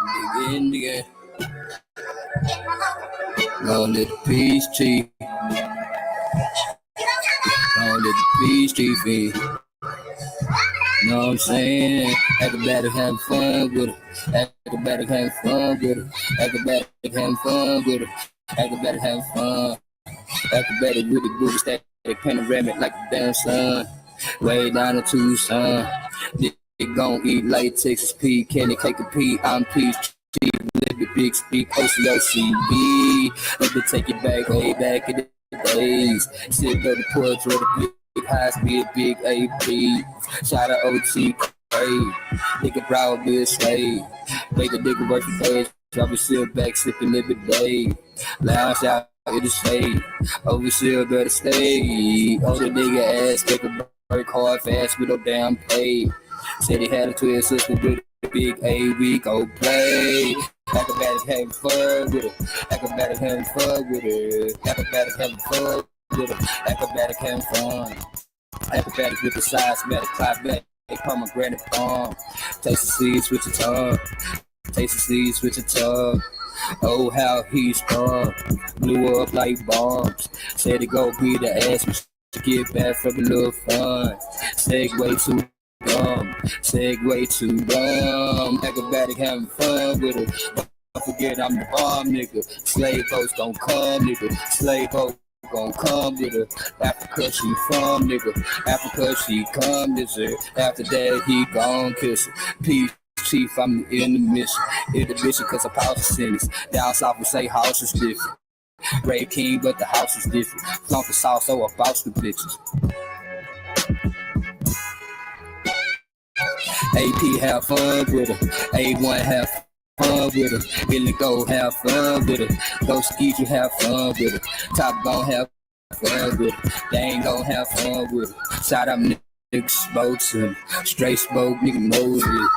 Big Indian. Gonna let the peace chief. Gonna let the peace chief in. Know what I'm saying? Acrobatic having fun with it. Acrobatic having fun with it. Acrobatic having fun with it. Acrobatic having fun. Acrobatic with the booty stack, panoramic like the damn sun. Way down to Tucson. They gon' eat like Texas P. Candy cake a P. I'm peach. Let the big speak. OCOCB. Let me take it back, way back in the days. Sit on the porch with a big high speed, big AP. Shout out OT. Nigga proud be a slave. Make a nigga work for days. Drop a sit back, sipping every day. Lounge out in the shade. Overseer better stay. Oh, the nigga ass, make a work hard fast with no damn pay. Said he had a twin sister with a big A, we go play. Acrobatic having fun with it. Acrobatic having fun with it. Acrobatic having fun with it. Acrobatic having fun. Acrobatic with the size, matter, clock back. Pomegranate palm. Taste the seeds with your tongue. Taste the seeds with your tongue. Oh, how he strong. Blew up like bombs. Said it go be the ass. To get back from a little fun. Segway too dumb. Segway too dumb. Acrobatic having fun with it. Don't forget I'm the bomb, nigga. Slave folks gon' come, nigga. Slave folks gon' come with her. Africa she from, nigga. Africa she come, nigga. After that he gon' kiss her. Peace. Chief, I'm in the mission. In the mission cause I'm house sentence. Down south we say house is different. Ray King, but the house is different. Flunk the sauce, so about the bitches. AP have fun with her. A1 have fun with her. Billy Go have fun with her. Go Skeet, you have fun with her. Top gon' have fun with her. They ain't gon' have fun with her. Shout out niggas spoke to him. Straight spoke, nigga knows it.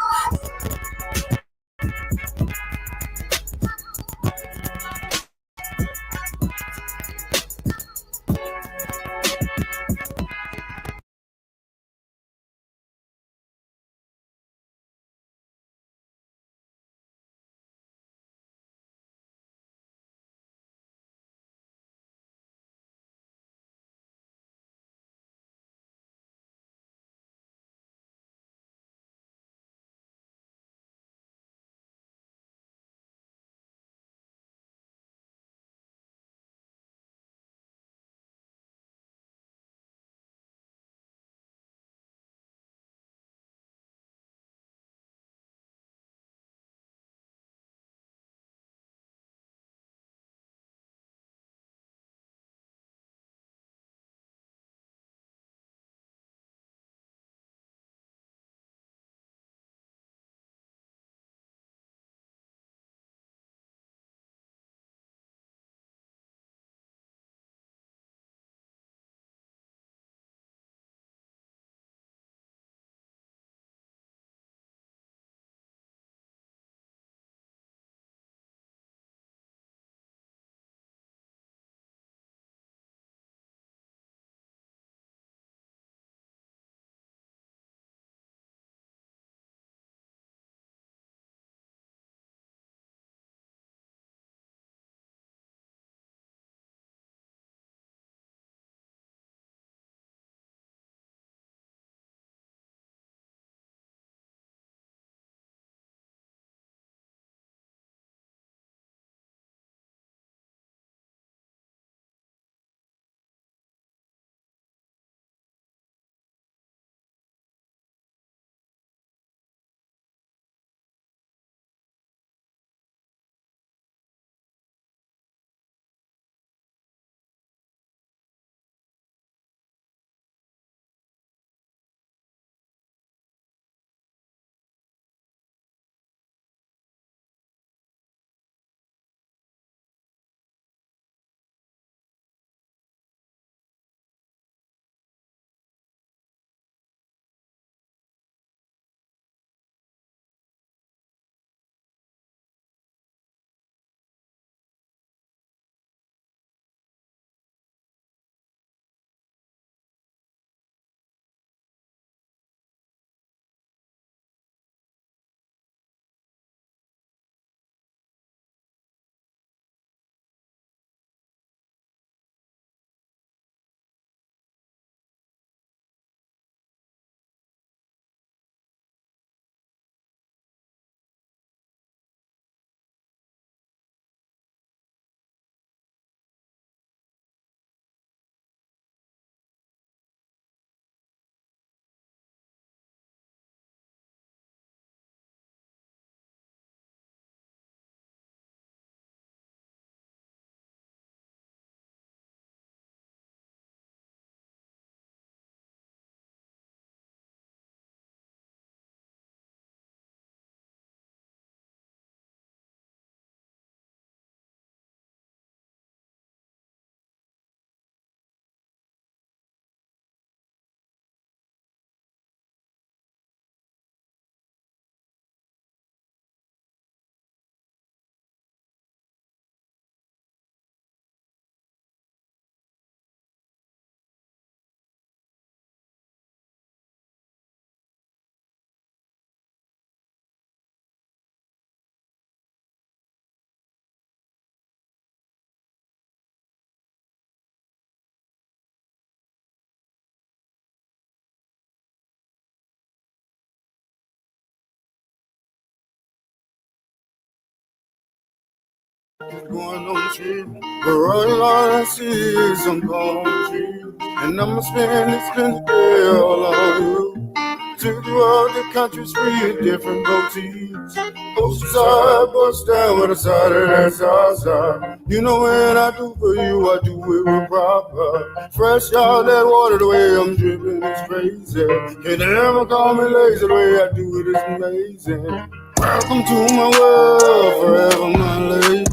going on the trip. But all I see is some palm trees. And I'ma spend the day all on you. Took you all the country's free, different boutiques. Oceanside, bust down with a side of that Southside. You know when I do for you, I do it with proper. Fresh out that water, the way I'm dripping is crazy. Can you ever call me lazy? The way I do it is amazing. Welcome to my world, forever my lady.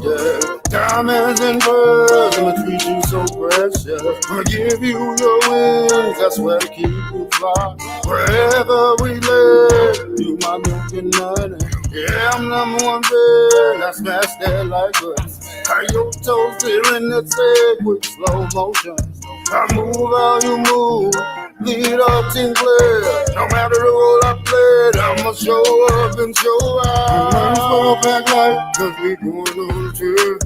Diamonds and pearls, I'ma treat you so precious. I'ma give you your wings, I swear to keep you fly. Wherever we live, you my milk and honey. Yeah, I'm number one bed, I smash that like butter. How your toes there in that set with slow motion. I move how you move, lead up team clear. No matter the role I played, I'ma show up and show out. I'm fall back like, cause we going on a trip.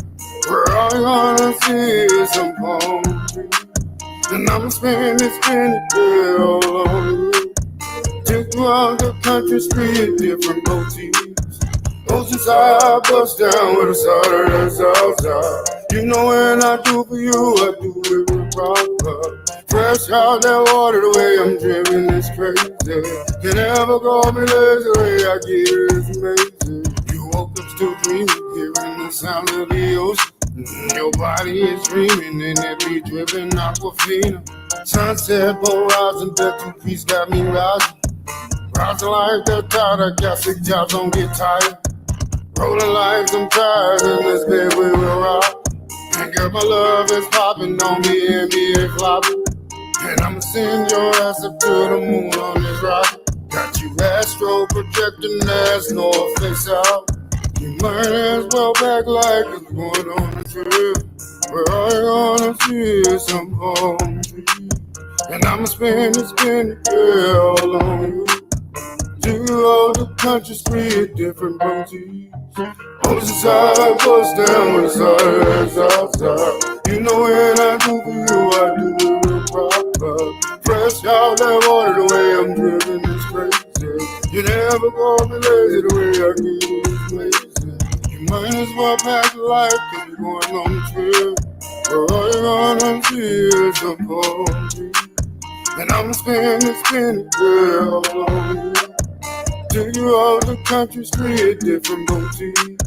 Where all you gonna see is some palm trees. And I'ma spend it all on you. Took you out the country street, different boutiques. Oceanside, bust down with a side of that Southside. You know when I do for you, I do it with proper. Fresh out that water, the way I'm dripping is crazy. Can never call me lazy, the way I get it is amazing. You woke up still dreaming, hearing the sound of the ocean. Your body is dreaming, and it be dripping Aquafina. Sunset, boat rising, that two-piece got me rising. Rising like that tide, I got 6 jobs, don't get tired. Rolling like some tires in this bed we will rock. And girl, my love is popping on me and be flopping. And I'ma send your ass up to the moon on this rocket. Got you astro projecting ass north face out. You might as well back like it's going on a trip. Where all you gonna see is some palm trees. And I'ma spend it all on you. Do all the country street, different boutiques. Oceanside, bust down with a side of that Southside. You know when I do for you, I do it real proper. Fresh out that water, the way I'm dripping is crazy. You never call me lazy, the way I get it is amazing. You might as well pack a life, cause you're going on the trip. Where all you're gonna see is some palm trees. And I'ma spend it all on you. Took you out the country street, different boutiques.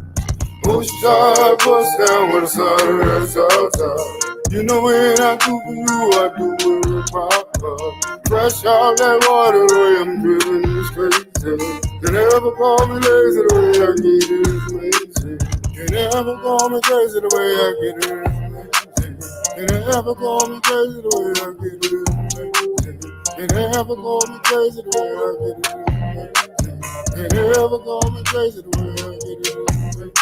Oceanside, bust down with a side of that Southside. You know when I do for you, I do it with proper. Fresh out that water, the way I'm dripping is crazy. You never call me lazy, the way I get it is amazing. You never call me crazy, the way I get it is amazing. You never call me crazy, the way I get it is amazing. You never call me crazy, the way I get it is amazing. You never call me crazy, the way I get it is amazing.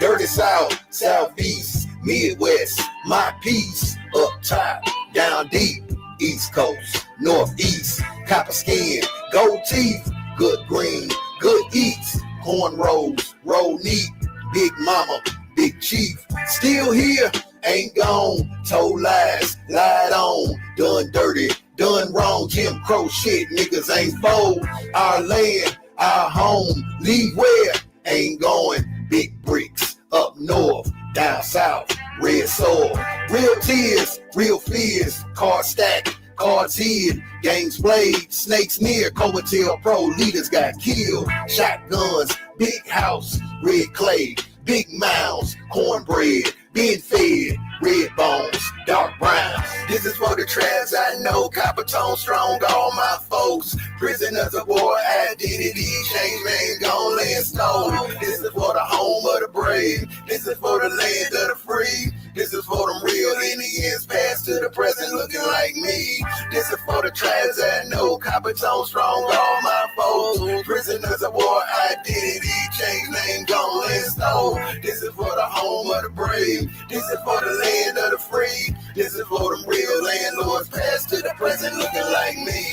Dirty South, Southeast, Midwest, my piece, up top, down deep, East Coast, Northeast, copper skin, gold teeth, good green, good eats, cornrows, roll neat, big mama, big chief, still here, ain't gone, told lies, lied on, done dirty, done wrong, Jim Crow shit, niggas ain't fold, our land, our home, leave where, ain't going, big bricks. Up north, down south, red soil, real tears, real fears, cards stacked, cards hid, games played, snakes near, Coattail Pro, leaders got killed, shotguns, big house, red clay, big mounds, cornbread, been fed, red bones, dark brown. This is for the trash I know, copper tone strong, all my folks, prisoners of war, identity, change man, gon' lay in snow. This is for the home of the brave, this is for the land of the free, this is for them real Indians, passed to the present looking like me. This is for the trans that know copper tone strong, all my foes. Prisoners of war, identity, change name, gone and stole. This is for the home of the brave. This is for the land of the free. This is for them real landlords, past to the present looking like me.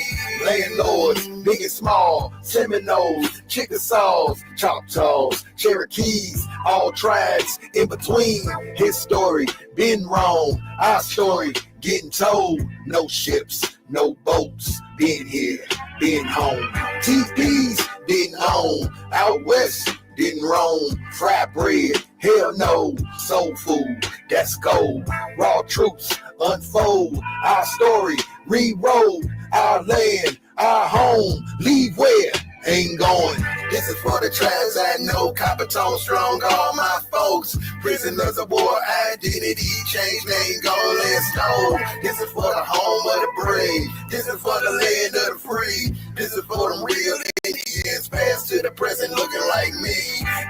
Landlords, big and small, Seminoles, Chickasaws, Choctaws, Cherokees, all tribes in between. His story been wrong, our story getting told. No ships, no boats, been here, been home. TPs didn't own, out west didn't roam. Fried bread, hell no. Soul food, that's gold. Raw truths unfold, our story re-roll. Our land, our home, leave where? Ain't going. This is for the tribes I know, copper tone strong, all my folks. Prisoners of war, identity, change name, gone and stole. This is for the home of the brave. This is for the land of the free. This is for them real Indians, past to the present looking like me.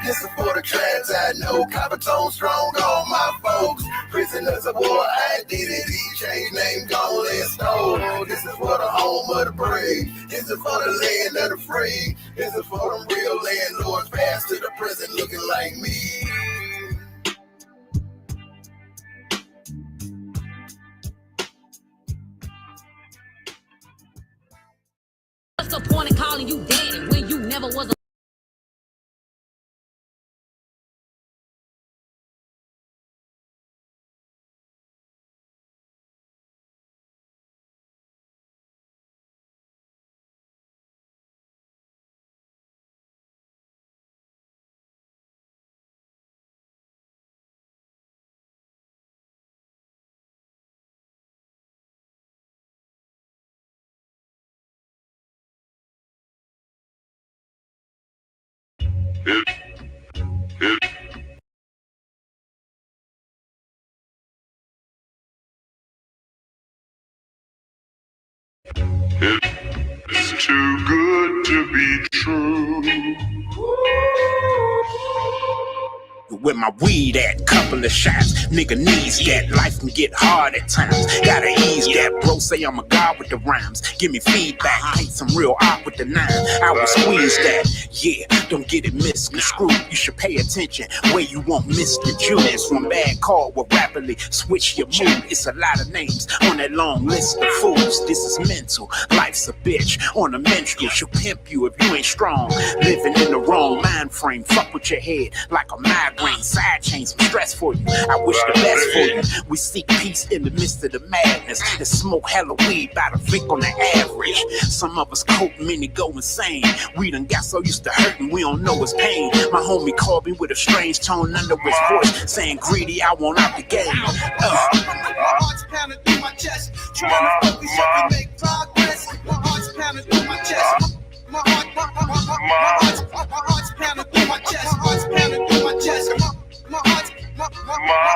This is for the tribes I know, copper tone strong, all my folks. Prisoners of war, identity, change name, gone and stole. This is for the home of the brave. This is for the land of the free. This is for them real landlords, past to the present looking like me. What's the point of calling you daddy when you never was a It's too good to be true. Where my weed at, couple of shots. Nigga needs that, life can get hard at times. Gotta ease that, bro say I'm a god with the rhymes. Give me feedback, paint some real art with the nine. I will squeeze that, yeah, don't get it misconstrued. You should pay attention where you want Mr. Judas. One bad call will rapidly switch your mood. It's a lot of names on that long list of fools. This is mental, life's a bitch on a menstrual. She'll pimp you if you ain't strong. Living in the wrong mind frame, fuck with your head like a migraine. Side chain, some stress for you. I wish the best for you. We seek peace in the midst of the madness and smoke hella weed by the Vic on the average. Some of us cope, many go insane. We done got so used to hurting, we don't know it's pain. My homie called me with a strange tone under his voice, saying greedy, I want out the game. My heart's pounding through my chest, trying to focus up and make progress. My heart's pounding through my chest. My heart's pounding through my chest. My heart's pounding through my chest. My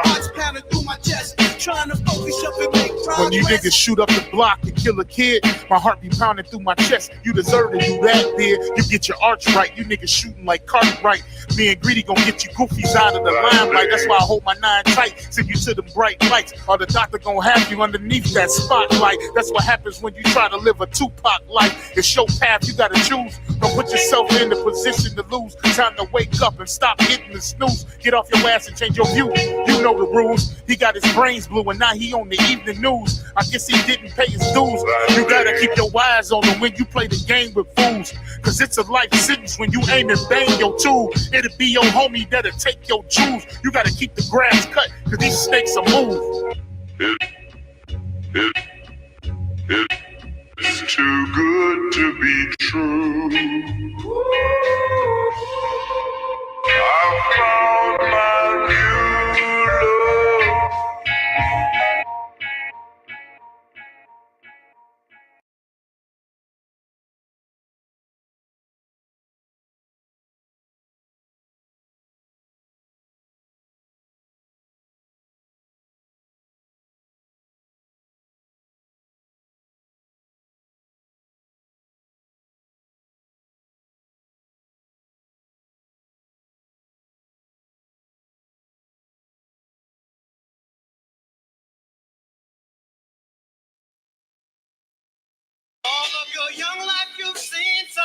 heart's pounding through my chest, trying to focus up and make progress. When you niggas shoot up the block and kill a kid, my heart be pounding through my chest. You deserve to do that, dear. You get your arch right. You niggas shooting like Cartwright. Me and Greedy gon' get you goofies out of the limelight. That's why I hold my 9 tight, send you to them bright lights. Or the doctor gon' have you underneath that spotlight. That's what happens when you try to live a Tupac life. It's your path, you gotta choose. Don't put yourself in the position to lose. Time to wake up and stop hitting the snooze. Get off your ass and change your view. You know the rules. He got his brains blue and now he on the evening news. I guess he didn't pay his dues. You gotta keep your eyes on him when you play the game with fools. Cause it's a life sentence when you aim and bang your tool. It'll be your homie that'll take your jewels. You gotta keep the grass cut cause these snakes will move. It's too good to be true. I found my new love.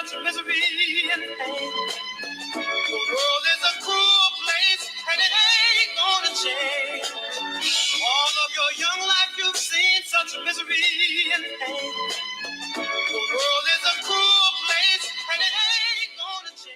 such misery and pain. The world is a cruel place, and it ain't gonna change. All of your young life, you've seen such misery and pain. The world is a cruel place, and it ain't gonna change.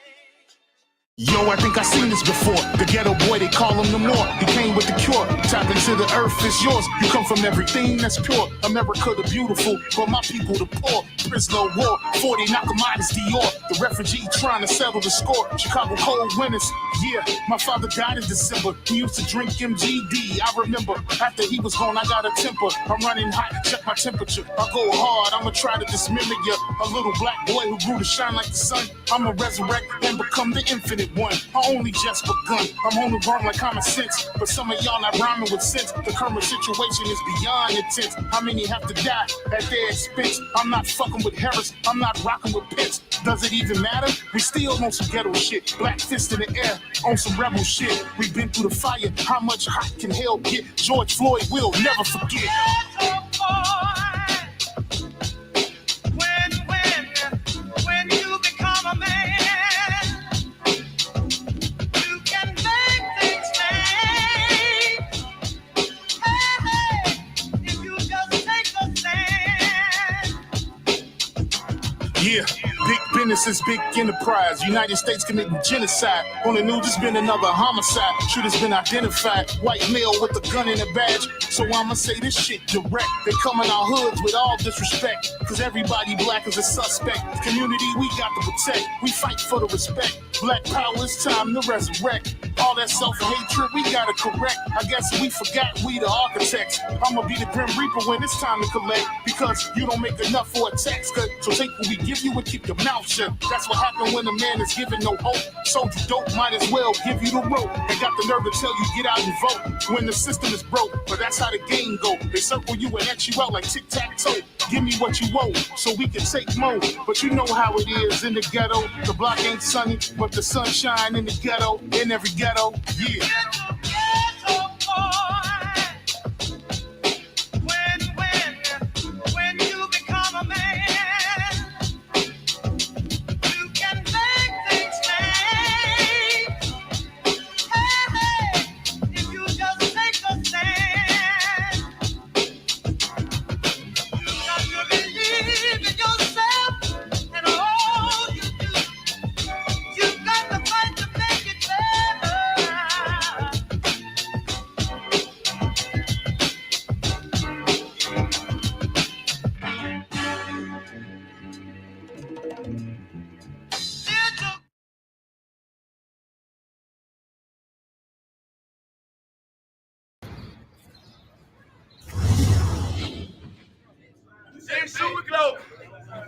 Yo, I think I seen this before. The ghetto boy, they call him the more. He came with the cure. Tap into the earth, it's yours. You come from everything that's pure. America the beautiful, but my people the poor. Prisoner of war, 40 Nakamadis Dior. The refugee trying to settle the score. Chicago cold winters, yeah. My father died in December. He used to drink MGD. I remember after he was gone, I got a temper. I'm running hot, check my temperature. I go hard, I'ma try to dismember you. A little black boy who grew to shine like the sun. I'ma resurrect and become the infinite one. I only just begun. I'm only wrong like common sense, but some of y'all not rhyming with sense. The current situation is beyond intense. How many have to die at their expense? I'm not fucking with Harris. I'm not rocking with Pence. Does it even matter? We still on some ghetto shit. Black fist in the air on some rebel shit. We've been through the fire. How much hot can hell get? George Floyd will never forget. When you become a man, yeah, big business is big enterprise. United States committing genocide. On the news, it's been another homicide. Shooter's been identified. White male with a gun and a badge. So I'ma say this shit direct. They come in our hoods with all disrespect. Cause everybody black is a suspect. Community we got to protect. We fight for the respect. Black power, it's time to resurrect. All that self-hatred we gotta correct. I guess we forgot we the architects. I'ma be the Grim Reaper when it's time to collect. Because you don't make enough for a tax cut. So take what we give you and keep your mouth shut. That's what happened when a man is given no hope. Sold you dope, might as well give you the rope. And got the nerve to tell you get out and vote when the system is broke. But that's how the game go. They circle you and X you out like tic-tac-toe. Give me what you owe so we can take more. But you know how it is in the ghetto. The block ain't sunny, but the sunshine in the ghetto. In every ghetto, yeah. When you become a man, you can make things change. Hey, if you just take a stand, you got to believe in yourself and all you do. You got to fight to make it better. Hey, Super Globe,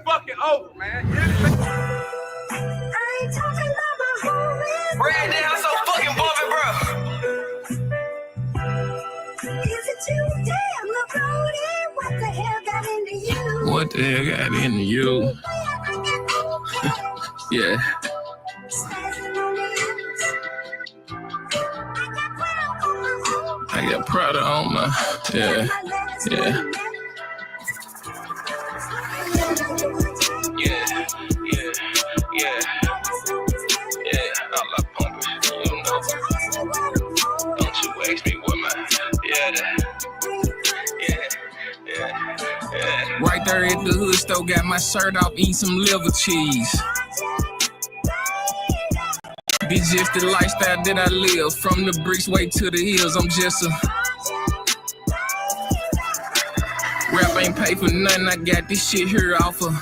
fucking over, man. Right now, I'm so fucking bumping, bro. Is it too damn loaded? What the hell got into you? What the hell got into you? Yeah. I got Prada on my, yeah. All I pump it, you know. Don't you ask me what my, Right there at the hood store, got my shirt off, eating some liver cheese. Be just the lifestyle that I live. From the bricks way to the hills, I'm just a rap ain't pay for nothing, I got this shit here off of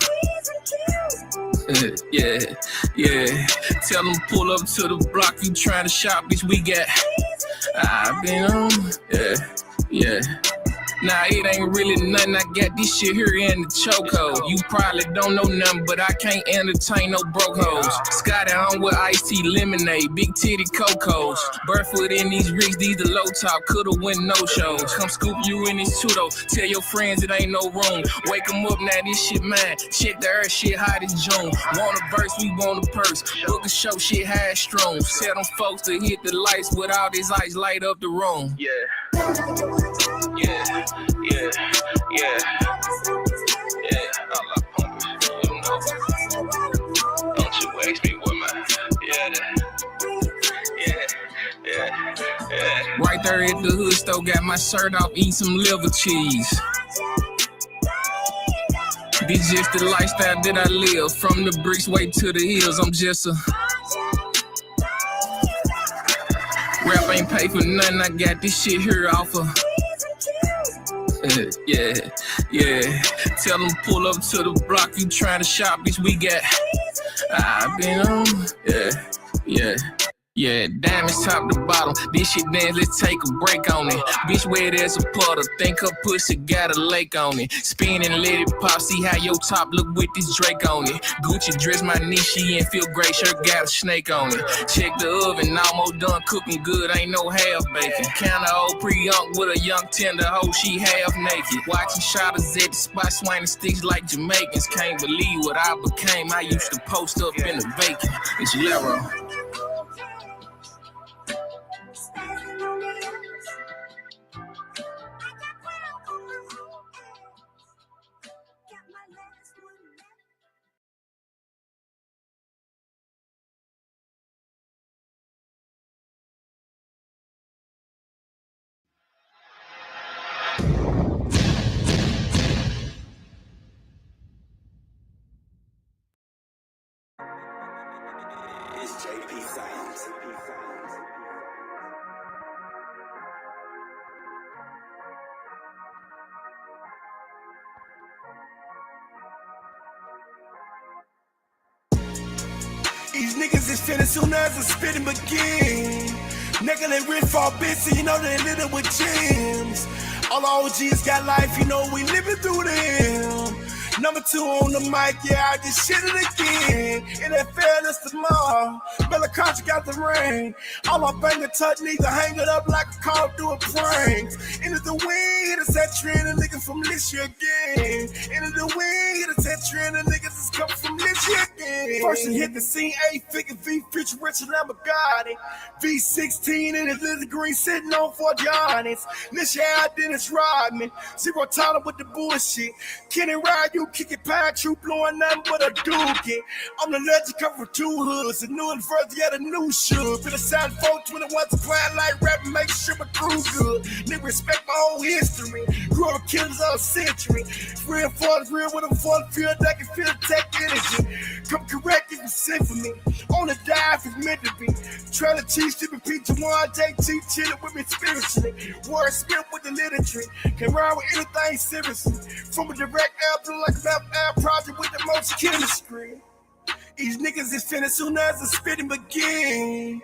yeah. Tell them pull up to the block, you trying to shop, bitch, we got I've been on, yeah. Nah, it ain't really nothing. I got this shit here in the chokehold. You probably don't know nothing, but I can't entertain no broke hoes. Scotty on with iced tea, lemonade, big titty cocos. Barefoot in these rigs, these the low top. Coulda win no shows. Come scoop you in this tudo. Tell your friends it ain't no room. Wake them up, now this shit mine. Check the earth, shit hot as June. Want a verse, we want a purse. Book a show, shit high strong. Tell them folks to hit the lights with all this ice, light up the room. Yeah. All I pump it, you know. Right there at the hood store, got my shirt off, eating some liver cheese. This just the lifestyle that I live. From the bricks way to the hills, I'm just a rap ain't pay for nothing, I got this shit here off of yeah. Tell them pull up to the block, you trying to shop, bitch, we got I've been on, yeah, diamonds top to bottom. This shit dance, let's take a break on it. Bitch wet as a puddle, think her pussy got a lake on it. Spin and let it pop, see how your top look with this Drake on it. Gucci dress my knee, she ain't feel great, shirt got a snake on it. Check the oven, almost done cooking good, ain't no half bacon. Counter old pre-unk with a young tender hoe, she half naked. Watching shotters at the spot, swinging sticks like Jamaicans. Can't believe what I became, I used to post up in the vacant. It's Lero. These niggas is finna soon as the spitting begin. Nigga, they rich for bitch, so you know they little with gems. All the OGs got life, you know we living through them. Number 2 on the mic, yeah, I just shit it again. NFL is tomorrow. Bella Contra got the ring. All our banger touch needs to hang it up like a car doing pranks. Into the wind, it's that trend of niggas from this year again. Into the wind, it's that trend of niggas that's coming from this year again. First and hit the scene, 8-figure V, future Richard Lamborghini. V16 in his little green sitting on for Giannis. This year I Dennis Rodman. Zero tolerance with the bullshit. Kenny Ride, you kick it past you, blowing nothing but a dookie. I'm the legend, come from 2 hoods. A new inverse, yet a new shoe. Been a sound 421 to plan like rap, make sure my crew good. Nigga respect my whole history. Grew up killers of a century. Real for the real with a fun field that can feel the tech energy. Come correct, you can sing for me. On the dive is meant to be. Trying to teach to repeat to one JT, chilling with me spiritually. Word spit with the literature. Can rhyme with anything seriously. From a direct album like a map air project with the most chemistry. These niggas is finna soon as the spitting begin.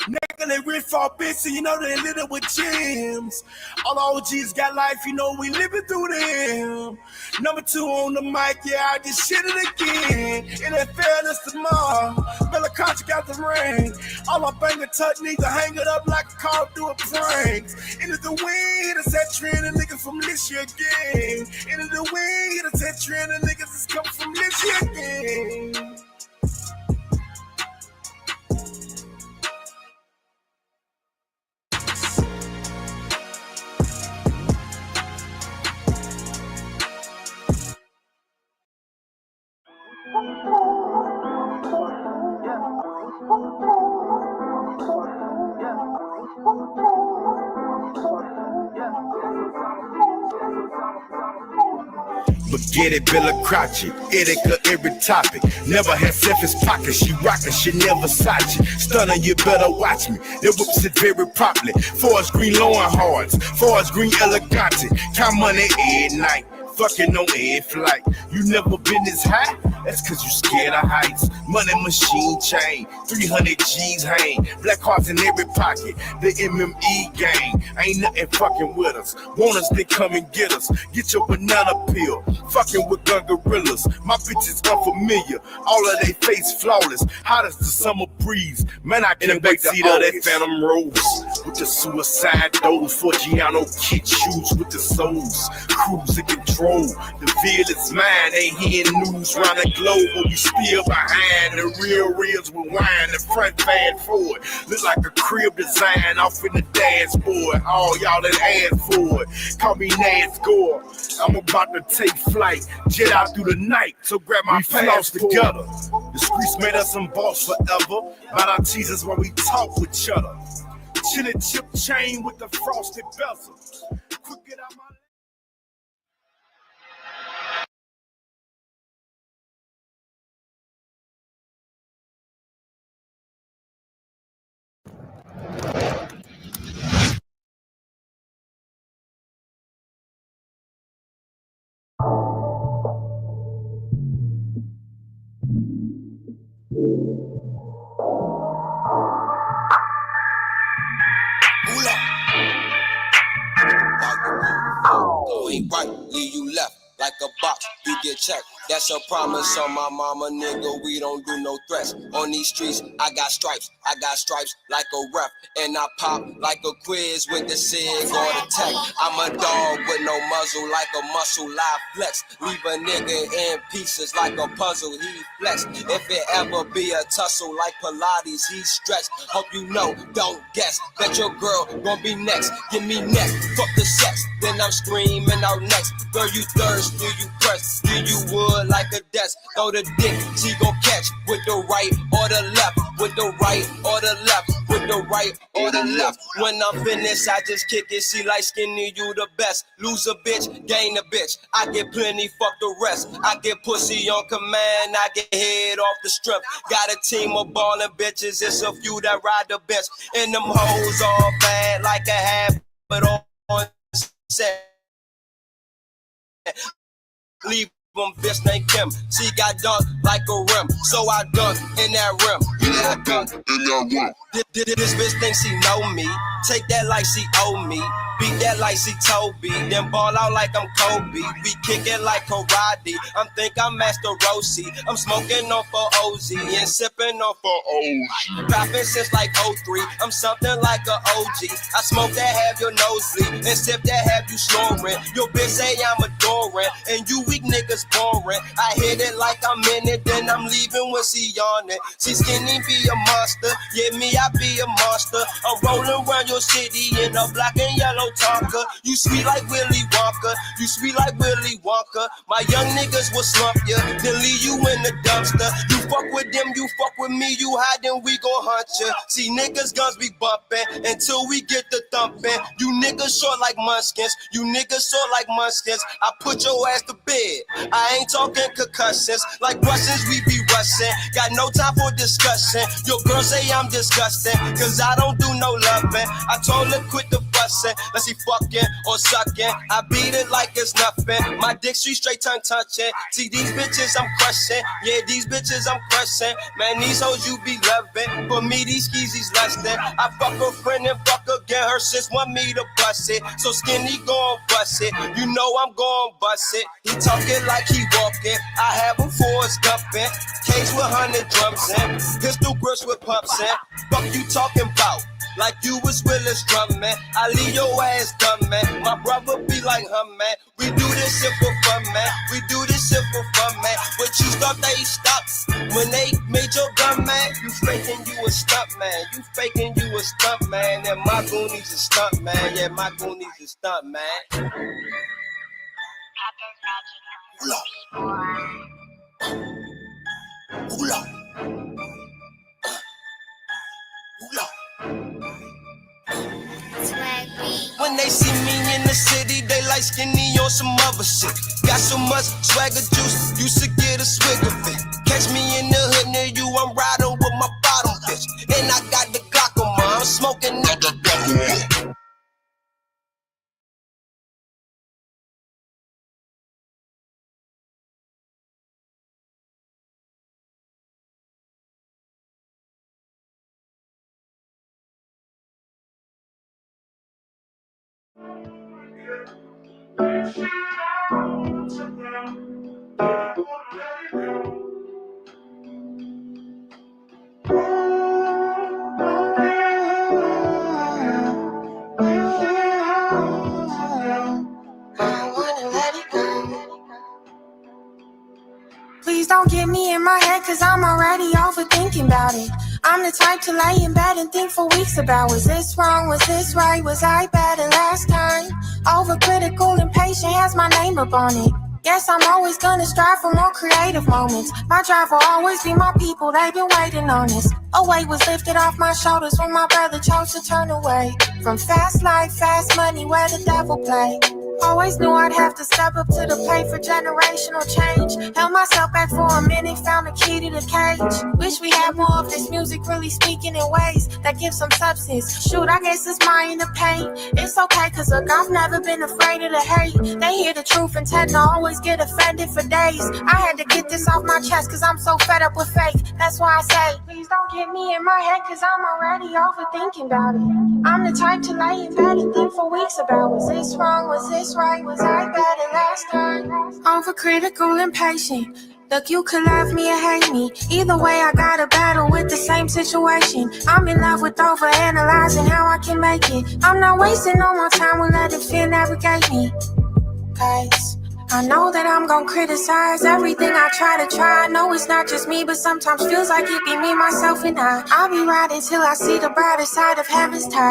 Nigga, they rich for bitch, so you know they little with gems. All the OGs got life, you know we living through them. Number 2 on the mic, yeah, I just shit it again. NFL is tomorrow. Bella Contra got the ring. All our banger touch needs to hang it up like a car doing pranks. Into the wind, it's that trend of niggas from this year again. Into the wind, it's that trend of niggas that's coming from this year again. But get it, Billa Crouchy, Etika every topic. Never had self his pocket, she rockin', she never Versace. Stunner, you better watch me. They whips it very properly. Forest Green Loin Hards, Forest Green Elegante. Count money every night. Fucking on every flight. You never been this high? That's cause you scared of heights. Money machine chain, 300 G's hang. Black hearts in every pocket, the MME gang. Ain't nothing fucking with us. Want us, then come and get us. Get your banana peel, fucking with gun gorillas. My bitches unfamiliar, all of they face flawless. Hot as the summer breeze. Man, I can't wait to see that Phantom Rose. With the suicide doors, Forgiano kid shoes with the souls. Cruise in control. The field is mine, ain't hearing news round the globe, but we still behind. The real reels with wine, the front fan forward. Look like a crib design off in the dashboard. All y'all that asked for it, call me Nazgore. I'm about to take flight, jet out through the night, so grab my passport together. The streets made us some boss forever, but our Jesus while we talk with each other. Chili chip chain with the frosted bezels. Quick get out my Ain't right, leave you left like a box, you get checked. That's a promise on my mama, nigga. We don't do no threats. On these streets, I got stripes like a rep. And I pop like a quiz with the cig or the tech. I'm a dog with no muzzle, like a muscle, live flex. Leave a nigga in pieces like a puzzle, he flex. If it ever be a tussle like Pilates, he stretch. Hope you know, don't guess. Bet your girl gon' be next. Give me neck, fuck the sex. Then I'm screaming out next. Girl, you thirsty, you press. Do you wood like a desk. Throw the dick, she gon' catch with the right or the left. With the right or the left. With the right or the left. When I'm finished, I just kick it. She like skinny, you the best. Lose a bitch, gain a bitch. I get plenty, fuck the rest. I get pussy on command, I get head off the strip. Got a team of ballin' bitches, it's a few that ride the best. And them hoes all bad like a half, but on set. Leave them bitch named Kim. She got dunked like a rim, so I dunk in that rim. Yeah, I dunk in that rim. This bitch thinks she know me. Take that like she owe me. Beat that like she Toby. Then ball out like I'm Kobe. We kick it like karate. I'm think I'm Master Rossi. I'm smoking on for OZ and sipping on for OG. Rapping since like 03. I'm something like a OG. I smoke that have your nose bleed and sip that have you snoring. Your bitch say I'm adoring and you weak niggas boring. I hit it like I'm in it, then I'm leaving when she on it. She skinny be a monster. Yeah, me I be a monster. I'm rolling around your city in a black and yellow Tonka. You sweet like Willy Wonka. You sweet like Willy Wonka. My young niggas will slump ya, then leave you in the dumpster. You fuck with them, you fuck with me. You hide, then we gon' hunt ya. See niggas guns be bumpin' until we get the thumping. You niggas short like munchkins. You niggas short like munchkins. I put your ass to bed. I ain't talking concussions. Like Russians, we be rushing. Got no time for discussion. Your girl say I'm disgusting, cause I don't do no loving. I told her quit the fussing. Let's see fucking or sucking. I beat it like it's nothing. My dick she straight tongue touching. See these bitches I'm crushing. Yeah, these bitches I'm crushing. Man, these hoes you be loving. For me, these skeezies less than. I fuck a friend and fuck again. Her sis want me to bust it. So skinny gon' bust it. You know I'm gon' bust it. He talking like he walking. I have him for his gumping. Cage with 100 drums in. Pistol grips with pumps in. Fuck you talking about? Like you was Willis Drummond. I leave your ass dumb, man. My brother be like, man. We do this shit for fun, man. We do this shit for fun, man. But you thought they stopped when they made your gun, man. You faking you a stunt, man. You faking you a stunt, man. And my Goonies is stunt, man. Yeah, my Goonies is stunt, man. When they see me in the city, they like skinny on some other shit. Got so much swagger juice, used to get a swig of it. Catch me in the hood near you, I'm riding with my bottom bitch. And I got the Glock on my, I'm smoking nigga. Please don't get me in my head, cause I'm already overthinking about it. I'm the type to lay in bed and think for weeks about, was this wrong, was this right, was I better last time? Overcritical, impatient, has my name up on it. Guess I'm always gonna strive for more creative moments. My drive will always be my people, they've been waiting on this. A weight was lifted off my shoulders when my brother chose to turn away from fast life, fast money, where the devil play. Always knew I'd have to step up to the plate for generational change. Held myself back for a minute, found the key to the cage. Wish we had more of this music really speaking in ways that give some substance. Shoot, I guess it's mine to paint. It's okay, cause look, I've never been afraid of the hate. They hear the truth and tend to always get offended for days. I had to get this off my chest cause I'm so fed up with fake. That's why I say, please don't get me in my head cause I'm already overthinking about it. I'm the type to lay in bed and think for weeks about, was this wrong, was this right, was I better last time? Overcritical, impatient. Look, you could love me or hate me. Either way, I got a battle with the same situation. I'm in love with overanalyzing how I can make it. I'm not wasting no more time, we'll let the fear navigate me. Cause I know that I'm gon' criticize everything I try to try. I know it's not just me, but sometimes feels like it be me, myself, and I. I'll be riding till I see the brighter side of heaven's tide.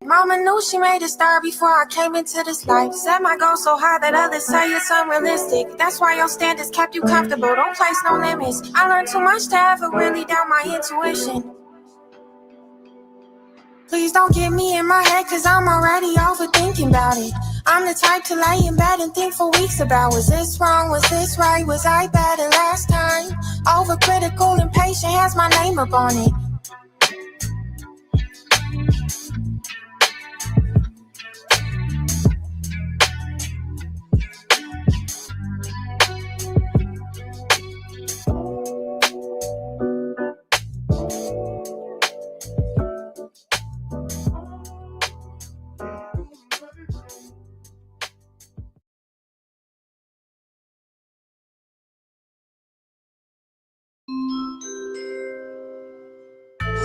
Mama knew she made a star before I came into this life. Set my goal so high that others say it's unrealistic. That's why your standards kept you comfortable. Don't place no limits. I learned too much to ever really doubt my intuition. Please don't get me in my head cause I'm already overthinking about it. I'm the type to lay in bed and think for weeks about, was this wrong, was this right, was I better last time? Overcritical, impatient has my name up on it.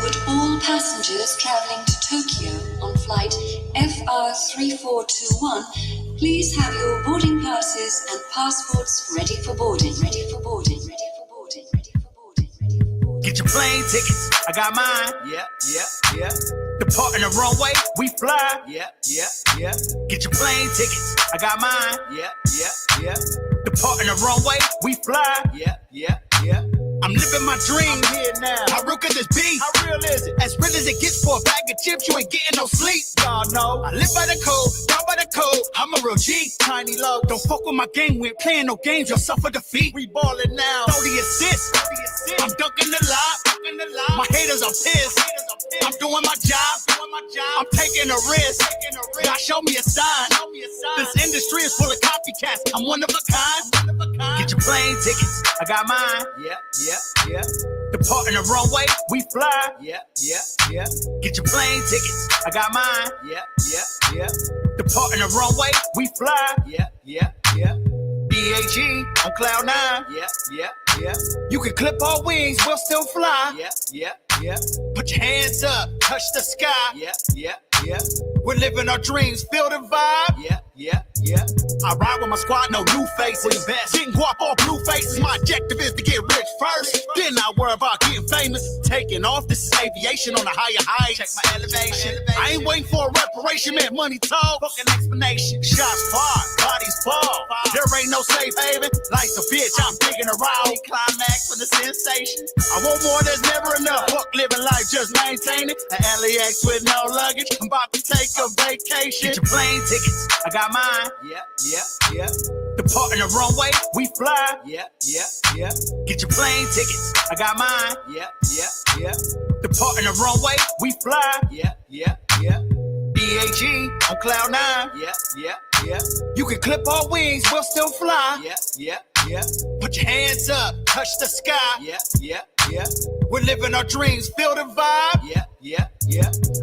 Would all passengers traveling to Tokyo on flight FR3421 please have your boarding passes and passports ready for boarding, ready for boarding, ready for boarding, ready for boarding, ready for boarding. Get your plane tickets, I got mine. Yeah. Depart in the runway, we fly. Yeah. Get your plane tickets, I got mine. Yeah. Depart in the runway, we fly. Yeah. I'm living my dream here now. How real could this be? How real is it? As real as it gets for a bag of chips, you ain't getting no sleep. Y'all know I live by the code, down by the code. I'm a real G, tiny low. Don't fuck with my game, we ain't playing no games. You'll suffer defeat. We ballin' now. 30 assists. I'm dunking the lot. My haters are pissed. I'm doing my job. I'm taking a risk. God, show me a sign. This industry is full of copycats. I'm one of a kind. Get your plane tickets, I got mine. Yeah. Depart in the runway, we fly. Yeah. Get your plane tickets, I got mine. Yeah. Depart in the runway, we fly. Yeah. BAG on cloud 9. Yeah. You can clip our wings, we'll still fly. Yeah. Put your hands up, touch the sky. Yeah. We're living our dreams, feel the vibe. Yeah. I ride with my squad, no new faces. Getting guap off blue faces. My objective is to get rich first. Then I worry about getting famous. Taking off, this is aviation on a higher height. Check my elevation. I ain't waiting for a reparation, man. Money talk, fucking explanation. Shots fired, bodies fall. There ain't no safe haven. Life's a bitch, I'm digging around. Climax for the sensation. I want more, there's never enough. Fuck living life, just maintain it. An LAX with no luggage. I'm about to take a vacation. Get your plane tickets, I got mine. Yeah. Depart in the runway, we fly. Yeah. Get your plane tickets, I got mine. Yeah. Depart in the runway, we fly. Yeah. BAG on cloud 9. Yeah. You can clip our wings, we'll still fly. Yeah. Put your hands up, touch the sky. Yeah. We're living our dreams, feel the vibe. Yeah.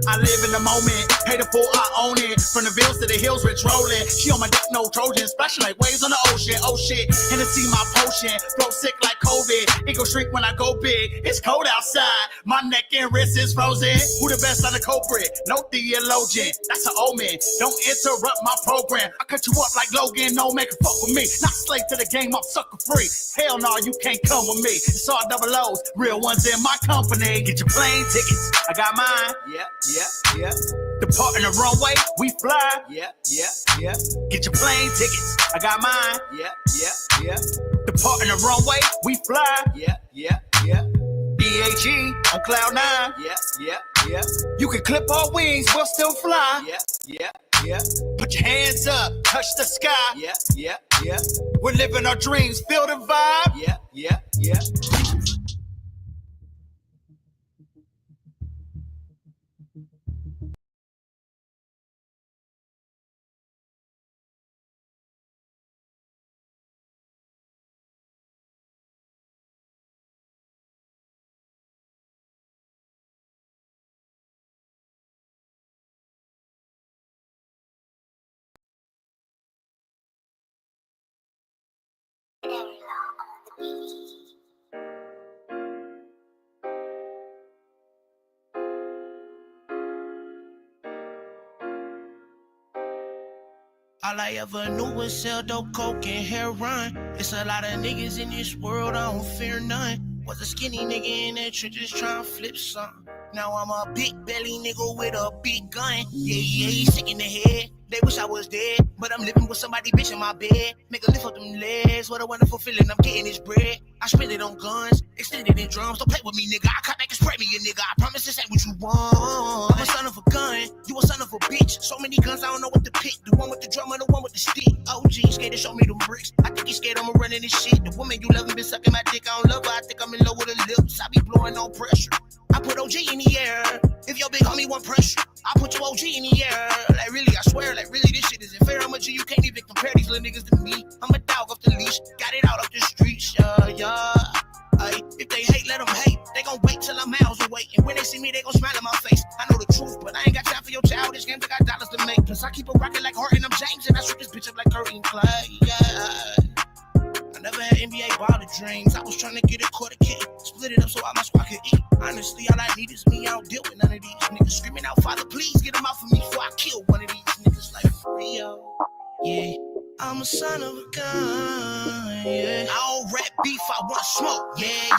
I live in the moment, pay the full, I own it. From the villas to the hills, rich rolling. She on my dick, no Trojan, splashing like waves on the ocean. Oh shit, Hennessy my potion, flow sick like COVID. It go shrink when I go big. It's cold outside, my neck and wrist is frozen. Who the best on the culprit? No theologian, that's an omen. Don't interrupt my program. I cut you up like Logan, no make a fuck with me. Not slave to the game, I'm sucker free. Hell no, you can't come with me. It's all double O's, real ones in my company. Get your plane tickets, I got mine. Yeah. Depart in the runway, we fly. Yeah. Get your plane tickets, I got mine. Yeah. Depart in the runway, we fly. Yeah. DHE on cloud 9. Yeah. You can clip our wings, we'll still fly. Yeah. Put your hands up, touch the sky. Yeah. We're living our dreams, feel the vibe. Yeah. All I ever knew was sell dope, coke, and heroin. It's a lot of niggas in this world, I don't fear none. Was a skinny nigga in the trenches trying to flip something. Now I'm a big belly nigga with a big gun. Yeah, sick in the head. They wish I was dead, but I'm living with somebody bitch in my bed. Make a lift up them legs, what a wonderful feeling, I'm getting this bread. I spend it on guns, extended in drums, don't play with me, nigga. I come back and spray me, a nigga, I promise this ain't what you want. I'm a son of a gun, you a son of a bitch. So many guns, I don't know what to pick. The one with the drum or the one with the stick. OG scared to show me them bricks. I think he's scared I'm running this shit. The woman you loving been sucking my dick, I don't love her, I think I'm in love with her lips. I be blowing on pressure. I put OG in the air. If your big homie want pressure, I put your OG in the air. Like really, I swear, like really, this shit isn't fair. I'm a G, you can't even compare these little niggas to me. I'm a dog off the leash, got it out off the streets, yeah. Ay, if they hate, let them hate. They gon' wait till I'm miles away. And when they see me, they gon' smile in my face. I know the truth, but I ain't got time for your childish games. I got dollars to make. Plus I keep a rocket like Harden, I'm James, and I shoot this bitch up like Curry and Clay, yeah. I never had NBA baller dreams. I was trying to get a quarter kid, split it up so all my squad could eat. Honestly, all I need is me. I don't deal with none of these niggas screaming out, Father, please get them out for me before I kill one of these niggas like for real. Yeah, I'm a son of a gun. Yeah, I don't rap beef, I want smoke. Yeah.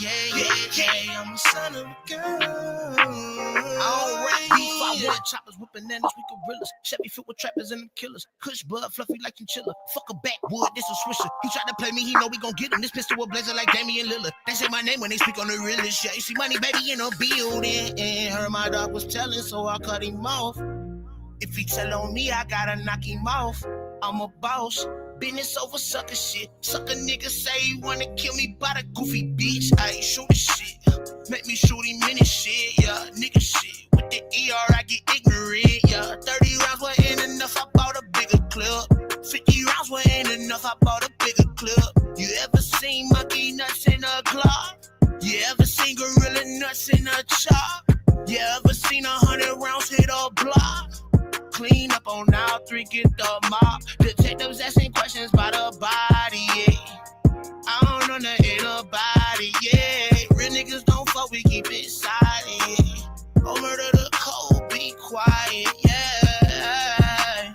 I'm a son of a gun. I don't rap beef, I want choppers with bananas, we gorillas. Chevy filled with trappers and them killers. Kush blood, fluffy like chinchilla. Fuck a backwood, this a swisher. He tried to play me, he know we gon' get him. This pistol will blazer like Damian Lillard. They say my name when they speak on the realest. Yeah, you see money, baby, in a building. And heard my dog was telling, so I cut him off. If he tell on me, I gotta knock him off. I'm a boss, business over sucker shit. Sucker nigga say he wanna kill me by the goofy bitch. I ain't shooting shit, make me shoot him in his shit, yeah, nigga shit. With the ER, I get ignorant, yeah. 30 rounds wasn't enough, I bought a bigger clip. 50 rounds wasn't enough, I bought a bigger clip. You ever seen monkey nuts in a Glock? You ever seen gorilla nuts in a chop? You ever seen 100 rounds hit a block? Clean up on all three, get the mop. Detectives asking questions about the body, yeah. I don't know nothing about it, yeah. Real niggas don't fuck, we keep it silent, yeah. Oh, murder the cold, be quiet, yeah.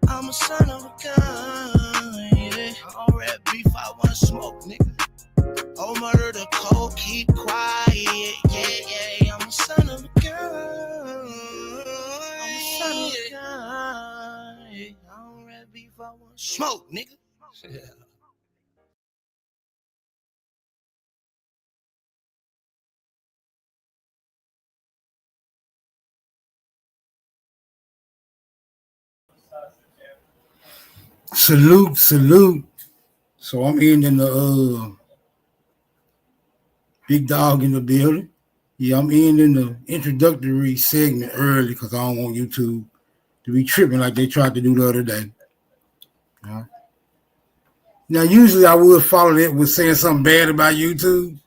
I'm a son of a gun, yeah. I don't rap beef, I want smoke, nigga. Oh, murder the cold, keep quiet, yeah. I'm a son of a gun. I don't rap beef, I want smoke, nigga. Yeah. Salute. So I'm ending the big dog in the building. Yeah, I'm ending the introductory segment early because I don't want YouTube to be tripping like they tried to do the other day. Now, usually I would follow that with saying something bad about YouTube.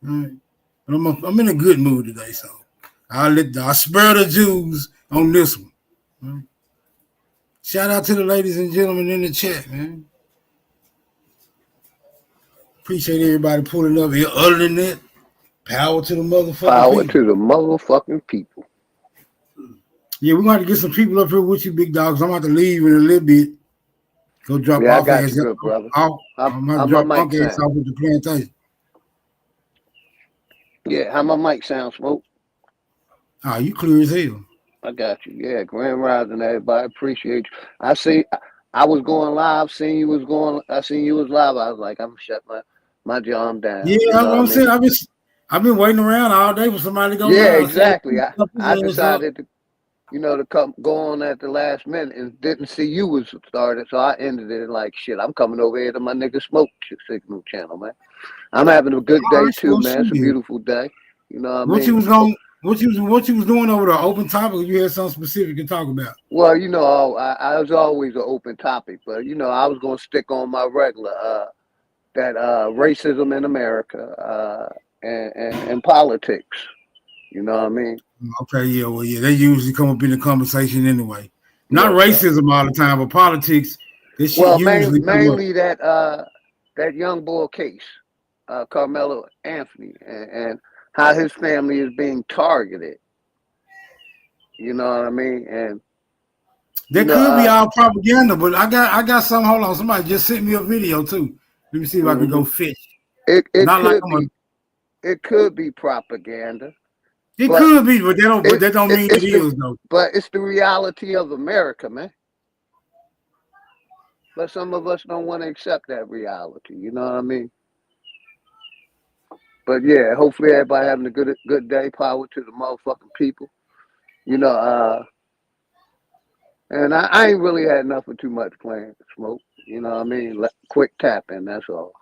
Right. But I'm in a good mood today, so I'll spare the Jews on this one. Right. Shout out to the ladies and gentlemen in the chat, man. Appreciate everybody pulling up here. Other than that, power to the motherfucking to the motherfucking people. Yeah, we're going to get some people up here with you, big dogs. I'm about to leave in a little bit. Go drop off. I got you, good brother. I'm going to drop my ass off with the plantation. Yeah, how my mic sound, Smoke? You clear as hell. I got you. Yeah, Grand Rising, everybody. Appreciate you. I was going live, I seen you was live. I was like, I'm gonna shut my jam down. Yeah, You that's know what I'm what I mean? saying. I've been waiting around all day for somebody to go Yeah, live. exactly. I decided to, to go on at the last minute and didn't see you was started, so I ended it like shit. I'm coming over here to my nigga Smoke Signal channel, man. I'm having a good day too, man. It's a beautiful day. You know what I mean? What you was doing over the open topic? You had something specific to talk about? Well, I was always an open topic, but I was gonna stick on my regular that racism in America and politics. You know what I mean? Okay, yeah, well, yeah, they usually come up in the conversation anyway. Not racism all the time, but politics. This shit usually mainly that young boy case, Carmelo Anthony, and how his family is being targeted. You know what I mean? And that could be all propaganda, but I got some. Hold on, somebody just sent me a video too. Let me see if I can go fetch. It could be propaganda. It could be, but that don't mean it is though. But it's the reality of America, man. But some of us don't want to accept that reality. You know what I mean? But yeah, hopefully everybody having a good day. Power to the motherfucking people. And I ain't really had nothing too much planned to smoke. You know what I mean? Quick tap in, that's all.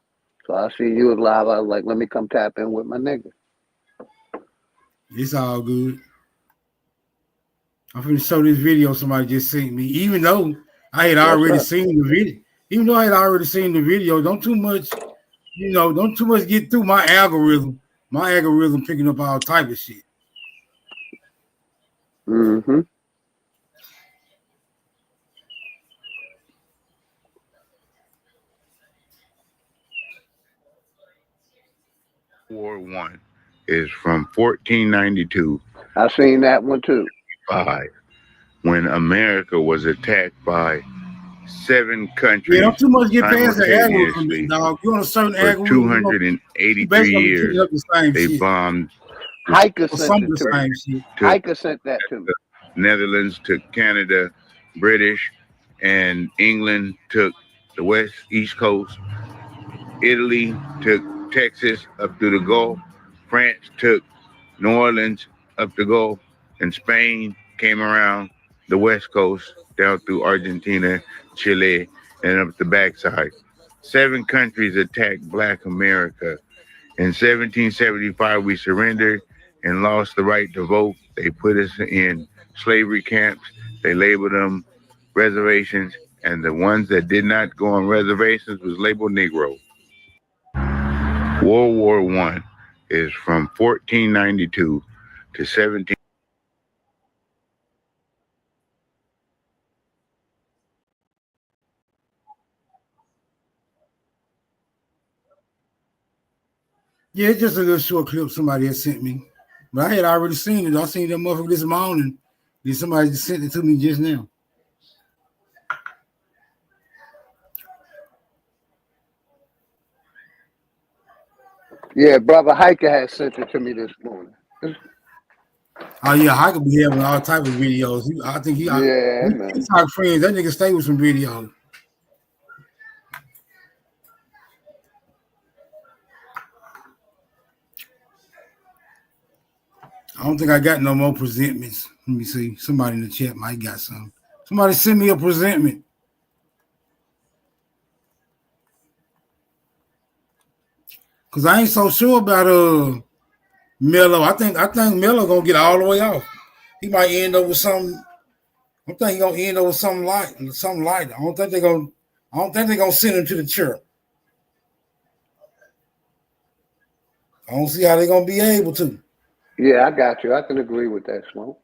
So I see you was live. I was like, let me come tap in with my nigga. It's all good. I'm finna show this video somebody just sent me. Even though I had already seen the video. Even though I had already seen the video, don't too much get through my algorithm. My algorithm picking up all type of shit. Mm-hmm. War I is from 1492. I seen that one too. When America was attacked by 7 countries. Yeah, don't too much get past the algorithm, dog. You on a certain for algorithm. 283 years, they bombed. Hiker sent that to me. Netherlands took Canada, British, and England took the East Coast. Italy took Texas up through the Gulf. France took New Orleans up the Gulf. And Spain came around the West Coast down through Argentina, Chile, and up the backside. 7 countries attacked Black America. In 1775, we surrendered and lost the right to vote. They put us in slavery camps. They labeled them reservations, and the ones that did not go on reservations was labeled Negro. World War I is from 1492 to 17. Yeah, it's just a little short clip somebody had sent me. But I had already seen it. I seen that motherfucker this morning. Then somebody just sent it to me just now. Yeah, brother Hiker has sent it to me this morning. Oh yeah, Hiker be having all type of videos. I think he man. TikTok friends. That nigga stay with some videos. I don't think I got no more presentments. Let me see. Somebody in the chat might got some. Somebody send me a presentment. Cause I ain't so sure about Melo. I think Melo gonna get all the way off. He might end up with something. I think he gonna end up with something light. I don't think they're gonna send him to the chair. I don't see how they're gonna be able to. Yeah, I got you. I can agree with that, Smoke.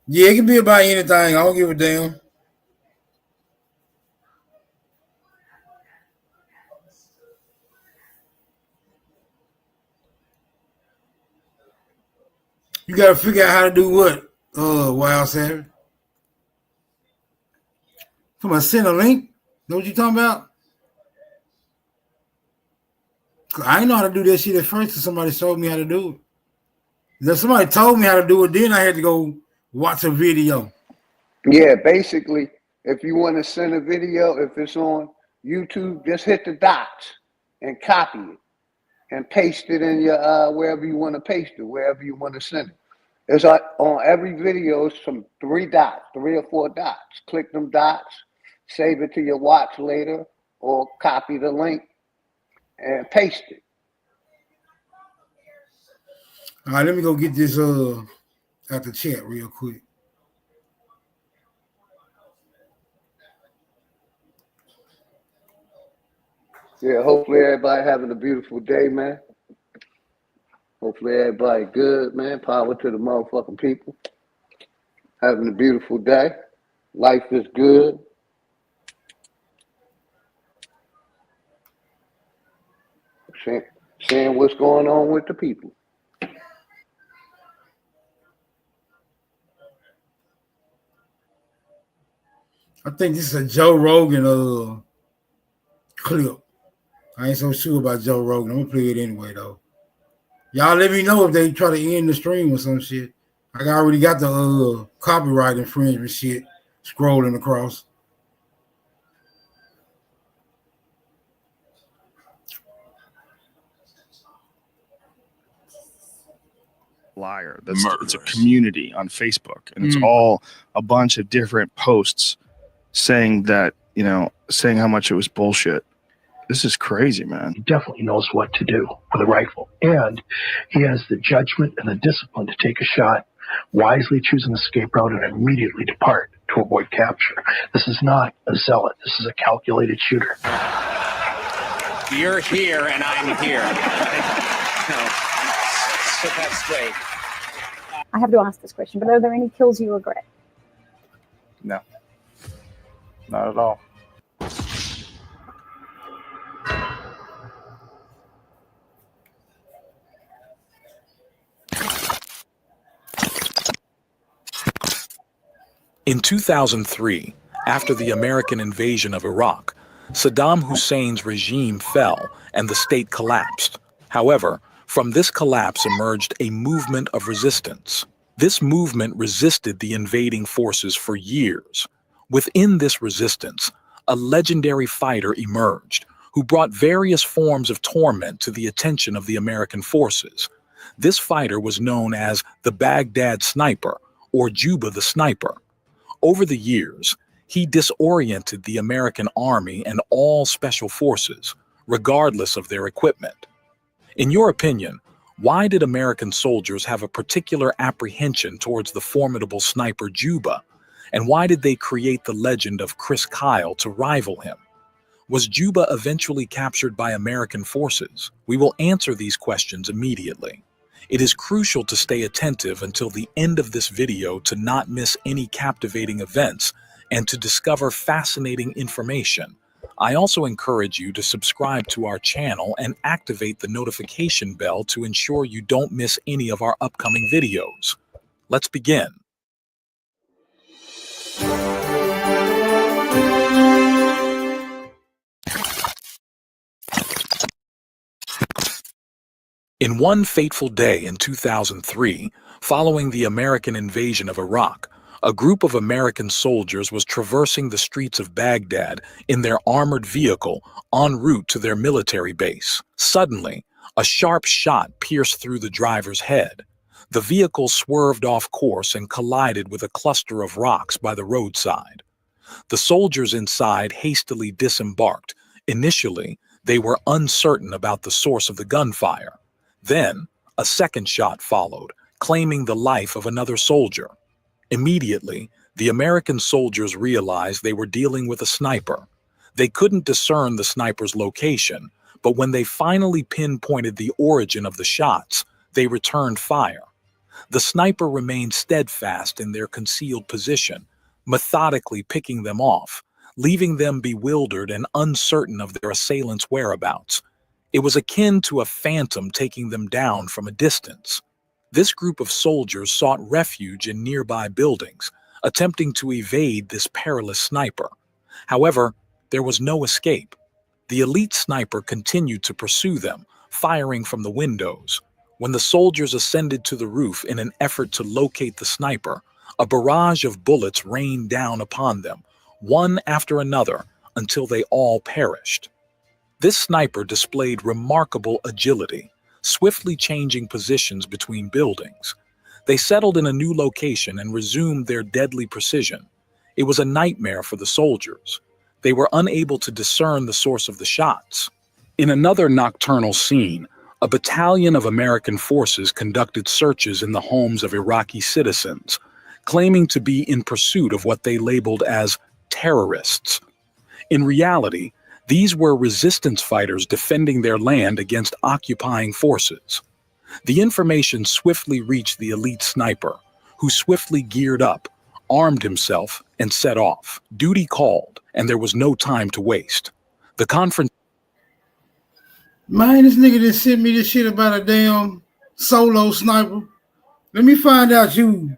Yeah, it can be about anything. I don't give a damn. You gotta figure out how to do what, Wild Savage. Come on, send a link. Know what you talking about? I didn't know how to do that shit at first until somebody showed me how to do it. Then somebody told me how to do it, then I had to go watch a video. Yeah, basically, if you want to send a video, if it's on YouTube, just hit the dots and copy it and paste it in your wherever you want to paste it, wherever you want to send it. It's like on every video, it's some 3 or 4 dots. Click them dots, save it to your watch later, or copy the link and paste it. All right, let me go get this out the chat real quick. Yeah, hopefully everybody having a beautiful day, man. Hopefully everybody good, man. Power to the motherfucking people. Having a beautiful day. Life is good. Seeing what's going on with the people. I think this is a Joe Rogan clip. I ain't so sure about Joe Rogan. I'm gonna play it anyway though. Y'all let me know if they try to end the stream or some shit. I already got the copyright infringement shit scrolling across. Liar. It's a community on Facebook, and it's all a bunch of different posts saying that, you know, saying how much it was bullshit. This is crazy, man. He definitely knows what to do with a rifle, and he has the judgment and the discipline to take a shot, wisely choose an escape route, and immediately depart to avoid capture. This is not a zealot. This is a calculated shooter. You're here and I'm here. No. Put that straight. I have to ask this question, but are there any kills you regret? No. Not at all. In 2003, after the American invasion of Iraq, Saddam Hussein's regime fell and the state collapsed. However, from this collapse emerged a movement of resistance. This movement resisted the invading forces for years. Within this resistance, a legendary fighter emerged who brought various forms of torment to the attention of the American forces. This fighter was known as the Baghdad Sniper, or Juba the Sniper. Over the years, he disoriented the American army and all special forces, regardless of their equipment. In your opinion, why did American soldiers have a particular apprehension towards the formidable sniper Juba? And why did they create the legend of Chris Kyle to rival him? Was Juba eventually captured by American forces? We will answer these questions immediately. It is crucial to stay attentive until the end of this video to not miss any captivating events and to discover fascinating information. I also encourage you to subscribe to our channel and activate the notification bell to ensure you don't miss any of our upcoming videos. Let's begin. In one fateful day in 2003, following the American invasion of Iraq, a group of American soldiers was traversing the streets of Baghdad in their armored vehicle en route to their military base. Suddenly, a sharp shot pierced through the driver's head. The vehicle swerved off course and collided with a cluster of rocks by the roadside. The soldiers inside hastily disembarked. Initially, they were uncertain about the source of the gunfire. Then, a second shot followed, claiming the life of another soldier. Immediately, the American soldiers realized they were dealing with a sniper. They couldn't discern the sniper's location, but when they finally pinpointed the origin of the shots, they returned fire. The sniper remained steadfast in their concealed position, methodically picking them off, leaving them bewildered and uncertain of their assailant's whereabouts. It was akin to a phantom taking them down from a distance. This group of soldiers sought refuge in nearby buildings, attempting to evade this perilous sniper. However, there was no escape. The elite sniper continued to pursue them, firing from the windows. When the soldiers ascended to the roof in an effort to locate the sniper, a barrage of bullets rained down upon them, one after another, until they all perished. This sniper displayed remarkable agility, swiftly changing positions between buildings. They settled in a new location and resumed their deadly precision. It was a nightmare for the soldiers. They were unable to discern the source of the shots. In another nocturnal scene, a battalion of American forces conducted searches in the homes of Iraqi citizens, claiming to be in pursuit of what they labeled as terrorists. In reality, these were resistance fighters defending their land against occupying forces. The information swiftly reached the elite sniper, who swiftly geared up, armed himself, and set off. Duty called, and there was no time to waste. The confrontation. Man, this nigga just sent me this shit about a damn solo sniper. Let me find out you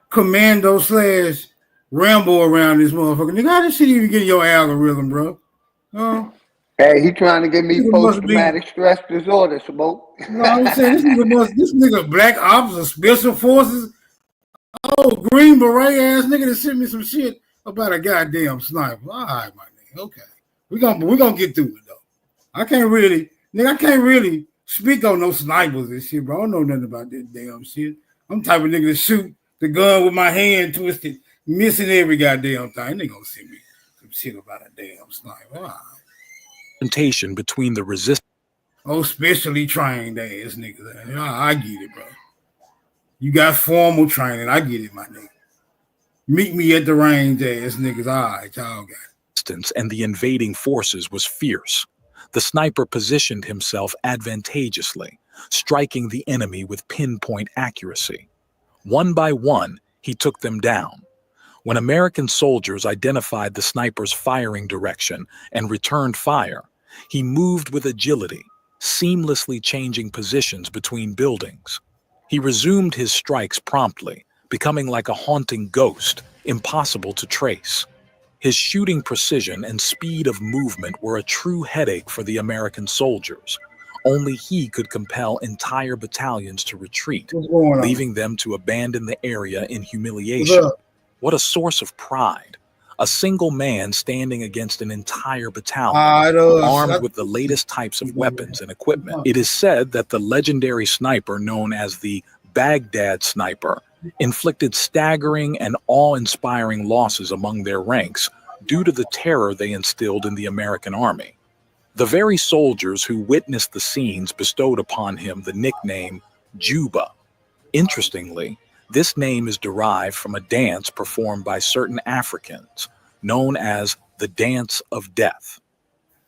commando / Rambo around this motherfucker. Nigga, how this shit even get in your algorithm, bro? Hey, he trying to get me post-traumatic stress disorder, Smoke. No, I'm saying this nigga Black Ops or Special Forces. Oh, Green Beret ass nigga that sent me some shit about a goddamn sniper. All right, my nigga. Okay. We're gonna get through it though. I can't really speak on no snipers and shit, bro. I don't know nothing about this damn shit. I'm the type of nigga to shoot the gun with my hand twisted, missing every goddamn thing. They gonna send me some shit about a damn sniper. All right. Confrontation between the resistance. Oh, specially trained ass niggas. I get it, bro. You got formal training. I get it, my nigga. Meet me at the range ass niggas. All right, y'all got it. And the invading forces was fierce. The sniper positioned himself advantageously, striking the enemy with pinpoint accuracy. One by one, he took them down. When American soldiers identified the sniper's firing direction and returned fire, he moved with agility, seamlessly changing positions between buildings. He resumed his strikes promptly, becoming like a haunting ghost, impossible to trace. His shooting precision and speed of movement were a true headache for the American soldiers. Only he could compel entire battalions to retreat, leaving them to abandon the area in humiliation. What a source of pride. A single man standing against an entire battalion, armed with the latest types of weapons and equipment. It is said that the legendary sniper known as the Baghdad Sniper inflicted staggering and awe-inspiring losses among their ranks due to the terror they instilled in the American army. The very soldiers who witnessed the scenes bestowed upon him the nickname Juba. Interestingly, this name is derived from a dance performed by certain Africans, known as the Dance of Death.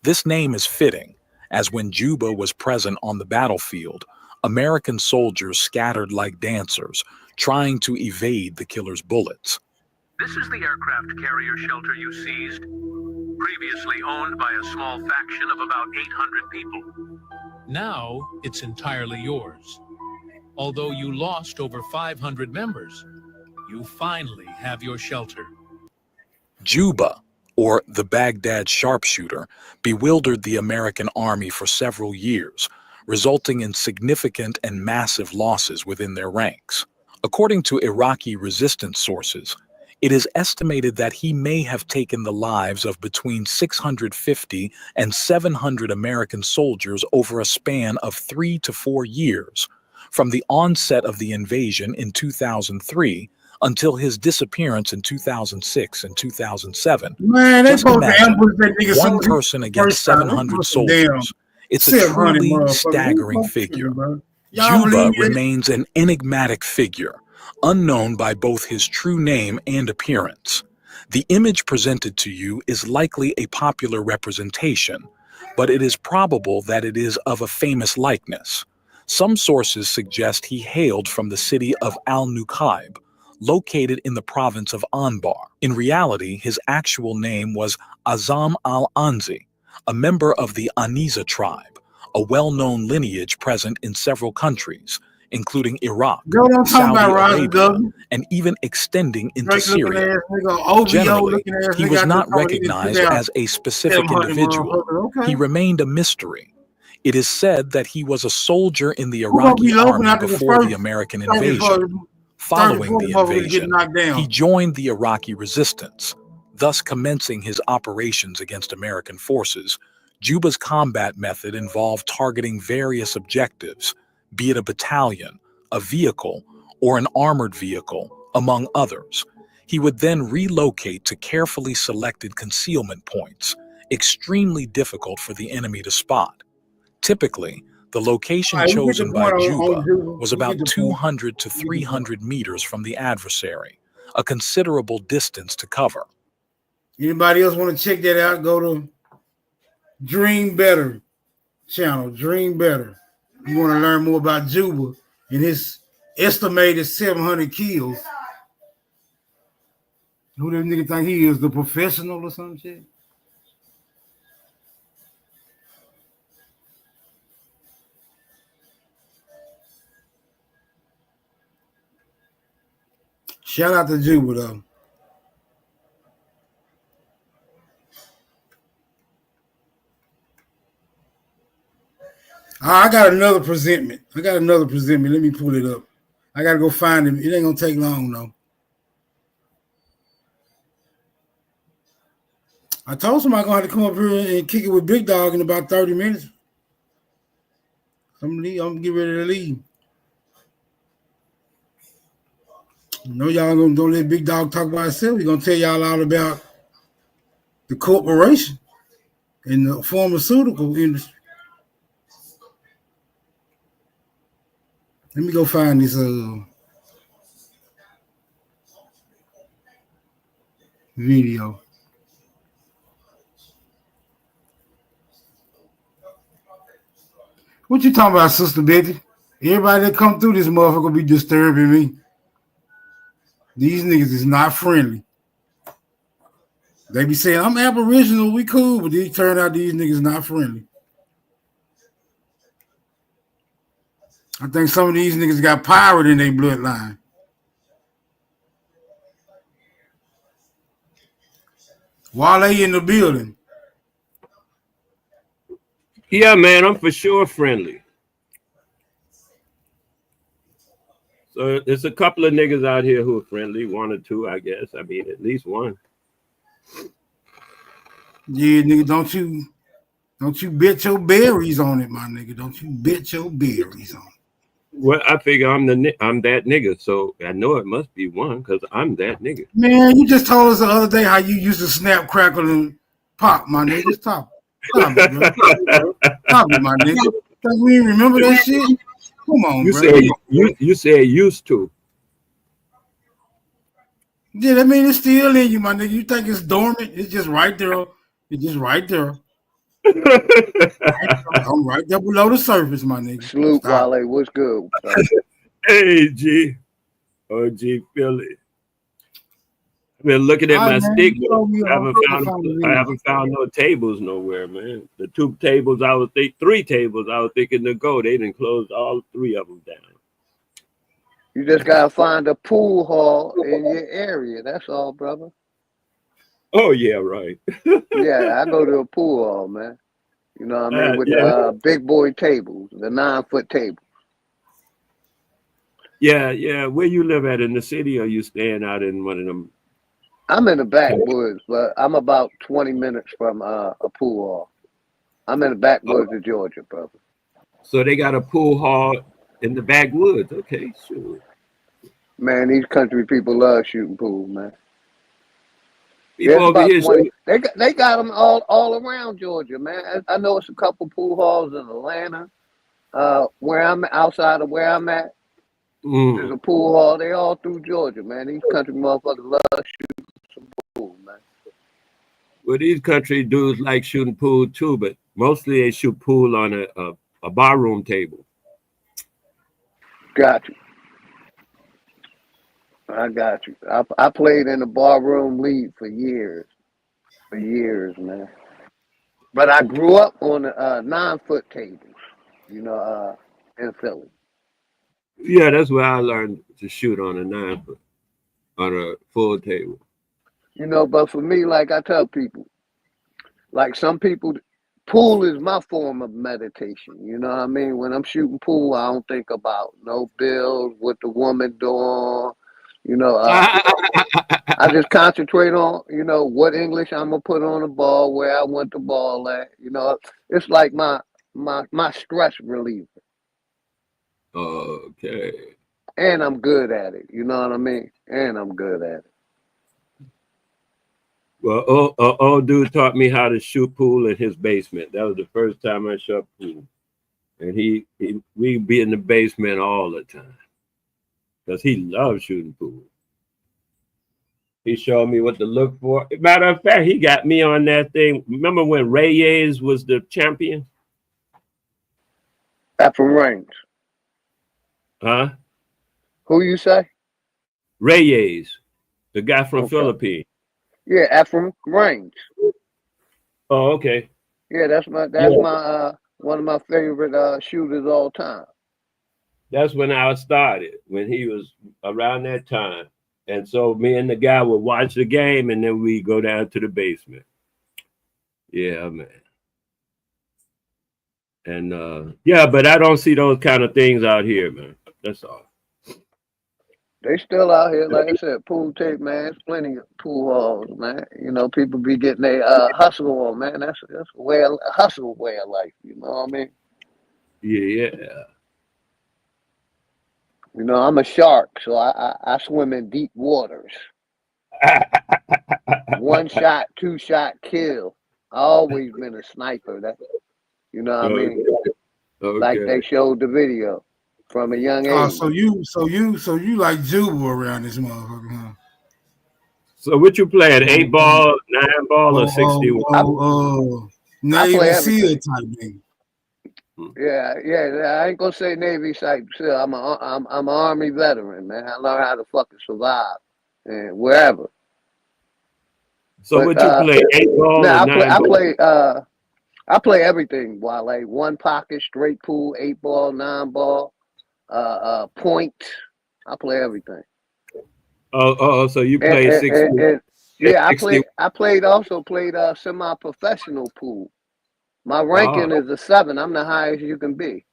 This name is fitting, as when Juba was present on the battlefield, American soldiers scattered like dancers, trying to evade the killer's bullets. This is the aircraft carrier shelter you seized, previously owned by a small faction of about 800 people. Now it's entirely yours. Although you lost over 500 members, you finally have your shelter. Juba, or the Baghdad sharpshooter, bewildered the American army for several years, resulting in significant and massive losses within their ranks. According to Iraqi resistance sources, it is estimated that he may have taken the lives of between 650 and 700 American soldiers over a span of 3 to 4 years, from the onset of the invasion in 2003 until his disappearance in 2006 and 2007. Man, just imagine one person against 700 soldiers. It's a truly staggering figure. Juba remains an enigmatic figure, unknown by both his true name and appearance. The image presented to you is likely a popular representation, but it is probable that it is of a famous likeness. Some sources suggest he hailed from the city of Al-Nuqayb, located in the province of Anbar. In reality, his actual name was Azam al-Anzi, a member of the Aniza tribe, a well-known lineage present in several countries, including Iraq, Saudi Arabia, and even extending into Syria. Generally, he was not recognized as a specific individual. He remained a mystery. It is said that he was a soldier in the Who gonna Iraqi be open army after the before the first American 30, invasion. Following the 40 get invasion, knocked down? he joined the Iraqi resistance, thus commencing his operations against American forces. Juba's combat method involved targeting various objectives, be it a battalion, a vehicle, or an armored vehicle, among others. He would then relocate to carefully selected concealment points, extremely difficult for the enemy to spot. Typically, the location chosen by Juba was about 200 to 300 meters from the adversary, a considerable distance to cover. Anybody else want to check that out? Go to Dream Better channel, Dream Better. You want to learn more about Juba and his estimated 700 kills. Who that nigga think he is, the professional or some shit? Shout out to Juba though. I got another presentment. Let me pull it up. I got to go find him. It ain't going to take long, though. I told somebody going to have to come up here and kick it with Big Dog in about 30 minutes. I'm going to get ready to leave. You know y'all don't let Big Dog talk about himself. He's going to tell y'all all about the corporation and the pharmaceutical industry. Let me go find this video. What you talking about, Sister Betty? Everybody that come through this motherfucker be disturbing me. These niggas is not friendly. They be saying, I'm Aboriginal, we cool, but these turn out these niggas not friendly. I think some of these niggas got pirate in their bloodline. While they in the building. Yeah, man, I'm for sure friendly. So there's a couple of niggas out here who are friendly, one or two, I guess. I mean, at least one. Yeah, nigga, don't you bet your berries on it, my nigga. Don't you bet your berries on it. Well, I figure I'm that nigga, so I know it must be one because I'm that nigga. Man, you just told us the other day how you used to snap, crackle, and pop, my nigga. Stop it, bro. Stop it, my nigga. Think we didn't remember that shit? Come on, you bro. You said used to. Yeah, that mean it's still in you, my nigga. You think it's dormant? It's just right there. It's just right there. I'm right there below the surface, my nigga. Salute, Wale. What's good? Hey, G. OG Philly. I've been looking at my stick. I haven't found no tables nowhere, man. The three tables I was thinking to go. They didn't close all three of them down. You just gotta find a pool hall in your area. That's all, brother. Oh yeah, right. Yeah, I go to a pool hall, man. You know what I mean? With big boy tables, the 9-foot table. Yeah. Where you live at, in the city, or you staying out in one of them? I'm in the backwoods, but I'm about 20 minutes from a pool hall. I'm in the backwoods of Georgia, brother. So they got a pool hall in the backwoods. Okay, sure. Man, these country people love shooting pool, man. People over here, they got them all around Georgia, man. I know it's a couple pool halls in Atlanta, where I'm outside of where I'm at. There's a pool hall. They all through Georgia, man. These country motherfuckers love shooting some pool, man. Well, these country dudes like shooting pool too, but mostly they shoot pool on a barroom table. Got you. I got you. I played in the barroom league for years, man. But I grew up on the 9-foot tables, you know, in Philly. Yeah, that's where I learned to shoot on a 9-foot, on a full table. You know, but for me, like I tell people, like some people Pool is my form of meditation. You know what I mean? When I'm shooting pool, I don't think about no bills, what the woman doing. You know, I just concentrate on, you know, what English I'm gonna put on the ball, where I want the ball at. You know, it's like my stress reliever. Okay. And I'm good at it. You know what I mean? And I'm good at it. Well, old dude taught me how to shoot pool in his basement. That was the first time I shot pool, and we'd be in the basement all the time because he loved shooting pool. He showed me what to look for. Matter of fact, he got me on that thing. Remember when Reyes was the champion? Ephraim Reigns. Huh? Who you say? Reyes, the guy from Philippines. Yeah, Ephraim Reigns. Oh, okay. Yeah, that's my one of my favorite shooters all time. That's when I started, when he was around that time. And so me and the guy would watch the game, and then we go down to the basement. Yeah, man. And yeah, but I don't see those kind of things out here, man. That's all. They still out here, like I said, pool tape, man. There's plenty of pool halls, man. You know, people be getting their hustle on, man. That's a hustle way of life. You know what I mean? Yeah. You know, I'm a shark, so I swim in deep waters. 1 shot, 2 shot kill. I always been a sniper. That, you know what I mean? Okay. Like they showed the video from a young age. So you like Juba around this motherfucker, huh? So what you playing? 8 ball, 9 ball, or 61? Navy SEAL type thing. Yeah. I ain't gonna say Navy type SEAL. I'm an Army veteran, man. I learned how to fucking survive and wherever. So what you play? 8 ball or 9 ball? I play everything, Wale. 1 pocket, straight pool, 8 ball, 9 ball, point. I play everything. Oh, so you play 60? Yeah, I played semi-professional pool. My ranking is a 7. I'm the highest you can be.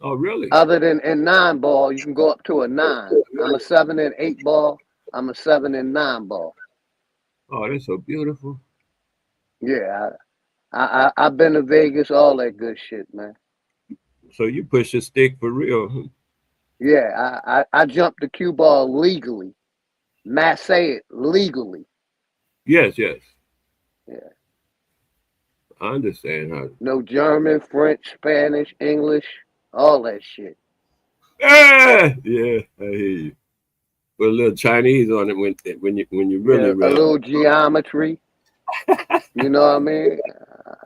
Oh, really? Other than in 9 ball, you can go up to a 9. I'm a 7 in 8 ball. I'm a 7 in 9 ball. Oh, that's so beautiful. Yeah, I've been to Vegas, all that good shit, man. So you push a stick for real, huh? Yeah, I jumped the cue ball legally. Matt say it legally. Yes. Yeah. I understand how. No German, French, Spanish, English, all that shit. Yeah, I hear you. Put a little Chinese on it when you really a little geometry. You know what I mean?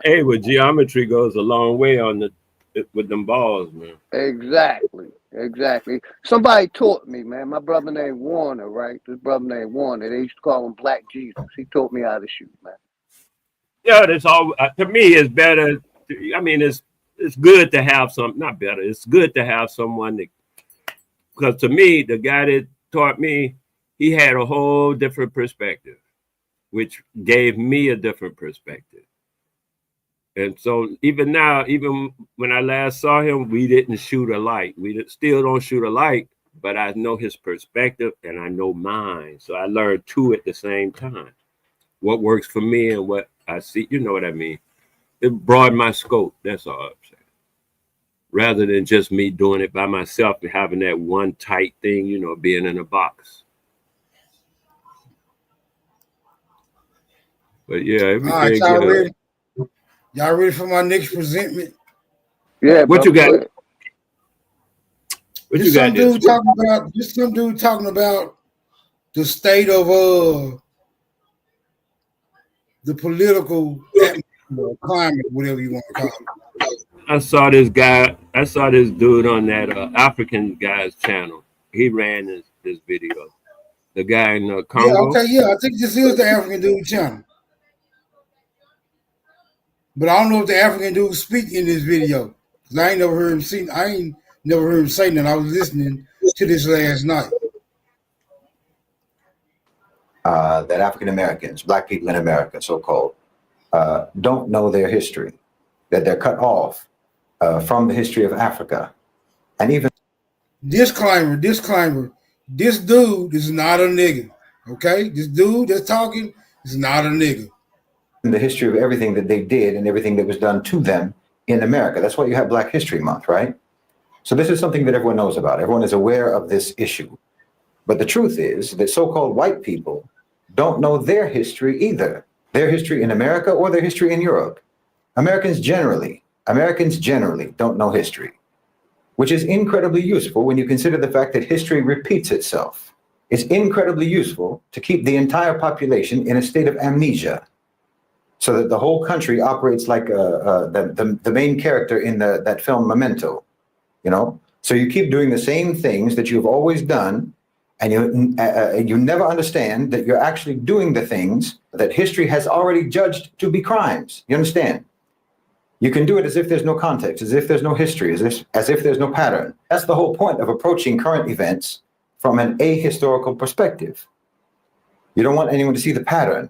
Hey, well, geometry goes a long way with them balls, man. Exactly. Somebody taught me, man. My brother named Warner, right? This brother named Warner. They used to call him Black Jesus. He taught me how to shoot, man. Yeah, that's all. To me, it's better. I mean, it's good to have some. Not better. It's good to have someone that, because to me, the guy that taught me, he had a whole different perspective, which gave me a different perspective. And so even now, even when I last saw him, we didn't shoot alike. We still don't shoot alike, but I know his perspective and I know mine. So I learned 2 at the same time. What works for me and what I see, you know what I mean? It broadened my scope. That's all I'm saying. Rather than just me doing it by myself and having that one tight thing, you know, being in a box. But yeah, everything. All right, y'all ready? Y'all ready for my next presentment? Yeah. What you got? What you got? Just some dude talking about the state of the political climate, whatever you want to call it. I saw this dude on that African guy's channel. He ran this video. The guy in Congo. I think this is the African dude channel. But I don't know if the African dude speak in this video. Because I ain't never heard him say that. I was listening to this last night. That African Americans, Black people in America, so-called, don't know their history. that they're cut off from the history of Africa. And even disclaimer, this dude is not a nigga. Okay? This dude that's talking is not a nigga. the history of everything that they did and everything that was done to them in America. That's why you have Black History Month, right? So this is something that everyone knows about. Everyone is aware of this issue. But the truth is that so-called white people don't know their history either. Their history in America or their history in Europe. Americans generally don't know history, which is incredibly useful when you consider the fact that history repeats itself. It's incredibly useful to keep the entire population in a state of amnesia so that the whole country operates like the main character in that film Memento, you know? So you keep doing the same things that you've always done, and you never understand that you're actually doing the things that history has already judged to be crimes. You understand? You can do it as if there's no context, as if there's no history, as if there's no pattern. That's the whole point of approaching current events from an ahistorical perspective. You don't want anyone to see the pattern.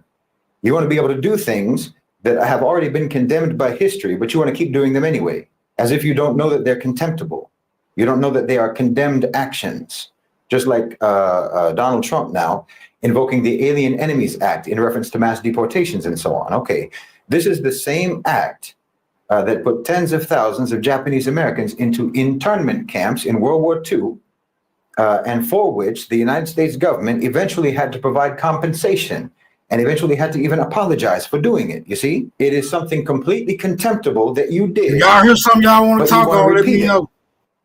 You want to be able to do things that have already been condemned by history, but you want to keep doing them anyway, as if you don't know that they're contemptible. You don't know that they are condemned actions. Just like Donald Trump now invoking the Alien Enemies Act in reference to mass deportations and so on. Okay, this is the same act that put tens of thousands of Japanese Americans into internment camps in World War II, and for which the United States government eventually had to provide compensation and eventually had to even apologize for doing it. You see, it is something completely contemptible that you did. Y'all hear something y'all want to talk about? Let me know.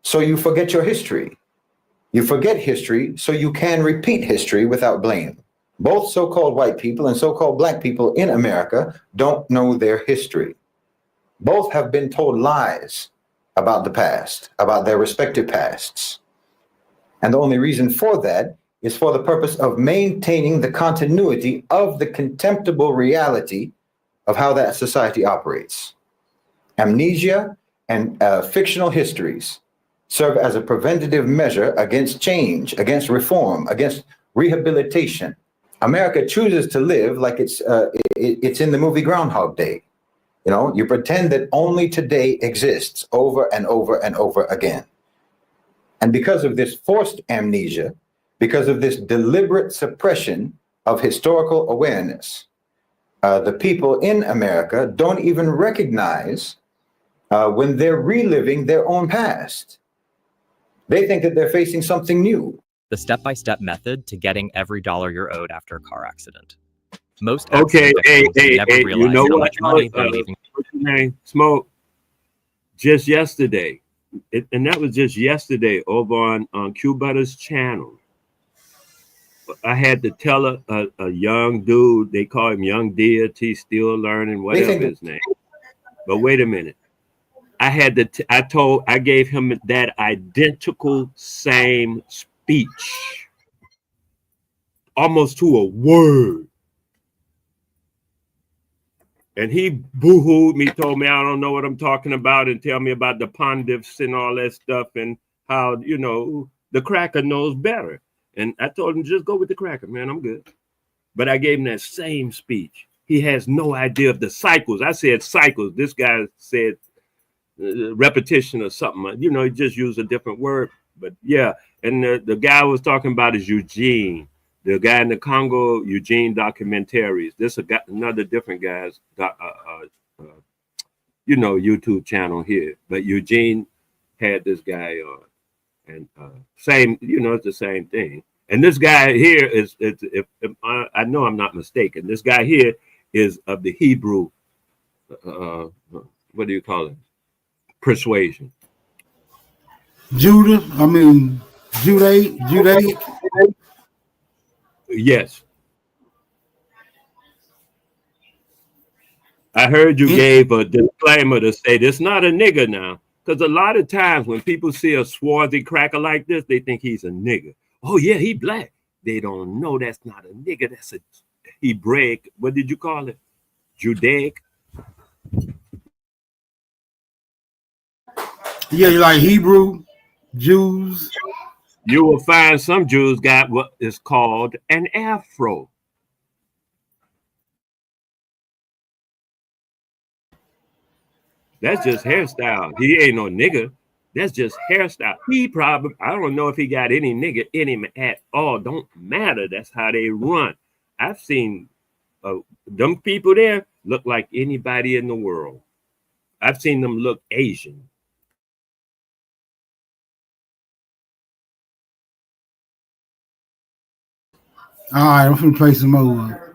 So you forget your history. You forget history so you can repeat history without blame. Both so-called white people and so-called black people in America don't know their history. Both have been told lies about the past, about their respective pasts. And the only reason for that is for the purpose of maintaining the continuity of the contemptible reality of how that society operates. Amnesia and fictional histories serve as a preventative measure against change, against reform, against rehabilitation. America chooses to live like it's in the movie Groundhog Day. You know, you pretend that only today exists over and over and over again. And because of this forced amnesia, because of this deliberate suppression of historical awareness, the people in America don't even recognize when they're reliving their own past. They think that they're facing something new. The step-by-step method to getting every dollar you're owed after a car accident. Most okay, hey, never realize you know how what? much money they're leaving. What's your name? Smoke. Just yesterday, and that was just yesterday over on Q Butter's channel. I had to tell a young dude, they call him Young Deity, still learning, whatever his name. But wait a minute. I gave him that identical same speech, almost to a word. And he boo-hooed me, told me I don't know what I'm talking about, and tell me about the pontiffs and all that stuff and how, you know, the cracker knows better. And I told him, just go with the cracker, man, I'm good. But I gave him that same speech. He has no idea of the cycles. I said cycles. This guy said repetition or something. You know, he just used a different word. But yeah, and the guy I was talking about is Eugene. The guy in the Congo, Eugene Documentaries. This is another different guy's, you know, YouTube channel here. But Eugene had this guy on. And same, you know, it's the same thing. And this guy here is, if I know I'm not mistaken, this guy here is of the Hebrew, what do you call it? Persuasion. Judaic. Yes. I heard you gave a disclaimer to say this not a nigga now. Because a lot of times when people see a swarthy cracker like this, they think he's a nigga. Oh, yeah, he black. They don't know that's not a nigga. That's a Hebraic. What did you call it? Judaic? Yeah, you like Hebrew, Jews. You will find some Jews got what is called an afro. That's just hairstyle. He ain't no nigga. That's just hairstyle. He probably, I don't know if he got any nigga in him at all. Don't matter. That's how they run. I've seen them people there look like anybody in the world. I've seen them look Asian. All right, I'm gonna play some more.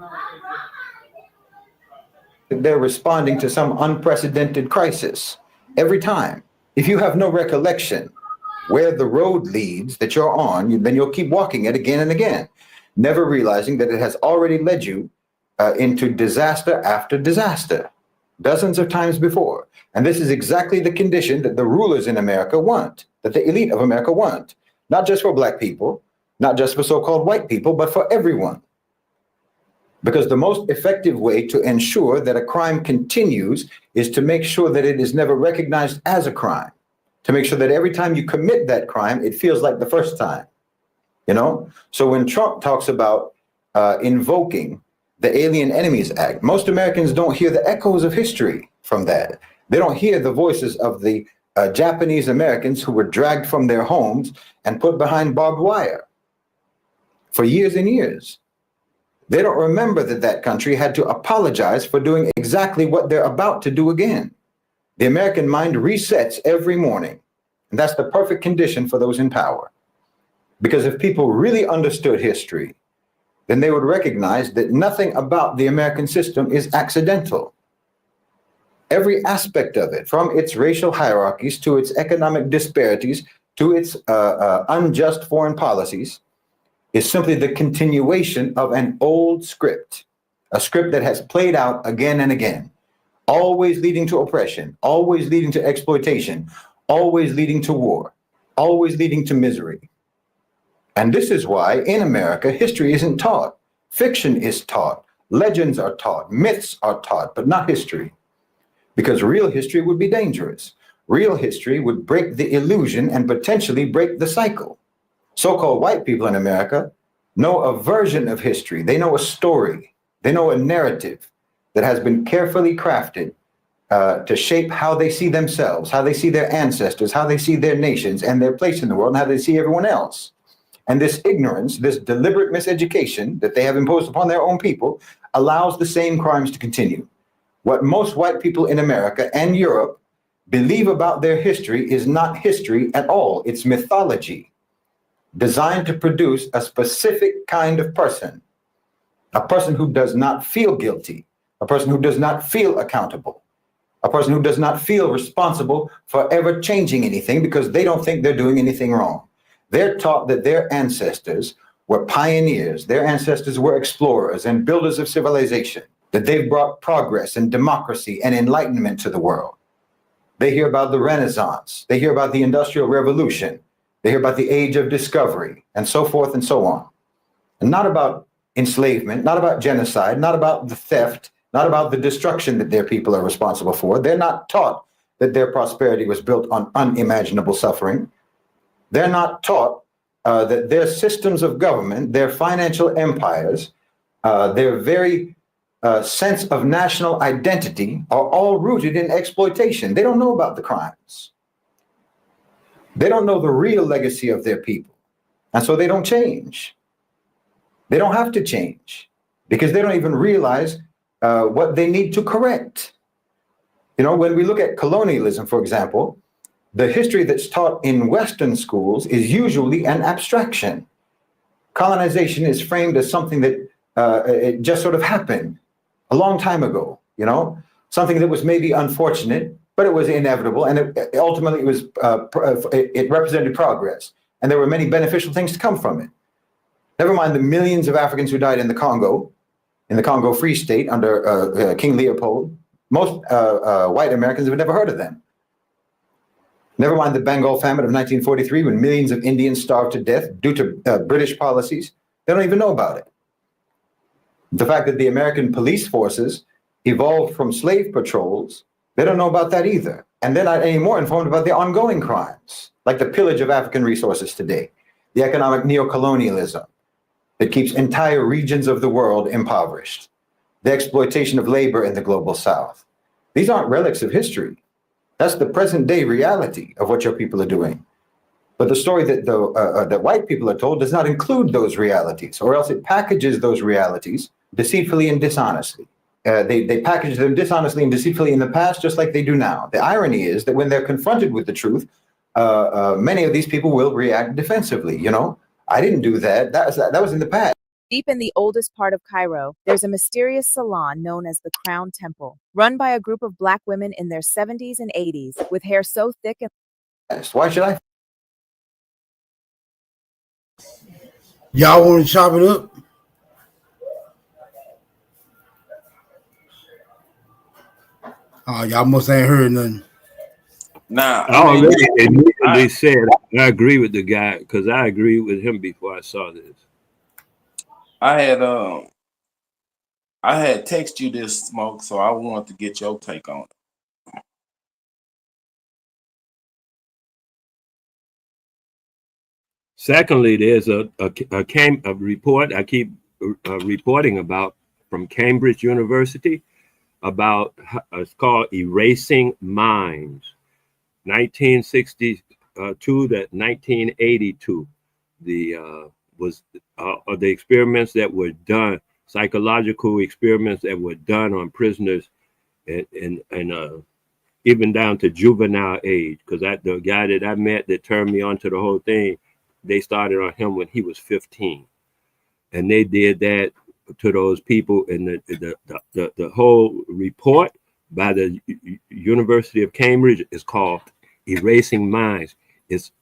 They're responding to some unprecedented crisis every time. If you have no recollection where the road leads that you're on, then you'll keep walking it again and again, never realizing that it has already led you into disaster after disaster, dozens of times before. And this is exactly the condition that the rulers in America want, that the elite of America want, not just for black people, not just for so-called white people, but for everyone. Because the most effective way to ensure that a crime continues is to make sure that it is never recognized as a crime, to make sure that every time you commit that crime, it feels like the first time, you know? So when Trump talks about invoking the Alien Enemies Act, most Americans don't hear the echoes of history from that. They don't hear the voices of the Japanese Americans who were dragged from their homes and put behind barbed wire for years and years. They don't remember that that country had to apologize for doing exactly what they're about to do again. The American mind resets every morning, and that's the perfect condition for those in power. Because if people really understood history, then they would recognize that nothing about the American system is accidental. Every aspect of it, from its racial hierarchies to its economic disparities to its unjust foreign policies, is simply the continuation of an old script, a script that has played out again and again, always leading to oppression, always leading to exploitation, always leading to war, always leading to misery. And this is why in America, history isn't taught. Fiction is taught, legends are taught, myths are taught, but not history. Because real history would be dangerous. Real history would break the illusion and potentially break the cycle. So-called white people in America know a version of history. They know a story. They know a narrative that has been carefully crafted to shape how they see themselves, how they see their ancestors, how they see their nations and their place in the world, and how they see everyone else. And this ignorance, this deliberate miseducation that they have imposed upon their own people allows the same crimes to continue. What most white people in America and Europe believe about their history is not history at all. It's mythology, designed to produce a specific kind of person, a person who does not feel guilty, a person who does not feel accountable, a person who does not feel responsible for ever changing anything because they don't think they're doing anything wrong. They're taught that their ancestors were pioneers, their ancestors were explorers and builders of civilization, that they've brought progress and democracy and enlightenment to the world. They hear about the Renaissance, they hear about the Industrial Revolution, they hear about the age of discovery, and so forth and so on. And not about enslavement, not about genocide, not about the theft, not about the destruction that their people are responsible for. They're not taught that their prosperity was built on unimaginable suffering. They're not taught that their systems of government, their financial empires, their very sense of national identity are all rooted in exploitation. They don't know about the crimes. They don't know the real legacy of their people. And so they don't change. They don't have to change because they don't even realize what they need to correct. You know, when we look at colonialism, for example, the history that's taught in Western schools is usually an abstraction. Colonization is framed as something that it just sort of happened a long time ago, you know, something that was maybe unfortunate, but it was inevitable, and ultimately it represented progress, and there were many beneficial things to come from it. Never mind the millions of Africans who died in the Congo Free State under King Leopold. Most white Americans have never heard of them. Never mind the Bengal famine of 1943, when millions of Indians starved to death due to British policies. They don't even know about it. The fact that the American police forces evolved from slave patrols, they don't know about that either. And they're not any more informed about the ongoing crimes, like the pillage of African resources today, the economic neocolonialism that keeps entire regions of the world impoverished, the exploitation of labor in the global South. These aren't relics of history. That's the present day reality of what your people are doing. But the story that that white people are told does not include those realities, or else it packages those realities deceitfully and dishonestly. They packaged them dishonestly and deceitfully in the past, just like they do now. The irony is that when they're confronted with the truth, many of these people will react defensively. You know, I didn't do that. That was in the past. Deep in the oldest part of Cairo, there's a mysterious salon known as the Crown Temple, run by a group of black women in their 70s and 80s with hair so thick and... Why should I? Y'all want to chop it up? Y'all must ain't heard nothing. Nah, I already immediately said I agree with the guy because I agreed with him before I saw this. I had text you this, Smoke, so I wanted to get your take on it. Secondly, there's a report I keep reporting about from Cambridge University about, it's called Erasing Minds, 1962 to 1982. The experiments that were done, psychological experiments that were done on prisoners, and even down to juvenile age. Because the guy that I met that turned me on to the whole thing, they started on him when he was 15, and they did that to those people. And the whole report by the University of Cambridge is called Erasing Minds. It's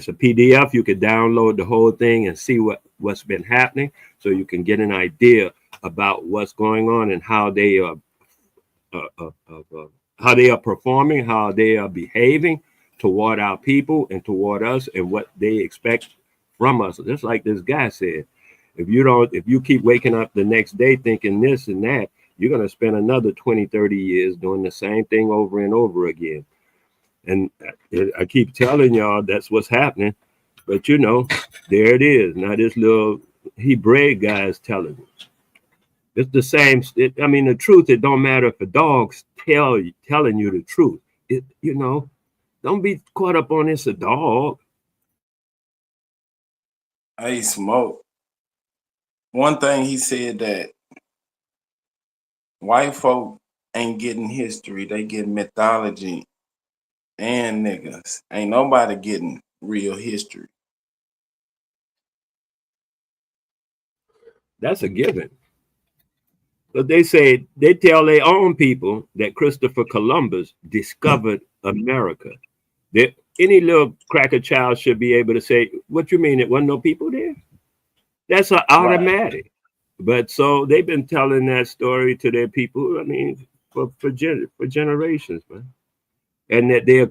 a PDF. You can download the whole thing and see what's been happening, so you can get an idea about what's going on and how they are performing, how they are behaving toward our people and toward us, and what they expect from us. Just like this guy said, if you keep waking up the next day thinking this and that, you're going to spend another 20, 30 years doing the same thing over and over again. And I keep telling y'all that's what's happening. But you know, there it is. Now this little Hebrew guy is telling you. It's the same. I mean, the truth, it don't matter if a dog's telling you the truth. You know, don't be caught up on this, a dog. Hey, Smoke. One thing he said, that white folk ain't getting history, they get mythology and niggas. Ain't nobody getting real history. That's a given. But they tell their own people that Christopher Columbus discovered America. That any little cracker child should be able to say, what you mean, there wasn't no people there? That's an automatic. Right. But so they've been telling that story to their people, I mean, for generations, man. And that they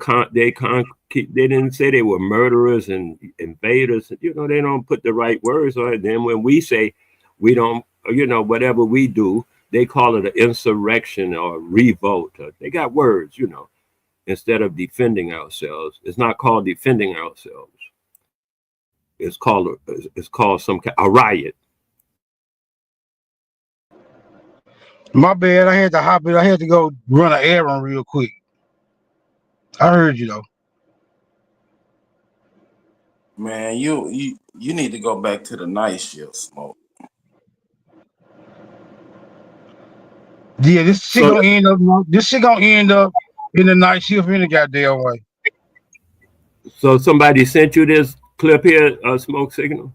didn't say they were murderers and invaders. You know, they don't put the right words on it. Then when we say we don't, you know, whatever we do, they call it an insurrection or revolt. They got words, you know, instead of defending ourselves. It's not called defending ourselves. It's called a riot. My bad. I had to hop in. I had to go run an errand real quick. I heard you though. Man, you need to go back to the night shift, Smoke. Yeah, this shit gonna end up in the night shift in the goddamn way. So somebody sent you this clip here, Smoke Signal?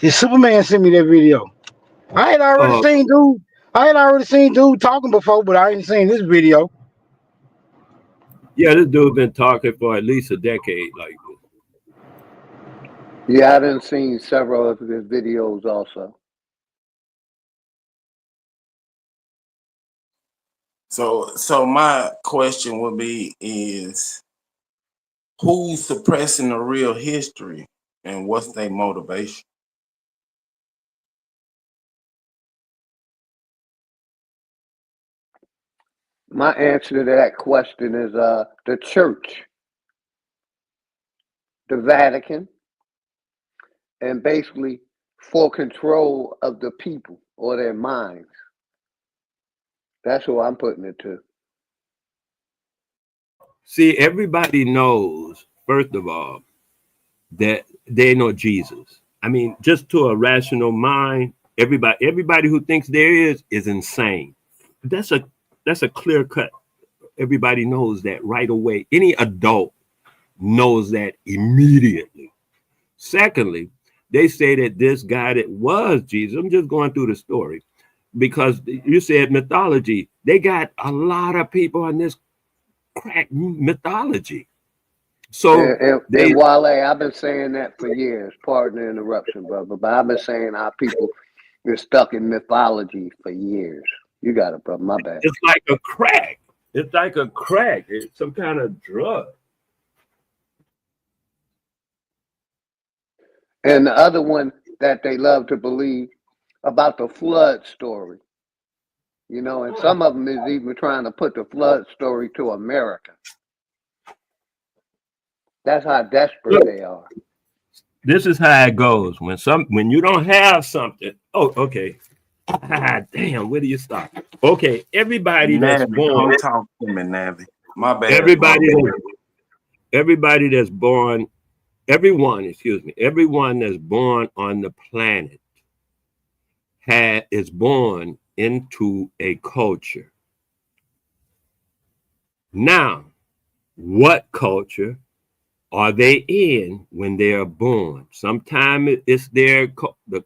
Yeah, Superman sent me that video. I had already seen dude talking before, but I ain't seen this video. Yeah, this dude been talking for at least a decade like this. Yeah, I done seen several of his videos also. So my question would be is, who's suppressing the real history and what's their motivation? My answer to that question is the church, the Vatican, and basically for control of the people or their minds. That's who I'm putting it to. See, everybody knows, first of all, that they know Jesus. I mean, just to a rational mind, everybody who thinks there is insane. That's a clear cut. Everybody knows that right away. Any adult knows that immediately. Secondly, they say that this guy that was Jesus, I'm just going through the story, because you said mythology. They got a lot of people on this crack mythology. So and Wale, I've been saying that for years. Pardon the interruption, brother, but I've been saying our people are stuck in mythology for years. You got it, brother. My bad. It's like a crack. It's like a crack. It's some kind of drug. And the other one that they love to believe about the flood story. You know, and some of them is even trying to put the flood story to America. That's how desperate they are. This is how it goes. When you don't have something. Oh, okay. Damn, where do you stop? Okay, everybody that's born. Talk to me, Navi. My bad. Everybody that's born, everyone that's born on the planet is born into a culture. Now, what culture are they in when they are born? Sometimes it's the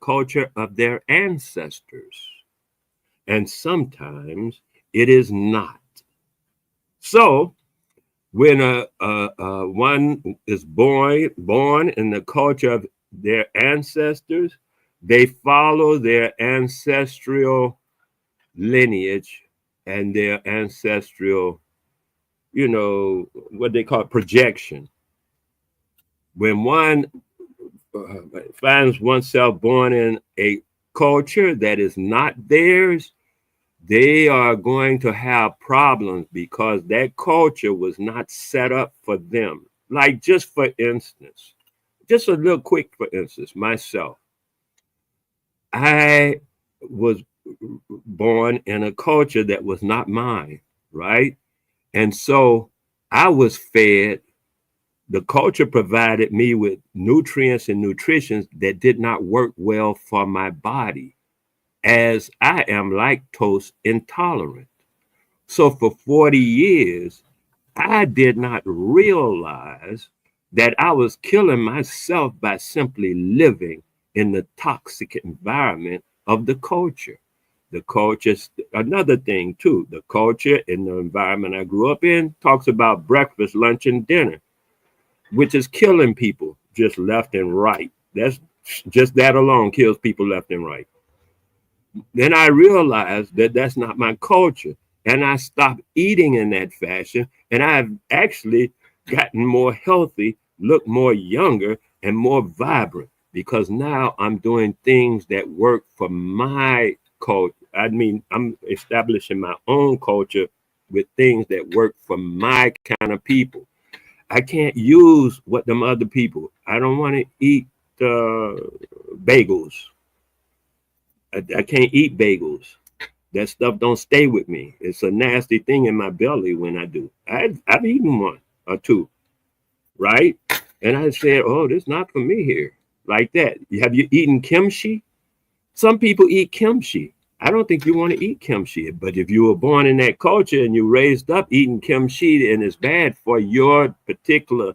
culture of their ancestors, and sometimes it is not. So when one is born in the culture of their ancestors, they follow their ancestral lineage and their ancestral, what they call projection. When one finds oneself born in a culture that is not theirs, they are going to have problems because that culture was not set up for them. Like, just for instance, just a little quick for instance, myself, I was born in a culture that was not mine, right? And so I was fed. The culture provided me with nutrients and nutrition that did not work well for my body, as I am lactose intolerant. So for 40 years, I did not realize that I was killing myself by simply living in the toxic environment of the culture. The culture, another thing too, the culture in the environment I grew up in talks about breakfast, lunch, and dinner, which is killing people just left and right. That's just that alone kills people left and right. Then I realized that that's not my culture, and I stopped eating in that fashion, and I've actually gotten more healthy, look more younger, and more vibrant, because now I'm doing things that work for my culture. I mean, I'm establishing my own culture with things that work for my kind of people. I can't use what them other people. I don't want to eat bagels. I can't eat bagels. That stuff don't stay with me. It's a nasty thing in my belly when I do. I've eaten one or two, right? And I said, oh, this is not for me here. Like that. Have you eaten kimchi? Some people eat kimchi. I don't think you want to eat kimchi, but if you were born in that culture and you raised up eating kimchi and it's bad for your particular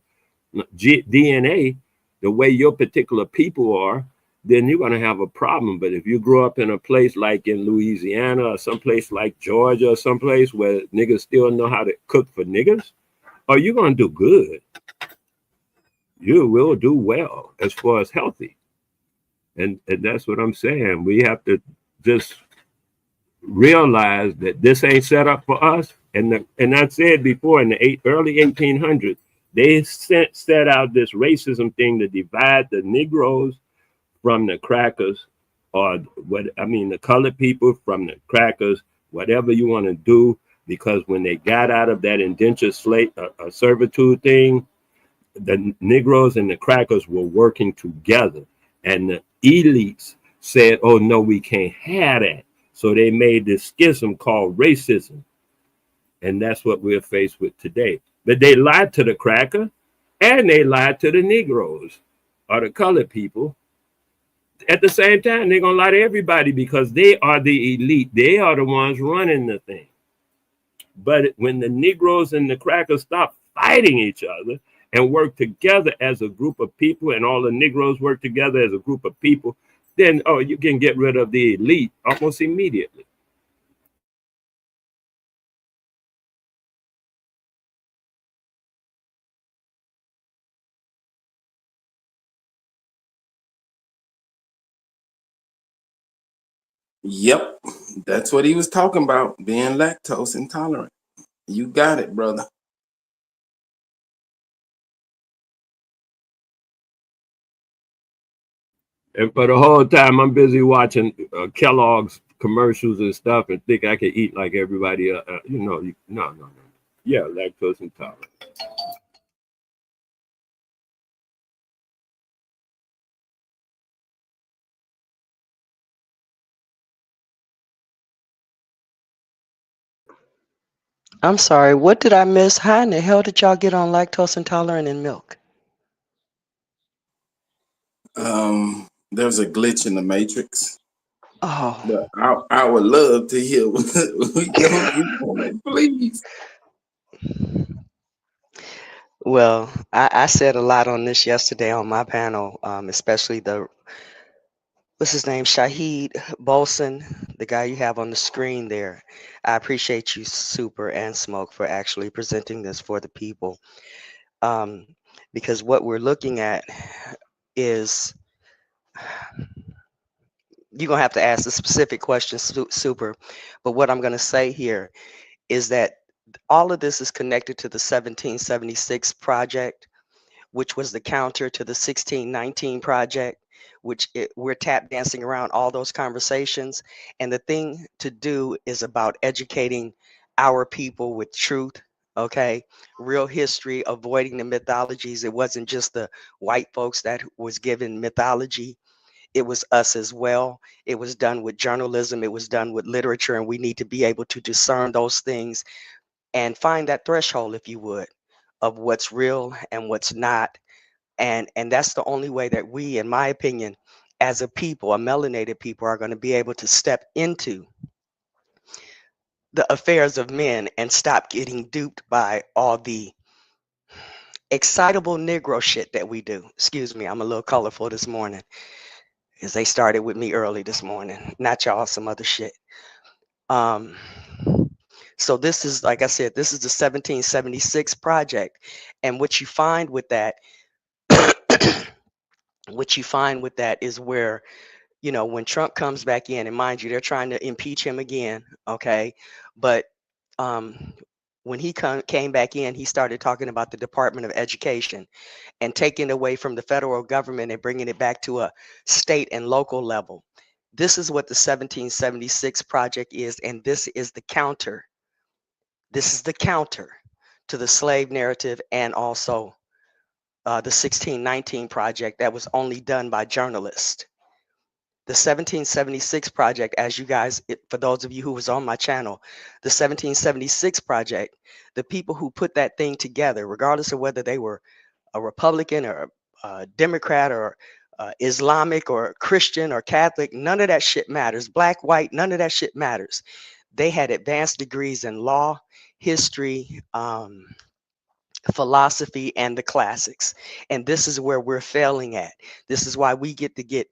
DNA, the way your particular people are, then you're going to have a problem. But if you grow up in a place like in Louisiana or someplace like Georgia or someplace where niggas still know how to cook for niggas, you're going to do good. You will do well as far as healthy. And that's what I'm saying. We have to just realize that this ain't set up for us. And I said before, in the early 1800s, they set out this racism thing to divide the Negroes from the crackers, or the colored people from the crackers, whatever you want to do, because when they got out of that indentured slave servitude thing, the Negroes and the crackers were working together, and the elites said, oh no, we can't have that. So they made this schism called racism. And that's what we're faced with today. But they lied to the cracker and they lied to the Negroes or the colored people. At the same time, they're going to lie to everybody because they are the elite. They are the ones running the thing. But when the Negroes and the crackers stop fighting each other and work together as a group of people, and all the Negroes work together as a group of people, then, oh, you can get rid of the elite almost immediately. Yep, that's what he was talking about, being lactose intolerant. You got it, brother. And for the whole time, I'm busy watching Kellogg's commercials and stuff and think I can eat like everybody else. No. Yeah, lactose intolerant. I'm sorry, what did I miss? How in the hell did y'all get on lactose intolerant in milk? There's a glitch in the matrix. Oh. But I would love to hear what we going, please. Well, I said a lot on this yesterday on my panel, especially what's his name, Shahid Bolson, the guy you have on the screen there. I appreciate you, Super and Smoke, for actually presenting this for the people. Because what we're looking at is, you're going to have to ask the specific questions, Super. But what I'm going to say here is that all of this is connected to the 1776 project, which was the counter to the 1619 project, which we're tap dancing around all those conversations. And the thing to do is about educating our people with truth, okay? Real history, avoiding the mythologies. It wasn't just the white folks that was given mythology. It was us as well. It was done with journalism. It was done with literature. And we need to be able to discern those things and find that threshold, if you would, of what's real and what's not. And that's the only way that we, in my opinion, as a people, a melanated people, are going to be able to step into the affairs of men and stop getting duped by all the excitable Negro shit that we do. Excuse me, I'm a little colorful this morning, because they started with me early this morning. Not y'all, some other shit. So this is, like I said, this is the 1776 project. And what you find with that, is where, you know, when Trump comes back in, and mind you, they're trying to impeach him again, okay? But when he came back in, he started talking about the Department of Education and taking away from the federal government and bringing it back to a state and local level. This is what the 1776 project is, and this is the counter. This is the counter to the slave narrative and also the 1619 project that was only done by journalists. The 1776 project, as you guys, for those of you who was on my channel, the 1776 project, the people who put that thing together, regardless of whether they were a Republican or a Democrat or Islamic or Christian or Catholic, none of that shit matters. Black, white, none of that shit matters. They had advanced degrees in law, history, philosophy, and the classics. And this is where we're failing at. This is why we get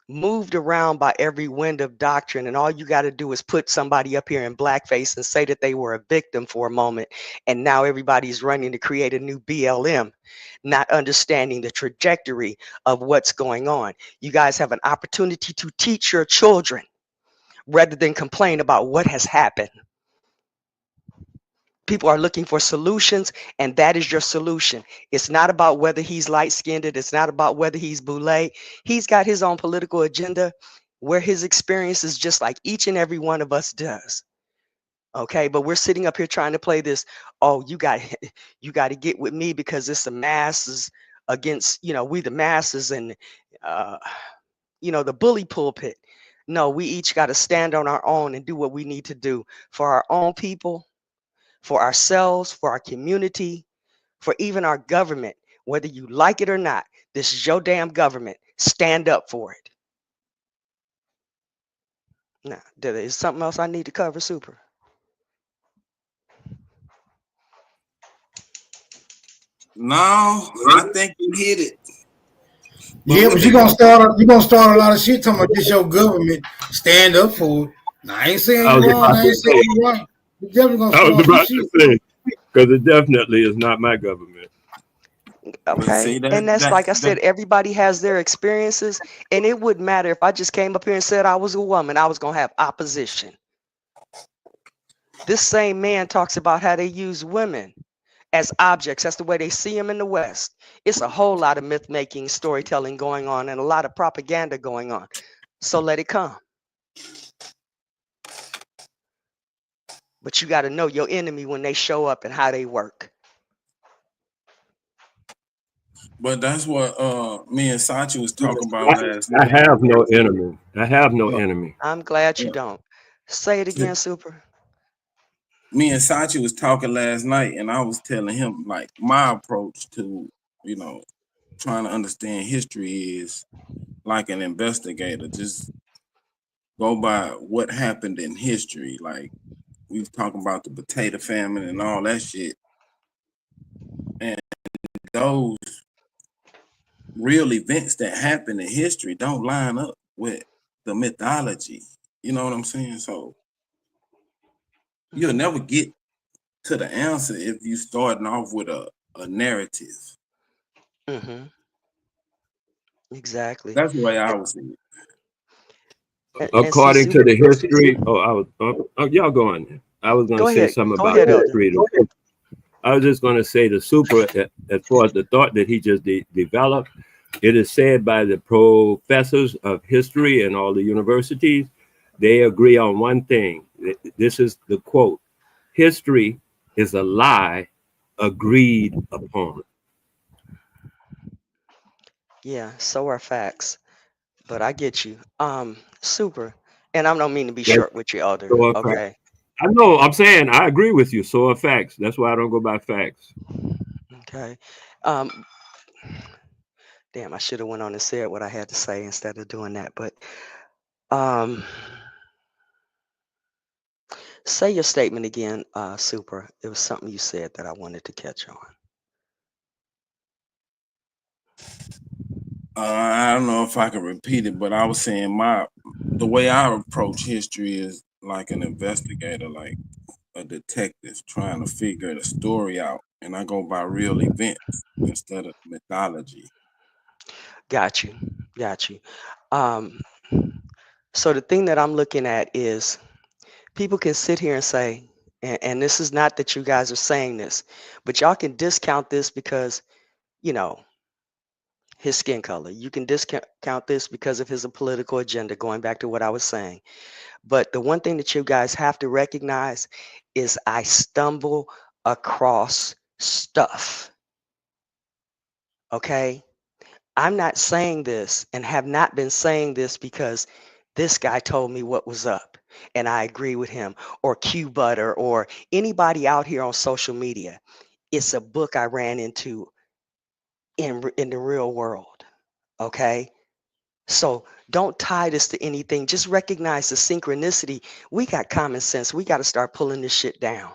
moved around by every wind of doctrine, and all you got to do is put somebody up here in blackface and say that they were a victim for a moment, and now everybody's running to create a new BLM, not understanding the trajectory of what's going on. You guys have an opportunity to teach your children rather than complain about what has happened. People are looking for solutions, and that is your solution. It's not about whether he's light-skinned. It's not about whether he's boule. He's got his own political agenda where his experience is just like each and every one of us does. Okay, but we're sitting up here trying to play this, oh, you got to get with me because it's the masses against, you know, we the masses and, you know, the bully pulpit. No, we each got to stand on our own and do what we need to do for our own people, for ourselves, for our community, for even our government, whether you like it or not. This is your damn government. Stand up for it. Now, there is something else I need to cover, Super. No, I think you hit it. Yeah, but you're gonna start a lot of shit talking about this your government. Stand up for it. Now, I ain't saying you wrong, I ain't saying you right. You're definitely gonna I was start about some to shit. say, because it definitely is not my government. Okay. See, And that's like I said, everybody has their experiences, and it wouldn't matter if I just came up here and said I was a woman, I was going to have opposition. This same man talks about how they use women as objects. That's the way they see them in the West. It's a whole lot of myth making, storytelling going on, and a lot of propaganda going on. So let it come. But you got to know your enemy when they show up and how they work. But that's what me and Sachi was talking about last night. I have no enemy. I have no enemy. I'm glad you don't. Say it again, Super. Me and Sachi was talking last night, and I was telling him like my approach to, trying to understand history is like an investigator. Just go by what happened in history. Like we was talking about the potato famine and all that shit. And those real events that happen in history don't line up with the mythology. You know what I'm saying? So you'll never get to the answer if you starting off with a narrative. Mm-hmm. Exactly. That's the way I was seeing it. According to the history, y'all go on there. I was going to say something about history. I was just going to say the Super, as far as the thought that he just developed, it is said by the professors of history in all the universities, they agree on one thing. This is the quote: history is a lie agreed upon. Yeah, so are facts. But I get you. Super. And I don't mean to be short with you, Elder. Okay. I know, I'm saying I agree with you. So are facts. That's why I don't go by facts. Okay. Damn, I should have went on and said what I had to say instead of doing that. But say your statement again, Super. It was something you said that I wanted to catch on. I don't know if I can repeat it, but I was saying the way I approach history is like an investigator, like a detective trying to figure the story out, and I go by real events instead of mythology. Got you. So the thing that I'm looking at is people can sit here and say, and this is not that you guys are saying this, but y'all can discount this because, his skin color. You can discount this because of his political agenda, going back to what I was saying. But the one thing that you guys have to recognize is I stumble across stuff. Okay? I'm not saying this and have not been saying this because this guy told me what was up and I agree with him, or Q Butter, or anybody out here on social media. It's a book I ran into in the real world. Okay? So don't tie this to anything. Just recognize the synchronicity. We got common sense. We got to start pulling this shit down.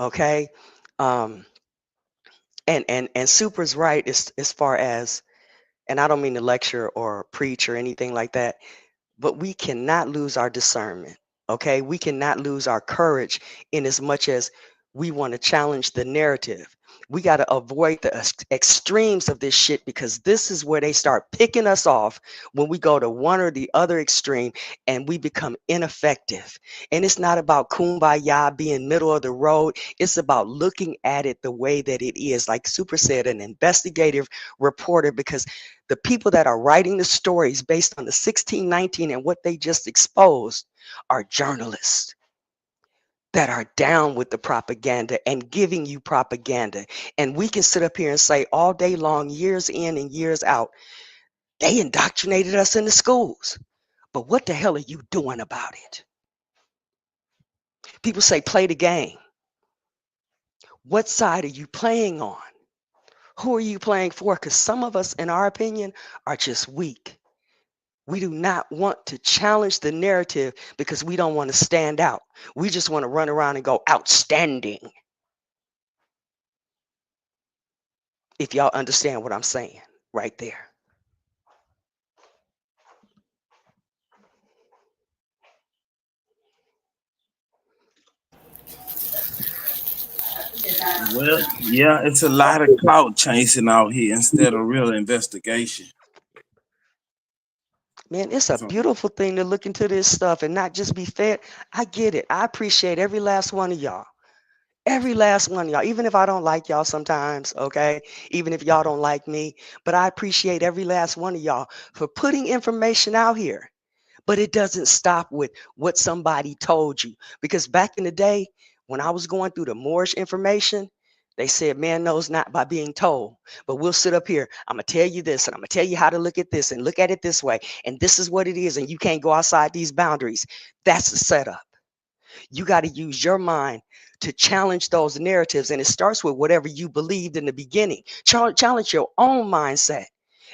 Okay? And Super's right as far as, and I don't mean to lecture or preach or anything like that, but we cannot lose our discernment. Okay? We cannot lose our courage in as much as we want to challenge the narrative. We got to avoid the extremes of this shit, because this is where they start picking us off when we go to one or the other extreme and we become ineffective. And it's not about kumbaya, being middle of the road. It's about looking at it the way that it is. Like Super said, an investigative reporter, because the people that are writing the stories based on the 1619 and what they just exposed are journalists that are down with the propaganda and giving you propaganda. And we can sit up here and say all day long, years in and years out, they indoctrinated us in the schools. But what the hell are you doing about it? People say play the game. What side are you playing on? Who are you playing for? Because some of us, in our opinion, are just weak. We do not want to challenge the narrative because we don't want to stand out. We just want to run around and go outstanding. If y'all understand what I'm saying right there. Well, yeah, it's a lot of clout chasing out here instead of real investigation. Man, it's a beautiful thing to look into this stuff and not just be fed. I get it. I appreciate every last one of y'all. Every last one of y'all, even if I don't like y'all sometimes, okay? Even if y'all don't like me, but I appreciate every last one of y'all for putting information out here. But it doesn't stop with what somebody told you. Because back in the day, when I was going through the Moorish information, they said, man knows not by being told. But we'll sit up here. I'm going to tell you this, and I'm going to tell you how to look at this and look at it this way. And this is what it is. And you can't go outside these boundaries. That's the setup. You got to use your mind to challenge those narratives. And it starts with whatever you believed in the beginning. Challenge your own mindset.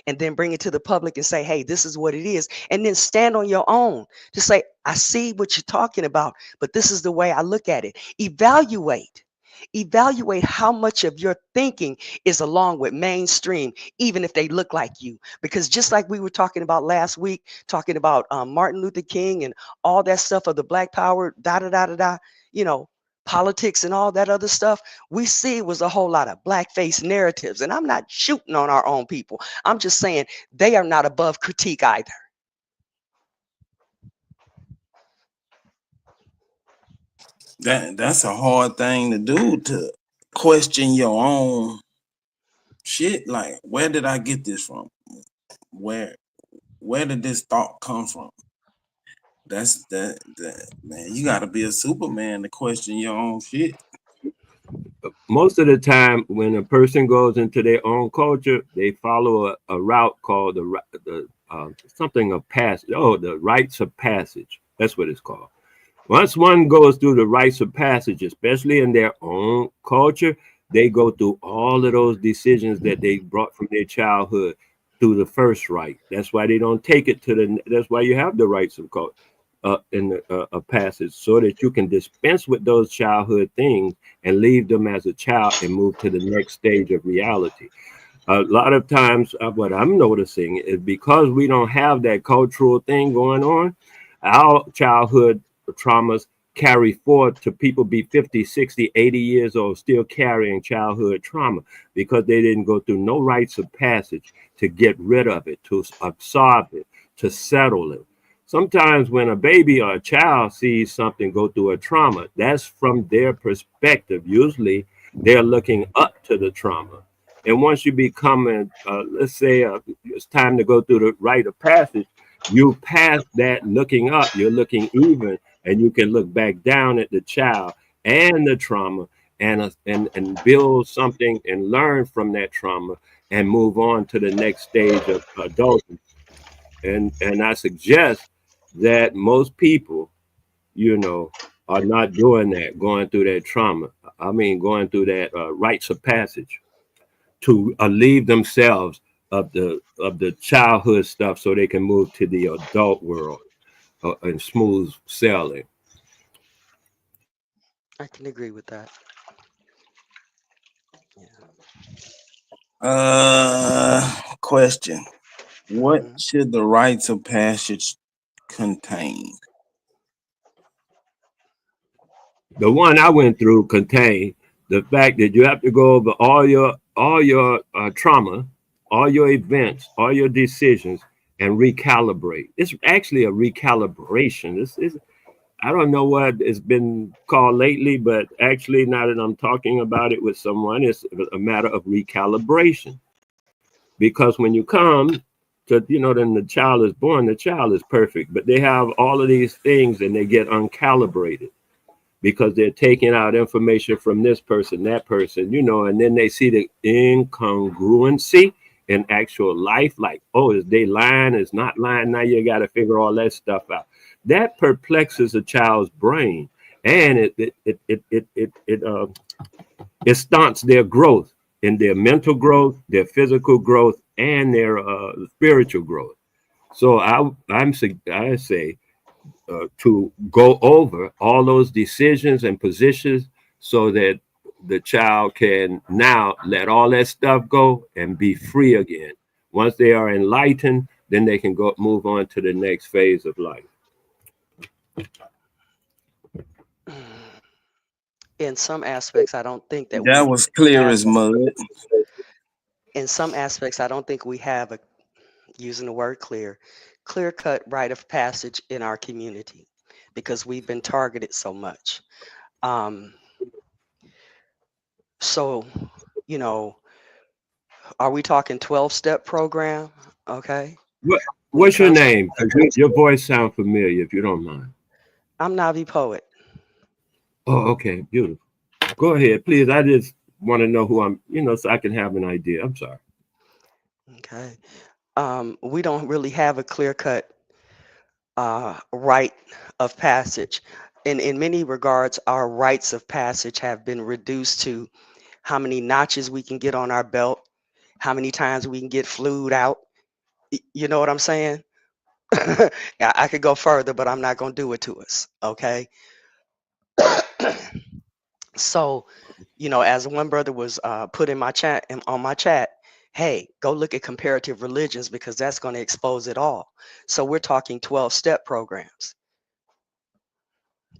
And then bring it to the public and say, hey, this is what it is. And then stand on your own to say, I see what you're talking about, but this is the way I look at it. Evaluate how much of your thinking is along with mainstream, even if they look like you. Because just like we were talking about last week, talking about Martin Luther King and all that stuff of the Black Power, you know, politics and all that other stuff, we see was a whole lot of blackface narratives. And I'm not shooting on our own people. I'm just saying they are not above critique either. That's a hard thing to do, to question your own shit. Like, where did I get this from? Where did this thought come from? That's that man, you gotta be a Superman to question your own shit. Most of the time when a person goes into their own culture, they follow a route called the something of passage. Oh, the rites of passage. That's what it's called. Once one goes through the rites of passage, especially in their own culture, they go through all of those decisions that they brought from their childhood through the first rite. That's why they don't take it to the. That's why you have the rites of culture. In the passage, so that you can dispense with those childhood things and leave them as a child and move to the next stage of reality. A lot of times what I'm noticing is because we don't have that cultural thing going on, our childhood traumas carry forward to people be 50, 60, 80 years old, still carrying childhood trauma because they didn't go through no rites of passage to get rid of it, to absorb it, to settle it. Sometimes when a baby or a child sees something go through a trauma, that's from their perspective. Usually they're looking up to the trauma. And once you become, let's say it's time to go through the rite of passage, you pass that looking up, you're looking even, and you can look back down at the child and the trauma and build something and learn from that trauma and move on to the next stage of adulthood. And I suggest that most people, you know, are not doing that, going through that trauma. I mean, going through that rites of passage to alleviate themselves of the childhood stuff so they can move to the adult world and smooth sailing. I can agree with that. Question. What should the rites of passage contain? The one I went through contained the fact that you have to go over all your trauma, all your events, all your decisions, and recalibrate. It's actually a recalibration. This is, I don't know what it's been called lately, but actually now that I'm talking about it with someone, it's a matter of recalibration. Because when you come to, you know, then the child is born, the child is perfect, but they have all of these things and they get uncalibrated because they're taking out information from this person, that person, you know, and then they see the incongruency in actual life, like, oh, is they lying, is not lying? Now you got to figure all that stuff out. That perplexes a child's brain. and it stunts their growth in their mental growth, their physical growth, and their spiritual growth. So I say to go over all those decisions and positions so that the child can now let all that stuff go and be free again. Once they are enlightened, then they can move on to the next phase of life. In some aspects, I don't think that That was clear as mud. In some aspects, I don't think we have using the word clear-cut rite of passage in our community because we've been targeted so much. So, you know, are we talking 12-step program? Okay. What's your name? Your voice sounds familiar, if you don't mind. I'm Navi Poet. Oh, okay, beautiful. Go ahead, please. I just want to know who I'm, so I can have an idea. I'm sorry. Okay. We don't really have a clear-cut rite of passage. In many regards, our rites of passage have been reduced to how many notches we can get on our belt, how many times we can get flued out. You know what I'm saying? I could go further, but I'm not going to do it to us. Okay. So, as one brother was put in my chat, on my chat, hey, go look at comparative religions because that's going to expose it all. So we're talking 12-step programs.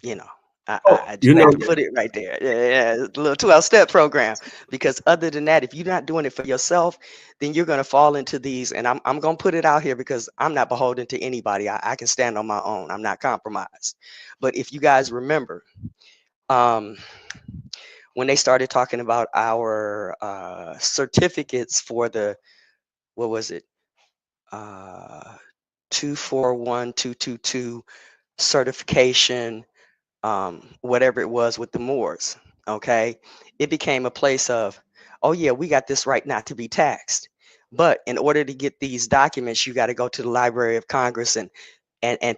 I just have to put it right there. Yeah, a little 12-step program. Because other than that, if you're not doing it for yourself, then you're going to fall into these. And I'm going to put it out here because I'm not beholden to anybody. I can stand on my own. I'm not compromised. But if you guys remember, when they started talking about our certificates for the, what was it? 241222 certification, whatever it was with the Moors, okay? It became a place of, oh yeah, we got this right not to be taxed. But in order to get these documents, you got to go to the Library of Congress and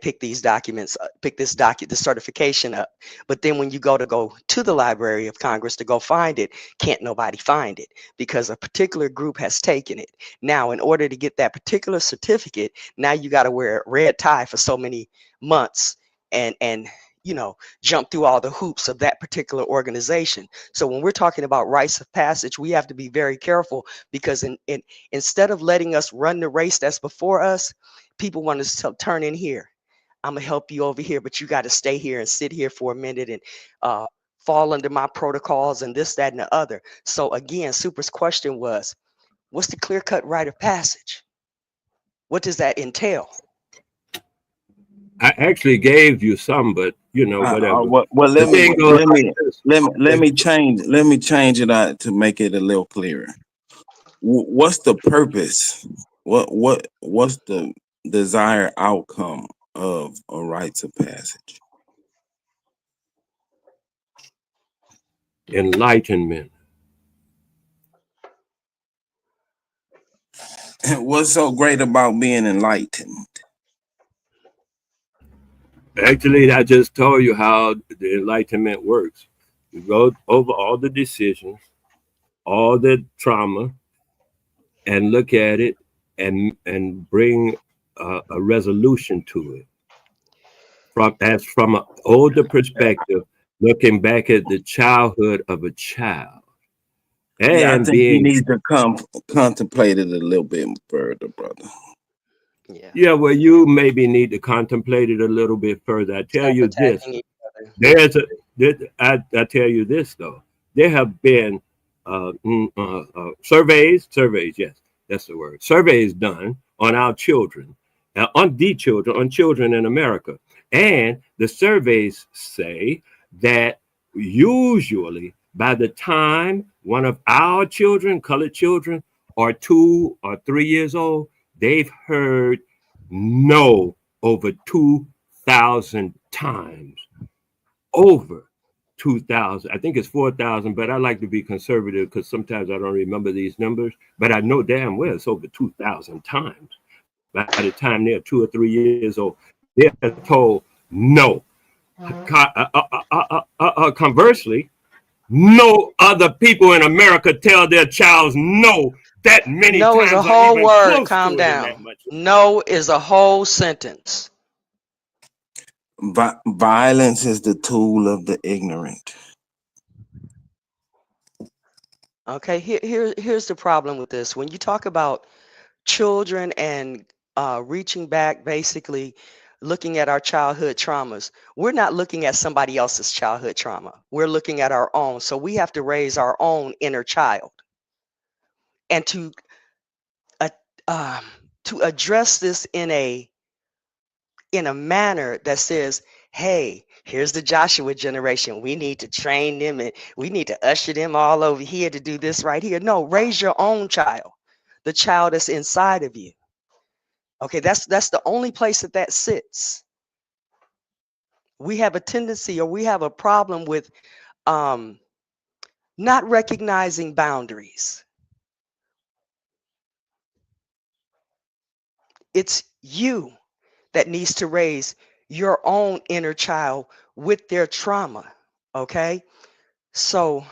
pick these documents, the certification up. But then when you go to the Library of Congress to go find it, can't nobody find it because a particular group has taken it. Now, in order to get that particular certificate, now you got to wear a red tie for so many months and jump through all the hoops of that particular organization. So when we're talking about rites of passage, we have to be very careful because instead of letting us run the race that's before us, people want us to turn in here. I'm gonna help you over here, but you got to stay here and sit here for a minute and fall under my protocols and this, that, and the other. So again, Super's question was, what's the clear-cut rite of passage? What does that entail? I actually gave you some, but whatever. Well, let me change it out to make it a little clearer. What's the purpose? What's the desired outcome of a rites of passage? Enlightenment. What's so great about being enlightened? Actually, I just told you how the enlightenment works. You go over all the decisions, all the trauma, and look at it and bring a resolution to it. From an older perspective, looking back at the childhood of a child. And I think you need to contemplate it a little bit further, brother. Yeah, well, you maybe need to contemplate it a little bit further. I tell you this. I tell you this though. There have been surveys. Yes, that's the word. Surveys done on our children, on children in America, and the surveys say that usually by the time one of our children, colored children, are 2 or 3 years old, they've heard no over 2,000 times. Over 2,000. I think it's 4,000, but I like to be conservative because sometimes I don't remember these numbers, but I know damn well it's over 2,000 times. By the time they're 2 or 3 years old, they're told no. Conversely, no other people in America tell their childs no that many No times is a or whole even word. close Calm to it in that down. much. No is a whole sentence. Violence is the tool of the ignorant. Okay, here's the problem with this. When you talk about children and reaching back, basically looking at our childhood traumas, we're not looking at somebody else's childhood trauma. We're looking at our own. So we have to raise our own inner child. And to address this in a manner that says, hey, here's the Joshua generation. We need to train them and we need to usher them all over here to do this right here. No, raise your own child, the child that's inside of you. Okay, that's the only place that sits. We have a tendency, or we have a problem with not recognizing boundaries. It's you that needs to raise your own inner child with their trauma. Okay, so,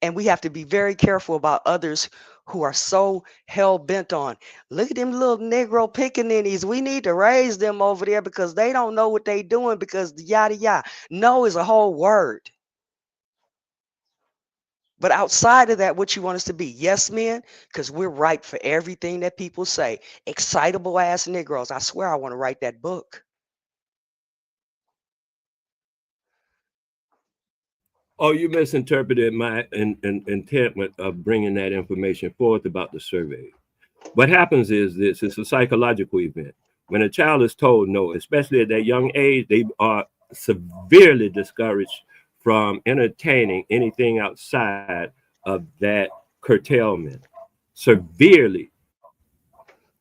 and we have to be very careful about others who are so hell-bent on, look at them little Negro pickaninnies. We need to raise them over there because they don't know what they doing because yada yada. No is a whole word. But outside of that, what you want us to be? Yes men, because we're ripe for everything that people say. Excitable ass Negroes. I swear I want to write that book. Oh, you misinterpreted my intent of bringing that information forth about the survey. What happens is this: it's a psychological event. When a child is told no, especially at that young age, they are severely discouraged from entertaining anything outside of that curtailment. Severely.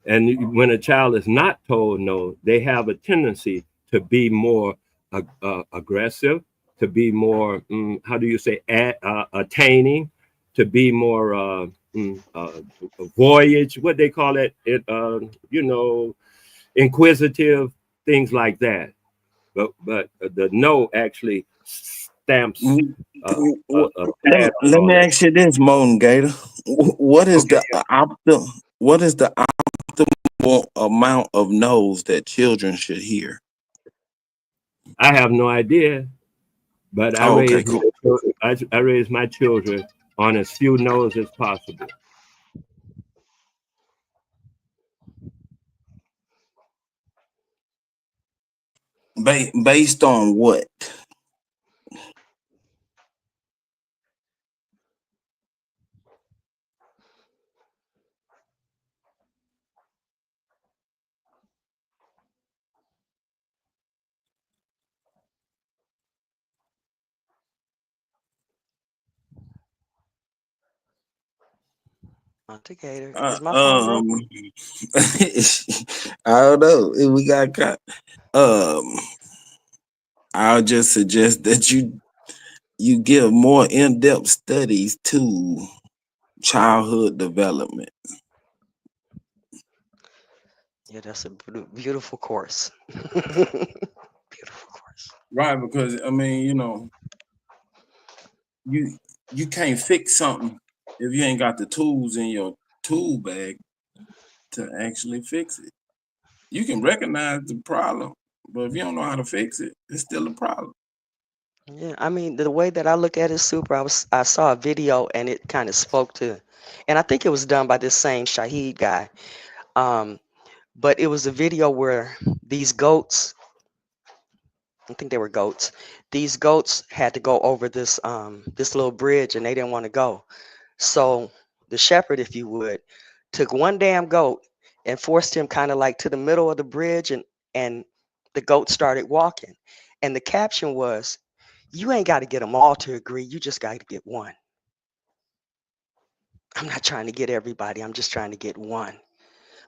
And when a child is not told no, they have a tendency to be more aggressive, to be more, how do you say, attaining, to be more voyage, what they call it, inquisitive, things like that. But the no actually stamps. Let me ask you this, Moan Gator. What is the optimal amount of no's that children should hear? I have no idea, but I raise my children on as few no's as possible. Based on what? Gator. I Is my phone broken? I don't know if we got caught. I'll just suggest that you give more in-depth studies to childhood development. Yeah, that's a beautiful course. Right, because I mean, you can't fix something if you ain't got the tools in your tool bag to actually fix it. You can recognize the problem, but if you don't know how to fix it, it's still a problem. Yeah, I mean, the way that I look at it, Super, I saw a video and it kind of spoke to, and I think it was done by this same Shaheed guy. But it was a video where these goats, I think they were goats, these goats had to go over this this little bridge and they didn't want to go. So the shepherd, if you would, took one damn goat and forced him kind of like to the middle of the bridge, and the goat started walking. And the caption was, you ain't got to get them all to agree. You just got to get one. I'm not trying to get everybody. I'm just trying to get one,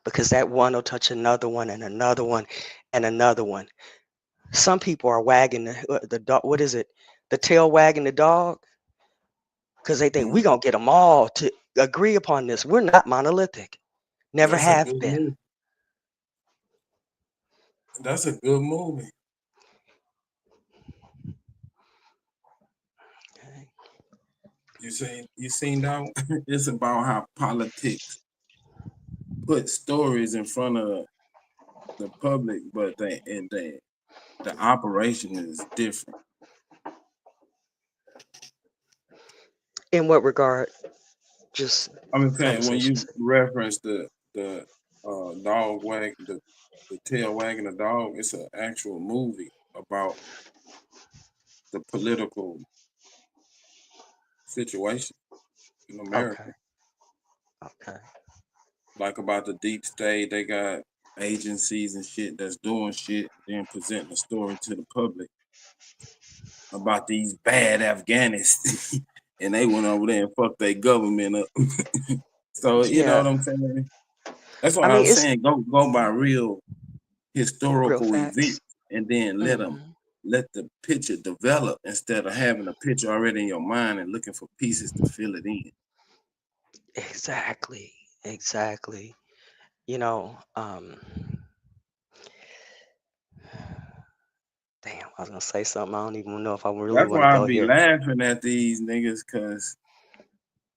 because that one will touch another one and another one and another one. Some people are wagging the dog. What is it? The tail wagging the dog, because they think we're going to get them all to agree upon this. We're not monolithic. Never have been. That's a good movie. You seen that one? It's about how politics put stories in front of the public, but the operation is different. In what regard? Just I'm saying when you reference the dog wag the tail wagging the dog, it's an actual movie about the political situation in America. Okay. Like about the deep state, they got agencies and shit that's doing shit, then presenting a story to the public about these bad Afghanists, and they went over there and fucked their government up. So you know what I'm saying? That's what I'm saying. Go by real historical events, and then let the picture develop instead of having a picture already in your mind and looking for pieces to fill it in. Exactly. You know, damn, I was gonna say something. I don't even know if I really That's want to why I go be here. laughing at these niggas, cause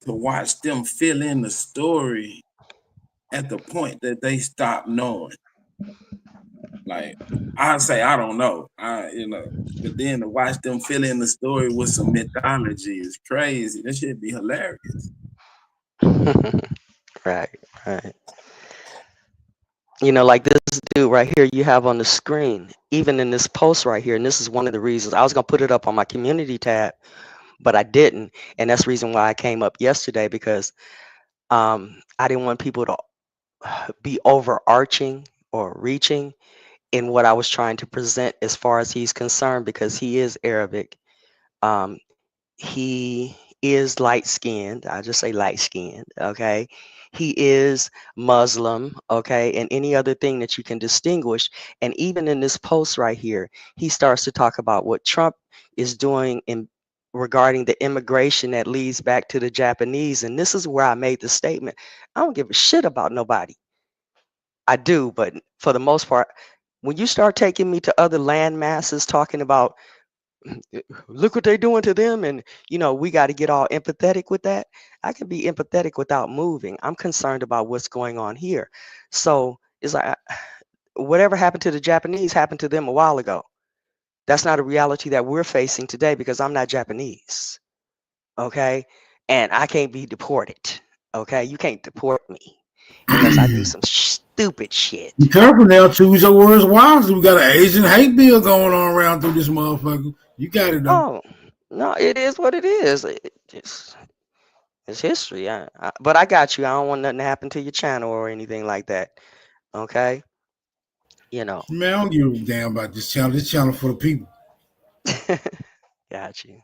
to watch them fill in the story at the point that they stop knowing. Like I say, I don't know. But then to watch them fill in the story with some mythology is crazy. That should be hilarious. Right. You know, like this dude right here you have on the screen, even in this post right here, and this is one of the reasons I was gonna put it up on my community tab, but I didn't, and that's the reason why I came up yesterday, because I didn't want people to be overarching or reaching in what I was trying to present as far as he's concerned, because he is Arabic. He is light-skinned. I just say light-skinned, okay? He is Muslim, okay? And any other thing that you can distinguish. And even in this post right here, he starts to talk about what Trump is doing in regarding the immigration that leads back to the Japanese. And this is where I made the statement. I don't give a shit about nobody. I do, but for the most part, when you start taking me to other land masses talking about look what they're doing to them, and you know, we got to get all empathetic with that. I can be empathetic without moving. I'm concerned about what's going on here. So it's like whatever happened to the Japanese happened to them a while ago. That's not a reality that we're facing today, because I'm not Japanese, okay? And I can't be deported, okay? You can't deport me unless I do some stupid shit. Be careful now, choose your words wisely. We got an Asian hate bill going on around through this motherfucker. You got it though. Oh, no, it is what it is. It's history. But I got you. I don't want nothing to happen to your channel or anything like that. Okay? You know. Man, I don't give a damn about this channel. This channel for the people. Got you.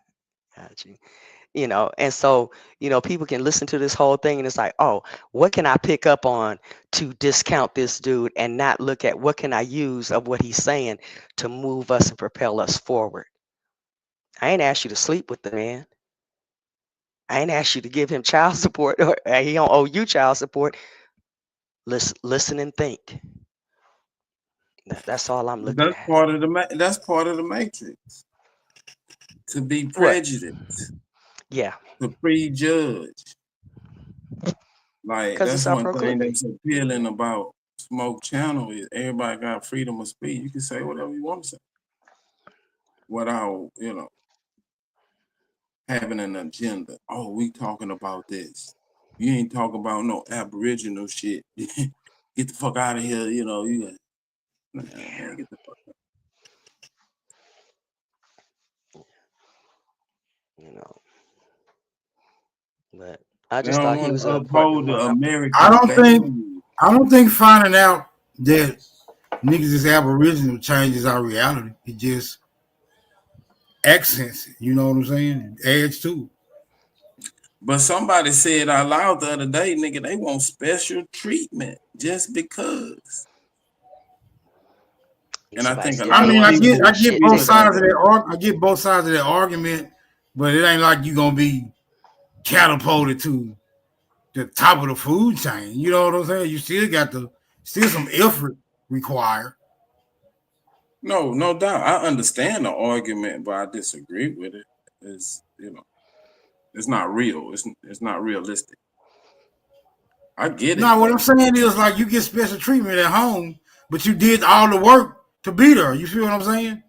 You know, and so, you know, people can listen to this whole thing and it's like, oh, what can I pick up on to discount this dude and not look at what can I use of what he's saying to move us and propel us forward? I ain't asked you to sleep with the man. I ain't asked you to give him child support, or he don't owe you child support. Listen and think. That's all I'm looking at. That's part of the matrix. To be prejudiced. Yeah. To prejudge. Like that's one thing that's appealing about Smoke Channel is everybody got freedom of speech. You can say whatever you want to say. Without, you know, having an agenda. Oh, we talking about this. You ain't talking about no Aboriginal shit. Get the fuck out of here, you know. You get the fuck out. You know. But I just thought he was a important American. I don't think finding out that niggas is Aboriginal changes our reality. It just accents it. You know what I'm saying? It adds to it. But somebody said out loud the other day, nigga, they want special treatment just because. And I think I get both sides of that. I get both sides of that argument, but it ain't like you gonna be catapulted to the top of the food chain. You know what I'm saying? You still got some effort required. No doubt. I understand the argument, but I disagree with it. It's, you know, It's not real. It's not realistic. I get it. No, what I'm saying is like you get special treatment at home, but you did all the work to be there. You feel what I'm saying?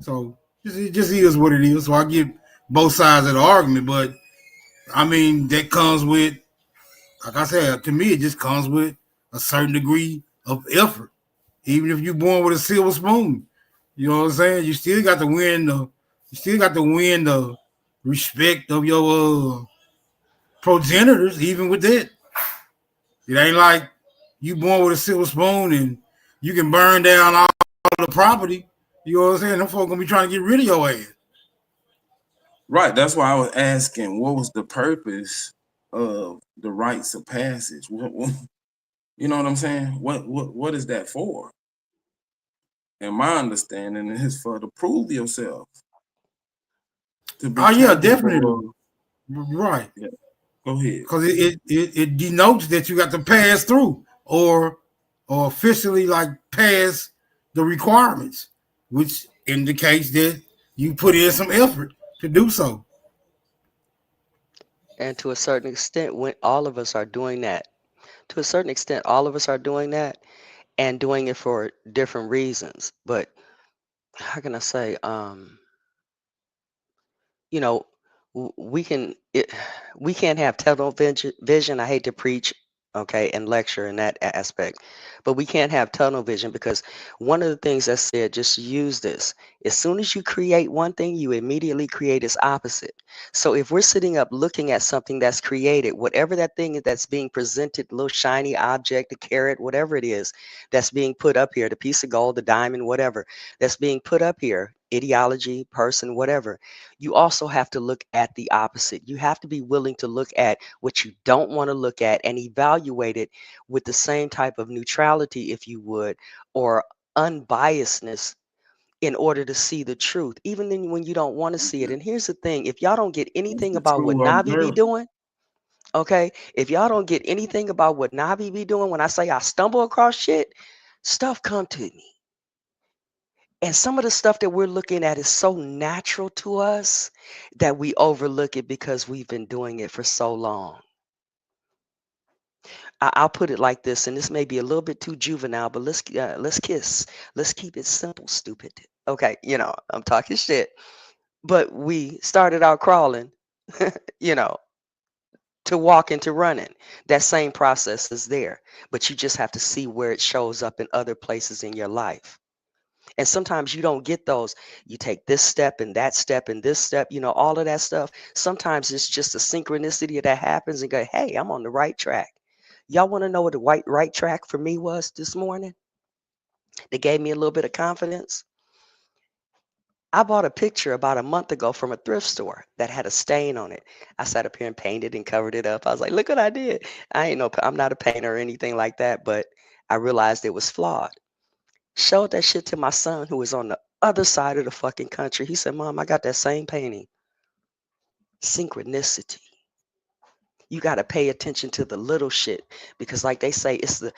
So it just is what it is. So I get both sides of the argument, but I mean that comes with, like I said, to me it just comes with a certain degree of effort. Even if you're born with a silver spoon, you know what I'm saying? You still got to win the respect of your progenitors, even with that. It ain't like you born with a silver spoon and you can burn down all the property. You know what I'm saying? Them folks gonna be trying to get rid of your ass. Right. That's why I was asking, what was the purpose of the rites of passage? What you know what I'm saying? What is that for? And my understanding is for to prove yourself. Oh yeah, definitely. Right. Yeah. Go ahead. Because it denotes that you got to pass through or officially like pass the requirements, which indicates that you put in some effort to do so. And to a certain extent, when all of us are doing that, to a certain extent, all of us are doing that and doing it for different reasons. But how can I say, you know, we can't have tunnel vision. I hate to preach, okay, and lecture in that aspect, but we can't have tunnel vision because one of the things I said, just use this. As soon as you create one thing, you immediately create its opposite. So if we're sitting up looking at something that's created, whatever that thing is that's being presented, little shiny object, the carrot, whatever it is that's being put up here, the piece of gold, the diamond, whatever that's being put up here, ideology, person, whatever, you also have to look at the opposite. You have to be willing to look at what you don't want to look at and evaluate it with the same type of neutrality, if you would, or unbiasedness in order to see the truth, even then when you don't want to see it. And here's the thing, if y'all don't get anything about what Nabi be doing, okay, if y'all don't get anything about what Nabi be doing, when I say I stumble across shit, stuff come to me. And some of the stuff that we're looking at is so natural to us that we overlook it because we've been doing it for so long. I'll put it like this, and this may be a little bit too juvenile, but let's kiss. Let's keep it simple, stupid. Okay, I'm talking shit. But we started out crawling, to walk into running. That same process is there, but you just have to see where it shows up in other places in your life. And sometimes you don't get those. You take this step and that step and this step, all of that stuff. Sometimes it's just a synchronicity that happens and go, hey, I'm on the right track. Y'all want to know what the right track for me was this morning? They gave me a little bit of confidence. I bought a picture about a month ago from a thrift store that had a stain on it. I sat up here and painted and covered it up. I was like, look what I did. I'm not a painter or anything like that, but I realized it was flawed. Showed that shit to my son who was on the other side of the fucking country. He said, Mom, I got that same painting. Synchronicity. You got to pay attention to the little shit because like they say, it's the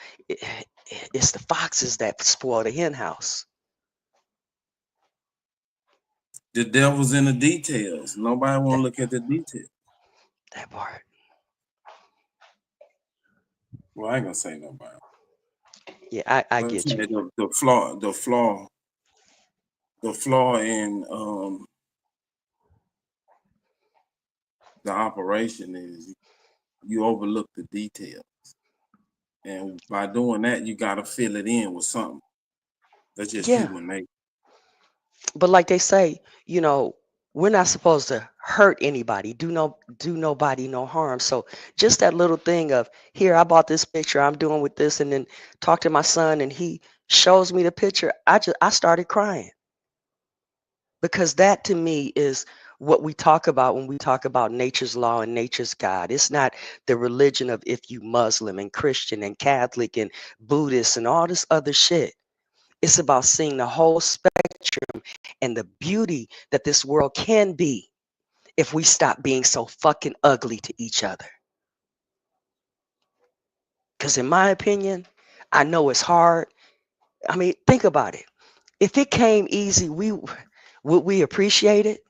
foxes that spoil the hen house. The devil's in the details. Nobody want to look at the details. That part. Well, I ain't gonna say nobody. Yeah, I get you. The flaw in the operation is you overlook the details, and by doing that, you gotta fill it in with something. That's just human nature. But like they say, we're not supposed to hurt anybody, do nobody no harm. So just that little thing of, here, I bought this picture, I'm doing with this, and then talk to my son and he shows me the picture. I started crying. Because that to me is what we talk about when we talk about nature's law and nature's God. It's not the religion of if you Muslim and Christian and Catholic and Buddhist and all this other shit. It's about seeing the whole spectrum and the beauty that this world can be if we stop being so fucking ugly to each other. Because in my opinion, I know it's hard. I mean, think about it. If it came easy, would we appreciate it?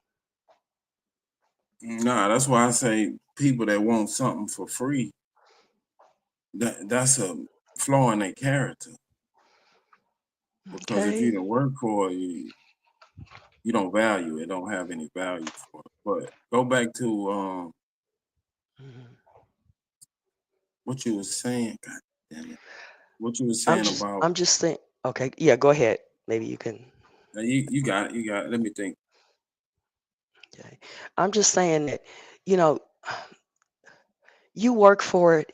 Nah, that's why I say people that want something for free, that's a flaw in their character. Because if you Okay. didn't work for it, you don't value it, don't have any value for it. But go back to what you was saying. God damn it. What you was saying about I'm just saying. Okay, yeah, go ahead. Maybe you can. you got it, you got it. Let me think. Okay, I'm just saying that, you know, you work for it,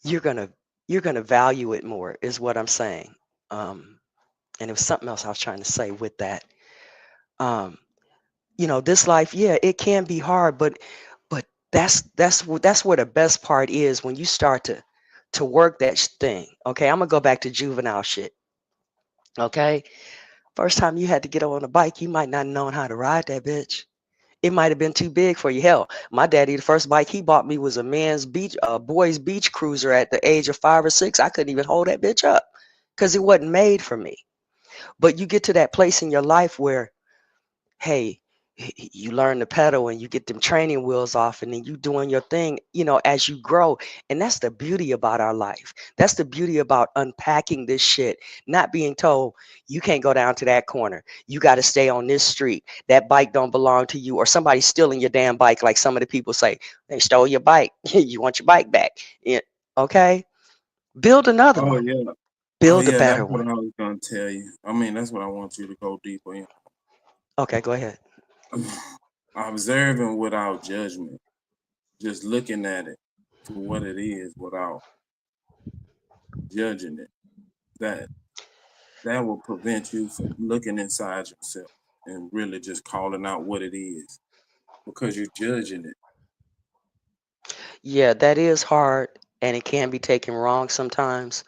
you're gonna value it more, is what I'm saying. And it was something else I was trying to say with that. Um, this life, yeah, it can be hard, but that's where the best part is when you start to work that thing. Okay, I'm gonna go back to juvenile shit. Okay, first time you had to get on a bike, you might not known how to ride that bitch. It might have been too big for you. Hell, my daddy, the first bike he bought me was a boys beach cruiser at the age of 5 or 6. I couldn't even hold that bitch up because it wasn't made for me. But you get to that place in your life where, hey, you learn to pedal and you get them training wheels off and then you doing your thing, as you grow. And that's the beauty about our life. That's the beauty about unpacking this shit, not being told you can't go down to that corner. You got to stay on this street. That bike don't belong to you, or somebody's stealing your damn bike. Like some of the people say, they stole your bike. You want your bike back. Yeah. Okay. Build another Oh one. yeah. Build a That's better what one. I was gonna tell you. I mean, that's what I want you to go deeper in. Okay, go ahead. Observing without judgment, just looking at it for what it is without judging it. That will prevent you from looking inside yourself and really just calling out what it is, because you're judging it. Yeah, that is hard and it can be taken wrong sometimes.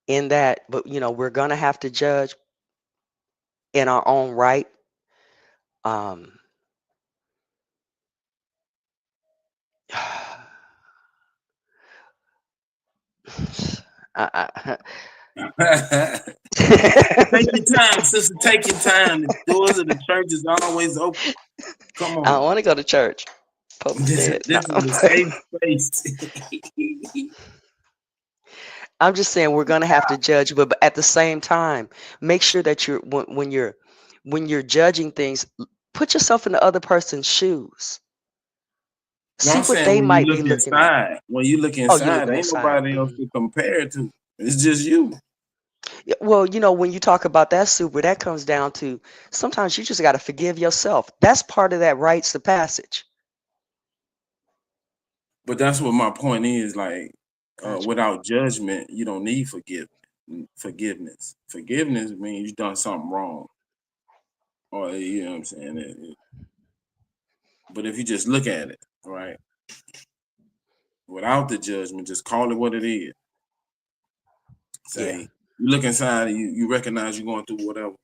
In that, but we're gonna have to judge in our own right. Um, I, Take your time, sister. Take your time. The doors of the church is always open. Come I don't on. want to go to church. Pope is This dead. No, is a safe space. I'm just saying we're gonna have to judge, but at the same time, make sure that when you're judging things, put yourself in the other person's shoes. No, See I'm what saying they when you might be look looking at. inside, Oh, you're ain't looking inside. nobody else to compare it to. It's just you. Yeah, well, when you talk about that super, that comes down to sometimes you just got to forgive yourself. That's part of that rites of passage. But that's what my point is. Like, Gotcha. without judgment, you don't need forgiveness. Forgiveness means you've done something wrong, or you know what I'm saying. But if you just look at it, right, without the judgment, just call it what it is. Say, Yeah. you look inside and you recognize you're going through whatever,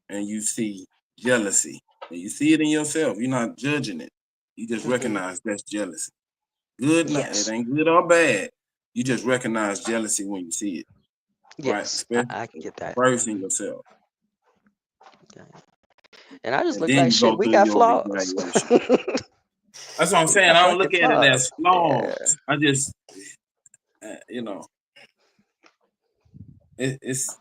and you see jealousy, and you see it in yourself. You're not judging it. You just recognize that's jealousy. Good, Yes. it ain't good or bad. You just recognize jealousy when you see it, right? Yes, Especially I can get that. first in yourself, Okay. And I just and look then like you shit. go We through got your flaws. evaluation. That's what I'm We saying. got I don't fucking look at it as flaws. Yeah. flaws. I just, it's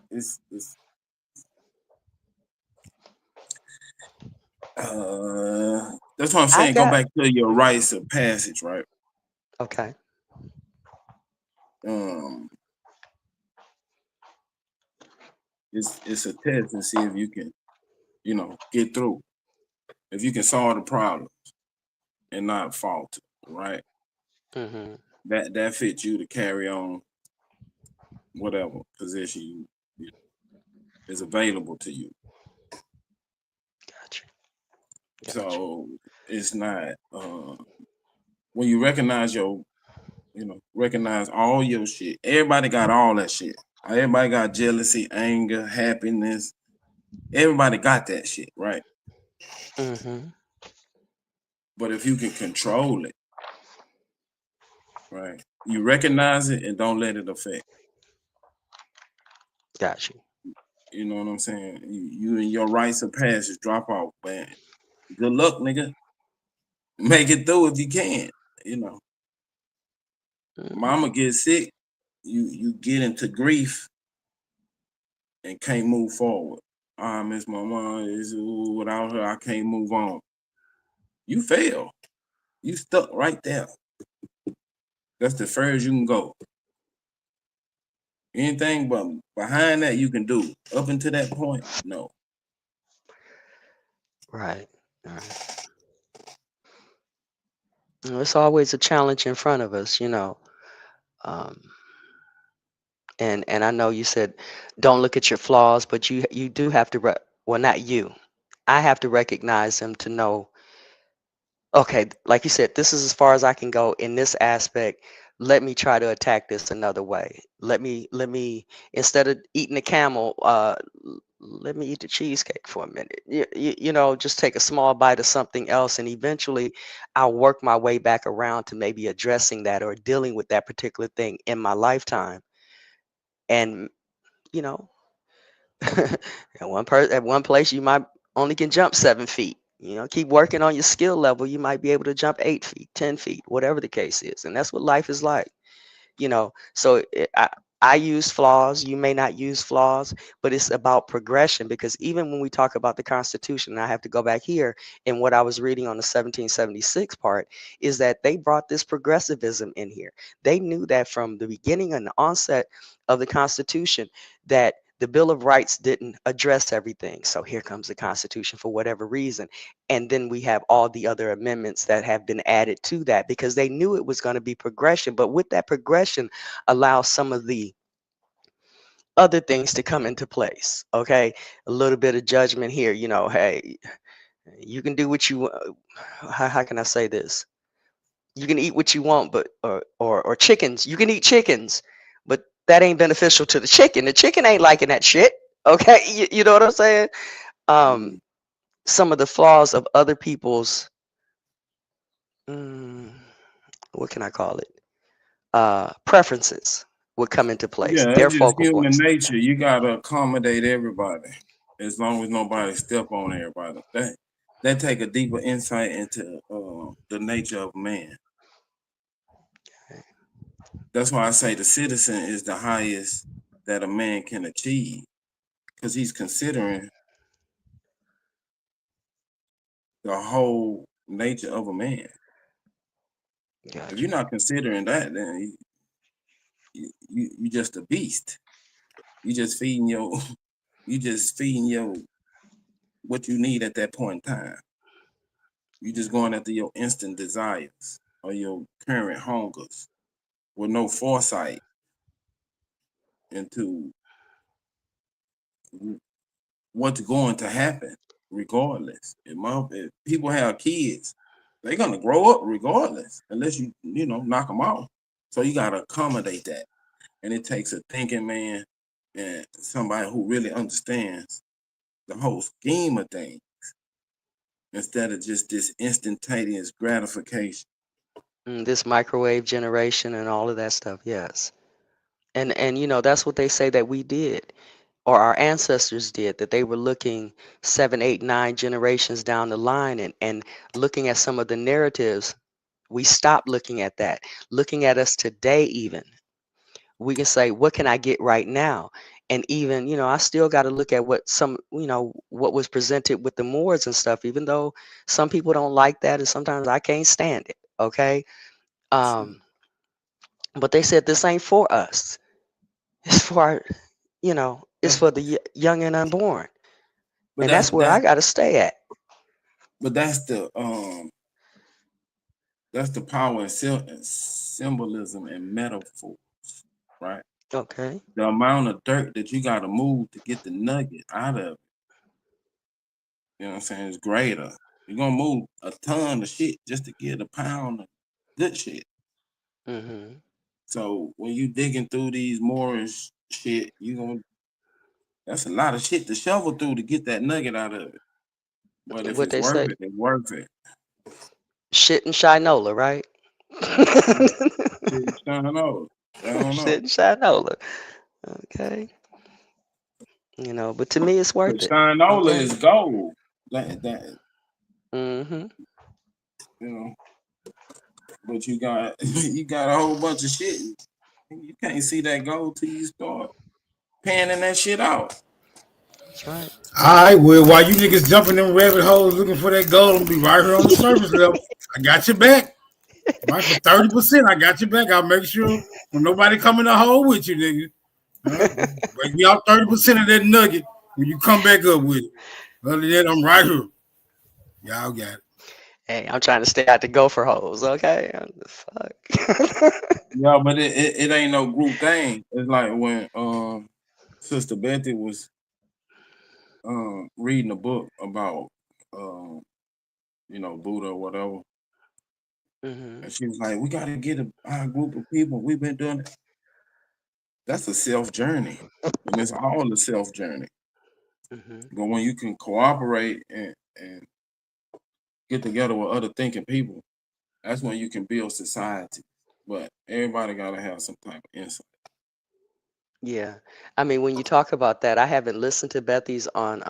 that's what I'm saying. Go back to your rites of passage, right? Okay. It's a test to see if you can, get through. If you can solve the problems and not falter, right? Mm-hmm. That fits you to carry on whatever position you is available to you. Gotcha. So it's not when you recognize recognize all your shit. Everybody got all that shit. Everybody got jealousy, anger, happiness. Everybody got that shit, right? Mm-hmm. But if you can control it, right? You recognize it and don't let it affect. Gotcha. You know what I'm saying? You and your rites of passage drop off, man. Good luck, nigga. make it through if you can. You know, mama gets sick, you get into grief and can't move forward. I miss my mom. Without her, I can't move on. You fail. You stuck right there. That's the furthest you can go. Anything but behind that you can do. Up until that point, no. Right. All right. It's always a challenge in front of us, you know. And I know you said don't look at your flaws, but you do have to well, not you. I have to recognize them to know, okay, like you said, this is as far as I can go in this aspect. Let me try to attack this another way. Let me instead of eating the camel, let me eat the cheesecake for a minute. You know, just take a small bite of something else, and eventually I'll work my way back around to maybe addressing that or dealing with that particular thing in my lifetime. And you know, at one place you might only can jump 7 feet. You know, keep working on your skill level. You might be able to jump 8 feet, 10 feet, whatever the case is. And that's what life is like. You know, so I use flaws. You may not use flaws, but it's about progression, because even when we talk about the Constitution, and I have to go back here, and what I was reading on the 1776 part is that they brought this progressivism in here. They knew that from the beginning and the onset of the Constitution that the Bill of Rights didn't address everything. So here comes the Constitution for whatever reason. And then we have all the other amendments that have been added to that, because they knew it was going to be progression. But with that progression allows some of the other things to come into place. Okay. A little bit of judgment here, you know, hey, you can do what you want. How can I say this? You can eat what you want, but or chickens, you can eat chickens, but that ain't beneficial to the chicken. The chicken ain't liking that shit. Okay. You know what I'm saying? Some of the flaws of other people's, what can I call it? Preferences would come into place. Yeah, Their that's just focal human points. nature. You gotta accommodate everybody, as long as nobody step on everybody. That take a deeper insight into the nature of man. That's why I say the citizen is the highest that a man can achieve, because he's considering the whole nature of a man. If you're not considering that, then you just a beast. You just feeding your what you need at that point in time. You just going after your instant desires or your current hungers with no foresight into what's going to happen regardless. If people have kids, they're gonna grow up regardless, unless you knock them off. So you gotta accommodate that. And it takes a thinking man and somebody who really understands the whole scheme of things, instead of just this instantaneous gratification. This microwave generation and all of that stuff. Yes. And you know, that's what they say that we did, or our ancestors did, that they were looking 7, 8, 9 generations down the line and looking at some of the narratives. We stopped looking at that. Looking at us today, even we can say, what can I get right now? And even, you know, I still got to look at what what was presented with the Moors and stuff, even though some people don't like that, and sometimes I can't stand it. Okay. But they said this ain't for us. It's for it's for the young and unborn. But and that's where I got to stay at. But that's the power and symbolism and metaphors, right? Okay. The amount of dirt that you got to move to get the nugget out of it, you know what I'm saying, is greater. You're gonna move a ton of shit just to get a pound of good shit. Mm-hmm. So when you digging through these Moorish shit, that's a lot of shit to shovel through to get that nugget out of it. But if What it's they worth say, it, it's worth it. shit and Shinola, right? Shit and Shinola. I don't know. Shit and Shinola. Okay. You know, but to me, it's worth it. Shinola Okay. is gold. That Mm-hmm. you know. But you got a whole bunch of shit. You can't see that gold till you start panning that shit out. That's right. All right, well, while you niggas jumping them rabbit holes looking for that gold, I'm be right here on the surface level. I got your back. Right, for 30%, I got your back. I'll make sure when nobody come in the hole with you, nigga. Break me out 30% of that nugget when you come back up with it. Other than that, I'm right here. Y'all got it. Hey, I'm trying to stay out the gopher holes, okay? Fuck. Yeah, but it ain't no group thing. It's like when Sister Betty was reading a book about Buddha or whatever. And she was like, we gotta get a group of people. We've been doing it. That's a self journey. And it's all a self journey. But when you can cooperate and get together with other thinking people, that's when you can build society. But everybody gotta have some type of insight. Yeah. I mean, when you talk about that, I haven't listened to Bethy's on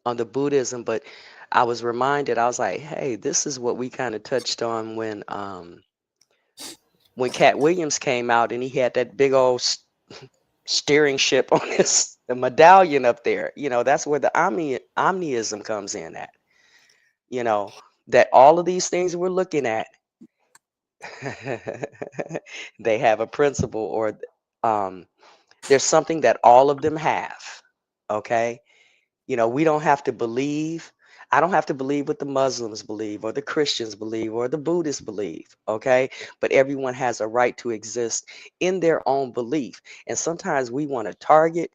the Buddhism, but I was reminded, I was like, hey, this is what we kind of touched on when Cat Williams came out and he had that big old steering ship on the medallion up there. That's where the omniism comes in at. That all of these things we're looking at, they have a principle, or there's something that all of them have. Okay. We don't have to believe. I don't have to believe what the Muslims believe or the Christians believe or the Buddhists believe. Okay. But everyone has a right to exist in their own belief. And sometimes we want to target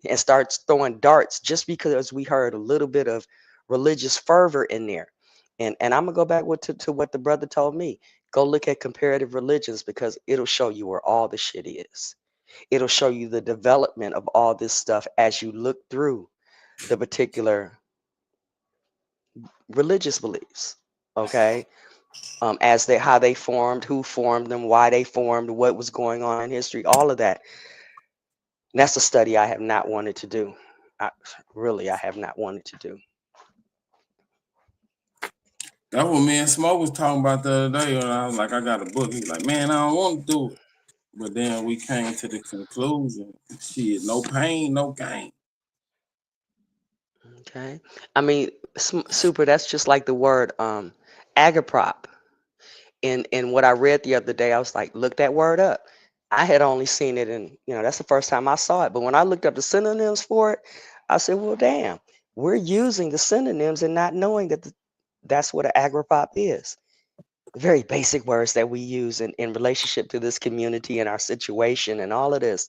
and start throwing darts just because we heard a little bit of religious fervor in there. And I'm going to go back to what the brother told me. Go look at comparative religions, because it'll show you where all the shit is. It'll show you the development of all this stuff as you look through the particular religious beliefs. Okay. How they formed, who formed them, why they formed, what was going on in history, all of that. And that's a study I have not wanted to do. I have not wanted to do. That's what me and Smoke was talking about the other day. And I was like, I got a book. He's like, man, I don't want to do it. But then we came to the conclusion, shit, no pain, no gain. Okay. I mean, super, that's just like the word agriprop. In what I read the other day, I was like, look that word up. I had only seen it in, that's the first time I saw it. But when I looked up the synonyms for it, I said, well, damn, we're using the synonyms and not knowing that that's what an agriprop is. Very basic words that we use in relationship to this community and our situation and all of this,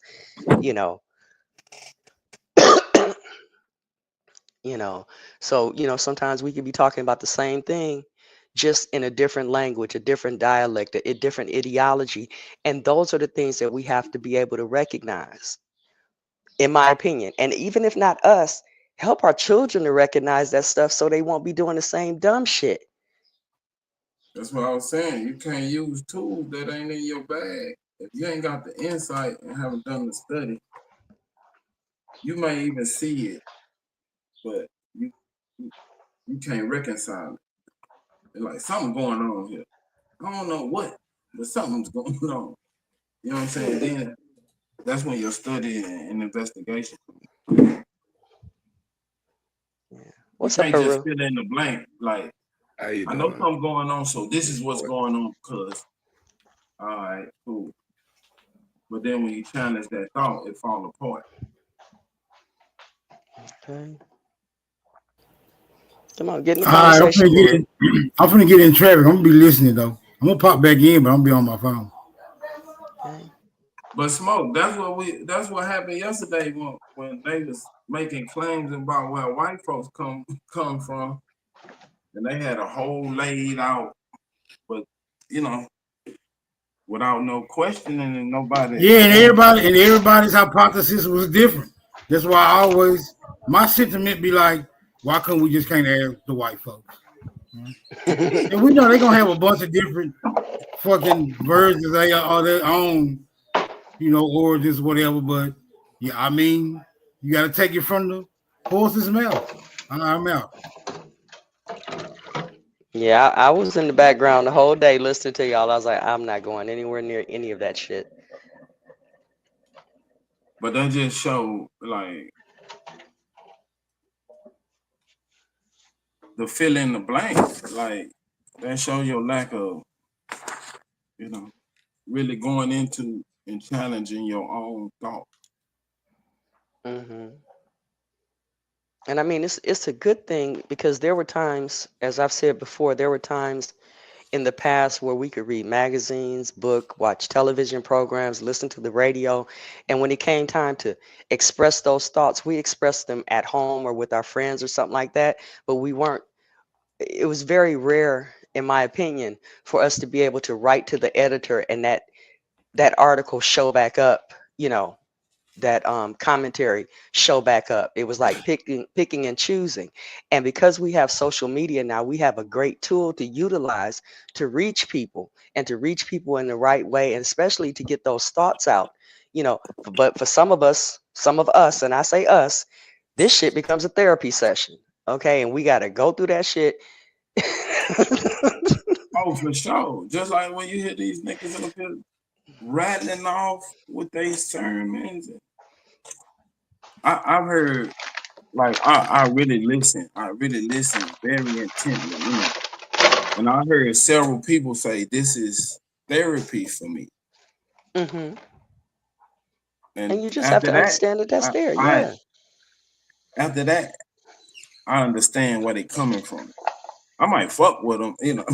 So, sometimes we could be talking about the same thing, just in a different language, a different dialect, a different ideology. And those are the things that we have to be able to recognize, in my opinion. And even if not us, help our children to recognize that stuff so they won't be doing the same dumb shit. That's what I was saying. You can't use tools that ain't in your bag. If you ain't got the insight and haven't done the study, you may even see it, but you can't reconcile it. It's like something going on here. I don't know what, but something's going on. You know what I'm saying? Then that's when your study and investigation comes. What's you up, can't just Haru? fill in the blank. Like, I know something going on, so this is what's going on because, all right, cool. But then when you challenge that thought, it falls apart. Okay. Come on, get in the All right, conversation. I'm finna get in traffic. I'm gonna be listening though. I'm gonna pop back in, but I'm gonna be on my phone. Okay. But Smoke, that's what happened yesterday when they was making claims about where white folks come from, and they had a whole laid out, but without no questioning and nobody. Yeah, and everybody's hypothesis was different. That's why my sentiment be like, why couldn't we just can't ask the white folks? And we know they're gonna have a bunch of different fucking versions of their own, origins, whatever. But yeah, I mean, you gotta take it from the horse's mouth. I'm out. Yeah, I was in the background the whole day listening to y'all. I was like, I'm not going anywhere near any of that shit. But that just show like the fill in the blank. Like that show your lack of, you know, really going into and challenging your own thought. Hmm. And I mean, it's a good thing because there were times, as I've said before, there were times in the past where we could read magazines, book, watch television programs, listen to the radio, and when it came time to express those thoughts, we expressed them at home or with our friends or something like that. But we weren't. It was very rare, in my opinion, for us to be able to write to the editor and that article show back up. You know, that commentary show back up. It was like picking and choosing. And because we have social media now, we have a great tool to utilize to reach people and to reach people in the right way, and especially to get those thoughts out. You know, but for some of us, and I say us, this shit becomes a therapy session. Okay, and we got to go through that shit. Oh, for sure. Just like when you hear these niggas up here rattling off with their sermons. I've heard, like, I really listen. I really listen very intently, you know. And I heard several people say, this is therapy for me. Mm-hmm. And you just have to understand that that's there. Yeah. After that, I understand where they coming from. I might fuck with them, you know,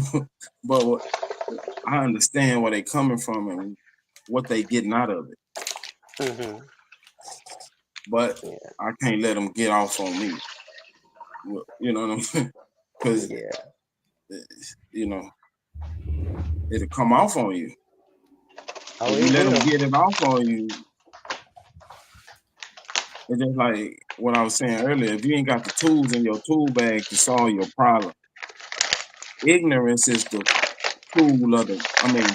but I understand where they coming from and what they getting out of it. Mm-hmm. But I can't let them get off on me. You know what I'm saying? Because, you know, it'll come off on you. Oh, if you let them get it off on you, it's just like what I was saying earlier. If you ain't got the tools in your tool bag to solve your problem, ignorance is the tool of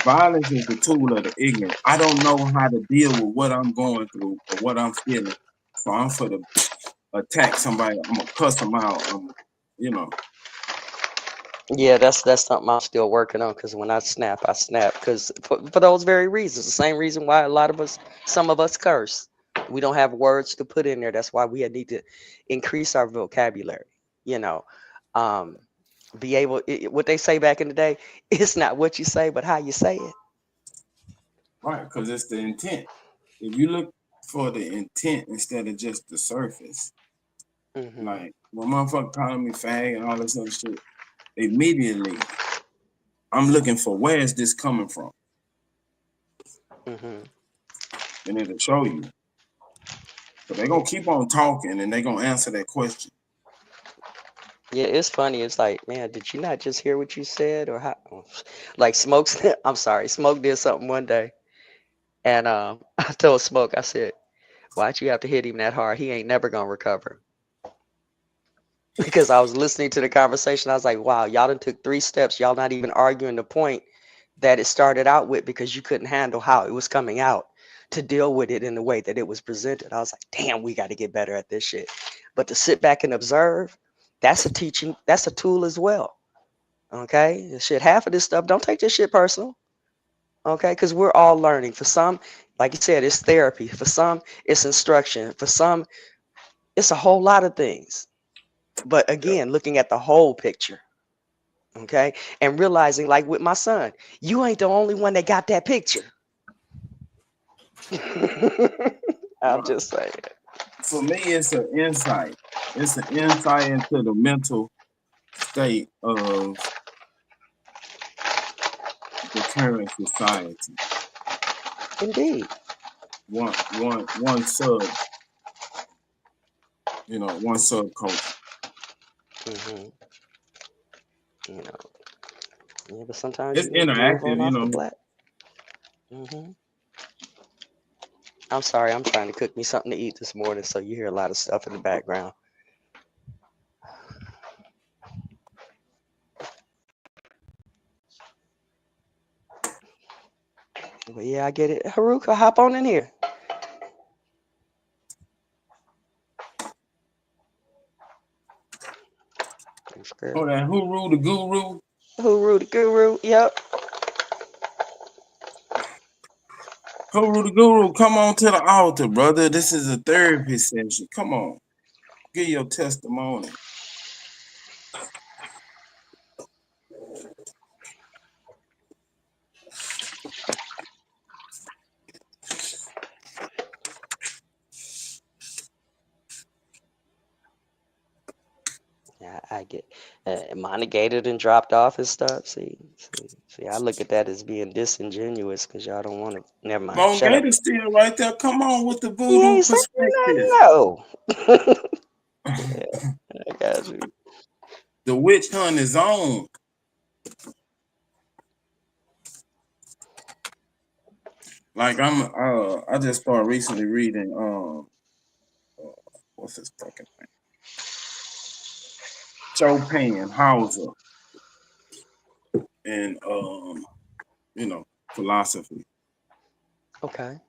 violence is the tool of the ignorant. I don't know how to deal with what I'm going through or what I'm feeling. So I'm for to attack somebody. I'm gonna cuss them out. You know. Yeah, that's something I'm still working on, because when I snap, because for those very reasons, the same reason why some of us curse. We don't have words to put in there. That's why we need to increase our vocabulary. You know, be able. What they say back in the day, it's not what you say, but how you say it. Right, because it's the intent. If you look for the intent instead of just the surface, like when motherfucker calling me fag and all this other shit, immediately I'm looking for where is this coming from, and it'll show you. But they're gonna keep on talking and they're gonna answer that question. Yeah, it's funny. It's like, man, did you not just hear what you said? Or how? Like Smoke's, I'm sorry, Smoke did something one day. And I told Smoke, I said, why'd you have to hit him that hard? He ain't never going to recover. Because I was listening to the conversation. I was like, wow, y'all done took 3 steps. Y'all not even arguing the point that it started out with, because you couldn't handle how it was coming out to deal with it in the way that it was presented. I was like, damn, we got to get better at this shit. But to sit back and observe, that's a teaching. That's a tool as well. Okay? Shit, half of this stuff, don't take this shit personal. Okay? Because we're all learning. For some, like you said, it's therapy. For some, it's instruction. For some, it's a whole lot of things. But again, looking at the whole picture. Okay? And realizing, like with my son, you ain't the only one that got that picture. I'm just saying. For me, it's an insight. It's an insight into the mental state of the current society. Indeed. One sub, you know, one subculture. You know, yeah, but sometimes it's interactive, you know. I'm sorry, I'm trying to cook me something to eat this morning, so you hear a lot of stuff in the background. But yeah, I get it. Haruka, hop on in here. Oh, that Huru the Guru. Hooroo the Guru. Yep. Guru the Guru, come on to the altar, brother. This is a therapy session. Come on. Give your testimony. Yeah, I get monegated and dropped off and stuff. See, I look at that as being disingenuous because y'all don't want to. Never mind. Bone Shut up. Gator still right there. Come on with the He voodoo ain't saying perspective. nothing. No. Yeah, I got you. The witch hunt is on. Like I just started recently reading what's his fucking name? Chopin Hauser and you know, philosophy. Okay.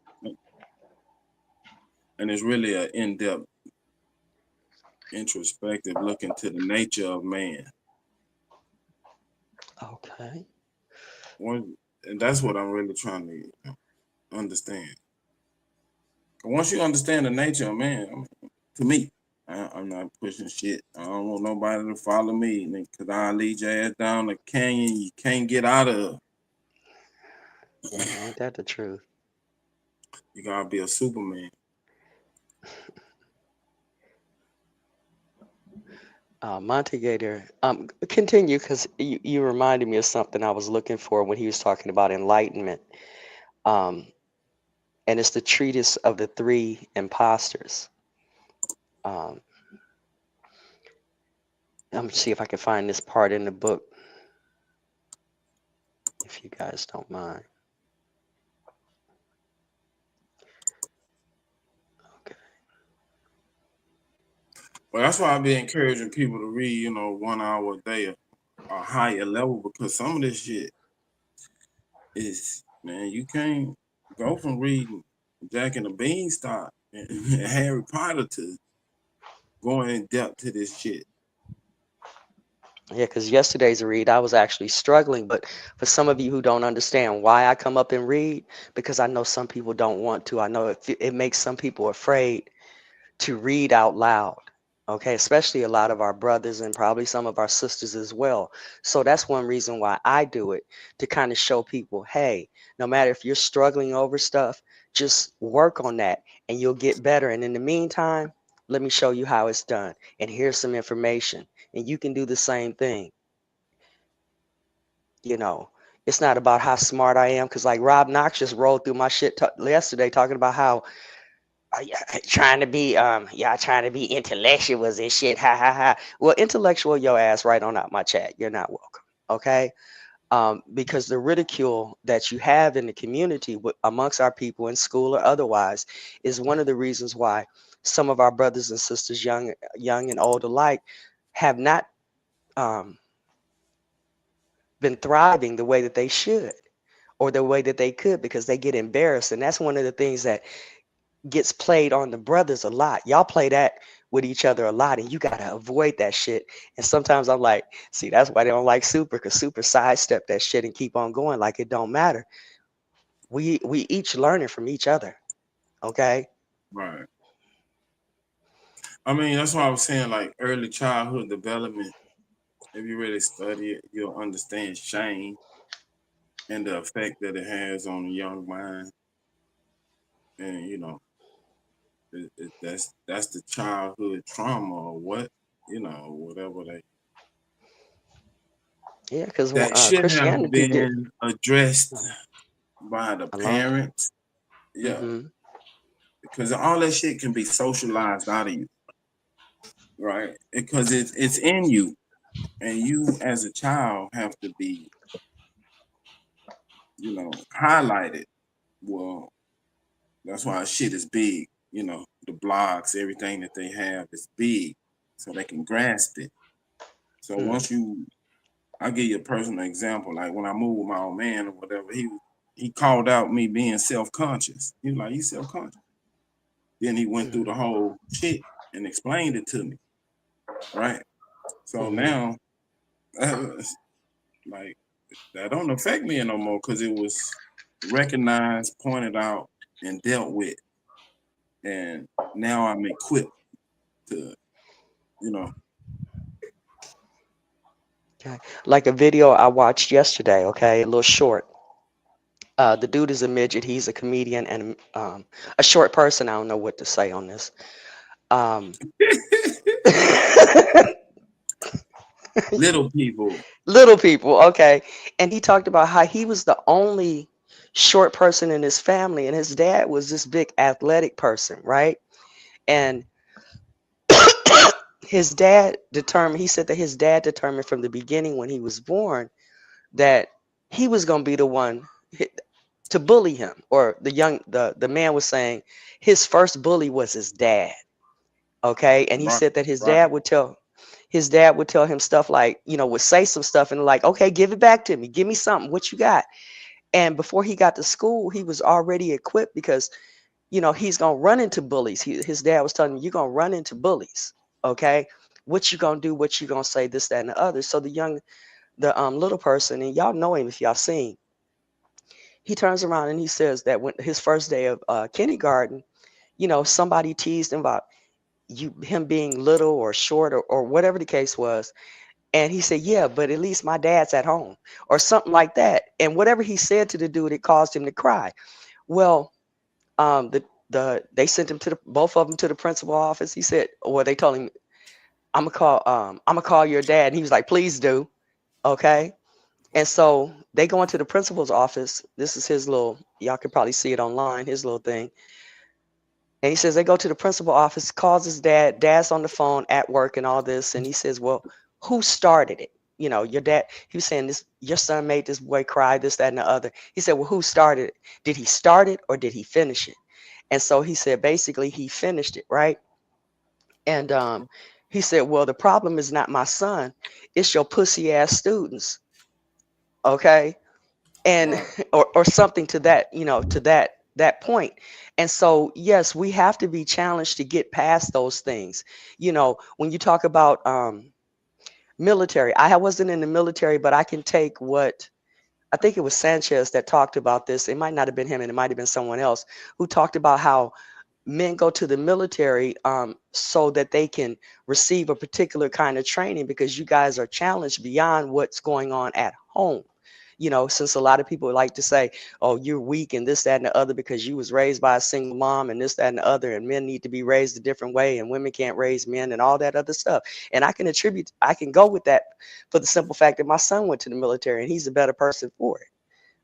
And it's really an in-depth, introspective look into the nature of man. Okay. And that's what I'm really trying to understand. Once you understand the nature of man, to me, I'm not pushing shit. I don't want nobody to follow me, because I'll lead your ass down the canyon you can't get out of. Ain't that the truth? You gotta be a Superman. Monte Gator, continue because you reminded me of something I was looking for when he was talking about enlightenment. And it's the treatise of the three imposters. I'm gonna see if I can find this part in the book, if you guys don't mind. Well, that's why I be encouraging people to read, 1 hour a day, a higher level, because some of this shit is, man, you can't go from reading Jack and the Beanstalk and Harry Potter to going in depth to this shit. Yeah, because yesterday's read, I was actually struggling. But for some of you who don't understand why I come up and read, because I know some people don't want to. I know it makes some people afraid to read out loud. Okay, especially a lot of our brothers and probably some of our sisters as well. So that's one reason why I do it, to kind of show people, hey, no matter if you're struggling over stuff, just work on that and you'll get better. And in the meantime, let me show you how it's done. And here's some information. And you can do the same thing. It's not about how smart I am, because like Rob Knox just rolled through my shit yesterday talking about how trying to be intellectuals and shit. Ha ha ha. Well, intellectual your ass right on out my chat. You're not welcome. Okay. Because the ridicule that you have in the community amongst our people in school or otherwise is one of the reasons why some of our brothers and sisters, young and old alike, have not been thriving the way that they should or the way that they could, because they get embarrassed. And that's one of the things that gets played on the brothers a lot. Y'all play that with each other a lot, and you got to avoid that shit. And sometimes I'm like, see, that's why they don't like Super, because Super sidestep that shit and keep on going like it don't matter. We each learning from each other. Okay. Right. I mean, that's why I was saying, like, early childhood development, if you really study it, you'll understand shame and the effect that it has on the young mind. And, that's the childhood trauma or what, whatever they. Yeah, because that should Christianity have been addressed by the parents. Yeah. Mm-hmm. Because all that shit can be socialized out of you. Right? Because it's in you. And you as a child have to be, highlighted. Well, that's why shit is big. The blogs, everything that they have is big, so they can grasp it. So once I give you a personal example, like when I moved with my old man or whatever, he called out me being self-conscious. He was like, "You self-conscious?" Then he went through the whole shit and explained it to me. Right? So now like that don't affect me no more because it was recognized, pointed out, and dealt with. And now I'm equipped to, you know. Okay. Like a video I watched yesterday, okay, a little short. The dude is a midget. He's a comedian and a short person. I don't know what to say on this. Little people. Little people, okay. And he talked about how he was the only short person in his family, and his dad was this big athletic person, right? And his dad determined, he said that his dad determined from the beginning when he was born that he was going to be the one to bully him, or the man was saying his first bully was his dad, okay. And he said that his dad would tell him stuff like, you know, would say some stuff and like, okay, give it back to me, give me something, what you got. And before he got to school, he was already equipped because, you know, he's gonna run into bullies. His dad was telling him, you're gonna run into bullies, okay. What you gonna do, what you gonna say, this, that, and the other. So the little person, and y'all know him if y'all seen, he turns around and he says that when his first day of kindergarten, you know, somebody teased him about him being little or short or whatever the case was. And he said, yeah, but at least my dad's at home, or something like that. And whatever he said to the dude, it caused him to cry. Well, they sent him both of them to the principal office. He said, or they told him, I'm gonna call your dad. And he was like, please do. Okay. And so they go into the principal's office. This is his little, y'all can probably see it online, his little thing. And he says they go to the principal office, calls his dad, dad's on the phone at work and all this. And he says, well, who started it? You know, your dad, he was saying this, your son made this boy cry, this, that, and the other. He said, well, who started it? Did he start it or did he finish it? And so he said, basically he finished it, right? And he said, well, the problem is not my son, it's your pussy ass students. Okay. And, or something to that, you know, to that point. And so, yes, we have to be challenged to get past those things. You know, when you talk about military, I wasn't in the military, but I can take what, I think it was Sanchez that talked about this. It might not have been him and it might have been someone else who talked about how men go to the military so that they can receive a particular kind of training because you guys are challenged beyond what's going on at home. You know, since a lot of people like to say, oh, you're weak and this, that, and the other because you was raised by a single mom and this, that, and the other, and men need to be raised a different way and women can't raise men and all that other stuff. And I can go with that for the simple fact that my son went to the military and he's a better person for it.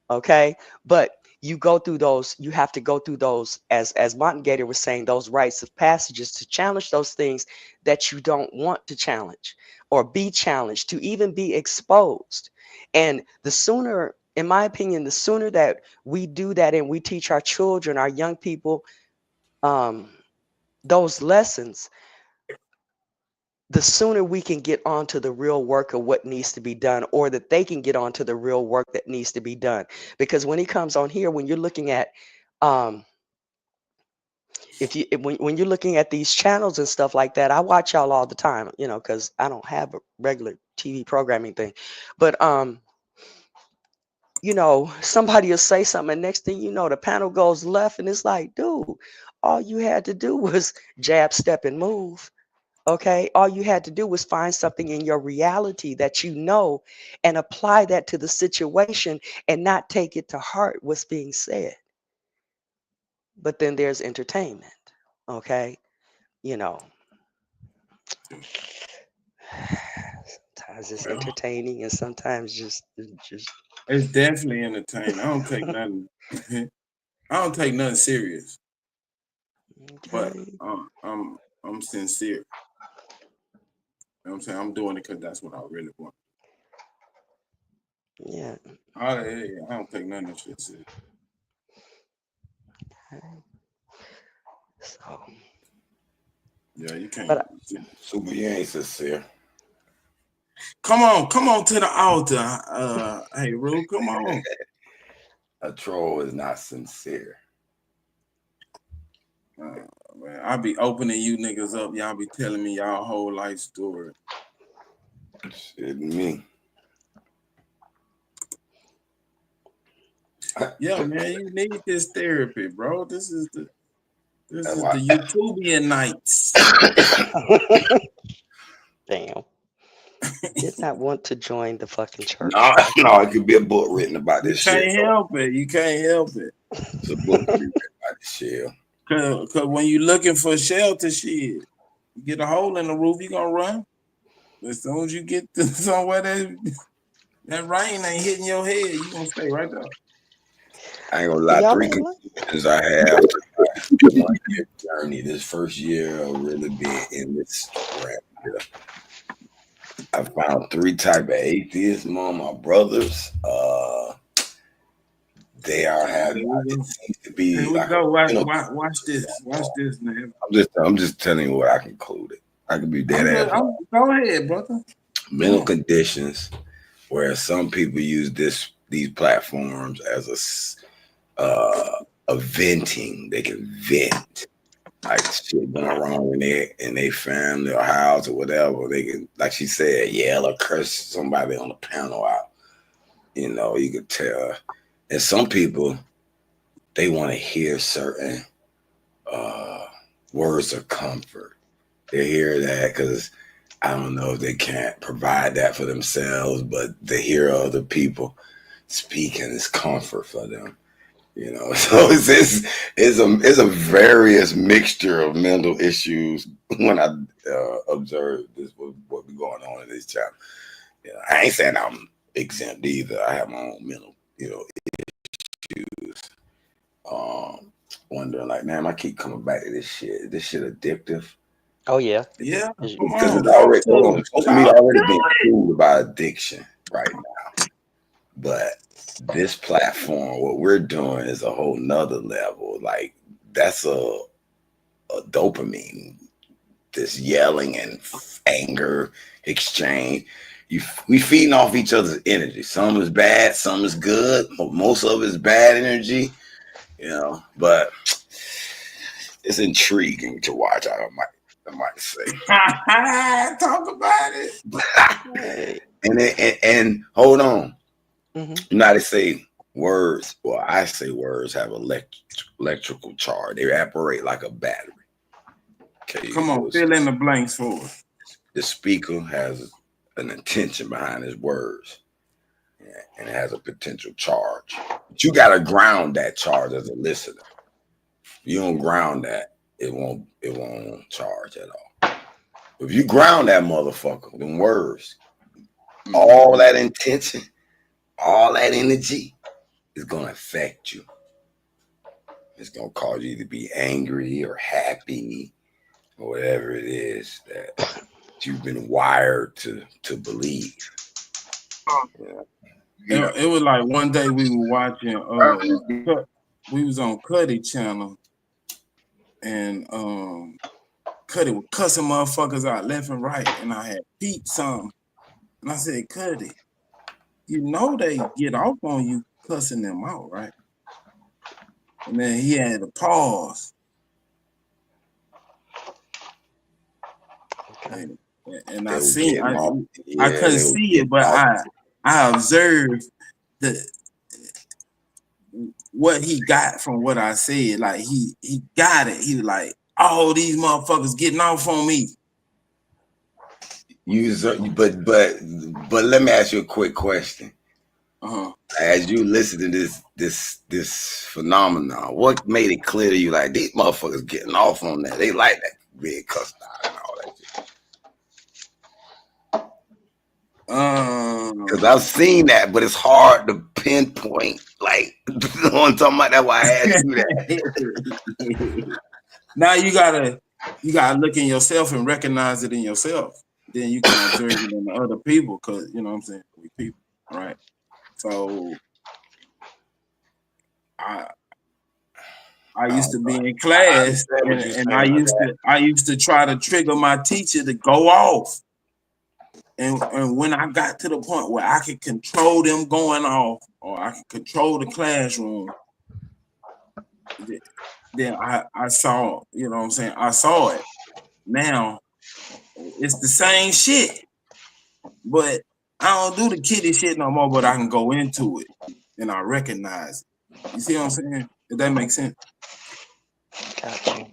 Okay. But you go through those, you have to go through those, as Martin Gator was saying, those rites of passages to challenge those things that you don't want to challenge or be challenged, to even be exposed. And the sooner, in my opinion, the sooner that we do that and we teach our children, our young people, those lessons, the sooner we can get onto the real work of what needs to be done, or that they can get onto the real work that needs to be done. Because when he comes on here, when you're looking at, when you're looking at these channels and stuff like that, I watch y'all all the time, you know, because I don't have a regular TV programming thing. But you know, somebody will say something, and next thing you know, the panel goes left, and it's like, dude, all you had to do was jab, step, and move. Okay, all you had to do was find something in your reality that you know and apply that to the situation and not take it to heart what's being said. But then there's entertainment. Okay, you know, sometimes it's entertaining and sometimes just It's definitely entertaining. I don't take nothing. I don't take nothing serious. But I'm sincere. You know what I'm saying? I'm doing it because that's what I really want. Yeah. I don't take none of that shit serious. Okay. So. Yeah, you can't. But, Super, you ain't sincere. Come on to the altar. Hey, Rue, come on. A troll is not sincere. Man, I be opening you niggas up. Y'all be telling me y'all whole life story. Shit, me. Yeah, man, you need this therapy, bro. This is the YouTubian nights. Damn. Did not want to join the fucking church. No, it could be a book written about this shit. You can't help it. You can't help it. It's a book written about this shit. Cause when you looking for shelter, shit, you get a hole in the roof, you gonna run. As soon as you get to somewhere that rain ain't hitting your head, you gonna stay right there. I ain't gonna lie, 3 conclusions I have to my 1 year journey. This first year of really being in this rap here. I found 3 type of atheists among my brothers. They are having to be. Here we like, go. Watch this. Watch this, man. I'm just telling you what I concluded. I could be dead ass. Go ahead, brother. Mental conditions, where some people use these platforms as a venting. They can vent like shit going wrong in their family or house or whatever. They can, like she said, yell or curse somebody on the panel out. You know, you could tell. And some people, they want to hear certain words of comfort. They hear that because I don't know if they can't provide that for themselves, but they hear other people speaking is comfort for them. You know, so it's a various mixture of mental issues when I observe this what be going on in this channel. You know, I ain't saying I'm exempt either. I have my own mental, issues. Wondering like, man, I keep coming back to this shit. Is this shit addictive? Oh yeah, yeah. Because it's already already been fooled by addiction right now. But this platform, what we're doing is a whole nother level. Like that's a dopamine. This yelling and anger exchange. We feeding off each other's energy. Some is bad, some is good. Most of it is bad energy, but it's intriguing to watch. I might say. Talk about it. and hold on. You know how they say words. Well, I say words have electrical charge. They evaporate like a battery. Okay. Come on, fill in the blanks for us. The speaker has an intention behind his words, and it has a potential charge. But you gotta ground that charge as a listener. If you don't ground that, it won't charge at all. If you ground that motherfucker, them words, all that intention, all that energy is gonna affect you. It's gonna cause you to be angry or happy or whatever it is that you've been wired to believe. It was like one day we were watching. We was on Cuddy channel, and Cuddy was cussing motherfuckers out left and right, and I had beat some, and I said, Cuddy, you know they get off on you cussing them out, right? And then he had to pause. And I seen, I couldn't see it, but I observed what he got from what I said. Like he got it. He was like, all these motherfuckers getting off on me. But let me ask you a quick question. As you listen to this phenomenon, what made it clear to you like these motherfuckers getting off on that? They like that being cussed out and all that shit. Because I've seen that, but it's hard to pinpoint. Like, you know what I'm talking about? That's why I asked you that. Now you gotta look in yourself and recognize it in yourself. Then you can observe it in the other people, because you know what I'm saying, we people, right? So I used to be in class, and I used to try to trigger my teacher to go off. And when I got to the point where I could control them going off, or I could control the classroom, then I saw, you know what I'm saying? I saw it. Now it's the same shit, but I don't do the kiddie shit no more, but I can go into it and I recognize it. You see what I'm saying? If that makes sense. Gotcha.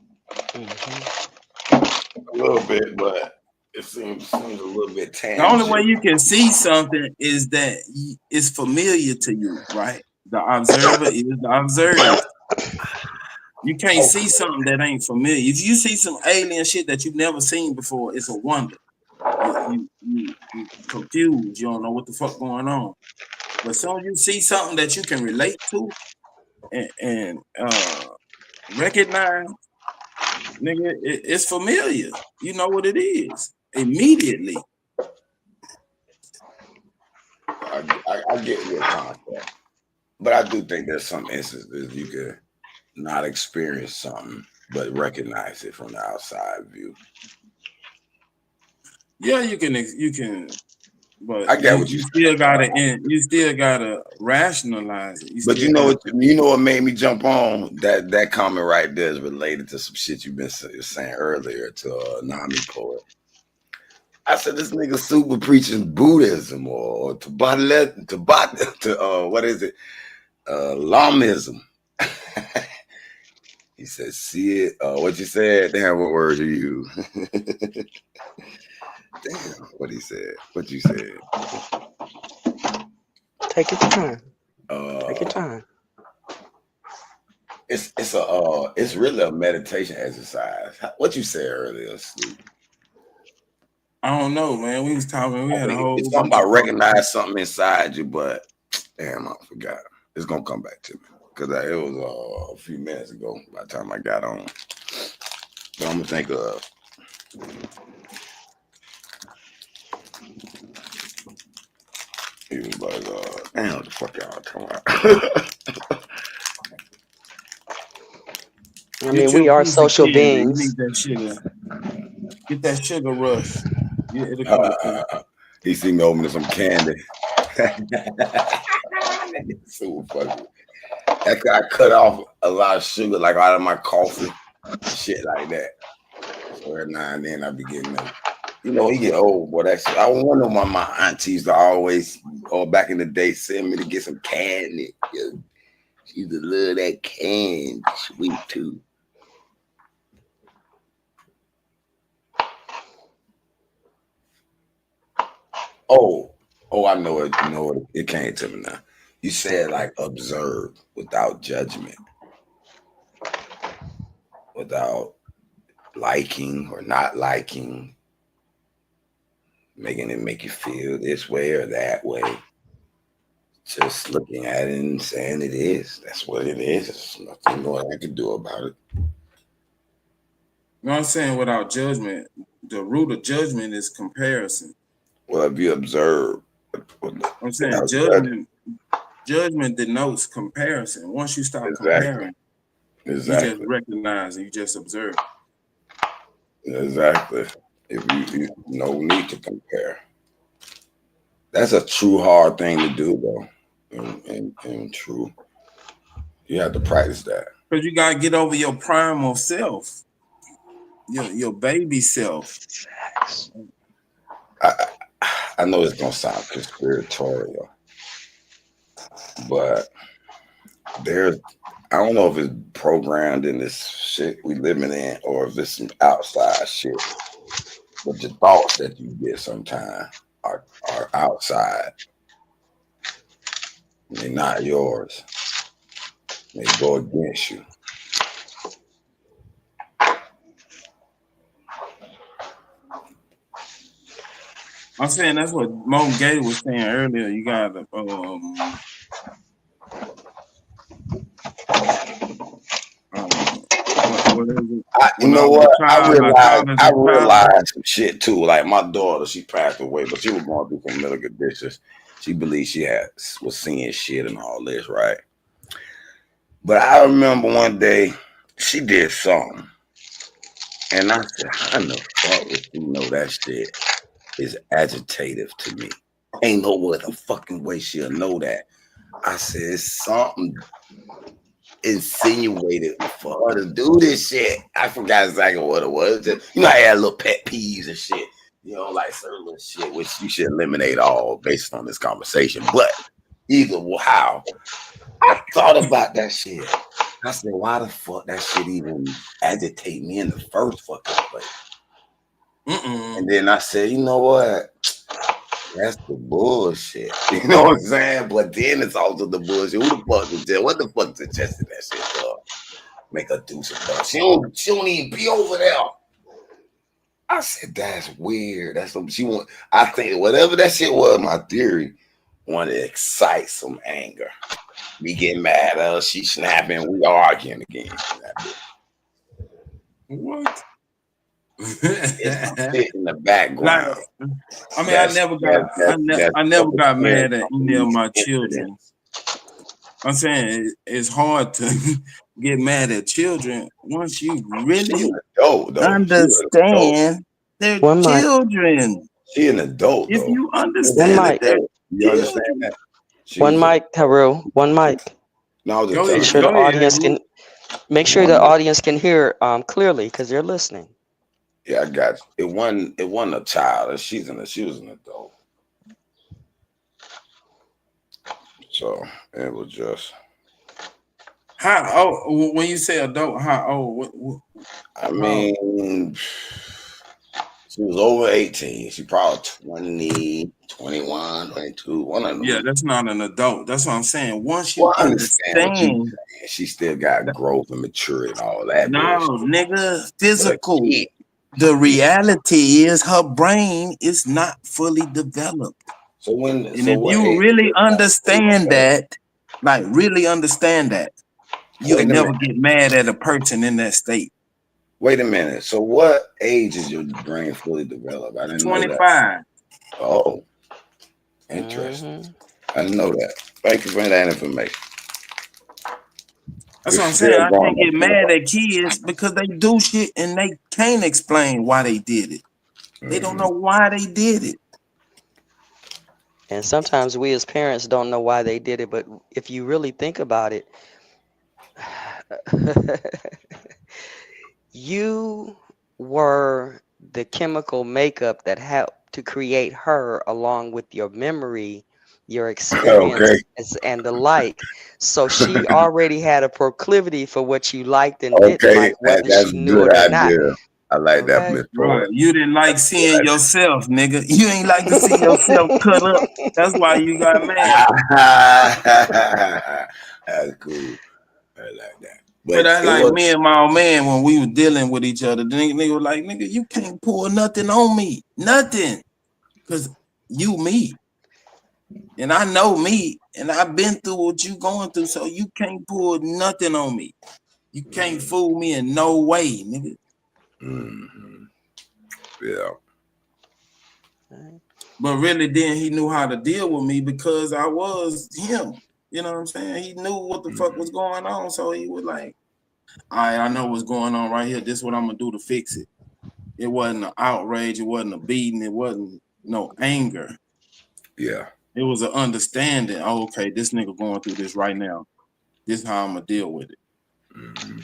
A little bit, but it seems a little bit The only way tangible. you can see something is that it's familiar to you, right? The observer is the observed. You can't see something that ain't familiar. If you see some alien shit that you've never seen before, it's a wonder. You confused. You don't know what the fuck going on. But as soon as you see something that you can relate to and recognize, nigga, it's familiar. You know what it is immediately. I get your concept, but I do think there's some instances you could not experience something but recognize it from the outside view. Yeah, you can, but I get what you still gotta rationalize it. But you know what made me jump on that comment right there is related to some shit you've been saying earlier to Nami Poet. I said this nigga super preaching Buddhism or to what is it? Lamism. He said, see it. What you said? Damn, what words you use? Damn, what he said. What you said. Take your time. Take your time. It's really a meditation exercise. What you said earlier, Snoop? I don't know, man. We was talking. We had a whole. It's talking about recognize something inside you, but damn, I forgot. It's gonna come back to me because it was a few minutes ago by the time I got on. But I'm gonna think of. He was like, damn, what the fuck y'all talking about? I mean, we are social beings. You need that sugar. Get that sugar rush. He seen me opening some candy. So funny. I cut off a lot of sugar, like out of my coffee, shit like that. So every now and then I be getting that. You know, he get old, boy. That's I wonder why my aunties are always, back in the day, send me to get some candy. She used to love that candy, sweet too. I know it. You know what? It came to me now. You said like observe without judgment, without liking or not liking, making it make you feel this way or that way. Just looking at it and saying it is. That's what it is. There's nothing more I can do about it. You know what I'm saying? Without judgment, the root of judgment is comparison. Well, if you observe, I'm saying judgment denotes comparison. Once you start comparing, you just recognize and you just observe. Exactly. If you no need to compare. That's a true hard thing to do, though. And true. You have to practice that. Because you gotta get over your primal self, your baby self. I know it's gonna sound conspiratorial, but I don't know if it's programmed in this shit we living in or if it's some outside shit. But the thoughts that you get sometimes are outside. They're not yours. They go against you. I'm saying that's what Mo Gay was saying earlier. You gotta you know what? I realized some shit too. Like my daughter, she passed away, but she was going through some medical conditions. She believed she was seeing shit and all this, right? But I remember one day she did something, and I said, "How in the fuck would you know that shit is agitative to me? Ain't no other fucking way she'll know that." I said, "It's something insinuated for her to do this shit." I forgot exactly what it was. You know, I had little pet peeves and shit. You know, like certain little shit, which you should eliminate all based on this conversation. But either how, I thought about that shit. I said, why the fuck that shit even agitate me in the first fucking place? And then I said, you know what? That's the bullshit. You know what I'm saying? But then it's also the bullshit. Who the fuck is that? What the fuck suggested that shit, dog? Make her do some stuff. She don't even be over there. I said, that's weird. That's what she want. I think whatever that shit was, my theory, wanted to excite some anger. We getting mad at her, she snapping, we arguing again. What? It's in the background. Like, I mean, I never got mad at any of my children. I'm saying it's hard to get mad at children once you really understand they're children. She an adult. If you understand that, you understand that. One mic, Haru. One mic. No, make sure the audience can. Make sure the audience can hear clearly because they're listening. Yeah, I got you. It wasn't a child. She was an adult. So it was just. How old? When you say adult, how old? I mean, she was over 18. She probably 20, 21, 22. One of them. Yeah, that's not an adult. That's what I'm saying. Once you understand, she still got growth and maturity and all that. No, nigga, physical. The reality is her brain is not fully developed. So if you really understand that, like really understand that, you'll never get mad at a person in that state. Wait a minute. So what age is your brain fully developed? I didn't 25. know that. Oh, interesting. I didn't know that. Thank you for that information. That's what I'm saying. I can't get mad at kids because they do shit and they can't explain why they did it. They don't know why they did it. And sometimes we as parents don't know why they did it, but if you really think about it, you were the chemical makeup that helped to create her along with your memory, your experience, and the like. So she already had a proclivity for what you liked and didn't like, whether she knew it or not. I like that, Miss Right. You didn't like seeing yourself, nigga. You ain't like to see yourself cut up. That's why you got mad. That's cool. I like that. But that's like me and my old man when we were dealing with each other. The nigga was like, nigga, you can't pull nothing on me. Nothing. Because you me. And I know me. And I've been through what you going through. So you can't pull nothing on me. You can't fool me in no way, nigga. Mm-hmm. Yeah. But really then he knew how to deal with me because I was him. You know what I'm saying? He knew what the fuck was going on. So he was like, all right, I know what's going on right here. This is what I'm gonna do to fix it. It wasn't an outrage, it wasn't a beating, it wasn't no anger. Yeah. It was an understanding. Oh, okay, this nigga going through this right now. This is how I'm gonna deal with it. Mm-hmm.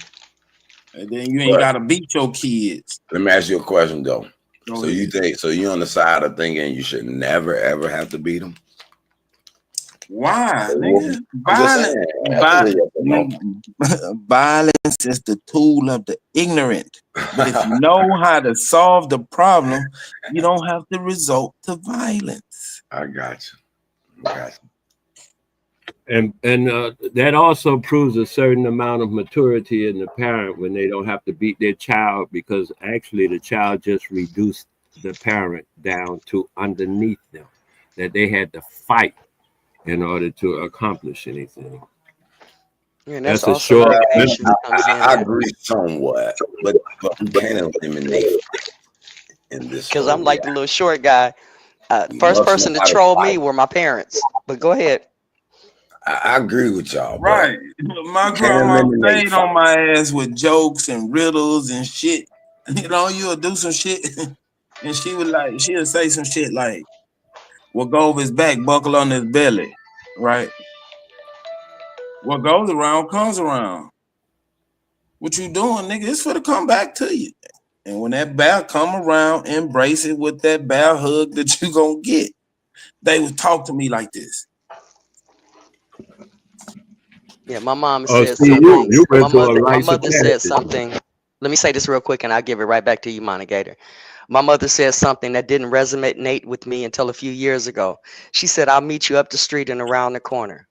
And then you ain't gotta beat your kids. Let me ask you a question though. So you on the side of thinking you should never ever have to beat them? Why, nigga? Violence is the tool of the ignorant. But if you know how to solve the problem, you don't have to resort to violence. I got you. And that also proves a certain amount of maturity in the parent when they don't have to beat their child, because actually the child just reduced the parent down to underneath them, that they had to fight in order to accomplish anything. Yeah, that's a short. I agree somewhat, but you can't eliminate in this. Because I'm like the little short guy. First person to troll me were my parents. But go ahead. I agree with y'all. Right. My grandma stayed on my ass with jokes and riddles and shit. You know, you'll do some shit, and she'll say some shit like, what go over his back, buckle on his belly, right? What goes around comes around. What you doing, nigga? It's for to come back to you. And when that bear come around, embrace it with that bear hug that you gonna get. They would talk to me like this. Yeah, my mom Oh, said see, something. you My went to a mother, my rites of mother said passage. something. Let me say this real quick, and I'll give it right back to you, Monica. My mother said something that didn't resonate with me until a few years ago. She said, "I'll meet you up the street and around the corner."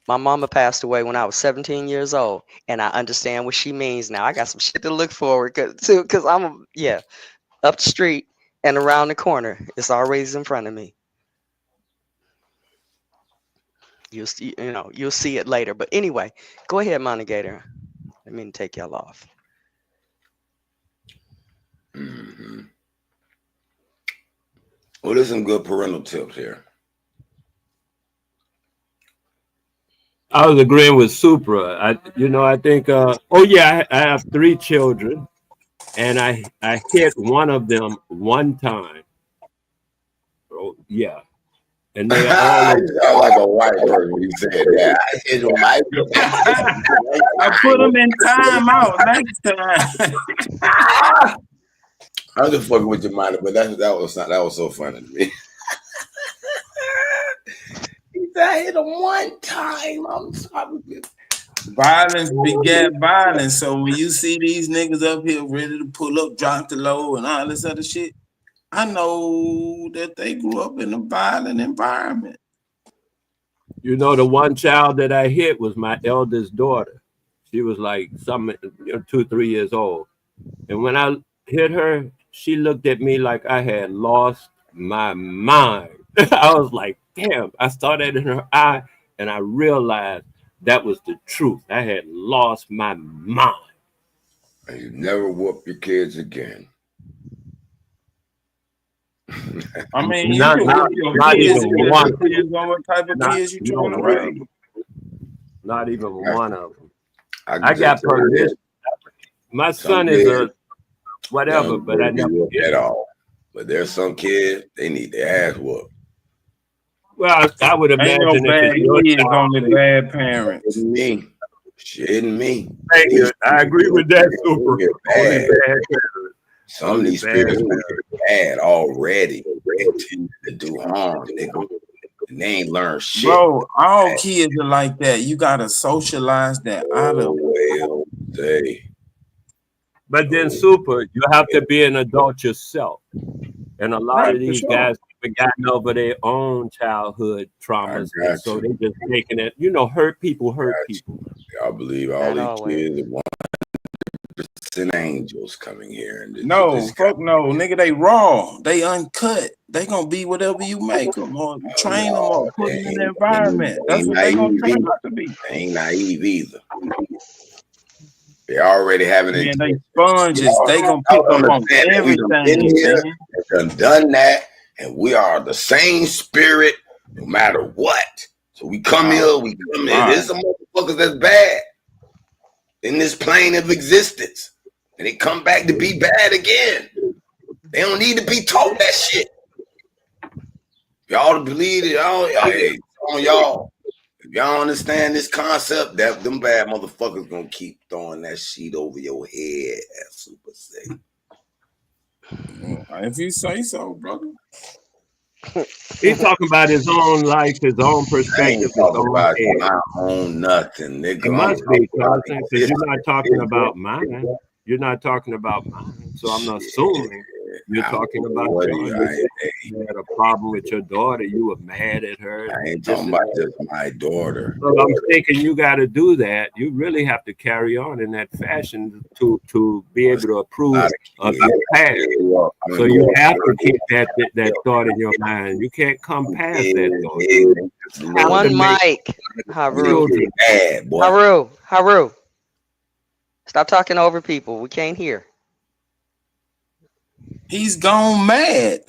My mama passed away when I was 17 years old, and I understand what she means now. I got some shit to look forward to because up the street and around the corner. It's always in front of me. You'll see, you'll see it later. But anyway, go ahead, Monica. I mean, take y'all off. Well, there's some good parental tips here. I was agreeing with Supra. I think. Oh yeah, I have 3 children, and I hit one of them one time. Oh yeah, and they all. You sound like a white person when you said that. I put them in timeout next time. I'm just fucking with your mind, but that was so funny to me. He said, I hit him one time. I'm sorry. Violence begat violence. So when you see these niggas up here ready to pull up, drop the low, and all this other shit, I know that they grew up in a violent environment. The one child that I hit was my eldest daughter. She was like 2-3 years old, and when I hit her, she looked at me like I had lost my mind. I was like, damn. I saw that in her eye, and I realized that was the truth. I had lost my mind. And you never whoop your kids again. I mean, you not, can not, whoop your not kids. even one. Depends on what type of kids you trying to raise. Not even one of them. I got permission. My son is a whatever, but I never did at all. But there's some kids, they need their ass whooped. Well, I would imagine Ain't no bad kids, only bad parents. Shitting me. Thank you. I agree with that, Super. Only bad parents. Some of these spirits are bad already. They continue to do harm. And they ain't learned shit. Bro, all kids are like that. You gotta socialize that out of But then, Super, you have to be an adult yourself. And a lot of these guys have gotten over their own childhood traumas. And so they just taking it, hurt people. I believe all these kids are 100% angels coming here. And fuck no, nigga, they raw. They uncut. They gonna be whatever you make them or train them or put them in the environment. That's what they gonna turn out to be. They ain't naive either. They already having it. They sponges. They gonna pick up on everything. Done that, and we are the same spirit, no matter what. So we come here. There's some motherfuckers that's bad in this plane of existence, and they come back to be bad again. They don't need to be taught that shit. Y'all believe it, y'all. If y'all understand this concept, that them bad motherfuckers gonna keep throwing that sheet over your head, as Super say. If you say so, brother. He's talking about his own life, his own perspective. I own nothing, nigga. It must be, because you're not talking about mine. You're not talking about mine. So I'm not assuming you're talking about yours. You had a problem with your daughter. You were mad at her. I ain't talking about just my daughter. So I'm thinking you got to do that. You really have to carry on in that fashion to be able to approve of your past. So you have to keep that thought in your mind. You can't come past that thought. One mic. Haru. Stop talking over people. We can't hear. He's gone mad.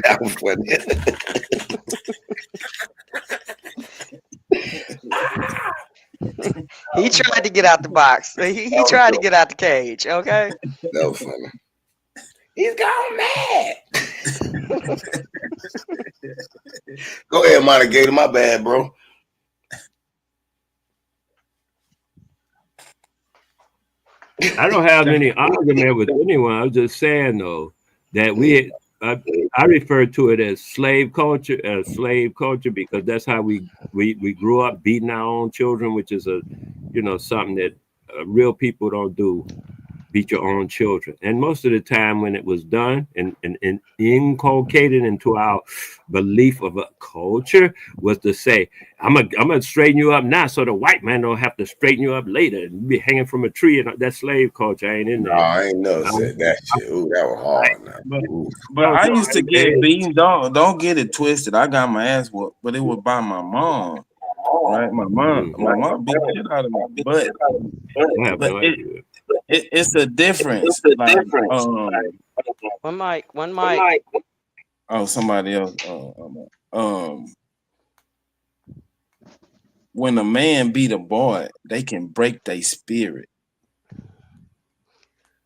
That was funny. He tried to get out the box. He tried to get out the cage. Okay. That was funny. He's gone mad. Go ahead, Monica. My bad, bro. I don't have any argument with anyone. I was just saying though that I refer to it as slave culture, because that's how we grew up beating our own children, which is something that real people don't do. Beat your own children. And most of the time when it was done and inculcated into our belief of a culture was to say, I'm gonna straighten you up now so the white man don't have to straighten you up later and be hanging from a tree. And that slave culture ain't in there. No, I ain't never said that shit. Ooh, that was hard. But I used to get beaten. Don't get it twisted. I got my ass whooped, but it was by my mom. Right? My mom beat the shit out of me. But it's a difference. One mic. Oh, somebody else. When a man beat a boy, they can break their spirit.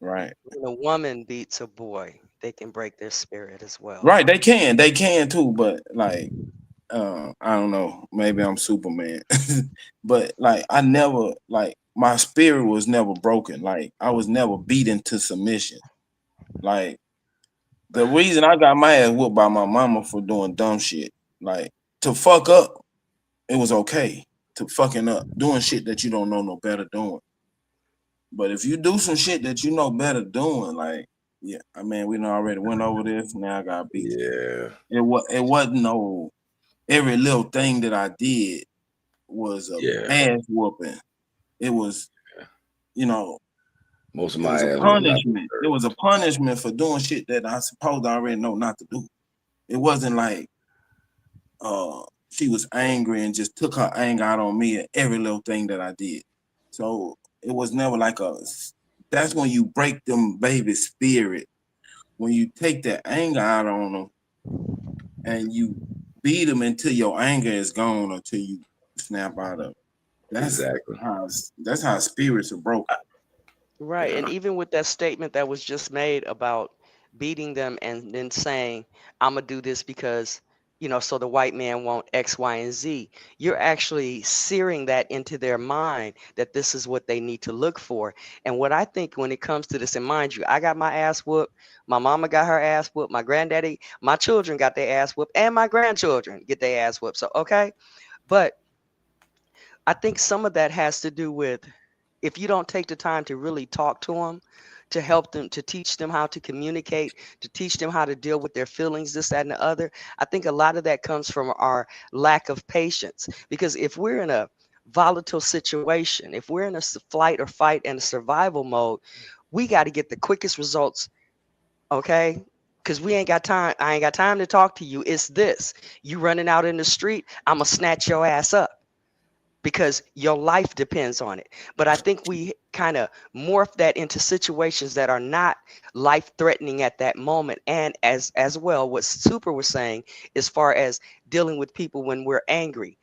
Right. When a woman beats a boy, they can break their spirit as well. Right, they can too, but like I don't know, maybe I'm Superman. But like I never, like my spirit was never broken. Like I was never beaten to submission. Like the reason I got my ass whooped by my mama for doing dumb shit, like to fuck up, it was okay. To fucking up, doing shit that you don't know no better doing. But if you do some shit that you know better doing, like, yeah, I mean, we done already went over this. Now I got beat. Yeah. It wasn't no, every little thing that I did was a ass whooping. It was, most of my ass punishment. It was a punishment for doing shit that I supposed I already know not to do. It wasn't like she was angry and just took her anger out on me at every little thing that I did. So it was never like that's when you break them baby's spirit. When you take that anger out on them and you beat them until your anger is gone, until you snap out of it. That's how spirits are broken. Right. And even with that statement that was just made about beating them and then saying, I'm going to do this because, so the white man won't X, Y, and Z. You're actually searing that into their mind that this is what they need to look for. And what I think when it comes to this, and mind you, I got my ass whooped, my mama got her ass whooped, my granddaddy, my children got their ass whooped, and my grandchildren get their ass whooped. So, okay. But I think some of that has to do with if you don't take the time to really talk to them, to help them, to teach them how to communicate, to teach them how to deal with their feelings, this, that, and the other. I think a lot of that comes from our lack of patience. Because if we're in a volatile situation, if we're in a flight or fight and a survival mode, we got to get the quickest results, okay? Because we ain't got time. I ain't got time to talk to you. It's this. You running out in the street, I'm going to snatch your ass up. Because your life depends on it. But I think we kind of morph that into situations that are not life-threatening at that moment. And as well, what Super was saying, as far as dealing with people when we're angry.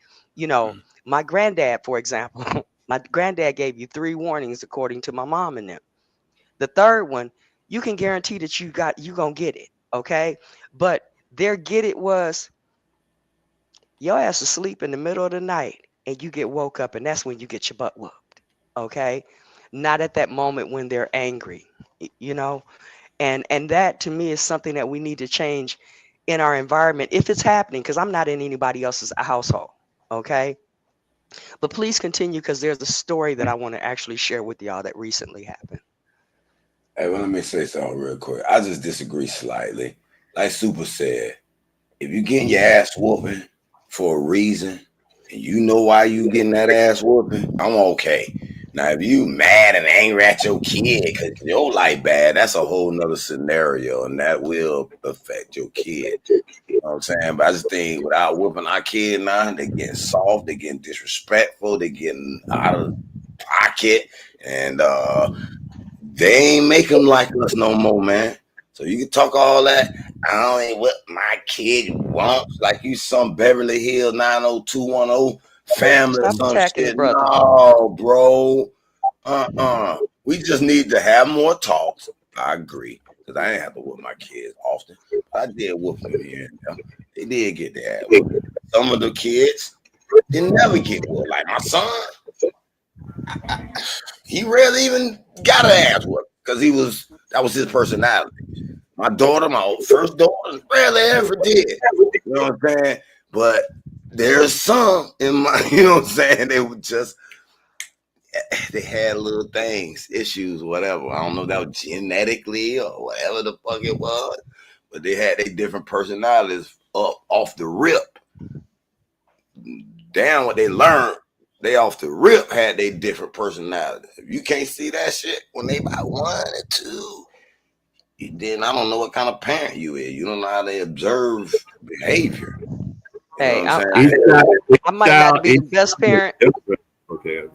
My granddad, for example, my granddad gave you 3 warnings, according to my mom and them. The third one, you can guarantee that you gonna get it, okay? But their get it was, your ass asleep in the middle of the night. And you get woke up, and that's when you get your butt whooped, okay? Not at that moment when they're angry, And that, to me, is something that we need to change in our environment if it's happening, because I'm not in anybody else's household, okay? But please continue, because there's a story that I want to actually share with y'all that recently happened. Hey, well, let me say something real quick. I just disagree slightly. Like Super said, if you're getting your ass whooping for a reason, and you know why you getting that ass whooping, I'm okay. Now, if you mad and angry at your kid because your life bad, that's a whole nother scenario, and that will affect your kid. You know what I'm saying? But I just think without whooping our kid now, they getting soft, they getting disrespectful, they getting out of pocket, and they ain't make them like us no more, man. So you can talk all that. I ain't what my kid wants, like you some Beverly Hills 90210 family or some shit. No, bro. We just need to have more talks. I agree. Because I ain't have to whoop my kids often. I did whoop them here and there. They did get their ass whooped. Some of the kids didn't never get whooped. Like my son. He rarely even got an ass whooped because that was his personality. My daughter, my first daughter, rarely ever did. You know what I'm saying? But there's some in my, you know what I'm saying? They were just, they had little things, issues, whatever. I don't know if that was genetically or whatever the fuck it was, but they had their different personalities up off the rip. Damn, what they learned, they off the rip had their different personalities. If you can't see that shit when they about 1 and 2, then I don't know what kind of parent you is. You don't know how they observe behavior. Hey, I might not be the best parent. Okay.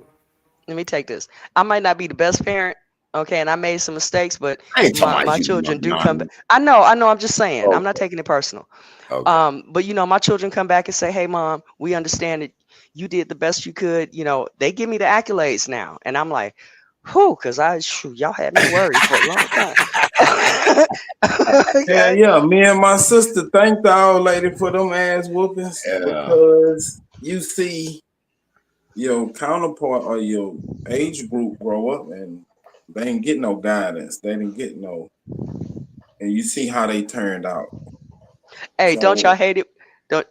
Let me take this. I might not be the best parent, okay, and I made some mistakes, but my children do come back. I know. I'm just saying. I'm not taking it personal. Okay. But you know, my children come back and say, "Hey, Mom, we understand that you did the best you could." You know, they give me the accolades now, and I'm like, "Whew," because y'all had me worried for a long time. Yeah. Me and my sister thanked the old lady for them ass whoopings because you see your counterpart or your age group grow up and they didn't get no guidance. They didn't get no, and you see how they turned out. Hey, So, don't y'all hate it?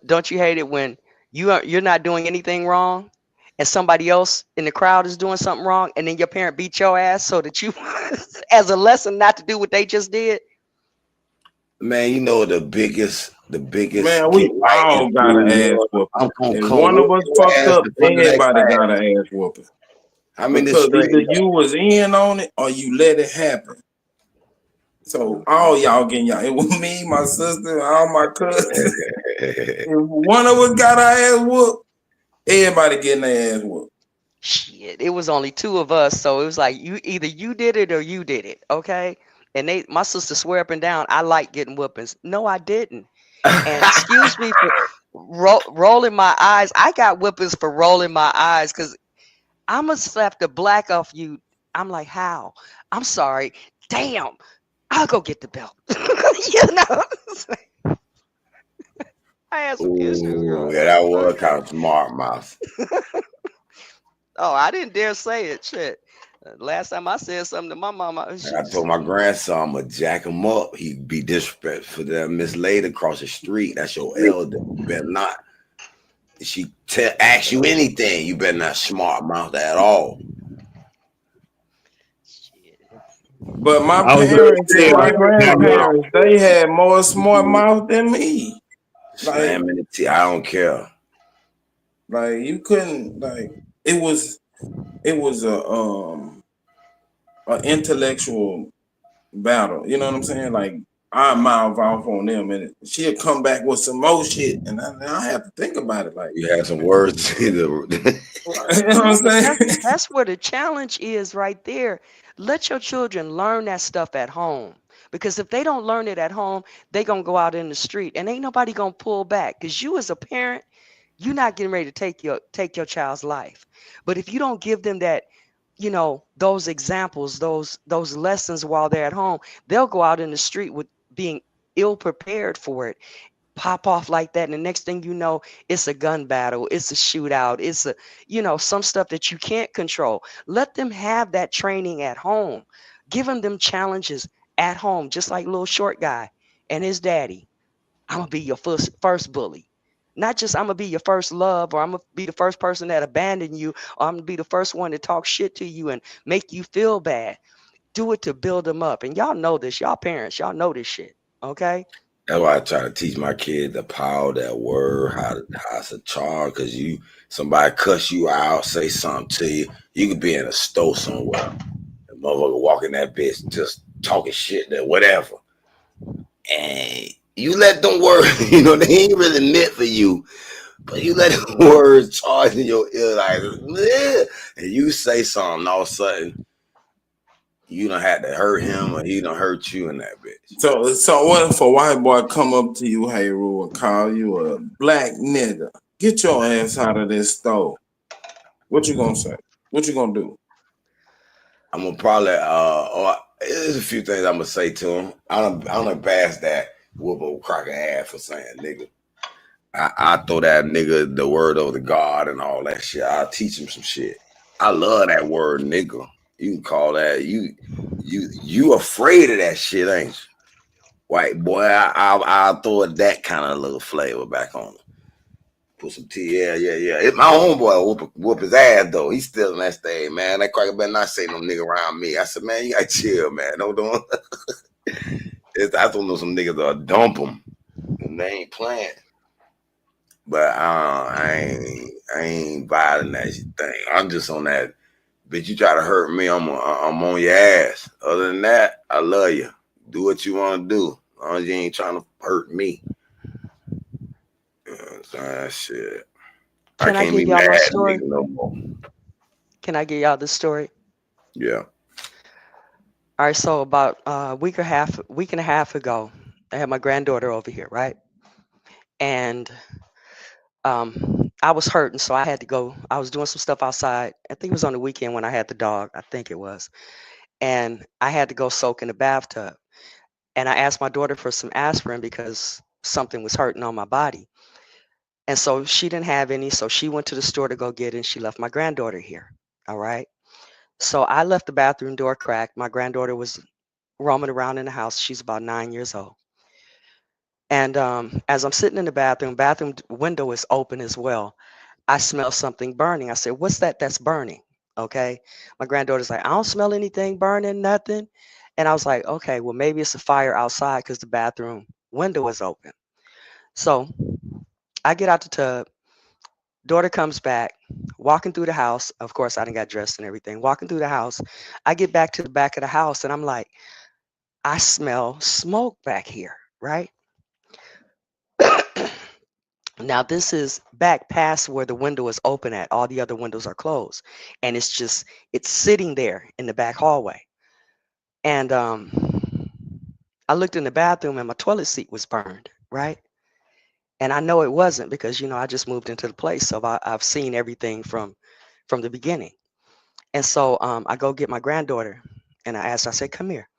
Don't you hate it when you're not doing anything wrong, and somebody else in the crowd is doing something wrong, and then your parent beat your ass so that you, as a lesson, not to do what they just did? Man, you know the biggest. Man, we all got an ass whooping. If one of us fucked up, everybody got an ass whooping. I mean, because either you was in on it or you let it happen. So all y'all getting y'all. It was me, my sister, all my cousins. If one of us got our ass whooped, everybody getting their ass whooped. Shit, it was only 2 of us, so it was like either you did it or you did it, okay? And my sister swear up and down, I like getting whoopings. No, I didn't. And excuse me for rolling my eyes. I got whoopings for rolling my eyes because I'm gonna slap the black off you. I'm like, how? I'm sorry. Damn. I'll go get the belt. You know. I had some issues. Yeah, that was kind of smart mouth. Oh, I didn't dare say it. Shit. Last time I said something to my mama, I told my grandson I'm gonna jack him up. He'd be disrespectful to that Miss Lady across the street. That's your elder. You better not. If she ask you anything, you better not smart mouth at all. But my parents and my grandparents, they had more smart mouth than me. Like, I don't care. Like you couldn't it was a intellectual battle. You know what I'm saying? Like I mouth off on them and she'll come back with some more shit and I have to think about it. Like you had some words. You know what I'm saying? That's where the challenge is right there. Let your children learn that stuff at home. Because if they don't learn it at home, they're going to go out in the street and ain't nobody going to pull back. Because you as a parent, you're not getting ready to take your child's life. But if you don't give them that, you know, those examples, those lessons while they're at home, they'll go out in the street with being ill prepared for it. Pop off like that. And the next thing you know, it's a gun battle. It's a shootout. It's some stuff that you can't control. Let them have that training at home. Give them challenges at home, just like little short guy and his daddy. I'm going to be your first bully. Not just I'm going to be your first love, or I'm going to be the first person that abandoned you, or I'm going to be the first one to talk shit to you and make you feel bad. Do it to build them up. And y'all know this. Y'all parents, y'all know this shit. Okay? That's why I try to teach my kid the power of that word, how it's a charge. Because somebody cuss you out, say something to you, you could be in a store somewhere. The motherfucker walking that bitch just talking shit, that whatever. And you let them words, they ain't really meant for you. But you let them words charge in your ear like, bleh, and you say something, all of a sudden, you don't have to hurt him or he don't hurt you in that bitch. So what if a white boy come up to you, hey Rue, and call you a black nigga? Get your ass out of this store. What you gonna say? What you gonna do? I'm gonna probably there's a few things I'm gonna say to him. I don't pass that whoop a cracker ass for saying nigga. I throw that nigga the word over the God and all that shit. I'll teach him some shit. I love that word nigga. You can call that you afraid of that shit, ain't white boy, I'll throw it that kind of little flavor back on him. Put some tea, yeah. It's my homeboy whoop his ass though. He's still in that stage, man. That cracker better not say no nigga around me. I said, man, you gotta chill, man. Don't. I don't know some niggas that'll dump them, and they ain't playing. But I ain't vibing that thing. I'm just on that. Bitch, you try to hurt me, I'm on your ass. Other than that, I love you. Do what you want to do. As long as you ain't trying to hurt me. Shit. Can I give y'all my story? No more. Can I give y'all the story? Yeah. All right, so about a week and a half ago, I had my granddaughter over here, right? And I was hurting, so I had to go. I was doing some stuff outside. I think it was on the weekend when I had the dog. I think it was. And I had to go soak in the bathtub. And I asked my daughter for some aspirin because something was hurting on my body. And so she didn't have any, so she went to the store to go get it, and she left my granddaughter here. All right. So I left the bathroom door cracked. My granddaughter was roaming around in the house. She's about 9 years old. And as I'm sitting in the bathroom window is open as well. I smell something burning. I said, what's that that's burning? Okay. My granddaughter's like, I don't smell anything burning, nothing. And I was like, okay, well, maybe it's a fire outside because the bathroom window is open. So I get out the tub. Daughter comes back, walking through the house. Of course, I done got dressed and everything. Walking through the house. I get back to the back of the house and I'm like, I smell smoke back here, right? Now, this is back past where the window is open at. All the other windows are closed. And it's sitting there in the back hallway. And I looked in the bathroom and my toilet seat was burned, right? And I know it wasn't because, I just moved into the place. So I've seen everything from the beginning. And so I go get my granddaughter and I said, come here.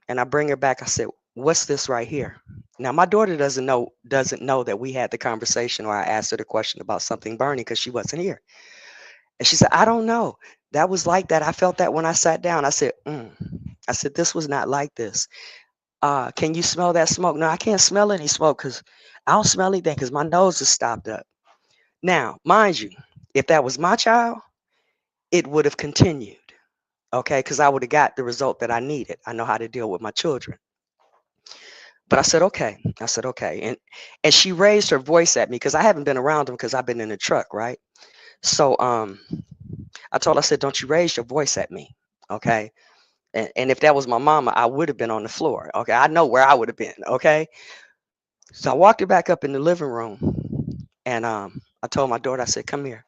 And I bring her back. I said, what's this right here? Now, my daughter doesn't know that we had the conversation or I asked her the question about something burning because she wasn't here. And she said, I don't know. That was like that. I felt that when I sat down. I said, I said, this was not like this. Can you smell that smoke? No, I can't smell any smoke because I don't smell anything because my nose is stopped up. Now, mind you, if that was my child, it would have continued, okay, because I would have got the result that I needed. I know how to deal with my children. But I said, okay. And she raised her voice at me because I haven't been around them because I've been in the truck, right? So I told her, I said, don't you raise your voice at me, okay? And if that was my mama, I would have been on the floor, okay? I know where I would have been, okay? So I walked her back up in the living room and I told my daughter, I said, come here.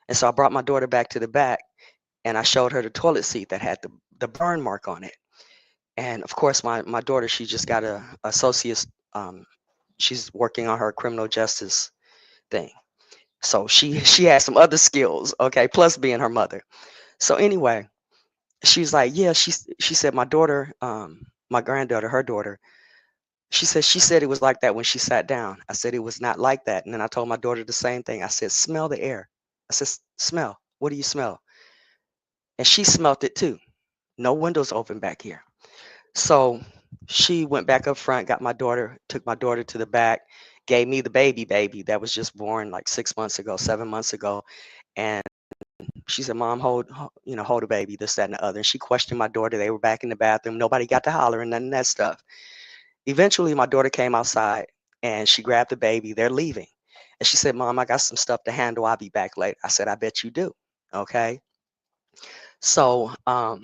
And so I brought my daughter back to the back and I showed her the toilet seat that had the burn mark on it. And of course, my daughter, she just got a associate's, she's working on her criminal justice thing. So she has some other skills, okay, plus being her mother. So anyway, she's like, yeah, she said my daughter, my granddaughter, her daughter, she said it was like that when she sat down. I said it was not like that. And then I told my daughter the same thing. I said, smell the air. I said, smell. What do you smell? And she smelt it too. No windows open back here. So she went back up front, got my daughter, took my daughter to the back, gave me the baby that was just born like 6 months ago, 7 months ago. And she said, Mom, hold the baby, this, that, and the other. And she questioned my daughter. They were back in the bathroom. Nobody got to holler and none of that stuff. Eventually, my daughter came outside and she grabbed the baby. They're leaving. And she said, Mom, I got some stuff to handle. I'll be back later. I said, I bet you do. Okay. So I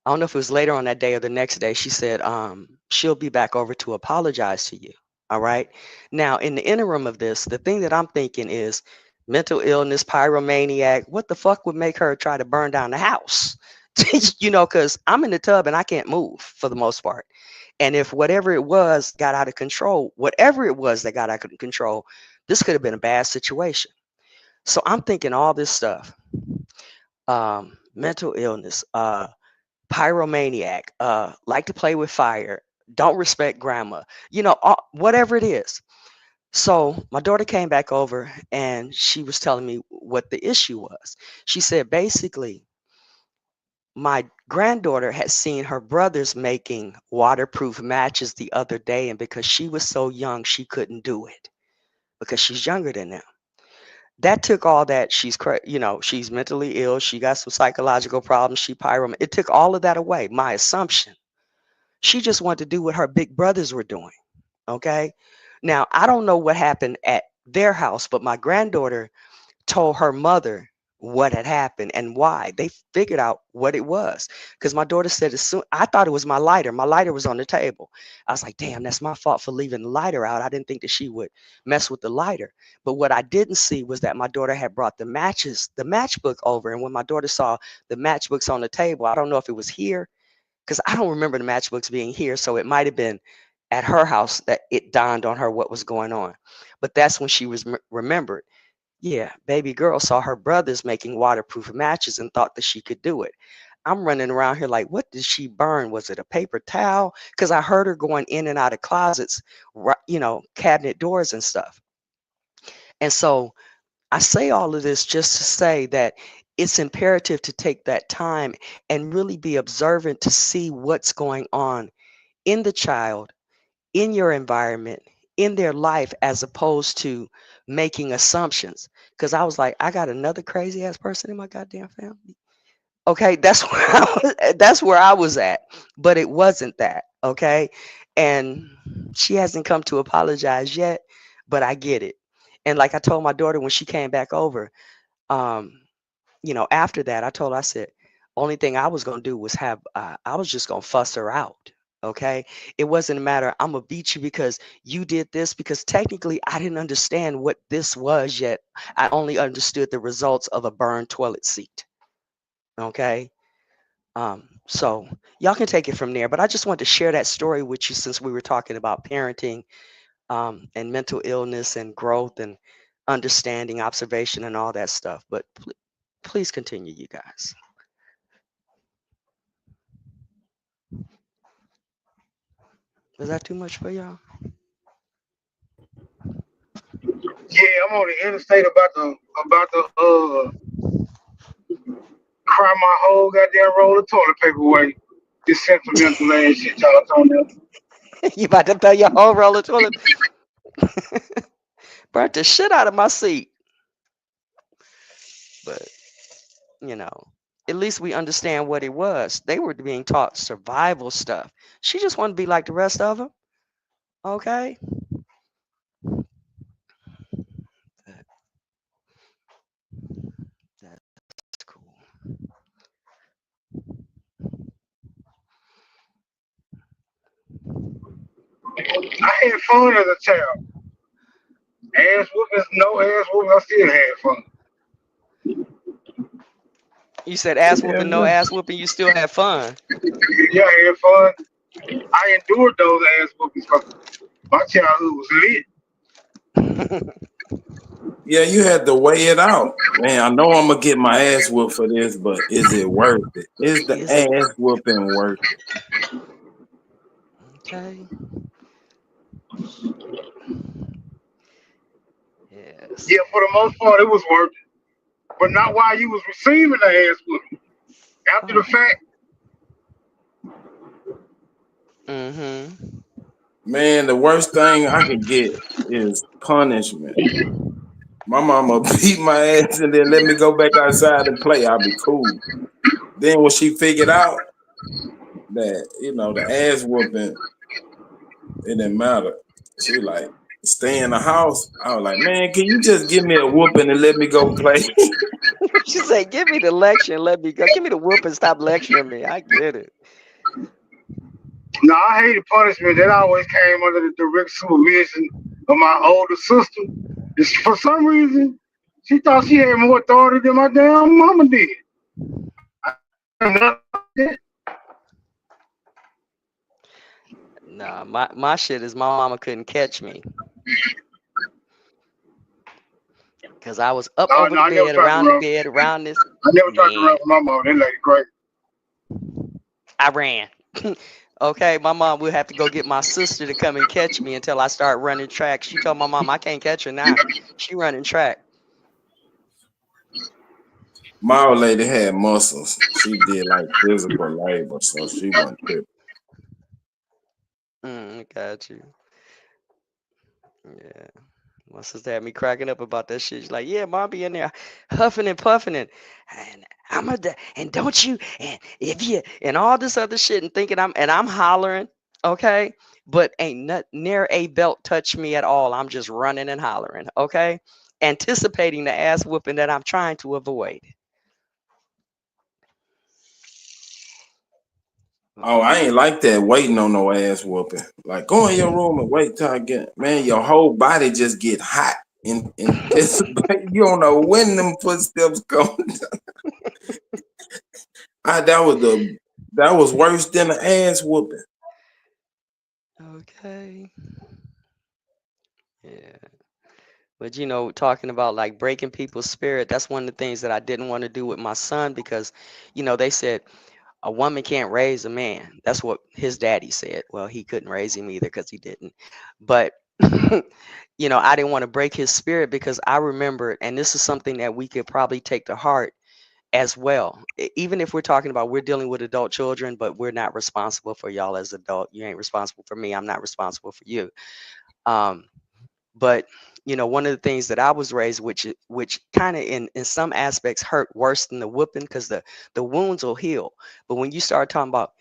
don't know if it was later on that day or the next day. She said she'll be back over to apologize to you. All right. Now, in the interim of this, the thing that I'm thinking is mental illness, pyromaniac. What the fuck would make her try to burn down the house? Because I'm in the tub and I can't move for the most part. And if whatever it was got out of control, whatever it was that got out of control, this could have been a bad situation. So I'm thinking all this stuff, mental illness, pyromaniac, like to play with fire, don't respect grandma, whatever it is. So my daughter came back over and she was telling me what the issue was. She said, basically, my granddaughter had seen her brothers making waterproof matches the other day, and because she was so young, she couldn't do it because she's younger than them. That took all that. She's she's mentally ill. She got some psychological problems. She pyro. It took all of that away. My assumption. She just wanted to do what her big brothers were doing. Okay. Now, I don't know what happened at their house, but my granddaughter told her mother what had happened and why. They figured out what it was, because my daughter said, as soon, I thought it was my lighter. My lighter was on the table. I was like, damn, that's my fault for leaving the lighter out. I didn't think that she would mess with the lighter. But what I didn't see was that my daughter had brought the matchbook over. And when my daughter saw the matchbooks on the table, I don't know if it was here, because I don't remember the matchbooks being here. So it might have been at her house that it dawned on her what was going on. But that's when she was remembered. Yeah, baby girl saw her brothers making waterproof matches and thought that she could do it. I'm running around here like, what did she burn? Was it a paper towel? Because I heard her going in and out of closets, cabinet doors and stuff. And so I say all of this just to say that it's imperative to take that time and really be observant to see what's going on in the child, in your environment, in their life, as opposed to making assumptions. Because I was like, I got another crazy ass person in my goddamn family. Okay, that's where I was at, but it wasn't that. Okay, and she hasn't come to apologize yet, but I get it. And like I told my daughter when she came back over, after that, I told her, I said, only thing I was gonna do was I was just gonna fuss her out. Okay, it wasn't a matter, I'm gonna beat you because you did this, because technically I didn't understand what this was yet. I only understood the results of a burned toilet seat. Okay, so y'all can take it from there, but I just wanted to share that story with you since we were talking about parenting, and mental illness and growth and understanding, observation, and all that stuff. But please continue, you guys. Was that too much for y'all? Yeah, I'm on the interstate about to cry my whole goddamn roll of toilet paper away. This sentimental ass shit y'all talking about. You about to throw your whole roll of toilet? Burnt the shit out of my seat. But at least we understand what it was. They were being taught survival stuff. She just wanted to be like the rest of them. Okay. That's cool. I had fun as a child. Ass whoopings, no ass whoopings, I still had fun. You said ass whooping, no ass whooping, you still had fun. Yeah, I had fun. I endured those ass whoopings because my childhood was lit. Yeah, you had to weigh it out. Man, I know I'm gonna get my ass whooped for this, but is it worth it? Is the ass whooping worth it? Okay. Yes. Yeah, for the most part, it was worth it. But not while you was receiving the ass whooping. After the fact. Mm-hmm. Man, the worst thing I could get is punishment. My mama beat my ass and then let me go back outside and play. I'll be cool. Then when she figured out that, the ass whooping, it didn't matter. She like, stay in the house. I was like, man, can you just give me a whooping and let me go play? She said, give me the lecture and let me go. Give me the whoop and stop lecturing me. I get it. No, I hated punishment. That always came under the direct supervision of my older sister. For some reason, she thought she had more authority than my damn mama did. Nah, my shit is my mama couldn't catch me. Because I was up over the bed, around the bed, around this. I never tried to run with my mom. They like great. I ran. Okay, my mom would have to go get my sister to come and catch me until I start running track. She told my mom, I can't catch her now. She running track. My old lady had muscles. She did like physical labor, so she wasn't tripping. Got you. Yeah. My sister had me cracking up about that shit. She's like, yeah, mom be in there huffing and puffing and and don't you and if you and all this other shit and thinking I'm hollering, okay? But ain't not near a belt touch me at all. I'm just running and hollering, okay? Anticipating the ass whooping that I'm trying to avoid. Oh, I ain't like that waiting on no ass whooping. Like, go in your room and wait till I get, man, your whole body just get hot and you don't know when them footsteps come. That was worse than an ass whooping. Okay. Yeah. But you know, talking about like breaking people's spirit, that's one of the things that I didn't want to do with my son because, you know, they said a woman can't raise a man. That's what his daddy said. Well, he couldn't raise him either because he didn't. But, you know, I didn't want to break his spirit because I remember, and this is something that we could probably take to heart as well. Even if we're talking about we're dealing with adult children, but we're not responsible for y'all as adult. You ain't responsible for me. I'm not responsible for you. But you know, one of the things that I was raised, which kind of in some aspects hurt worse than the whooping, because the wounds will heal. But when you start talking about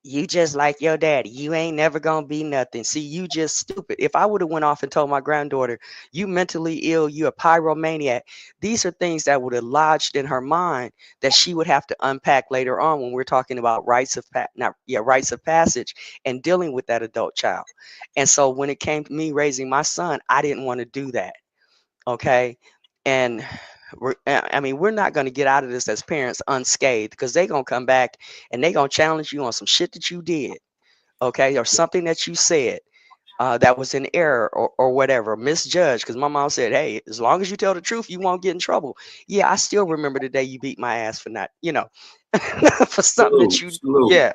you just like your daddy, you ain't never gonna be nothing. See, you just stupid. If I would have went off and told my granddaughter, you mentally ill, you a pyromaniac, these are things that would have lodged in her mind that she would have to unpack later on when we're talking about rites of passage and dealing with that adult child. And so when it came to me raising my son, I didn't want to do that. Okay. And we're not going to get out of this as parents unscathed, because they're going to come back and they're going to challenge you on some shit that you did. Okay. Or something that you said that was in error or whatever, misjudged. Because my mom said, hey, as long as you tell the truth, you won't get in trouble. Yeah. I still remember the day you beat my ass for not, you know, for something that you, yeah.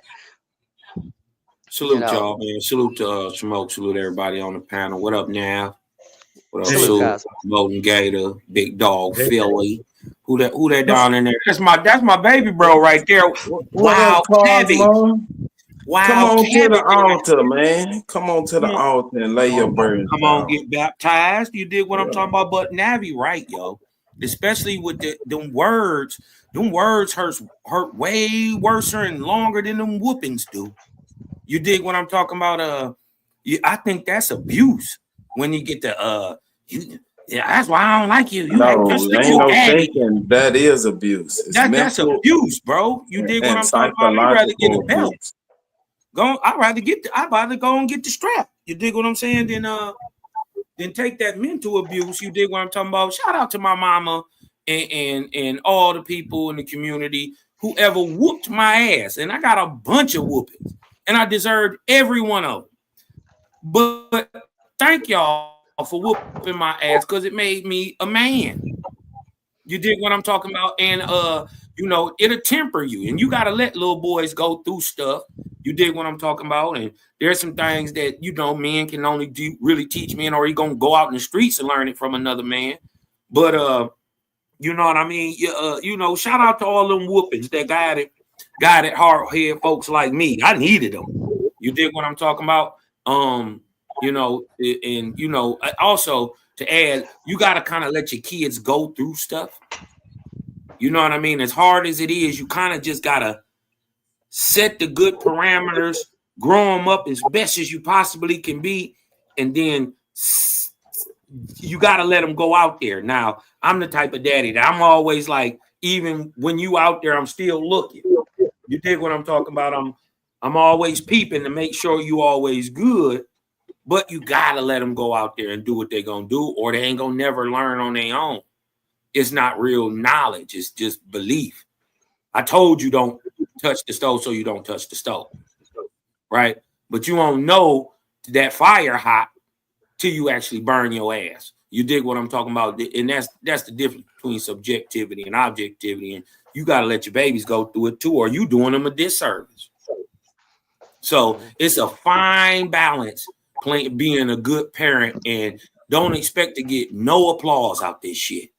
Salute y'all, man. Salute to Smoke. Salute everybody on the panel. What up, Nav? What up, Salute, Sue? Molten Gator, Big Dog, Philly. Who that down in there? That's my baby bro right there. Wow, Kevin. Wow, come on Kevin. to the altar, man. Come on to the altar and lay your burdens Come down. on, get baptized. You dig what I'm talking about? But Navi, right, yo. Especially with them words. Them words hurt way worse and longer than them whoopings do. You dig what I'm talking about? I think that's abuse when you get the that's why I don't like you. No, ain't no thinking that is abuse. That's abuse, bro. You dig what I'm talking about? I'd rather get a belt. I'd rather go and get the strap. You dig what I'm saying? Then take that mental abuse. You dig what I'm talking about? Shout out to my mama and all the people in the community who ever whooped my ass. And I got a bunch of whoopings. And I deserved every one of them. But thank y'all for whooping my ass, because it made me a man. You dig what I'm talking about? And you know, it'll temper you. And you gotta let little boys go through stuff. You dig what I'm talking about? And there's some things that, you know, men can only really teach men, or he gonna go out in the streets and learn it from another man. But you know what I mean? You know, shout out to all them whoopings that guided hard-head folks like me. I needed them. You dig what I'm talking about? You know, and you know, also to add, you gotta kind of let your kids go through stuff. You know what I mean? As hard as it is, you kind of just gotta set the good parameters, grow them up as best as you possibly can be, and then you gotta let them go out there. Now, I'm the type of daddy that I'm always like, even when you out there, I'm still looking. You dig what I'm talking about? I'm always peeping to make sure you always good, but you gotta let them go out there and do what they're gonna do, or they ain't gonna never learn on their own. It's not real knowledge, it's just belief. I told you don't touch the stove, so you don't touch the stove, right? But you won't know that fire hot till you actually burn your ass. You dig what I'm talking about? And that's the difference between subjectivity and objectivity. And you got to let your babies go through it too, or you doing them a disservice. So it's a fine balance being a good parent, and don't expect to get no applause out this shit.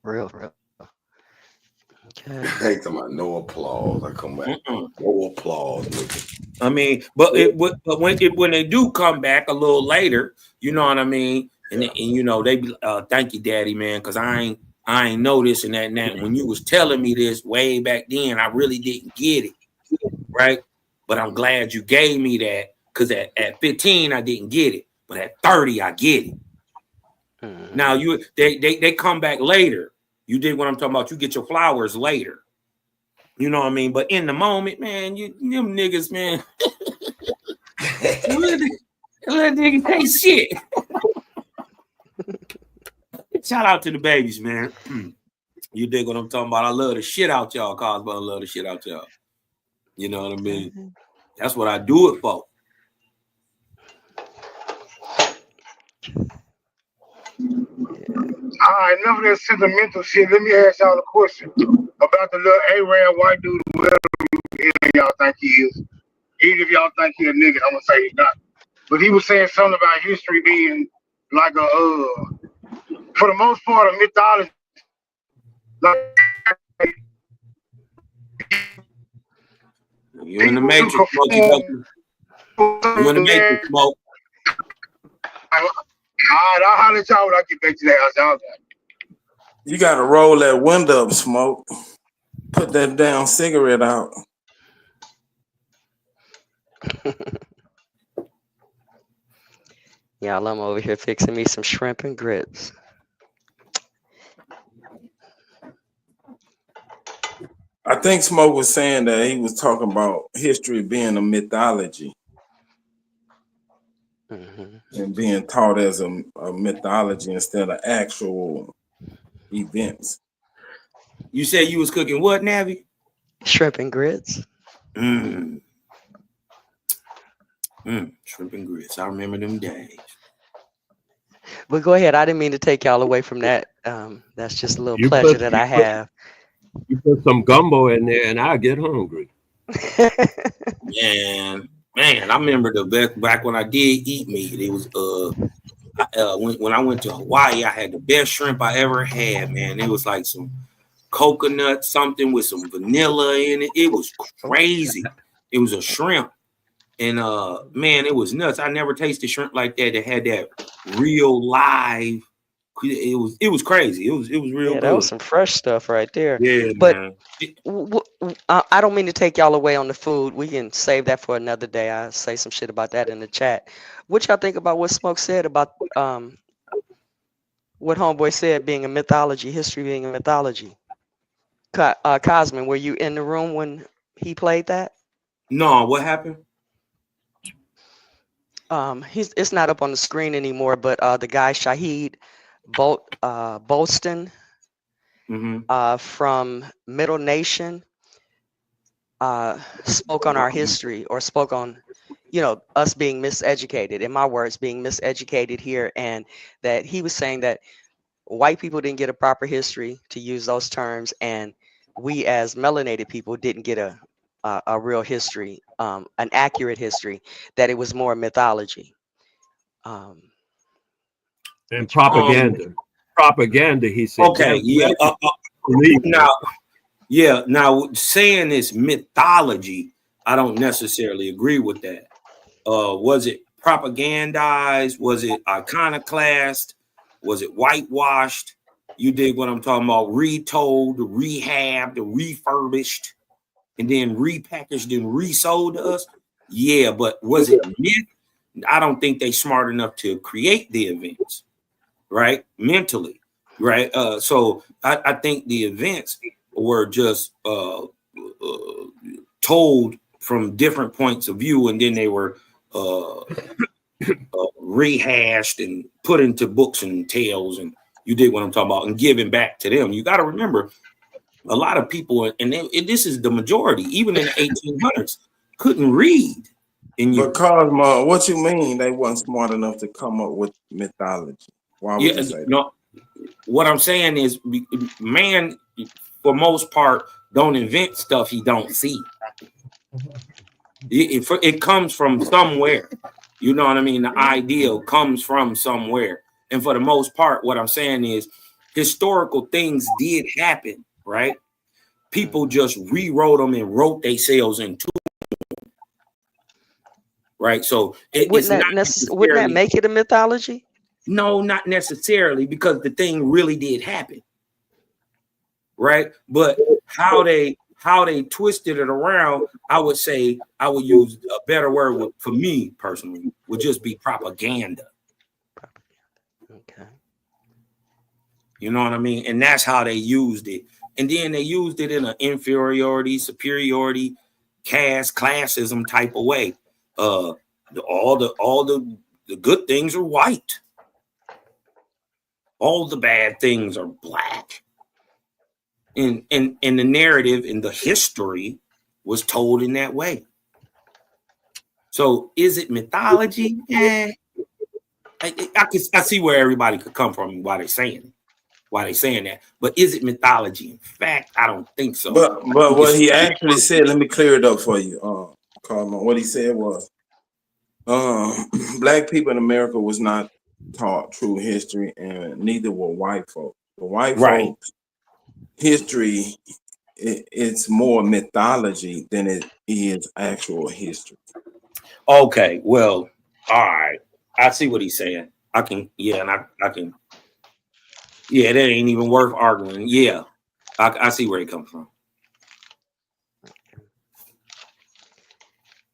Real. They talking about no applause. I come back. No applause. I mean, but when they do come back a little later, you know what I mean, and you know they be thank you, Daddy, man, because I ain't know this and that and that. When you was telling me this way back then, I really didn't get it, right? But I'm glad you gave me that, because at 15 I didn't get it, but at 30 I get it. Now they come back later. You did what I'm talking about. You get your flowers later. You know what I mean? But in the moment, man, them niggas, man, let niggas say shit. Shout out to the babies, man. You dig what I'm talking about? I love the shit out y'all, Cosmo. I love the shit out y'all. You know what I mean? That's what I do it for. All right, enough of that sentimental shit. Let me ask y'all a question about the little Arab white dude, whoever y'all think he is. Even if y'all think he a nigga, I'm gonna say he's not. But he was saying something about history being like for the most part, a mythology. Like, you in the matrix, Smoke. You in the matrix, Smoke. All right, I'll holler at y'all when I get back to that house. Y'all got it. You gotta roll that window up, Smoke. Put that damn cigarette out. Y'all, I'm over here fixing me some shrimp and grits. I think Smoke was saying that he was talking about history being a mythology. And being taught as a mythology instead of actual events. You said you was cooking what, Navi? Shrimp and grits. Shrimp and grits. I remember them days. But go ahead. I didn't mean to take y'all away from that. That's just a little pleasure that I have. You put some gumbo in there and I'll get hungry. Man, I remember back when I did eat meat. It was when I went to Hawaii, I had the best shrimp I ever had, man. It was like some coconut something with some vanilla in it. It was crazy. It was a shrimp. And man, it was nuts. I never tasted shrimp like that had that real live. It was crazy. It was real good. That was some fresh stuff right there. Yeah, but man. I don't mean to take y'all away on the food. We can save that for another day. I'll say some shit about that in the chat. What y'all think about what Smoke said about what Homeboy said being a mythology, history being a mythology? Cosmin, were you in the room when he played that? No, what happened? It's not up on the screen anymore, but the guy Shahid Bolston from Middle Nation spoke on our history, or spoke on, us being miseducated, in my words, being miseducated here, and that he was saying that white people didn't get a proper history, to use those terms, and we as melanated people didn't get a real history, an accurate history, that it was more mythology. And propaganda. Propaganda, he said. Okay, yeah. Now saying it's mythology, I don't necessarily agree with that. Was it propagandized? Was it iconoclast? Was it whitewashed? You dig what I'm talking about? Retold, rehabbed, refurbished, and then repackaged and resold to us? Yeah, but was it myth? I don't think they smart enough to create the events, right? Mentally, right? So I think the events were just told from different points of view, and then they were rehashed and put into books and tales, and you did what I'm talking about, and given back to them. You got to remember, a lot of people, and this is the majority, even in the 1800s, couldn't read. But Cosmo, what you mean they weren't smart enough to come up with mythology? Why would you say that? No, what I'm saying is, man, for most part, don't invent stuff he don't see. It comes from somewhere. You know what I mean? The ideal comes from somewhere. And for the most part, what I'm saying is historical things did happen, right? people just rewrote them and wrote themselves into them. Right. So wouldn't that make it a mythology? No, not necessarily, because the thing really did happen. Right. But how they twisted it around, I would say, I would use a better word for me personally, would just be propaganda. Okay. You know what I mean? And that's how they used it. And then they used it in an inferiority, superiority, caste, classism type of way. All the good things are white. All the bad things are black. And the narrative and the history was told in that way. So is it mythology? I see where everybody could come from and why they're saying that. But is it mythology? In fact, I don't think so. But what he actually said, let me clear it up for you, Carl. What he said was, black people in America was not taught true history, and neither were white folks. The white folks history, it's more mythology than it is actual history. Okay, well, all right. I see what he's saying. I can. Yeah, that ain't even worth arguing. Yeah, I see where he comes from.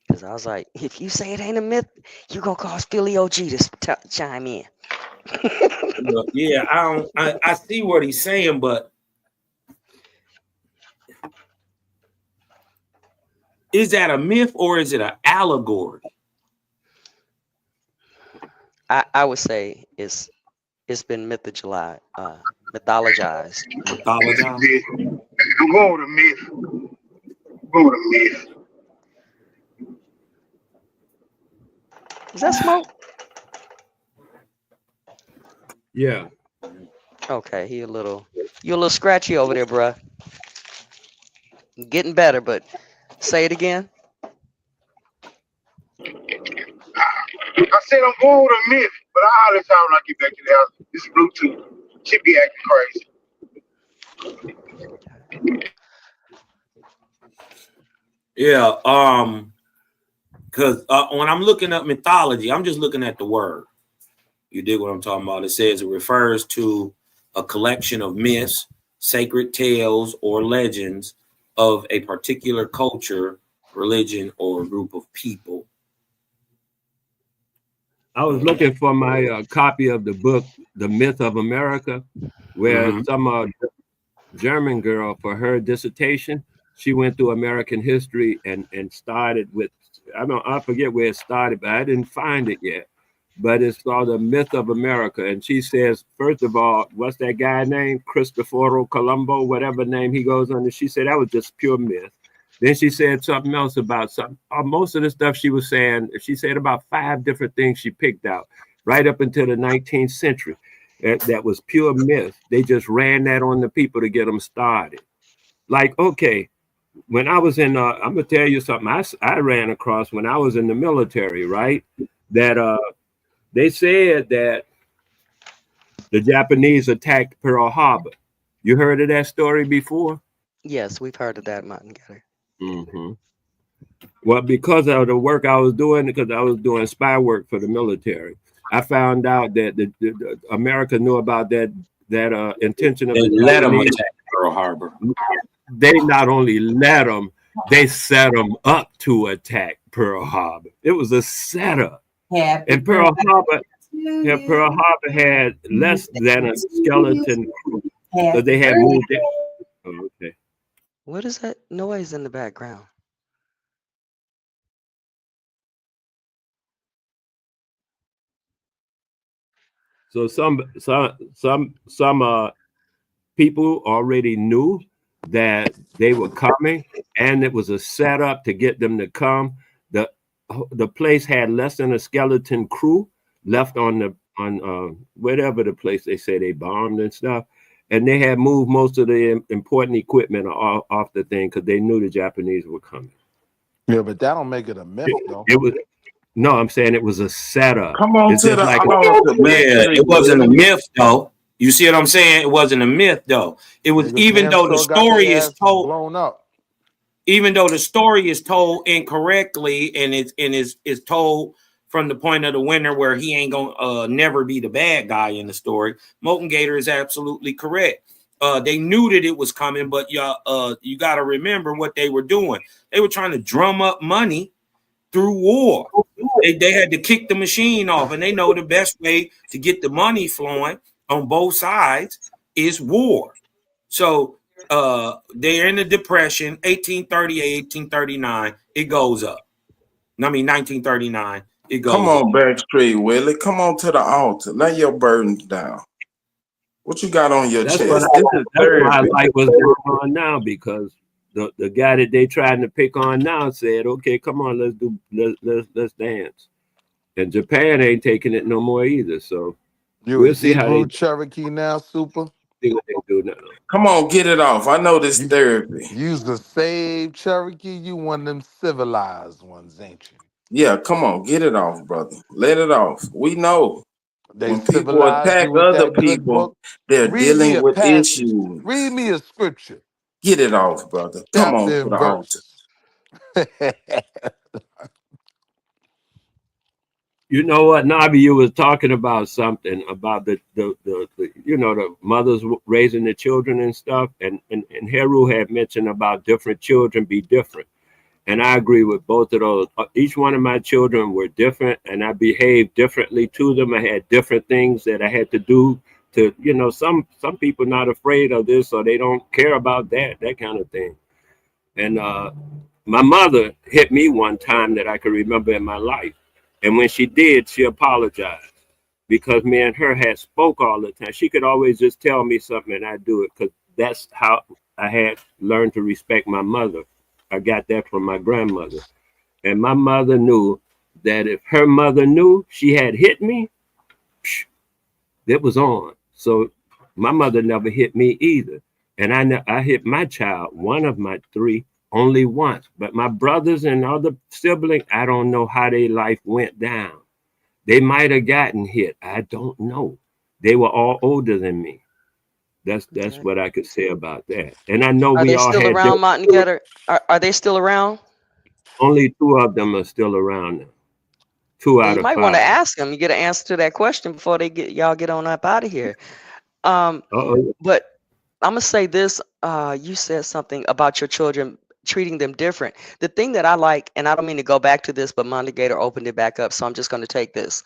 Because I was like, if you say it ain't a myth, you're going to cause Philly OG to chime in. Yeah, I see what he's saying, but is that a myth or is it an allegory? I would say it's been mythologized. Mythologized. I'm going to myth. Is that smoke? Yeah. Okay, you're a little scratchy over there, bruh. Getting better, but say it again. I said I'm going to myth, but I'll holler at y'all when I get back to the house. This is Bluetooth. She be acting crazy. Yeah, because when I'm looking up mythology, I'm just looking at the word. You dig what I'm talking about? It says it refers to a collection of myths, sacred tales, or legends of a particular culture, religion, or group of people. I was looking for my copy of the book, The Myth of America, where some German girl, for her dissertation, she went through American history and started with, I forget where it started, but I didn't find it yet. But it's called The Myth of America. And she says, first of all, what's that guy name? Cristoforo Colombo, whatever name he goes under. She said that was just pure myth. Then she said something else about something. Most of the stuff she was saying, she said about 5 different things she picked out right up until the 19th century. That was pure myth. They just ran that on the people to get them started. Like, okay, when I was in, I'm going to tell you something I ran across when I was in the military, right? That they said that the Japanese attacked Pearl Harbor. You heard of that story before? Yes, we've heard of that, Martin Getter. Mm-hmm. Well, because of the work I was doing, because I was doing spy work for the military, I found out that the America knew about that intention of they let them attack Pearl Harbor. They not only let them, they set them up to attack Pearl Harbor. It was a setup. And Pearl Harbor had less than a skeleton crew, so they had moved it. Oh, okay. What is that noise in the background? So some people already knew that they were coming, and it was a setup to get them to come. The place had less than a skeleton crew left on whatever the place they say they bombed and stuff. And they had moved most of the important equipment off the thing because they knew the Japanese were coming. Yeah, but that don't make it a myth, though. No, I'm saying it was a setup. Come on it's to the like it wasn't a myth, though. You see what I'm saying? It wasn't a myth though. It was, Niggas even damn though the sure got story their is asses told, blown up. even though the story is told incorrectly and is told from the point of the winner where he ain't gonna never be the bad guy in the story, Molten Gator is absolutely correct. They knew that it was coming, but y'all, you got to remember what they were doing. They were trying to drum up money through war. They had to kick the machine off, and they know the best way to get the money flowing on both sides is war. So they're in the Depression, 1838, 1839, it goes up. I mean, 1939, it goes Come on, up. Backstreet Willie. Come on to the altar. Lay your burdens down. What you got on your That's chest? what This is that's why I therapy. like what's going on now, because the guy that they trying to pick on now said, "Okay, come on, let's dance." And Japan ain't taking it no more either. So You we'll a see how Hebrew they Cherokee now, Super? see what they do now. Come on, get it off. I know this therapy. You's the saved Cherokee. You one of them civilized ones, ain't you? Yeah, come on, get it off, brother. Let it off. We know They when people civilized attack you with other that good people, book. they're Read me dealing a with passage. issues. Read me a scripture. Get it off, brother. Come on Chapter to and the altar. verse. You know what, Nabi, you was talking about something about the you know, the mothers raising the children and stuff, and Heru had mentioned about different children be different, and I agree with both of those. Each one of my children were different, and I behaved differently to them. I had different things that I had to do to, you know, some people not afraid of this, or they don't care about that kind of thing. And my mother hit me one time that I could remember in my life. And when she did, she apologized, because me and her had spoke all the time. She could always just tell me something and I'd do it, because that's how I had learned to respect my mother. I got that from my grandmother. And my mother knew that if her mother knew she had hit me, it was on. So my mother never hit me either. And I hit my child, one of my three, only once. But my brothers and other siblings, I don't know how their life went down. They might have gotten hit. I don't know. They were all older than me. That's what I could say about that. And I know Are we they all still had around, Mountain Gator? Are they still around? only 2 of them are still around now. 2 Well, out you of might want to 5. ask them. You get an answer to that question before y'all get on up out of here. Uh-oh. But I'm gonna say this. You said something about your children treating them different. The thing that I like, and I don't mean to go back to this, but Mountain Gator opened it back up, so I'm just going to take this.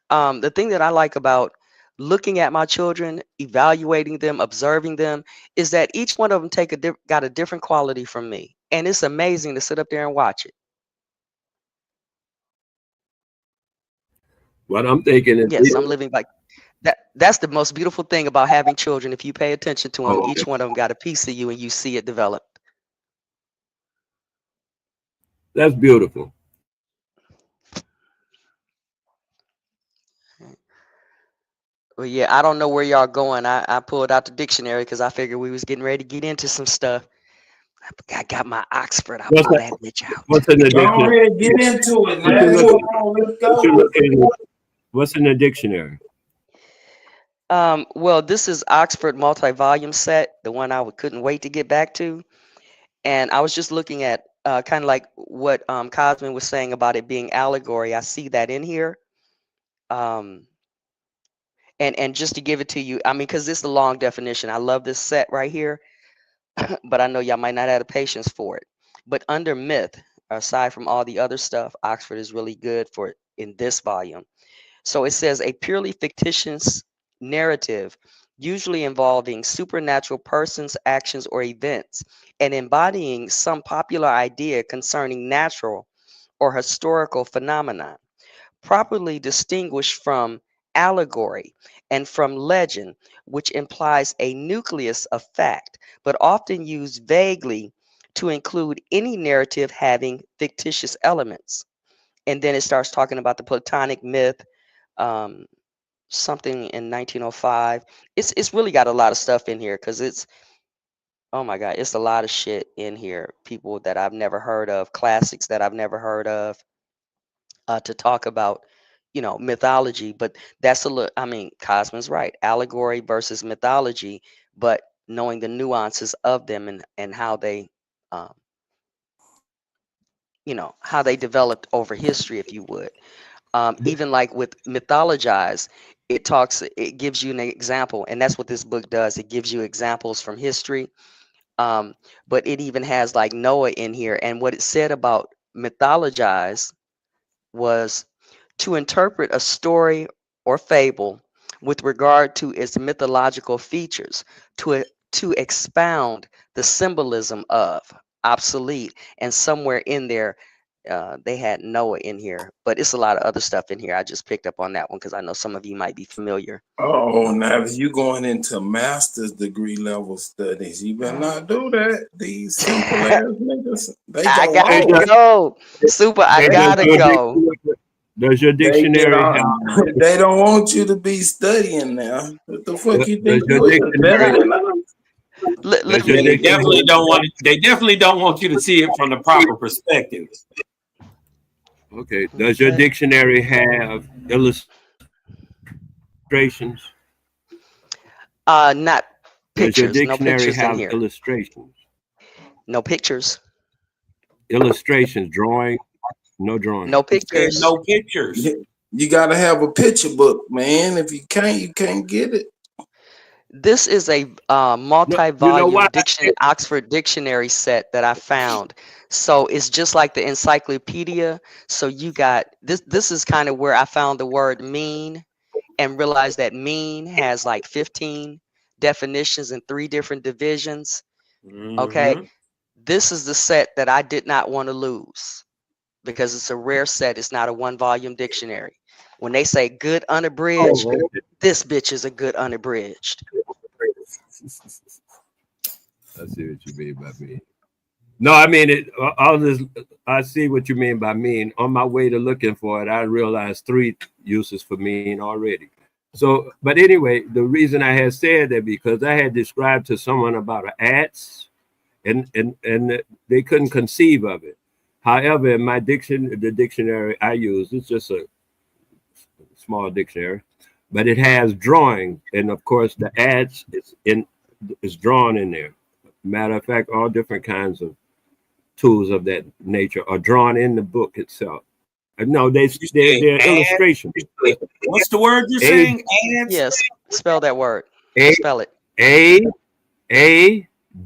The thing that I like about looking at my children, evaluating them, observing them, is that each one of them got a different quality from me, and it's amazing to sit up there and watch it. What I'm thinking is, Yes, I'm living like that. That's the most beautiful thing about having children. If you pay attention to them, oh, each one of them got a piece of you, and you see it develop. that's beautiful. Well, yeah, I don't know where y'all going. I pulled out the dictionary because I figured we was getting ready to get into some stuff. I got my Oxford. I pulled that bitch out. What's in the Go dictionary? ahead, get into it, What man. you Come looking, on, let's what you go. looking, what's in the dictionary? Well, this is Oxford multi-volume set, the one I couldn't wait to get back to. And I was just looking at kind of like what Cosmin was saying about it being allegory. I see that in here. And just to give it to you, I mean, because this is a long definition. I love this set right here, but I know y'all might not have the patience for it. But under myth, aside from all the other stuff, Oxford is really good for it in this volume. So it says a purely fictitious narrative, usually involving supernatural persons, actions, or events, and embodying some popular idea concerning natural or historical phenomena, properly distinguished from allegory and from legend, which implies a nucleus of fact, but often used vaguely to include any narrative having fictitious elements. And then it starts talking about the Platonic myth, something in 1905. It's really got a lot of stuff in here because it's, oh my God, it's a lot of shit in here. People that I've never heard of, classics that I've never heard of, to talk about, mythology, but that's a look. I mean, Cosman's right. Allegory versus mythology, but knowing the nuances of them and how they, how they developed over history, if you would. Even like with mythologize, it gives you an example, and that's what this book does. It gives you examples from history. But it even has like Noah in here, and what it said about mythologize was to interpret a story or fable with regard to its mythological features, to expound the symbolism of, obsolete, and somewhere in there they had Noah in here, but it's a lot of other stuff in here. I just picked up on that one because I know some of you might be familiar. Oh, now if you going into master's degree level studies, you better not do that. These simple ass niggas, I gotta go. Super, I gotta go. Does your dictionary have? They don't want you to be studying now. What the fuck you think? They definitely don't want. They definitely don't want you to see it from the proper perspective. Okay. Does your dictionary have illustrations? Not Does your pictures. No dictionary pictures in have here. illustrations? No pictures. Illustrations, drawing, no drawing. No pictures. No pictures. You gotta have a picture book, man. If you can't get it. This is a multi-volume Oxford Dictionary set that I found. So it's just like the encyclopedia. So you got this. This is kind of where I found the word mean and realized that mean has like 15 definitions and 3 different divisions. Okay. This is the set that I did not want to lose because it's a rare set. It's not a 1-volume dictionary. When they say good unabridged, this bitch is a good unabridged. I see what you mean by mean. No, I mean all this. I see what you mean by mean. On my way to looking for it, I realized 3 uses for mean already. So, but anyway, the reason I had said that because I had described to someone about an adze, and they couldn't conceive of it. However, in my the dictionary I use, it's just a small dictionary, but it has drawing, and of course the adze is drawn in there. Matter of fact, all different kinds of tools of that nature are drawn in the book itself. No, they're illustrations. What's the word you're saying? Yes, spell that word. Spell it. A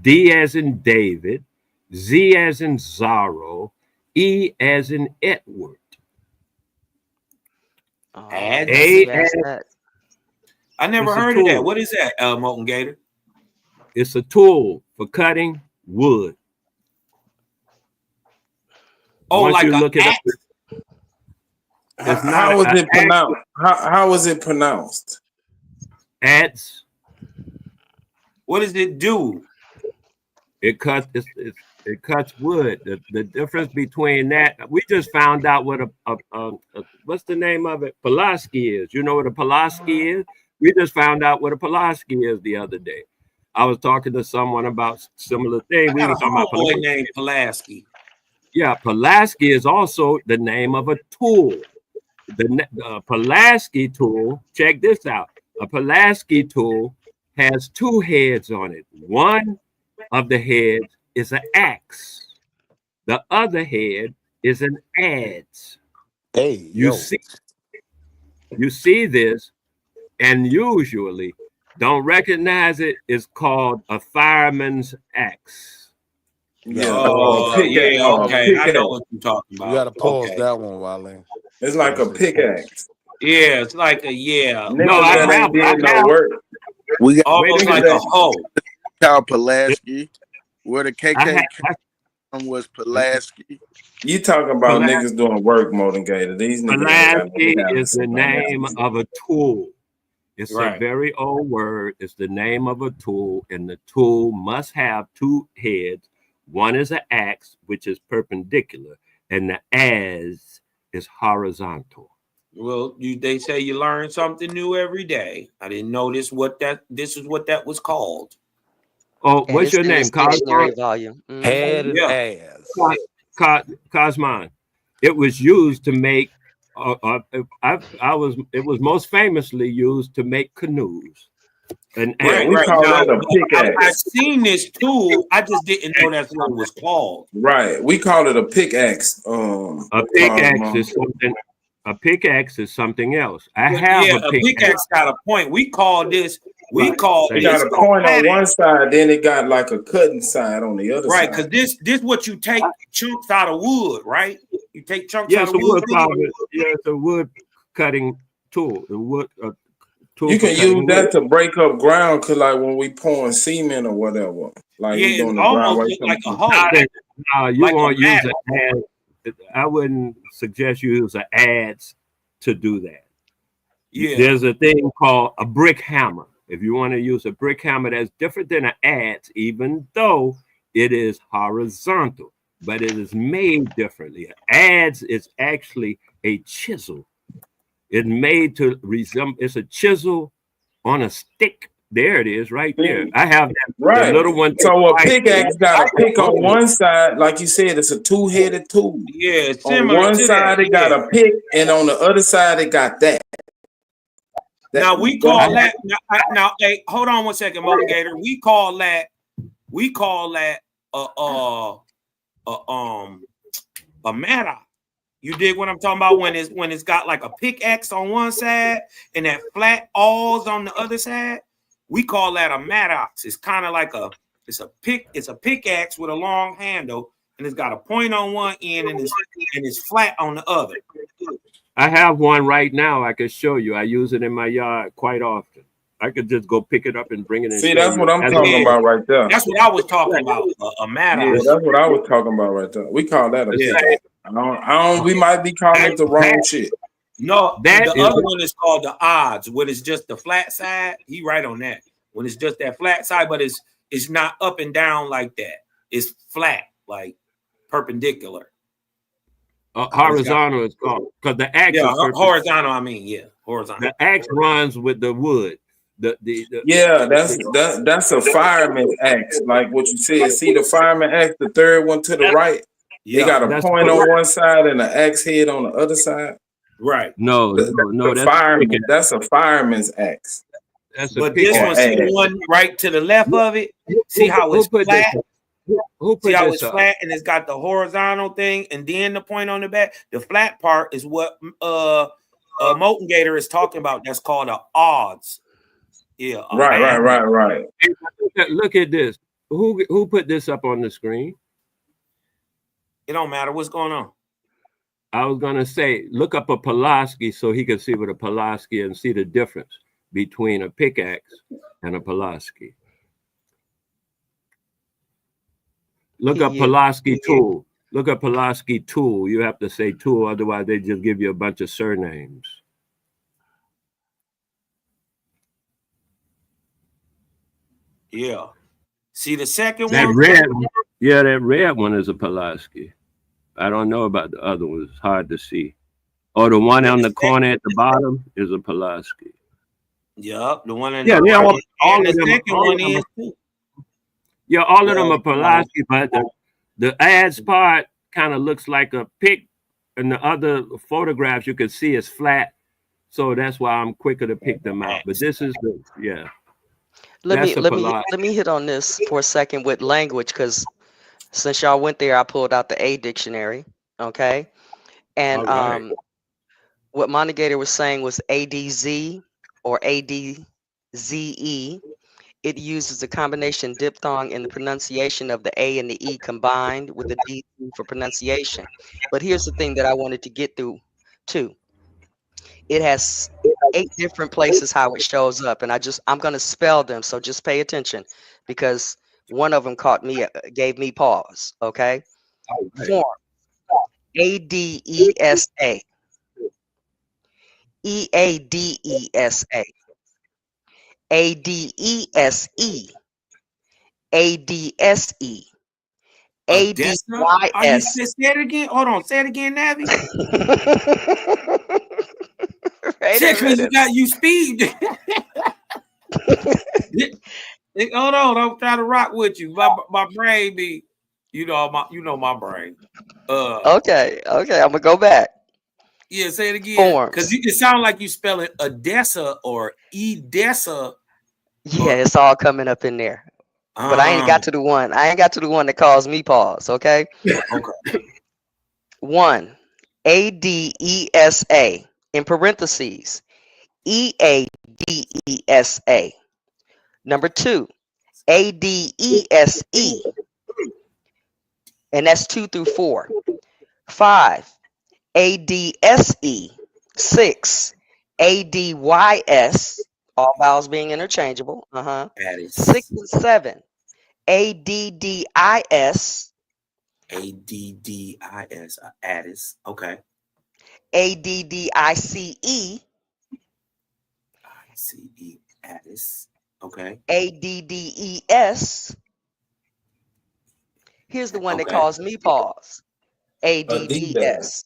D as in David, Z as in Zorro, E as in Edward. I never heard of that. What is that, Molten Gator? It's a tool for cutting wood. Oh, once like you look it up, how was it pronounced? How was it pronounced? Adze. What does it do? It cuts. It cuts wood. The difference between that, we just found out what a what's the name of it? Pulaski is. You know what a Pulaski is? We just found out what a Pulaski is the other day. I was talking to someone about similar thing. We were talking about boy named Pulaski. Yeah, Pulaski is also the name of a tool. The Pulaski tool. Check this out. A Pulaski tool has 2 heads on it. One of the heads is an axe. The other head is an adze. Hey, you see this, and usually don't recognize it. It's called a fireman's axe. Yeah, okay. I know what you're talking about. You gotta pause that one, Wale. It's like a pickaxe. Yeah, it's like a No, I have no work. We got almost like a hoe. Called Pulaski, where the KKK was Pulaski. You talking about niggas doing work, Molten Gator. These niggas. Pulaski is the name of a tool. It's a very old word. It's the name of a tool, and the tool must have 2 heads. One is an axe, which is perpendicular, and the adze is horizontal. Well, they say you learn something new every day. I didn't know this is what that was called. Oh, what's your name? Dictionary volume. Head and ass. Cosman. It was used to make It was most famously used to make canoes. And we call that a pickaxe. I've seen this tool. I just didn't know that's what it was called. Right. We call it a pickaxe. A pickaxe is something. A pickaxe is something else. I have a pickaxe got a point. We call this. We call it got a point on one side, then it got like a cutting side on the other side. Right, because this what you take chunks out of wood, right? You take chunks out of wood. It's a wood cutting tool. The wood tool. You can use that to break up ground, cause like when we pouring cement or whatever, like yeah, it almost look like a hoe. You won't use it. I wouldn't suggest you use an adze to do that. Yeah, there's a thing called a brick hammer. If you want to use a brick hammer, that's different than an adze, even though it is horizontal, but it is made differently. An adze is actually a chisel. It's made to resemble. It's a chisel on a stick. There it is, right there. I have that right. Little one. So a pickaxe got a pick on one side, like you said, it's a two-headed tool. Yeah, on one side it got a pick, and on the other side it got that. Now we call that. Now, hey, hold on one second, Motivator. We call that a matter. You dig what I'm talking about? When it's got like a pickaxe on one side and that flat awls on the other side. We call that a mattox. It's kind of like it's a pickaxe with a long handle, and it's got a point on one end and it's flat on the other. I have one right now. I can show you. I use it in my yard quite often. I could just go pick it up and bring it in. See, that's what I'm talking about right there. That's what I was talking about. A mattox. Yeah, that's what I was talking about right there. We call that a pickaxe. I don't. We might be calling it the wrong shit. No, the other one is called the odds. When it's just the flat side, he right on that. When it's just that flat side, but it's not up and down like that. It's flat, like perpendicular. Horizontal is called because the axe. Yeah, horizontal. I mean, yeah, horizontal. The axe runs with the wood. That's a fireman axe, like what you said. See the fireman axe, the third one to the right. They got a point on one side and an axe head on the other side. Right. No, that's a fireman's axe. But this one, see the one right to the left of it. See how it's flat. See how it's flat and it's got the horizontal thing and then the point on the back. The flat part is what Molten Gator is talking about. That's called the odds. Yeah. Right. Look at this. Who put this up on the screen? It don't matter what's going on. I was gonna say, look up a Pulaski so he can see what a Pulaski and see the difference between a pickaxe and a Pulaski. Look up Pulaski tool. Look up Pulaski tool. You have to say tool, otherwise they just give you a bunch of surnames. Yeah. See the second that one? Red one? Yeah, that red one is a Pulaski. I don't know about the other one. It's hard to see. Or the one on the corner at the bottom is a Pulaski. Yep, the one in the right. All the of them, second one is too. Yeah, all of them are Pulaski, but the adze part kind of looks like a pick, and the other photographs you can see is flat. So that's why I'm quicker to pick them out. But this is let me hit on this for a second with language, because since y'all went there, I pulled out the A dictionary. Okay. And what Monegator was saying was ADZ or ADZE. It uses a combination diphthong in the pronunciation of the A and the E combined with the D for pronunciation. But here's the thing that I wanted to get through too. It has 8 different places how it shows up, and I'm going to spell them, so just pay attention, because one of them gave me pause. Okay. Form ADESA, EADESA, ADESE, ADSE, ADYS. Say it again. Hold on. Say it again, Navi. Because you got you speed. Hold on. I'm trying to rock with you. My brain be, my brain. Okay. I'm gonna go back. Yeah, say it again. Forms. Because it sound like you spell it Odessa or Edessa. Yeah, it's all coming up in there. But I ain't got to the one. I ain't got to the one that calls me pause. Okay. Okay. 1, ADESA in parentheses, EADESA. Number 2, ADESE, and that's 2 through 4. 5, ADSE. 6, ADYS, all vowels being interchangeable. 6 and 7, ADDIS. ADDIS, Addis. Okay. ADDICE. ICE, Addis. Okay. ADDES. Here's the one that calls me pause. ADDS.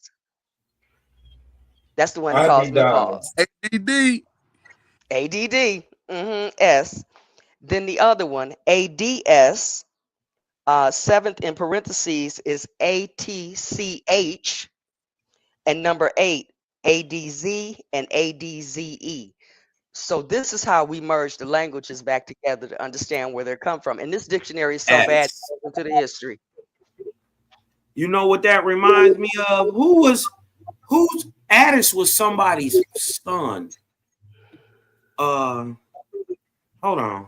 That's the one that calls me pause. ADD. ADD. S. Then the other one, ADS. 7th in parentheses is ATCH. And number 8, ADZ and ADZE. So this is how we merge the languages back together to understand where they come from. And this dictionary is so bad into the history. You know what that reminds me of? Whose Addis was somebody's son? Hold on.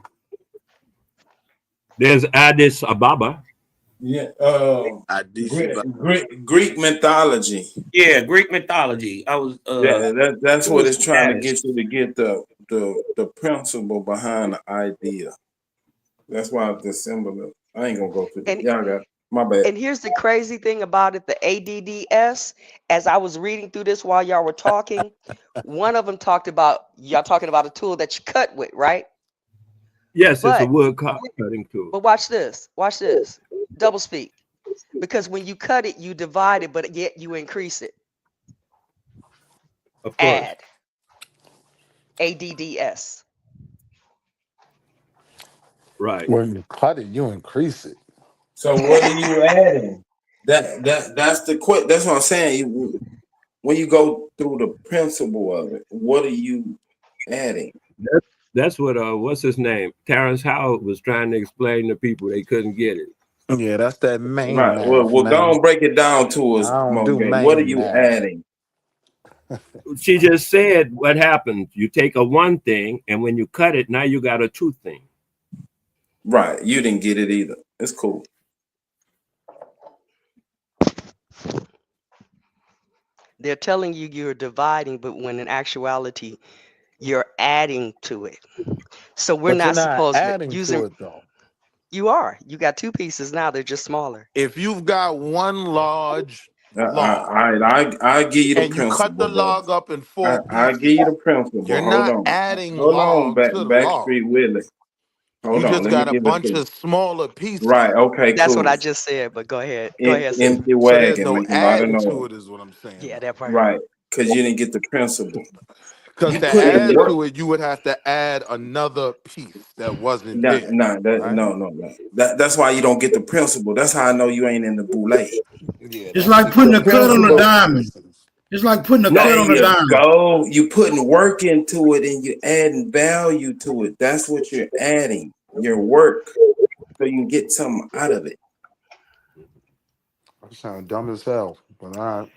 There's Addis Ababa. Yeah. Greek mythology. Yeah, Greek mythology. I was. That's what it's trying to get you to get the principle behind the idea. That's why the symbol. I ain't gonna go through. Y'all got it. My bad. And here's the crazy thing about it, the ADDS, as I was reading through this while y'all were talking, one of them talked about, y'all talking about a tool that you cut with, right? Yes, it's a wood cutting tool. But watch this, double speak. Because when you cut it, you divide it, but yet you increase it. Of course. Add. ADDS. Right. When you cut it, you increase it. So what are you adding? That's the quick. That's what I'm saying. When you go through the principle of it, what are you adding? That's what what's his name? Terrence Howard was trying to explain to people. They couldn't get it. Yeah, that's that main. Right. Math, Well, man. go and break it down to us. I don't do main What are you math. adding? She just said what happened. You take a one thing, and when you cut it, now you got a two thing. Right. You didn't get it either. It's cool. They're telling you you're dividing, but when in actuality, you're adding to it. So we're But not you're not supposed to adding use to it. it though. You are. You got two pieces now. They're just smaller. If you've got one large log, I give you the and you principle. cut the log up in 4 I pieces, give you the principle. you're Hold not on. adding Hold on, log to the log. Backstreet Willie. Hold You on. just Let got me a give it bunch to you. of smaller pieces. Right. Okay. That's cool. what I just said, but go ahead. Go ahead, Sid. Empty So there's wagon no make a lot of adding to noise. it, is what I'm saying. Yeah, that part. Right. Because you didn't get the principle. Because You to put add the work. to it, you would have to add another piece that wasn't No, there. no, right? no. That's why you don't get the principle. That's how I know you ain't in the boule. Yeah, It's like putting a cut on a diamond. It's like putting a cut on a There diamond. you go. You putting work into it and you adding value to it. That's what you're adding. Your work, so you can get something out of it. That sounds dumb as hell. But all right.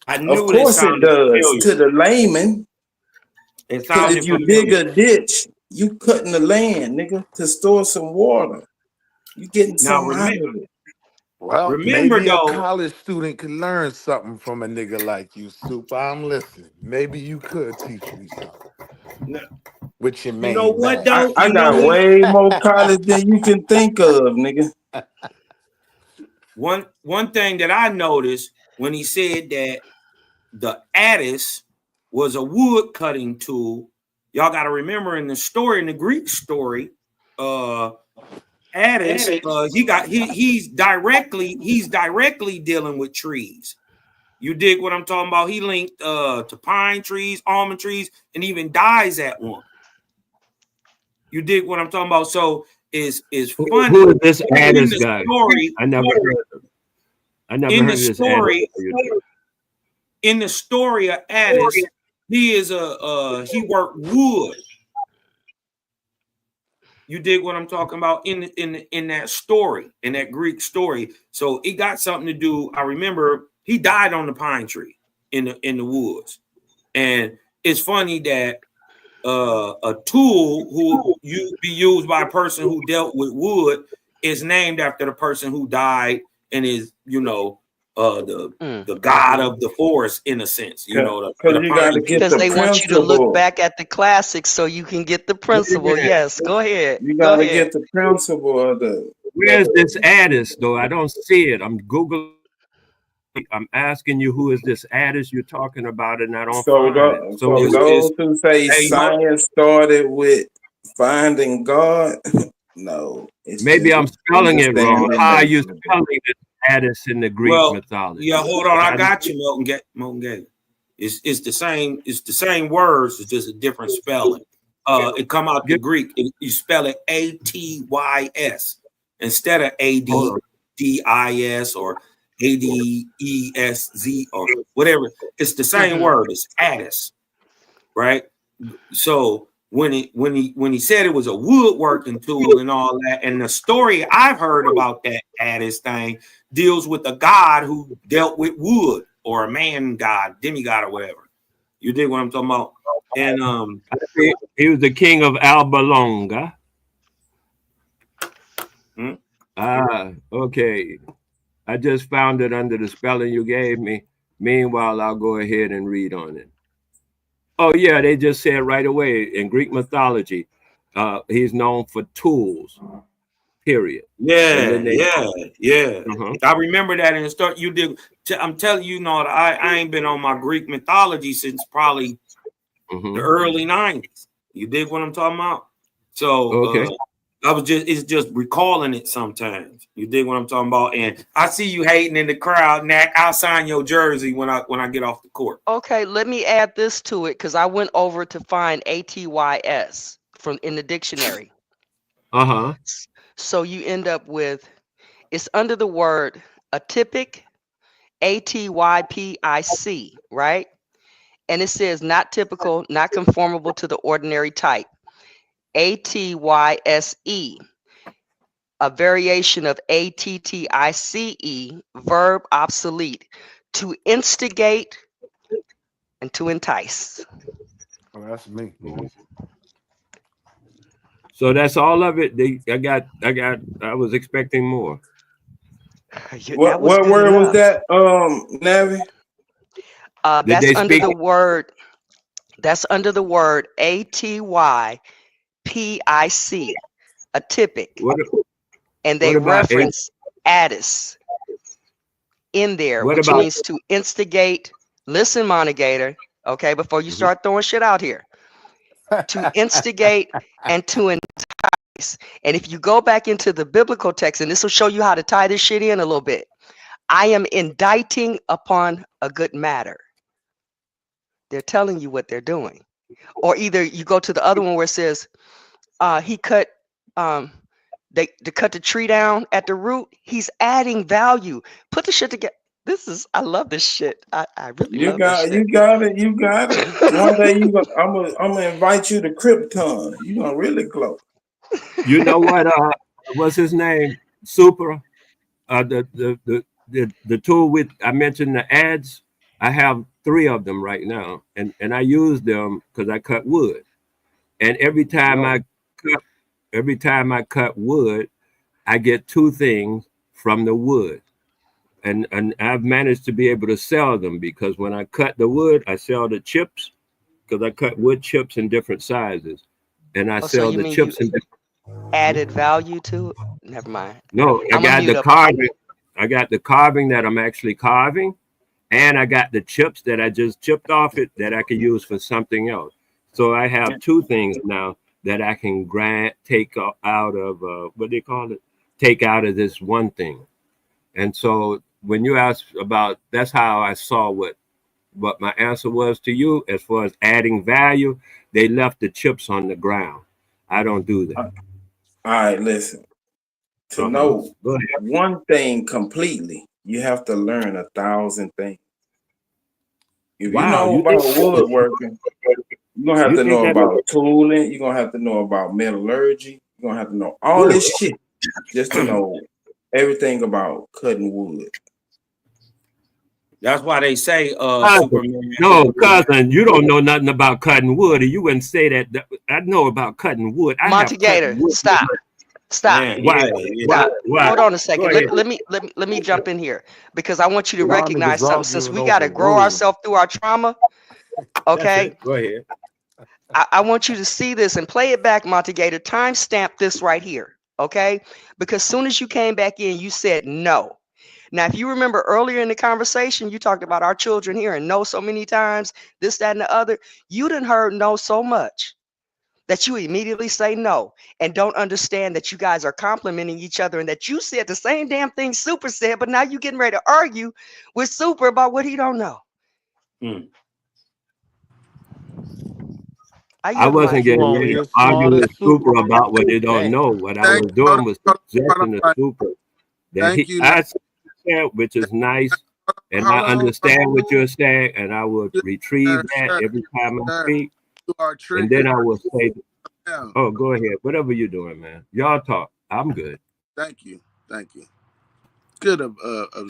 I Of knew course it does to the layman. It Because sounded if you familiar. dig a ditch, you cutting the land, nigga, to store some water. You getting Now something out of it. Well, remember maybe a though, college student could learn something from a nigga like you, Super. I'm listening. Maybe you could teach me something with your main you know what man. though? I You know got what? way more college than you can think of, nigga. One thing that I noticed when he said that the Addis was a wood cutting tool, y'all got to remember in the story, in the Greek story, Addis, he's directly dealing with trees. You dig what I'm talking about? He linked to pine trees, almond trees, and even dies at one. You dig what I'm talking about? So it's funny. Who is this in Addis the guy? story, I never heard of him. I never in heard the of this story, Addis. in the story of Addis, he is he worked wood. You dig what I'm talking about in that story, in that Greek story. So it got something to do. I remember he died on the pine tree in the woods, and it's funny that a tool who be used by a person who dealt with wood is named after the person who died and is, you know, the god of the forest in a sense, you know, because they want you to look back at the classics so you can get the principle. Yes, go ahead. You gotta get the principle of the. Where's this Addis though? I don't see it. I'm Googling. I'm asking you, who is this Addis you're talking about, and I don't find it. So those who say science started with finding God, no. Maybe I'm spelling it wrong. How are you spelling it, Addis, in the Greek mythology? Yeah, hold on. I got you, Milton Gator. It's the same. It's the same words. It's just a different spelling. It come out the Greek. You spell it Atys instead of Addis or Adesz or whatever. It's the same word. It's Addis, right? So when he said it was a woodworking tool and all that, and the story I've heard about that Addis thing deals with a god who dealt with wood, or a man god, demigod, or whatever. You dig what I'm talking about? And he was the king of Alba Longa. Okay. I just found it under the spelling you gave me. Meanwhile, I'll go ahead and read on it. Oh, yeah, they just said right away in Greek mythology, he's known for tools, period. Yeah. I remember that in the start. You did. I'm telling you, I ain't been on my Greek mythology since probably the early 90s. You dig what I'm talking about? So it's just recalling it sometimes. You dig what I'm talking about? And I see you hating in the crowd, Nack. I'll sign your jersey when I get off the court. Okay, let me add this to it because I went over to find ATYS in the dictionary. So you end up with, it's under the word atypic, ATYPIC, right? And it says not typical, not conformable to the ordinary type. ATYSE, a variation of ATTICE, verb obsolete, to instigate and to entice. Oh, that's me. So that's all of it. I was expecting more. What word was that, Navi? That's under the word. That's under the word ATYPIC, atypic, and they reference Addis in there, which means to instigate. Listen, Monegator, okay, before you start throwing shit out here, to instigate and to entice. And if you go back into the biblical text, and this will show you how to tie this shit in a little bit, I am indicting upon a good matter. They're telling you what they're doing. Or either you go to the other one where it says he cut they cut the tree down at the root. He's adding value. Put the shit together. I love this shit. I really love this shit. You got it. One day I'm gonna invite you to Krypton. You're gonna really glow. You know what? What's his name? Super. The tool with I mentioned the ads. I have 3 of them right now, and I use them because I cut wood. And every time I cut wood, I get 2 things from the wood. And I've managed to be able to sell them because when I cut the wood, I sell the chips because I cut wood chips in different sizes. And I sell the chips in different. Added value to it? Never mind. No, I got the carving. I got the carving that I'm actually carving. And I got the chips that I just chipped off it that I can use for something else. So I have 2 things now that I can take out of what they call it, take out of this one thing. And so when you ask about, that's how I saw what my answer was to you as far as adding value. They left the chips on the ground. I don't do that. All right, listen. To know one thing completely, you have to learn 1,000 things. If you know about woodworking, you're gonna have to know about tooling. You're gonna have to know about metallurgy. You're gonna have to know all this shit just to know everything about cutting wood. That's why they say Superman. No, cousin, you don't know nothing about cutting wood, or you wouldn't say that. I know about cutting wood. Monty Gator, stop. Stop. Why? Hold on a second. Let me jump in here because I want you to recognize something. Since we got to grow ourselves through our trauma, okay? Go ahead. I want you to see this and play it back, Monty Gator. Timestamp this right here, okay? Because soon as you came back in, you said no. Now, if you remember earlier in the conversation, you talked about our children hearing no so many times, this, that, and the other. You done heard no so much that you immediately say no and don't understand that you guys are complimenting each other and that you said the same damn thing Super said, but now you're getting ready to argue with Super about what he don't know. I wasn't getting ready to argue with Super about what they don't know. What I was doing was suggesting to Super that I said, which is nice, and I understand what you're saying, and I will retrieve that every time I speak. And then I will say, oh, go ahead. Whatever you're doing, man. Y'all talk. I'm good. Thank you. Good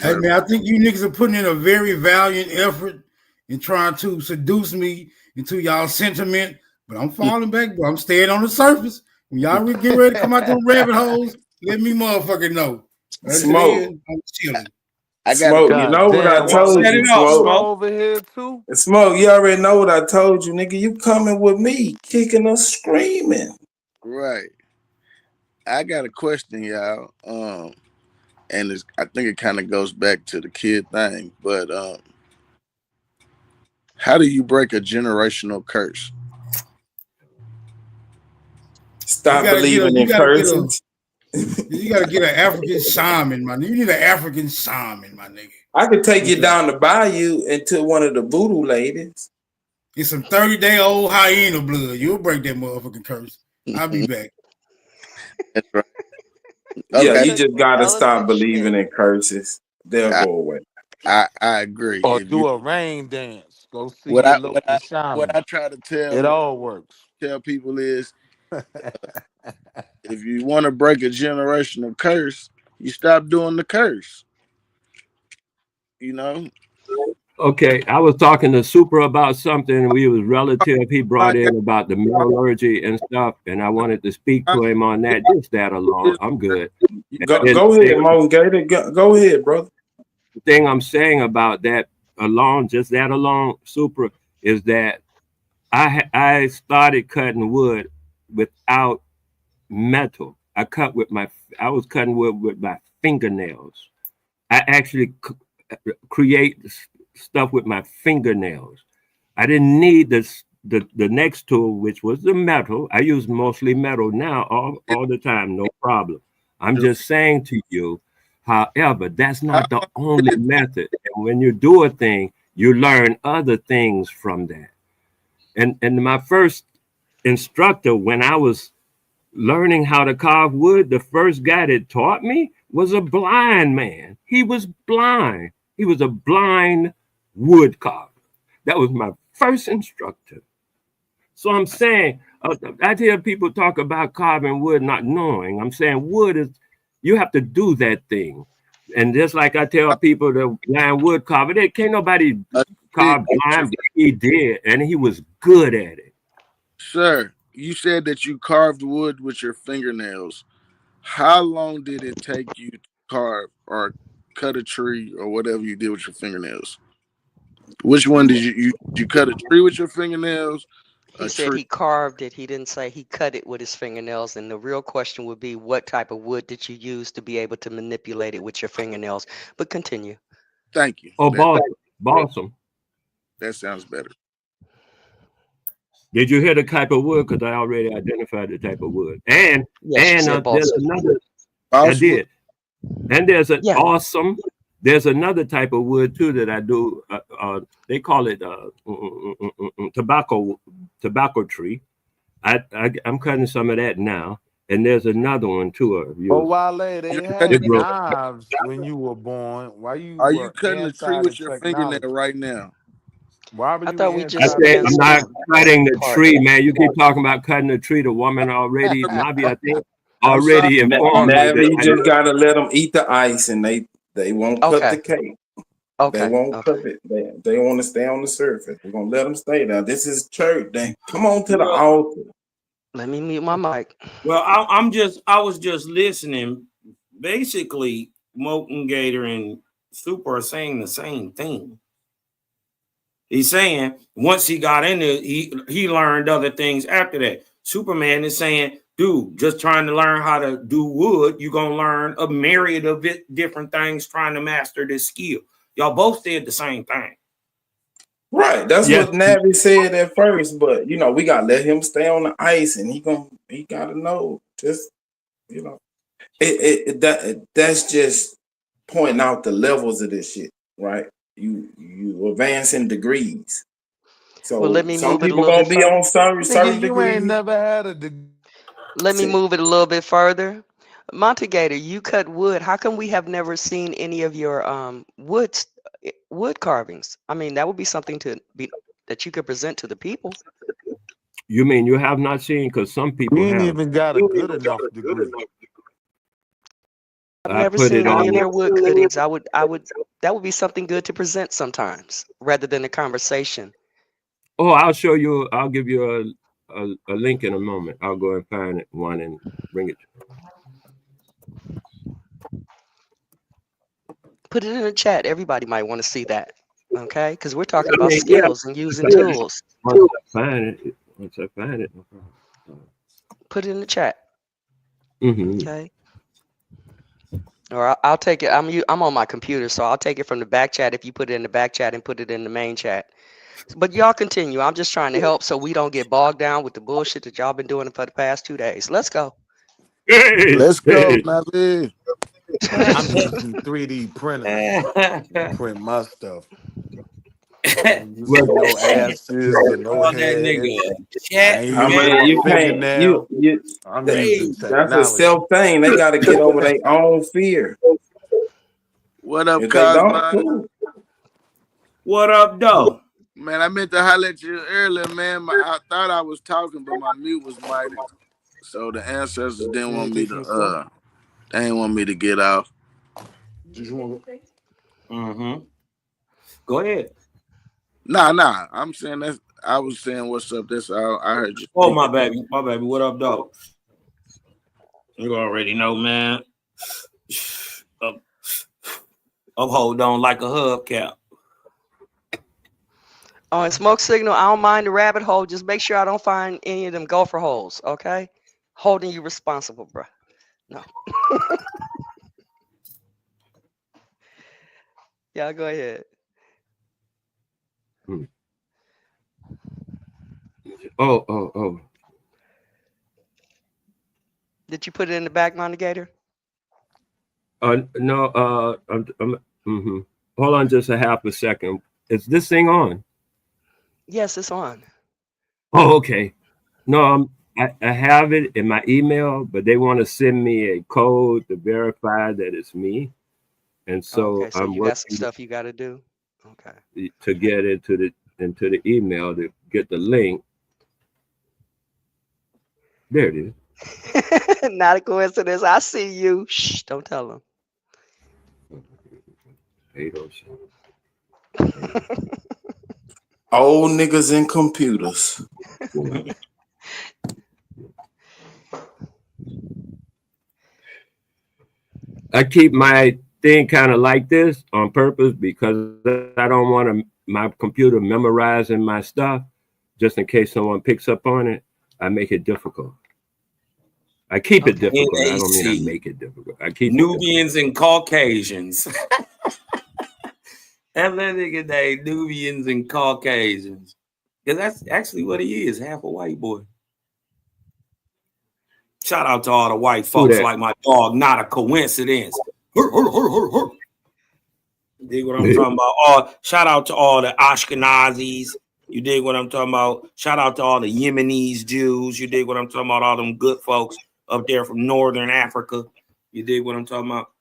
Hey, man, I think you niggas are putting in a very valiant effort in trying to seduce me into y'all sentiment, but I'm falling back, bro. I'm staying on the surface. When y'all get ready to come out them rabbit holes, let me motherfucking know. Smoke. I'm chilling. Smoke, you know what I told you, Smoke. Over here too. Smoke, you already know what I told you, nigga. You coming with me, kicking or screaming. Right. I got a question, y'all. And I think it kind of goes back to the kid thing, but how do you break a generational curse? Stop believing in curses. You gotta get an African shaman, man. You need an African shaman, my nigga. I could take you down the bayou into one of the voodoo ladies. Get some 30-day-old hyena blood. You'll break that motherfucking curse. I'll be back. That's right. Yeah, you just gotta stop believing in curses. They'll go away. I agree. Or do a rain dance. Go see what your local I shaman. try to tell It all works. Tell people is if you want to break a generational curse, you stop doing the curse. You know? Okay, I was talking to Super about something. We was relative. He brought in about the metallurgy and stuff, and I wanted to speak to him on that. Just that alone, I'm good. Go ahead, Mo Gator. Go ahead, brother. The thing I'm saying about that alone, just that alone, Super, is that I started cutting wood without metal. I was cutting wood with my fingernails. I actually create stuff with my fingernails. I didn't need the next tool, which was the metal. I use mostly metal now all the time, no problem. I'm just saying to you, however, that's not the only method. And when you do a thing, you learn other things from that. And my first instructor, when I was learning how to carve wood, the first guy that taught me was a blind man. He was blind. He was a blind wood carver. That was my first instructor. So I'm saying, I hear people talk about carving wood not knowing. I'm saying wood is, you have to do that thing. And just like I tell people the blind wood carver, there can't nobody carve blind, but he did, and he was good at it. Sir, you said that you carved wood with your fingernails. How long did it take you to carve or cut a tree or whatever you did with your fingernails? Which one did you cut a tree with your fingernails? He said he carved it. He didn't say he cut it with his fingernails. And the real question would be, what type of wood did you use to be able to manipulate it with your fingernails? But continue. Thank you. Oh, balsam. That sounds better. Did you hear the type of wood? Because I already identified the type of wood. And yes, there's another. I did. And there's an awesome. There's another type of wood too that I do. They call it tobacco tree. I'm cutting some of that now. And there's another one too. Oh, Wale, they had knives when you were born. Why you? Are you cutting a tree with your fingernail right now? Why were I you thought we anti? just I said, I'm danced not on cutting the part. tree, man. You keep talking about cutting the tree. The woman already, Nabi, I think, I'm sorry, already informed me Navi, you that just gotta let them eat the ice, and they won't cut Okay. the cake. Okay. They won't Okay. cut it. They want to stay on the surface. We're gonna let them stay there. This is church. They come on to the altar. Let me mute my mic. Well, I was just listening. Basically, Molten Gator and Super are saying the same thing. He's saying once he got in there, he learned other things after that. Superman is saying, dude, just trying to learn how to do wood, you're gonna learn a myriad of different things trying to master this skill. Y'all both said the same thing. Right. That's what Navi said at first, but you know, we gotta let him stay on the ice, and he gotta know. Just you know, that's just pointing out the levels of this shit, right? You advance in degrees. So Well, let me some move it a people little gonna bit be further. on certain Nigga, you degrees. ain't never had a degree. Let me move it a little bit further. Monte Gator, you cut wood. How come we have never seen any of your wood carvings? I mean, that would be something that you could present to the people. You mean you have not seen? Because some people You ain't have. even got a good enough degree. I've I never put seen it any on. of your wood cuttings. That would be something good to present sometimes, rather than a conversation. Oh, I'll show you. I'll give you a link in a moment. I'll go and find one and bring it. Put it in the chat. Everybody might want to see that. Okay, because we're talking I about mean, yeah. skills and using tools. Once I find it. Put it in the chat. Mm-hmm. Okay. Or I'll take it. I'm on my computer, so I'll take it from the back chat if you put it in the back chat and put it in the main chat. But y'all continue. I'm just trying to help so we don't get bogged down with the bullshit that y'all been doing for the past 2 days. Let's go. Let's go, Navi. I'm using 3D printers to print my stuff. No asses or no head. I ain't I using mean, my you can't. fingernail. I'm using That's a technology. self thing. They got to get over their own fear. What up, If they don't, Cosmo? cool. What up, though? Man, I meant to holler at you earlier, man. I thought I was talking, but my mute was muted. So the ancestors didn't want me to they didn't want me to get off. Mm-hmm. Go ahead. Nah. I'm saying that I was saying what's up. That's all I heard you. Oh, my baby. What up, dog? You already know, man. Hold on like a hubcap. Oh, and Smoke Signal, I don't mind the rabbit hole. Just make sure I don't find any of them gopher holes, okay? Holding you responsible, bro. No. Yeah, go ahead. Oh. Did you put it in the back, Gator? No. Mm-hmm. Hold on just a half a second. Is this thing on? Yes, it's on. Oh, okay. No, I have it in my email, but they want to send me a code to verify that it's me, and so Okay, so I'm you got some working stuff you got to do. Okay. to get into the email to get the link. There it is. Not a coincidence. I see you. Shh, don't tell them. 807. Old niggas in computers. I keep my thing kind of like this on purpose because I don't want my computer memorizing my stuff just in case someone picks up on it. I make it difficult. I keep it difficult. I don't mean I make it difficult. I keep Nubians and Caucasians. That nigga named Nubians and Caucasians. Because that's actually what he is, half a white boy. Shout out to all the white folks like my dog, not a coincidence. You dig what I'm talking about? Shout out to all the Ashkenazis. You dig what I'm talking about? Shout out to all the Yemenis Jews. You dig what I'm talking about? All them good folks up there from Northern Africa. You dig what I'm talking about?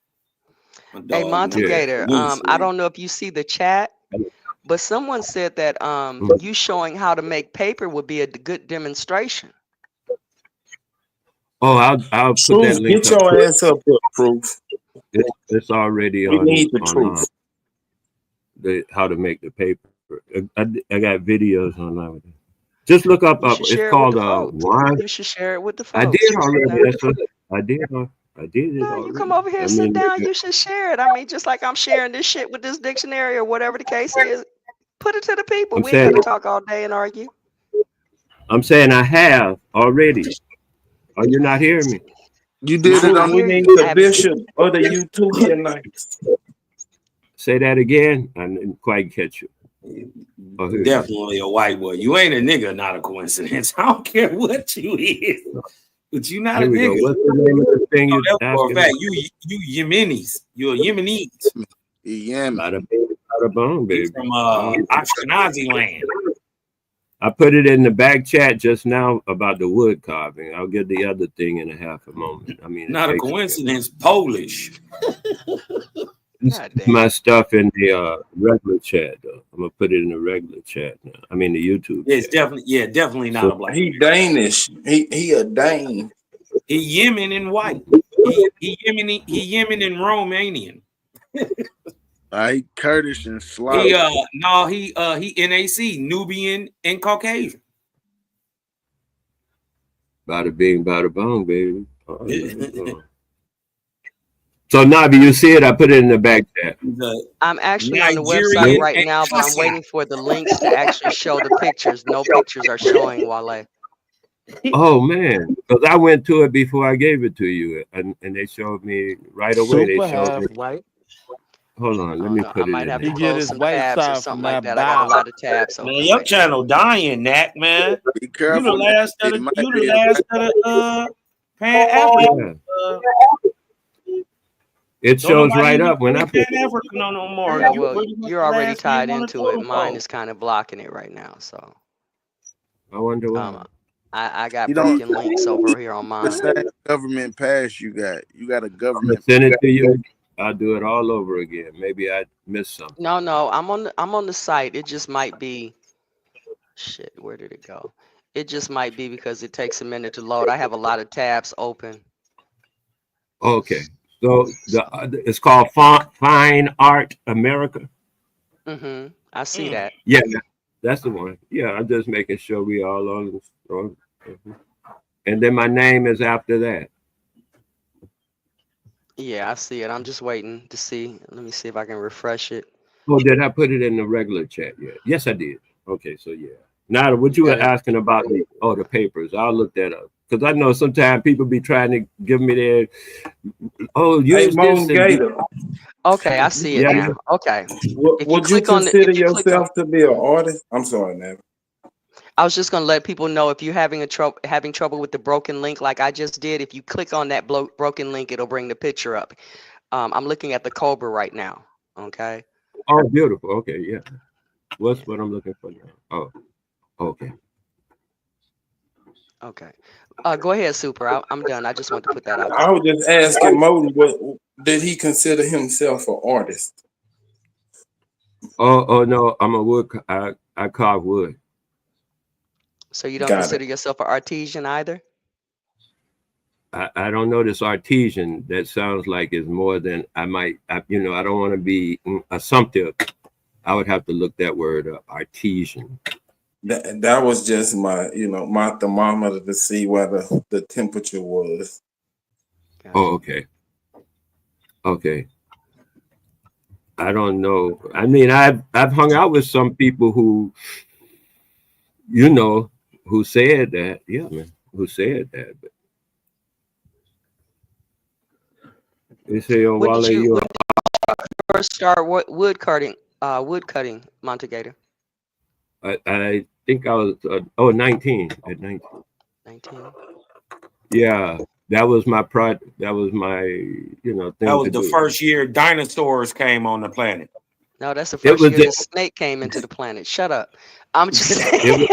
Hey, Monte Gator, I don't know if you see the chat, But someone said that you showing how to make paper would be a good demonstration. Oh, I'll put Truth, that link get up. your ass up here, Proof. It's already We on need the online. truth. How to make the paper. I got videos online. Just look up. You should It's share it called with the folks. wine. You should share it with the folks. I did You already. know? That's what I did. I did it No, already. you come over here, I sit mean, down. You should share it. I mean, just like I'm sharing this shit with this dictionary or whatever the case is. Put it to the people. I'm We ain't saying, got to talk all day and argue. I'm saying I have already. Are you not hearing me? You did I, it I on. We hear need you. I the haven't seen bishop or the Utopianites. Say that again. I didn't quite catch you. Oh, here it is. Definitely a white boy. You ain't a nigga, not a coincidence. I don't care what you is, but you not a Here we go. nigga. What's the name of the thing No, you that's for a asking fact. me? You Yemenis. You're Yemenis. Yeah, Bada bong, You baby. from Ashkenazi land. I put it in the back chat just now about the wood carving. I'll get the other thing in a half a moment. I mean, Not a coincidence. Polish. it's my stuff in the regular chat, though. I'm gonna put it in the regular chat now. I mean, the YouTube. It's definitely not a black. He Danish. He a Dane. He Yemen and white. He Yemen and Romanian. He Kurdish and Slavic. He NAC, Nubian and Caucasian. Bada bing, bada bong, baby. So Navi, you see it? I put it in the back chat. I'm actually on the Nigerian website right now, but I'm waiting for the links to actually show the pictures. No pictures are showing, Wale. Oh man, because I went to it before I gave it to you, and they showed me right away. They Super showed half me. white. Hold on, let me put I it might in. have He to get close his some white tabs or side something from like that that. I got a bow. lot of tabs open. Man, your channel dying, Knack, man. Be You careful. the last of It might the be a last of the Pan African. It shows right up when I put Pan African no more. Yeah, You well, pretty much you're the already last tied nigga on the into it. totem Mine pole. is kind of blocking it right now, so I wonder why. I got You don't broken links over here on the mine. same government pass you got. You got a I'm gonna government. send it to you. I'll do it all over again. Maybe I missed something. No, I'm on the site. It just might be shit. Where did it go? It just might be because it takes a minute to load. I have a lot of tabs open. Okay, so it's called Fine Art America. I see that. Yeah, that's the one. Yeah, I'm just making sure we all on. And then my name is after that. Yeah, I see it. I'm just waiting to see. Let me see if I can refresh it. Oh, did I put it in the regular chat yet? Yes, I did. Okay, so yeah. Now, what you were asking about the papers, I'll look that up. Because I know sometimes people be trying to give me their, use this. Gator. Okay, I see it now. Okay. Would you consider yourself to be an artist? I'm sorry, man. I was just gonna let people know if you're having trouble with the broken link, like I just did. If you click on that broken link, it'll bring the picture up. I'm looking at the Cobra right now. Okay. Oh, beautiful. Okay, yeah. What's what I'm looking for now? Oh, okay. Okay. Go ahead, Super. I'm done. I just want to put that out there. I was just asking Modi, did he consider himself an artist? Oh no, I'm a wood. I carve wood. So you don't consider yourself an artisan either? I don't know this artisan. That sounds like it's more than I might. I don't want to be assumptive. I would have to look that word up. Artisan. That was just my thermometer to see whether the temperature was. Oh, okay. Okay. I don't know. I mean, I've hung out with some people who, who said that. Yeah, man, who said that. But they say, "Oh, Wale, you first start wood cutting, Montegator? I think I was 19 at 19. 19. Yeah, that was my project. That was my thing. That was the first year dinosaurs came on the planet. No, that's the first year the snake came into the planet. Shut up. I'm just saying.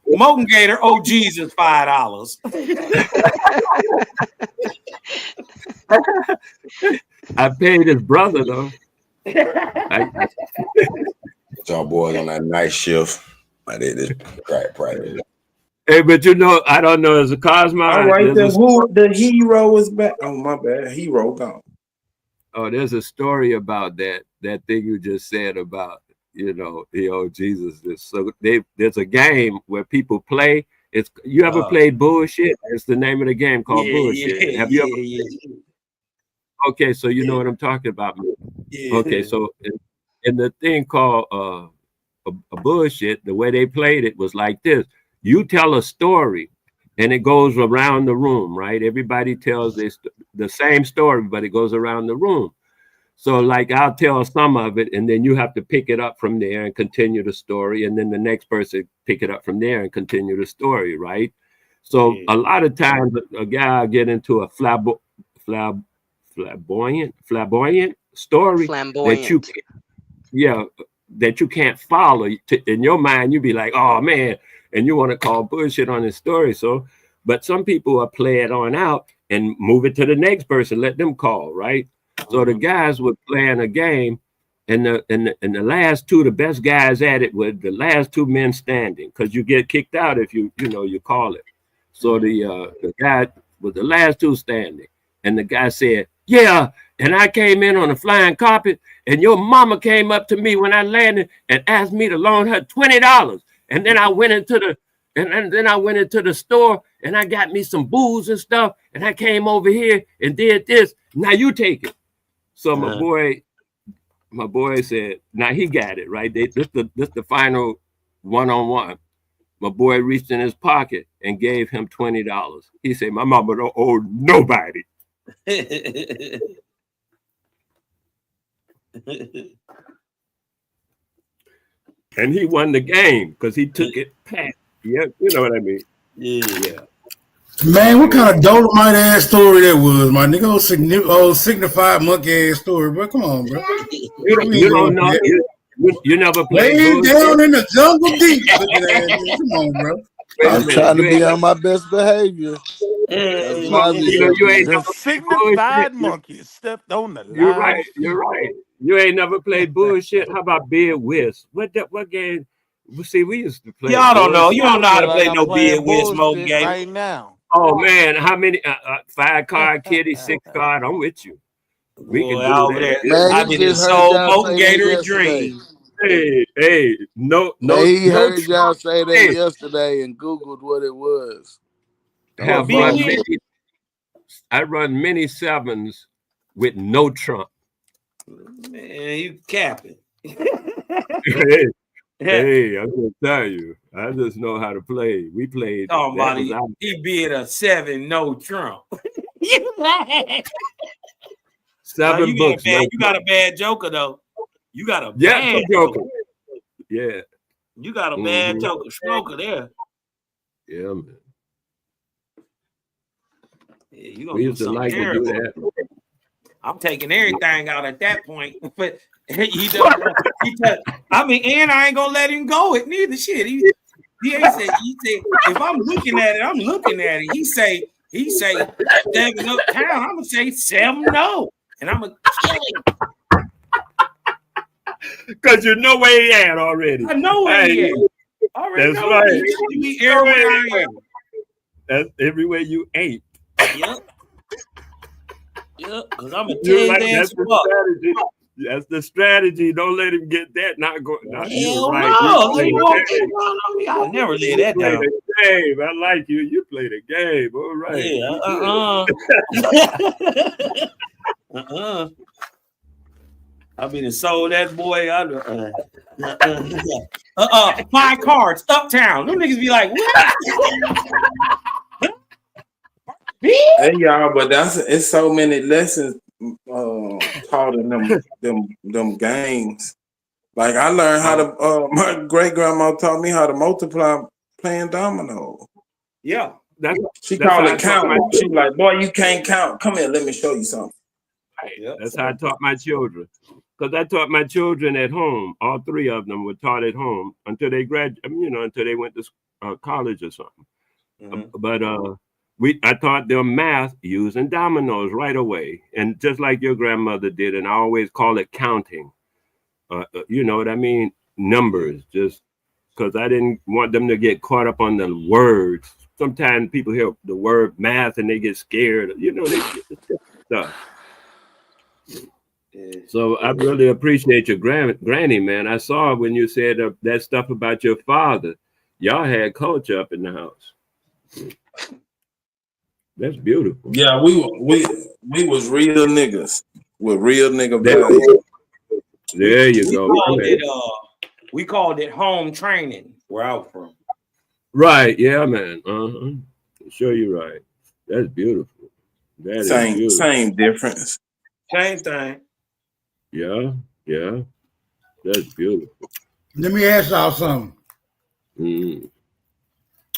Moten Gator, oh Jesus, $5. I paid his brother though. Y'all boys on that night shift. I did this practice. Hey, but you know, I don't know, as a Cosmo. All right, the hero is back. Oh, my bad. Hero gone. Oh, there's a story about that thing you just said about, you know, Jesus. So there's a game where people play. You ever played Bullshit? It's the name of the game called Bullshit. Have you ever? Okay, so you know what I'm talking about. Yeah. Okay, so in the thing called a Bullshit, the way they played it was like this. You tell a story, and it goes around the room, right? Everybody tells the same story, but it goes around the room. So like I'll tell some of it, and then you have to pick it up from there and continue the story. And then the next person pick it up from there and continue the story, right? So a lot of times a guy will get into a flamboyant story that you can't follow. In your mind, you'd be like, oh man, and you want to call bullshit on his story. So, but some people will play it on out and move it to the next person, let them call, right? So the guys were playing a game, and the last two, the best guys at it were the last two men standing, because you get kicked out if you call it. So the guy was the last two standing, and the guy said, yeah, and I came in on a flying carpet, and your mama came up to me when I landed and asked me to loan her $20. And then I went into the store and I got me some booze and stuff, and I came over here and did this. Now you take it. So my boy said, now he got it, right? This the final one-on-one. My boy reached in his pocket and gave him $20. He said, my mama don't owe nobody. And he won the game because he took it past. Yeah, you know what I mean? Yeah. Man, what kind of Dolomite ass story that was, my nigga? Old signified monkey ass story, bro. Come on, bro. You don't know. You never played. Way down in the jungle deep. Come on, bro. I'm trying to be on my best behavior. You ain't the signified monkey stepped on the line. You're right. You ain't never played bullshit. How about Bid Whist? What game? See, we used to play. Y'all don't know. You don't know how to play no Bid Whist mode game right now. Oh man, how many? 5-card kitty, 6-card. I'm with you. We can do that. I did soul motivator dream. Hey, no. He heard y'all say that yesterday and Googled what it was. I run many sevens with no trump. Man, you capping. Hey, I'm gonna tell you, I just know how to play. We played. Oh, buddy, he bid a 7, no trump. You books. You got a bad joker though. You got a bad joker. Yeah. You got a bad joker, stroker there. Yeah, man. Yeah, we used to like to do that. I'm taking everything out at that point. But he does. I mean, and I ain't gonna let him go it neither. Shit. He said, if I'm looking at it, I'm looking at it. He say 7 uptown. I'm gonna say 7 no. And I'm gonna kill him. Because you know where he at already. I know where he at. Already that's know right. He everywhere I am. That's everywhere you ain't. Yep. Because I'm a 10 fuck. That's the strategy. Don't let him get that. Not go. Hell right. No. I never lay that down. Game. I like you. You play the game. All right. Yeah. I mean, sold that boy. 5 cards, uptown. Them niggas be like, what? Hey y'all, but it's so many lessons taught in them games. Like I learned how to. My great grandma taught me how to multiply playing domino. Yeah, she called it counting. She like, boy, you can't count. Come here, let me show you something. That's how I taught my children. Because I taught my children at home. All 3 of them were taught at home until they graduated. Until they went to college or something. I taught them math using dominoes right away, and just like your grandmother did, and I always call it counting. You know what I mean? Numbers, just because I didn't want them to get caught up on the words. Sometimes people hear the word math and they get scared. You know, they get stuff. So I really appreciate your granny, man. I saw when you said that stuff about your father. Y'all had culture up in the house. That's beautiful. Yeah, we was real niggas with real nigga value. There you go. We called it home training where I was from. Right, yeah, man. Sure, you're right. That's beautiful. That is beautiful. Same difference. Same thing. Yeah. That's beautiful. Let me ask y'all something. The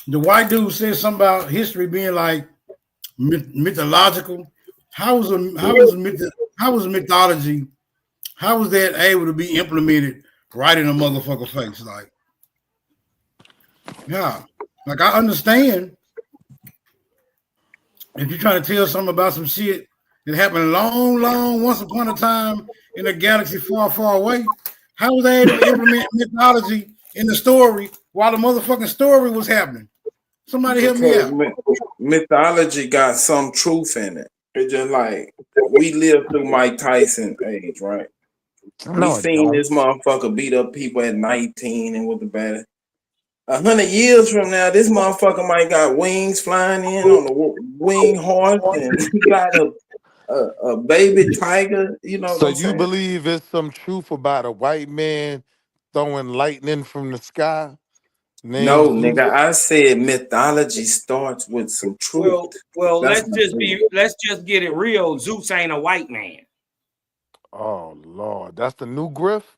white dude said something about history being like mythological. How was mythology? How was that able to be implemented right in a motherfucker face? Like, yeah, like I understand if you're trying to tell something about some shit that happened long once upon a time in a galaxy far, far away. How was they able to implement mythology in the story while the motherfucking story was happening? Somebody help me out. Mythology got some truth in it. It's just like we lived through Mike Tyson age, right? We seen this motherfucker beat up people at 19 and with the bad. 100 years from now, this motherfucker might got wings flying in on the wing horse, and he got a baby tiger. You know. So you believe it's some truth about a white man throwing lightning from the sky? No, nigga, I said mythology starts with some truth. Well, let's just get it real. Zeus ain't a white man. Oh Lord, that's the new Griff?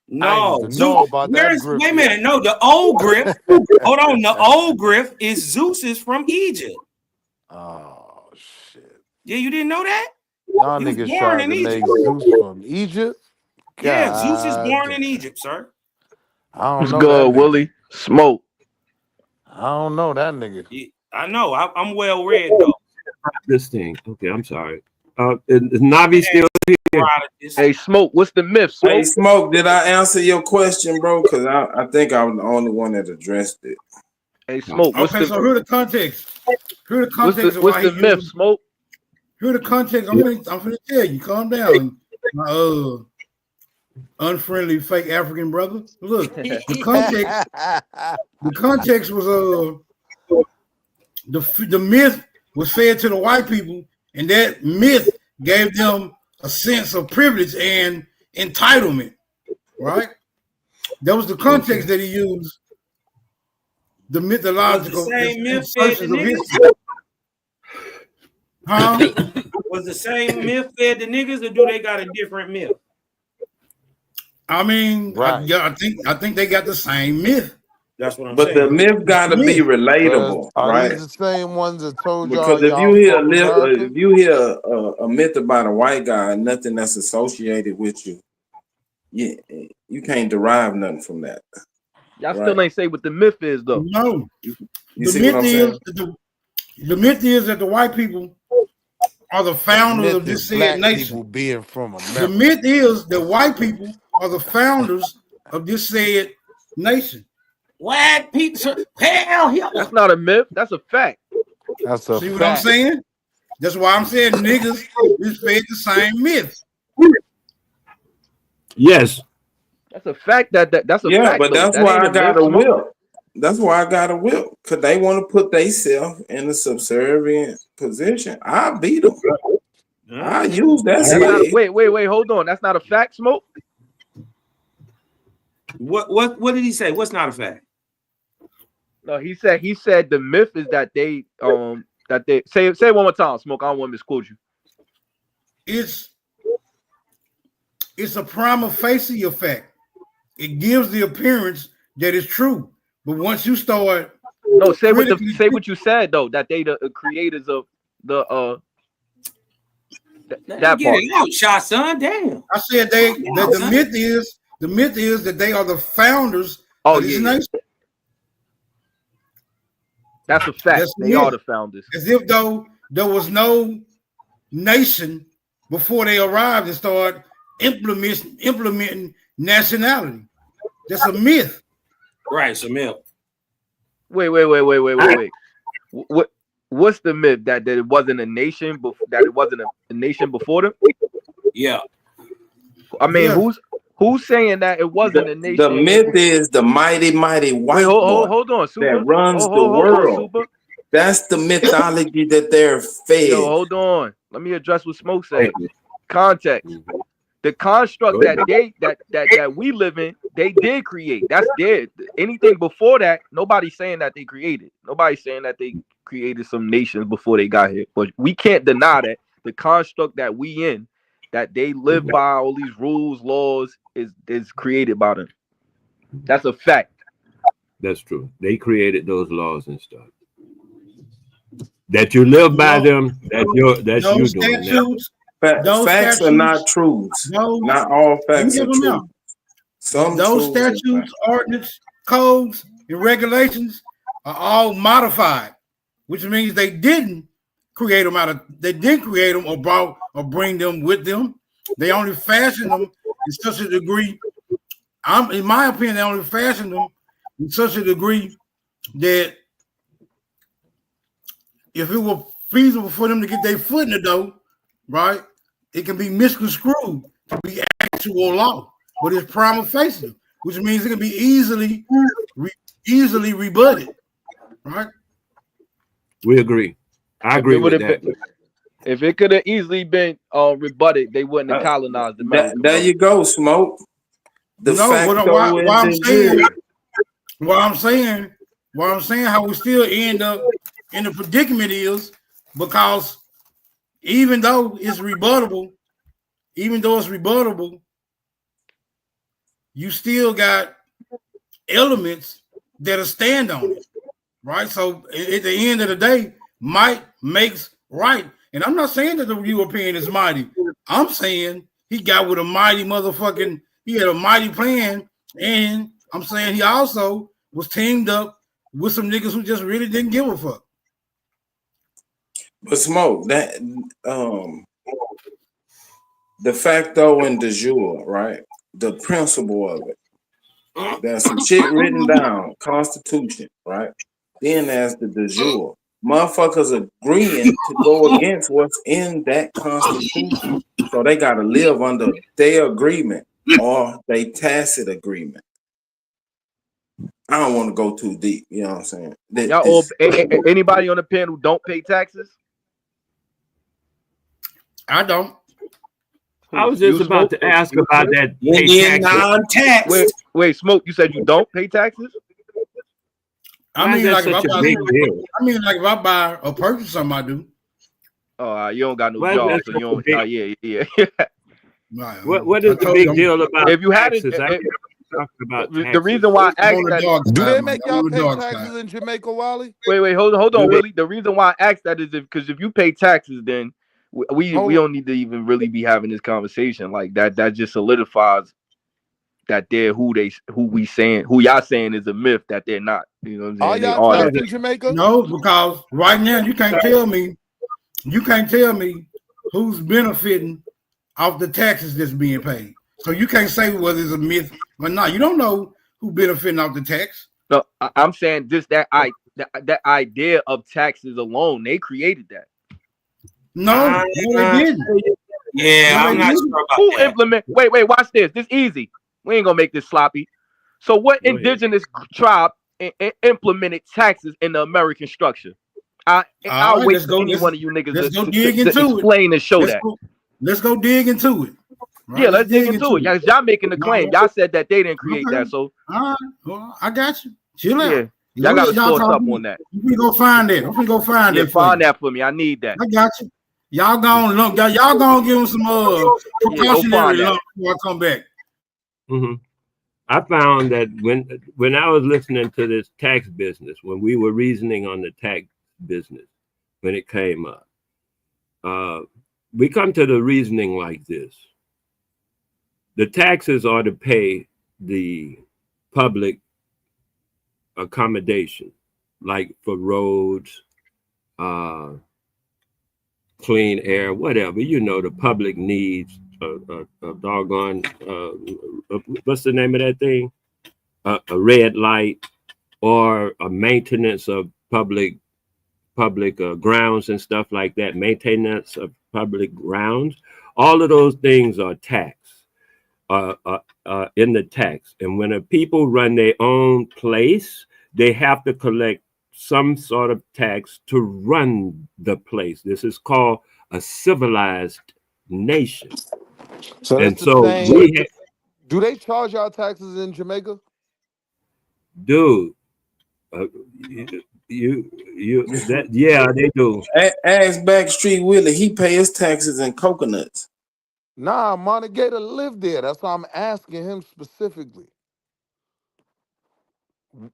No, Zeus, wait a minute. No, the old Griff. Hold on, the old Griff is Zeus is from Egypt. Oh shit. Yeah, you didn't know that? Y'all niggas tried to make Zeus from Egypt? Yeah, Zeus is born in Egypt, sir. I don't know. Good, Willie. Smoke. I don't know that nigga. Yeah, I know. I'm well read though. This thing. Okay, I'm sorry. Is Navi still here? Hey, Smoke. What's the myth? Smoke? Hey, Smoke. Did I answer your question, bro? Because I think I was the only one that addressed it. Hey, Smoke. Okay, so here's the context. Here's the context. What's the myth, Smoke? Here's the context. I'm gonna tell you. Calm down. Unfriendly fake African brother. Look, the context was the myth was fed to the white people, and that myth gave them a sense of privilege and entitlement. Right? That was the context that he used. The mythological. Was the same myth fed to niggas? Huh? Was the same myth fed to niggas, or do they got a different myth? I mean, right. I think they got the same myth. That's what I'm saying. But the myth gotta be relatable, right? These the same ones that told because y'all. if you hear a myth about a white guy, nothing that's associated with you, you can't derive nothing from that. Y'all still ain't say what the myth is, though. No, you the myth is the myth is that the white people are the founders of this said nation. Being from America. The myth is that white people are the founders of this said nation. White people, hell, that's not a myth. That's a fact. That's a See fact. what I'm saying? That's why I'm saying niggas is fed the same myth. Yes. That's a fact. That's a fact. Yeah, but though. that's why I got a whip. That's why I got a whip, because they want to put themselves in a subservient position. I beat them. I use that. Wait, hold on. That's not a fact, Smoke. What did he say? What's not a fact? No, he said the myth is that they say it one more time, Smoke. I don't want to misquote you. It's a prima facie effect. It gives the appearance that it's true. But once you start, say what you said though, that they the creators of the that part. Out, shot, son. Damn. I said the myth is that they are the founders of this nation. That's a fact. That's They are the founders. As if though there was no nation before they arrived and started implementing nationality. That's a myth. Right, it's a myth. Wait. What's the myth that it wasn't a nation before? That it wasn't a nation before them? Yeah. I mean, who's saying that it wasn't a nation? The myth is the mighty white boy hold on, Super. that runs the Hold world. on, That's the mythology that they're fed. Yo, hold on. Let me address what Smoke said. Context. The construct that we live in, they did create. That's dead. Anything before that, nobody's saying that they created. Nobody's saying that they created some nations before they got here. But we can't deny that the construct that we in, that they live by, all these rules, laws, is created by them. That's a fact. That's true. They created those laws and stuff. That you live by them, that's you doing statutes, that. Facts are not truths. Not all facts are true. Those statutes, ordinance, codes, and regulations are all modified, which means they didn't create them or bring them with them. They only fashioned them in such a degree. In my opinion, they only fashioned them in such a degree that if it were feasible for them to get their foot in the door, right, it can be misconstrued to be actual law, but it's prima facie, which means it can be easily rebutted, right? We agree. I agree with that. If it could have easily been rebutted, they wouldn't have colonized America. There you go, Smoke. Why I'm saying how we still end up in the predicament is because even though it's rebuttable, you still got elements that'll stand on it, right? So at the end of the day, might makes right. And I'm not saying that the European is mighty. I'm saying he got with a mighty motherfucking, he had a mighty plan, and I'm saying he also was teamed up with some niggas who just really didn't give a fuck. But Smoke, that de facto and de jure, right? The principle of it. There's some shit written down, Constitution, right? Then there's the de jure. Motherfuckers agreeing to go against what's in that Constitution. So they gotta live under their agreement or they tacit agreement. I don't want to go too deep, you know what I'm saying? Anybody on the panel don't pay taxes? I don't. I was just about to ask about that. Non-tax. Wait, Smoke, you said you don't pay taxes? I mean, like if I buy or purchase something, I do. Oh, you don't got no job, so you don't. Yeah. What is the big deal about? If you had it, the reason why I asked that, do they make y'all pay taxes in Jamaica, Wally? Wait, hold on, Willie. The reason why I asked that is because if you pay taxes, then we don't need to even really be having this conversation like that. That just solidifies that they're who y'all saying is a myth that they're not. You know what I'm saying? Are y'all in Jamaica? No, because right now you can't tell me who's benefiting off the taxes that's being paid. So you can't say whether it's a myth or not. You don't know who benefiting off the tax. No, I'm saying just that idea of taxes alone, they created that. No, they didn't. Yeah, I'm not sure about who that. implement. Wait, watch this. This is easy. We ain't gonna make this sloppy. So what indigenous tribe implemented taxes in the American structure? I'll wait for any one of you niggas to explain and show that. Let's go dig into it. Right? Yeah, let's dig into it. Y'all making the claim. Y'all said that they didn't create that. So all right, well, I got you. Chill out. Yeah. Y'all gotta source up on that. We go find that. I'm gonna go find that. Find that for me. I need that. I got you. Y'all gonna give them some precautionary lump before I come back. Mm-hmm. I found that when I was listening to this tax business, when we were reasoning on the tax business, when it came up, we come to the reasoning like this. The taxes are to pay the public accommodation, like for roads, clean air, whatever, you know, the public needs a doggone, what's the name of that thing? A red light, or a maintenance of public grounds and stuff like that, maintenance of public grounds. All of those things are taxed in the tax. And when a people run their own place, they have to collect some sort of tax to run the place. This is called a civilized nation. So And that's the so same. Do they charge y'all taxes in Jamaica? Dude, yeah, they do. Ask Backstreet Willie, he pay his taxes in coconuts. Nah, Monty Gator lived there. That's why I'm asking him specifically.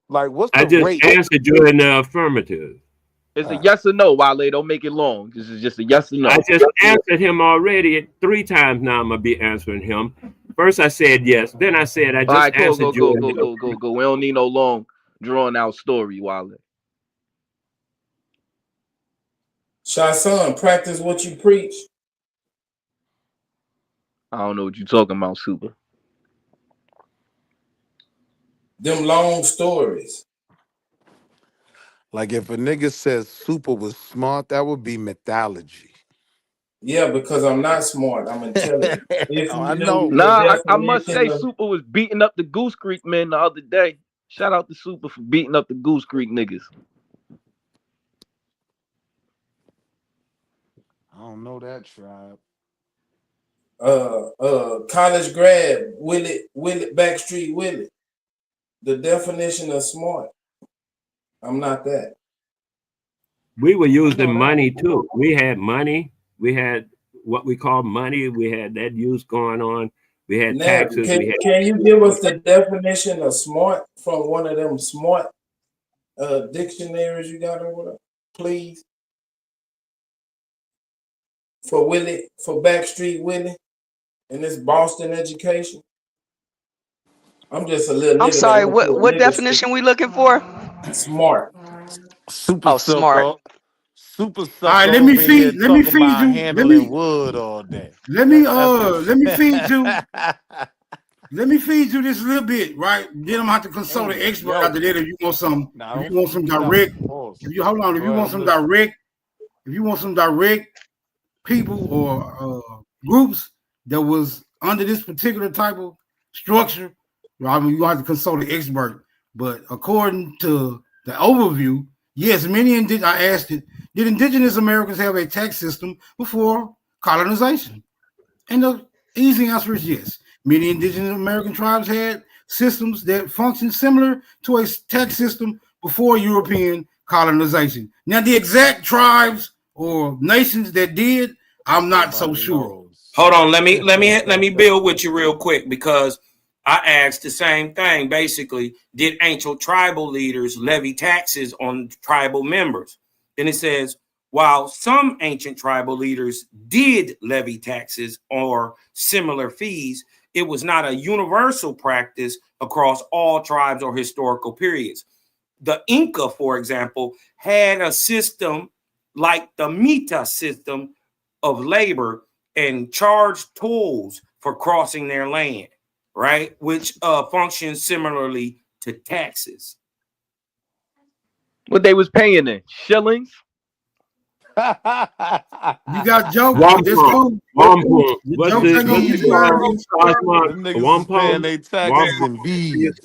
Like, what's the I just rate? answered you in the affirmative. It's a yes or no, Wale. Don't make it long. This is just a yes or no. I just answered him already 3 times now. I'm gonna be answering him. First I said yes, then I said I just answered you. Go. We don't need no long, drawn out story, Wale. Son, practice what you preach. I don't know what you're talking about, Super. Them long stories. Like, if a nigga says Super was smart, that would be mythology. Yeah, because I'm not smart. I'm intelligent. I know. Nah, I must say Super was beating up the Goose Creek men the other day. Shout out to Super for beating up the Goose Creek niggas. I don't know that tribe. College grad, Willie, Backstreet Willie. The definition of smart. I'm not that. We were using money too. We had money. We had what we call money. We had that use going on. We had Now, taxes. Can you give us the definition of smart from one of them smart dictionaries you got over there, please? For Willie, for Backstreet Willie, and this Boston education. I'm just a little. I'm sorry. What definition we looking for? Smart. Super smart. Super. All right, let me feed you. Handling wood all day. Let me feed you. Let me feed you this little bit, right? Then I'm gonna have to consult an expert after that. If you want some, if you want some direct, if you hold on, if you want some direct people or groups that was under this particular type of structure, I mean, you have to consult an expert. But according to the overview, yes, I asked it, did indigenous Americans have a tax system before colonization? And the easy answer is yes. Many indigenous American tribes had systems that functioned similar to a tax system before European colonization. Now, the exact tribes or nations that did, I'm not so sure. Hold on, let me build with you real quick, because I asked the same thing. Basically, did ancient tribal leaders levy taxes on tribal members? And it says, while some ancient tribal leaders did levy taxes or similar fees, it was not a universal practice across all tribes or historical periods. The Inca, for example, had a system like the Mita system of labor and charged tolls for crossing their land, right? Which functions similarly to taxes. What they was paying in shillings? You got jokes. This cool. They taxes and bees.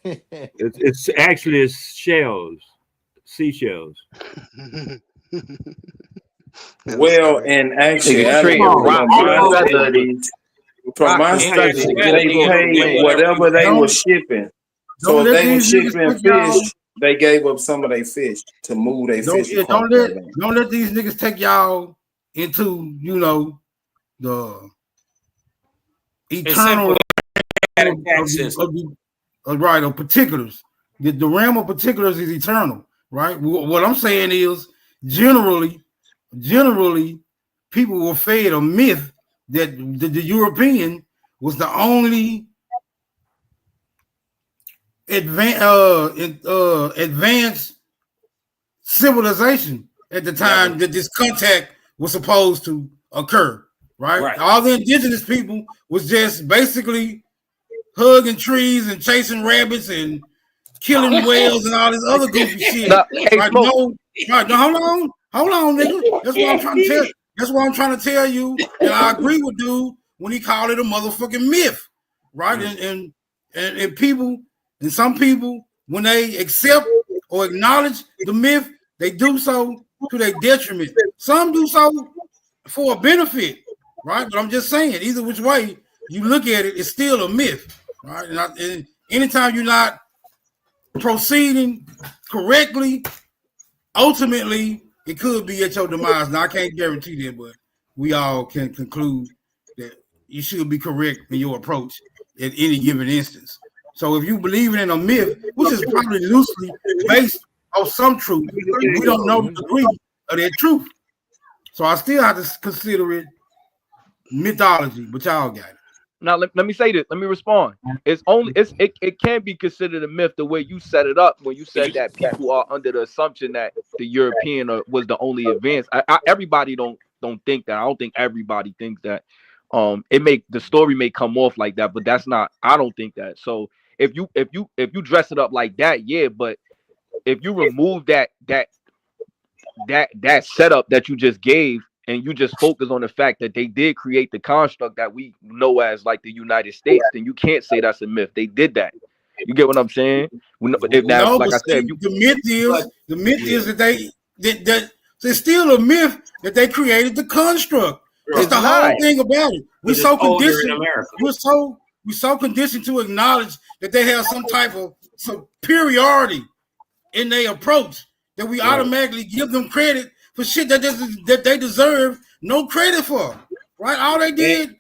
It's actually shells, seashells. Well, and actually, from my studies, they paid whatever they were shipping. So if they were shipping fish, they gave up some of their fish to move their fish. Don't let these niggas take y'all into, the eternal of particulars. The realm of particulars is eternal, right? What I'm saying is, generally, people were fed a myth that the European was the only advanced civilization at the time that this contact was supposed to occur, right? All the indigenous people was just basically hugging trees and chasing rabbits and killing whales and all this other goofy shit. Right? No, hold on, nigga. That's what I'm trying to tell you. That's what I'm trying to tell you. And I agree with dude when he called it a motherfucking myth, right? And people, and some people, when they accept or acknowledge the myth, they do so to their detriment. Some do so for a benefit, right? But I'm just saying, either which way you look at it, it's still a myth, right? And anytime you're not proceeding correctly, ultimately, it could be at your demise. Now, I can't guarantee that, but we all can conclude that you should be correct in your approach at any given instance. So if you believe in a myth, which is probably loosely based on some truth, we don't know the degree of that truth. So I still have to consider it mythology, but y'all got it. Now let me say this. Let me respond. It can be considered a myth the way you set it up when you said that people are under the assumption that the European was the only advance. Everybody don't think that. I don't think everybody thinks that. The story may come off like that, but that's not. I don't think that. So if you dress it up like that, yeah. But if you remove that setup that you just gave, and you just focus on the fact that they did create the construct that we know as like the United States, then you can't say that's a myth. They did that. You get what I'm saying? The myth is that it's still a myth that they created the construct. It's the whole thing about it. We're so conditioned. We're so conditioned to acknowledge that they have some type of superiority in their approach that we automatically give them credit for shit that they deserve no credit for, right? All they did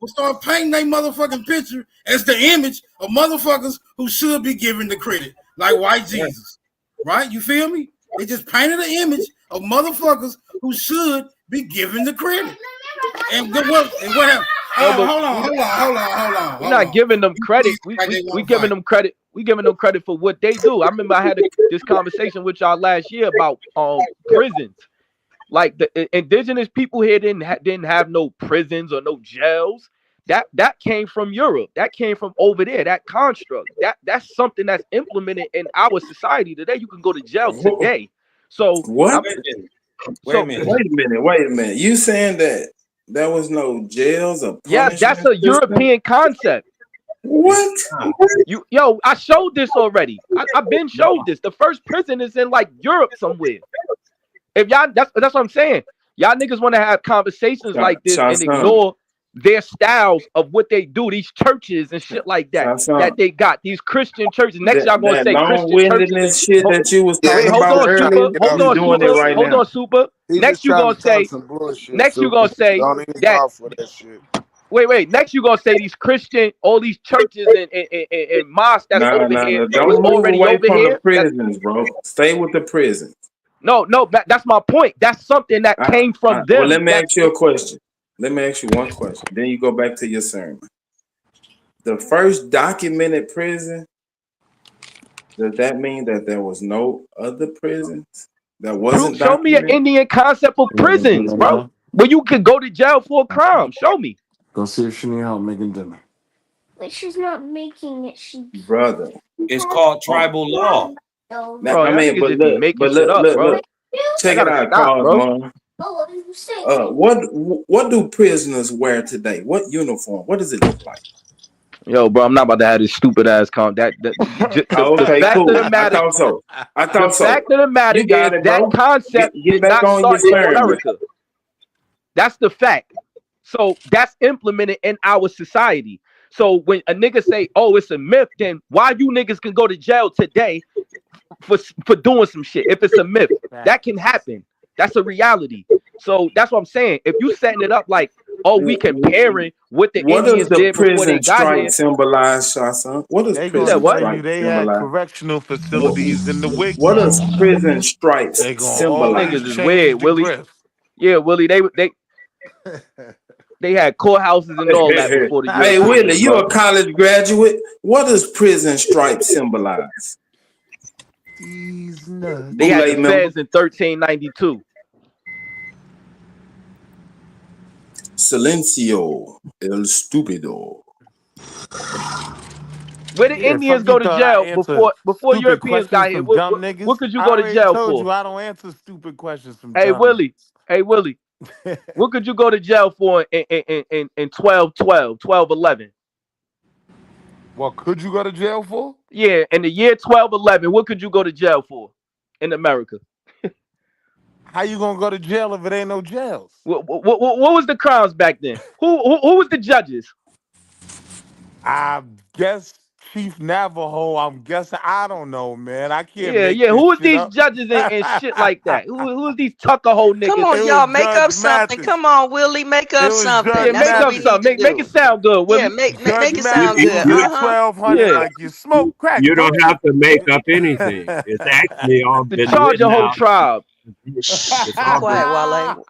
was start painting their motherfucking picture as the image of motherfuckers who should be given the credit, like white Jesus, right? You feel me? They just painted an image of motherfuckers who should be given the credit. And what happened? Hold on. We're not giving them credit. We giving them credit. We giving them credit for what they do. I remember I had this conversation with y'all last year about prisons. Like the indigenous people here didn't have no prisons or no jails. That came from Europe. That came from over there. That construct. That's something that's implemented in our society today. You can go to jail today. So what? Wait a minute. You saying that there was no jails or yes, that's a European concept. What? I showed this already. I've been showed this. The first prison is in like Europe somewhere. If y'all, that's what I'm saying. Y'all niggas want to have conversations like this and ignore their styles of what they do. These churches and shit like that that they got. These Christian churches. Next, y'all gonna say Christian churches. Shit that you was talking about earlier. Hold on, Super. Next, you gonna say. Next, you gonna say that. Wait. Next, you gonna say these Christian, all these churches and mosques that's over here. Don't move away from the prisons, bro. Stay with the prisons. No, that's my point. That's something that came from them. Well, let me ask you a question. Let me ask you one question. Then you go back to your sermon. The first documented prison, does that mean that there was no other prisons that wasn't show me an Indian concept of prisons, bro. Where you could go to jail for a crime. Show me. Go see if she need help making dinner. But she's not making it. Brother. It's called tribal law. Bro, I mean, but look. Check it out, Carl. What do prisoners wear today? What uniform? What does it look like? Yo, bro, I'm not about to have this stupid ass count. Okay, cool. I thought so. The fact of the matter is that concept did not start in America. That's the fact. So that's implemented in our society. So when a nigga say, "Oh, it's a myth," then why you niggas can go to jail today for doing some shit? If it's a myth, that can happen. That's a reality. So that's what I'm saying. If you setting it up like, "Oh, we comparing what the Indians did before they got here," symbolize, Shasa? What does prison stripes they had correctional facilities in the wig. What does prison stripes symbolize? Niggas is weird, Willie. Yeah, Willie. They They had courthouses and all that before the Hey, Europeans, Willie, you a college graduate. What does prison stripe symbolize? They had the feds in 1392. Silencio, el stupido. Where did Indians go to jail before Europeans got here? What could you go to jail for? I don't answer stupid questions from Hey dumb Willie, what could you go to jail for in 1211? What could you go to jail for? Yeah, in the year 1211, what could you go to jail for in America? How you gonna go to jail if it ain't no jails? What was the crimes back then? Who was the judges? I guess Chief Navajo. I'm guessing. I don't know, man. I can't. Yeah. Who was these judges and shit like that? Who was these Tuckahoe niggas? Come on, y'all, make up something. Come on, Willie, make up something. Yeah, make up something. Make it sound good, Willie. Yeah, make it sound good. 1200, like you smoke crack. You don't have to make up anything. It's actually all been charge your whole out. tribe. It's all quiet, Wale.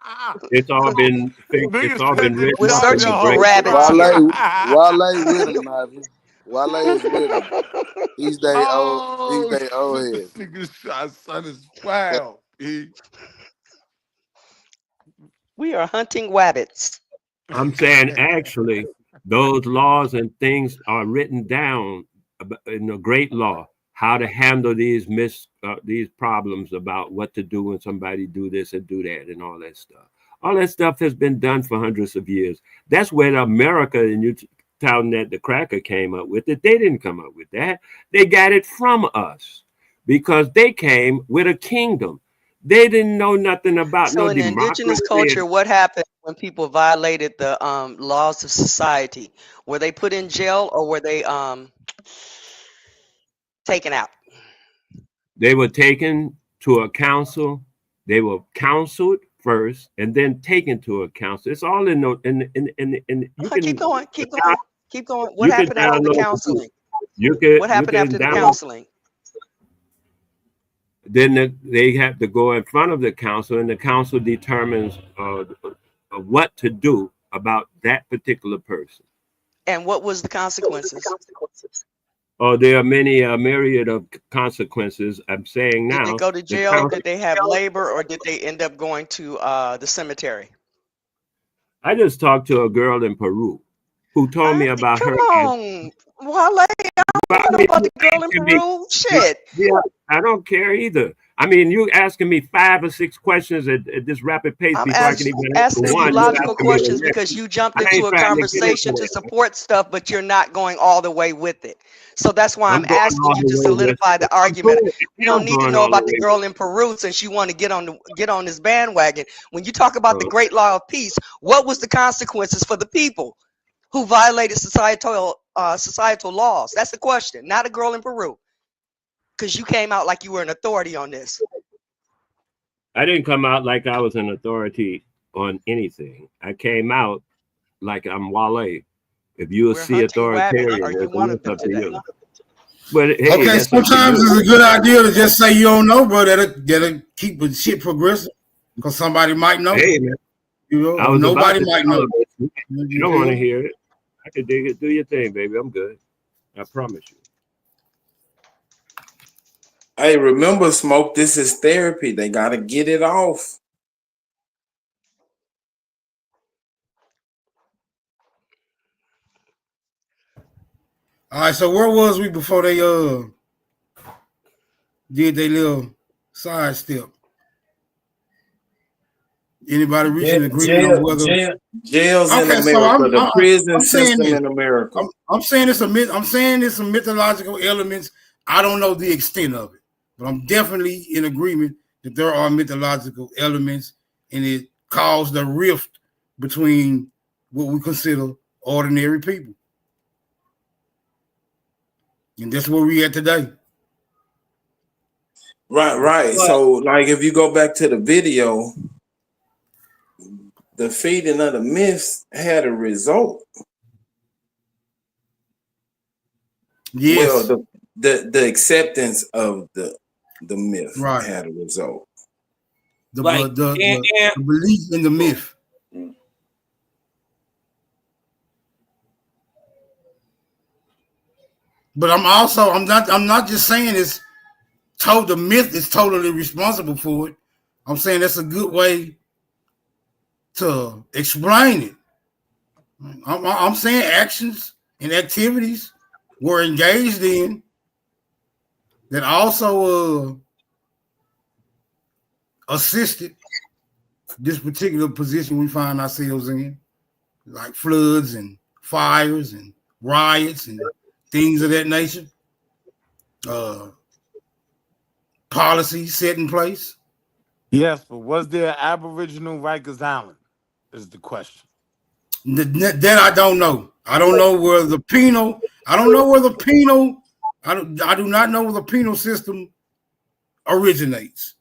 It's all been fixed. It's all been written. We're up searching in for great- rabbits. Wale with him, Navi. Wale is with him. He's they old head. This nigga shot son is wild. We are hunting wabbits. I'm saying actually, those laws and things are written down in the great law. How to handle these problems about what to do when somebody do this and do that and all that stuff. All that stuff has been done for hundreds of years. That's where America and you telling that the cracker came up with it. They didn't come up with that. They got it from us because they came with a kingdom. They didn't know nothing about So no in the indigenous democracy. culture, what happened when people violated the laws of society? Were they put in jail or were they taken out? They were taken to a council. They were counseled first, and then taken to a council. It's all in the you can Keep going. What happened after the counseling? What happened after the counseling? Then they have to go in front of the council, and the council determines what to do about that particular person. And what was the consequences? Oh, there are many myriad of consequences. I'm saying now. Did they go to jail? Did they have labor, or did they end up going to the cemetery? I just talked to a girl in Peru who told me about her. Come on, Wale. I don't know about the girl in Peru. Shit. Yeah, I don't care either. I mean, you asking me 5 or 6 questions at this rapid pace I'm before I can even asking answer you one. logical questions because you jumped I ain't into a trying to get conversation into to it. support stuff, but you're not going all the way with it. So that's why I'm going asking all you the to way with solidify the argument. You don't need to going know all the about the way girl in Peru since you want to get on this bandwagon. When you talk about the great law of peace, what was the consequences for the people who violated societal laws? That's the question, not a girl in Peru. Because you came out like you were an authority on this. I didn't come out like I was an authority on anything. I came out like I'm Wale. If you will see authoritarian, it's up to you. But hey, Okay, sometimes it's a good idea to just say you don't know, bro. That'll keep the shit progressive because somebody might know. Hey, man. You I know, was nobody about to might tell know. you, you don't want to hear it. I can dig it. Do your thing, baby. I'm good. I promise you. Hey, remember, Smoke, this is therapy. They got to get it off. All right, so where was we before they did their little sidestep? Anybody reach an agreement on whether jails in America, the prison system in America? I'm saying it's some mythological elements. I don't know the extent of it, but I'm definitely in agreement that there are mythological elements, and it caused a rift between what we consider ordinary people. And that's where we at today. Right. So, like, if you go back to the video, the feeding of the myths had a result. Yes. Well, the acceptance of the myth had a result. The belief in the myth. But I'm not just saying it's the myth is totally responsible for it. I'm saying that's a good way to explain it. I'm saying actions and activities were engaged in that also assisted this particular position we find ourselves in, like floods and fires and riots and things of that nature. Policies set in place. Yes, but was there Aboriginal Rikers Island? Is the question. That I don't know. I don't know where the penal. I do not know where the penal system originates.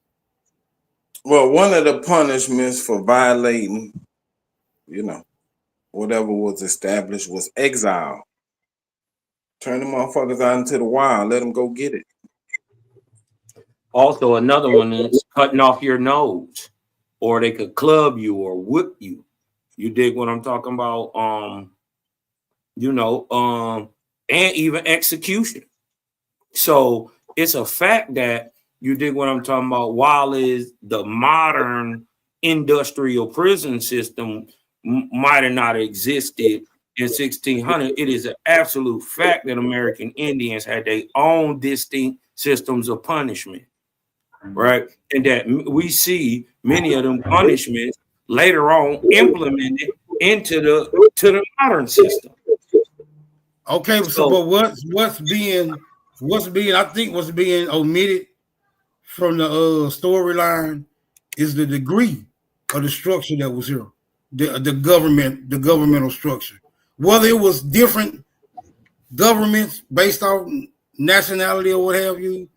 Well, one of the punishments for violating, whatever was established was exile. Turn the motherfuckers out into the wild. Let them go get it. Also, another one is cutting off your nose, or they could club you or whip you. You dig what I'm talking about? And even execution. So it's a fact that you dig what I'm talking about. While is the modern industrial prison system might have not existed in 1600, it is an absolute fact that American Indians had their own distinct systems of punishment, right? And that we see many of them punishments later on implemented into the modern system. Okay, but what's being omitted from the storyline is the degree of the structure that was here, the governmental structure. Whether it was different governments based on nationality or what have you,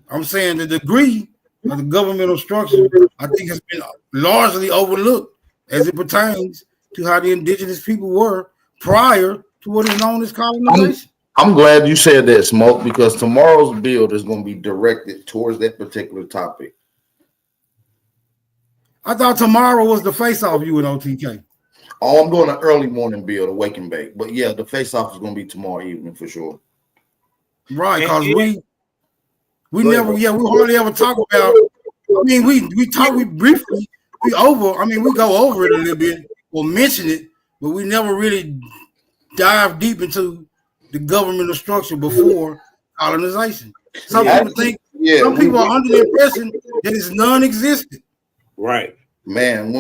I'm saying the degree of the governmental structure, I think, has been largely overlooked as it pertains to how the indigenous people were prior to what is known as colonization. I'm glad you said that, Smoke, because tomorrow's build is going to be directed towards that particular topic. I thought tomorrow was the face-off, you and OTK. Oh, I'm doing an early morning build, a wake and bake. But yeah, the face-off is going to be tomorrow evening for sure. Right, because we hardly ever talk about. I mean, we briefly go over it a little bit or mention it, but we never really dive deep into the governmental structure before colonization. Some people are under the impression that it's non-existent. Right. Man,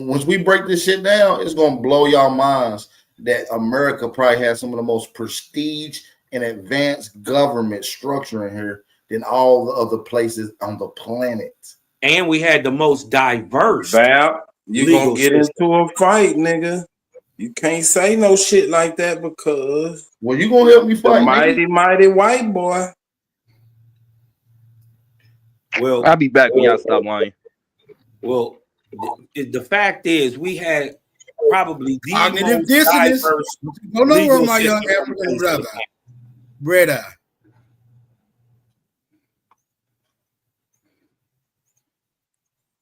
once we break this shit down, it's gonna blow y'all minds that America probably has some of the most prestige and advanced government structure in here than all the other places on the planet. And we had the most diverse. Val, you're gonna get into a fight, nigga. You can't say no shit like that because you gonna help me fight, mighty white boy. Well, I'll be back when y'all stop lying. Well, the fact is, we had probably the cognitive dissonance. Go nowhere, my young African brother. Brother.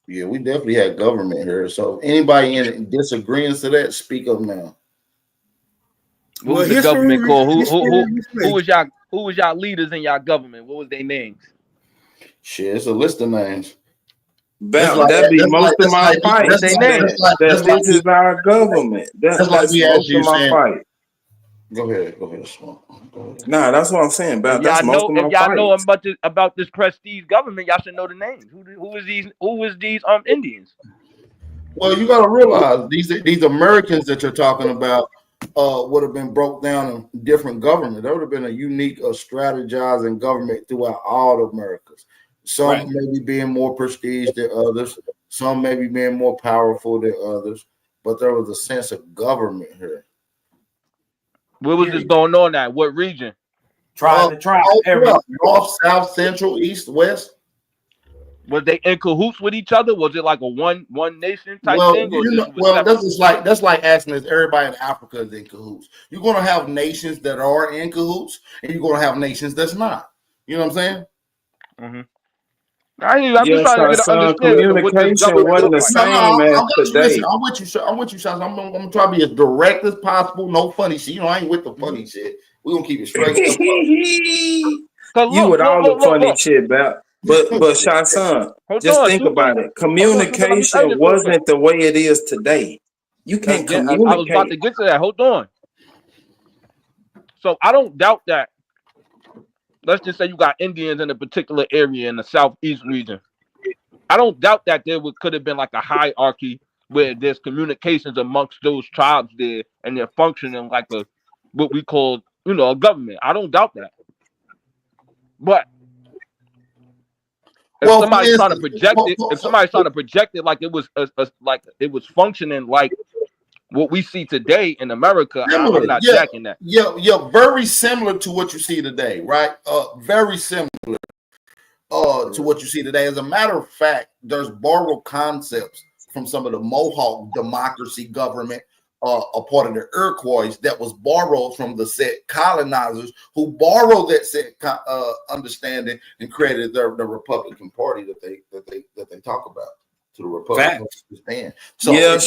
Yeah, we definitely had government here. So if anybody in disagreement to that, speak up now. What was the government called? Who was y'all leaders in y'all government? What was their names? Shit, it's a list of names. That'd be most of my fight. This is our government. That's like we asked you my fight. Go ahead. Nah, that's what I'm saying. That's most of my if y'all know about this prestige government, y'all should know the names. Who was these Indians? Well, you got to realize these Americans that you're talking about would have been broke down in different government. There would have been a unique strategizing government throughout all the Americas. Some maybe being more prestige than others. Some maybe being more powerful than others. But there was a sense of government here. Where was this going on at? What region? North, south, central, east, west. Was they in cahoots with each other? Was it like a one nation type thing? That's like asking if everybody in Africa is in cahoots. You're gonna have nations that are in cahoots, and you're gonna have nations that's not. You know what I'm saying? Mm-hmm. I'm just trying to get an understanding. Communication wasn't the same as today. I'm with you, Shots. I'm gonna try to be as direct as possible. No funny shit. I ain't with the funny shit. We're gonna keep it straight. You with all the funny shit about. But Shy Son, just think about it. Communication wasn't the way it is today. You can't communicate. I was about to get to that. Hold on. So I don't doubt that. Let's just say you got Indians in a particular area in the southeast region. I don't doubt that there could have been like a hierarchy where there's communications amongst those tribes there, and they're functioning like what we call, a government. I don't doubt that. But if somebody's trying to project it, like it was like it was functioning like what we see today in America, I'm not jacking that. Yeah, very similar to what you see today, right? Very similar to what you see today. As a matter of fact, there's borrowed concepts from some of the Mohawk democracy government, a part of the Iroquois, that was borrowed from the said colonizers who borrowed that said understanding and created the Republican Party that they talk about. To the Republican stand. So you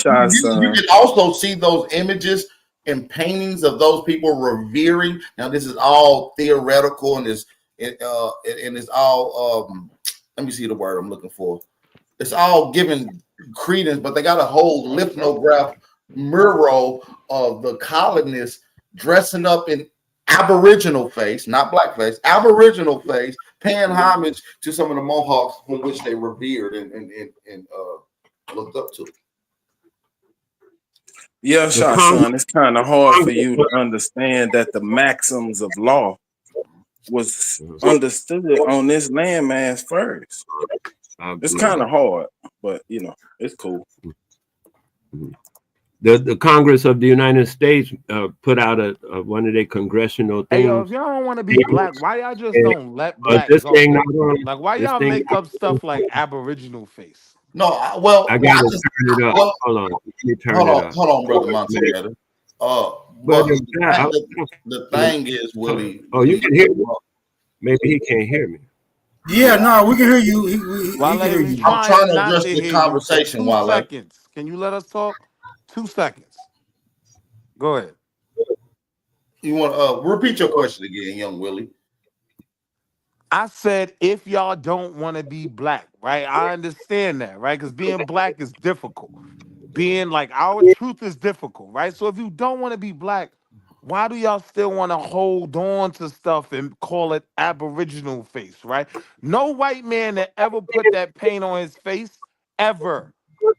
can also see those images and paintings of those people revering. Now this is all theoretical and it's all let me see the word I'm looking for. It's all given credence, but they got a whole lithograph mural of the colonists dressing up in Aboriginal face, not blackface, Aboriginal face, paying homage to some of the Mohawks from which they revered and looked up to. Yeah, Son, it's kind of hard for you to understand that the maxims of law was understood on this landmass first. It's kind of hard, but it's cool. The Congress of the United States put out one of their congressional things. Hey, yo, if y'all don't want to be black, why y'all just don't let black go? Like, why y'all make up stuff like Aboriginal face? No, I gotta turn it up. Hold on, let me turn it up. Hold on, brother Montana. But the thing is, Willie. Oh, you can hear me? Maybe he can't hear me. Yeah, no, we can hear you. I'm trying to address the conversation. 2 seconds. Can you let us talk? 2 seconds. Go ahead. You want to repeat your question again, young Willie? I said, if y'all don't want to be black, right? I understand that, right? Because being black is difficult. Being like our truth is difficult, right? So if you don't want to be black, why do y'all still want to hold on to stuff and call it Aboriginal face, right? No white man that ever put that paint on his face ever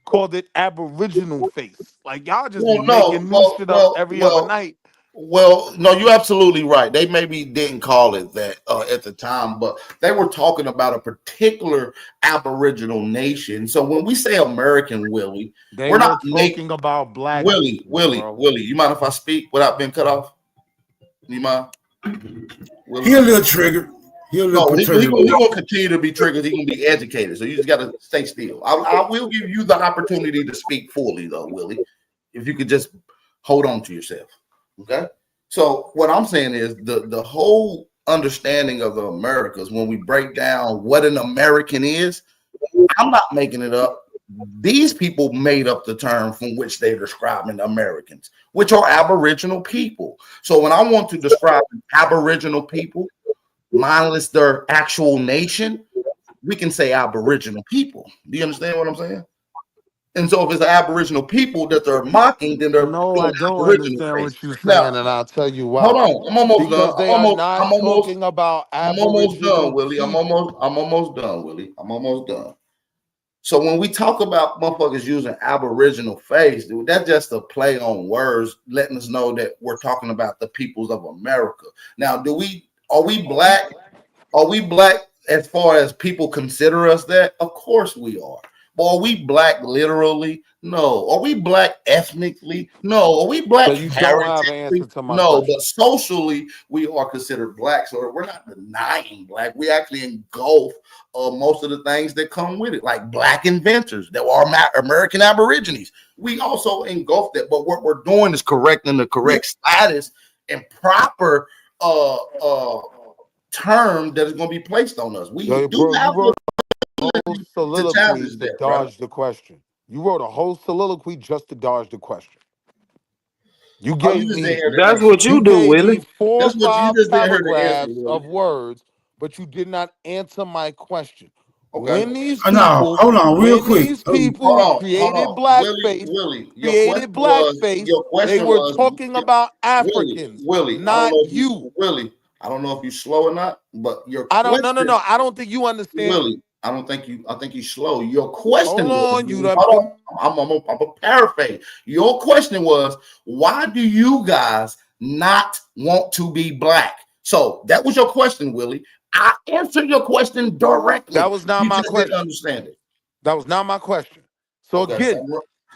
called it Aboriginal face. Like y'all just be making new shit up every other night. Well, no, you're absolutely right. They maybe didn't call it that at the time, but they were talking about a particular Aboriginal nation. So when we say American, Willie, we're not talking about black. Willie, you mind if I speak without being cut off? You mind? Willie? He a little triggered. He's gonna continue to be triggered. He's gonna be educated. So you just gotta stay still. I will give you the opportunity to speak fully, though, Willie. If you could just hold on to yourself. Okay. So what I'm saying is the whole understanding of the Americas, when we break down what an American is, I'm not making it up. These people made up the term from which they're describing Americans, which are Aboriginal people. So when I want to describe Aboriginal people, mindless their actual nation, we can say Aboriginal people. Do you understand what I'm saying? And so if it's the Aboriginal people that they're mocking, then they're I don't understand what you're saying, and I'll tell you why. Hold on, I'm almost done. I'm talking about I'm almost done, Willie. I'm almost done, Willie. I'm almost done. So when we talk about motherfuckers using Aboriginal face, dude, that's just a play on words, letting us know that we're talking about the peoples of America. Now, are we black? Are we black as far as people consider us that? Of course we are. But are we black literally? No. Are we black ethnically? No. Are we black? So you don't have an answer to my question. question. But socially we are considered black. So we're not denying black. We actually engulf most of the things that come with it, like black inventors that are American Aborigines. We also engulf that. But what we're doing is correcting the correct status and proper term that is going to be placed on us. We wrote a whole soliloquy to dodge the question. You wrote a whole soliloquy just to dodge the question. You Oh, gave you just me didn't hear the That's answer. what you do, gave Willie. me 4 or That's what you 5 just didn't hear the answer, paragraphs Willie. of words, but you did not answer my question. Okay. When these No, people, hold on, real when quick. these Hold people on, created Willie, blackface, your question they were was, talking about Willie, Africans, I don't not know if you. Willie, I don't know if you're slow or not, but your I question, don't. No. I don't think you understand. Willie, I think you're slow. Your question Hold was, on, you Willie, done hold on, I'm a paraphrase. Your question was, why do you guys not want to be black? So that was your question, Willie. I answered your question directly. That was not You my just question. didn't understand it. That was not my question. So Okay, again,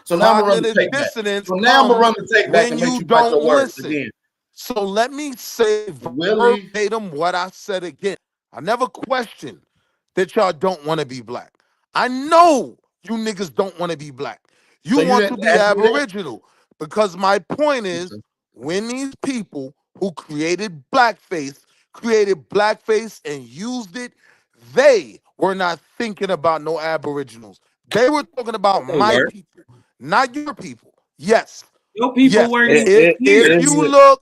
so now I'm gonna run the cognitive tape back. dissonance So now I'm gonna run comes the tape back when and make you you bite don't your words listen. again. So let me say Willie, verbatim what I said again. I never questioned that y'all don't want to be black. I know you niggas don't want to be black. You so you want to didn't be ask me that? Aboriginal because my point is when these people who created blackface and used it, they were not thinking about no Aboriginals. They were talking about They my were. people, not your people. Yes. Your people Yes. weren't even here.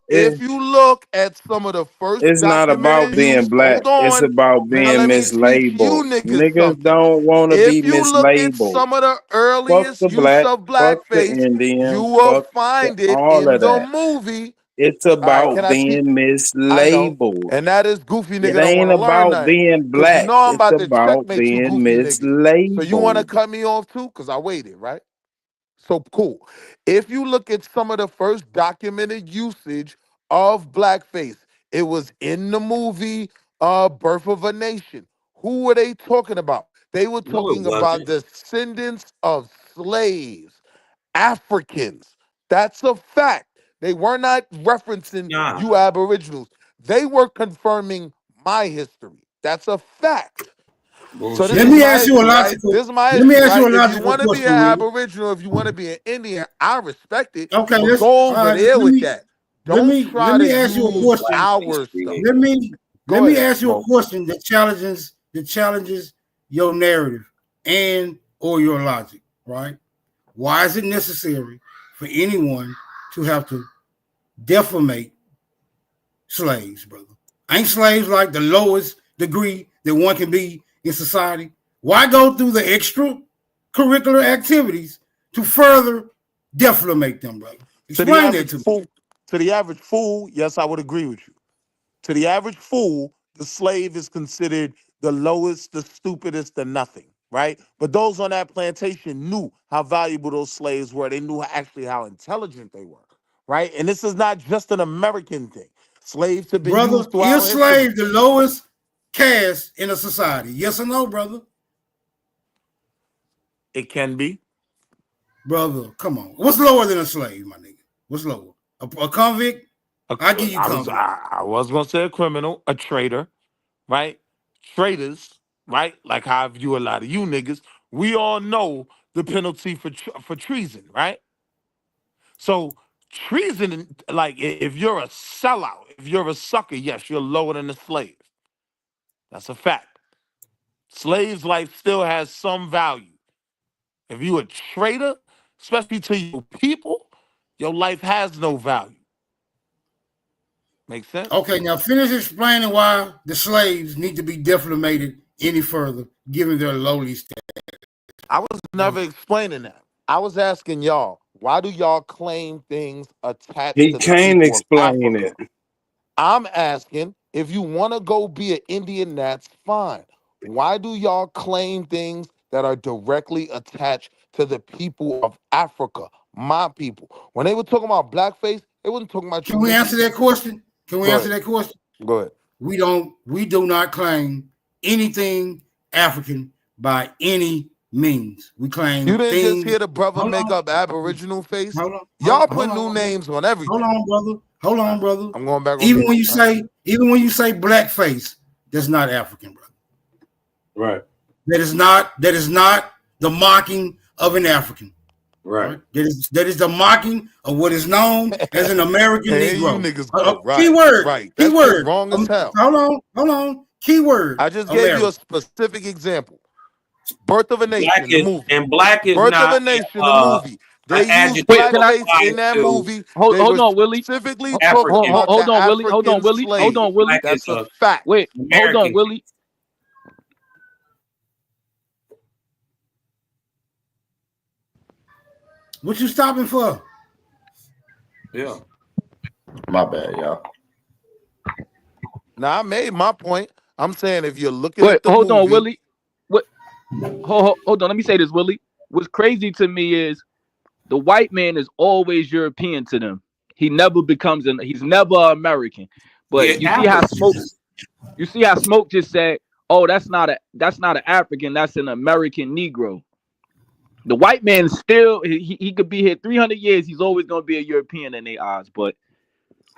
If you look at some of the first It's not about documented being use, black. hold It's on. about Now being let me teach you mislabeled. niggas Niggas something. don't want to be If you look at mislabeled. some of the Fuck earliest the use black. of Fuck the blackface, you Indian. will Fuck find it all in of the that. movie. It's All right, about can I teach? being I know. mislabeled. And that is goofy nigga It don't want ain't to learn about nothing. being Because you black. know I'm It's about to about checkmate you being goofy niggas. So you want to mislabeled. cut me off too? Because I waited, right? So cool. If you look at some of the first documented usage of blackface, it was in the movie Birth of a Nation. Who were they talking about? They were No, it talking about wasn't. descendants of slaves, Africans. That's a fact. They were not referencing Nah. you Aboriginals. They were confirming my history. That's a fact. So this Let is me my ask you a issue, right? logical. This is my Let me issue, ask you right? a If you logical want to be an question, Willie. Aboriginal, if you want to be an Indian, I respect it. Okay, But let's. go over Let there with me that. let Don't me try let to me ask you a use question. our stuff. Let me Go ahead, ask you a Smoke. question that challenges your narrative and or your logic, right? Why is it necessary for anyone to have to defamate slaves, brother? Ain't slaves like the lowest degree that one can be in society? Why go through the extracurricular activities to further defamate them, brother? To the Explain that average to me. fool, yes, I would agree with you. To the average fool, the slave is considered the lowest, the stupidest, the nothing, right? But those on that plantation knew how valuable those slaves were. They knew actually how intelligent they were, right? And this is not just an American thing. Slaves have been Brother, used throughout is history. slave the lowest caste in a society? Yes or no, brother? It can be. Brother, come on. What's lower than a slave, my nigga? What's lower? A convict? I give you convict. I was gonna say a criminal, a traitor, right? Traitors, right? Like how I view a lot of you niggas. We all know the penalty for treason, right? So treason, like if you're a sellout, if you're a sucker, yes, you're lower than a slave. That's a fact. Slaves' life still has some value. If you a traitor, especially to your people, your life has no value. Make sense? Okay, now finish explaining why the slaves need to be defamated any further, given their lowly status. I was never explaining that. I was asking y'all, why do y'all claim things attached He to the can't people of explain Africa? it. I'm asking, if you want to go be an Indian, that's fine. Why do y'all claim things that are directly attached to the people of Africa, my people? When they were talking about blackface, they wasn't talking about Can we answer that question? Can we answer that question? Go ahead. We do not claim anything African by any means. We claim You didn't things. just hear the brother Hold make on. up Aboriginal face? Hold on. Y'all Hold put on. new names on everything. Hold on, brother. Hold on, brother. I'm going back on Even mute. when you say blackface, that's not African, brother. Right. That is not the mocking of an African. Right. That is the mocking of what is known as an American Hey, Negro. you niggas go. Right. Keyword. Right. That shit Keyword. wrong as hell. Hold on. Keyword. I just gave you American. a specific example. Birth of a Nation, Black the is movie. and black is Birth of not a Nation, the movie. They used adjective blackface applied in that to movie. Hold They on, were Willie. specifically African. talking about Hold the on, Willie. Hold on, African Willie. Hold slave. on, Willie. Black That's is a a fact. Wait, hold on, American. Willie. What you stopping for? Yeah. My bad, y'all. Now I made my point. I'm saying if you're looking Wait, at the hold on, movie, Willie. What? Hold on. Let me say this, Willie. What's crazy to me is the white man is always European to them. He never becomes he's never American. But It you see how happens. Smoke just said, "Oh, that's not an African. That's an American Negro." The white man still he could be here 300 years. He's always gonna be a European in their eyes. But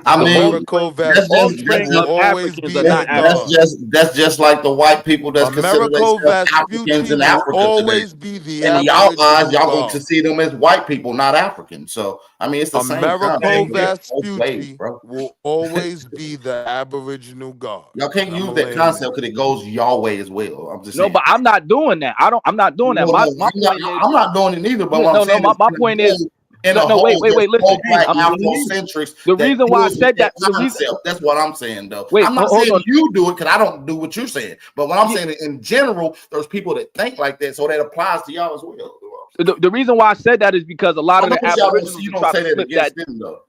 I mean, Americo offspring of Africans are not African. that's just like the white people that's considered Americo themselves Africans Vespucci in will Africa today. always be the And in y'all eyes, Aboriginal y'all going God. to see them as white people, not African. So I mean, it's the same Americo concept. Both ways, Vespucci bro. will always be the Aboriginal God. Y'all can't And use I'ma that land concept because it goes y'all way as well. I'm just No, saying. but I'm not doing that. I'm not doing that. No, My no, point is I'm not doing it either. But what I'm saying my is, point is in a no, whole, wait, there's listen. pro-black Afrocentrics The that reason why I deals with said that, that concept. That's what I'm saying, though. Wait, I'm not hold saying on. you do it because I don't do what you're saying. But what I'm saying in general, there's people that think like that, so that applies to y'all as well. The reason why I said that is because a lot of the Aboriginals you will don't try say to that slip against that. them, though.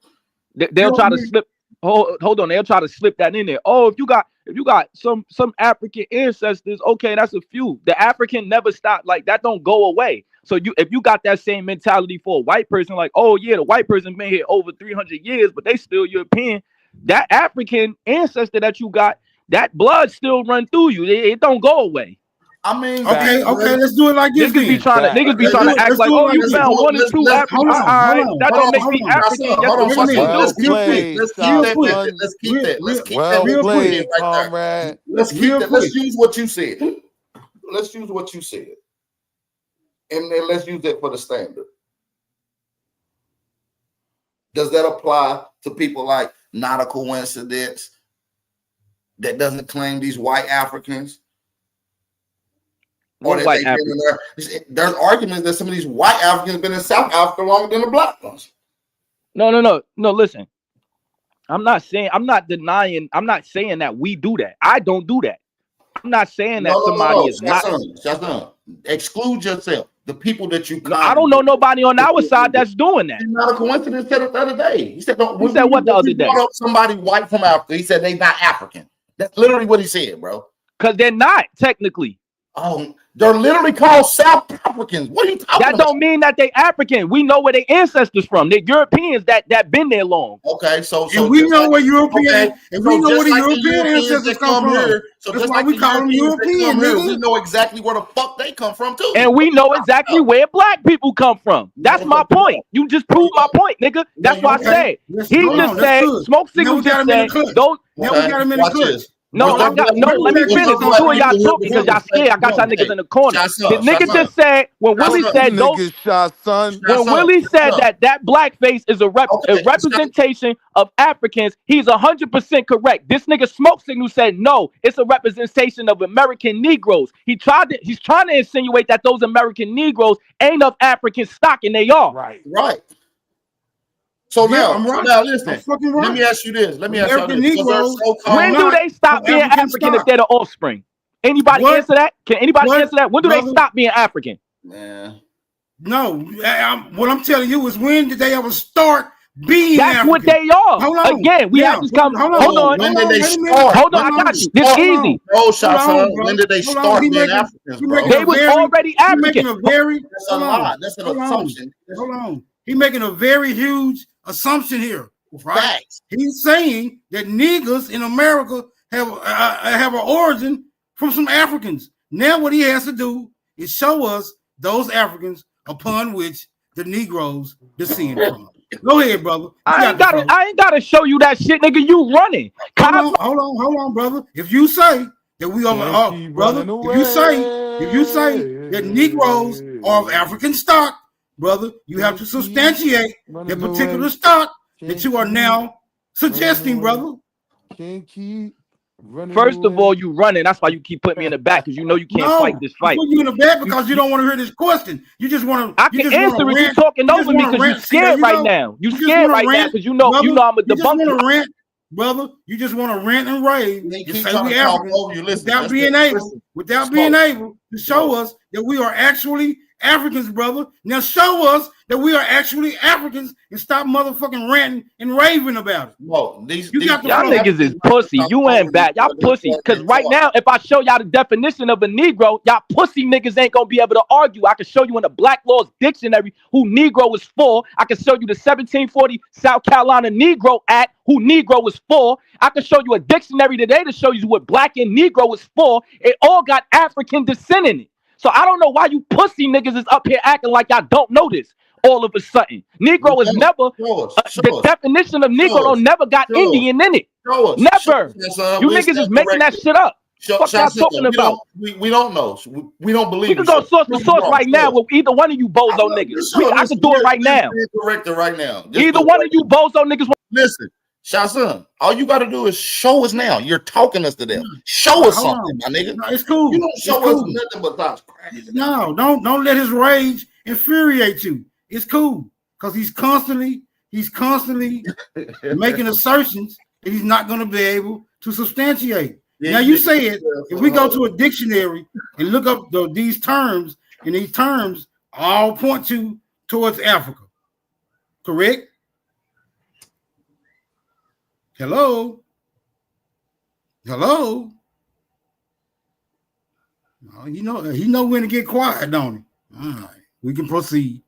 They'll try to slip. Hold on. They'll try to slip that in there. Oh, if you got some African ancestors, okay, that's a few. The African never stopped. Like that don't go away. So if you got that same mentality for a white person, like, oh yeah, the white person been here over 300 years, but they still European. That African ancestor that you got, that blood still run through you. It don't go away. I mean, okay, let's do it like this. Niggas be trying to act like, oh, you found 1 or 2 Africans. All right, that don't make me African. Let's keep that. Let's use what you said. Let's use what you said. And then let's use that for the standard. Does that apply to people like Not a Coincidence that doesn't claim these white Africans? Or White there's arguments that some of these white Africans have been in South Africa longer than the black ones. No. Listen, I'm not saying that we do that. I don't do that. I'm not saying that somebody is not. Shazam. Exclude yourself. The people that you. I don't know nobody on our side that's doing that. It's not a coincidence. Said it the other day. He said, what the other day? Brought up somebody white from Africa. He said they not African. That's literally what he said, bro. Because they're not technically. Oh, they're literally called South Africans. What are you talking about? That don't mean that they African. We know where their ancestors from. They're Europeans that been there long. Okay, so we know where European, and we know where the European ancestors come from. Here, so that's why we call them European. We know exactly where the fuck they come from too. And we know exactly where black people come from. That's my point. You just proved my point, nigga. That's why I said. He just said, Smoke Signal just said, those. Now we got him in the clip. No, let me finish. Two of y'all talk because y'all scared. I got y'all niggas in the corner. The nigga just said when Willie said those. When Willie said that blackface is a representation of Africans, he's 100% correct. This nigga Smoke Signal said no, it's a representation of American Negroes. He's trying to insinuate that those American Negroes ain't of African stock, and they are. Right. So now listen. Let me ask you this. Let me ask you this. When do they stop being African if they're the offspring? Anybody answer that? Can anybody answer that? When do they stop being African? Man. No, what I'm telling you is when did they ever start being That's African? what they are. Hold on. Again, we have this conversation. Hold on. When did they start? Hold on, I got you. It's easy. No, Shazam. When did they start being Africans, bro? They was already African. That's a lie. That's an assumption. Hold on. He's making a very huge assumption here, right? Facts. He's saying that niggas in America have an origin from some Africans. Now what he has to do is show us those Africans upon which the Negroes descend from. Go ahead, brother. I ain't gotta show you that shit, nigga. You running. Hold on, brother. If you say that we are, brother, if you say that Negroes are of African stock, brother, you have to substantiate the particular stock that you are now suggesting, brother. Can't keep First of all, you running. That's why you keep putting me in the back because you know you can't fight this fight. I put you in the back because you don't want to hear this question. You just want to. I can answer it. You talking over me because you're scared right now. You scared right now because you know I'm a debunker. Brother, you just want to rant and rave. You say we Africans without being able to show us that we are actually Africans, brother. Now show us that we are actually Africans and stop motherfucking ranting and raving about it. No, y'all niggas is pussy. You ain't bad. Y'all pussy. Because right now, if I show y'all the definition of a Negro, y'all pussy niggas ain't gonna be able to argue. I can show you in the Black Laws Dictionary who Negro is for. I can show you the 1740 South Carolina Negro Act, who Negro is for. I can show you a dictionary today to show you what Black and Negro is for. It all got African descent in it. So I don't know why you pussy niggas is up here acting like y'all don't know this all of a sudden. Negro is never, the definition of Negro don't never got Indian in it. Never. You niggas is making that shit up. What y'all talking about? We don't know. We don't believe. We can go source to source right now with either one of you bozo niggas. I can do it right now. Correct it right now. Either one of you bozo niggas. Listen. Shazam, all you got to do is show us now. You're talking us to them. Show us something, my nigga. No, it's cool. You don't show us nothing but thoughts. No, don't let his rage infuriate you. It's cool because he's constantly making assertions that he's not going to be able to substantiate. Now you said if we go to a dictionary and look up these terms, and these terms all point towards Africa, correct? Hello? Oh, he know when to get quiet, don't he? All right, we can proceed.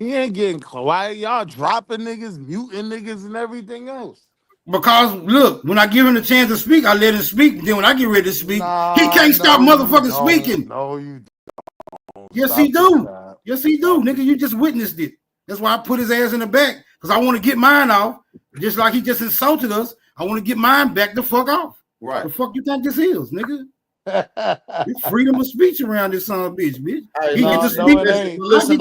He ain't getting quiet. Y'all dropping niggas, muting niggas, and everything else. Because look, when I give him the chance to speak, I let him speak. Then when I get ready to speak, he can't stop motherfucking speaking. No, you don't. Yes, he do. Yes, he do. Nigga, you just witnessed it. That's why I put his ass in the back. Because I want to get mine off. Just like he just insulted us. I want to get mine back the fuck off. Right. The fuck you think this is, nigga? It's freedom of speech around this son of a bitch. Hey, he get to speak. Listen,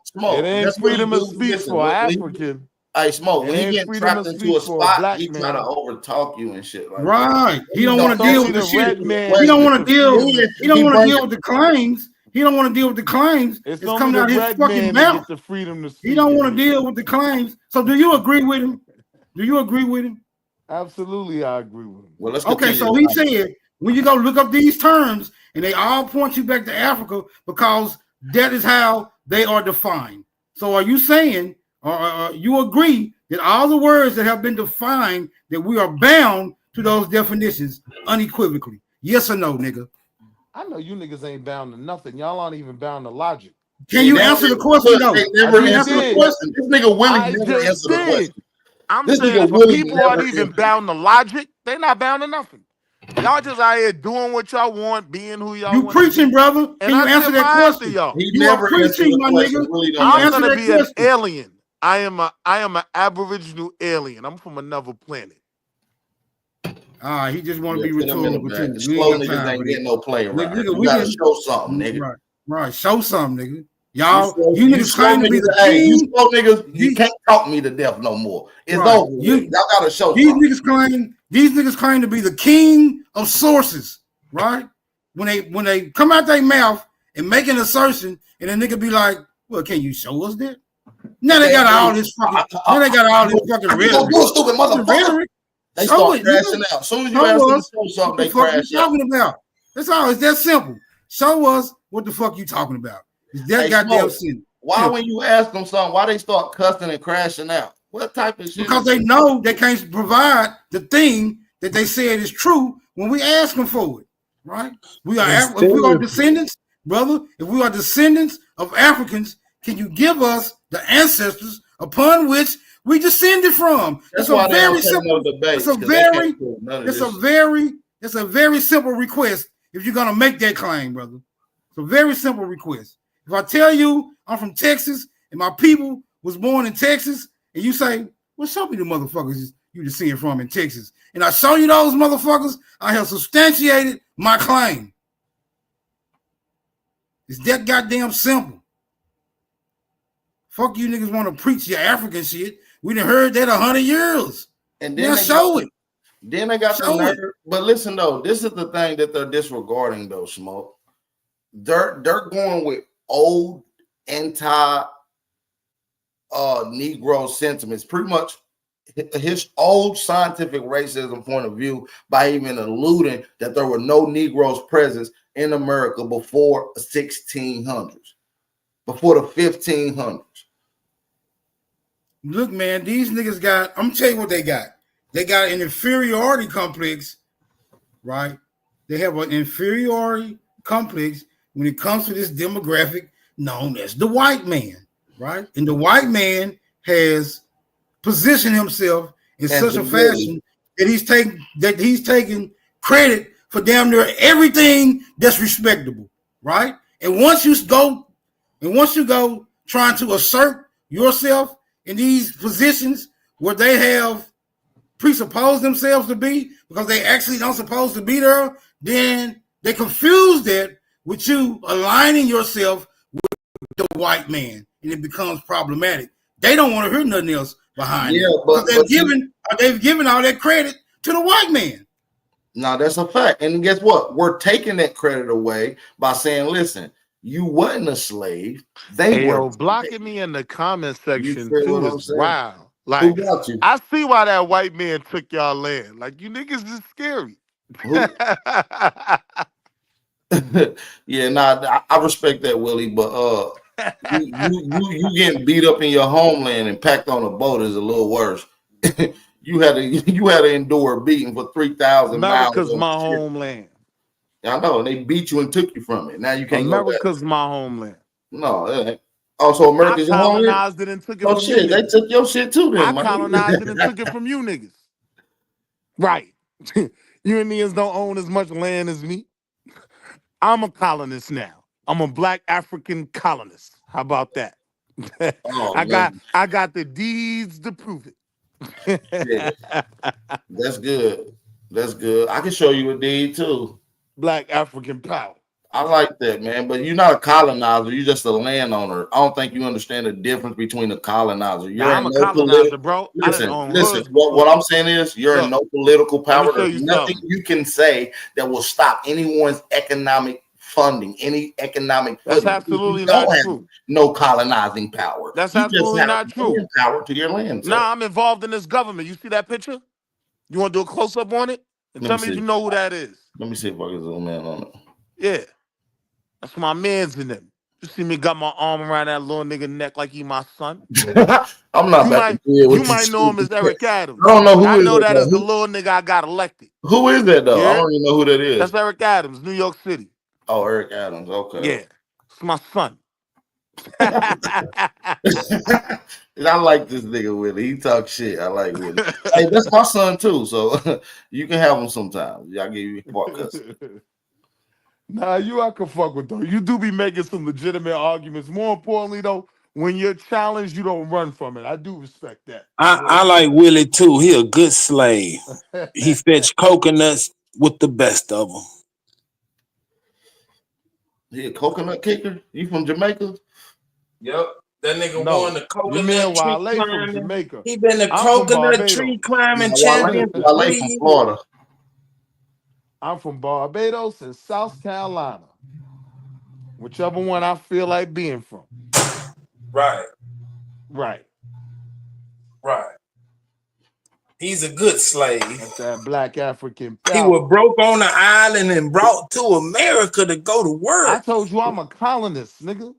Smoke. It ain't freedom of speech for African. Hey, Smoke, when he get trapped into a spot, he try to overtalk you and shit. Right. He don't want to deal with the shit. He don't want to deal. He don't want to deal with the claims. He don't want to deal with the claims. It's coming out his fucking mouth. The freedom to speak. He don't want to deal with the claims. So do you agree with him? Do you agree with him? Absolutely, I agree with him. Well, let's okay, so he said when you go look up these terms and they all point you back to Africa because that is how they are defined. So are you saying or you agree that all the words that have been defined that we are bound to those definitions unequivocally? Yes or no, nigga? I know you niggas ain't bound to nothing. Y'all aren't even bound to logic. Can you answer the question though? They never answer the question. This nigga Willie never answered the question. I'm saying if people aren't even bound to logic, they're not bound to nothing. Y'all just out here doing what y'all want, being who y'all want. You preaching, brother. Can you answer that question? Y'all. He never answered the question. Really I'm gonna be an alien. I am an Aboriginal alien. I'm from another planet. He just want to be rhetorical too. Slow niggas ain't getting no play around. You gotta show something, nigga. Right, show something, nigga. Y'all, you niggas claim to be the king. You slow niggas, you can't talk me to death no more. It's over. Y'all gotta show these niggas claim to be the king of sources, right? When they come out their mouth and make an assertion, and the nigga be like, "Well, can you show us that?" Now they got all this fucking. Now they got all this fucking rhetoric. Stupid motherfucker. They start crashing out. As soon as you ask them to show something, they crash out. Talking about? That's all. It's that simple. Show us what the fuck you talking about. It's that goddamn sin. Why when you ask them something, why they start cussing and crashing out? What type of shit? Because they know they can't provide the thing that they said is true when we ask them for it, right? If we are descendants, brother. If we are descendants of Africans, can you give us the ancestors upon which we descended from? It's a very simple. It's a very simple request. If you're gonna make that claim, brother, it's a very simple request. If I tell you I'm from Texas and my people was born in Texas, and you say, "Well, show me the motherfuckers you descend from in Texas," and I show you those motherfuckers, I have substantiated my claim. It's that goddamn simple. Fuck you niggas want to preach your African shit. We done heard that 100 years. And then Now show it. Then they got the nerve. But listen though, this is the thing that they're disregarding though, Smoke. They're going with old anti Negro sentiments, pretty much his old scientific racism point of view, by even alluding that there were no Negroes present in America before 1600s, before the 1500s. Look, man, these niggas got, I'm gonna tell you what they got. They got an inferiority complex, right? They have an inferiority complex when it comes to this demographic known as the white man, right? And the white man has positioned himself in such a fashion that he's taking credit for damn near everything that's respectable, right? And once you go trying to assert yourself in these positions where they have presupposed themselves to be because they actually don't supposed to be there, then they confuse that with you aligning yourself with the white man, and it becomes problematic. They don't want to hear nothing else behind it because they've given all that credit to the white man. Now that's a fact. And guess what? We're taking that credit away by saying, listen, you wasn't a slave. They were blocking me in the comment section too is saying? wild. Like, Who got you? I see why that white man took y'all land. Like, you niggas is scary. Yeah, nah, I respect that, Willie, but you getting beat up in your homeland and packed on a boat is a little worse. you had to endure beating for 3,000 miles. America's my homeland. I know, and they beat you and took you from it. Now you can't America's go back. my homeland. No, it ain't. Also, America's your homeland. Colonized it and took it Oh from shit, you they niggas. took your shit too. Then I colonized it and took it from you niggas. Right. You Indians don't own as much land as me. I'm a colonist now. I'm a black African colonist. How about that? I got the deeds to prove it. Yeah. That's good. That's good. I can show you a deed too. Black African power. I like that, man. But you're not a colonizer. You're just a landowner. I don't think you understand the difference between a colonizer. You're I'm a colonizer, bro. Listen. What I'm saying is, you're in no political power. There's nothing you can say that will stop anyone's economic funding, any economic. That's absolutely not true. No colonizing power. That's absolutely not true. Power to your land. Nah, I'm involved in this government. You see that picture? You want to do a close up on it? And tell me if you know who that is. Let me see if I can zoom in on it. Yeah. That's my man's in them. You see me got my arm around that little nigga neck like he my son. I'm not back to deal with you might know him as Eric Adams. I don't know who I know that is as the little nigga I got elected. Who is that though? Yeah? I don't even know who that is. That's Eric Adams, New York City. Oh, Eric Adams. Okay. Yeah. It's my son. I like this nigga Willie. He talk shit. I like Willie. Hey, that's my son too. So you can have him sometime. Y'all give you cuss. Nah, I can fuck with though. You do be making some legitimate arguments. More importantly, though, when you're challenged, you don't run from it. I do respect that. I like Willie too. He a good slave. He fetch coconuts with the best of them. He a coconut kicker? You from Jamaica? Yep. That nigga won the coconut tree climbing. From Jamaica. He been the coconut tree climbing champion. Wale from Florida. I'm from Barbados and South Carolina. Whichever one I feel like being from. Right. Right. Right. He's a good slave. That's that black African power. He was broke on the island and brought to America to go to work. I told you I'm a colonist, nigga.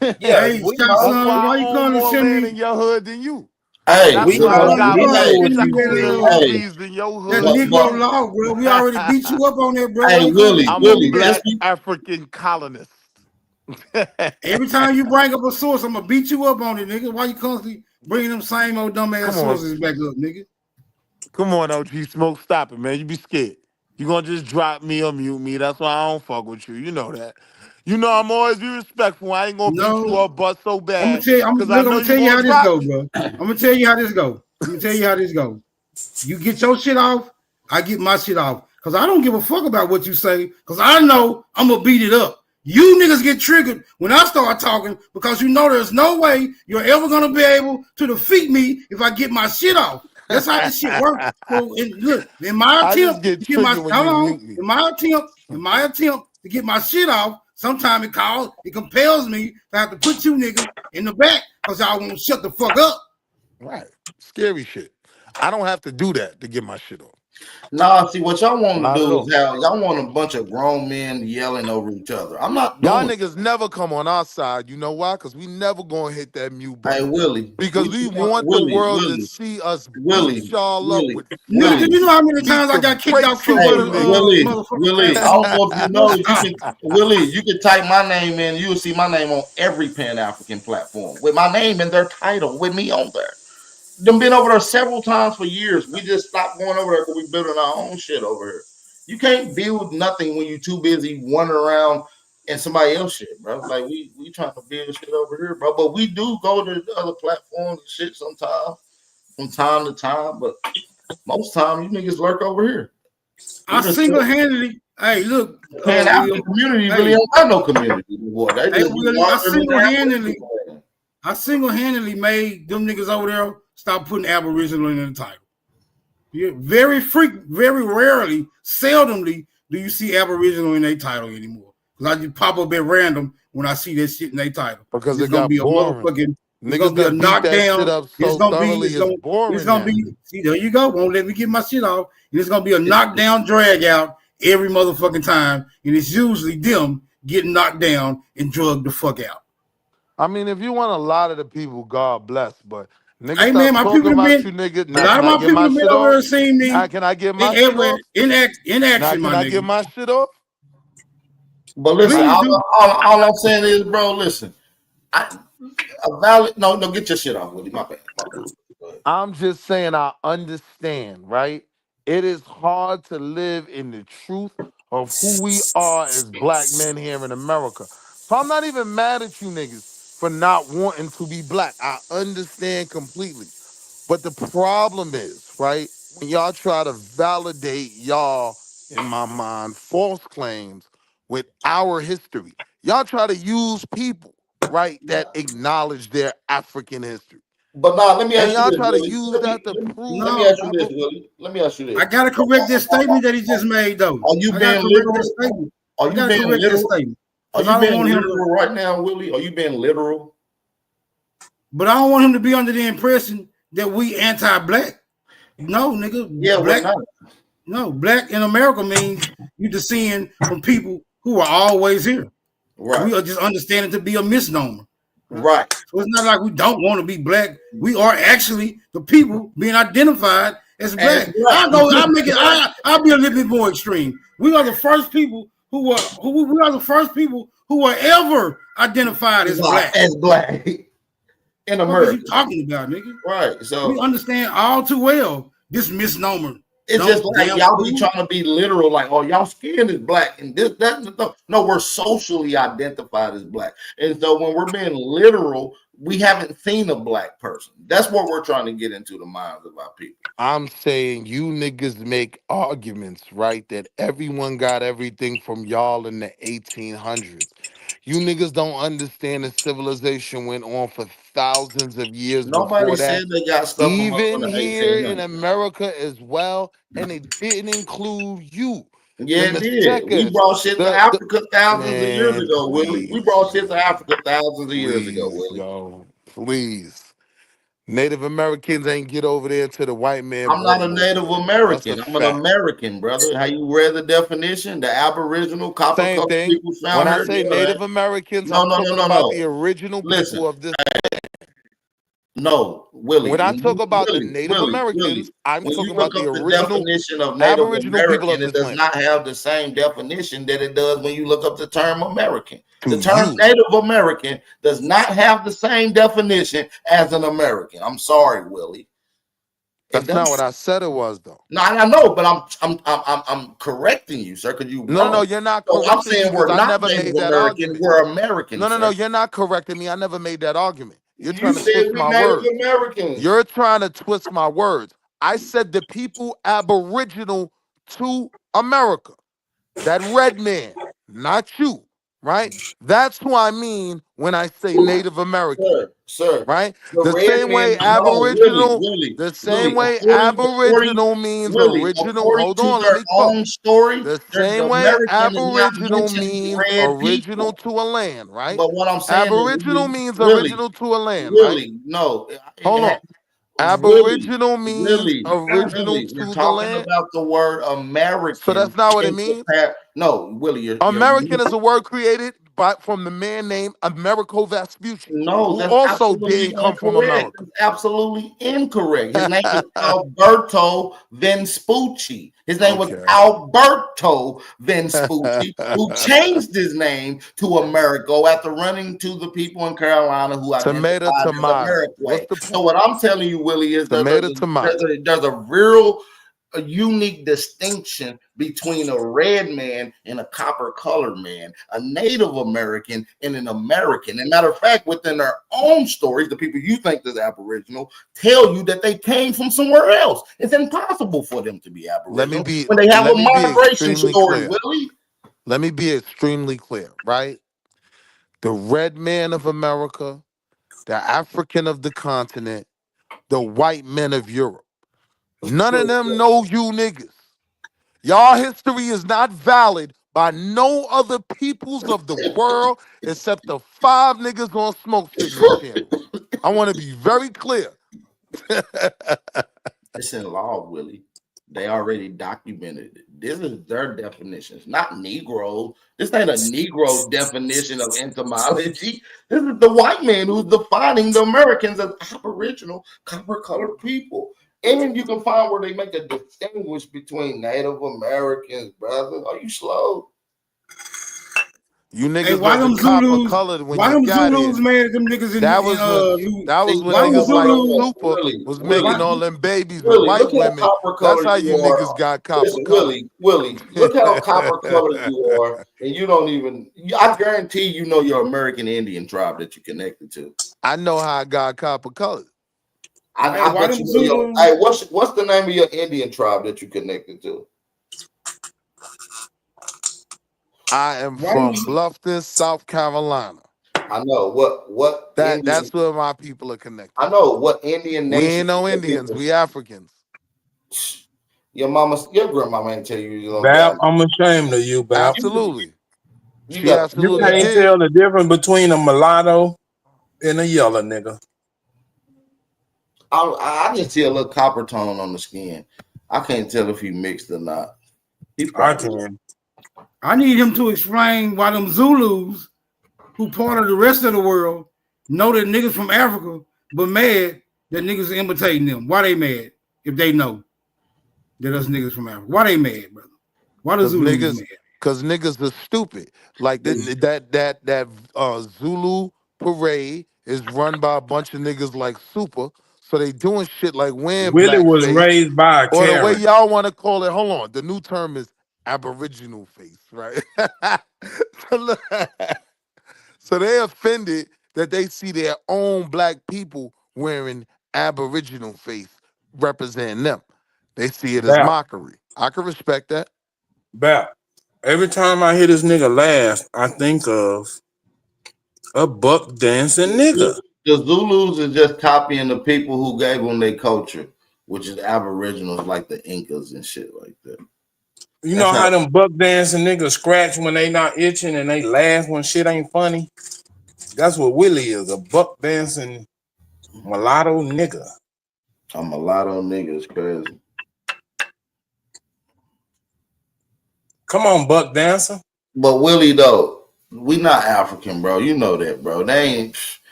Yeah, hey, son, why you calling to send me in your hood than you? Hey, we got more than your hood. That Negro law, bro. We already beat you up on that, bro. Hey, Willie, I'm a black African colonist. Every time you bring up a source, I'm gonna beat you up on it, nigga. Why you constantly bringing them same old dumbass sources back up, nigga? Come on, OG Smoke, stop it, man. You be scared. You gonna just drop me or mute me. That's why I don't fuck with you. You know that. You know I'm always be respectful. I ain't gonna beat you up butt so bad. I'm gonna tell you how this go, bro. I'm gonna tell you how this go. You get your shit off, I get my shit off. Cause I don't give a fuck about what you say, because I know I'm gonna beat it up. You niggas get triggered when I start talking because you know there's no way you're ever gonna be able to defeat me if I get my shit off. That's how this shit works. So look, in my I just attempt get to get my triggered when you mute me. in my attempt to get my shit off, sometimes it compels me to have to put you niggas in the back because y'all won't shut the fuck up. Right. Scary shit. I don't have to do that to get my shit off. Nah, see what y'all want to Not at do all. is y'all want a bunch of grown men yelling over each other. I'm not Y'all doing niggas never come on our side. You know why? Because we never gonna hit that mute Hey button. Willie. Because we want the world to see us beat y'all up with Nigga, do you know how many beat times I the got kicked out brakes Q off for you niggas. Willie, I don't know if you know, you can type my name in, you'll see my name on every Pan-African platform with my name in their title, with me on there. Them been over there several times for years. We just stopped going over there because we building our own shit over here. You can't build nothing when you're too busy wandering around in somebody else's shit, bro. Like we trying to build shit over here, bro. But we do go to the other platforms and shit sometimes, from time to time. But most time, you niggas lurk over here. I single-handedly, hey, look, Pan-African community really don't got no community. Boy, they Hey, just Willie, I single-handedly made them niggas over there stop putting Aboriginal in the title. Yeah, very rarely, seldomly do you see Aboriginal in their title anymore. Because I just pop up at random when I see that shit in their title. Because it's it gonna got be a boring. motherfucking. It's Niggas gonna be a that beat that shit knockdown. up so thoroughly is boring It's gonna now. be. See, there you go. Won't let me get my shit off. And it's gonna be a knockdown drag out every motherfucking time. And it's usually them getting knocked down and drugged the fuck out. I mean, if you want a lot of the people, God bless. But niggas Hey stop man, my talking people about have you, been. nigga. A Now, lot can of I my get people my have been shit over there off? and seen me. Now, can I get my shit off? In action, Now, my can I nigga. get my shit off? But listen, Please do. all I'm saying is, bro, listen. No, get your shit off, Willie. My bad. I'm just saying I understand, right? It is hard to live in the truth of who we are as black men here in America. So I'm not even mad at you niggas for not wanting to be black. I understand completely. But the problem is, right, when y'all try to validate y'all, in my mind, false claims with our history, y'all try to use people, right, that acknowledge their African history. But now, let me ask And you y'all this, try to Willie. use that to prove. Let me ask you this, Willie. Let me ask you this. I gotta correct this statement that he just made, though. Are you being literal? Are you being literal? Are you being literal right now, Willie? Are you being literal? But I don't want him to be under the impression that we anti-black. No, nigga. Yeah, black. we're not. No, black in America means you descend from people who are always here. Right. We are just understanding to be a misnomer. Right. So it's not like we don't want to be black. We are actually the people being identified as black. I'll be a little bit more extreme. We are the first people who are ever identified as black. As black. In America. What are you talking about, nigga? Right. So we understand all too well this misnomer. It's just like y'all be trying to be literal, like, oh, y'all skin is black, and this, that. No, we're socially identified as black. And so when we're being literal, we haven't seen a black person. That's what we're trying to get into the minds of our people. I'm saying you niggas make arguments, right, that everyone got everything from y'all in the 1800s. You niggas don't understand that civilization went on for thousands of years Nobody before that. said they got stuff from us Even in the here in 1800s. America as well, and it didn't include you. Yeah, it did. We brought shit to Africa thousands of years ago, Willie. We brought shit to Africa thousands of years ago, Willie. Yo, please. Native Americans ain't get over there to the white man. I'm not a Native American. I'm an fact. American, brother. How you read the definition? The Aboriginal copper Same colored thing. people found When I here. say Yeah, Native man. Americans, No, I'm no, talking no, no, about no. the original Listen. people of this. No, Willie. When I talk about the Willie, Native Willie, Americans, I'm when talking you look about the up the original definition of Native Aboriginal people of American, it this does land. not have the same definition that it does when you look up the term American. The To term you. Native American does not have the same definition as an American. I'm sorry, Willie. That's not what I said it was, though. No, I know, but I'm correcting you, sir, because you wrong. No, you're not So correcting I'm saying me we're because I not never Native made that American, argument. we're American. No, you're not correcting me. I never made that argument. You're You trying to said twist we my Native words. Americans. You're trying to twist my words. I said the people aboriginal to America. That red man, not you. right? That's who I mean when I say Native American. Sir, right? the The red same man, way no, Aboriginal, Willie, the same way according, Aboriginal means Willie, original. according Hold to on, let their me cook. own story, The the same way American is not Aboriginal mentioning means red original people. to a land, right? But what I'm saying Aboriginal is, means Willie, original to a land, right? no. Hold on. Aboriginal means original We're to the talking land. about the word American. So that's not what it means. No, Willie, you're American is a word created from the man named Americo Vespucci, no, who that's also absolutely didn't come from incorrect. America. That's absolutely incorrect. His name was Alberto Vespucci. His name was Alberto Vespucci, who changed his name to Americo after running to the people in Carolina who identified as Ameriquay. So what I'm telling you, Willie, is there's a real a unique distinction between a red man and a copper colored man, a Native American and an American. And matter of fact, within their own stories, the people you think is Aboriginal tell you that they came from somewhere else. It's impossible for them to be Aboriginal when they have a migration story, Willie. Let me be extremely clear, right? The red man of America, the African of the continent, the white men of Europe. None of them know you niggas. Y'all history is not valid by no other peoples of the world except the 5 niggas on Smoke Signal channel. I want to be very clear. It's in law, Willie. They already documented it. This is their definitions, not Negro. This ain't a Negro definition of entomology. This is the white man who's defining the Americans as Aboriginal, copper-colored people. And you can find where they make a distinguish between Native Americans, brother. Are you slow? You niggas hey, why them Zulus? Why them Zulus made them niggas in that was when niggas like Super was making all them babies with white women. That's how you niggas got copper color. Willie, look how copper colored you are, and you don't even. I guarantee you know your American Indian tribe that you connected to. I know how I got copper colored. I bet you know hey, what's the name of your Indian tribe that you connected to? I am from Bluffton, South Carolina. I know what that's where my people are connected. I know what Indian nation. We ain't no Indians, we Africans. Your grandmama ain't tell you. Bab, I'm ashamed of you, Bab. Absolutely. You can't tell the difference between a mulatto and a yellow nigga. I just see a little copper tone on the skin. I can't tell if he mixed or not. I can. I need him to explain why them Zulus, who part of the rest of the world, know that niggas from Africa, but mad that niggas are imitating them. Why they mad if they know that us niggas from Africa? Why they mad, brother? Why the Zulus mad? Because niggas are stupid. Like that Zulu parade is run by a bunch of niggas like Super. So they doing shit like wearing Willie was face, raised by a or Karen. the way y'all want to call it. Hold on, the new term is Aboriginal face, right? So they offended that they see their own black people wearing Aboriginal face representing them. They see it as mockery. I can respect that. Bap. Every time I hear this nigga laugh, I think of a buck dancing nigga. The Zulus are just copying the people who gave them their culture, which is Aboriginals like the Incas and shit like that. You know how them buck dancing niggas scratch when they not itching and they laugh when shit ain't funny? That's what Willie is, a buck dancing mulatto nigga. A mulatto nigga is crazy. Come on, buck dancer. But Willie, though, we not African, bro. You know that, bro. They ain't.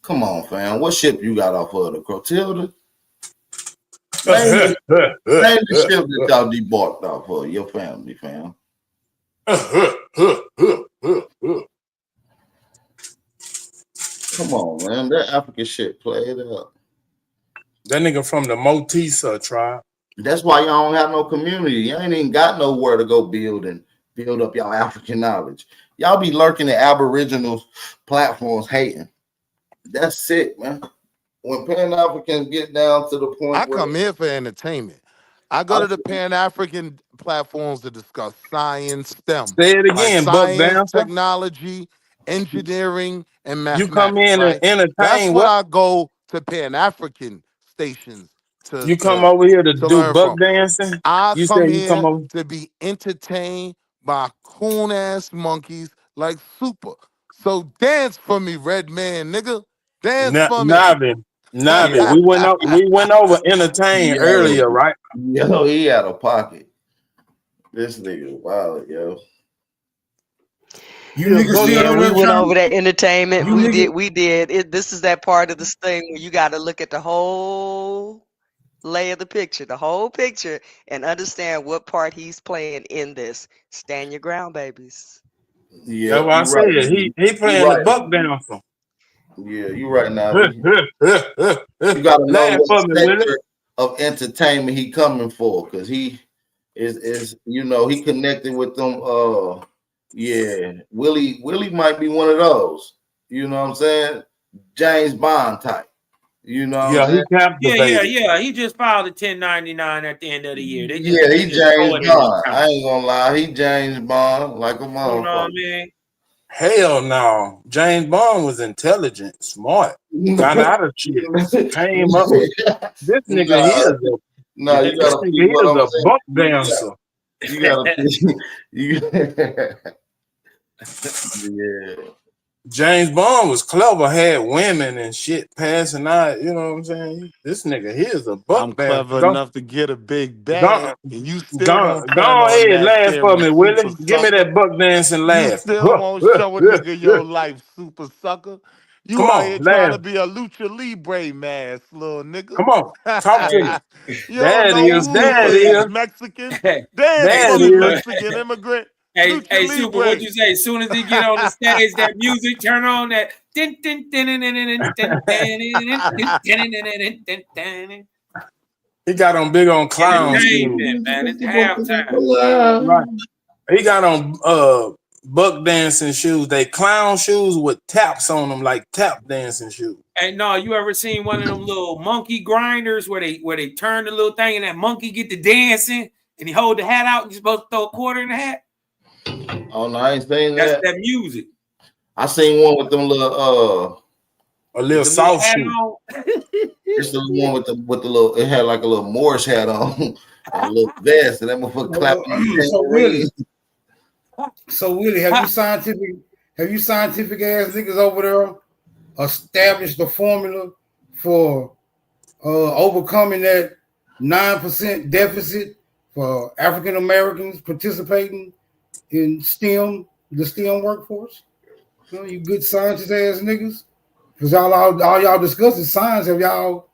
Come on, fam. What ship you got off of the Clotilda? Name the ship that y'all debarked off of your family, fam. Come on, man. That African shit played up. That nigga from the Motisa tribe. That's why y'all don't have no community. You ain't even got nowhere to go build up y'all African knowledge. Y'all be lurking at Aboriginal platforms hating. That's sick, man. When Pan-Africans get down to the point I come here for entertainment. I go to the Pan-African platforms to discuss science, STEM. Say it again, like science, buck dancer. technology, engineering, and You mathematics. come in Right? and That's entertain what what? I go to Pan-African stations to You come over here to do learn buck from. dancing? I You come say you come here over. to be entertained by coon-ass monkeys like Super. So dance for me, red man, nigga. Dance for me. Navi, we went over entertain earlier, right? Yo, he out of pocket. This nigga wild, yo. You niggas still Yeah, over we there went trying over that entertainment. you niggas We did. This is that part of this thing where you got to look at the whole lay of the picture, the whole picture, and understand what part he's playing in this. Stand your ground, babies. Yeah, That's what I you right. said. He You playing the right. buck dancer. Yeah, you right now. You gotta know Laugh what for me, Willie. sector of entertainment he coming for, because he is he connected with them. Yeah, Willie might be one of those. You know what I'm saying? James Bond type. You know what I'm Yeah, he saying? captivated. Yeah. He just filed a 1099 at the end of the year. They Yeah, he just throw James it in his Bond. account. I ain't gonna lie, he James Bond like a You know what I motherfucker. mean? Hell no. James Bond was intelligent, smart. Got out of shit. Came up. This nigga here is No, you this gotta nigga see here what is I'm a saying. buck dancer. You gotta yeah. James Bond was clever, had women and shit passing out. You know what I'm saying? This nigga here is a buck I'm dancer. clever enough to get a big bag, and you still won't turn Go on ahead, that laugh for camera, me, super Willie. Give me sucker. that buck dancing You laugh. still won't show a nigga your life, super sucker. You Come out on, here trying to laugh. be a lucha libre mask, little nigga. Come on, talk to me. You don't know who There it he is. is, Mexican. Hey, Dance hey, for me, Super. Mexican immigrant. Hey, Lucha Super, libre. what'd you say? As soon as he get on the stage, that music turn on that. He got on big on clown shoes. Entertainment, man. It's halftime. Right. He got on buck dancing shoes. They clown shoes with taps on them, like tap dancing shoes. Hey, no, you ever seen one of them little monkey grinders where they turn the little thing and that monkey get to dancing and he hold the hat out and you're supposed to throw a quarter in the hat? Oh no, I ain't seen That's that. that music. I seen one with them little a little soft shoe. It's the one with the little. It had like a little Morse hat on, and a little vest, and that motherfucker clapping. So Willie, have you scientific ass niggas over there established the formula for overcoming that 9% deficit for African Americans participating in STEM, the STEM workforce? You know, you good scientist ass niggas. Because all y'all discuss is science. Have y'all?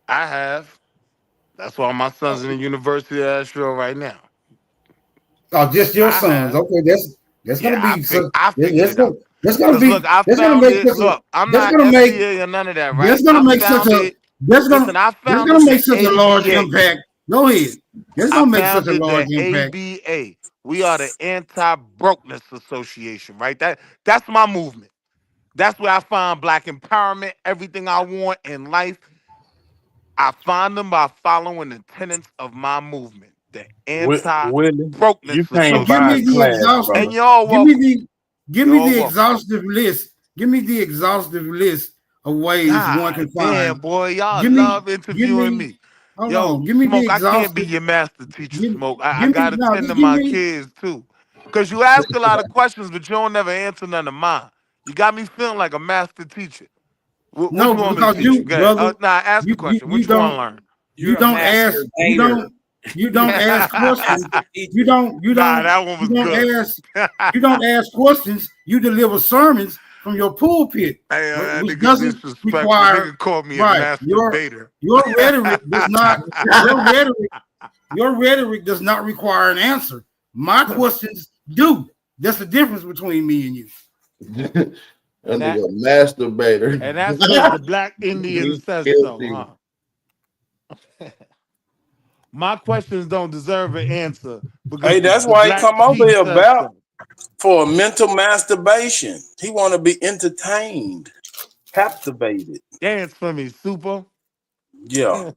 I have. That's why my son's in the University of Asheville right now. Oh, just your sons. Okay, that's gonna be. I figured it out. That's gonna be. Look, I that's gonna found make it. Look, I'm not FDA or none of that, right? That's gonna make such a. That's gonna make such a large impact. Go ahead. That's gonna make such a large impact. ABA. We are the Anti-Brokenness Association, right? That's my movement. That's where I find Black empowerment, everything I want in life. I find them by following the tenets of my movement, the Anti-Brokenness you can't Association. buy a class, bro. And y'all welcome. Give me the exhaustive list. Give me the exhaustive list of ways one can find. Damn, boy, y'all love interviewing me. Yo, give me Smoke, the I exhaustive. can't be your master teacher, Smoke. I gotta tend to my kids too. Because you ask a lot of questions, but you don't never answer none of mine. You got me feeling like a master teacher. What you want me to teach you? Brother, ask the question. What you want to learn? You don't ask. You don't ask questions. You don't. That one was good. You don't ask questions. You deliver sermons from your pulpit, which doesn't require. Nigga called me a masturbator. Your rhetoric does not. Your rhetoric does not require an answer. My questions do. That's the difference between me and you. That nigga masturbator. And that's what the Black Indian says so, huh? My questions don't deserve an answer. Hey, that's why he come over here about for a mental masturbation. He want to be entertained, captivated. Dance for me, Super. Yeah.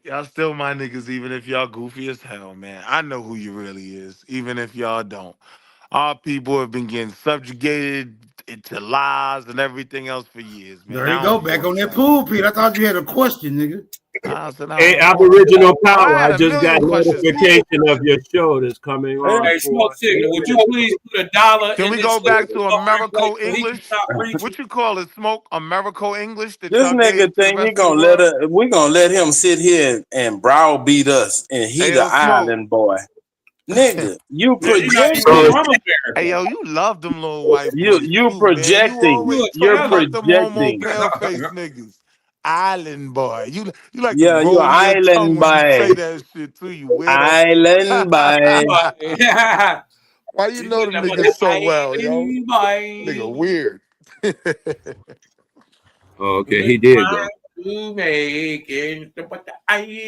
Y'all still my niggas, even if y'all goofy as hell, man. I know who you really is, even if y'all don't. Our people have been getting subjugated into lies and everything else for years, man. There you go, back on that pulpit. I thought you had a question, nigga. Hey, Aboriginal Power, I had a just got million questions. notification of your show that's coming on. Hey, Smoke Signal, would you please put $1 Can in we this go back to so Americo he can English? stop preaching? What you call it, Smoke? Americo English that This y'all nigga gave to the think rest of the world? we gonna let him sit here and browbeat us, and he Hey, the yo, Smoke. island boy. Nigga, you Yeah, he not even projecting. from America. Hey, yo, you love them little white boys You too, man. You projecting. always You're talk about them homo projecting. pale face niggas. Island boy. You like Yeah, to you roll your tongue island when you say boy. that shit too, you weirdo. Island boy. Why you know them niggas so well, yo? Nigga weird. Oh, okay, he did go.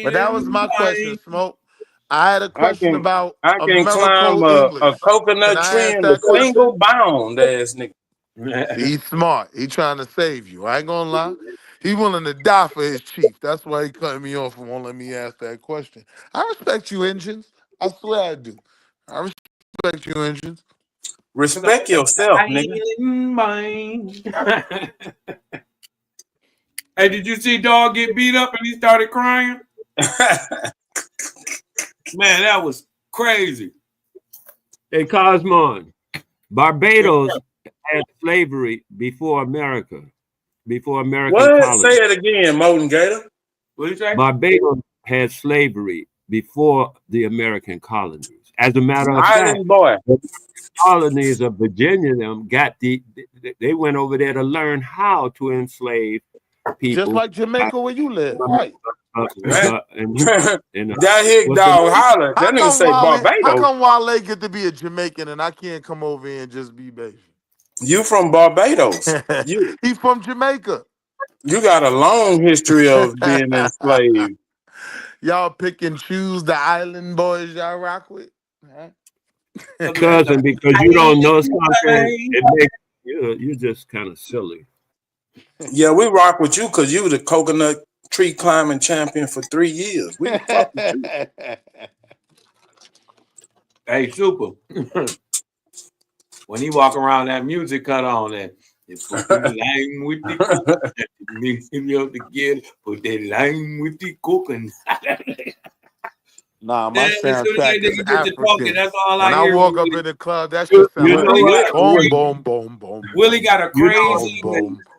But that was my question, Smoke. I had a question about I can climb Americo English. a coconut Can I tree ask in the that question? single bound, ass nigga. See, he's smart. He trying to save you. I ain't gonna lie. He willing to die for his chief. That's why he cutting me off and won't let me ask that question. I respect you, engines. I swear I do. I respect you, engines. Respect yourself, nigga. Hey, did you see Dog get beat up and he started crying? Man, that was crazy. Hey, Cosmon, Barbados had slavery before America, before American What? colony. Say it again, Molten Gator. What did you say? Barbados had slavery before the American colonies. As a matter of fact, Island boy. the colonies of Virginia them got they went over there to learn how to enslave people. Just like Jamaica where you live, right? That hick dog holler. That nigga say How Barbados. come Wale get to be a Jamaican and I can't come over here and just be basic? You from Barbados. He's from Jamaica. You got a long history of being enslaved. Y'all pick and choose the island boys y'all rock with. Huh? Cousin, because you don't know something, it makes you're just kind of silly. Yeah, we rock with you because you the coconut tree climbing champion for 3 years. We fuck with you. Hey, Super. When he walk around, that music cut on and put the lime with the coconut. Mix him up together. Put that lime with the coconut. Nah, my soundtrack is African. Talking, that's all when I hear. walk up in the club, that shit sound like boom, boom, boom, boom. Willie got a crazy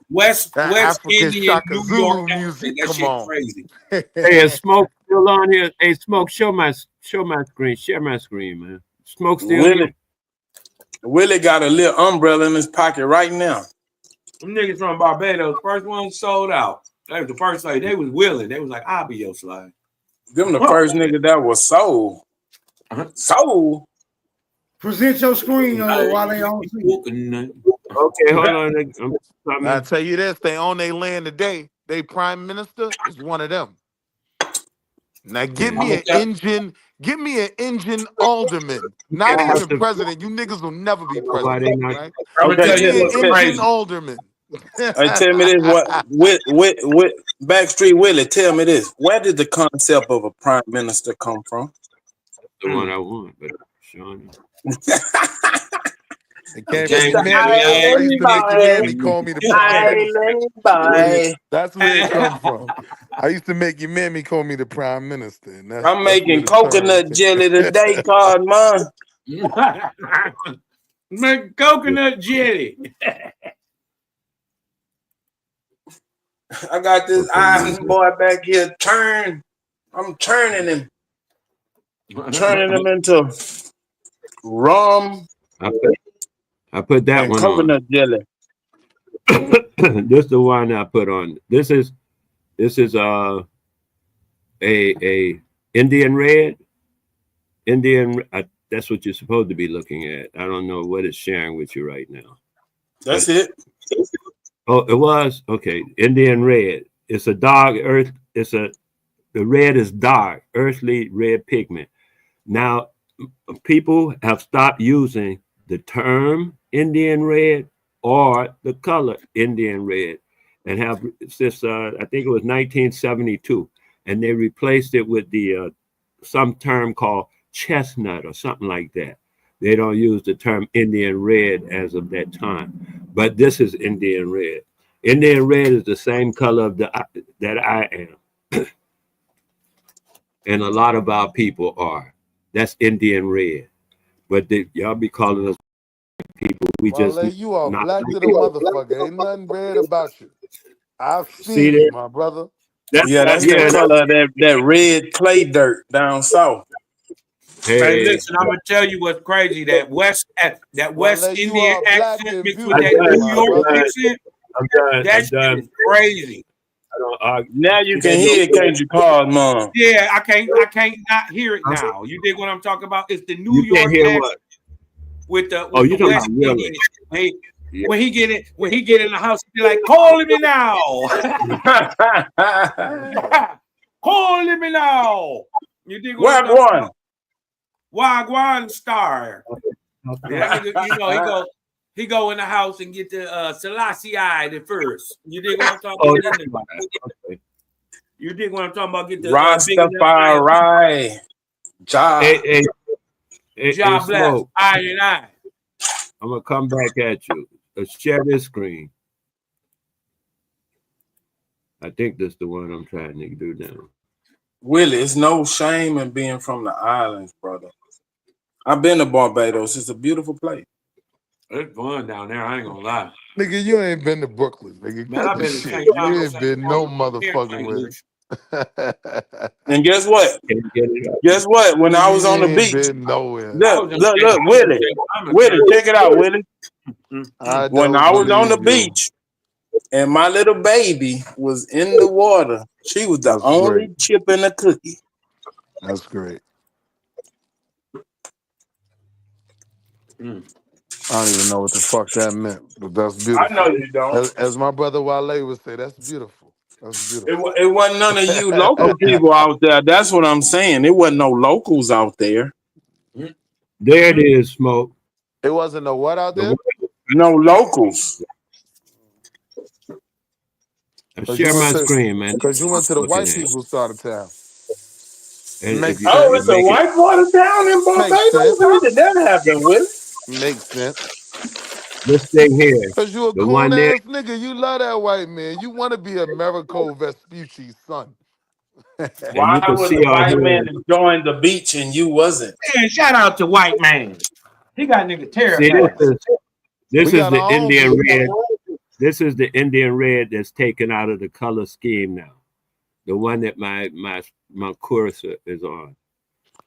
West African Indian Shaka New Zulu York music. That Come shit on. crazy. Hey, is Smoke still on here? Hey, Smoke, show my screen. Share my screen, man. Smoke still here? Willie got a little umbrella in his pocket right now. Them niggas from Barbados, first one sold out. That was the first like they was willing. They was like, I'll be your slave. Them the first nigga that was sold. Sold. Present your screen while they on. Okay, hold on. I'll tell you this, they own their land today. They prime minister is one of them. Now give me an engine alderman. Not even president. You niggas will never be president, right? Okay, Give me an engine alderman. Hey, tell me this. What Backstreet Willie, tell me this. Where did the concept of a prime minister come from? The one I want, but Sean. It came from your mammy. I used to make your mammy call me the prime minister. That's where it come from. I used to make your mammy call me the prime minister. And I'm making coconut jelly today, card mine. Make coconut jelly. I got this island boy back here I'm turning him. Turning him into rum. I put that and one coconut jelly. This is the one I put on. This is a Indian red. That's what you're supposed to be looking at. I don't know what it's sharing with you right now. That's it. Oh, it was okay. Indian red. It's a dark earth. The red is dark, earthly red pigment. Now, people have stopped using the term Indian red or the color Indian red, and have since I think it was 1972. and they replaced it with the some term called chestnut or something like that. They don't use the term Indian red as of that time, but this is Indian red. Indian red is the same color of that I am, and a lot of our people are. That's Indian red, but y'all be calling us people. We just you are not black like to the it. motherfucker. Ain't nothing red about you. I've See seen that? you, my brother. That's the color of that red clay dirt down south. Hey, listen, I'm gonna tell you what's crazy. That West you Indian are black accent and mixed with beautiful, that New my York brother. accent. I'm done. That shit is crazy. I don't argue. Now you can hear it, can't you, Paul, Mom? Yeah, I can't not hear it now. You dig what I'm talking about? It's the New You can't York hear accent what? with the Oh, you talking West about really? Indian. Hey, when he get in the house, he be like, "Call me now, call me now." You dig what I'm talking Wagwan. about? Wagwan star. That nigga, he go in the house and get the Selassie the first. You dig what I'm talking about? Okay. You dig what I'm talking about? Get the Rastafari. Job bless. Smoke. I and I. I'm gonna come back at you. Let's share this screen. I think that's the one I'm trying to do now. Willie, it's no shame in being from the islands, brother. I've been to Barbados. It's a beautiful place. It's fun down there. I ain't gonna lie. Nigga, you ain't been to Brooklyn, nigga. Man, Cut I've the been to shit. St. You Thomas, ain't been no motherfucking with And guess what? it. Guess what? When I was on the ain't beach, been nowhere. look, Willie, check it out, Willie. When I was on the beach and my little baby was in the water, she was the only chip in the cookie. That's great. I don't even know what the fuck that meant, but that's beautiful. I know you don't. As my brother Wale would say, that's beautiful. That's beautiful. It wasn't none of you local people out there. That's what I'm saying. It wasn't no locals out there. There it is, Smoke. It wasn't no what out there? No locals. Share my screen, man. Because you went to the white Looking at. people's side of town. Makes Oh, it's a white water town in Barbados? How did that happen, Willie? Makes sense. This thing here. Because you a The one cool there. ass nigga. You love that white man. You want to be Americo Vespucci's son. Why can was see the out white here- man enjoying the beach and you wasn't? Man, shout out to white man. He got nigga terrified. See, this We is got the our own Indian beach. red. This is the Indian red that's taken out of the color scheme now. The one that my cursor is on.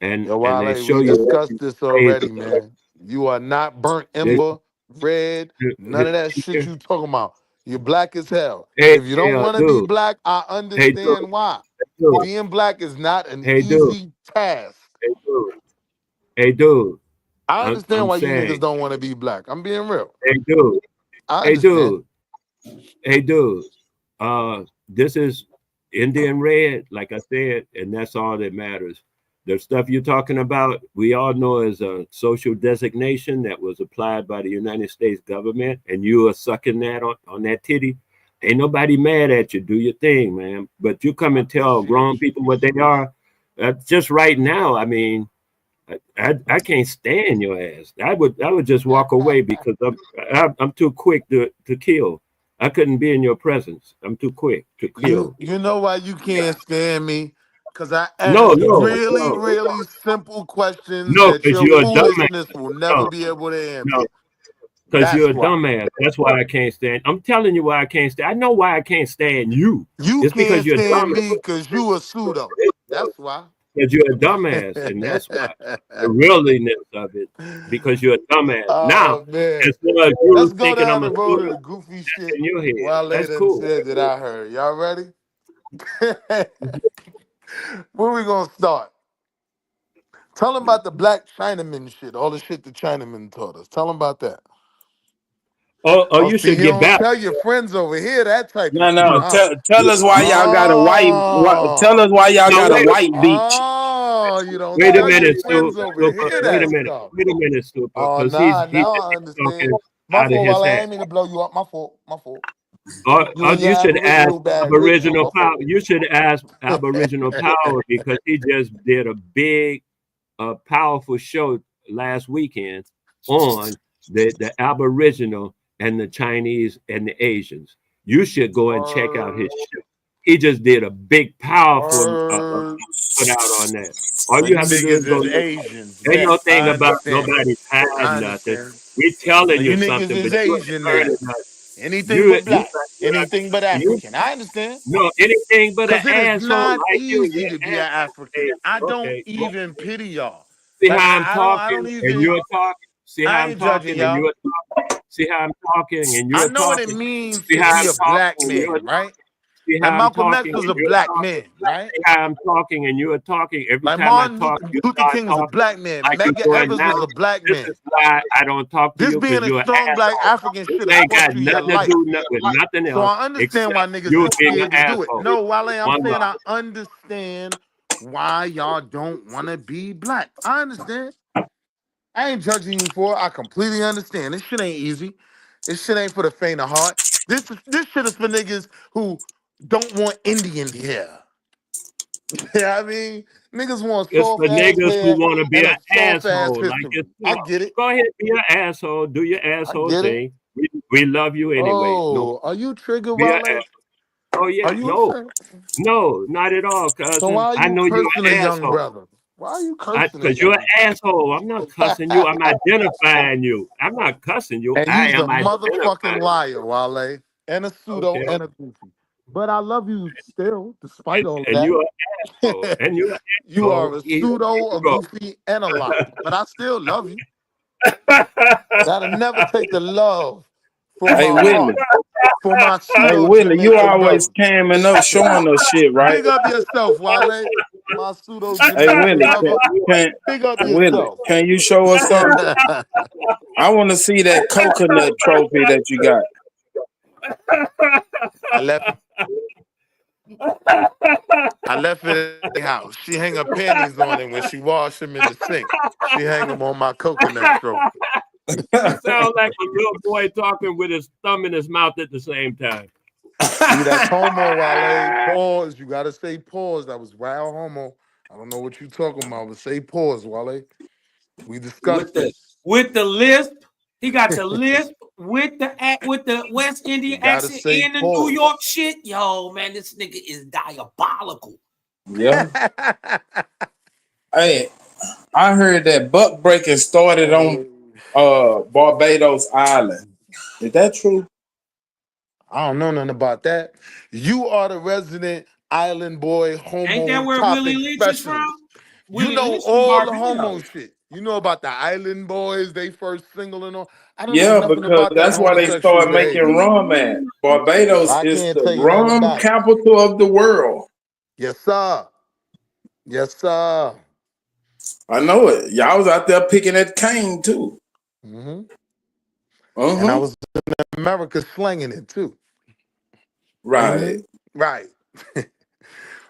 And, Yo, and Wale, they show we you discussed this already, man. You are not burnt ember, red, none of that shit you talking about. You're black as hell. Hey, If you don't want to be dude. black, I Hey, understand dude. why. Dude. Being black is not an Hey, easy task. Hey, dude. I understand I'm why you saying. niggas don't want to be black. I'm being real. Hey, dude. I Hey, understand. dude. Hey, dude. This is Indian red, like I said, and that's all that matters. The stuff you're talking about, we all know is a social designation that was applied by the United States government, and you are sucking that on that titty. Ain't nobody mad at you. Do your thing, man. But you come and tell grown people what they are. Just right now, I mean, I can't stand your ass. I would just walk away because I'm too quick to kill. I couldn't be in your presence. I'm too quick to kill. You know why you can't stand me? Because I No, ask really simple questions No, that because your you're a dumbass. foolishness will never be able to answer. No, because That's you're a why. dumbass. That's why I can't stand. I'm telling you why I can't stand. I know why I can't stand you. You It's because can't you're a stand dumbass. me because you a pseudo. That's why. Because you're a dumbass, and that's why the realness of it. Because you're a dumbass. Now, man. as far as you Let's go thinking down I'm the a road of fool, the goofy shit. in your head. Wale That's done cool. said that I heard. Y'all ready? Where we gonna start? Tell them about the black Chinaman shit. All the shit the Chinaman taught us. Tell them about that. Oh, you See, should you get don't back. tell your friends over here that type of No, shit. no. Huh? Tell us why y'all got a white. Tell us why y'all got a white beach. Oh, you don't Wait a tell your minute, friends over Super. here Wait that a minute. stuff. Wait a minute, Super. Oh, Because nah, he's now I understand. talking My out of fault, his Wale. I hat. ain't mean to blow you up. My fault. My fault. Or you should ask Aboriginal power. Power. You should ask Aboriginal Power because he just did a big, powerful show last weekend on the Aboriginal and the Chinese and the Asians. You should go and check out his show. He just did a big, powerful put out on that. All you have to do is go. Asians. Ain't Yes, no thing I about understand. nobody has I nothing. understand. We telling You you niggas something, is but you Asian ain't heard then. it, nothing. Anything but black. Anything but African. I understand. No, anything but an Because it is asshole not like you. easy to be an African. I don't even pity y'all. See Like, how I'm I talking don't and even. you're talking. See I how I'm ain't judging talking and y'all. you're talking. See how I'm talking and I you're know what it talking. means See to how be I'm a black talking and you're man, right? talking. See Like how I'm Malcolm X talking was and a you're black talking. man, right? See how I'm talking and you're talking. Every Like time I Martin talk, you Luther start King was a talking black man. like you're Medgar doing Evers now. was a black This man. is why I don't talk to This you being because a you're an strong black asshole. African You should have ain't cost got you your nothing to life. do with nothing So else I understand except why niggas you is being an scared to do it. asshole. No, Wale, I'm One saying love. I understand why y'all don't want to be black. I understand. I ain't judging you for it. I completely understand. This shit ain't easy. This shit ain't for the faint of heart. This shit is for niggas who don't want Indian hair. Yeah, I mean, niggas want It's soft for ass niggas who hair want to be and an a soft ass asshole like history. I yourself. get it. Go ahead, be an asshole. Do your I asshole get it. thing. We love you anyway. No, Oh, are you triggered, be an Wale? asshole. Oh yeah, Are you no, triggered? no, not at all, So cousin. why are I you know you're cursing a an young asshole. brother? Why are you cursing a Because you're young an asshole. I'm not cussing you. I'm identifying you. I'm not cussing you. And I you's a am motherfucking identifying. liar, Wale. And a pseudo Okay. and a goofy. But I love you still, despite all of And that. you're an asshole. And you're an You are asshole. a pseudo, a Go. goofy, and a liar. But I still love you. That'll never take the love from Hey my Willie. heart. For my Hey pseudo Willie, you Jamaican always brother. camming up, showing us shit, right? Big up yourself, Wale. My pseudo Hey Jamaican Willie, brother. Big up Willie, yourself. can you show us something? I want to see that coconut trophy that you got. I left it at the house. She hang her panties on it when she wash them in the sink. She hang them on my coconut trophy. You sound like a little boy talking with his thumb in his mouth at the same time. See, that's homo, Wale. Pause. You gotta say pause. That was wild homo. I don't know what you talking about, but say pause, Wale. We discussed this. With the lisp. He got the lisp with the West Indian gotta accent say and the pause. New York shit. Yo, man, this nigga is diabolical. Yeah. Hey, I heard that buck breaking started on Barbados Island. Is that true? I don't know nothing about that. You are the resident island boy homo Ain't that where topic Willie Lynch is specialist. from? Willie You know Lynch from all the Barbados. homo shit. You know about the island boys, they first single and all. I don't know Yeah, nothing because about that that's why they homosexual started making behavior. rum at. Barbados I is can't the tell you nothing rum about it. capital of the world. Yes, sir. Yes, sir. I know it. Y'all was out there picking that cane too. Mm-hmm. And I was in America slanging it too. Right. Right.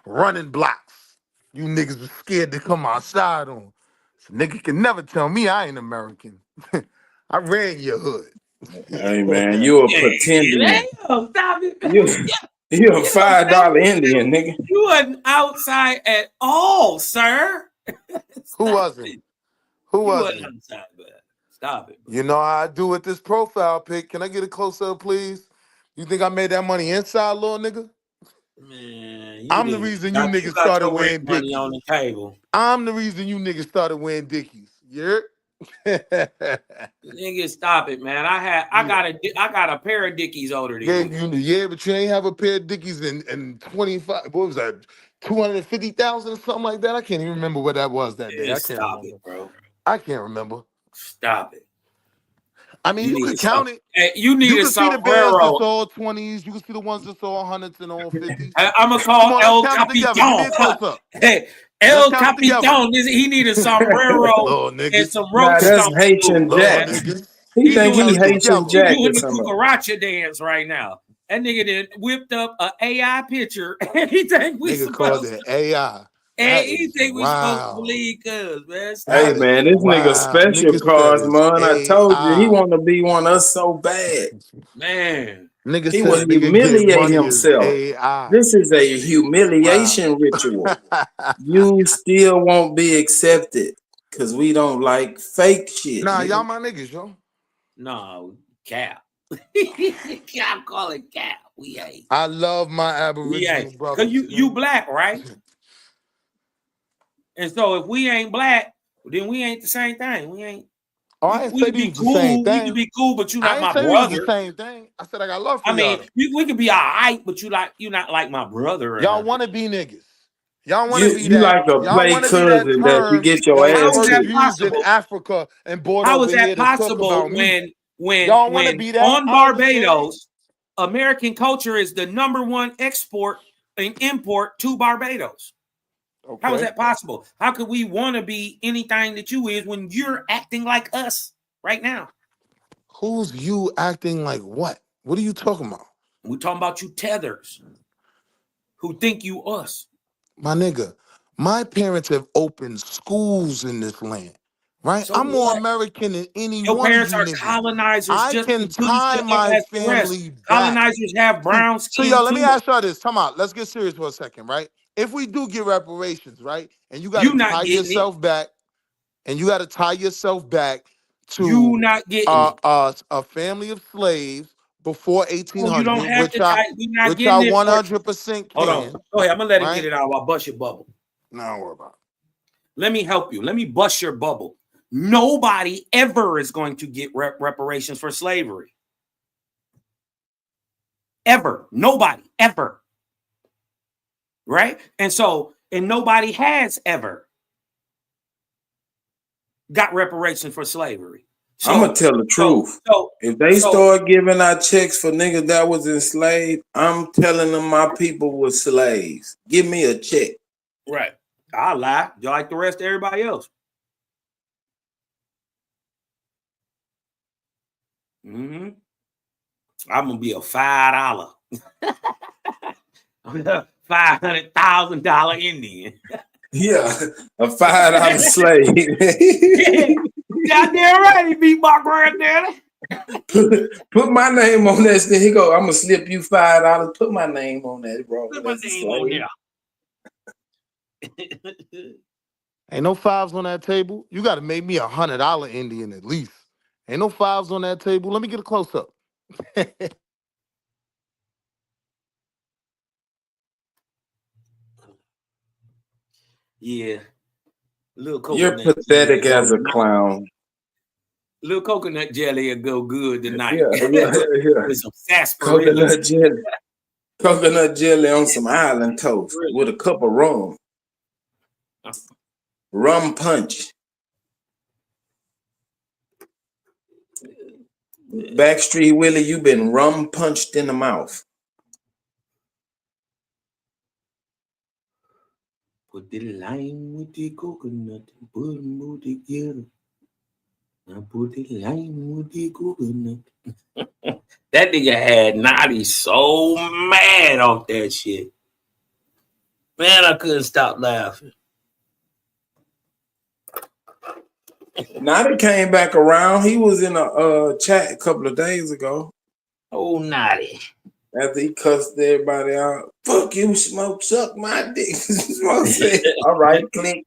Running blocks. You niggas was scared to come outside on. So nigga can never tell me I ain't American. I ran your hood. Hey man, you a pretending. Stop it. You a $5 Indian, nigga. You wasn't outside at all, sir. Who wasn't? Who You wasn't? wasn't outside, but stop it. You know how I do with this profile pic. Can I get a close-up, please? You think I made that money inside, little nigga? Man, I'm the reason you got niggas started your rent wearing money Dickies. on the table. I'm the reason you niggas started wearing Dickies. Yeah. Nigga, stop it, man. I got a pair of Dickies older than you. Yeah, but you ain't have a pair of Dickies in 25. What was that? 250,000 or something like that. I can't even remember what that was that day. I can't Stop remember. it, bro. I can't remember. Stop it. I mean, you could count it. Hey, you need You a can see the bands sombrero. that's all 20s. You can see the ones that's all 100s and all 50s. I'm gonna Come call on, El let's count it together. Give me a Capitan. close up. Hey, El Capitan. He need a sombrero and some rope That's stomps. Haitian Jack. He think he Haitian Jack or doing the something. cucaracha dance right now. That nigga did whipped up an AI picture. And he think we Nigga called it AI. And he think we supposed to believe cuz, man. Hey man, this nigga special cars, man. I told you he want to be one of us so bad. Man, Nigga He said will nigga get humiliate money is himself. AI. This is a Wow. humiliation ritual. You still won't be accepted because we don't like fake shit. Nah, Nigga. y'all my niggas, yo. No, cap. I'm calling cap. We ain't. I love my We Aboriginal ain't. brothers. Cause you black, right? And so if we ain't black, then we ain't the same thing. We ain't. Oh, I ain't We say could we be was the same cool. We thing. could be cool, but you I not ain't my say we was the brother. same thing. I said I got love for I mean, y'all. we could be all right, but you not like my brother. Or Y'all nothing. want to be niggas. Y'all want to be You that. like a Y'all play want to be that cousin that you term get your that was ass How is that first kicked. used in possible? Africa and brought How over is here that to talk possible about me. when Y'all want to be that? on I understand. Barbados, American culture is the #1 export and import to Barbados? Okay. How is that possible? How could we want to be anything that you is when you're acting like us right now? Who's you acting like what? What are you talking about? We're talking about you tethers who think you us. My nigga, my parents have opened schools in this land, right? So I'm more what? American than any Your one of parents you are niggas. colonizers I just can as good tie my as the rest. family back. Colonizers have brown So, skin yo, let me too. ask y'all this. Time out. Let's get serious for a second, right? If we do get reparations, right, and you got to You not tie getting it. yourself back, and you got to tie yourself back to You not getting it. a family of slaves before Oh, you don't 1800, have to tie. We not which getting I it. 100% Hold on. can, Go ahead. I'm gonna let him right? get it out while I bust your bubble. No, don't worry about it. Let me help you. Let me bust your bubble. Nobody ever is going to get reparations for slavery. Ever. Nobody. Ever. Right? And nobody has ever got reparations for slavery. I'm gonna tell the truth. If they start giving out checks for niggas that was enslaved, I'm telling them my people were slaves. Give me a check. Right. I'll lie. Just like the rest of everybody else. Mm-hmm. I'm gonna be a $5. $500,000 Indian. Yeah, a $5 slave. Goddamn right, he beat my granddaddy. Put my name on that. He go, I'm gonna slip you $5. Put my name on that, bro. Put my name on there. Ain't no fives on that table. You got to make me $100 Indian at least. Ain't no fives on that table. Let me get a close up. Yeah. Little coconut. You're pathetic as a clown. Little coconut jelly will go good tonight. Yeah. With some sarsaparilla. Coconut jelly on some island toast with a cup of rum. Rum punch. Backstreet Willie, you been rum punched in the mouth. Put the lime with the coconut and put them all together. Now put the lime with the coconut. That nigga had Naughty so mad off that shit. Man, I couldn't stop laughing. Naughty came back around. He was in a chat a couple of days ago. Oh, Naughty. After he cussed everybody out. Fuck you, Smoke. Suck my dick. Smoke said, all right, click.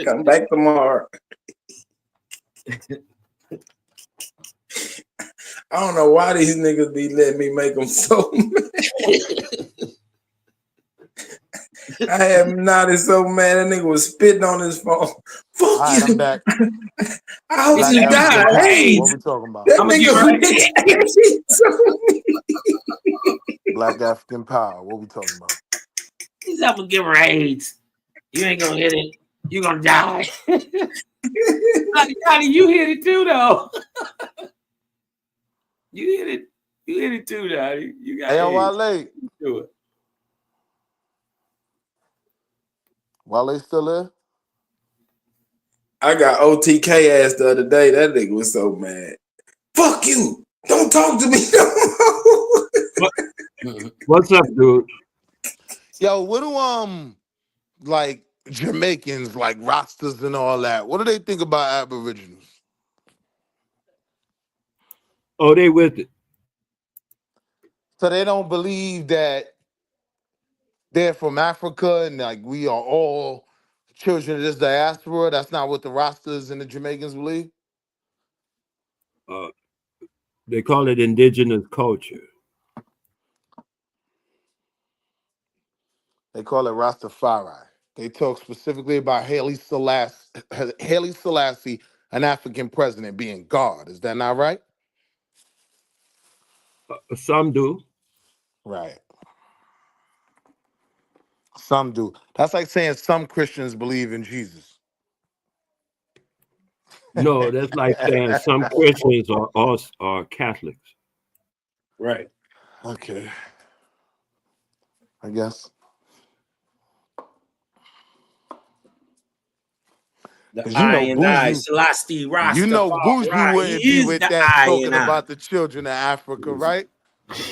Come back tomorrow. I don't know why these niggas be letting me make them so mad. I have Naughty so mad. That nigga was spitting on his phone. Fuck you. Right, I'm back. I hope Black you African die. power. Hey, What we talking about? that I'm nigga. Black African power. What we talking about? He's up to give her AIDS. You ain't gonna hit it. You gonna die. Naughty, you hit it too, though. You hit it. You hit it too, Naughty. You got AIDS. Wale. Do it. Wale still there? I got OTK ass the other day. That nigga was so mad. Fuck you. Don't talk to me no more. What's up, dude? Yo, what do like Jamaicans, like Rastas and all that, what do they think about Aboriginals? Oh, they with it. So they don't believe that they're from Africa and like we are all children of this diaspora. That's not what the Rastas and the Jamaicans believe. They call it indigenous culture. They call it Rastafari. They talk specifically about Haile Selassie, an African president, being God. Is that not right? Some do. Right. Some do. That's like saying some Christians believe in Jesus. No, that's like saying some Christians are Catholics. Right. Okay. I guess. The I and I, Selassie Rastafari. You know, Buju wouldn't be with that talking I. about the children of Africa, right?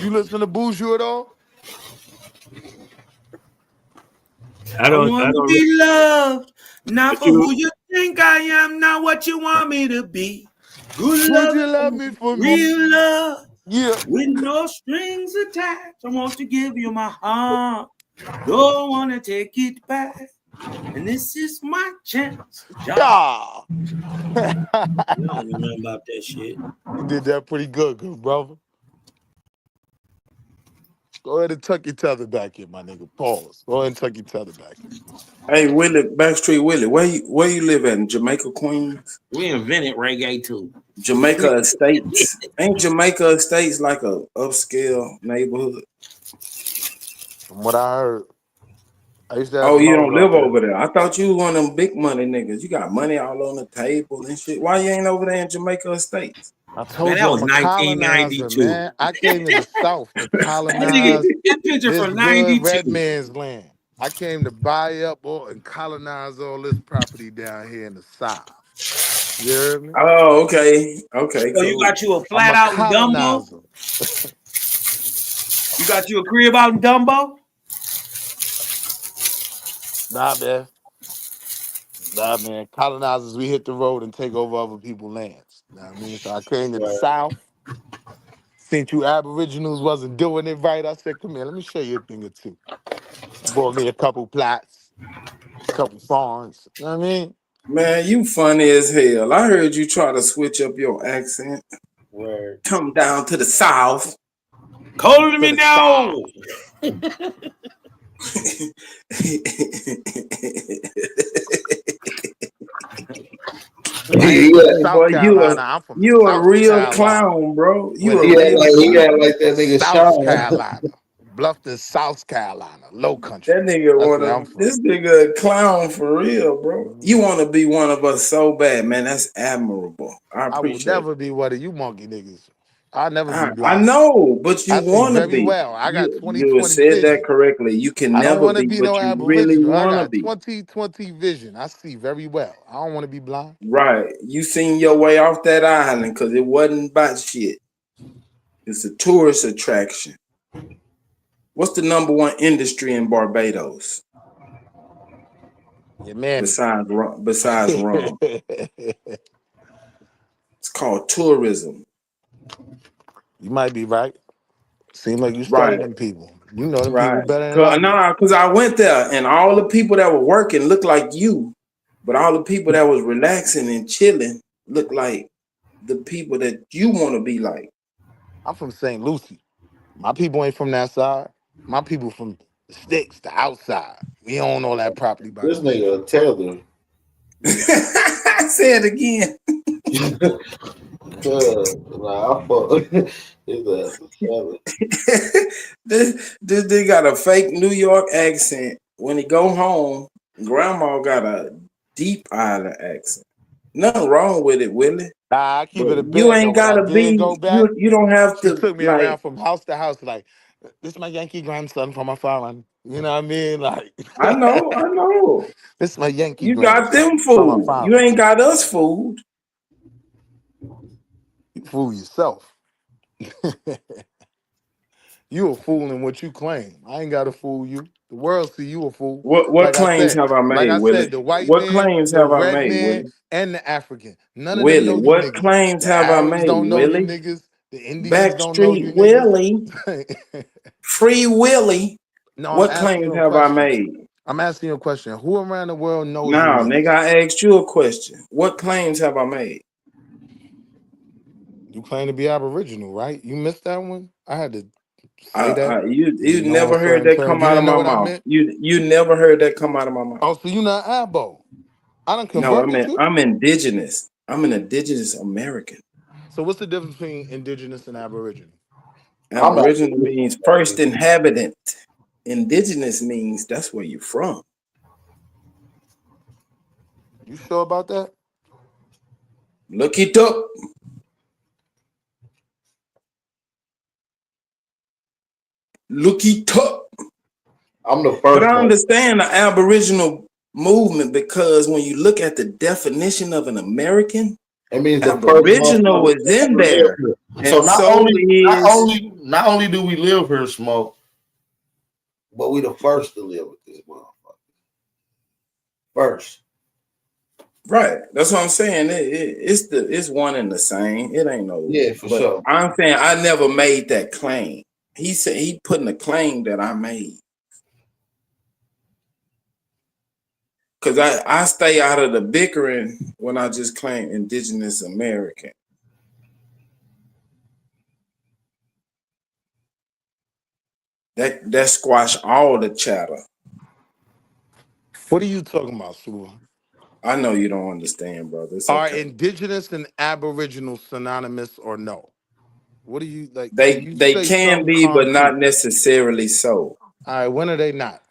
You listen to Buju at all? I want to be loved, not for who you think I am, not what you want me to be. Good love, would you love me for real love, yeah, with no strings attached. I want to give you my heart, don't want to take it back, and this is my chance. Yeah. I don't know about that shit. You did that pretty good brother. Go ahead and tuck your tether back in, my nigga. Pause. Go ahead and tuck your tether back in. Hey, Willie, Backstreet Willie, where you live at? In Jamaica, Queens? We invented reggae too. Jamaica Estates. Ain't Jamaica Estates like a upscale neighborhood? From what I heard. I used to have you don't live over there. I thought you was one of them big money niggas. You got money all on the table and shit. Why you ain't over there in Jamaica Estates? I told you, that was 1992. Man. I came to the South to colonize picture from '92. Red man's land. I came to buy up and colonize all this property down here in the South. You heard me? Oh, okay. Okay. So cool. You got you a flat out in Dumbo? You got you a crib out in Dumbo? Nah, man. Colonizers, we hit the road and take over other people's lands. You know what I mean? So I came to the South. Think you Aboriginals wasn't doing it right. I said, come here, let me show you a thing or two. Bought me a couple plots, a couple farms. You know what I mean? Man, you funny as hell. I heard you try to switch up your accent. Word. Come down to the South. Calling me now. You a real clown, bro. You he had like that nigga South Carolina. Bluffton, South Carolina, low country. That nigga this nigga a clown for real, bro. You want to be one of us so bad, man. That's admirable. I appreciate will never be one of you monkey niggas. I'll never be blind. I know, but you want to be. Well, I got 20/20 You said vision. That correctly. You can never be, but you really want to be. 20/20 vision. I see very well. I don't want to be blind. Right. You seen your way off that island because it wasn't about shit. It's a tourist attraction. What's the #1 industry in Barbados? Yeah, man. Besides rum. It's called tourism. You might be right. Seems like you studying people. You know them people better than I do. No, because I went there and all the people that were working looked like you, but all the people that was relaxing and chilling looked like the people that you want to be like. I'm from St. Lucie. My people ain't from that side. My people from the sticks, the outside. We own all that property. By this nigga a tether. Say it again. This dude got a fake New York accent. When he go home, grandma got a deep island accent. Nothing wrong with it, Willie. Nah, I keep it a bit. You ain't gotta be. You don't have to. She took me around from house to house, like this is my Yankee grandson from Afar. You know what I mean? Like I know. This is my Yankee. You got them food. You ain't got us food. You fool yourself. You a fool in what you claim. I ain't got to fool you. The world see you a fool. What claims have I made? Like I Willie? said, the white what man, claims the have I red made? man, Willie? and the African. None of Willie, them know what you niggas. claims The have I Arabs made? don't know Willie? you niggas. The Indians don't know you Backstreet Willie, niggas. Free Willie. No, What claims have I made? I'm asking you a question. Who around the world knows No, you niggas? nigga, I asked you a question. What claims have I made? You claim to be Aboriginal, right? You missed that one? I had to say that. You never heard that come out of my mouth. You never heard that come out of my mouth. Oh, so you're not Abo. I done No, converted you? I'm indigenous. I'm an indigenous American. So what's the difference between indigenous and Aboriginal? Aboriginal means first inhabitant. Indigenous means that's where you're from. You sure about that? Look it up. Look it up. I'm the first. But I understand the Aboriginal movement because when you look at the definition of an American, it means the Aboriginal is in there. So not only do we live here, Smoke, but we the first to live with this motherfucker. First. Right. That's what I'm saying. It's one and the same. It ain't no. Yeah, for sure. I'm saying I never made that claim. He said he putting a claim that I made. Because I stay out of the bickering when I just claim indigenous American. That squash all the chatter. What are you talking about, Sue? I know you don't understand, brother. It's Are okay. indigenous and Aboriginal synonymous or no? What do you like? They you can something be, but concrete. not necessarily so. All right, when are they not?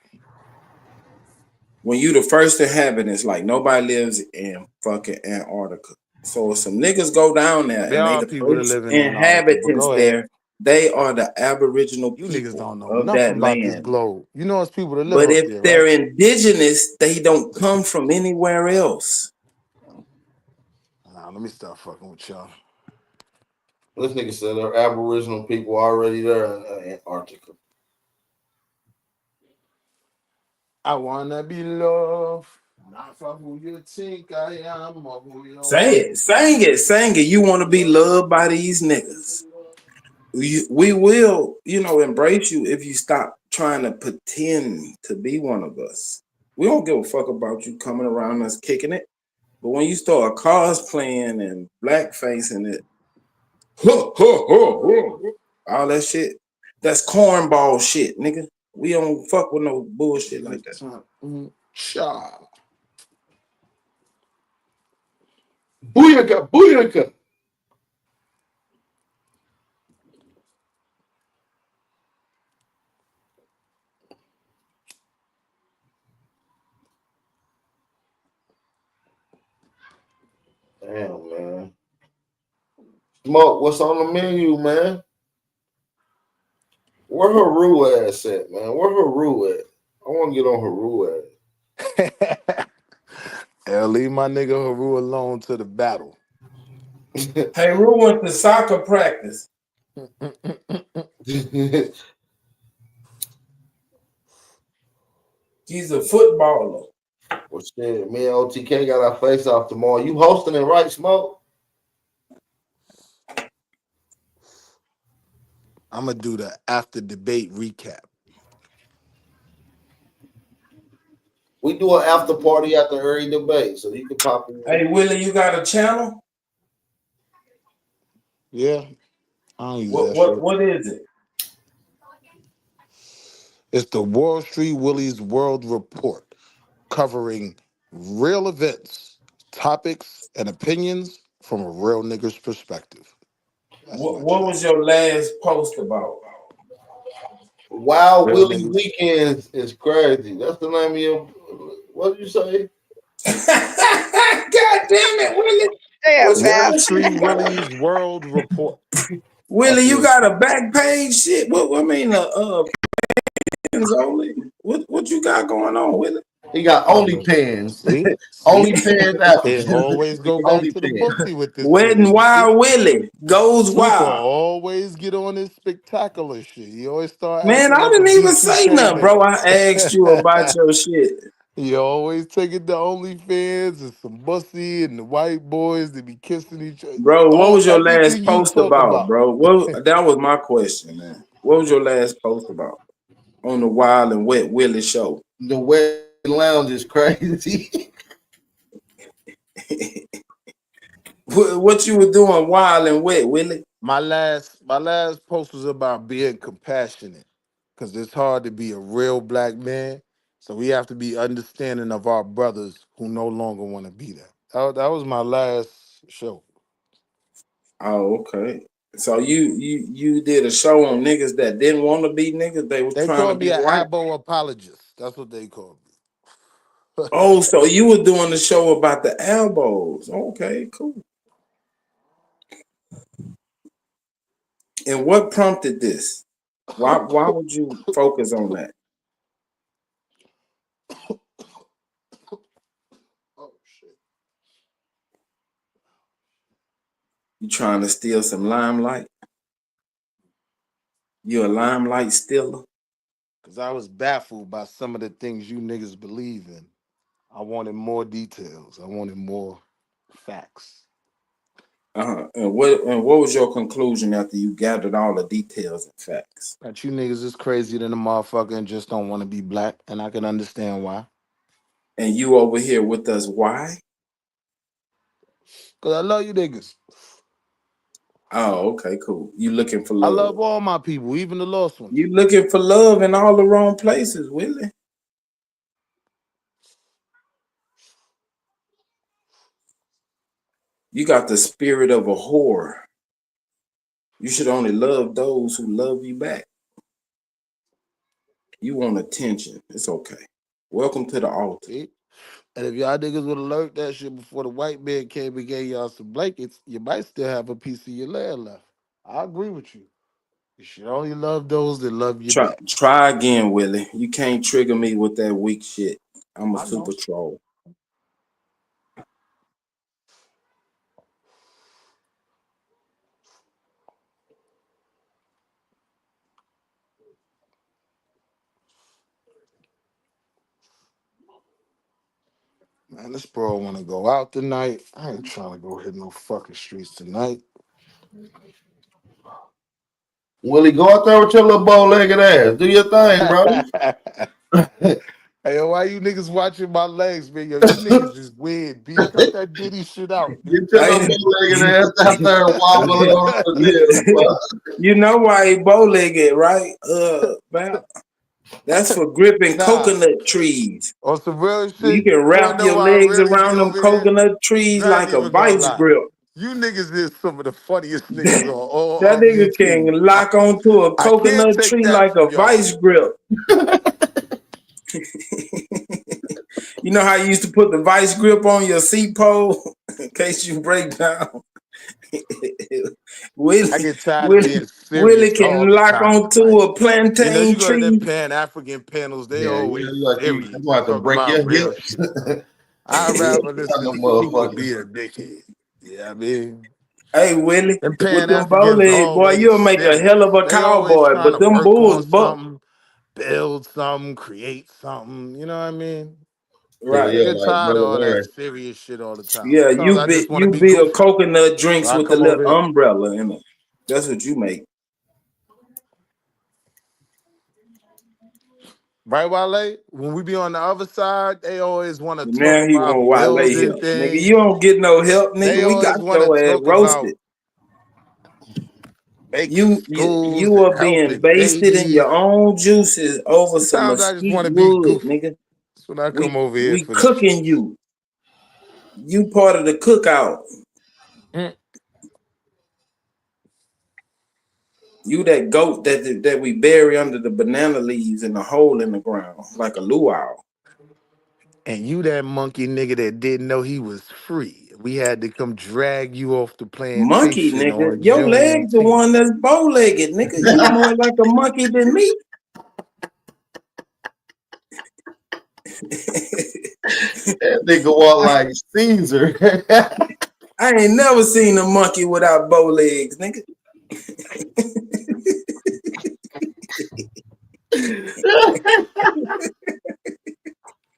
When you the first inhabitants, like nobody lives in fucking Antarctica. So if some niggas go down there There are and they the people that first live in Antarctica. inhabitants Go ahead. there, they are the Aboriginal You people niggas don't know of nothing that about this land. globe. You know it's people that live But up if there, they're right? indigenous, they don't come from anywhere else. Nah, let me stop fucking with y'all. This nigga said there are Aboriginal people already there in Antarctica. I wanna be loved, not for who you think I am or who you Say it, sing it. You want to be loved by these niggas. We will, embrace you if you stop trying to pretend to be one of us. We don't give a fuck about you coming around us kicking it. But when you start cosplaying and blackfacing it, all that shit, that's cornball shit, nigga. We don't fuck with no bullshit like that. Cha. Booyaka, booyaka. Damn, man. Smoke, what's on the menu, man? Where Haru ass at, man? Where Haru at? I want to get on Haru ass. Hell, leave my nigga Haru alone to the battle. Hey, Ru went to soccer practice. He's a footballer. Well, shit, me and OTK got our face off tomorrow. You hosting it, right, Smoke? I'm gonna do the after debate recap. We do an after party after every debate, so you can pop in. Hey, Willie, you got a channel? Yeah. I don't use that shit. What is it? It's the Wall Street Willie's World Report, covering real events, topics, and opinions from a real nigger's perspective. What was your last post about? Wow, Real Willie niggas. Weekends is crazy. That's the name of your. What did you say? God damn it, Willie! Wall Street Willie's World Report. Willie, you got a back page shit? Only. What you got going on, Willie? He got OnlyPans. See? OnlyPans out. It always go back to the pussy with this. Wet and Wild Willie goes Super wild. always get on this spectacular shit. You always start. Man, acting I like didn't a even B2K say nothing, nigga. bro. I asked you about your shit. You always taking the OnlyFans and some bussy and the white boys that be kissing each other. Bro, what was your last Everything you post talk about, about. bro? What that was my question, man. What was your last post about on the Wild and Wet Willie show? The Wet Lounge is crazy. What you were doing Wild and Wet, Willie? My last post was about being compassionate, because it's hard to be a real black man. So we have to be understanding of our brothers who no longer want to be there. That was my last show. Oh, okay. So you did a show on niggas that didn't want to be niggas. They was They trying to called me be an white. abo apologist. That's what they called me. Oh, so you were doing the show about the elbows. Okay, cool. And what prompted this? Why would you focus on that? Oh shit. You trying to steal some limelight? You a limelight stealer? Because I was baffled by some of the things you niggas believe in. I wanted more details. I wanted more facts. And what was your conclusion after you gathered all the details and facts? That you niggas is crazy than a motherfucker and just don't want to be black, and I can understand why. And you over here with us, why? Because I love you niggas. Oh, okay, cool. You looking for I love. love all my people, even the lost ones. You looking for love in all the wrong places, Willie. You got the spirit of a whore. You should only love those who love you back. You want attention. It's okay. Welcome to the altar. See? And if y'all niggas would have learned that shit before the white man came and gave y'all some blankets, you might still have a piece of your land left. I agree with you. You should only love those that love you back. Try again, Willie. You can't trigger me with that weak shit. I'm a super troll. Man, this bro want to go out tonight. I ain't trying to go hit no fucking streets tonight. Willie, go out there with your little bow-legged ass. Do your thing, bro. Hey, yo, why you niggas watching my legs, man? Yo, you niggas is weird, B. Cut that Diddy shit out. Get your little bow-legged ass out there and wobble on the You know why he bow-legged, right? Man. That's for gripping coconut trees. On some real shit. You can wrap your legs around them coconut trees like a vice grip. You niggas is some of the funniest niggas on all. That nigga can lock onto a coconut tree like a vice grip. You know how you used to put the vice grip on your seat pole in case you break down? Willie can lock onto a plantain tree. You Pan-African panels, they always serious. You want to break your hips. I'd rather listen to people be a dickhead. Yeah, I mean. Hey, Willie, with them bow Pan-Africans legs, boy, you'll make a hell of a cowboy, but them bulls buck. Build something, create something, you know what I mean? Right. I get tired of all that serious shit all the time. Yeah, you be the coconut drinks So I with the come little over here. umbrella in it. That's what you make. Right, Wale? When we be on the other side, they always want to Now talk he about want Wale building help. things. Nigga, you don't get no help, They nigga. We always got wanna your ass talk about roasted. You are being basted in your own juices over some Sometimes I just mesquite want to be wood, goofy. nigga. That's when I come over here We for this. cooking you. You part of the cookout. You that goat that we bury under the banana leaves in a hole in the ground, like a luau. And you that monkey nigga that didn't know he was free. We had to come drag you off the Monkey, plantation nigga. on Your leg's the Juneteenth. one that's bow-legged, nigga. You more like a monkey than me. That nigga walk like Caesar. I ain't never seen a monkey without bow legs, nigga.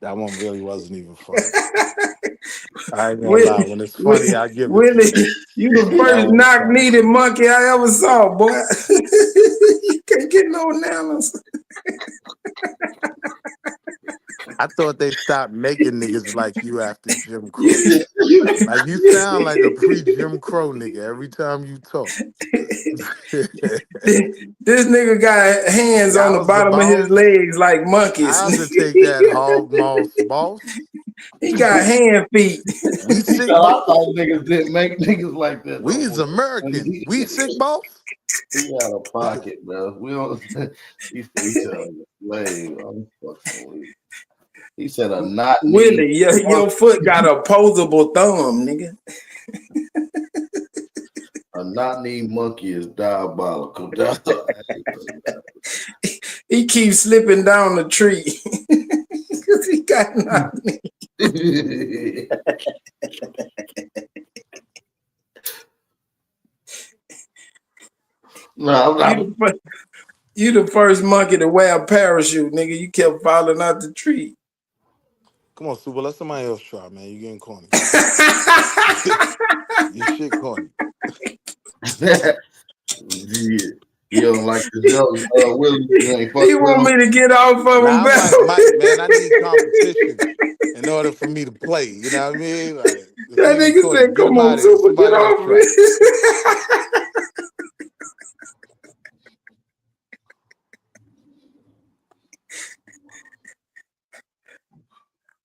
That That one really wasn't even funny. I ain't gonna lie. When it's funny, I give it Willie, to you. you the first knock-kneed monkey I ever saw, boy. You can't get no nails. I thought they stopped making niggas like you after Jim Crow. Like you sound like a pre-Jim Crow nigga every time you talk. This nigga got hands on the bottom of his legs like monkeys. I have to take that hog moss boss. He got hand feet. We sick I boss. thought niggas didn't make niggas like that. We is American. We sick boss. He out of pocket, bro. We don't. He said slave. I'm fucking weak. He said a not Willie, your foot got a opposable thumb, nigga. A not-knee monkey is diabolical. He keeps slipping down the tree because he got knock-knee. No, you the first monkey to wear a parachute, nigga. You kept falling out the tree. Come on, Super. Let somebody else try, man. You getting corny. You shit corny. You don't like the jokes. Willie, he want me to get off of him, I'm like, Mike, man, I need competition in order for me to play. You know what I mean? Like, that nigga said, "Come on, Super, get off of me."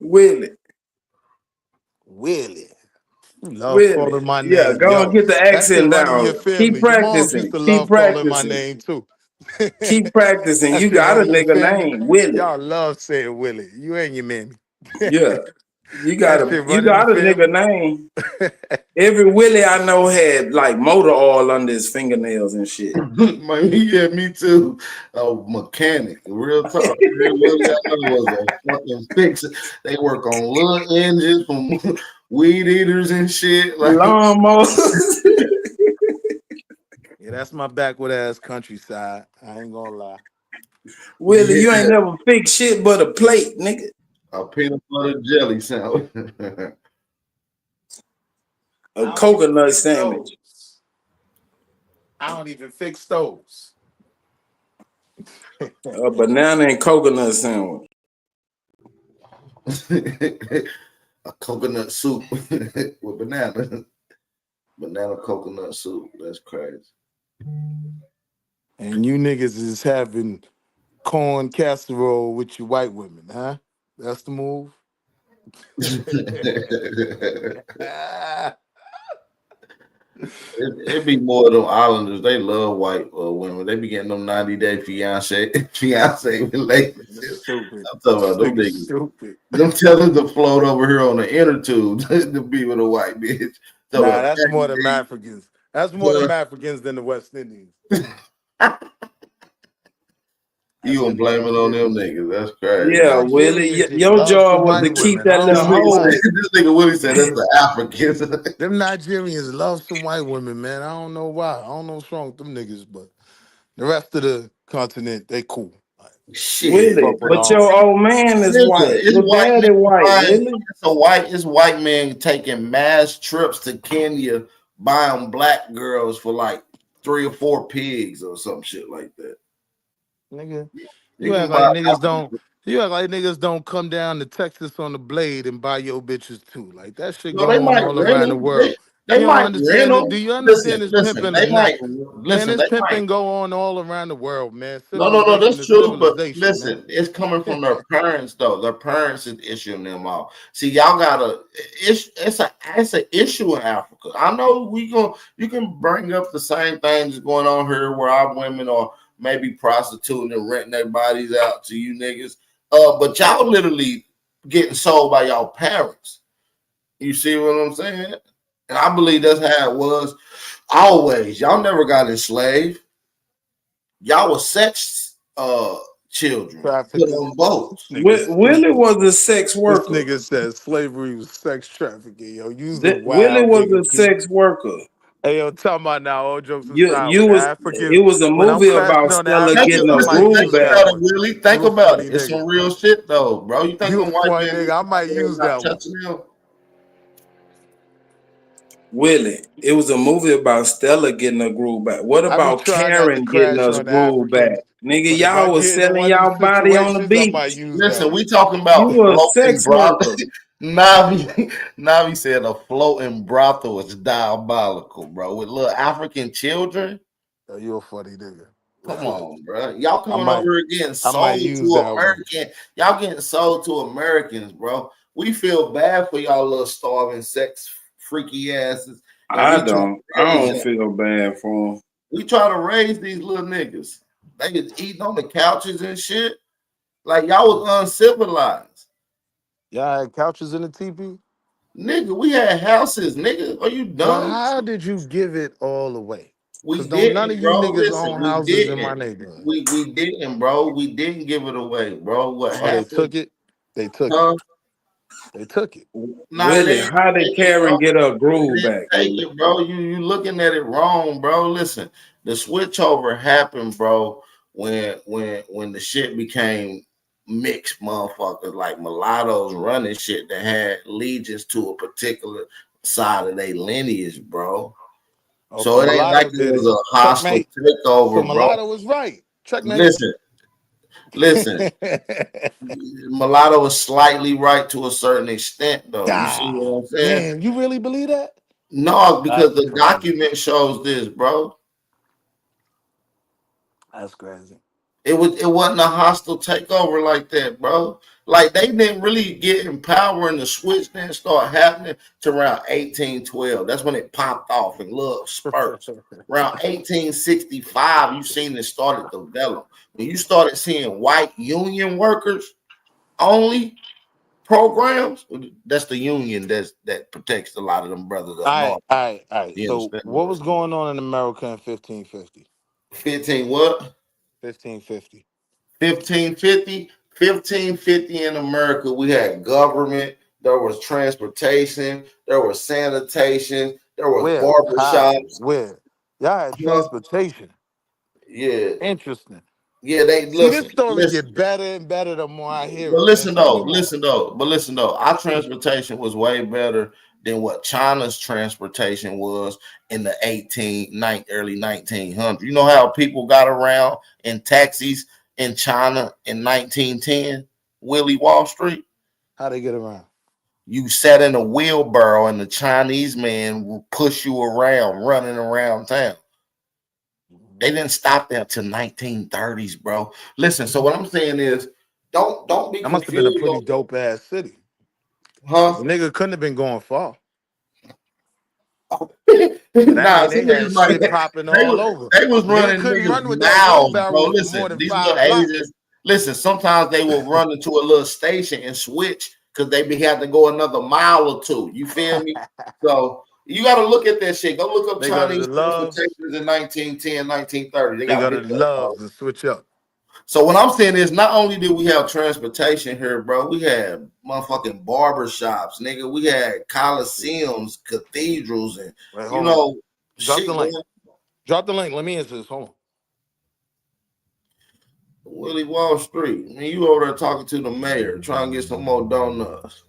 Willie. You love calling my name. Yeah, go and get the accent down. Keep practicing. Keep practicing. My name too. Keep practicing. You got a nigga name, Willie. Y'all love saying Willie. You ain't your man. Yeah. You got a nigga name. Every Willie I know had like motor oil under his fingernails and shit. Man, yeah, me too. A mechanic, real talk. Real Willie I know was a fucking fixer. They work on little engines from weed eaters and shit, like lawnmowers. Yeah, that's my backward ass countryside. I ain't gonna lie. Willie, you ain't never fixed shit but a plate, nigga. A peanut butter jelly sandwich. A coconut sandwich. I don't even fix stoves. A banana and coconut sandwich. A coconut soup with banana. Banana coconut soup. That's crazy. And you niggas is having corn casserole with your white women, huh? That's the move. It be more of them islanders. They love white women. They be getting them 90-day fiance relationships. I'm talking about them niggas. Stupid. Them telling to float over here on the inner tube to be with a white bitch. So nah, that's more than Africans. That's more than Africans than the West Indians. You gonna blame it on them niggas? That's crazy. Yeah, Willie, your job was to keep that little hole. This nigga Willie said that's the Africans. Them Nigerians love some white women, man. I don't know why. I don't know what's wrong with them niggas, but the rest of the continent, they cool. Shit, Willie, but your old man is white. Your dad is white. It's white men taking mass trips to Kenya, buying black girls for like 3 or 4 pigs or some shit like that. Nigga, you act like niggas don't. You act like niggas don't come down to Texas on the blade and buy your bitches too. Like that shit going on all around the world. They might understand rent it? Do you them. understand this Listen, pimping? they might Man, this pimping go on all around the world, man. No, that's true. But Civilization, listen, man. it's coming from their parents though. Their parents is issuing them off. See, y'all gotta. It's an issue in Africa. I know you can bring up the same things going on here where our women are maybe prostituting and renting their bodies out to you niggas. But y'all literally getting sold by y'all parents. You see what I'm saying? And I believe that's how it was always. Y'all never got enslaved. Y'all were sex children. Put on boats. Willie was a sex worker. This nigga said slavery was sex trafficking. Yo, Willie was a sex worker. Hey, yo, talking about now, all jokes aside. It was a movie about Stella getting a groove back. Really think about it. It's some real shit though, bro. You think them white men? I might use that one. Willie, it was a movie about Stella getting a groove back. What about Karen getting us groove back? Nigga, y'all was selling y'all body on the beach. Listen, we talking about floating brothel. Navi said a floating brothel was diabolical, bro. With little African children. Oh, you a funny nigga. Come on, bro. Y'all coming over again sold to American. Y'all getting sold to Americans, bro. We feel bad for y'all little starving sex freaky asses. I don't feel bad for them. We try to raise these little niggas. They was eating on the couches and shit. Like y'all was uncivilized. Y'all had couches in the teepee? Nigga, we had houses, nigga. Are you dumb? Well, how did you give it all away? We didn't, none of you bro. niggas own houses in my neighborhood. We didn't, bro. We didn't give it away, bro. What happened? They took it. They took it. They took it. Willie, how did Karen get her groove back? Take it, bro. You looking at it wrong, bro. Listen, the switchover happened, bro, when the shit became mixed motherfuckers like mulattoes running shit that had allegiance to a particular side of their lineage, bro. Okay, so it ain't like it was a hostile takeover, so bro. Mulatto was right. Checkmate. Listen. Mulatto was slightly right to a certain extent, though. You see what I'm saying? Man, you really believe that? No, because the document shows this, bro. That's crazy. It wasn't a hostile takeover like that, bro. Like they didn't really get in power and the switch didn't start happening to around 1812. That's when it popped off in little spurts. Around 1865, you seen it started to develop. When you started seeing white union workers only programs, that's the union that protects a lot of them brothers up north. All right. So what was going on in America in 1550? 1550. 1550 in America, we had government, there was transportation, there was sanitation, there was barbershops. Where? Y'all had transportation. Yeah. Interesting. Yeah, they see, this story get better and better the more I hear but it. Listen though, our transportation was way better than what China's transportation was in the early 1900s. You know how people got around in taxis in China in 1910, Willie Wall Street? How they get around? You sat in a wheelbarrow and the Chinese man will push you around, running around town. They didn't stop there till 1930s, bro. Listen, so what I'm saying is, don't be confused. That must have been a pretty dope ass city. Huh? The nigga couldn't have been going far. Nah, they had shit popping all over. They was running run with miles, that bro. more Listen, than these 5 little blocks. Asians. Listen, sometimes they will run into a little station and switch because they had to go another mile or two. You feel me? So you got to look at that shit. Go look up Chinese transportations in 1910, 1930. They got to love to switch up. So what I'm saying is, not only did we have transportation here, bro, we had motherfucking barbershops, nigga. We had coliseums, cathedrals, and Drop the link. Drop the link. Let me answer this. Hold on. Willie Wall Street. Man, you over there talking to the mayor, trying to get some more donuts.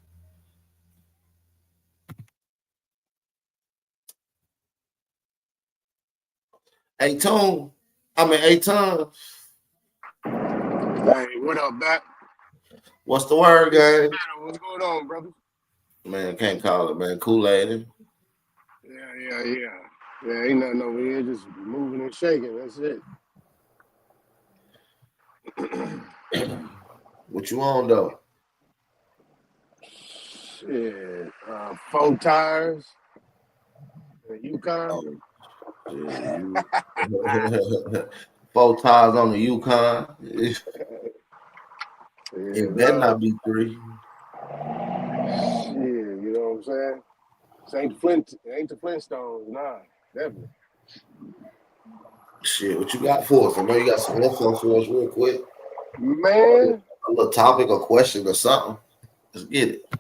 Tom. Hey, what up, Back? What's the word, guys? What's going on, brother? Man, can't call it, man. Kool-Aid. Yeah, ain't nothing over here, just moving and shaking. That's it. What you on, though? Shit, 4 tires. Yukon. 4 tires on the Yukon. It better not be 3. Shit, you know what I'm saying? This ain't the Flintstones, nah, definitely. Shit, what you got for us? I know you got some info for us real quick. Man. A little topic or question or something. Let's get it.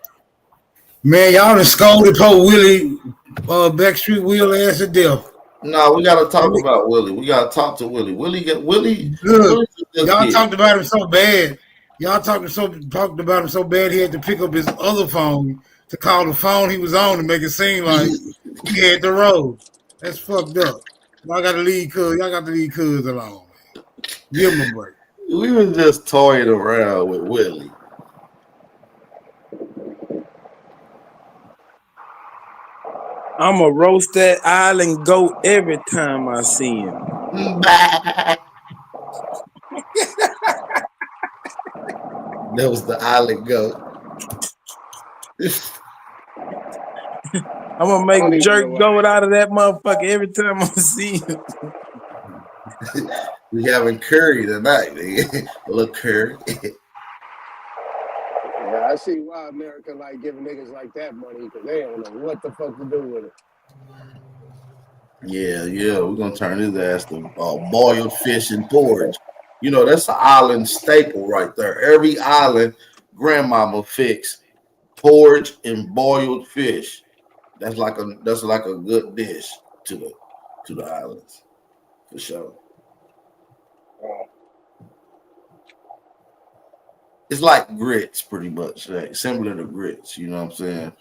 Man, y'all done scolded poor Willie Backstreet Will ass to death. No, we gotta talk about Willie. We gotta talk to Willie. Willie. Good. Willie's a good Y'all kid. talked about him so bad. Y'all talked about him so bad he had to pick up his other phone to call the phone he was on to make it seem like he had the road. That's fucked up. Y'all got to leave Cuz alone. Man. Give him a break. We was just toying around with Willie. I'ma roast that island goat every time I see him. That was the island goat. I'm gonna make jerk goat out of that motherfucker every time I see him. We having curry tonight, nigga. A little curry. Yeah, I see why America like giving niggas like that money because they don't know what the fuck to do with it. Yeah, we're gonna turn his ass to boiled fish and porridge. You know, that's an island staple right there. Every island grandmama fix porridge and boiled fish. That's like a good dish to the islands, for sure. It's like grits, pretty much, like similar to grits. You know what I'm saying?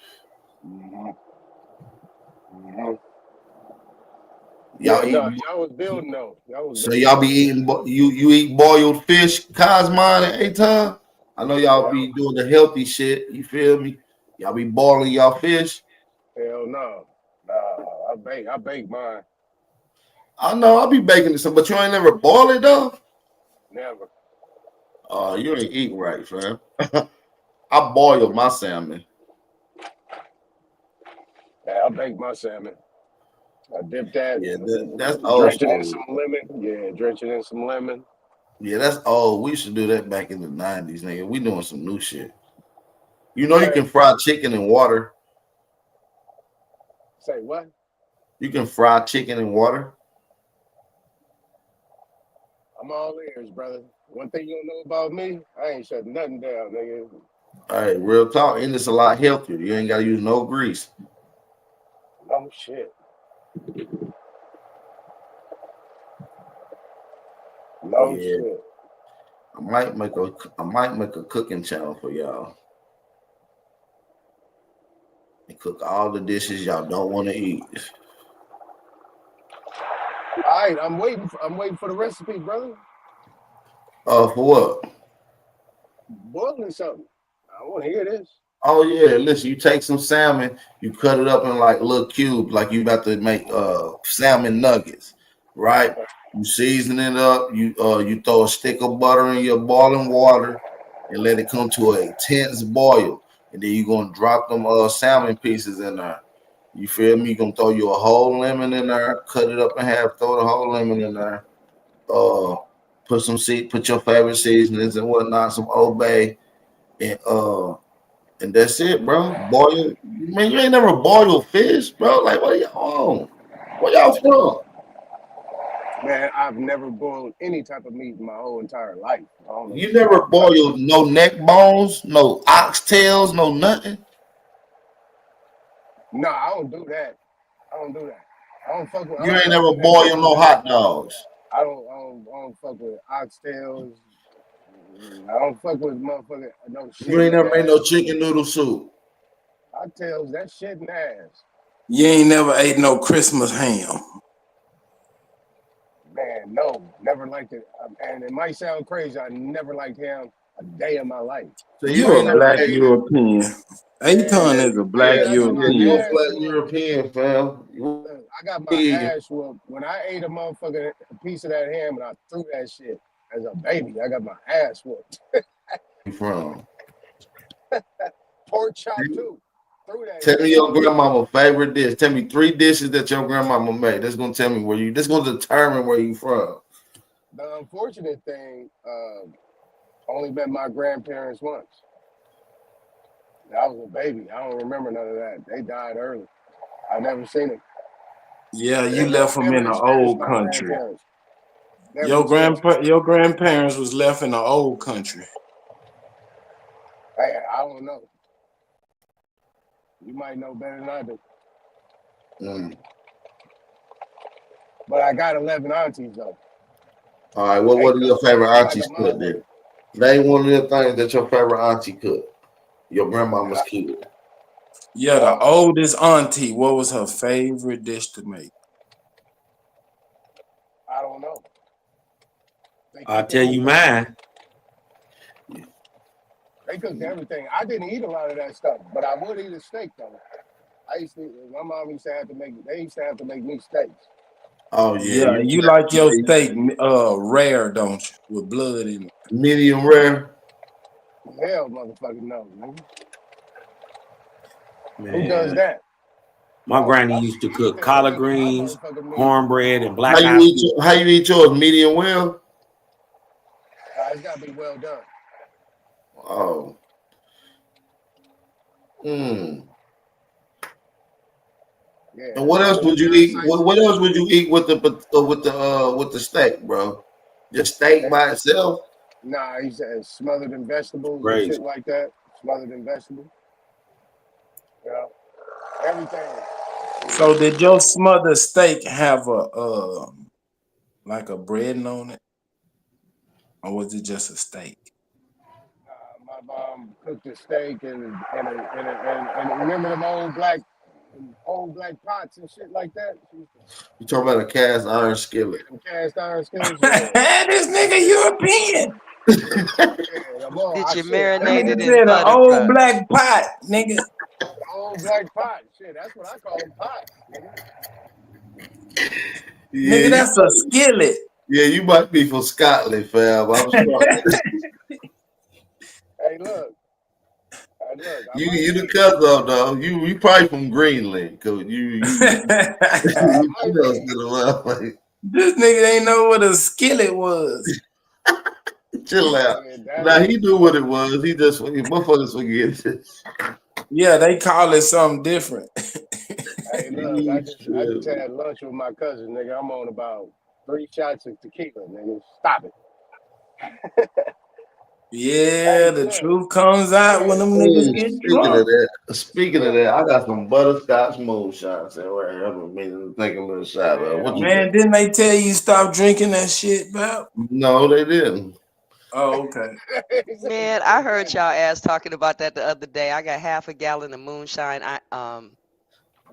Y'all was building though. Y'all be eating. You eat boiled fish, Cosmon and Aton? I know y'all be doing the healthy shit. You feel me? Y'all be boiling y'all fish. Hell no. Nah, I bake mine. I know I'll be baking it, but you ain't never boil it though. Never. Oh, you ain't eat right, fam. I boil my salmon. Yeah, I bake my salmon. I dip that. Yeah, that's old. Drench it in some lemon. Yeah, drench it in some lemon. Yeah, that's old. We should do that back in the 90s, nigga. We doing some new shit. You know you can fry chicken in water. Say what? You can fry chicken in water. I'm all ears, brother. One thing you don't know about me, I ain't shutting nothing down, nigga. All right, real talk. And it's a lot healthier. You ain't got to use no grease. Oh, shit. No shit. I might make a cooking channel for y'all. And cook all the dishes y'all don't want to eat. All right, I'm waiting for the recipe, brother. For what? Boiling something. I want to hear this. Oh yeah, listen, you take some salmon, you cut it up in like little cubes, like you about to make salmon nuggets, right? You season it up, you throw a stick of butter in your boiling water and let it come to a tense boil. And then you're gonna drop them salmon pieces in there. You feel me? You're gonna throw you a whole lemon in there, cut it up in half, throw the whole lemon in there. Put your favorite seasonings and whatnot, some Old Bay, and that's it, bro. Boil, man. You ain't never boiled fish, bro. Like, what are y'all on? Where y'all from? Man, I've never boiled any type of meat in my whole entire life. You never boiled no neck bones, no oxtails, no nothing. No, I don't do that. I don't fuck with. You ain't never boiled no hot dogs. I don't fuck with oxtails. I don't fuck with motherfucker. No shit. You ain't never made no chicken noodle soup. Oxtails, that shit and ass. You ain't never ate no Christmas ham. Man, no, never liked it. And it might sound crazy. I never liked ham a day in my life. So You're a black European. Aton is a black European. You're a black European, fam. I got my ass whooped when I ate a motherfucker a piece of that ham and I threw that shit as a baby. I got my ass whooped. From pork chop too. Tell me your grandmama's favorite dish. Tell me 3 dishes that your grandmama made. That's gonna tell me where you. That's gonna determine where you from. The unfortunate thing, only met my grandparents once. I was a baby. I don't remember none of that. They died early. I never seen it. Yeah, you left them in the old country. Your grandparents was left in the old country. Hey, I don't know. You might know better than I do. But I got 11 aunties though. All right, what are your favorite aunties cook then? Name one of the things that your favorite auntie cooked. Your grandmama's kid. Yeah, the oldest auntie, what was her favorite dish to make? I don't know. I'll tell you mine. They cooked everything. I didn't eat a lot of that stuff, but I would eat a steak though. My mom used to have to make. They used to have to make me steaks. Oh Yeah, you like your steak rare, don't you? With blood in it. Medium rare. Hell, motherfucking no, nigga. Man. Who does that? My granny used to cook collard greens, cornbread, and black How you eat yours? Medium well? It's gotta be well done. Oh. Yeah. And what else would you eat? What else would you eat with the steak, bro? Just steak by itself? Nah, he said smothered in vegetables Crazy. and shit like that. Smothered in vegetables. Yeah. Everything. So did your smothered steak have a like a breading on it? Or was it just a steak? My mom cooked a steak and remember them old black pots and shit like that. You talking about a cast iron skillet? Cast iron skillets. This nigga European. Did you marinate it in An butter? old Bruh? black pot, nigga. Old black pot. Shit, that's what I call them pots. Nigga, that's a skillet. Yeah, you might be from Scotland, fam. I'm sorry. Hey, look. You the cousin though. You probably from Greenland, cause you This nigga ain't know what a skillet was. Chill out. Now he knew what it was. He just motherfuckers forget this. Yeah, they call it something different. Hey, look, I just had lunch with my cousin, nigga. I'm on about 3 shots of tequila, nigga. Stop it. Yeah, the truth comes out when them niggas get drunk. Speaking of that, I got some butterscotch moonshine sitting right here. I've been meaning to take a little shot of. What you Man, didn't they tell you stop drinking that shit, Bob? No, they didn't. Oh, okay. Man, I heard y'all ass talking about that the other day. I got half a gallon of moonshine.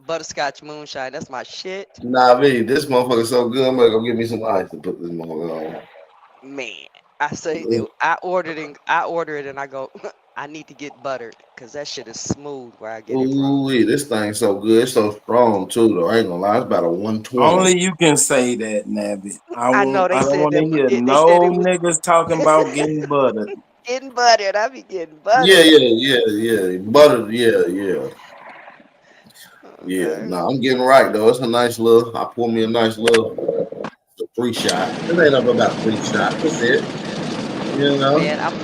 Butterscotch moonshine. That's my shit. Nah, man, this motherfucker so good. I'm gonna go get me some ice to put this motherfucker on. Man, I say I ordered it and I go, I need to get buttered because that shit is smooth where I get it from. Ooh, this thing's so good. It's so strong too, though. I ain't gonna lie, it's about a 120. Only you can say that, Nabby. I know they don't said want to that- hear they no said it was- niggas talking about getting buttered. Getting buttered. I be getting buttered. Yeah. Butter, yeah. Yeah, no, I'm getting right though. It's a nice little. I pour me a nice little 3 shot. It ain't up about 3 shots. That's it. You know. Man, I'm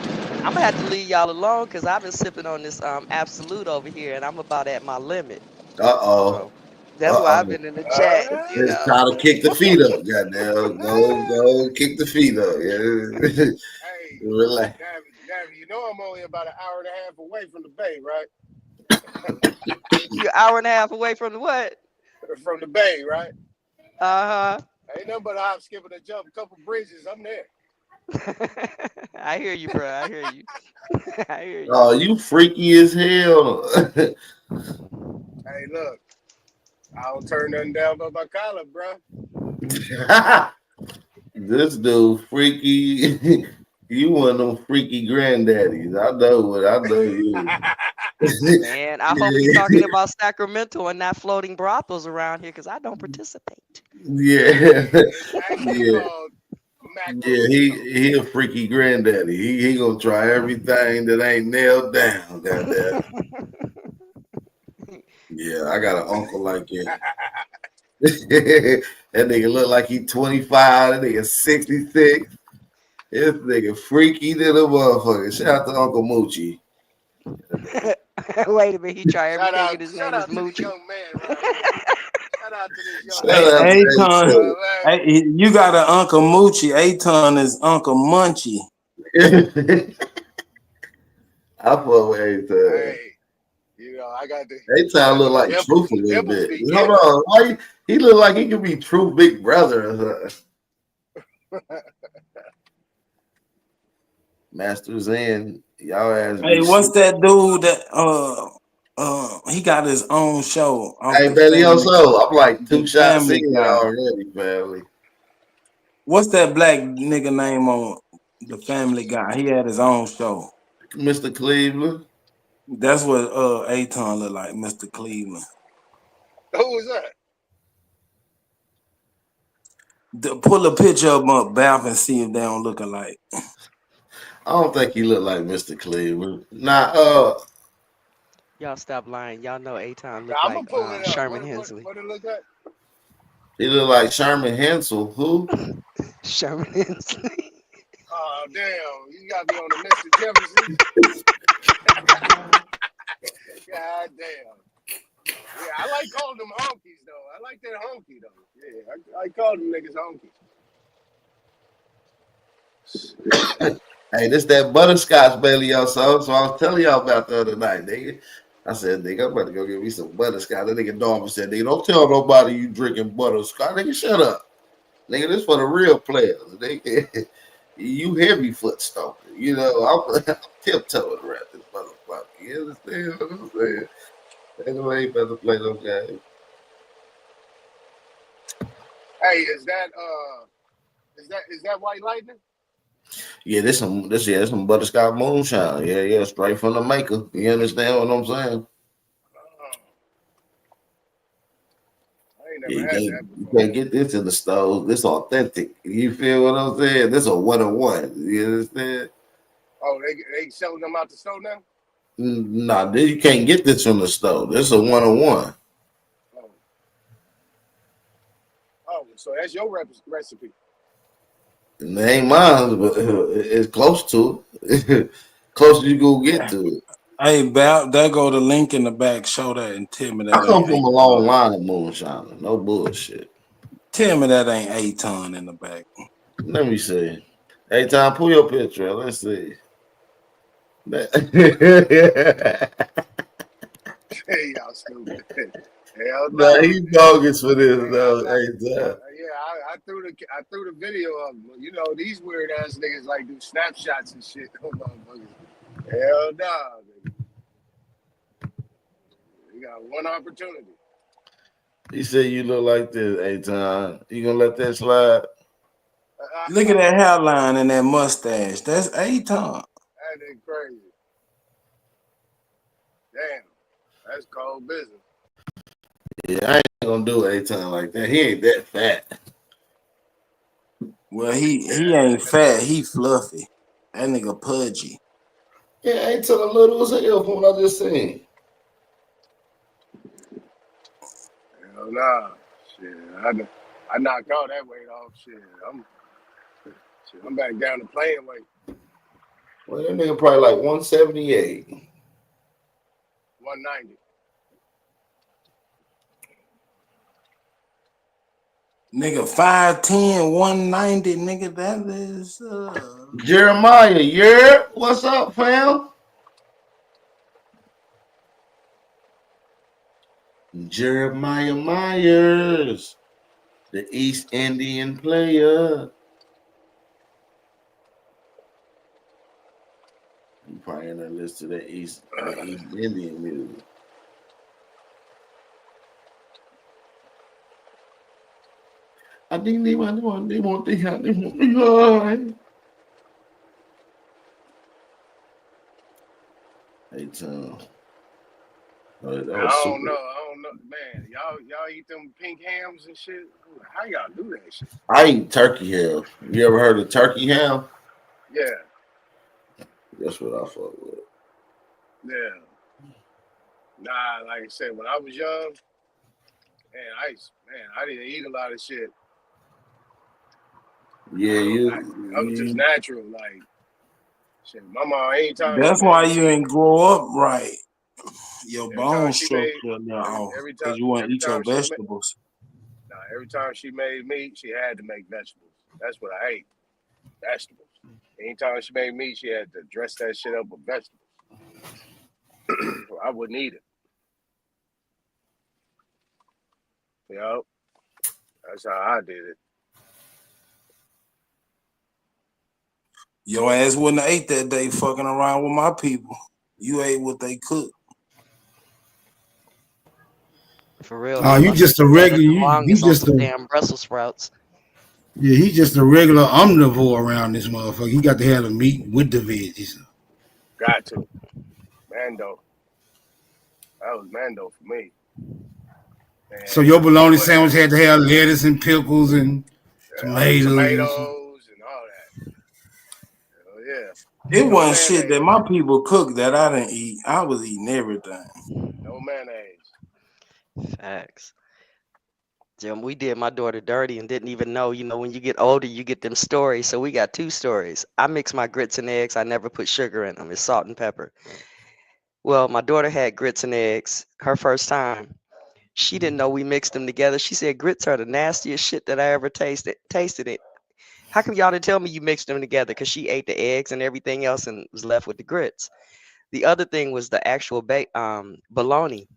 gonna have to leave y'all alone because I've been sipping on this Absolute over here and I'm about at my limit. That's why I've been in the chat. You It's know. time to kick the feet up, goddamn. Go, kick the feet up. Yeah. Relax. Gabby, you know I'm only about an hour and a half away from the bay, right? You're an hour and a half away from the what? From the bay, right? Uh-huh. Ain't nothing but a hop, skip, and a jump, a couple bridges. I'm there. I hear you, bro. I hear you. I hear you. Oh, you freaky as hell. Hey, look. I don't turn nothing down but my collar, bro. This dude freaky. You one of them freaky granddaddies. I know you. Man, I hope you're talking about Sacramento and not floating brothels around here because I don't participate. Yeah. He a freaky granddaddy. He gonna try everything that ain't nailed down. Goddamn. Yeah, I got an uncle like that. That nigga look like he 25. That nigga 66. This nigga freaky little motherfucker. Shout out to Uncle Moochie. Wait a minute, he tried everything and his name is Moochie. Hey, you got an Uncle Moochie. Aton is Uncle Munchie. I fuck with Aton. You know, I got the A-Town look like dimples. Truth a The little dimples bit. be Hold getting on, why he look like he could be Truth big brother? Masters in y'all ass. Hey, Be what's sick. that dude that he got his own show off Hey, the Belly family, Oso, I'm like the 2 shots Family in Guy. already, family. What's that black nigga name on the Family Guy? He had his own show. Mr. Cleveland. That's what A-Town look like, Mr. Cleveland. Who was that? Pull a picture of him up, Bath, and see if they don't look alike. I don't think he look like Mr. Cleveland. Nah, Y'all stop lying. Y'all know A-Town look I'm like gonna pull it up. Sherman Hensley. What it look like? he look like Sherman Hensel. Who? Sherman Hensley. Oh damn! You got me on the Mr. Jefferson. God damn. Yeah, I like calling them honkies though. I like that honky though. Yeah, I call them niggas honkies. Hey, this that butterscotch Belly Oso. So I was telling y'all about the other night, nigga. I said, nigga, I'm about to go get me some butterscotch. That nigga Norman said, nigga, don't tell nobody you drinking butterscotch. Nigga, shut up. Nigga, this for the real players. Nigga, you heavy foot stomping. You know, I'm tiptoeing around this motherfucker. You understand what I'm saying? Anyway, you better play those games. Hey, is that White Lightning? Yeah, this some butterscotch moonshine. Yeah, straight from the maker. You understand what I'm saying? I ain't Yeah, never had that you before. can't get this in the stove. This authentic. You feel what I'm saying? This a 101. You understand? Oh, they selling them out the store now? Nah, you can't get this from the stove. This is a 101. Oh, so that's your recipe. And it ain't mine, but it's close to it. Close as you go get to it. Hey, Bal, there go the link in the back. Show that and tell me that I come ain't from a long line of moonshine. No bullshit. Tell me that ain't A-Ton in the back. Let me see. Hey, Tom, pull your picture. Let's see. Hey, y'all stupid. Hell no. Nah, he bogus for this though. Hey, Tom. I threw the video up. You know, these weird ass niggas like do snapshots and shit. Hell no. You got one opportunity. He said you look like this. Hey, Tom, you gonna let that slide? Look at that hairline and that mustache. That's A-Ton. That ain't crazy. Damn, that's cold business. Yeah, I ain't gonna do A-Ton like that. He ain't that fat. Well, he ain't fat. He fluffy. That nigga pudgy. Yeah, A-Ton little as hell from what I just seen. Hell nah. Shit, I knocked all that weight off. Shit, I'm back down to playing weight. Well, that nigga probably like 178. 190. Nigga, 5'10", 190, nigga, that is Jeremiah, yeah, what's up, fam? Jeremiah Myers, the East Indian player. You probably in that list of the East Indian music. I think they want to have Hey, Tom. That I was don't super. know, man. Y'all eat them pink hams and shit. How y'all do that shit? I eat turkey ham. You ever heard of turkey ham? Yeah, That's what I fuck with. yeah. Nah, like I said, when I was young, I didn't eat a lot of shit. Yeah, I was just natural, like shit. My mom, anytime that's why you ain't grow up right. Your bone structure now off because you want to eat your vegetables. Every time she made meat, she had to make vegetables. That's what I ate. Vegetables. Anytime she made meat, she had to dress that shit up with vegetables. I wouldn't eat it. Yup. That's how I did it. Your ass wouldn't have ate that day fucking around with my people. You ate what they cooked. For real. Oh, you just a regular. You Longest on just some a damn Brussels sprouts. yeah. He just a regular omnivore around this motherfucker. He got to have the meat with the veggies. Got to. Mando. That was Mando for me. And So your bologna sandwich had to have lettuce and pickles and tomatoes. Tomatoes and all that. Hell yeah. It wasn't shit that my people cooked that I didn't eat. I was eating everything. No mayonnaise. Facts. Jim, we did my daughter dirty and didn't even know. You know, when you get older, you get them stories. So we got 2 stories. I mix my grits and eggs. I never put sugar in them. It's salt and pepper. Well, my daughter had grits and eggs her first time. She didn't know we mixed them together. She said grits are the nastiest shit that I ever tasted it. How come y'all didn't tell me you mixed them together? Because she ate the eggs and everything else and was left with the grits. The other thing was the actual bologna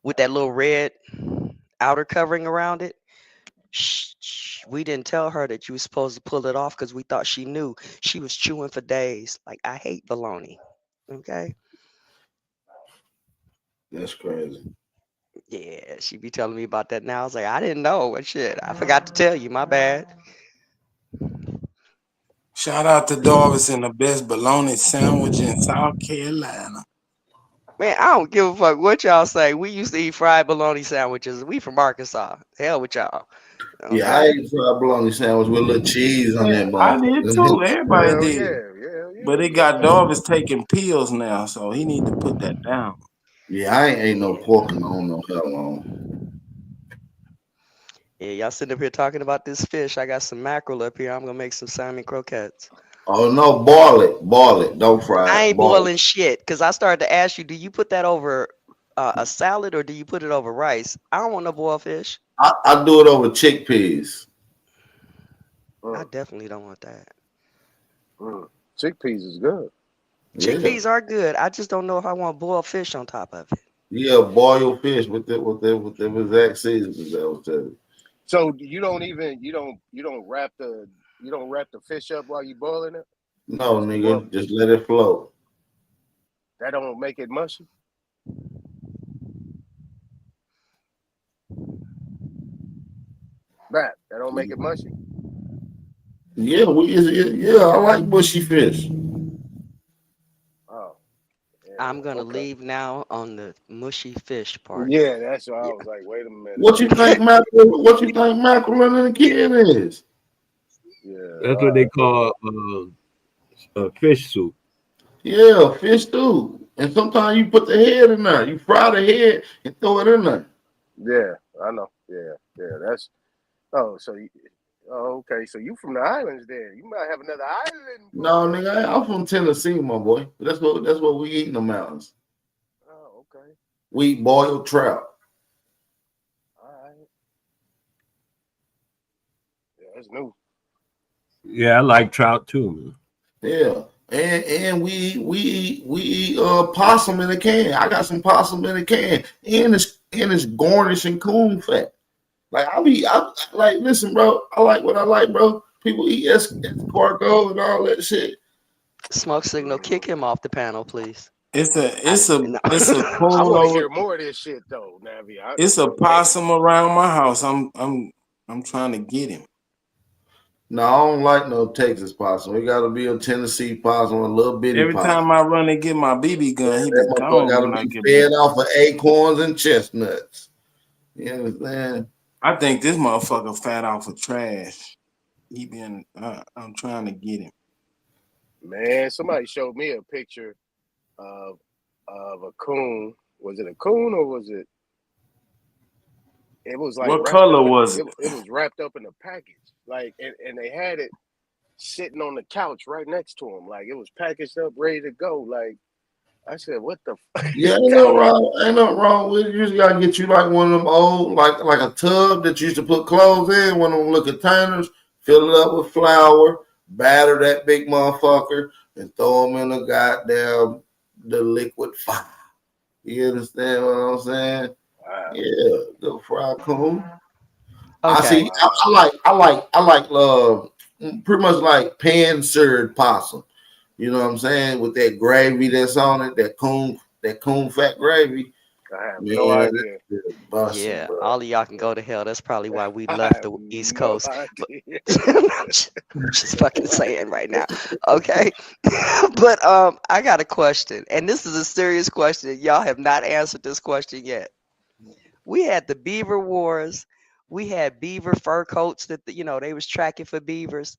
with that little red outer covering around it. We didn't tell her that you were supposed to pull it off because we thought she knew. She was chewing for days. Like, I hate bologna. Okay. That's crazy. Yeah, she be telling me about that now. I was like, I didn't know. What shit? I forgot to tell you. My bad. Shout out to Darvis and the best bologna sandwich in South Carolina. Man, I don't give a fuck what y'all say. We used to eat fried bologna sandwiches. We from Arkansas. Hell with y'all. Okay. Yeah, I ate fried bologna sandwich with a little cheese on that. I did too. Everybody did. Yeah. But it got Darvis taking pills now, so he need to put that down. Yeah, I ain't ate no pork in no hell long. Yeah, y'all sitting up here talking about this fish. I got some mackerel up here. I'm gonna make some salmon croquettes. Oh no, boil it. Don't fry it. I ain't boiling shit because I started to ask you, do you put that over a salad or do you put it over rice? I don't want no boiled fish. I do it over chickpeas. I definitely don't want that. Chickpeas is good. Chickpeas are good. I just don't know if I want boiled fish on top of it. Yeah, boil fish with the exact seasonings that was telling you. So you don't wrap the fish up while you boiling it? No, nigga, just let it float. That don't make it mushy? That don't make it mushy? Yeah, I like mushy fish. Oh. Yeah, I'm gonna leave now on the mushy fish part. Yeah, that's why I was like, wait a minute. What you think mackerel in the can is? Yeah. That's what they call fish soup. Yeah, fish stew. And sometimes you put the head in there. You fry the head and throw it in there. Yeah, I know. Yeah. That's okay. So you from the islands then? You might have another island. No, nigga, I'm from Tennessee, my boy. That's what we eat in the mountains. Oh, okay. We eat boiled trout. All right. Yeah, that's new. Yeah, I like trout too, man. Yeah. And we eat possum in a can. I got some possum in a can. And it's garnish and coon fat. Like listen, bro. I like what I like, bro. People eat escargot and all that shit. Smoke signal, kick him off the panel, please. It's a coon. I want to hear more of this shit though, Navi. It's a possum around my house. I'm trying to get him. No, I don't like no Texas possum. It got to be a Tennessee possum, a little bitty Every possum. time I run and get my BB gun, he be gone. Got to be fed off of acorns and chestnuts. You understand? I think this motherfucker fat off of trash. I'm trying to get him. Man, somebody showed me a picture of a coon. Was it a coon or was it? It was like what color was it? It was wrapped up in a package, like, and they had it sitting on the couch right next to him, like it was packaged up, ready to go. Like I said, what the? Yeah, ain't nothing wrong with it. You just gotta get you like one of them old, like a tub that you used to put clothes in, one of them little containers, fill it up with flour, batter that big motherfucker, and throw them in the liquid fire. You understand what I'm saying? Yeah, the fried coon. I Okay. see. I like pretty much like pan-seared possum. You know what I'm saying? With that gravy that's on it, that coon fat gravy. I have Man, no idea. that's busting, Yeah, bro. all of y'all can go to hell. That's probably why we I left have the East no Coast. But idea. I'm just fucking saying right now. Okay. But I got a question, and this is a serious question. Y'all have not answered this question yet. We had the beaver wars. We had beaver fur coats that they was tracking for beavers.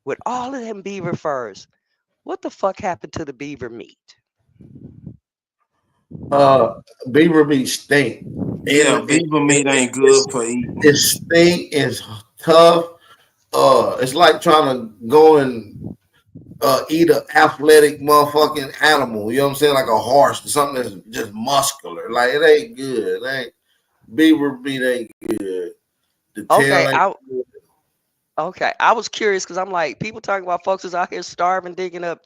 With all of them beaver furs, what the fuck happened to the beaver meat? Beaver meat stink. Yeah, beaver meat ain't good for eating. It stink. It's tough. It's like trying to go and eat an athletic motherfucking animal. You know what I'm saying? Like a horse, something that's just muscular. Like it ain't good. It ain't beaver meat ain't good. The tail ain't good. Okay, I was curious because I'm like, people talking about folks is out here starving, digging up,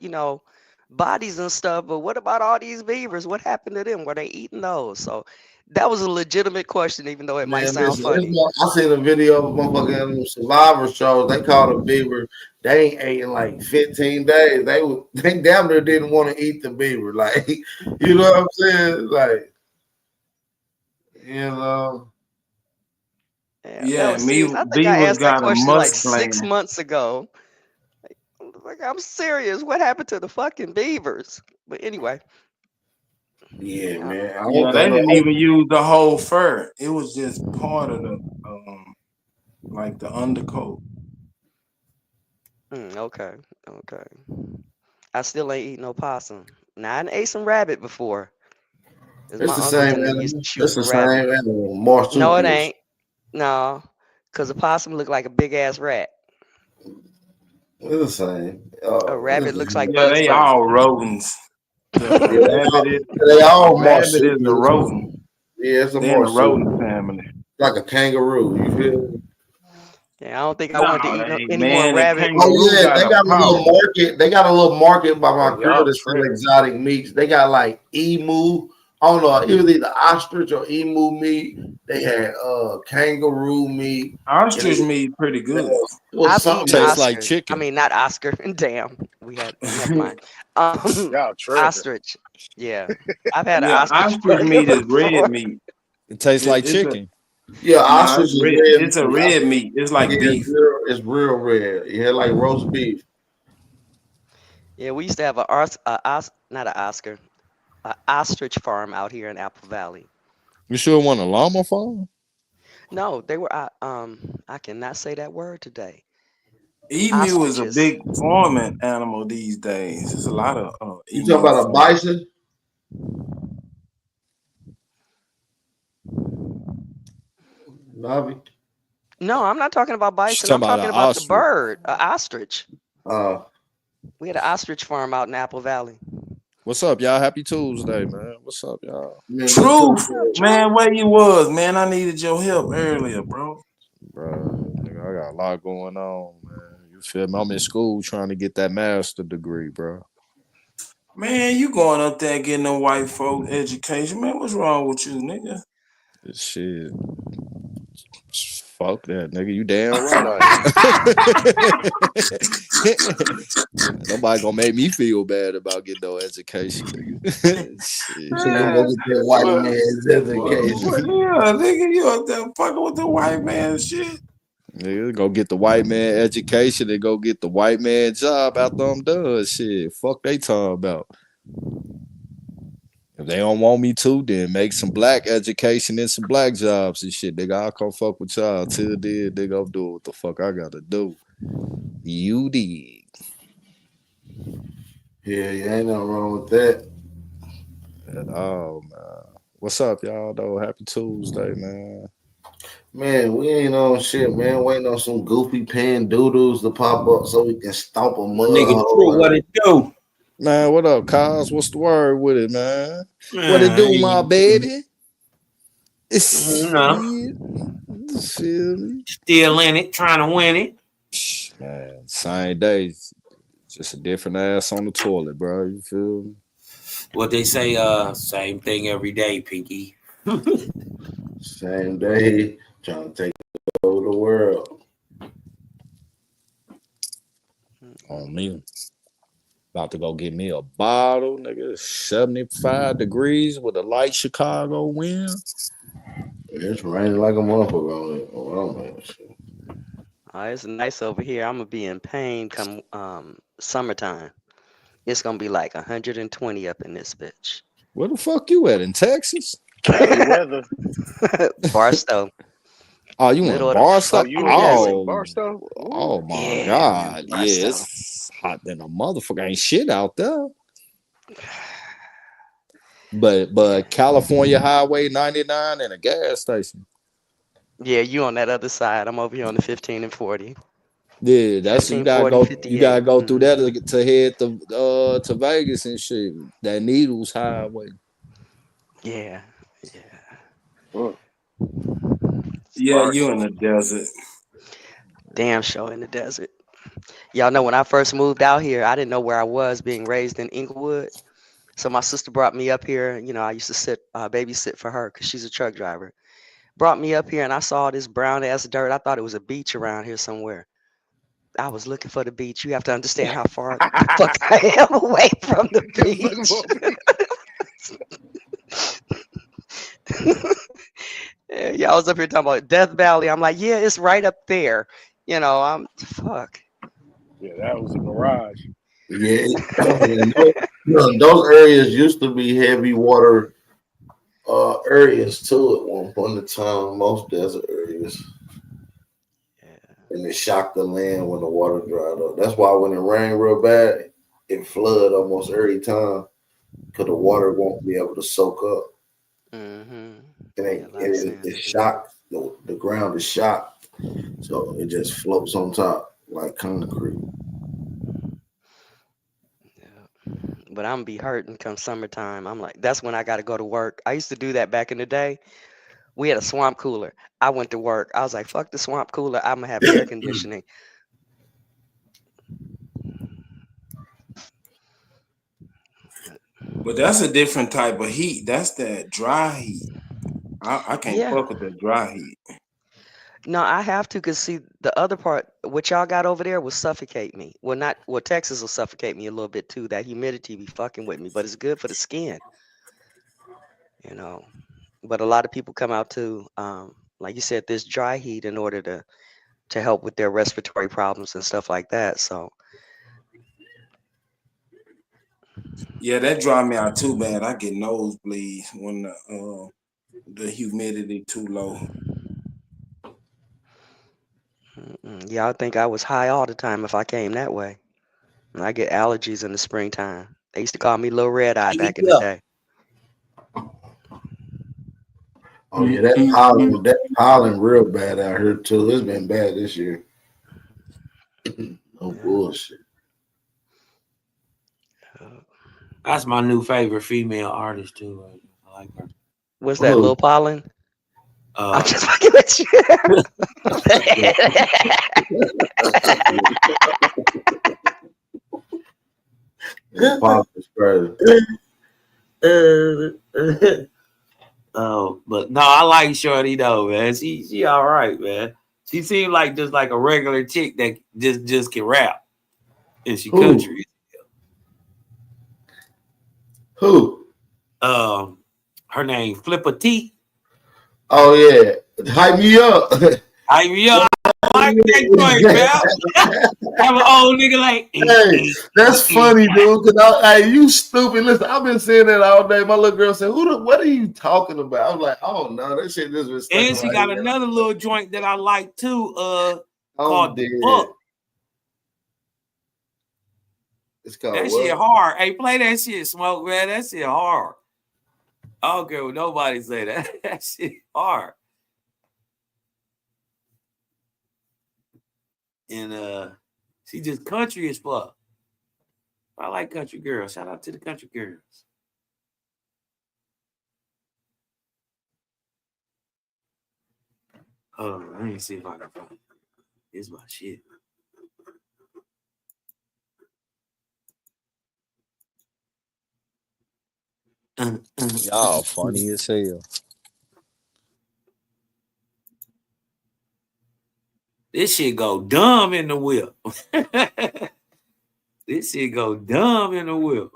bodies and stuff. But what about all these beavers? What happened to them? Were they eating those? So that was a legitimate question, even though it might Man, sound funny. I seen a video of a motherfucking Survivor shows. They called a beaver. They ain't ate in like 15 days. They damn near didn't want to eat the beaver. Like, you know what I'm saying? Like, Yeah, I think I beavers asked that got a question like musk 6 gland. months ago. Like, I'm serious. What happened to the fucking beavers? But anyway. Yeah, man. Yeah, they didn't even use the whole fur. It was just part of the like the undercoat. Okay. I still ain't eat no possum. Now I ate some rabbit before. It's the same animal. Used to shoot It's the for rabbit. same animal. Marsupials. No, it ain't. No, because a possum look like a big ass rat. It's the same. A rabbit looks like Yeah, Bugs they Bunny. all rodents. They all A rabbit is a marsupials. rodent. Yeah, it's a They're in the rodent marsupial. family. Like a kangaroo. You feel me? Yeah, I don't think I wanted to eat any more man, the rabbit. kangaroo Oh yeah, got they a got a little pouch. market. They got a little market by my Oh, crib y'all that sell tripping. exotic meats. They got like emu. I don't know, it was either ostrich or emu meat. They had kangaroo meat. Ostrich meat pretty good. It was I've something eaten else. Oscar. like chicken. I mean, not Oscar. Damn, we had. Never mind. Y'all tripping. Ostrich. Yeah, I've had an Yeah, ostrich ostrich burger meat is before. red meat. It tastes like It's chicken. Yeah, Nah, ostrich it's is red. red. It's a red meat. It's like Yeah, beef. it's real red. Yeah, like roast beef. Yeah, we used to have not an Oscar, an ostrich farm out here in Apple Valley. You sure want a llama farm? No, they were. I cannot say that word today. Emu is a Ostriches. big farming animal these days. There's a lot of You emu talking about a farm. bison? Bobby? No, I'm not talking about bison. talking I'm about talking an about the ostrich. bird, an ostrich. Oh. We had an ostrich farm out in Apple Valley. What's up, y'all? Happy Tuesday, man. What's up, y'all? Truth, man, where you was, man? I needed your help earlier, bro. Bro, nigga, I got a lot going on, man. You feel me? I'm in school trying to get that master degree, bro. Man, you going up there getting a white folk education, man? What's wrong with you, nigga? Shit. Fuck that, nigga. You damn right. Nobody gonna make me feel bad about getting no education, nigga. Shit. White man's education. Yeah, nigga, you up there fucking with the white man shit. Nigga, go get the white man education and go get the white man job after I'm done. Shit. Fuck they talking about. If they don't want me to, then make some black education and some black jobs and shit. Nigga, I'll come fuck with y'all. Till then, nigga, I'm doing what the fuck I gotta do. You dig. Yeah, ain't nothing wrong with that. At all, man. What's up, y'all, though? Happy Tuesday, man. Man, we ain't on shit, man. Waiting on some goofy pan doodles to pop up so we can stomp a mud Nigga, hole. true, what it do? Man, what up, Cos? What's the word with it, man? What it do, my baby? It's Still in it, trying to win it. Man, same day. Just a different ass on the toilet, bro. You feel me? What they say, same thing every day, Pinky. Same day, trying to take over the world. On me. About to go get me a bottle, nigga. 75 degrees with a light Chicago wind. It's raining like a motherfucker on it. It's nice over here. I'm gonna be in pain come summertime. It's gonna be like 120 up in this bitch. Where the fuck you at? In Texas? Cali weather. Barstow. Oh, you in Barstow? Oh, you in Barstow? Oh my Yeah, God. Barstow. Yeah, it's hot than a motherfucker. Ain't shit out there. But California Highway 99 and a gas station. Yeah, you on that other side. I'm over here on the 15 and 40. Yeah, that's 15, you gotta 40, go. 58. You gotta go through that to head to Vegas and shit. That Needles Highway. Yeah. Yeah, you in the desert. Damn show in the desert. Y'all know when I first moved out here, I didn't know where I was, being raised in Inglewood. So my sister brought me up here. You know, I used to babysit for her because she's a truck driver. Brought me up here and I saw this brown ass dirt. I thought it was a beach around here somewhere. I was looking for the beach. You have to understand how far the fuck I am away from the beach. Yeah, y'all was up here talking about Death Valley. I'm like, yeah, it's right up there. You know, I'm fuck. Yeah, that was a mirage. Yeah, those areas used to be heavy water areas too at one point in time. Most desert areas. And it shocked the land when the water dried up. That's why when it rained real bad, it flood almost every time because the water won't be able to soak up. Mm-hmm. It shocked. The ground is shocked, so it just floats on top like concrete. But I'm gonna be hurting come summertime. I'm like, that's when I got to go to work. I used to do that back in the day. We had a swamp cooler. I went to work. I was like, fuck the swamp cooler. I'm gonna have air conditioning. But that's a different type of heat. That's that dry heat. I can't Yeah. fuck with that dry heat. No, I have to, because see, the other part, what y'all got over there will suffocate me. Well, Texas will suffocate me a little bit too. That humidity be fucking with me, but it's good for the skin. You know. But a lot of people come out to, like you said, this dry heat in order to help with their respiratory problems and stuff like that. So Yeah, that dry me out too bad. I get nosebleeds when the humidity too low. yeah, I think I was high all the time if I came that way. And I get allergies in the springtime. They used to call me Little Red Eye back in the day. Oh yeah, that pollen real bad out here too. It's been bad this year. No bullshit. That's my new favorite female artist too. I like her. What's that, Lil Pollen? I'm just fucking with you. Oh, but no, I like Shorty though, man. She all right, man. She seemed like just like a regular chick that just can rap, and she country. Who? Her name Flipper T. Oh yeah, hype me up. Hype me up. I like that joint, man. Have an old nigga like. Hey, that's funny, dude. Cause hey, you stupid. Listen, I've been saying that all day. My little girl said, what are you talking about?" I was like, "Oh no, that shit just was." And she got another little joint that I like too. Called The Book. It's called that what? shit hard. Hey, play that shit, Smoke, man. That shit hard. I don't care what nobody say that. That shit hard. And she just country as fuck. I like country girls. Shout out to the country girls. Hold on, let me see if I can find it. It's my shit. Y'all funny as hell. This shit go dumb in the whip. This shit go dumb in the whip.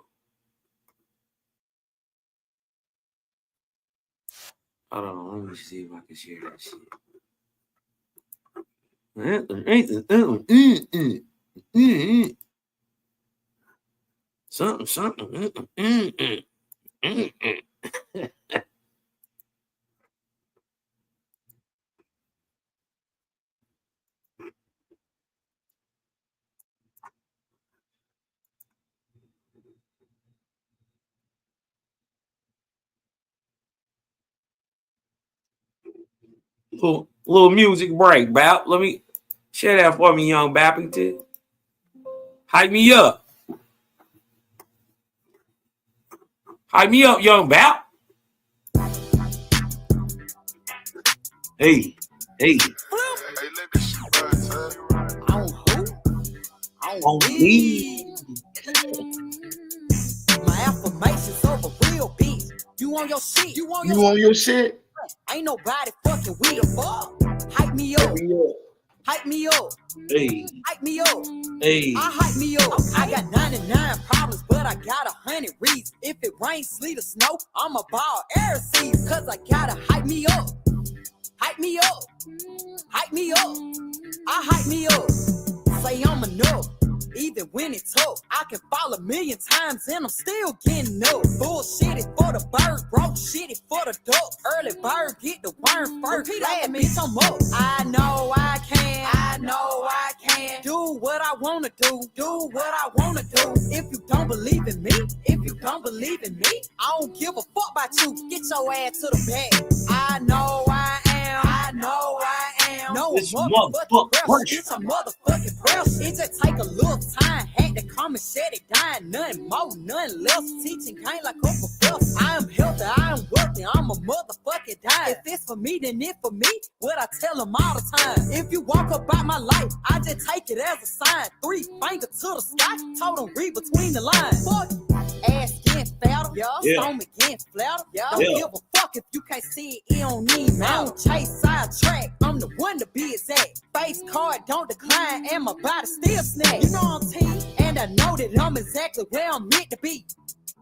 Hold on, let me see if I can share that shit. Something. Little music break, Bap. Let me share that for me, young Bappington. Hype me up. Hype me up, young Bap. Hey. On me. My affirmations over real beats. You on your shit. You on your shit? Ain't nobody fucking with the fuck. Hype me up. Hype me up. Hey. Hype me up. Hey. I hype me up. I got 99 problems, but I got 100 reasons. If it rains, sleet, or snow, I'ma ball air season. Cause I gotta hype me up. Hype me up. Hype me up. I hype me up. Say I'm enough. Even when it's tough, I can fall 1,000,000 times and I'm still getting up. Bullshit is for the bird, broke shit is for the duck. Early bird get the worm first. Glad bitch I'm up. I know I can. I know I can. Do what I wanna do. Do what I wanna do. If you don't believe in me, if you don't believe in me, I don't give a fuck about you. Get your ass to the bag. I know I am. I know I am. No motherfucking it's a motherfucking press. It just take a little time. Had to come and shut it down. Nothing more, nothing less. Teaching ain't like a professor. I am healthy, I am wealthy. I'm a motherfucking dime. If it's for me, then it's for me. What I tell them all the time. If you walk about my life, I just take it as a sign. 3 fingers to the sky. Told them read between the lines. Fuck. Ass getting fatter, stomach getting flatter. Don't give a fuck if you can't see it don't need me. I don't chase sidetrack, I'm the one to be exact. Face card don't decline, and my body still snack. You know I'm T, and I know that I'm exactly where I'm meant to be.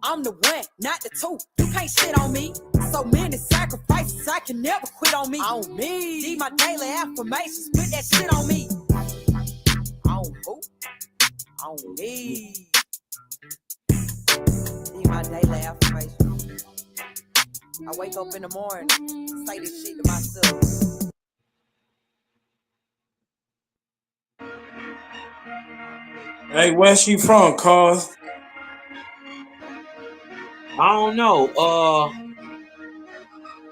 I'm the one, not the two. You can't shit on me. So many sacrifices, I can never quit on me. On me, need my daily affirmations, put that shit on me. On who? On me. My daily affirmation. I wake up in the morning, say this shit to myself. Hey, where's she from, cuz? I don't know.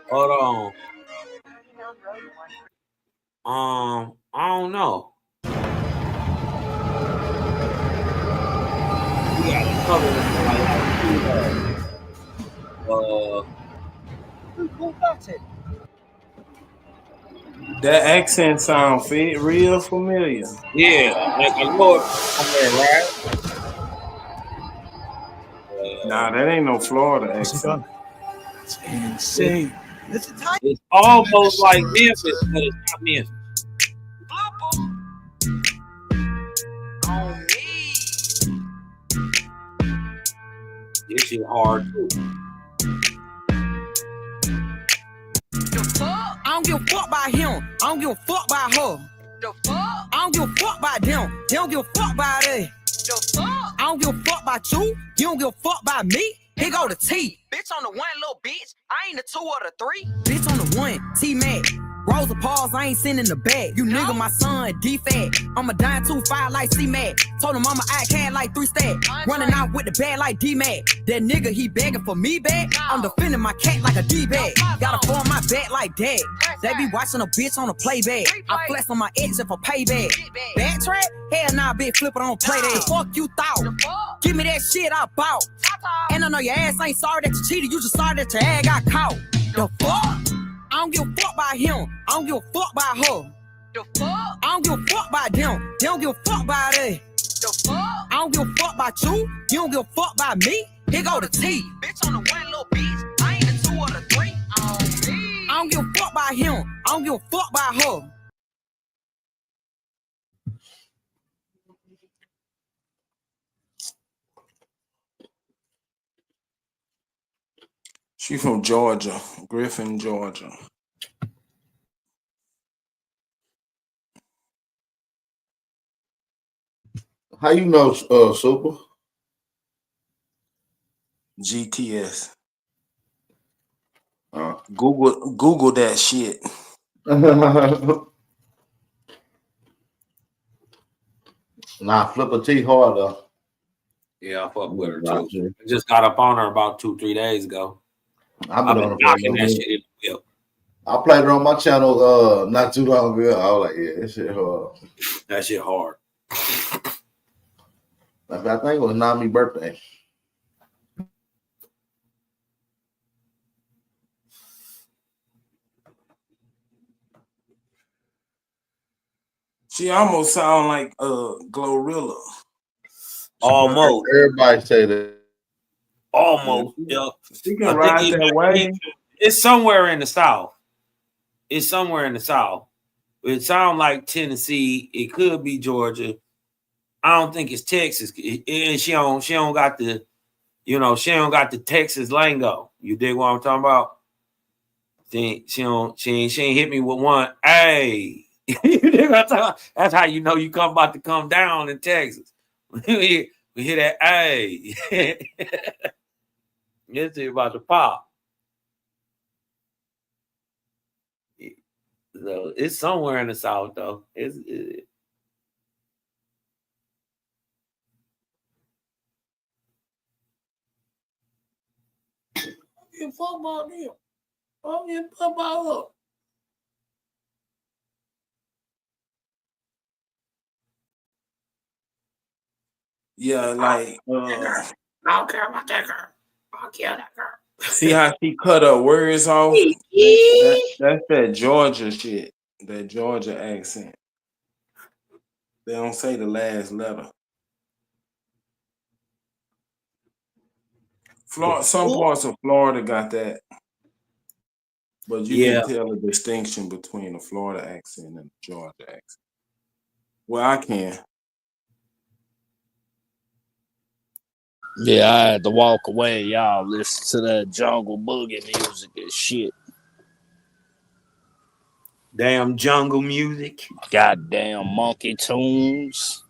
Hold on. I don't know. We got to cover this. That accent sound real familiar. Yeah, like I know it somewhere, right? Nah, that ain't no Florida accent. It's insane. It's almost like Memphis, but it's not Memphis. This shit hard too. I don't give a fuck about him. I don't give a fuck about her. The fuck? I don't give a fuck about them. They don't give a fuck about it. The fuck? I don't give a fuck about you. You don't give a fuck about me. Here go the T. Bitch on the one, little bitch. I ain't the 2 or the 3. Bitch on the 1, T-Mac. Rosa Pauls, I ain't sending the bag. You nigga, my son, D-Fat. I'm a dime 2-5 like C-Mac. Told him I'm a icon like 3 stack. Running out with the bag like D-Mac. That nigga, he begging for me back. I'm defending my cat like a D-bag. Gotta form my back like that. They be watching a bitch on a playback. I flex on my ex for payback. Backtrack? Hell nah, bitch, flip it on play that. Fuck you thought. Give me that shit I bought. And I know your ass ain't sorry that you cheated. You just sorry that your ass got caught. The fuck? I don't give a fuck about him. I don't give a fuck about her. The fuck? I don't give a fuck about them. They don't give a fuck about it. The fuck? I don't give a fuck about you. You don't give a fuck about me. Here go the T. Bitch on the 1, little bitch. I ain't the 2 or the 3. I don't give a fuck about him. I don't give a fuck about her. She from Georgia, Griffin, Georgia. How you know, Super? GTS. Google that shit. Nah, Flipper T hard though. Yeah, I fuck with her too. I just got up on her about 2-3 days ago. I've been been on her for a knocking little that bit. shit in the whip. I played her on my channel not too long ago. I was like, yeah, this shit hard. That shit hard. I think it was Nami's birthday. She almost sound like Glorilla. Almost. Everybody say that. Almost. Yeah. She can ride that way. It's somewhere in the South. It's somewhere in the South. It sounds like Tennessee. It could be Georgia. I don't think it's Texas. And she don't got the, she don't got the Texas lingo. You dig what I'm talking about? She ain't hit me with one. Hey, you dig what I'm talking about? That's how you know you about to come down in Texas. we hear that. Hey, it's about to pop. So it's somewhere in the South though. Football deal. Oh, yeah, football up. Yeah, like I don't care about that girl. I'll kill that girl. see how she cut her words off? That's that Georgia shit. That Georgia accent. They don't say the last letter. Some parts of Florida got that. But you can tell the distinction between the Florida accent and the Georgia accent. Well, I can. Yeah, I had to walk away. Y'all listen to that jungle boogie music and shit. Damn jungle music. Goddamn monkey tunes.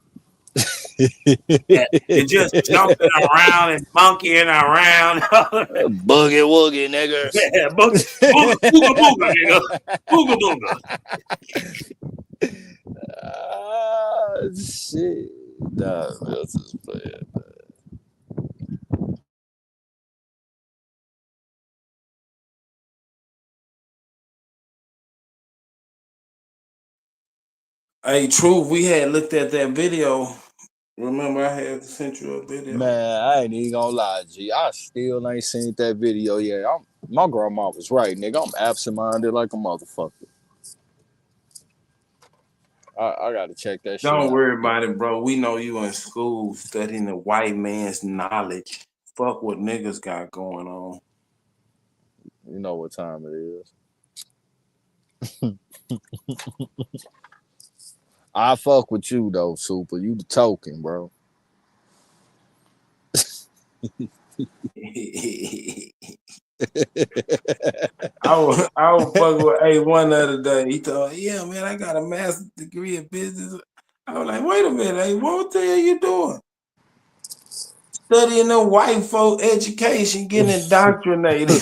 You're just jumping around and monkeying around. Boogie woogie, nigga. Yeah, booga booga, nigga. Booga booga. Shit. Nah, that's just playing. Hey, Truth, we had looked at that video. Remember, I had sent you a video. Man, I ain't even gonna lie, G. I still ain't seen that video yet. My grandma was right, nigga. I'm absent-minded like a motherfucker. I gotta check that shit out. Don't worry about it, bro. We know you in school studying the white man's knowledge. Fuck what niggas got going on. You know what time it is. I fuck with you though, Super. You the token, bro. I was fucking with A1 the other day. He told, yeah, man, I got a master's degree in business. I was like, wait a minute, A1, what the hell you doing? Studying the white folk education, getting indoctrinated.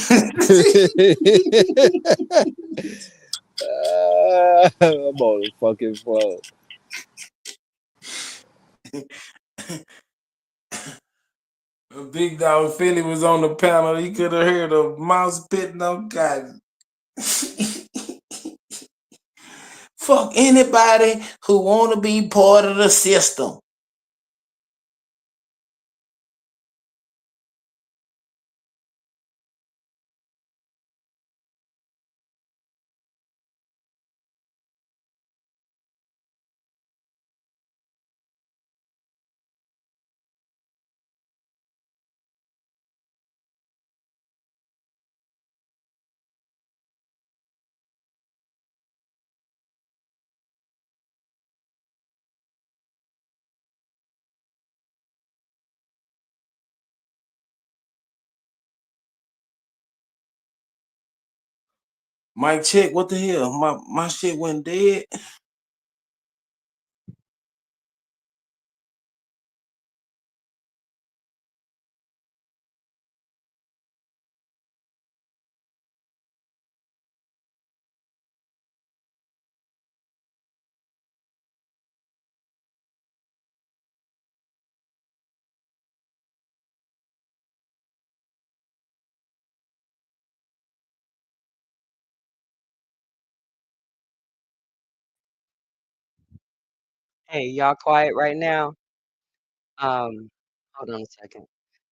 I'm on the fucking flow. Big Dog Philly was on the panel. He could have heard a mouse spitting on cotton. Fuck anybody who want to be part of the system. Mike check, what the hell? My shit went dead. Hey, y'all quiet right now? Hold on a second.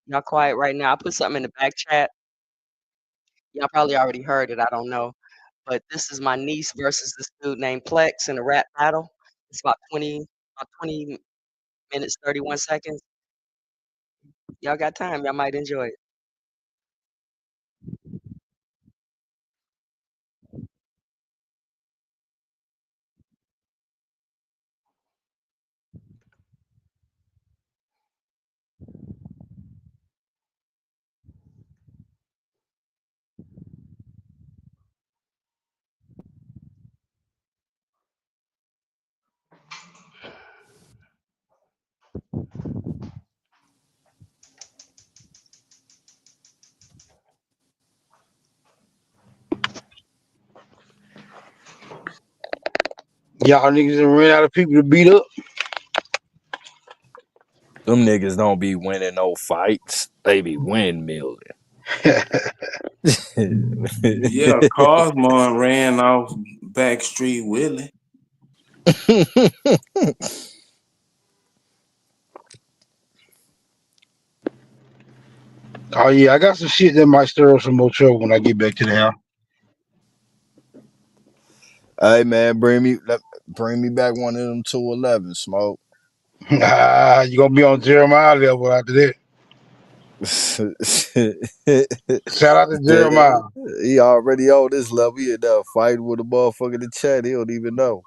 Y'all quiet right now? I put something in the back chat. Y'all probably already heard it. I don't know. But this is my niece versus this dude named Plex in a rap battle. It's about 20 minutes, 31 seconds. Y'all got time. Y'all might enjoy it. Y'all niggas done ran out of people to beat up. Them niggas don't be winning no fights. They be windmilling. Yeah, Cosmo ran off Backstreet Willie. Oh yeah, I got some shit that might stir up some more trouble when I get back to the house. Hey man, bring me back one of them 211 smoke. You gonna be on Jeremiah level after that. Shout out to Jeremiah. He already on this level. He in there fighting with a motherfucker in the chat. He don't even know.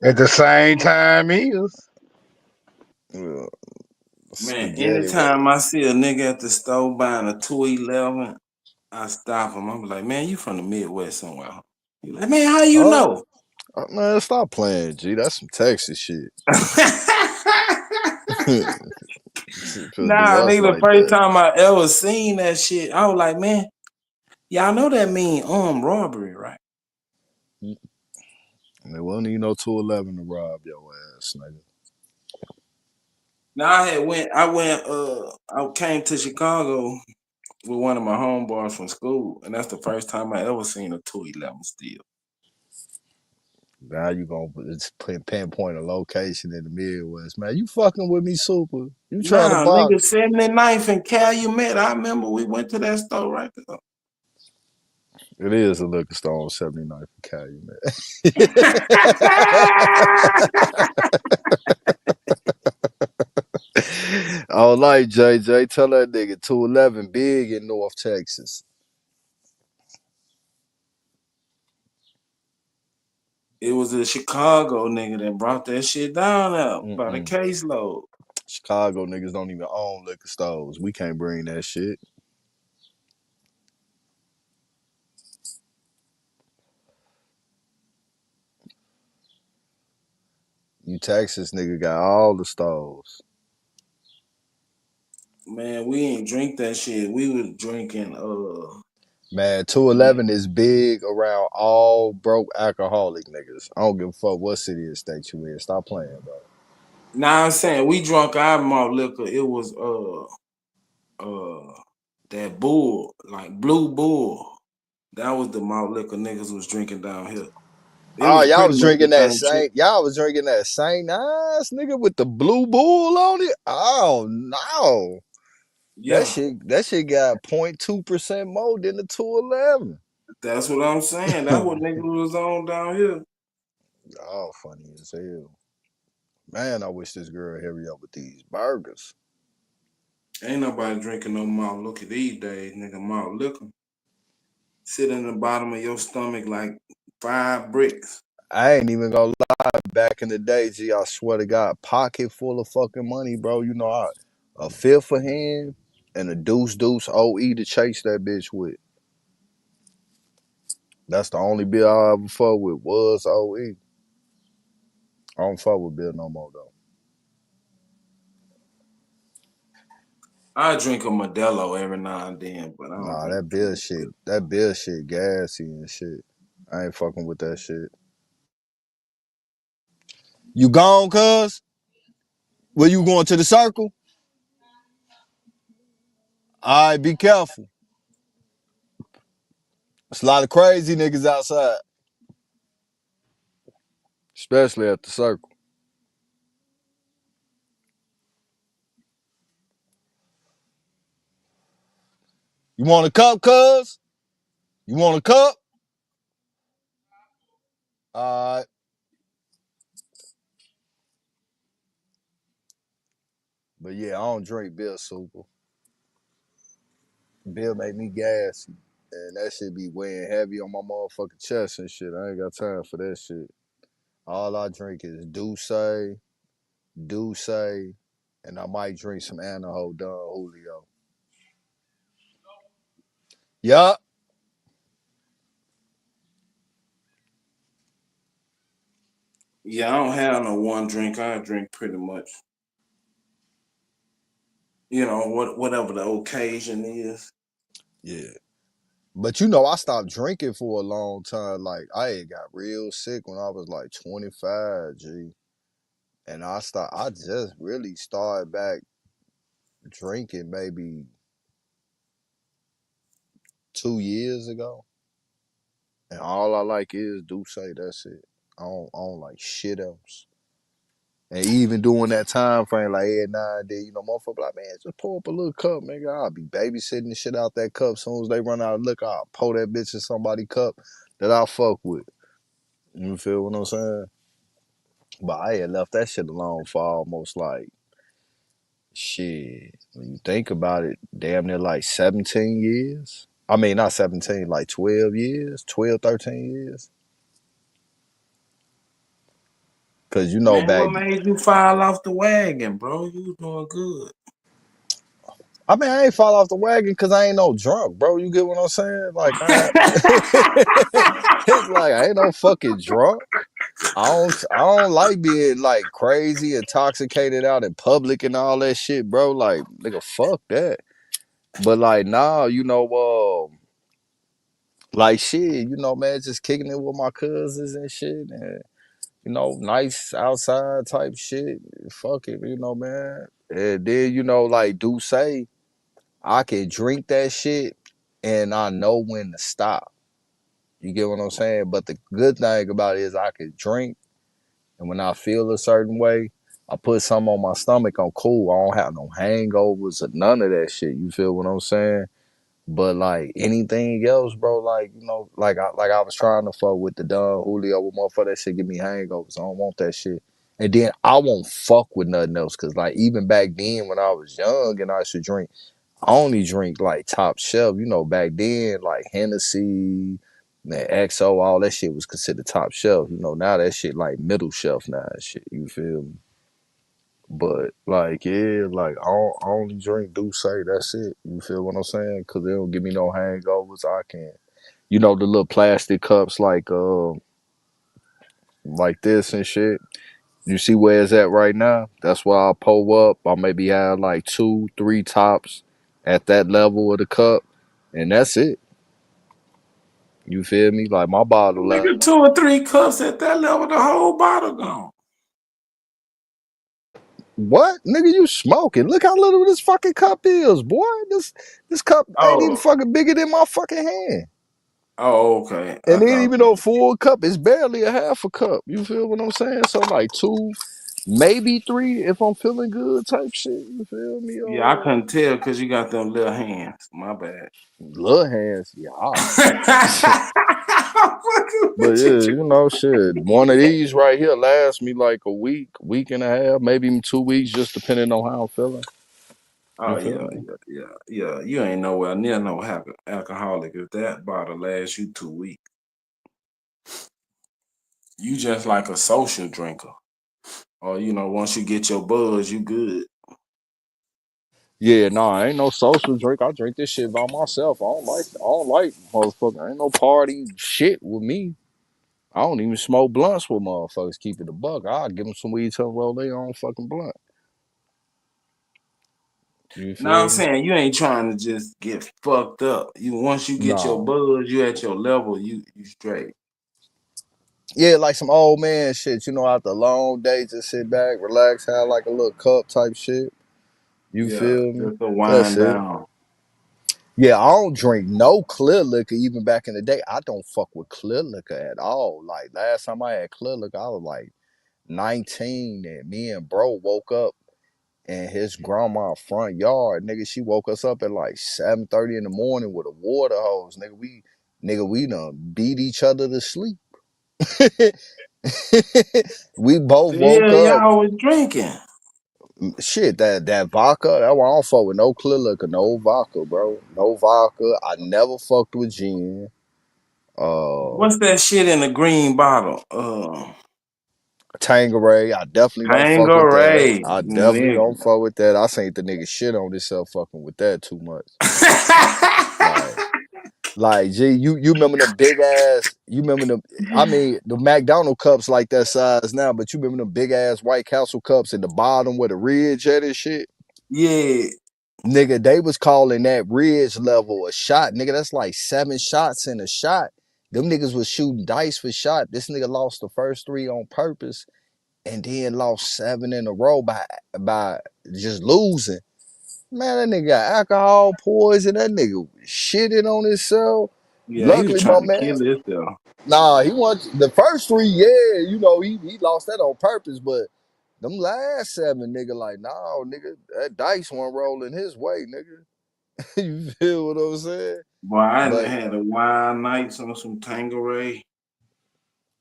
At the same time, is Man, anytime I see a nigga at the store buying a 211, I stop him. I'm like, man, you from the Midwest somewhere. He like, man, how you know? Man, stop playing, G. That's some Texas shit. Nah, nigga, the first time I ever seen that shit, I was like, man, y'all know that mean robbery, right? There wasn't even no 211 to rob your ass, nigga. Now I came to Chicago with one of my homeboys from school, and that's the first time I ever seen a 211 steal. Now you gonna pinpoint a location in the Midwest, man. You fucking with me, super. You trying to box? Nigga, 79th and Calumet. I remember we went to that store right there. It is a liquor store on 79th and Calumet. Oh, like JJ, tell that nigga 211 big in North Texas. It was a Chicago nigga that brought that shit down there by the caseload. Chicago niggas don't even own liquor stores. We can't bring that shit. You Texas nigga got all the stores. Man, we ain't drink that shit. We was drinking Man, 211 is big around all broke alcoholic niggas. I don't give a fuck what city or state you in. Stop playing, bro. Nah, I'm saying we drunk our malt liquor. It was that bull, like Blue Bull. That was the malt liquor niggas was drinking down here. Oh, y'all was drinking that same. Y'all was drinking that same ass nigga with the Blue Bull on it. Oh no, yeah, that shit got 0.2% more than the 211. That's what I'm saying. That's what niggas was on down here. Oh, funny as hell. Man, I wish this girl hurry up with these burgers. Ain't nobody drinking no malt liquor these days, nigga. Malt liquor sit in the bottom of your stomach like 5 bricks. I ain't even gonna lie. Back in the day, G, I swear to God, pocket full of fucking money, bro. You know, a fifth of hand and a deuce OE to chase that bitch with. That's the only beer I ever fuck with was OE. I don't fuck with beer no more though. I drink a Modelo every now and then, but I don't Nah, drink that beer shit gassy and shit. I ain't fucking with that shit. You gone, cuz? Where you going, to the circle? All right, be careful. There's a lot of crazy niggas outside. Especially at the circle. You want a cup, cuz? You want a cup? All right. But yeah, I don't drink beer super. Beer make me gassy. And that shit be weighing heavy on my motherfucking chest and shit. I ain't got time for that shit. All I drink is Douce, and I might drink some Anaho Don Julio. Yup. Yeah, I don't have no one drink. I drink pretty much, whatever the occasion is. Yeah. But you know, I stopped drinking for a long time. Like, I had got real sick when I was like 25, G. And I just really started back drinking maybe 2 years ago. And all I like is Douce, that's it. I don't like shit else. And even during that time frame, like every now and then, motherfucker like, man, just pour up a little cup, nigga. I'll be babysitting the shit out that cup. As soon as they run out of liquor, I'll pour that bitch in somebody's cup that I fuck with. You feel what I'm saying? But I had left that shit alone for almost like, shit, when you think about it, damn near like 17 years. I mean, not 17, like 12 years, 12, 13 years. Cause Man, back, what made you fall off the wagon, bro? You doing good. I mean, I ain't fall off the wagon because I ain't no drunk, bro. You get what I'm saying? Like, it's like I ain't no fucking drunk. I don't like being like crazy, intoxicated out in public and all that shit, bro. Like, nigga, fuck that. But like, nah, like shit, man, just kicking it with my cousins and shit, and nice outside type shit. Fuck it, man. And then like Douce, I can drink that shit and I know when to stop. You get what I'm saying? But the good thing about it is I can drink, and when I feel a certain way, I put something on my stomach, I'm cool. I don't have no hangovers or none of that shit. You feel what I'm saying? But like anything else, bro, like like I was trying to fuck with the Don Julio, with motherfucker, that shit give me hangovers. I don't want that shit. And then I won't fuck with nothing else, cause like even back then when I was young and I used to drink, I only drink like top shelf. Back then like Hennessy, man, XO, all that shit was considered top shelf. Now that shit like middle shelf now and shit. You feel me? But like, yeah, like I only drink Douce. That's it. You feel what I'm saying? Cause they don't give me no hangovers. I can't. The little plastic cups like this and shit. You see where it's at right now? That's why I pull up. I maybe have like 2, 3 tops at that level of the cup, and that's it. You feel me? Like my bottle. Nigga, 2 or 3 cups at that level, the whole bottle gone. What? Nigga, you smoking. Look how little this fucking cup is, boy. This cup ain't even fucking bigger than my fucking hand. Oh, okay. And then even though a full cup, it's barely a half a cup. You feel what I'm saying? So like 2, maybe 3 if I'm feeling good type shit. You feel me? Yeah, I couldn't tell because you got them little hands. My bad. Little hands, yeah. But yeah, shit. One of these right here lasts me like a week and a half, maybe even 2 weeks, just depending on how I'm feeling. Oh yeah. You ain't nowhere near no alcoholic if that bottle lasts you 2 weeks. You just like a social drinker. Or once you get your buzz, you good. Yeah, nah, ain't no social drink. I drink this shit by myself. I don't like motherfucker. Ain't no party shit with me. I don't even smoke blunts with motherfuckers. Keep it a buck. I'll give them some weed till roll their own fucking blunt. You No, I'm feel me? saying you ain't trying to just get fucked up. Once you get your Nah. buzz, you at your level, you straight. Yeah, like some old man shit, you know, after a long day, just sit back, relax, have like a little cup type shit. You Yeah, feel me? just to That's wind it. down. Yeah, I don't drink no clear liquor. Even back in the day, I don't fuck with clear liquor at all. Like last time I had clear liquor, I was like 19, and me and bro woke up in his grandma front yard. Nigga, she woke us up at like 7:30 in the morning with a water hose. We done beat each other to sleep. We both woke Yeah, up. y'all was drinking. Shit, that vodka, that one I don't fuck with no clear liquor, no vodka, bro. No vodka. I never fucked with gin. What's that shit in the green bottle? Tangeray, I definitely don't fuck with that. Tangeray, I definitely nigga. don't fuck with that. I seen the nigga shit on himself fucking with that too much. Like, G, you remember the big ass, I mean, the McDonald cups like that size now, but you remember the big ass White Castle cups at the bottom where the ridge at and shit? Yeah. Nigga, they was calling that ridge level a shot. Nigga, that's like 7 shots in a shot. Them niggas was shooting dice for shot. This nigga lost the first 3 on purpose and then lost 7 in a row by just losing. Man, that nigga got alcohol poison. That nigga shitting on himself. Yeah, he was Luckily, my trying to man. kill himself. Nah, he wants the first 3. Yeah, you know he lost that on purpose. But them last 7, nigga, like, nah, nigga, that dice one rolling his way, nigga. You feel what I'm saying? Boy, I done But had a wild nights on some Tangeray.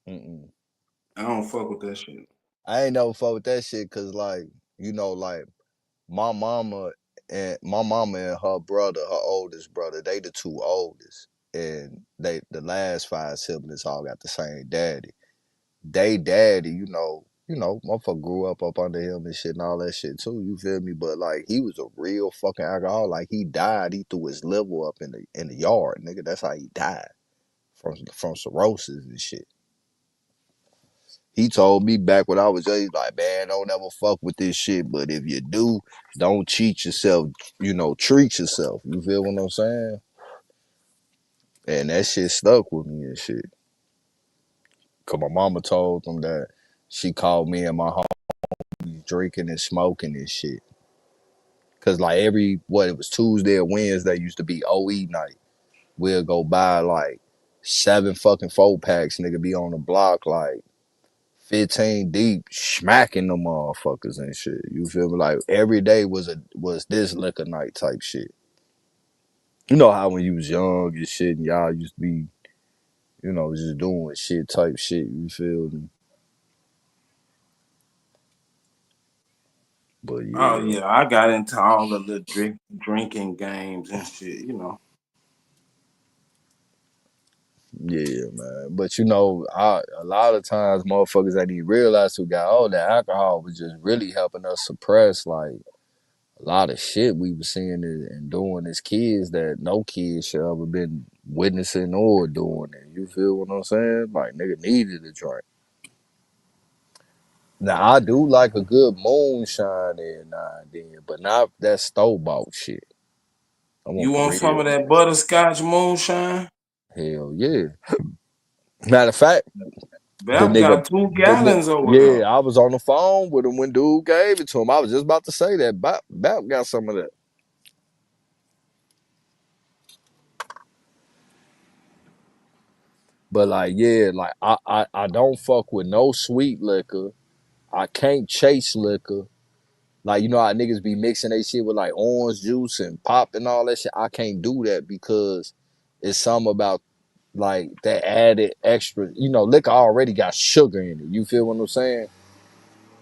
mm-mm. I don't fuck with that shit. I ain't never fuck with that shit because, like, you know, like my mama and her brother, her oldest brother, they the 2 oldest, and the last 5 siblings all got the same daddy. They daddy, motherfucker grew up under him and shit and all that shit too. You feel me? But like, he was a real fucking alcoholic. Like, he died. He threw his liver up in the yard, nigga. That's how he died from cirrhosis and shit. He told me back when I was young, he's like, man, don't ever fuck with this shit. But if you do, don't cheat yourself. Treat yourself. You feel what I'm saying? And that shit stuck with me and shit. Cause my mama told them that she called me and my homies drinking and smoking and shit. Cause like it was Tuesday or Wednesday used to be OE night. We'll go buy like 7 fucking 4-packs, nigga, be on the block like 15 deep, smacking them motherfuckers and shit. You feel me? Like every day was this liquor night type shit. You know how when you was young and shit and y'all used to be, just doing shit type shit, you feel me? But Oh yeah. yeah, I got into all of the drinking games and shit, Yeah, man. But a lot of times motherfuckers ain't even realize who got all that alcohol was just really helping us suppress like a lot of shit we was seeing and doing as kids that no kid should ever been witnessing or doing it. You feel what I'm saying? Like, nigga needed a drink. Now I do like a good moonshine every now and then, but not that store-bought shit. I want You the want some real. of that butterscotch moonshine? Hell yeah. Matter of fact, the Bap nigga, got 2 gallons over yeah, there. I was on the phone with him when dude gave it to him. I was just about to say that. Bap got some of that. But like, yeah, like I don't fuck with no sweet liquor. I can't chase liquor. Like, you know how niggas be mixing they shit with like orange juice and pop and all that shit. I can't do that because it's something about like that added extra. Liquor already got sugar in it. You feel what I'm saying?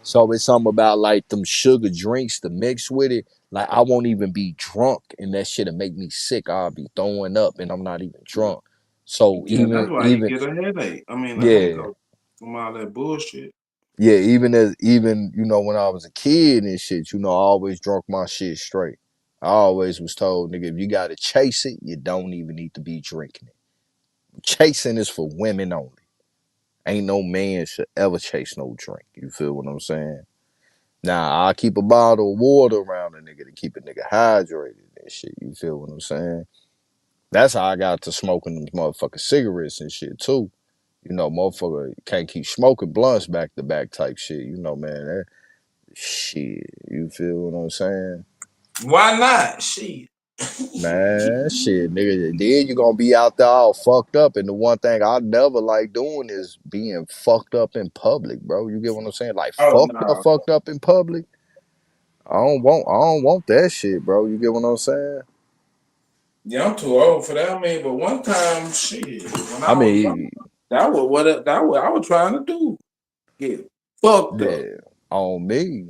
So it's something about like them sugar drinks to mix with it. Like, I won't even be drunk and that shit'll make me sick. I'll be throwing up and I'm not even drunk. So Yeah, even that's why you even get a headache. I mean, a yeah. hangover from all that bullshit. Yeah, even when I was a kid and shit, I always drunk my shit straight. I always was told, nigga, if you gotta chase it, you don't even need to be drinking it. Chasing is for women only. Ain't no man should ever chase no drink. You feel what I'm saying? Now, I keep a bottle of water around a nigga to keep a nigga hydrated and shit. You feel what I'm saying? That's how I got to smoking them motherfucking cigarettes and shit too. You know, motherfucker can't keep smoking blunts back to back type shit. You know, man, that shit. You feel what I'm saying? Why not? Shit. Man, shit, nigga. Then you gonna be out there all fucked up. And the one thing I never like doing is being fucked up in public, bro. You get what I'm saying? Like Oh no. fucked up in public. I don't want that shit, bro. You get what I'm saying? Yeah, I'm too old for that. I mean, but one time, shit, when I I was young, mean, that was what I was trying to do. Get fucked up. yeah, on me.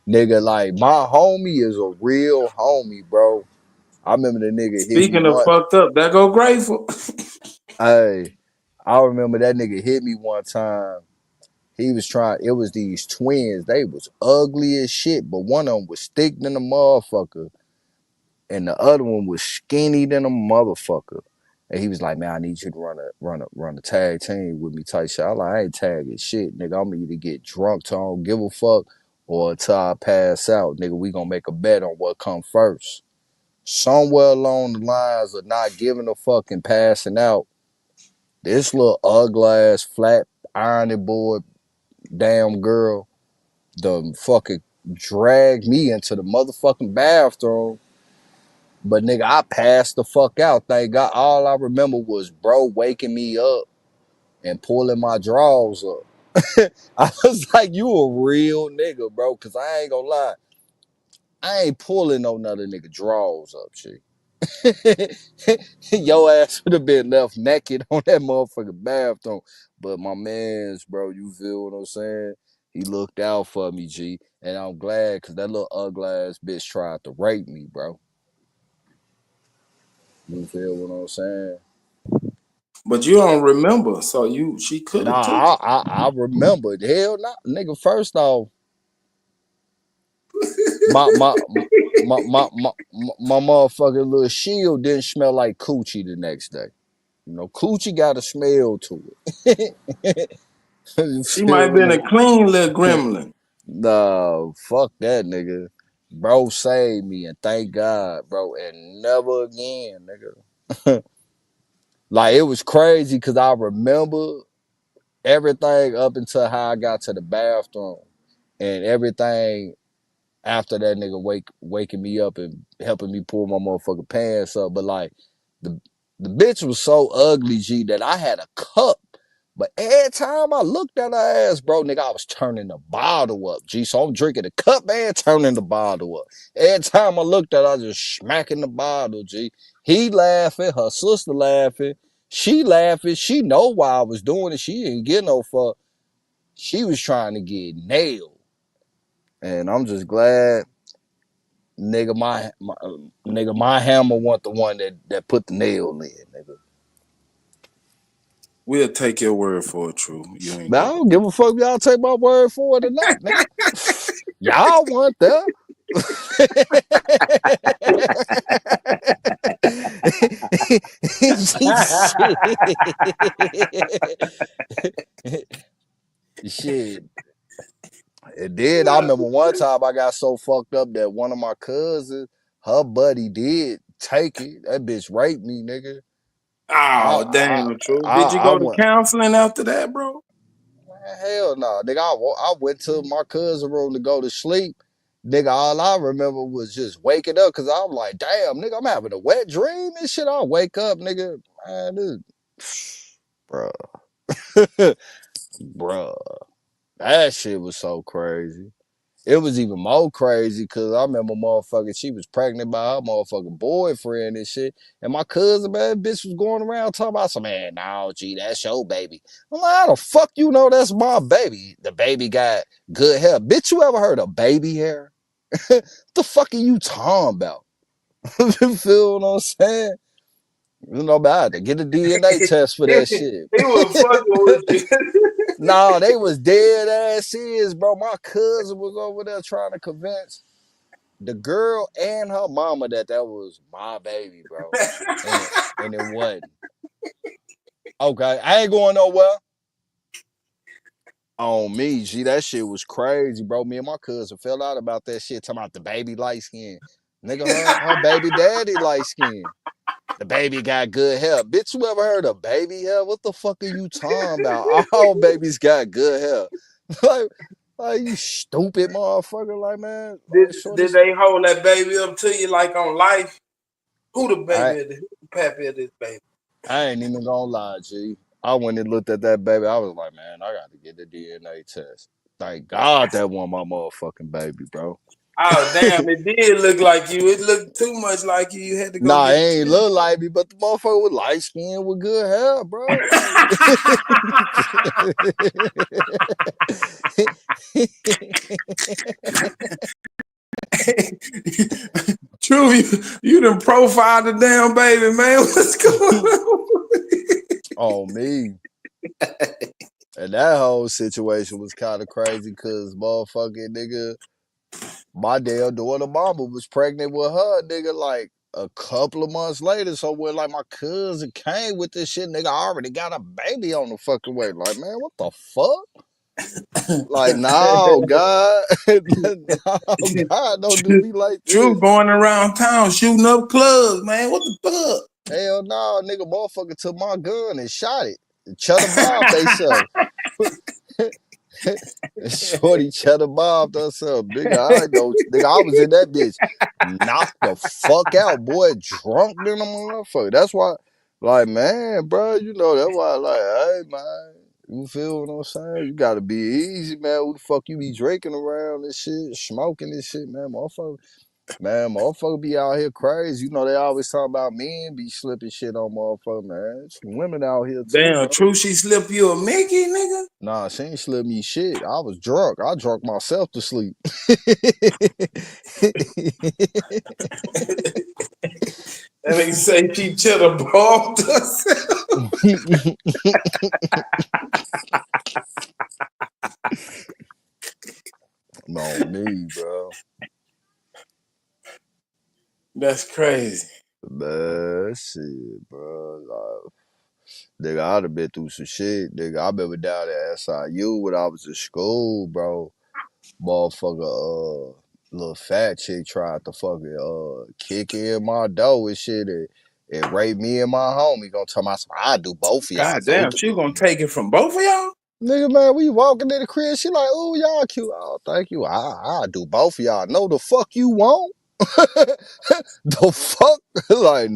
Nigga, like my homie is a real homie, bro. I remember the nigga hit me Speaking of one. fucked up, that go Grateful. Hey, I remember that nigga hit me one time. He was trying. It was these twins. They was ugly as shit, but one of them was thick than a motherfucker, and the other one was skinny than a motherfucker. And he was like, "Man, I need you to run a tag team with me." Type shit. I like, I ain't tagging shit, nigga. I'm either get drunk till I don't give a fuck, or till I pass out, nigga. We gonna make a bet on what come first. Somewhere along the lines of not giving a fuck and passing out, this little ugly ass flat ironing board damn girl the fucking dragged me into the motherfucking bathroom. But nigga, I passed the fuck out. Thank God. All I remember was bro waking me up and pulling my drawers up. I was like, you a real nigga, bro. Cause I ain't gonna lie. I ain't pulling no another nigga drawers up, shit. Your ass would have been left naked on that motherfucking bathroom. But my mans, bro, you feel what I'm saying? He looked out for me, G. And I'm glad because that little ugly ass bitch tried to rape me, bro. You feel what I'm saying? But you don't remember, so she could have took it. I remember. Hell no, nigga. First off, my motherfucking little shield didn't smell like coochie the next day. You know, coochie got a smell to it. She might have been a clean little gremlin. Nah, fuck that nigga. Bro saved me and thank God, bro. And never again, nigga. Like it was crazy because I remember everything up until how I got to the bathroom. And everything after that nigga waking me up and helping me pull my motherfucking pants up. But like the bitch was so ugly, G, that I had a cup. But every time I looked at her ass, bro, nigga, I was turning the bottle up, G. So I'm drinking the cup and turning the bottle up. Every time I looked at her, I was just smacking the bottle, G. He laughing, her sister laughing, she laughing. She know why I was doing it. She didn't get no fuck. She was trying to get nailed. And I'm just glad, nigga, my hammer want the one that put the nail in, nigga. We'll take your word for it, true. You ain't. But I don't give a fuck if y'all take my word for it or not, nigga. Y'all want that. Shit. It did. I remember one time I got so fucked up that one of my cousins, her buddy did take it. That bitch raped me, nigga. Oh, damn, true. Did you go to counseling after that, bro? Man, hell no. Nigga, I went to my cousin's room to go to sleep. Nigga, all I remember was just waking up because I'm like, damn, nigga, I'm having a wet dream and shit. I wake up, nigga. Man, this, bruh. Bruh. That shit was so crazy. It was even more crazy because I remember motherfucker, she was pregnant by her motherfucking boyfriend and shit. And my cousin, man, bitch was going around talking about some, man, no, G, that's your baby. I'm like, how the fuck you know that's my baby? The baby got good hair. Bitch, you ever heard of baby hair? The fuck are you talking about? You feel what I'm saying? You know, but I had to get a DNA test for that shit. He was fucking with you. Nah, they was dead ass serious, bro. My cousin was over there trying to convince the girl and her mama that was my baby, bro. And it wasn't. Okay, I ain't going nowhere. On me, G, that shit was crazy, bro. Me and my cousin fell out about that shit, talking about the baby light skin. Nigga, her baby daddy light skin. The baby got good hair. Bitch, you ever heard of baby hair? What the fuck are you talking about? All babies got good hair. like you stupid motherfucker. Like, man. Did they hold that baby up to you like on life? Who the baby is? Who the pappy of this baby? I ain't even gonna lie, G. I went and looked at that baby. I was like, man, I got to get the DNA test. Thank God that wasn't my motherfucking baby, bro. Oh, damn. It did look like you. It looked too much like you. You had to go. Nah, it ain't look like me, but the motherfucker with light skin with good hair, bro. True, you done profiled the damn baby, man. What's going on? Me. And that whole situation was kind of crazy because motherfucking nigga, my damn daughter mama was pregnant with her, nigga, like a couple of months later. So when like my cousin came with this shit, nigga, I already got a baby on the fucking way. Like, man, what the fuck? Like, no, God. No, God, don't do me like this. True, going around town shooting up clubs, man. What the fuck? Hell no, nigga, motherfucker took my gun and shot it. Cheddar Bob they sell. Shorty Cheddar Bob herself. Nigga, I know. Nigga, I was in that bitch. Knocked the fuck out, boy. Drunk than a motherfucker. That's why, like, man, bro, you know, that's why, like, hey, man. You feel what I'm saying? You gotta be easy, man. Who the fuck you be drinking around this shit, smoking this shit, man, motherfucker. Man, motherfucker be out here crazy. You know, they always talk about men be slipping shit on motherfucker, man. It's women out here too. Damn, bro. True, she slipped you a Mickey, nigga? Nah, she ain't slip me shit. I was drunk. I drunk myself to sleep. That nigga say she cheddar bombed herself. No, me, bro. That's crazy. Man, shit, bro. Like, nigga, I'd have been through some shit. Nigga, I remember down at SIU when I was in school, bro. Motherfucker, little fat chick tried to fucking kick in my door and shit and rape me and my homie. Gonna tell myself, I do both of y'all. God damn, she gonna take it from both of y'all? Nigga, man, we walking in the crib. She like, oh, y'all cute. Oh, thank you. I do both of y'all. No, the fuck you won't? The fuck? Like,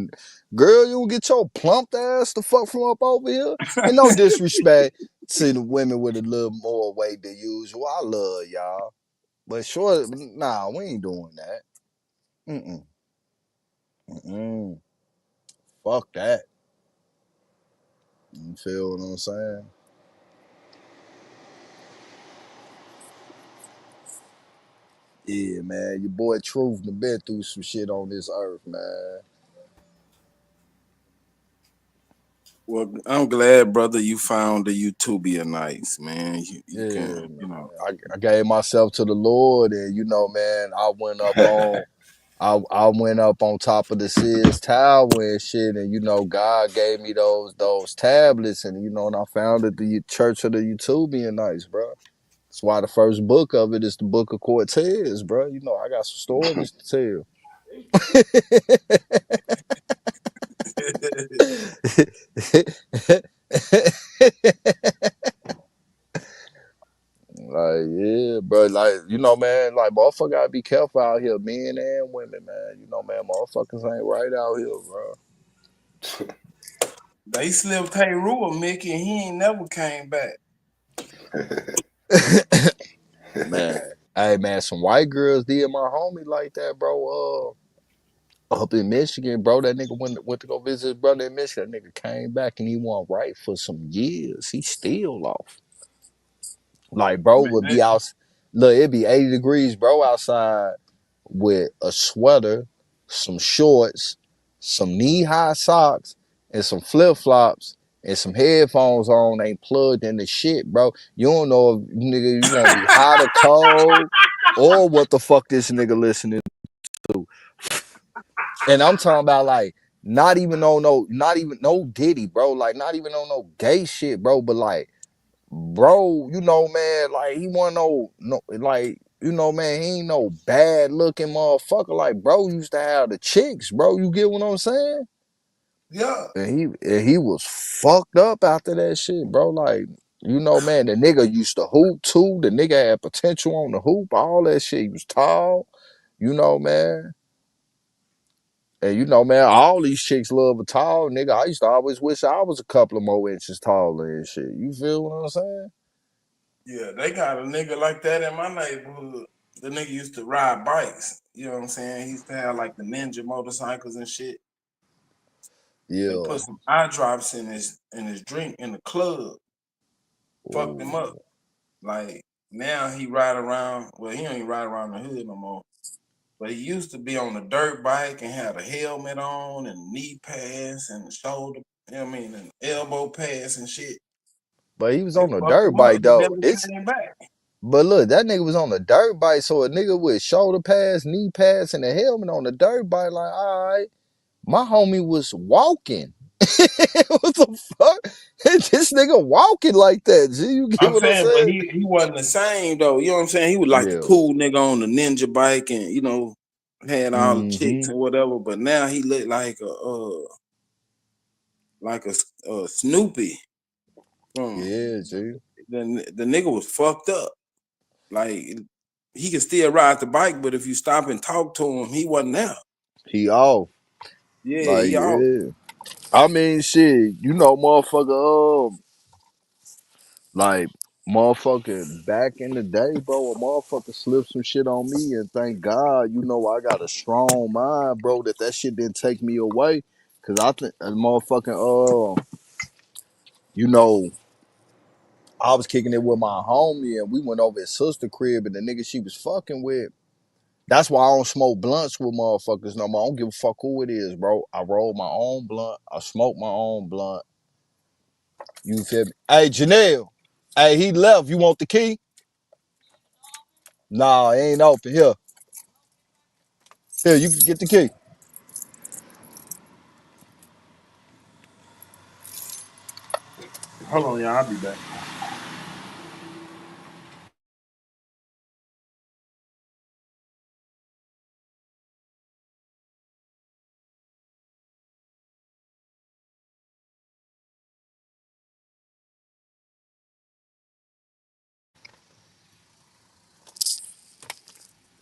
girl, you don't get your plump ass the fuck from up over here? And no disrespect to the women with a little more weight than usual. I love y'all. But sure, nah, we ain't doing that. Fuck that. You feel what I'm saying? Yeah, man. Your boy Truth done been through some shit on this earth, man. Well, I'm glad, brother, you found the Utubia nice, man. You Yeah, can, man. you know. I gave myself to the Lord, and you know, man, I went up on I went up on top of the Sears Tower and shit, and you know, God gave me those tablets, and you know, and I founded the Church of the Utubianites, bro. That's why the first book of it is the Book of Cortez, bro. You know, I got some stories to tell. Like, yeah, bro. Like, you know, man, like, motherfucker gotta be careful out here, men and women, man. You know, man, motherfuckers ain't right out here, bro. They slipped Heru a Mickey and he ain't never came back. Man, hey, man, some white girls did my homie like that, bro. Up in Michigan, bro, that nigga went to go visit his brother in Michigan. That nigga came back and he wasn't right for some years. He still off. Like, bro, would be out. Look, it'd be 80 degrees, bro, outside with a sweater, some shorts, some knee-high socks, and some flip-flops, and some headphones on, ain't plugged in the shit, bro. You don't know if nigga you gonna be hot or cold, or what the fuck this nigga listening to. And I'm talking about like not even no Diddy, bro. Like not even on no gay shit, bro. But like, bro, you know, man, like he wasn't no like, you know, man, he ain't no bad looking motherfucker. Like, bro used to have the chicks, bro. You get what I'm saying? Yeah. And he was fucked up after that shit, bro. Like, you know, man, the nigga used to hoop too. The nigga had potential on the hoop, all that shit. He was tall, you know, man. And you know, man, all these chicks love a tall nigga. I used to always wish I was a couple of more inches taller and shit. You feel what I'm saying? Yeah, they got a nigga like that in my neighborhood. The nigga used to ride bikes. You know what I'm saying? He used to have like the ninja motorcycles and shit. Yeah. They put some eye drops in his drink in the club. Fucked him up. Like now he ride around. Well, he don't even ride around the hood no more. But he used to be on a dirt bike and had a helmet on and knee pads and shoulder, you know what I mean, and elbow pads and shit. But he was They on a fucked dirt him up. bike He though. never came back. But look, that nigga was on a dirt bike, so a nigga with shoulder pads, knee pads, and a helmet on a dirt bike, like, all right, my homie was walking. What the fuck? This nigga walking like that, G. You get I'm what I'm saying, but saying? he wasn't the same though. You know what I'm saying? He was like the cool nigga on the ninja bike and you know, had all the chicks and whatever, but now he looked like a Snoopy. Yeah, G. The nigga was fucked up. Like he could still ride the bike, but if you stop and talk to him, he wasn't there. He off. Yeah, Like, he off. yeah. I mean, shit, you know, motherfucker, like, motherfucker, back in the day, bro, a motherfucker slipped some shit on me, and thank God, you know, I got a strong mind, bro, that shit didn't take me away. Cause I think a motherfucking, you know, I was kicking it with my homie, and we went over his sister crib, and the nigga she was fucking with. That's why I don't smoke blunts with motherfuckers no more. I don't give a fuck who it is, bro. I roll my own blunt. I smoke my own blunt. You feel me? Hey, Janelle. Hey, he left. You want the key? Nah, it ain't open. Here. Here, you can get the key. Hold on, y'all. I'll be back.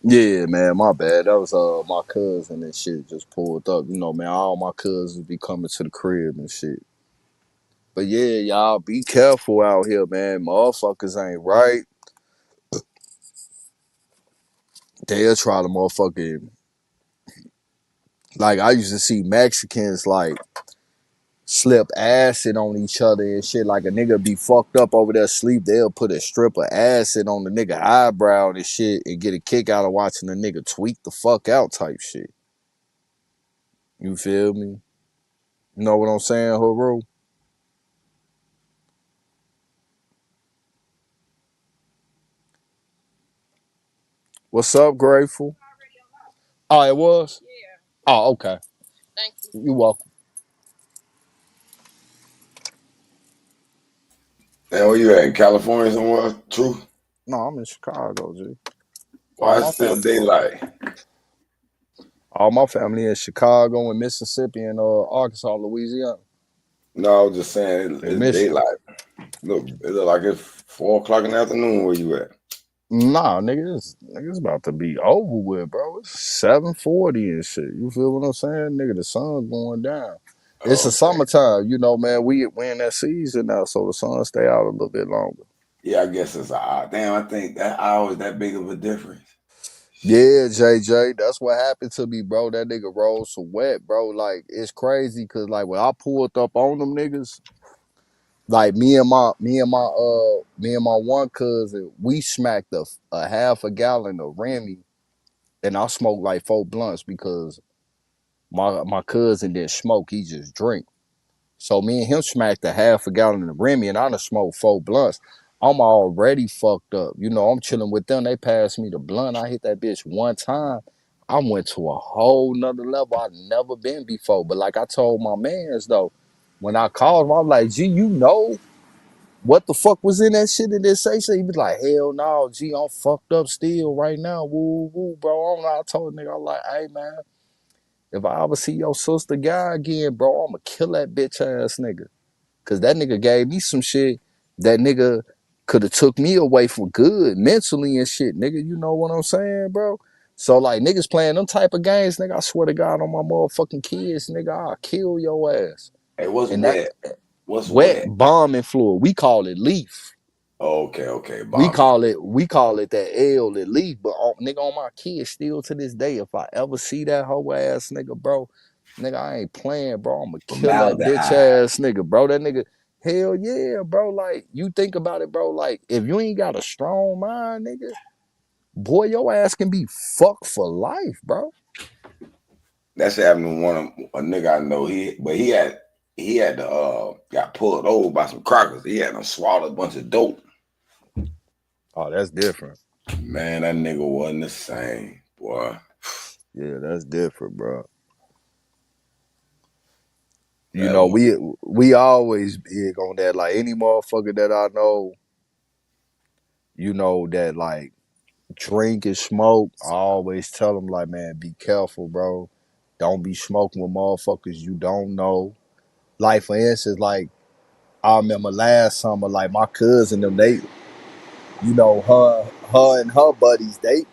Yeah, man, my bad. That was my cousin and shit just pulled up. You know, man, all my cousins be coming to the crib and shit. But yeah, y'all be careful out here, man. Motherfuckers ain't right. They'll try to motherfucking, like, I used to see Mexicans like slip acid on each other and shit. Like a nigga be fucked up over there asleep, they'll put a strip of acid on the nigga eyebrow and shit and get a kick out of watching the nigga tweak the fuck out type shit. You feel me? You know what I'm saying, Haru? What's up, Grateful? Oh, it was? Yeah. Oh, okay. Thank you. You're welcome. Hey, where you at? In California somewhere? True? No, I'm in Chicago, G. Why it's still daylight? All my family in Chicago and Mississippi and Arkansas, Louisiana. No, I was just saying it's daylight. Look, it look like it's 4 o'clock in the afternoon where you at. Nah, nigga, it's about to be over with, bro. It's 7:40 and shit. You feel what I'm saying? Nigga, the sun's going down. It's the summertime, you know, man. We in that season now, so the sun stay out a little bit longer. Yeah, I guess it's odd. Damn, I think that hour is that big of a difference. Yeah, JJ, that's what happened to me, bro. That nigga rolled some wet, bro. Like, it's crazy, cause like when I pulled up on them niggas, like me and my one cousin, we smacked a half a gallon of Remy, and I smoked like 4 blunts because my cousin didn't smoke, he just drink. So me and him smacked a half a gallon of Remy, and I done smoked 4 blunts. I'm already fucked up. You know, I'm chilling with them. They passed me the blunt. I hit that bitch one time. I went to a whole nother level I've never been before. But like I told my mans though, when I called him, I was like, G, you know what the fuck was in that shit that they say? So he was like, hell no, G, I'm fucked up still right now. Woo, woo, bro. I don't know. I told the nigga, I was like, hey man, if I ever see your sister guy again, bro, I'ma kill that bitch ass nigga. Cause that nigga gave me some shit that nigga could have took me away for good mentally and shit, nigga. You know what I'm saying, bro? So like niggas playing them type of games, nigga, I swear to God on my motherfucking kids, nigga, I'll kill your ass. Hey, what's And wet? that What's wet wet? bombing fluid. We call it leaf. Okay, We bomb. call it that L that leaf. But nigga, on my kids still to this day, if I ever see that hoe ass nigga, bro, nigga, I ain't playing, bro. I'ma kill that bitch ass nigga, bro. That nigga, hell yeah, bro. Like, you think about it, bro. Like, if you ain't got a strong mind, nigga, boy, your ass can be fucked for life, bro. That's happening to a nigga I know. He had got pulled over by some crackers. He had swallowed a bunch of dope. Oh, that's different. Man, that nigga wasn't the same, boy. Yeah, that's different, bro. You know, we always big on that. Like, any motherfucker that I know, you know, that like drink and smoke, I always tell them like, man, be careful, bro. Don't be smoking with motherfuckers you don't know. Like, for instance, like, I remember last summer, like, my cousin, them, they, you know, her and her buddies, they,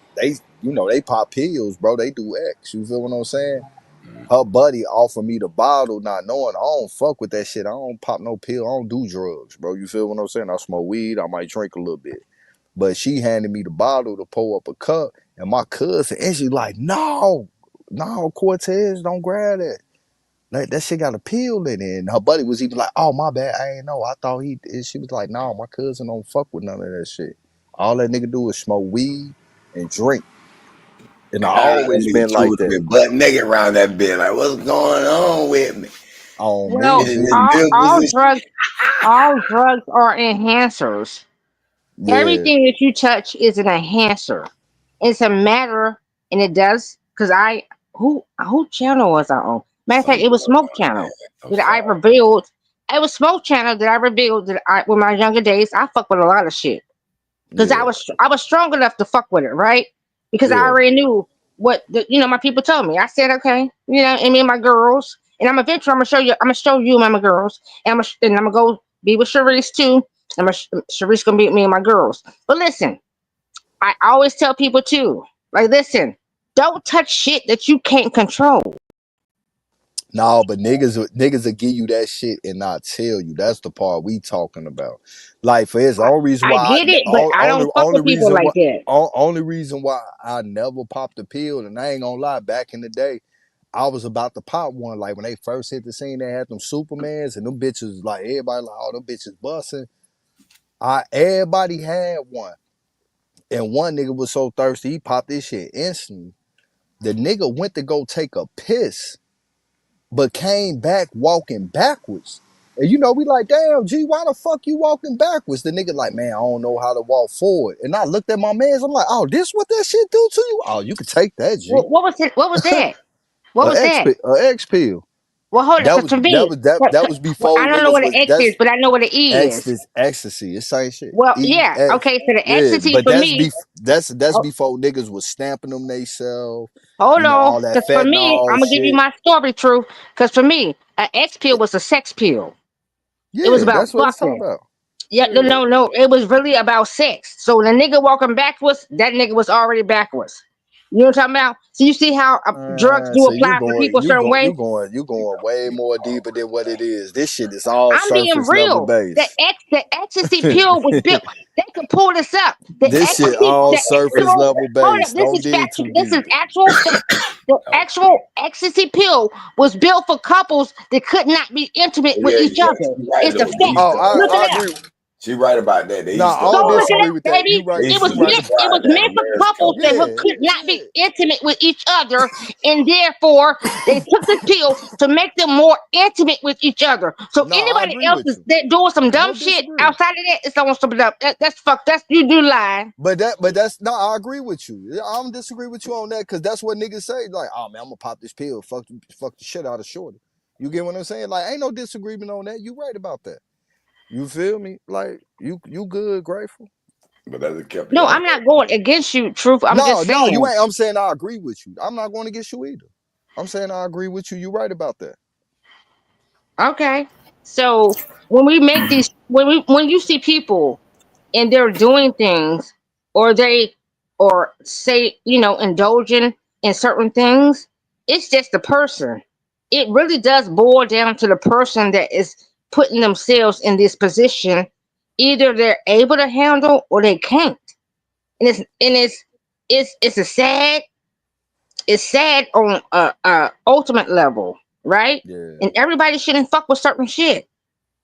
you know, they pop pills, bro. They do X. You feel what I'm saying? Her buddy offered me the bottle, not knowing I don't fuck with that shit. I don't pop no pill. I don't do drugs, bro. You feel what I'm saying? I smoke weed. I might drink a little bit. But she handed me the bottle to pour up a cup, and my cousin, and she like, no, Cortez, don't grab that. Like, that shit got a pill in it. And her buddy was even like, oh, my bad, I ain't know. I thought he, and she was like, no, my cousin don't fuck with none of that shit. All that nigga do is smoke weed and drink. And I always been like that. Butt naked around that bit. Like, what's going on with me? On Well, all drugs are enhancers. Yeah. Everything that you touch is an enhancer. It's a matter, and it does, because who channel was I on? Matter of fact, it was Smoke Channel that I revealed. It was Smoke Channel that I revealed that with my younger days, I fuck with a lot of shit. Because I was strong enough to fuck with it, right? Because I already knew what my people told me. I said, okay, and me and my girls, and I'm gonna show you and my girls, and I'm gonna go be with Sharice too. And Sharice gonna be with me and my girls. But listen, I always tell people too, like, listen, don't touch shit that you can't control. No, but niggas will give you that shit and not tell you. That's the part we talking about. Like, for instance, the only reason why I get it, but I don't fuck with people like that. Only reason why I never popped a pill, and I ain't gonna lie, back in the day, I was about to pop one. Like, when they first hit the scene, they had them Supermans, and them bitches, like, everybody like, oh, them bitches busting. Everybody had one. And one nigga was so thirsty, he popped this shit instantly. The nigga went to go take a piss, but came back walking backwards. And we like, damn, G, why the fuck you walking backwards? The nigga like, man, I don't know how to walk forward. And I looked at my mans, I'm like, oh, this what that shit do to you? Oh, you can take that, G. What was it? What was that? What was that? An X pill. Well, hold on. That was before. I don't know what an X is, but I know what it is. Ecstasy. It's same shit. Well, yeah. Okay, so the ecstasy but for me. That's before niggas was stamping them themselves. Hold on, because for me, I'm gonna give you my story, true. Because for me, an X pill was a sex pill. Yeah, it was about that's what it's fucking. about. Yeah, no. It was really about sex. So when the nigga walking backwards, that nigga was already backwards. You know what I'm talking about? So you see how drugs do apply for people a certain way? You going way more deeper than what it is. This shit is all I'm being surface real. level based. The ecstasy pill was built. They could pull this up. This shit all surface level based. This is actual fact. The actual ecstasy pill was built for couples that could not be intimate with each other. It's the fact. I agree. She right about that. They Nah, used to I don't Go look it disagree up, with that. You baby. right. they It used was to You right. meant. It describe was that meant for marriage couples couple. that Yeah, could not be intimate with each other, and therefore they took the pill to make them more intimate with each other. So no, I anybody agree else with is you. that doing some dumb No shit disagree. outside of that, it's almost something up. That's fuck. That's you do lying. But that's no, I agree with you. I don't disagree with you on that because that's what niggas say. Like, oh man, I'm gonna pop this pill, fuck the shit out of shorty. You get what I'm saying? Like, ain't no disagreement on that. You right about that. You feel me? Like, you good, Grateful. But that's kept No, y'all. I'm not going against you, truth. I'm No, just no, you saying. ain't. I'm saying I agree with you. I'm not going against you either. I'm saying I agree with you. You right about that. Okay. So when we make these, when you see people and they're doing things, or they, or say, indulging in certain things, it's just the person. It really does boil down to the person that is putting themselves in this position. Either they're able to handle or they can't. And it's sad on a ultimate level, right? Yeah, And everybody shouldn't fuck with certain shit.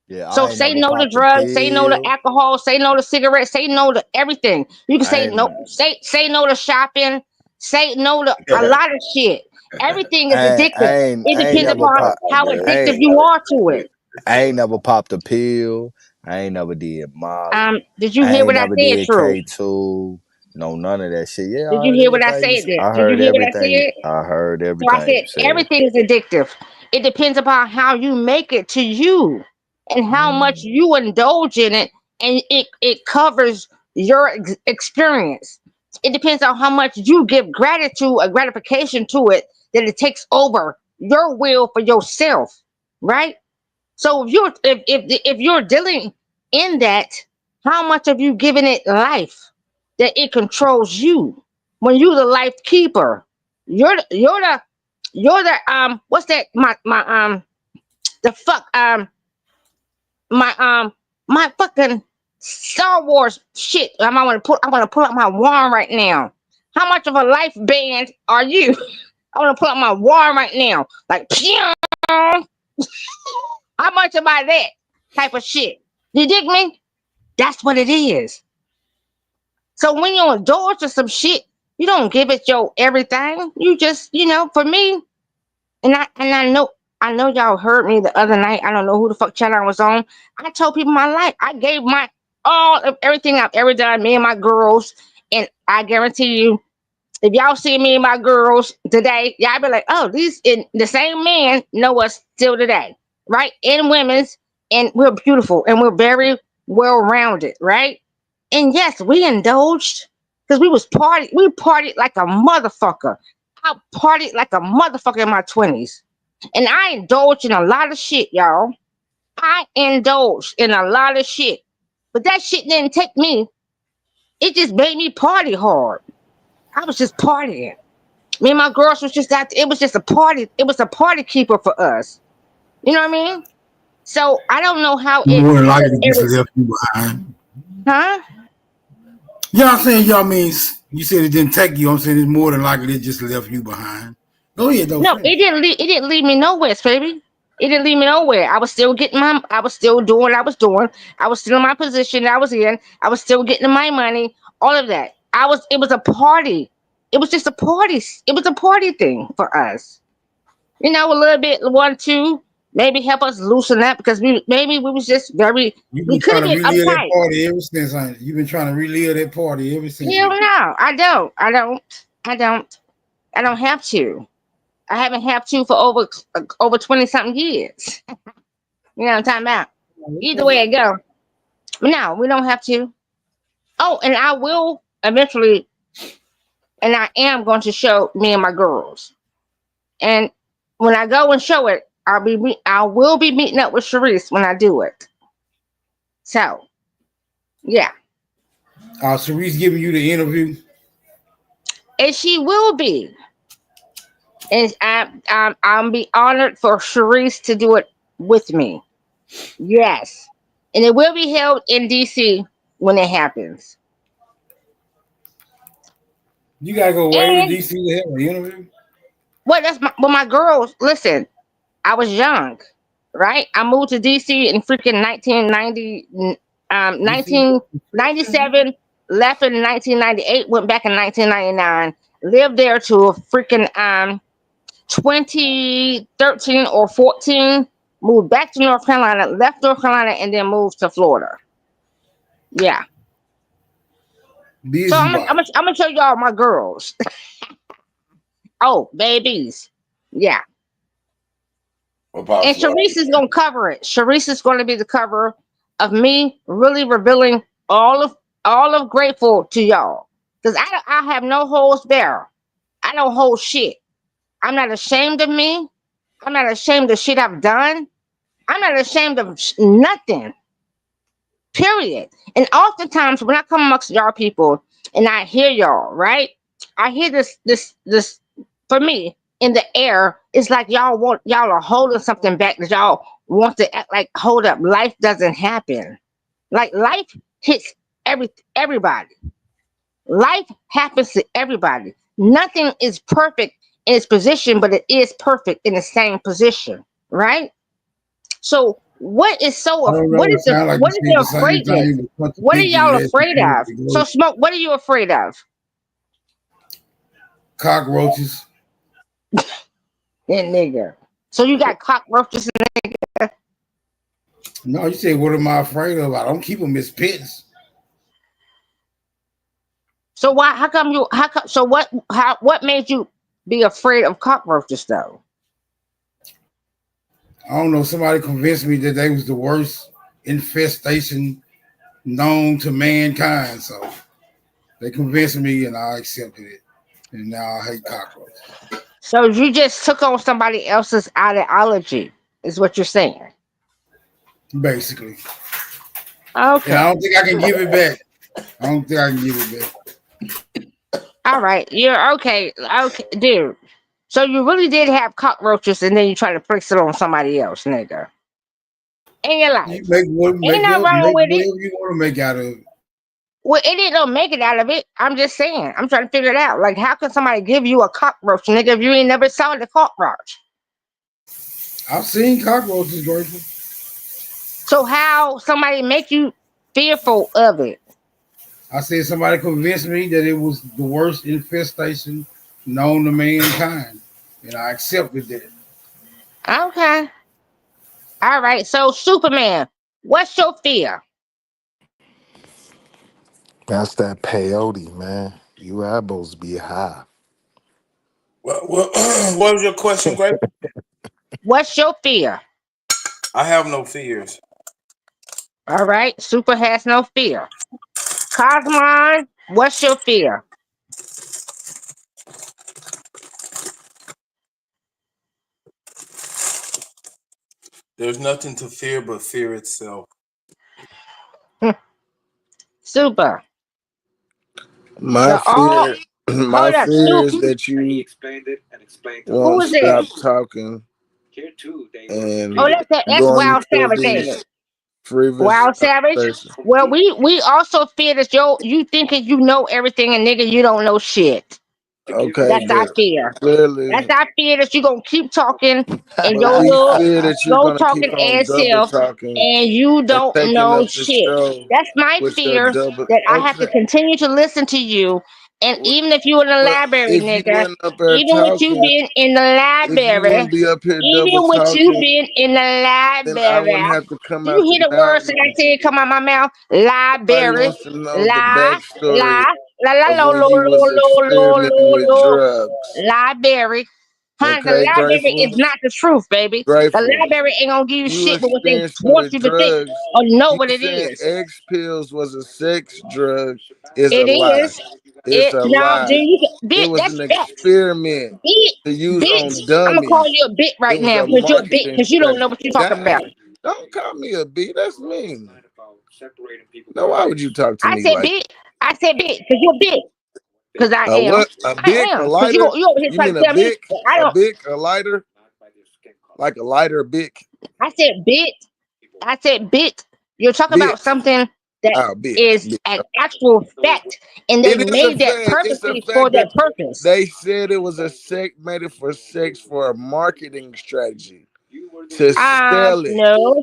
yeah. So I ain't say never no to popped a drugs, say no to pill. alcohol, say no to cigarettes, say no to everything. You can I say ain't. no, say no to shopping, say no to a lot of shit. Everything is addictive. It I ain't depends never upon pop. how I addictive ain't. you are to it. I ain't never popped a pill. I ain't never did Molly. Did you I hear ain't what I never said, did True? K2. No, none of that shit. Yeah, Did I you heard hear what I everything. said then? I Did you heard hear what I everything. said? I heard So I everything said you said. everything is addictive. It depends upon how you make it to you and how much you indulge in it, and it covers your experience. It depends on how much you give gratitude or gratification to it, that it takes over your will for yourself, right? So if you're dealing in that, how much have you given it life that it controls you? When you're the life keeper, you're the what's that, my the fuck my fucking Star Wars shit. I want to pull out my wand right now. How much of a life band are you? I want to pull out my wand right now. Like, how much am I that type of shit? You dig me? That's what it is. So when you indulge in some shit, you don't give it your everything. You just, for me, and I know y'all heard me the other night. I don't know who the fuck channel I was on. I told people my life. I gave my all of everything I've ever done, me and my girls. And I guarantee you, if y'all see me and my girls today, y'all be like, oh, these in the same man know us still today, right? In women's, and we're beautiful and we're very well rounded, right? And yes, we indulged because we partied like a motherfucker. I partied like a motherfucker in my 20s. And I indulged in a lot of shit, y'all. I indulged in a lot of shit. But that shit didn't take me. It just made me party hard. I was just partying. Me and my girls was just out. It was just a party. It was a party keeper for us. You know what I mean? So I don't know how it. More than likely to just left you behind. Huh? Yeah, I'm saying y'all means you said it didn't take you. I'm saying it's more than likely it just left you behind. Go ahead, though. No, it didn't. It didn't leave me nowhere, baby. It didn't leave me nowhere. I was still getting my. I was still doing what I was doing. I was still in my position that I was in. I was still getting my money. All of that. It was a party. It was just a party. It was a party thing for us. A little bit, 1, 2, maybe help us loosen up because we was just very. You've We been could trying have to been relive that uptight. party ever since. You've been trying to relive that party ever since. Hell no, I don't. I don't have to. I haven't had to for over 20 something years. You know what I'm talking about? Either way it go. But no, we don't have to. Oh, and I will eventually, and I am going to show me and my girls. And when I go and show it, I will be meeting up with Sharice when I do it. So, yeah. Sharice giving you the interview, And she will be. And I'll be honored for Sharice to do it with me. Yes. And it will be held in DC when it happens. you gotta go way to And DC to have an interview. well, my girls. Listen, I was young, right? I moved to DC in freaking 1990. 1997, left in 1998, went back in 1999, lived there to a freaking 2013 or 14, moved back to North Carolina, left North Carolina, and then moved to Florida. Yeah. So I'm gonna show y'all my girls. Oh, babies. Yeah. And Sharice is gonna cover it. Sharice is gonna be the cover of me really revealing all of Grateful to y'all. Because I have no holds bare. I don't hold shit. I'm not ashamed of me. I'm not ashamed of shit I've done. I'm not ashamed of nothing. Period. And oftentimes when I come amongst y'all people and I hear y'all, right? I hear this for me in the air. It's like y'all are holding something back that y'all want to act like, hold up, life doesn't happen. Like life hits everybody. Life happens to everybody. Nothing is perfect in its position, but it is perfect in the same position, right? So what is the afraidness? What are y'all afraid of? So Smoke, what are you afraid of? Cockroaches. That nigga. So you got cockroaches, nigga? No, you say, what am I afraid of? I don't keep them as pets. So what made you be afraid of cockroaches though? I don't know. Somebody convinced me that they was the worst infestation known to mankind. So they convinced me and I accepted it. And now I hate cockroaches. So you just took on somebody else's ideology, is what you're saying. Basically. Okay. And I don't think I can give it back. All right. You're okay. Okay, dude. So you really did have cockroaches and then you try to fix it on somebody else, nigga. In your life. Ain't nothing wrong with it. You want to make out of it. Well, it didn't make it out of it. I'm just saying. I'm trying to figure it out. Like, how can somebody give you a cockroach, nigga, if you ain't never saw the cockroach? I've seen cockroaches, Grateful. So how somebody make you fearful of it? I said somebody convinced me that it was the worst infestation known to mankind, and I accepted that. Okay. All right. So Superman, what's your fear? That's that peyote, man. You apples be high. What was your question, Grape? What's your fear? I have no fears. All right. Super has no fear. Cosmon, what's your fear? There's nothing to fear but fear itself. Super. My fear is that you won't stop talking and That's going Wild into Savage, ain't these it? frivolous Wild Savage. conversations. Well, we also fear that you thinking you know everything and nigga you don't know shit. Okay, That's our fear. clearly, That's our fear that you gonna keep talking and your we little fear that you're go gonna talking keep on ass double self talking and you and don't taking know up the shit. show That's my with your fear double. that I have to Okay, continue to listen to you. And even if you in the but library, if you nigga, went up there even with you talking, being in the if you library, wouldn't be up here double even with you talking, being in the then I library, wouldn't have to come do you out hear the the words that I mountain. said come out my mouth? Nobody Library, wants to know the lie, backstory lie, la la of lo when lo you lo was lo lo experimenting lo with lo. drugs. Library. Honey, the Okay, library Grateful, is not the truth, baby. The Grateful. library ain't gonna give you You shit but what they experiencing want with you to think drugs. or know You what it saying is. X pills was a sex drug is a It lie. is. It's a Now, do lie. you It bit? was That's an facts. experiment to use Bitch, on I'm gonna call dummies. you a bit It right was now a because you're a bit marketing because you don't know strategy. what you're talking about. Dang, don't call me a B. That's mean. No, why would you talk to I me said like bit. I said bit because you're a bit. Because I a am. what? A I bic? A am. Because lighter? you over here You trying mean to a tell me bic? that I A don't. bic? A lighter? Like a lighter bic? I said bit. I said bit. You're talking about Bit. something that Oh, bit. is Bit. an actual fact, and they It is a made that fact. It's a purposely for fact that that purpose. they said it was a sex made it for sex for a marketing strategy to sell it. No.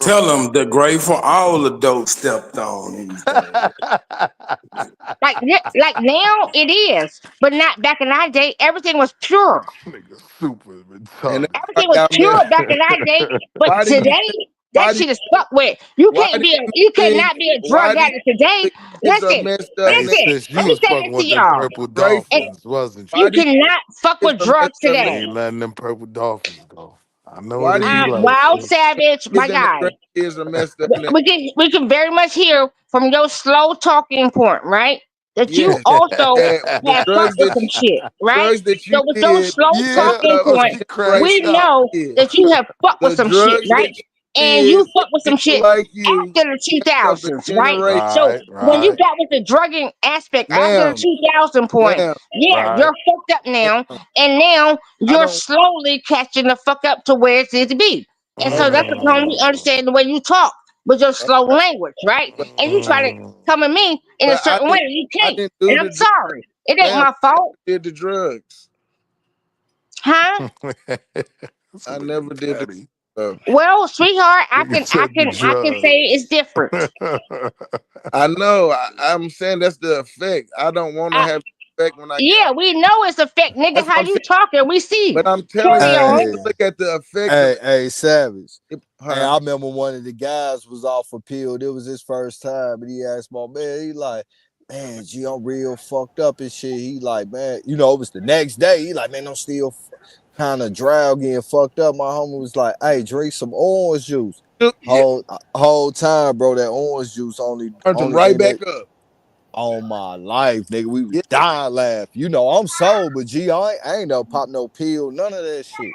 Tell them the grateful all adults stepped on these days. Like now it is, but not back in our day. Everything was pure. Nigga, super And retarded. Everything was pure back in our day, but why do you today that shit is fucked with. You cannot be a drug addict today. Listen, Hey, sis, you let me was say fucking this to with them y'all. purple dolphins, wasn't you? You cannot fuck with drugs today. Ain't letting them purple dolphins go. I know what it be like. Wild Savage, my guy. Kids are messed up. We can very much hear from your slow talking point, right? That you also have fucked with some shit, right? So with your slow talking point, we know that you have fucked with some shit, right? And you fucked with some shit after the 2000s, right? So when you got with the drugging aspect after the 2000 point, you're fucked up now, and now you're slowly catching the fuck up to where it needs to be. And so that's the problem. We understand the way you talk with your slow language, right? And you try to come at me in a certain way. You can't. And I'm sorry. It ain't my fault. Did the drugs. Huh? I never did the well, sweetheart, I can say it's different. I know. I'm saying that's the effect. I don't want to have the effect when I we know it's effect, nigga. That's How what I'm you saying. talking? We see. But I'm telling Carry you, on. look at the effect. Hey, Savage. Hey, I remember one of the guys was off a pill. It was his first time, and he asked my man, he like, man, G, I'm real fucked up and shit. He like, man, you know, it was the next day. He like, man, I'm still kind of drowsy and fucked up. My homie was like, hey, drink some orange juice. Whole time, bro, that orange juice only right back up. On my life, nigga, we was dying laugh. You know, I'm sober, G. I ain't no pop no pill, none of that shit.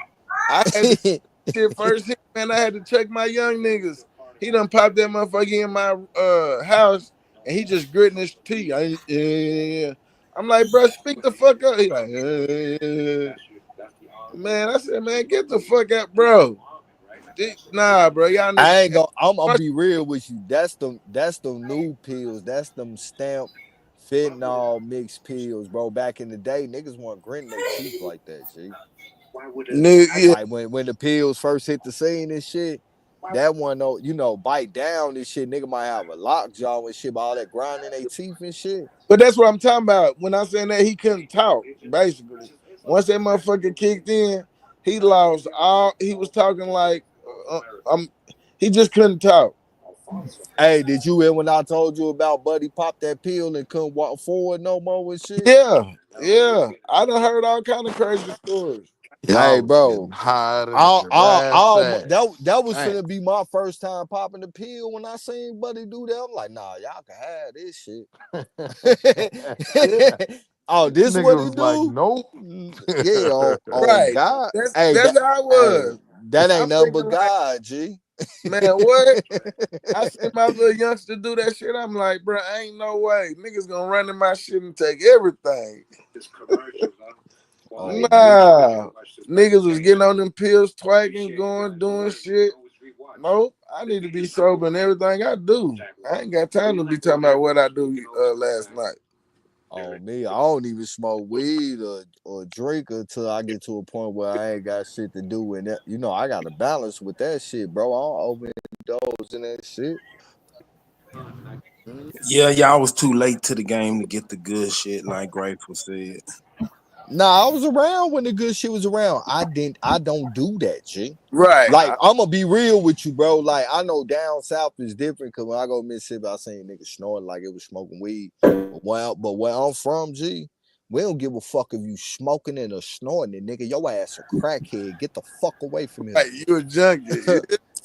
I had to shit first hit, man. I had to check my young niggas. He done popped that motherfucker in my house, and he just gritting his teeth. I'm like, bro, speak the fuck up. He like, man. I said, man, get the fuck out, bro. Nah, bro. Y'all niggas, I ain't gonna. I'm gonna be real with you. That's them new pills. That's them stamp fentanyl mixed pills, bro. Back in the day, niggas weren't gritting their teeth like that, G. Like when the pills first hit the scene and shit, that one, you know, bite down and shit, nigga might have a lockjaw and shit, but all that grinding their teeth and shit. But that's what I'm talking about. When I'm saying that, he couldn't talk, basically. Once that motherfucker kicked in, he lost all. He was talking like, he just couldn't talk. Hey, did you hear when I told you about Buddy popped that pill and couldn't walk forward no more and shit? Yeah. I done heard all kind of crazy stories. Hey, bro, that was gonna be my first time popping the pill when I seen Buddy do that. I'm like, nah, y'all can have this shit. Oh, this nigga what he was do? like, nope. Yeah, on Right. God. That's Hey, how I was. Hey, that ain't I'm nothing but thinking like, God, G. Man, what? I seen my little youngster do that shit. I'm like, bro, ain't no way. Niggas gonna run in my shit and take everything. Nah. Niggas was getting on them pills, twagging, doing shit. Nope. I need to be sober in everything I do. I ain't got time to be talking about what I do last night. On me, I don't even smoke weed or drink until I get to a point where I ain't got shit to do. And that, you know, I got a balance with that shit, bro. I don't overdose in that shit. Yeah, y'all was too late to the game to get the good shit, like Grateful said. Nah, I was around when the good shit was around. I don't do that, G. Right. Like, I'm gonna be real with you, bro. Like, I know down south is different because when I go to Mississippi, I seen niggas snoring like it was smoking weed. But where I'm from, G, we don't give a fuck if you smoking it or snorting it, nigga. Your ass a crackhead. Get the fuck away from here. Like, you a junkie.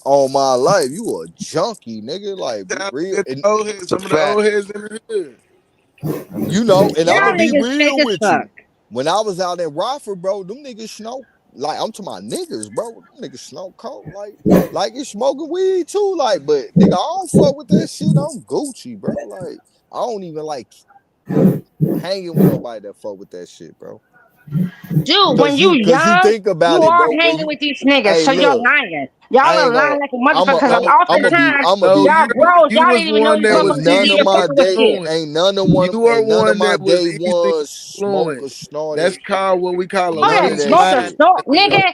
All my life, you a junkie, nigga. Like, be real. Some of the old heads in the hood. You know, and I'm Y'all gonna be niggas real fake as with fuck. you. When I was out in Rockford, bro, them niggas smoke. Like, I'm to my niggas, bro. Them niggas smoke coke. Like it's smoking weed too. Like, but nigga, I don't fuck with that shit. I'm Gucci, bro. Like, I don't even like hanging with nobody that fuck with that shit, bro. Dude, when you young, think about you it, are bro, hanging with these niggas, Hey, so you're look, lying. Y'all I are ain't lying gonna- like a motherfucker. Because oftentimes, I'ma be- y'all bros, you y'all was didn't even know one these that was motherfuckers was Ain't none even of my fucking with day, shit. ain't none of one, You are ain't none one of my that was day easy ones smoke or influenced. snorted. That's called what we call a Hold None on, of that smoke a shit. snort, nigga.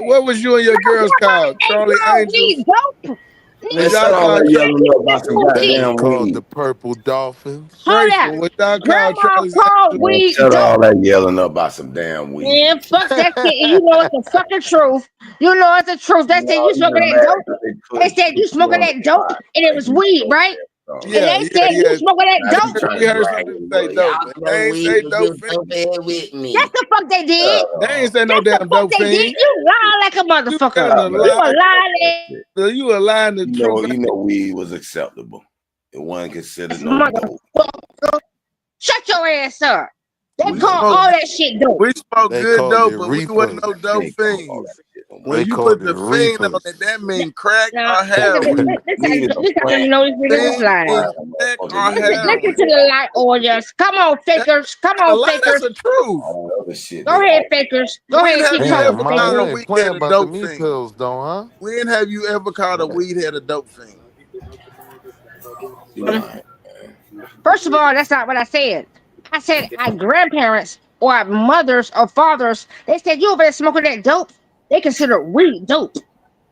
what was you and your girls called? Charlie Angels? Dope. Was y'all called yelling up about some goddamn Called weed. the Purple Dolphins. Hold up. Grateful? Was y'all called Grandma Charlie called Angels? weed Shut all dope. that yelling up about some damn weed. Man, fuck that shit. And you know it's the fucking truth. You know it's the truth. They said you smoking that dope. They said you smoking that dope, and it was weed, right? And they said you smoking that dope. We heard something say dope. They ain't say dope. with me. That's the fuck they did. They ain't say no damn dope They did. thing. You lie like a motherfucker. You a lying. The You know weed was acceptable. It wasn't considered no dope. Shut your ass up. They call all that shit dope. We smoked They good called dope, it but we wasn't no dope fiends. When They you called put it the fiend on reefers. it, that means crack No, or heroin. this how you know these niggas is Fiend lying. means crack or Listen heroin. to the lie audience. Come on, fakers. Come A on, lie, that's fakers. the truth. All the other shit Go they ahead, fakers. Go When ahead, have keep you talking, Damn, ever man, called you a fakers. ain't weed playing head a about the dope me fiend? pills, though, huh? When have you ever called a weed head a dope fiend? First of all, that's not what I said. I said our grandparents or our mothers or fathers, they said you over there smoking that dope. They consider weed dope.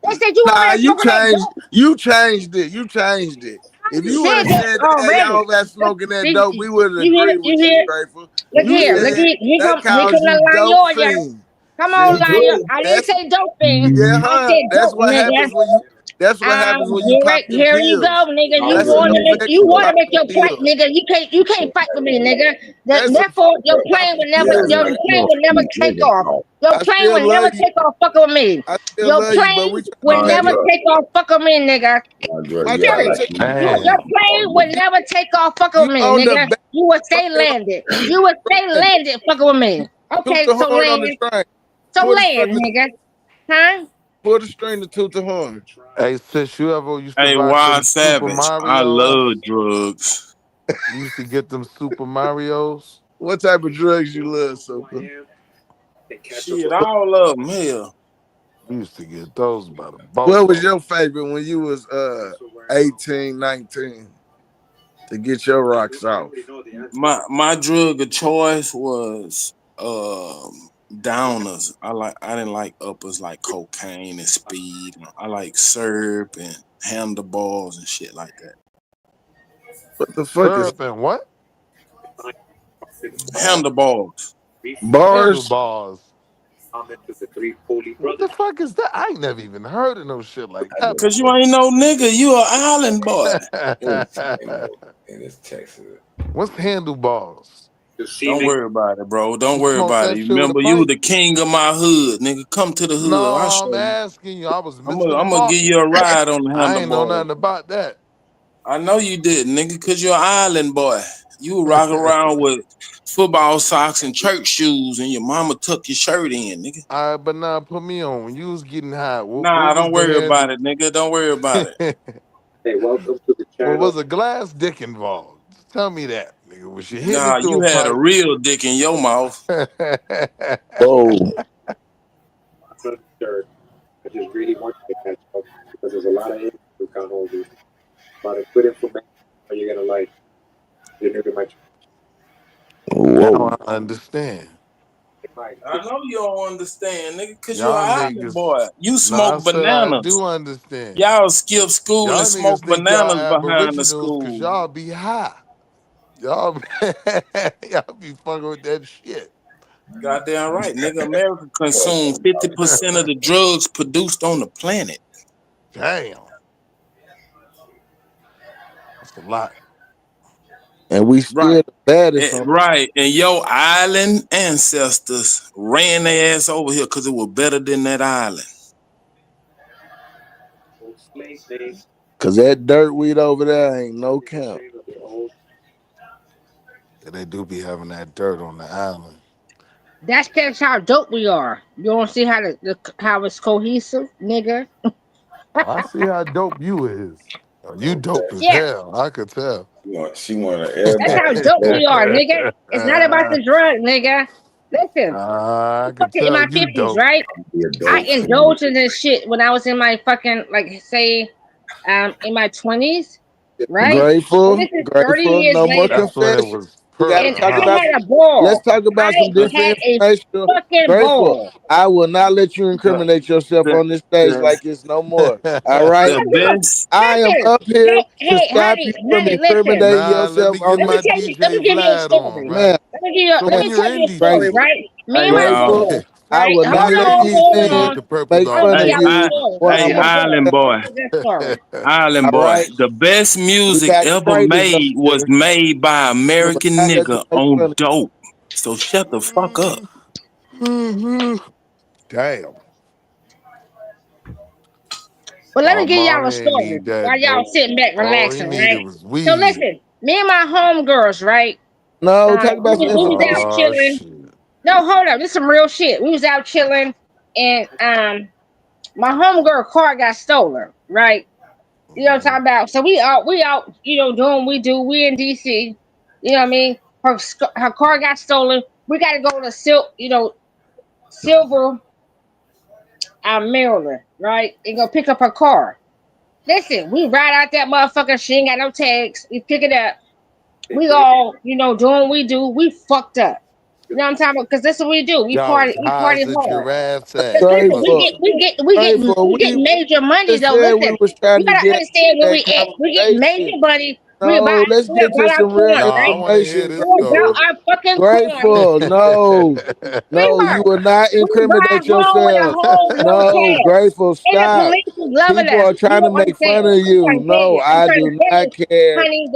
They said you over Nah, there smoking that dope. you changed it. You changed it. If You you would said have that said that, hey, y'all already. over there smoking that See, dope, we would have you hear? agreed You with you, hear? Grateful. Look You here. Look said here. that Here calls come you the dope lawyer. fiend. Come on, See, lawyer. I didn't that's say dope thing. I huh. said That's dope, what nigga. happens when you. That's what happens when you pop them Here you pills. go, nigga. That's an effect You of want to popping make your point, pills. nigga. You can't fight with me, nigga. That's a Therefore, your effect of plane popping will never pills, man. take off. Your I plane still will never love you. take off fucking with me. I still Your love you, but we plane trying will to make never it. take off fucking with me, nigga. My Period. drug Your Damn. plane would never take off fucking you with me, on the nigga. back You would stay landed. You would stay train. landed fucking with me. Toot Okay, the so horn on the land. train. So Pull the land, string. nigga. Huh? Pull the string to toot the horn. Hey, sis, you ever used to Hey, rock Wild them Super Savage, I Marios? love drugs. You used to get them Super Marios? What type of drugs you love, Super? Shit, all of them. Hell, We used to get those by the What was boatload. your favorite when you was 18, 19 to get your rocks off? my drug of choice was downers. I didn't like uppers like cocaine and speed. I like syrup and handlebars and shit like that. What the fuck is Syrup and what? Handlebars. bars? Handlebars. What the fuck is that? I ain't never even heard of no shit like that Cause you before. ain't no nigga. You an island boy. It's Texas. What's handlebars? Don't worry about it, bro. Don't You worry smoke about it. that You shit with a remember you pipe? the king of my hood, nigga. Come to the No, hood. I'll show I'm you. asking you. I was I'm Mr. gonna give Martin. you a ride on the I ain't know handlebars. nothing about that. I know you did, nigga, cause you're an island boy. You would rock around with football socks and church shoes, and your mama tuck your shirt in, nigga. All right, but now put me on. When you was getting high, Nah, what was don't the worry about handle? it, nigga. Don't worry about it. Hey, welcome to the channel. Well, was a glass dick involved? Tell me that, nigga. Was you hitting Nah, it through you a had a pipe? real dick in your mouth. Oh, I just really want you to catch up because there's a lot of info we can't hold you. A lot of good information you're gonna like. You're new to my channel. Now I understand. I know you don't understand, nigga, cause you're Y'all an island niggas. boy. You No, I smoke said I bananas. do understand. Y'all skip school and Y'all smoke niggas think y'all bananas behind the aboriginals because school. y'all be high. Y'all, y'all be fucking with that shit. Goddamn right, nigga. America consumes 50% of the drugs produced on the planet. Damn. That's a lot. and we still Right. the baddest on. Right. And your island ancestors ran their ass over here because it was better than that island. Cause that dirt weed over there ain't no count. Yeah, they do be having that dirt on the island. That's how dope we are. You don't see how it's cohesive, nigga. I see how dope you is. Oh, you dope as Yeah, hell. I could tell. She wanted that's how everybody. dope we are, nigga. It's not about the drug, nigga. Listen, I I'm could fucking in tell my you 50s, dope. right? Be a I dope fiend. indulged in this shit when I was in my fucking in my 20s, right? And Grateful, this is 30 grateful. years No more later. That's when it confession. was We got to And talk huh? I about. had a Let's ball. talk about some I different had a information. fucking Grateful. ball. I will not let you incriminate yourself The, on this stage the, like it's no more. All right. the best. I am Listen, up here to hey, stop you from listen. incriminating Nah, let yourself me on get Let this, me my tell you. Let me DJ give you a Vlad on, story. right? man. So Let when me you're tell in you a story, Detroit, Grateful, right? Me and Hey, my y'all. grateful. boy, I right? will when not you're let in these Detroit, you things with Hold the purple make on. I'm dog, fun gonna of Hey, give y'all right? a you story. when hey, I'm on Island the boy. This story. Island all boy. right. The best We music got ever traitors up made was here. made by We will American not let them nigga make fun on of dope. So shut the fuck up. Damn. But let My me give y'all mom a ain't story need while that y'all dope. sitting back All he relaxing, needed right? was So weed. listen, me and my homegirls, right? you. No, talk about some We was information. out Oh chilling. shit. No, hold up. This is some real shit. We was out chilling and My homegirl car got stolen, right? You know what I'm talking about? So we out, you know, doing what we do. We in DC. You know what I mean? Her car got stolen. We got to go to Silver, Maryland, right? And go pick up her car. Listen, we ride out that motherfucker. She ain't got no tags. We pick it up. We all, you know, doing what we do. We fucked up. You know what I'm talking about? Because that's what we do. We Y'all party. was We high party as a hard. giraffe But at. listen, Must have. we get major money Just though. said we Listen, was you trying to gotta get understand where that we at. We get major conversation. money. We about No, our let's corn, get to about our some real corn, Nah, I right? want to hear information. this We about though. our fucking corn. Grateful, no, no, you Sweetheart, will not we ride incriminate home with a yourself. whole no No, tag, grateful, and the stop. police is loving People us. are You trying to don't make understand. fun of I'm trying you. to tell No, you. I'm I trying to do tell you, not care. honey,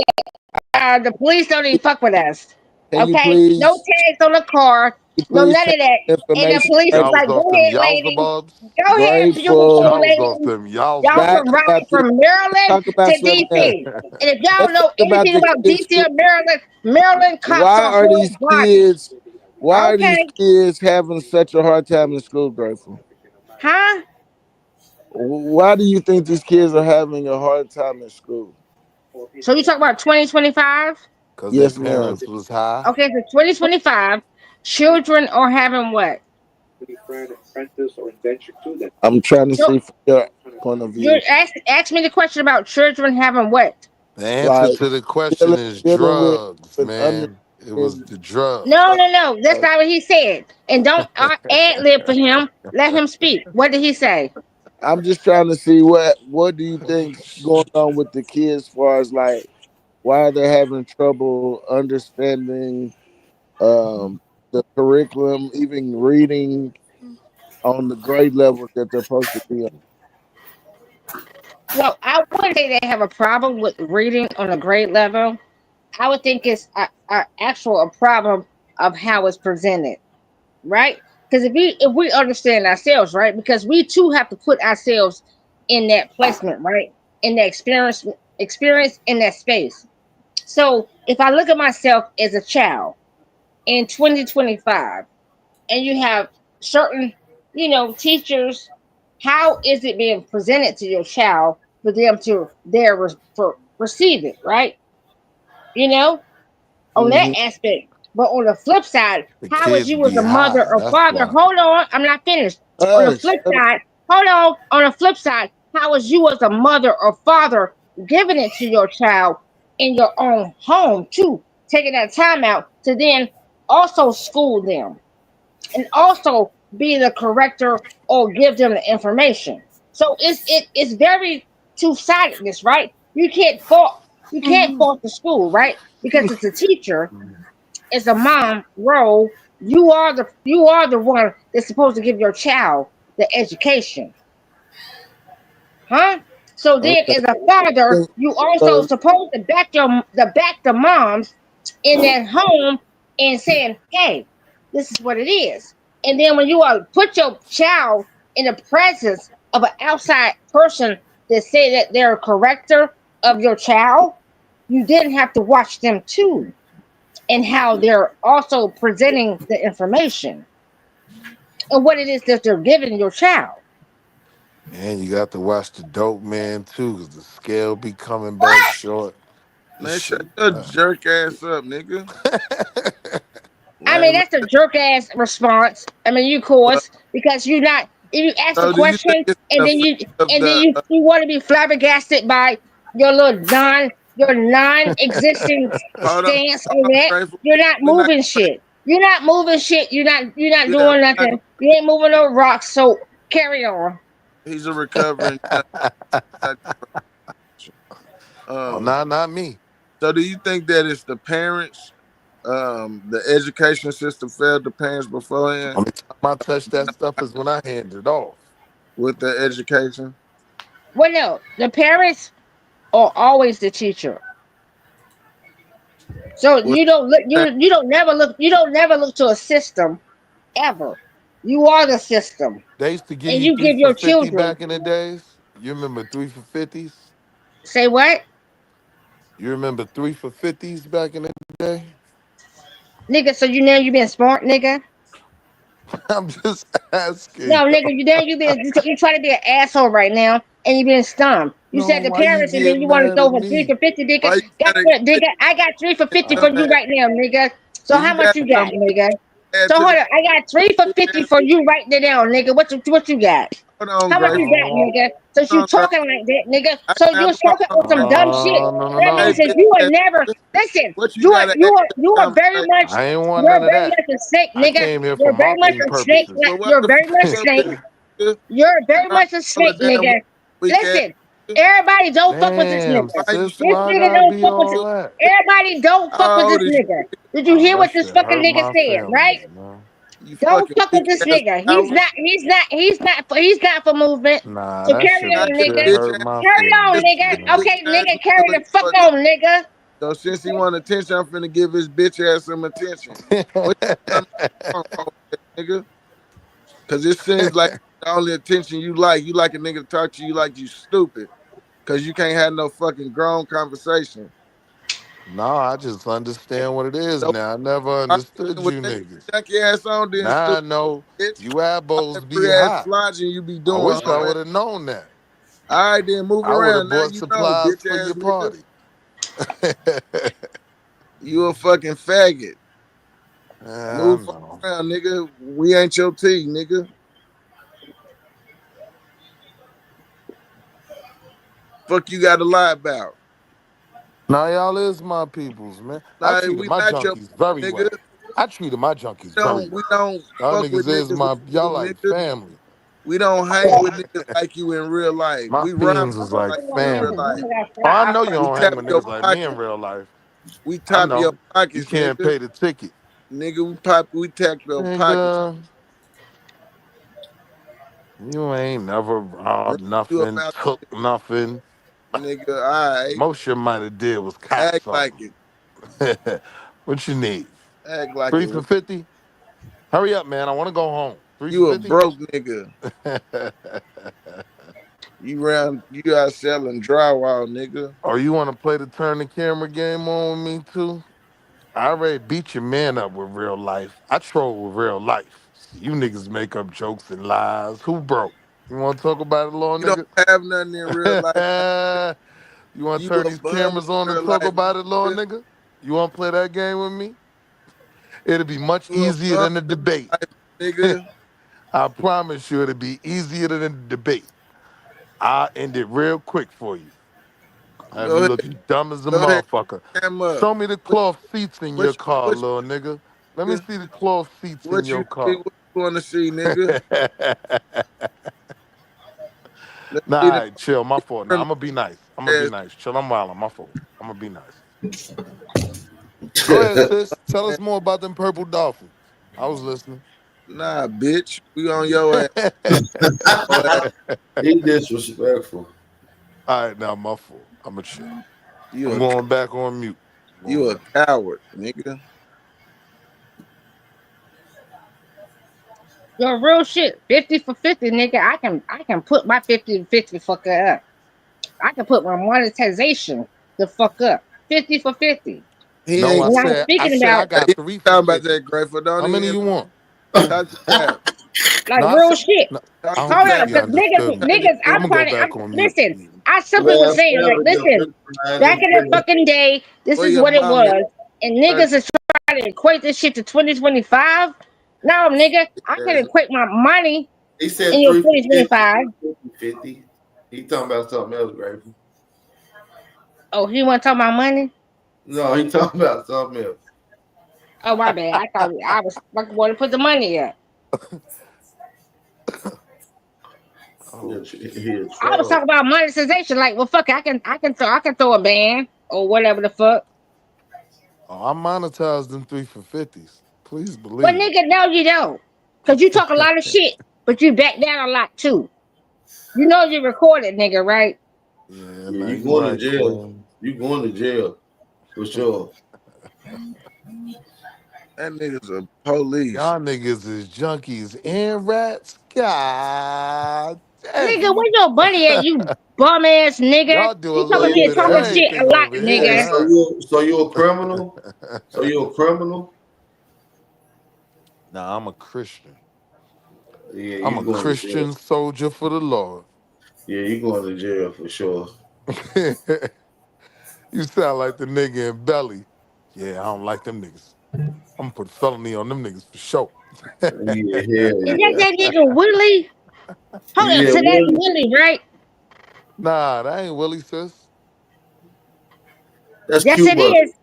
that the police don't even fuck with us. Can you Okay, no please, tags on the car, no please none tell of that. me And the information police is Y'all grateful? was like, "Go off them ahead, Yowza lady. bobs. Go ahead, beautiful Grateful. Y'all was off lady. them Y'all Yowza. Back can ride about this. from Maryland Talk about to something else. DC. And if y'all Let's know talk about anything the about kids' DC school. or Maryland, Maryland cops Why are are whole these garbage. kids? Why are these Okay, kids having such a hard time in school, Grateful? huh? Why do you think these kids are having a hard time in school? So you talk about 2025? Cause their Yes, ma'am. parents was high. Okay, so 2025, children are having what? I'm trying to So see from your point of you view. ask me the question about children having what? The answer Like to the question is dealing drugs, with man. It was understanding. the drugs. No. That's not what he said. And don't ad lib for him. Let him speak. What did he say? I'm just trying to see what do you think's going on with the kids as far as like why are they having trouble understanding the curriculum, even reading on the grade level that they're supposed to be on. Well, I wouldn't say they have a problem with reading on a grade level. I would think it's a problem of how it's presented, right? Because if we understand ourselves, right? Because we too have to put ourselves in that placement, right? In that experience in that space. So if I look at myself as a child in 2025, and you have certain, teachers, how is it being presented to your child for them to receive it, right? You know, on that Mm-hmm. aspect. But on the flip side, The how is kids you as be a mother high. or That's father? why. Hold on, I'm not finished. On the Hush. flip side, hold on the flip side, how is you as a mother or father giving it to your child in your own home too? Taking that time out to then also school them and also be the corrector or give them the information. So it's very two-sidedness, right? You can't fault the school, right? Because it's a teacher, it's a mom role. You are the one that's supposed to give your child the education, huh? So then, Okay. as a father, Think- you also So supposed to back the moms in that home and saying, "Hey, this is what it is." And then when you put your child in the presence of an outside person that say that they're a corrector of your child, you then have to watch them too, and how they're also presenting the information and what it is that they're giving your child. And you got to watch the dope man too, because the scale be coming back What? short. This man, shut shit. your jerk ass up, nigga. I mean, Man, that's a jerk ass response. I mean, you course because you're not. If you ask the so do you think question it's and an then effect you of and then the you you want to be flabbergasted by your little your non-existing hold on, stance on that, grateful? you're not We're not moving shit. You're not moving shit. You're not yeah, doing we're not nothing. You ain't moving no rocks. So carry on. he's a recovering Oh, um nah, not me. so do you think that it's the parents, the education system failed the parents beforehand Only time I touch that stuff is when I hand it off. with the education? Well, no, the parents are always the teacher. So Was you don't look. You don't never look to a system ever. You are the system, They used to give and you you three give for your 50 children. back in the days. You remember 3 for 50s? Say what, You remember 3 for 50s back in the day? nigga? So you been smart, nigga. I'm just asking. No, nigga, you trying to be an asshole right now, and you being stung. You No, said the why you parents, and then get you want to mad go at for 3 me? for 50, nigga. Why you Guess gotta what, nigga? I got 3 for 50 for you right now, nigga. So and how you much got you got, something nigga? to add So to hold the on, I got 3 for 50 for you right now, nigga. What you got? hold on, How much Grace. you got, nigga? Since you Hold on, Grace. talking like that, nigga. I So now you're hold talking on, on some Grace. dumb shit. That Hey, means that bitch you will ass never nigga, listen. what you gotta add to the You are very conversation? much I ain't want you're none of very that. much a snake, I nigga. came here for You're very much marketing a snake. purposes. Well, what You're the very much fuck up snake. with it, nigga? You're very Trying much a to call a snake, damn nigga. weak ass Listen, nigga? everybody don't fuck with this Damn, nigga. Why you sis, This why I nigga gotta don't be fuck with this. all that? Everybody don't fuck with How this old is you, nigga. nigga? Did you Oh, hear that what this shit fucking hurt nigga my said, right? feelings, man. You Don't fucking fuck with weak this ass nigga. coward. He's not for movement. Nah, So that carry shit Got on, this legit nigga. bitch hurt ass my Carry on, this feelings, nigga. man. bitch Okay, ass nigga, carry the fuck motherfucker. on, nigga. So since he want attention, I'm finna give his bitch ass some attention. What you done wrong, old ass nigga? Cause it seems like the only attention you like a nigga to talk to you like you stupid. Cause you can't have no fucking grown conversation. No, I just understand what it is So now. I never why understood you with you that niggas. junky ass on then, Now I stupid know bitch? you All that elbows be free ass hot. flogging you be I doing, wish I hoe ass. would have known that. All right, then move I would have around. Now bought you know, supplies bitch for ass your nigga. party. You a fucking faggot. I Move know. around, nigga. We ain't your team, nigga. Fuck you got to lie about. Now y'all is my peoples, man. I Nah, treated we my not your junkies very nigga. well. I treated my junkies very We well. don't Y'all fuck with niggas is niggas like my you, y'all like nigga. family. We don't hang with niggas like you in real life. My We rhyme fiends is Okay, like like come on, you in man, real 'cause family. life. you got Oh, I know fly. you We don't tap hang with your niggas like me in pockets. real life. We I top your know. You pockets, can't nigga. pay the ticket. Nigga, we tap your pockets. Nigga, you ain't never Nigga, robbed you nothing, about took nothing. nigga, all right. Most you might have did was cop Act like something. it. What you need? Act like 3 it. for 50? Hurry up, man. I want to go home. 3 for You a 50? broke nigga. You out selling drywall, nigga. Or you want to play the turn the camera game on with me too? I already beat your man up with real life. I troll with real life. You niggas make up jokes and lies. Who broke? You want to talk about it, little You don't nigga? have nothing in real life. You want to You turn a these bum in cameras on and real talk life, about it, little nigga. nigga? You want to play that game with me? It'll be much You a easier bum than the debate. life, nigga. I promise you it'll be easier than the debate. I'll end it real quick for you. Have Go you ahead. looking dumb as a Go ahead. motherfucker. Cam up. Show me the cloth seats in your What car, what little nigga. Let me you, see the cloth seats in what your you car. what you want to see, nigga? Let's Nah, see all the right, chill. My fault. Nah, I'm gonna be nice. I'm gonna be ass. nice. Chill. I'm wild. My fault. I'm gonna be nice. Go ahead, sis. Tell us more about them purple dolphins. I was listening. Nah, bitch. We on your ass. Your ass. He disrespectful. All right, now my fault. I'm a chill. I'm You a going back on mute. I'm going you a back. coward, nigga. Yo, real shit. 50 for 50, nigga. I can put my 50 to 50 fucker up. I can put my monetization the fuck up. 50 for 50. He No, ain't I And I'm said I speaking said I about he got ain't 3 for talking about 50. that grateful. Don't How many even you want? talk to Cap. like No, I real said shit. no, Talk I to don't Hold think on, Cap. you cause understood me. niggas, I'm I'm gonna go trying to back on mute. listen. I simply was Last saying, like, forever get listen, 59 back and in the play. fucking day, this Where is your what it mom is? was, and niggas is trying to equate this shit to 2025. No, nigga, I can equate my money He in said your 3 for 50, 2025. 50. He talking about something else, Grateful. Oh, he want to talk about money? No, he talking about something else. Oh, my bad. I thought I was fucking want to put the money up. Oh He a shit. I was talking troll. about monetization. Like, well, fuck it, I can throw a band or whatever the fuck. Oh, I monetized them 3 for 50s. Please But believe. nigga, no, you don't, cause you talk a lot of shit, but you back down a lot too. You know you recorded, nigga, right? Yeah, Yeah, now you you going to right, jail. Queen. You going to jail for sure. That nigga's a police. Y'all niggas is junkies and rats. God Nigga, damn. where your money at, you bum ass nigga? Y'all do a You So talking little you here bit of talking so you shit a everything lot, over hey, here, nigga. huh? so you a criminal? So you a criminal? Nah, I'm a Christian. Yeah, I'm you a going to jail. Christian soldier for the Lord. Yeah, you going to jail for sure. You sound like the nigga in Belly. Yeah, I don't like them niggas. I'm gonna put felony on them niggas for sure. Yeah, hell Is yeah. that nigga Willie? Hold up, Yeah, so that's Willie. Willie, right? Nah, that ain't Willie, sis. That's Yes, Q it Butter. is.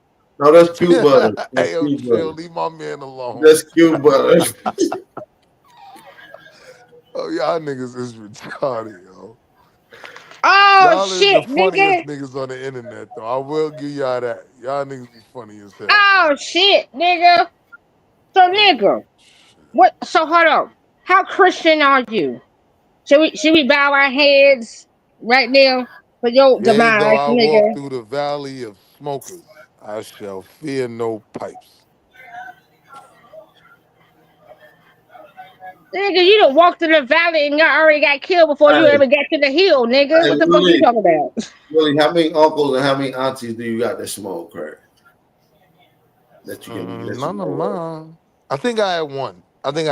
No, that's Q Butter. Hey, That's yo, Q chill. Butter. Leave my man alone. That's Q Butter. Oh, y'all niggas is retarded, yo. Oh Y'all is the shit, funniest nigga. niggas on the internet, though. I will give y'all that. Y'all niggas be funny as hell. Oh shit, nigga. So nigga, what? So hold on. How Christian are you? Should we bow our heads right now for your Yea, though demise, I walk nigga? through the valley of smokers, I shall fear no pipes. Nigga, you done walked through the valley and you already got killed before you Hey, ever got to the hill, nigga. hey, What the fuck you Willie. talking about? Willie, how many uncles and how many aunties do you got that smoke crack? That you can let you None of know of? mine. I think I had one. Yeah, I think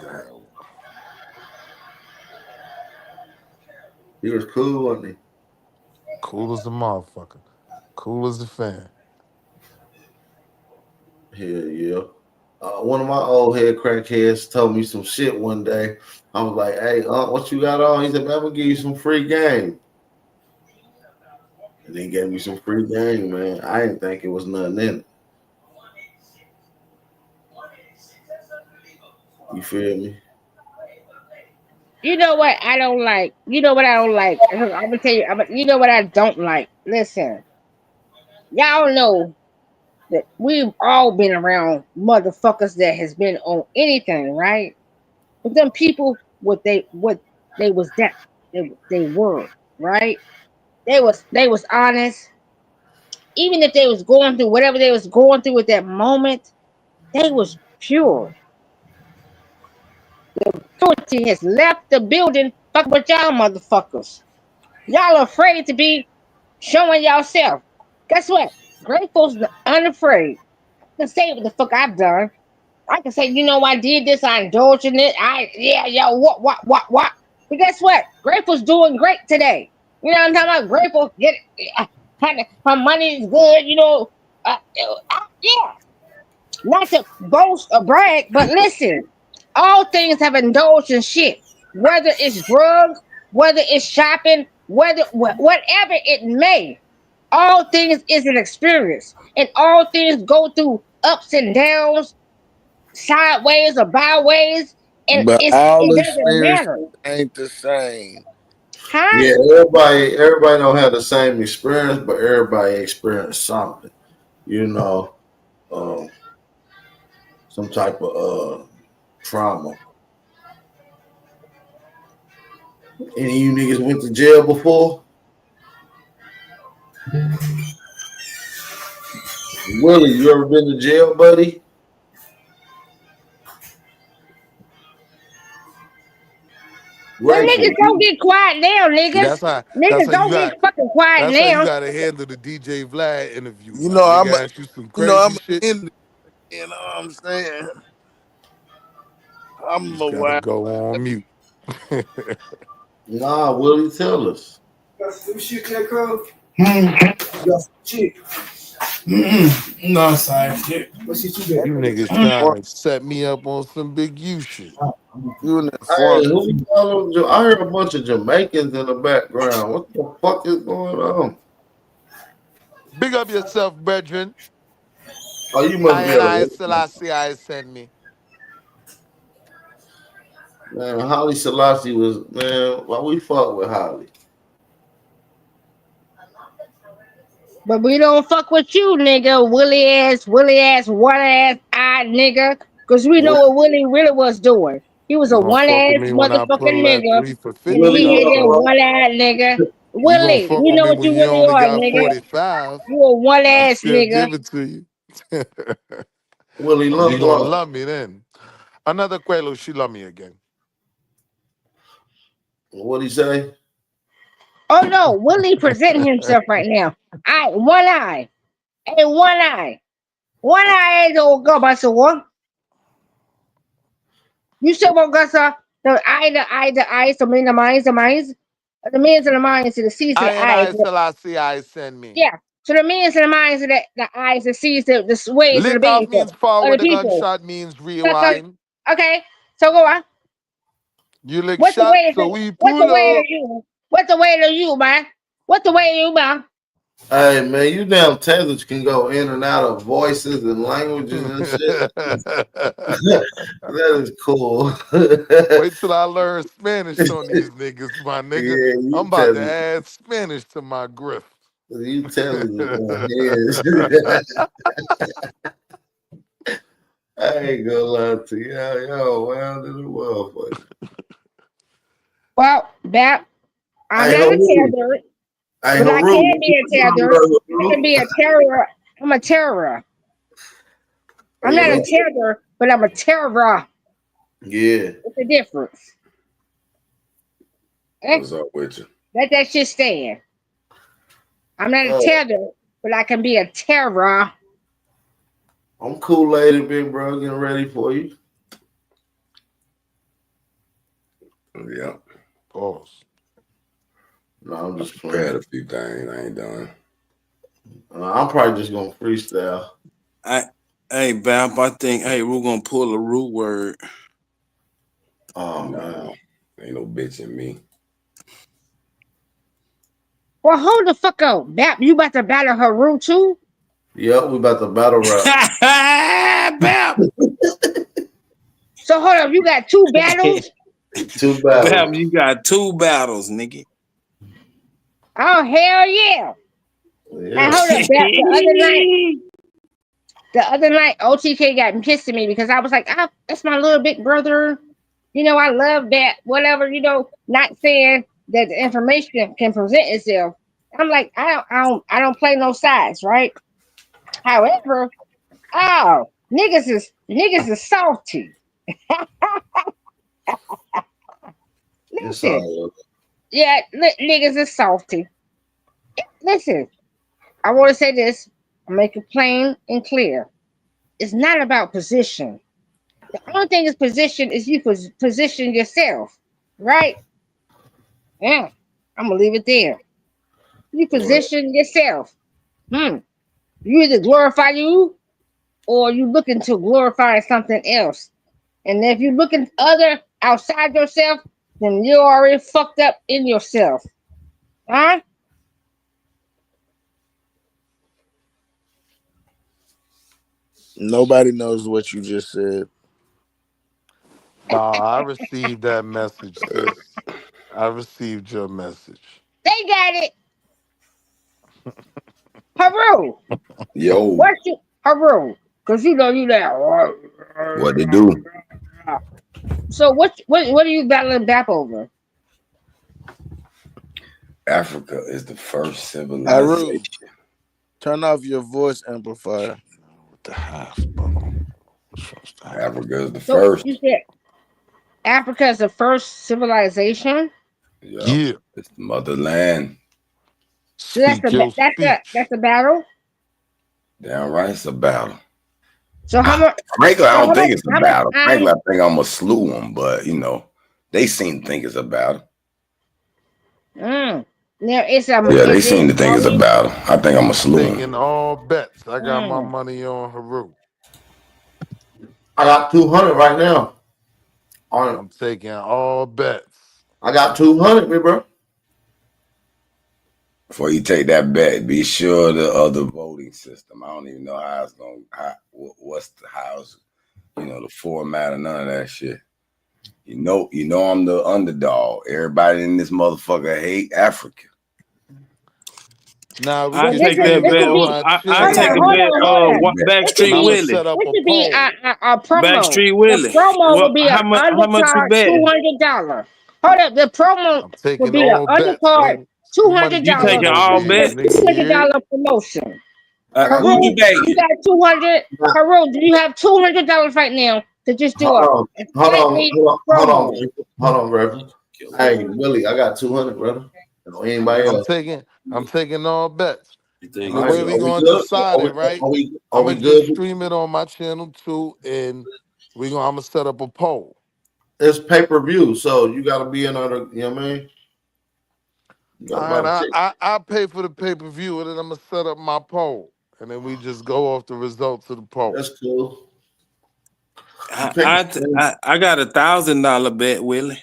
I had one. He was cool, wasn't he? Cool as a motherfucker. Cool as a fan. Hell yeah. One of my old head crackheads told me some shit one day. I was like, hey, what you got on? He said, man, I'm gonna give you some free game. And he gave me some free game, man. I didn't think it was nothing in it. You feel me? You know what I don't like? You know what I don't like? I'm gonna tell you. You know what I don't like? Listen, y'all know that we've all been around motherfuckers that has been on anything, right? But them people, what they was that they were, right? They was honest. Even if they was going through whatever they was going through at that moment, they was pure. Purity has left the building. Fuck with y'all motherfuckers. Y'all are afraid to be showing y'allself. Guess what? Grateful's unafraid. I can say what the fuck I've done. I can say, you know, I did this, I indulged in it. What? But guess what? Grateful's doing great today. You know what I'm talking about? Grateful, her money is good, you know. Yeah. Not to boast or brag, but listen, all things have indulged in shit. Whether it's drugs, whether it's shopping, whatever it may, all things is an experience, and all things go through ups and downs, sideways or byways, and But all it doesn't experiences matter. ain't the same. Huh? Yeah, everybody don't have the same experience, but everybody experienced something. You know, some type of trauma. Any of you niggas went to jail before? Willie, you ever been to jail, buddy? Well, Grateful. niggas don't get quiet now, See, niggas. that's Niggas how you don't got get fucking quiet that's how you now. gotta handle the DJ Vlad interview. You Like know, nigga ask you some I'm crazy shit. in. You know what I'm saying? You I'm just a gotta wild. go on mute. Nah, Willie, tell us. No, sorry. You niggas trying to set me up on some big U shit. You in the Hey, front. who you calling? I heard a bunch of Jamaicans in the background. What the fuck is going on? Big up yourself, brethren. Oh, you must be at a I work. Selassie I send me. Man, Holly Selassie was, man, why we fuck with Holly? But we don't fuck with you, nigga. Willie ass, one ass, eye nigga. Cause we know what Willie really was doing. He was You a gonna one fuck with ass me when I motherfucking pull that nigga. 3 for And 50 he out is a though. one ass nigga. You gonna Willie, fuck we with know me what when you you really only are, got nigga. 45. You a one I ass still nigga. give it to you. Willie, Oh, you look, gonna love me then. Another Quelo, she love me again. what'd he say? Oh no, Willie presenting himself right now. One eye. Hey, one eye. One eye ain't gonna go by so what? You said what, Gussa? The eyes, the means, the minds, the means and the minds, and the seeds of the eyes. I send me. Yeah. So the means and the minds of the eyes, the seeds, the ways of the Lick off beings means of forward. the The people. gunshot means rewind. Okay. So go on. You lick What's the shot, way? so we What's the pull way to up. you? What's the way to you, man? What's the way to you, man? Hey man, you damn Taylors can go in and out of voices and languages and shit. That is cool. Wait till I learn Spanish on these niggas, my nigga. Yeah, you I'm about to Taylors. add Spanish to my grift. You Taylors is on his. I ain't gonna lie to you. Yo, well, this is motherfucker. Well, Bap, I'm Hey, not a Haru. terror, Hey, but I Haru. can be a terror. I can be a terror. I'm a terror. I'm not a terror, but I'm a terror. Yeah. What's the difference? What's up with you? Let that shit stand. I'm not a terror, but I can be a terror. I'm Kool-Aid and Big Bro getting ready for you. Yeah. Pause. No, I'm just prepared playing. a few things. I ain't done. I'm probably just gonna freestyle. Hey, Bap, I think, we're gonna pull a root word. Oh no, ain't no bitch in me. Well, hold the fuck up. Bap, you about to battle Haru too? Yep, we about to battle rap. Bap. So hold up, you got two battles? Two battles. Bap, you got two battles, nigga. Oh, hell yeah. And hold up, Bap, the other night, OTK got pissed at me because I was like, oh, that's my little big brother. You know, I love that, whatever, you know, not saying that the information can present itself. I'm like, I don't play no sides, right? However, niggas is salty. Listen, yeah, niggas is salty. Listen, I want to say this. I'll make it plain and clear. It's not about position. The only thing is position is you position yourself, right? Yeah, I'm gonna leave it there. You position yourself. You either glorify you or you looking to glorify something else. And if you're looking other outside yourself, then you're already fucked up in yourself. Huh? Nobody knows what you just said. Nah, I received that message, sis. I received your message. They got it. Haru. Yo. What you Haru? Because you know you that. What they do? So what are you battling Bap over? Africa is the first Haru, civilization. turn off your voice amplifier. What the half, bro? Africa is the So first. you said Africa is the first civilization? Yeah. It's the motherland. So that's a battle? Damn right, it's a battle. So how much? Frankly, I don't think it's a battle. Frankly, I think I'm gonna slew them, but you know, they seem to think it's a battle. Now it's a They seem to think it's a battle. I think I'm gonna slew them. Taking all bets. I got my money on Haru. I got 200 right now. I'm taking all bets. I got 200, me bro. Before you take that bet, be sure the other voting system. I don't even know how it's gonna. How's the format or none of that shit. You know I'm the underdog. Everybody in this motherfucker hate Africa. Now I take that bet. I take a bet. Backstreet Willie. This would be a promo. Backstreet Willie. The promo would be how an much you undercard bet? $200. Hold up, the promo would be an undercard $200. You taking all bets? $200 promotion. Who you betting? You got 200. Haru, do you have $200 right now to just do Hold promo? on, brother. Hey, Willie, I got 200, brother. Anybody else? I'm taking all bets. The All right, way we are we going good? to decide Are it, right? we I'm gonna good? just stream it on my channel too, and I'm gonna set up a poll. It's pay-per-view, so you got to be in order. You know what I mean? All right, I pay for the pay-per-view, and then I'm gonna set up my poll, and then we just go off the results of the poll. That's cool. I got $1,000 bet, Willie.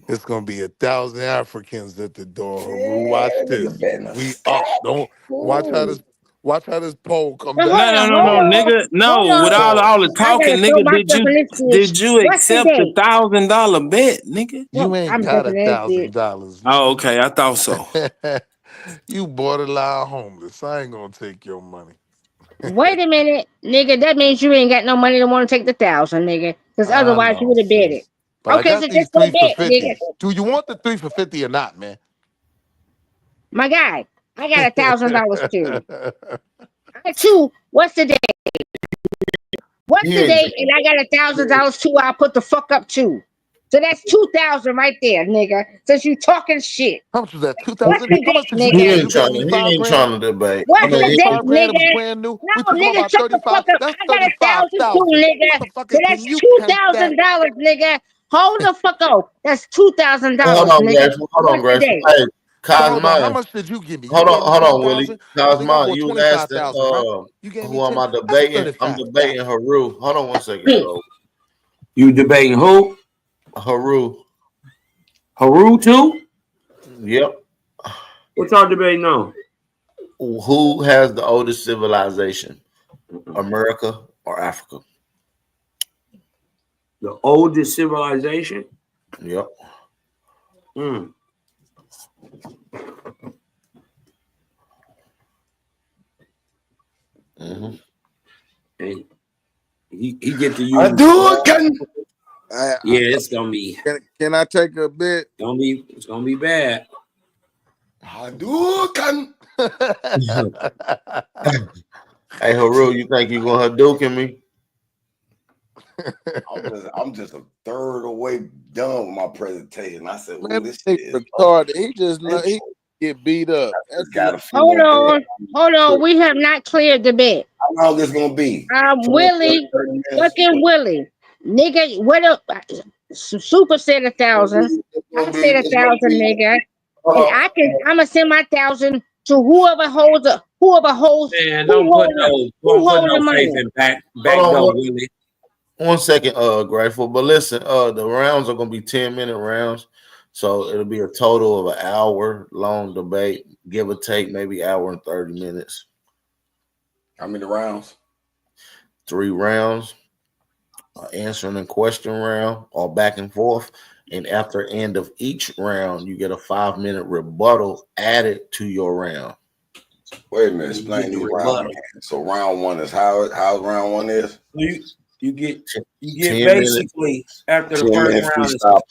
It's gonna be 1,000 Africans at the door. Watch this. We up. Don't watch how this poll come No, back. nigga. No, with all the talking, nigga, did you accept the $1,000 bet, nigga? You ain't got $1,000. Oh, okay. I thought so. You borderline homeless. I ain't gonna take your money. Wait a minute, nigga. That means you ain't got no money to want to take the 1,000, nigga. Because otherwise you would have bet it. But Okay, I got so these just go 3 for bet, 50. nigga. Do you want the 3 for 50 or not, man? My guy, I got $1,000 too. I got two. What's the day? What's the day? And I got $1,000 too. I'll put the fuck up too. So that's 2,000 right there, nigga. Since you talking shit. How much was that? What's 2,000? the How much date, did you nigga? get? He You ain't gave trying. me He 5 ain't grand? trying to debate. What's You the gave me date, 5 grand. It was nigga? brand new. No, We talking nigga, about shut the 35. fuck up. That's I got 35,000. 1,000 too, nigga. So Motherfucker, that's can you count that? $2,000, nigga. Hold the fuck up. That's $2,000, Hold on, nigga. Grayson. Hold on, What's the Grayson. date? Hey, So hold on. How Cosmo. much did you give me? You Hold gave me on, 20,000. Willie. I think I Cosmo, bought you was asking 25,000, right? You gave me who am 10. I That's debating? I'm 35,000. debating Haru. Hold on one second, bro. You debating who? Haru. Haru too? Yep. What y'all debating on? Who has the oldest civilization? America or Africa? The oldest civilization? Yep. Mm. Mm-hmm. Hey, he get to use. I do it. Yeah, it's gonna be. Can I take a bit? It's gonna be bad. I do it. Hey, Haru, you think you gonna Hadouken me? I'm just a third away done with my presentation. I said, Man, this this shit nigga retarded. He just get beat up. Hold on. We have not cleared the bet. How long is it gonna be? Willie, fucking Willie, nigga. What up? Super said 1,000. I said 1,000, nigga. And I'm gonna send my 1,000 to whoever holds. Man, don't put no money. faith in back door, Willie. 1 second, Grateful. But listen, the rounds are gonna be 10-minute rounds, so it'll be a total of an hour long debate, give or take, maybe hour and 30 minutes. How many rounds? 3 rounds, answering and question round, all back and forth. And after end of each round, you get a 5-minute rebuttal added to your round. Wait a minute, explain these rounds. So round 1 is how round 1 is? You get 10 basically after the first round is a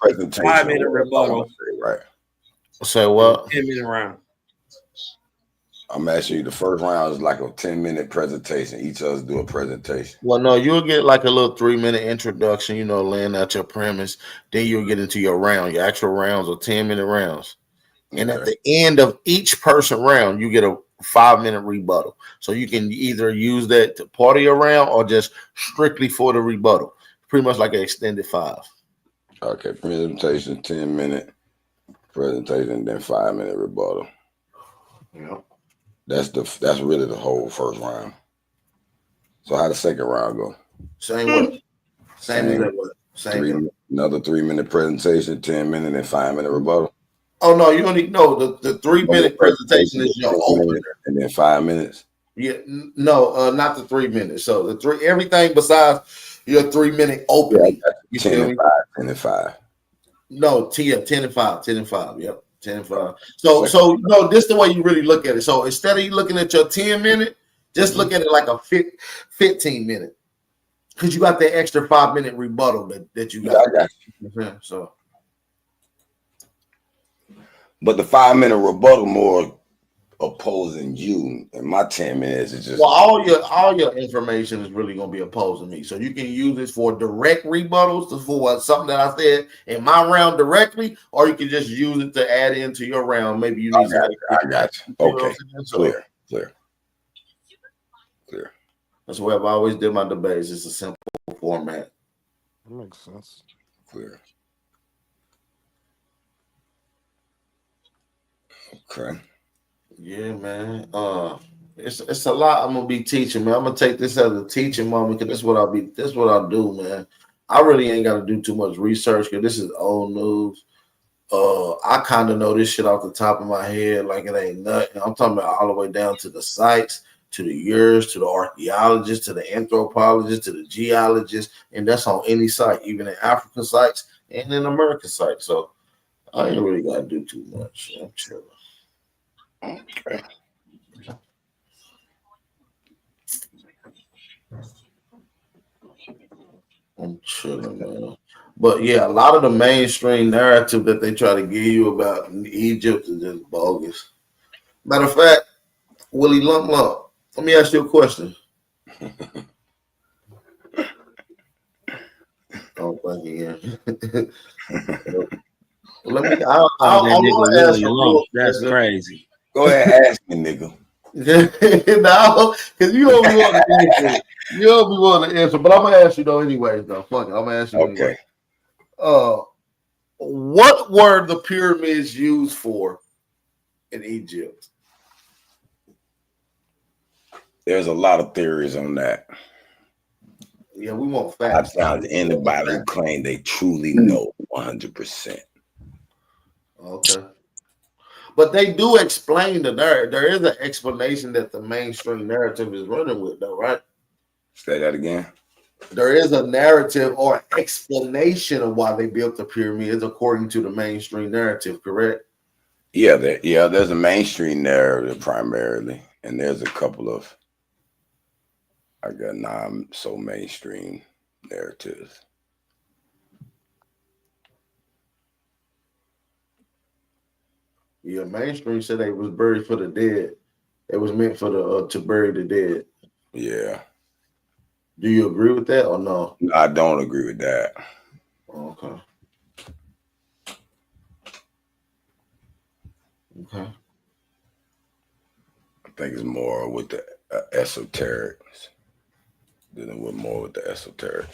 5-minute rebuttal. Right. Say what? 10-minute round. I'm asking you, the first round is like a 10-minute presentation. Each of us do a presentation. Well, no, you'll get like a little 3-minute introduction, laying out your premise. Then you'll get into your round. Your actual rounds are 10-minute rounds. And at the end of each person round, you get a 5-minute rebuttal. So you can either use that to part of your round or just strictly for the rebuttal. Pretty much like an extended 5. Okay, presentation, 10-minute presentation, then 5-minute rebuttal. Yeah. That's really the whole first round. So how the second round go? Same way. Same. Another 3-minute presentation, 10-minute, and 5-minute rebuttal. Oh no, you don't need the 3-minute presentation is your opener, and then 5 minutes. Yeah, no, not the 3 minutes. So everything besides your 3-minute opening. Yeah, 10 and 5, 10 and 5. No, 10 and 5, 10 and 5. Yep, 10 and 5. So no, this is the way you really look at it. So instead of you looking at your 10-minute, just look at it like a 15-minute, because you got that extra 5-minute rebuttal that you got. Yeah, I got you. So. But the 5-minute rebuttal more opposing you, and my 10 minutes is just. Well, all your information is really gonna be opposing me. So you can use this for direct rebuttals for something that I said in my round directly, or you can just use it to add into your round. Maybe you need. I got you. Okay, clear. That's where I've always did my debates. It's a simple format. That makes sense. Clear. Okay. Yeah, man. It's a lot I'm gonna be teaching, man. I'm gonna take this as a teaching moment because this is what I do, man. I really ain't gotta do too much research because this is old news. I kind of know this shit off the top of my head, like it ain't nothing. I'm talking about all the way down to the sites, to the years, to the archaeologists, to the anthropologists, to the geologists, and that's on any site, even in African sites and in American sites. So I ain't really gotta do too much. I'm chilling. Okay. I'm chilling, man. But yeah, a lot of the mainstream narrative that they try to give you about Egypt is just bogus. Matter of fact, Willie Lump Lump, let me ask you a question. Oh, thank you. Let me. I want to ask a real That's question. crazy. Go ahead, ask me, nigga. No, because you don't be wanting to answer. You don't be wanting to answer, but I'm gonna ask you though, anyways. Though, fuck it, I'm gonna ask you anyway. What were the pyramids used for in Egypt? There's a lot of theories on that. Yeah, we want I facts. found anybody who claimed they truly know 100%. Okay. But they do explain the narrative. There is an explanation that the mainstream narrative is running with, though, right? Say that again. There is a narrative or explanation of why they built the pyramids according to the mainstream narrative, correct? Yeah, there's a mainstream narrative primarily, and there's a couple of, I got non-so mainstream narratives. Yeah, mainstream said they was buried for the dead. It was meant for the to bury the dead. Yeah. Do you agree with that or no? No, I don't agree with that. Okay. Okay. I think it's more with the esoterics, dealing with more with the esoteric.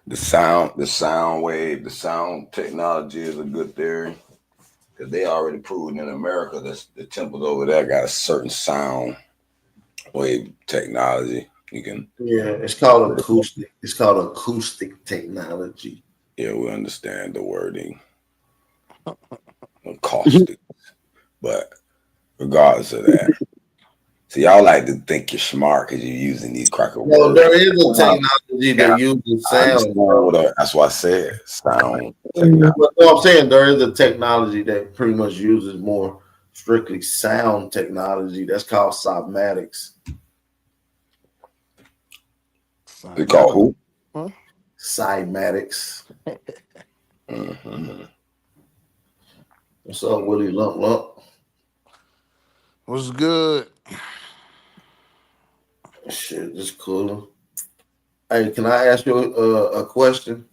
The sound wave, the sound technology is a good theory because they already proven in America that the temples over there got a certain sound wave technology. You can. Yeah, it's called acoustic. It's called acoustic technology. Yeah, we understand the wording. Caustic. But regardless of that. So y'all like to think you're smart because you're using these cracker words. Well, there is a technology that uses sound. That's why I said sound. But no, I'm saying there is a technology that pretty much uses more strictly sound technology. That's called cymatics. They call who? Huh? Cymatics. Mm-hmm. What's up, Willie Lump Lump? What's good? Shit, just cool. Hey, can I ask you a question?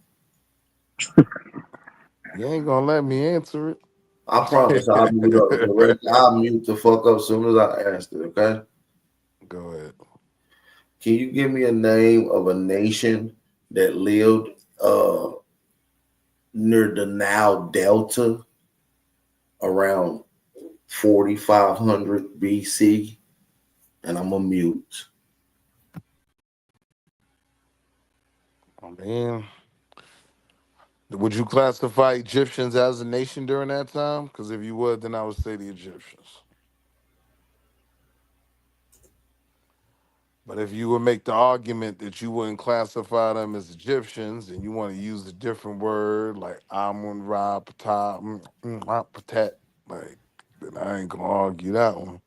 You ain't gonna let me answer it. I promise I'll mute up. I'll mute the fuck up as soon as I ask it, okay? Go ahead. Can you give me a name of a nation that lived near the Nile Delta around 4500 BC? And I'm gonna mute. Oh man. Would you classify Egyptians as a nation during that time? Because if you would, then I would say the Egyptians. But if you would make the argument that you wouldn't classify them as Egyptians and you want to use a different word like Amun Ra Ptah, Patet, like, then I ain't gonna argue that one.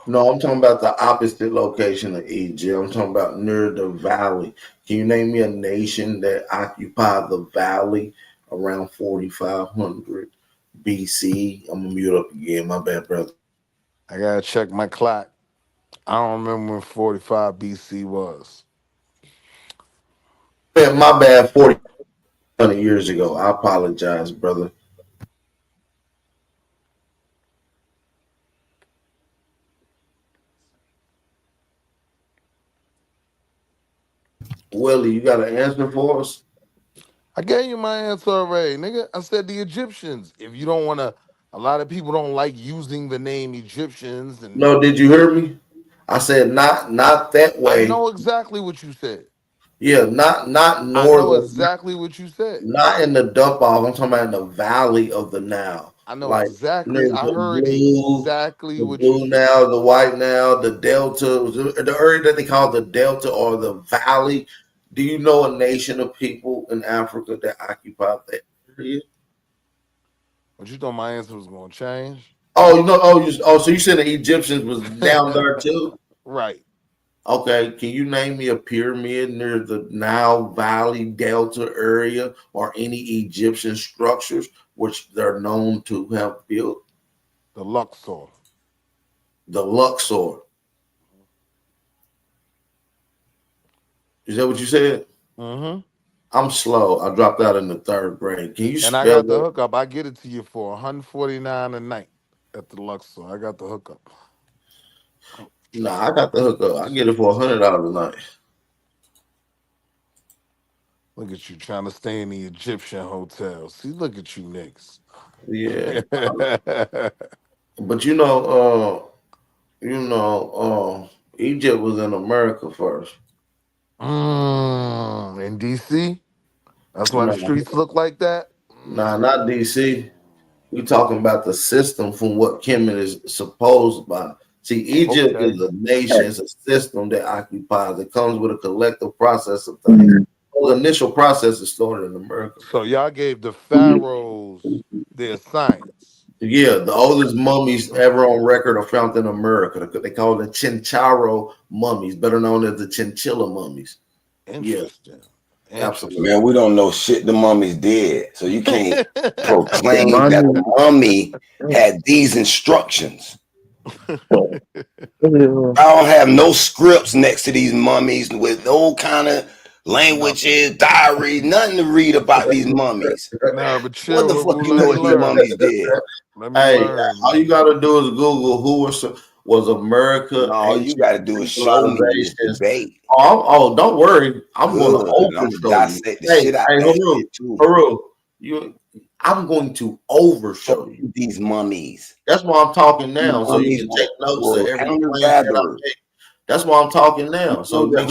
No, I'm talking about the opposite location of Egypt. I'm talking about near the valley. Can you name me a nation that occupied the valley around 4500 BC? I'm gonna mute up again. My bad, brother. I gotta check my clock. I don't remember when 45 BC was. Man, my bad. 400 years ago. I apologize, brother. Willie, you got an answer for us? I gave you my answer already, nigga. I said the Egyptians. If you don't want to, a lot of people don't like using the name Egyptians. And No, did you hear me? I said not that way. I know exactly what you said. Yeah, not northern. I know exactly what you said. Not in the dump off. I'm talking about in the valley of the Nile. I know like, exactly. I heard exactly the what blue you Nile, the white Nile, the Delta, the area that they call the Delta or the Valley. Do you know a nation of people in Africa that occupy that area? But you thought my answer was going to change? Oh, you know, so you said the Egyptians was down there too? Right. Okay, can you name me a pyramid near the Nile Valley Delta area or any Egyptian structures which they're known to have built? The Luxor. The Luxor. Is that what you said? Mm-hmm. I'm slow. I dropped out in the 3rd grade. Can you And spell I got the it? hookup. I get it to you for $149 a night at the Luxor. I got the hookup. Nah, I got the hookup. I get it for $100 a night. Look at you trying to stay in the Egyptian hotel. See, look at you niggas. Yeah. But Egypt was in America first. In DC? That's why the streets look like that? Nah, not DC. We talking about the system from what Kemet is supposed by. See, Egypt is a nation, it's a system that occupies. It comes with a collective process of things. Those initial processes started in America. So y'all gave the pharaohs their science. Yeah, the oldest mummies ever on record are found in America. They call it the Chincharo mummies, better known as the Chinchilla mummies. Interesting. Yeah, absolutely. Man, we don't know shit the mummies did. So you can't proclaim that the mummy had these instructions. I don't have no scripts next to these mummies with no kind of languages, diary, nothing to read about these mummies. Nah, but chill, what the fuck you know what these mummies did? Hey, all you gotta do is Google who was America. All you gotta do is show me this debate. Oh, don't worry. I'm going to overshow you. Haru, I'm going to overshow you these mummies. That's why I'm talking now. So you can take notes of every point that I make. That's why I'm talking now. So make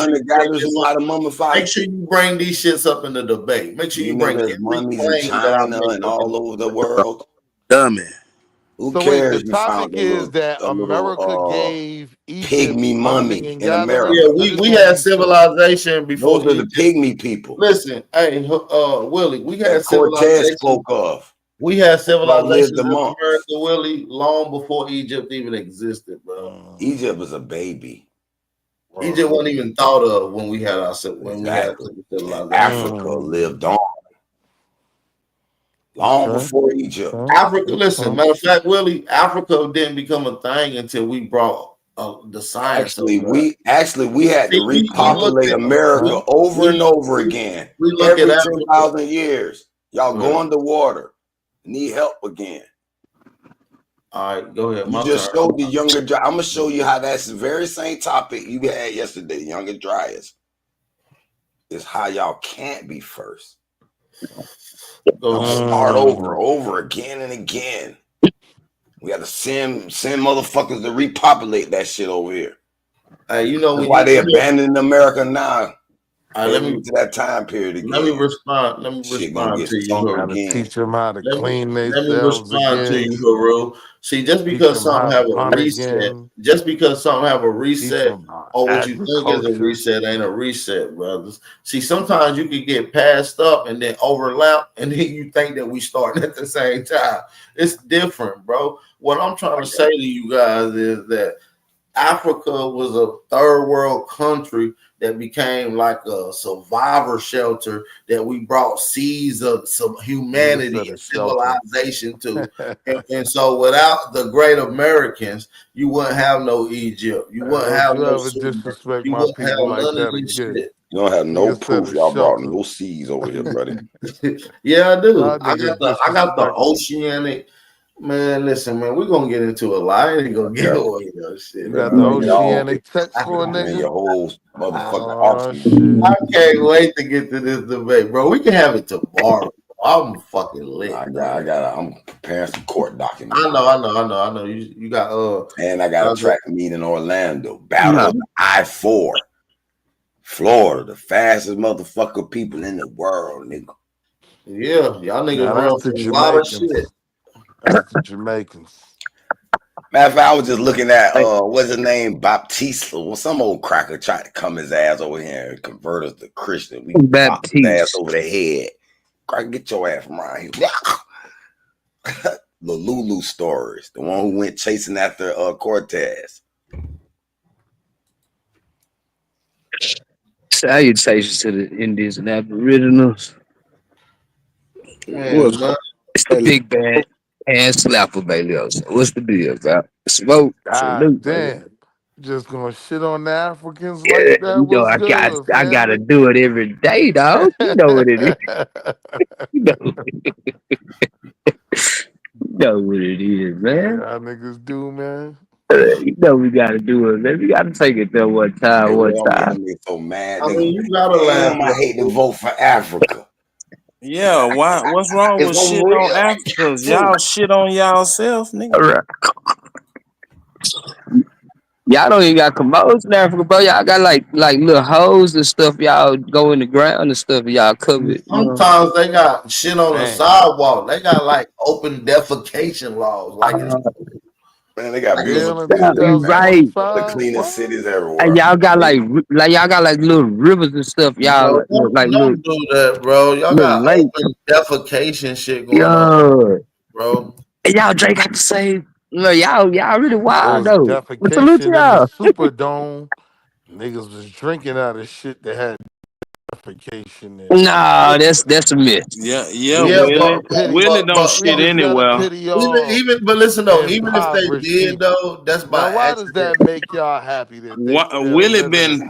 sure you bring these shits up in the debate. Make sure you bring mummies in China and all over the world. Dummy. Who So cares? wait, the topic is that America gave Egypt pygmy mummy in America. Yeah, we had civilization before. Those are the pygmy people. Listen, hey, Willie, we had Cortez spoke of. We had civilization in amongst. America, Willie, long before Egypt even existed, bro. Egypt was a baby. Egypt wasn't even thought of when we had our civilization. Africa lived on long before Egypt. Africa, listen, matter of fact, Willie, Africa didn't become a thing until we brought the science. We had to repopulate America over and over again. We look every at 10,000 years. Y'all go underwater, need help again. All right, go ahead. You just showed the Younger Dryas. I'm gonna show you how that's the very same topic you had yesterday. Younger Dryas is how y'all can't be first. Start over again and again. We got to send motherfuckers to repopulate that shit over here. You know that's why they abandoning America now. Let me to that time period again. Let me respond to you. Teach them how to clean themselves. Let me respond to you, Haru. See, just because something have a reset, or what you think is a reset ain't a reset, brothers. See, sometimes you can get passed up and then overlap, and then you think that we starting at the same time. It's different, bro. What I'm trying to say to you guys is that Africa was a third world country that became like a survivor shelter that we brought seeds of some humanity and civilization to. and so without the great Americans, you wouldn't have no Egypt. You wouldn't have no disrespect you my wouldn't people have like none of that this again. shit. You don't have no proof y'all brought no seeds over here, buddy. Yeah, I do. Y'all I niggas got the oceanic Man, listen, man, we're gonna get into a lot. I ain't gonna get away though. Shit. You got the oceanic text for a Man, nigga? your whole motherfucking Oh, arsenal. shit. I can't wait to get to this debate, bro. We can have it tomorrow. I'm fucking lit. I'm preparing some court documents. I know. You got and I got a track meet in Orlando. Battle of I-4. Florida, the fastest motherfucker people in the world, nigga. Yeah, y'all niggas Now, run that's the from a lot of Jamaicans. shit. That's the Jamaicans. Matter of fact, I was just looking at what's his name, Baptiste. Well, some old cracker tried to come his ass over here and convert us to Christian. We knocked his ass over the head. Cracker, get your ass from around here. The Lulu stories, the one who went chasing after Cortez. Salutations to the Indians and Aboriginals. Man, it's the big bad and slapper, baby. What's the deal, bro? Smoke, salute, damn. Just gonna shit on the Africans like that? You know, What's good, I gotta do it every day, dog. You know what it is. You know what it is, man. Y'all niggas do, man. You know we gotta do it, man. We gotta take it there one time. Me so mad. I mean, you gotta laugh. I hate to vote for Africa. Yeah, why? What's wrong with shit on Africans? Y'all shit on y'allself, nigga. Y'all don't even got commodes in Africa, bro. Y'all got like little hoes and stuff. Y'all go in the ground and stuff. Y'all cover it. Sometimes they got shit on the sidewalk. They got like open defecation laws. Like it's Man, they got beautiful right. The cleanest cities everywhere. And y'all got like y'all got like little rivers and stuff. Y'all don't do that, bro. Y'all got open defecation shit going on, bro. And y'all Drake got the same. Look, y'all really wild There was though. But salute defecation in y'all. the Superdome. Niggas was drinking out of shit that had defecation in it. Nah, that's a myth. Yeah, Willie don't shit anywhere. But listen though, even if they did though, that's by now, why accident. does that make y'all happy that Willie been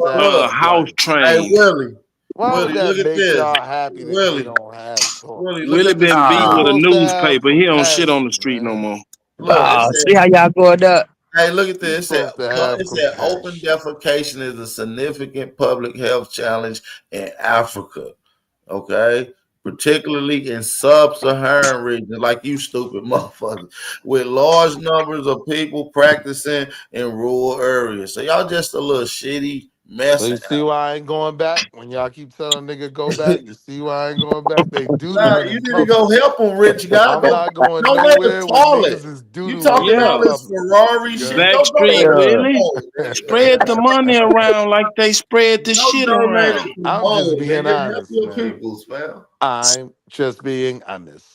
house trained. Hey, Willie. Why Willie, does look that at make this. y'all happy that they don't have toys? Willie been beat with a newspaper. He don't shit on the street no more. Look, see how y'all going up. Hey, look at this. It supposed to said have open defecation is a significant public health challenge in Africa. Okay. Particularly in sub-Saharan regions, like you stupid motherfuckers, with large numbers of people practicing in rural areas. So y'all just a little shitty mess. So you see why I ain't going back? When y'all keep telling nigga go back, you see why I ain't going back? They do Nah, you need to go help them, Rich. You gotta I'm go. not going Don't let the nowhere when toilet. niggas is You doo-dooing talking in all this public. Ferrari shit? Backstreet Willie, spread the money around like they spread the shit around. I'm just being honest, your man. peoples, man. I'm just being honest.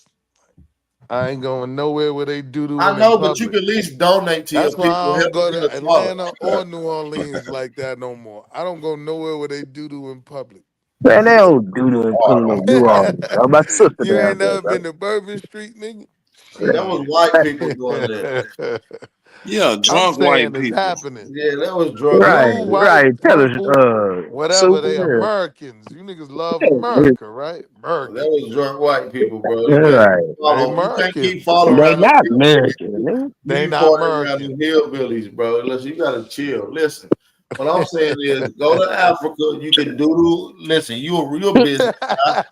I ain't going nowhere where they doo-dooing I know, in but you public. can at least donate to That's your why people. I don't Help go them in to the toilet. Atlanta or New Orleans like that no more. I don't go nowhere where they doo-doo in public. Man, they don't do and put in New Orleans. Bro. My sister You down ain't there, never bro. been to Bourbon Street, nigga? That was white people doing that. Yeah, drunk white It's people. happening. Yeah, that was drunk. Right, Blue, white, right. Tell us, purple, whatever. They super. Americans. You niggas love America, right? America. That was drunk white people, bro. Yeah, right. You can't keep following They around not the American, man. They You not partying around American. the hillbillies, bro. Listen, you gotta chill. Listen, what I'm saying is, go to Africa. You can doodle. Listen, you a real business guy.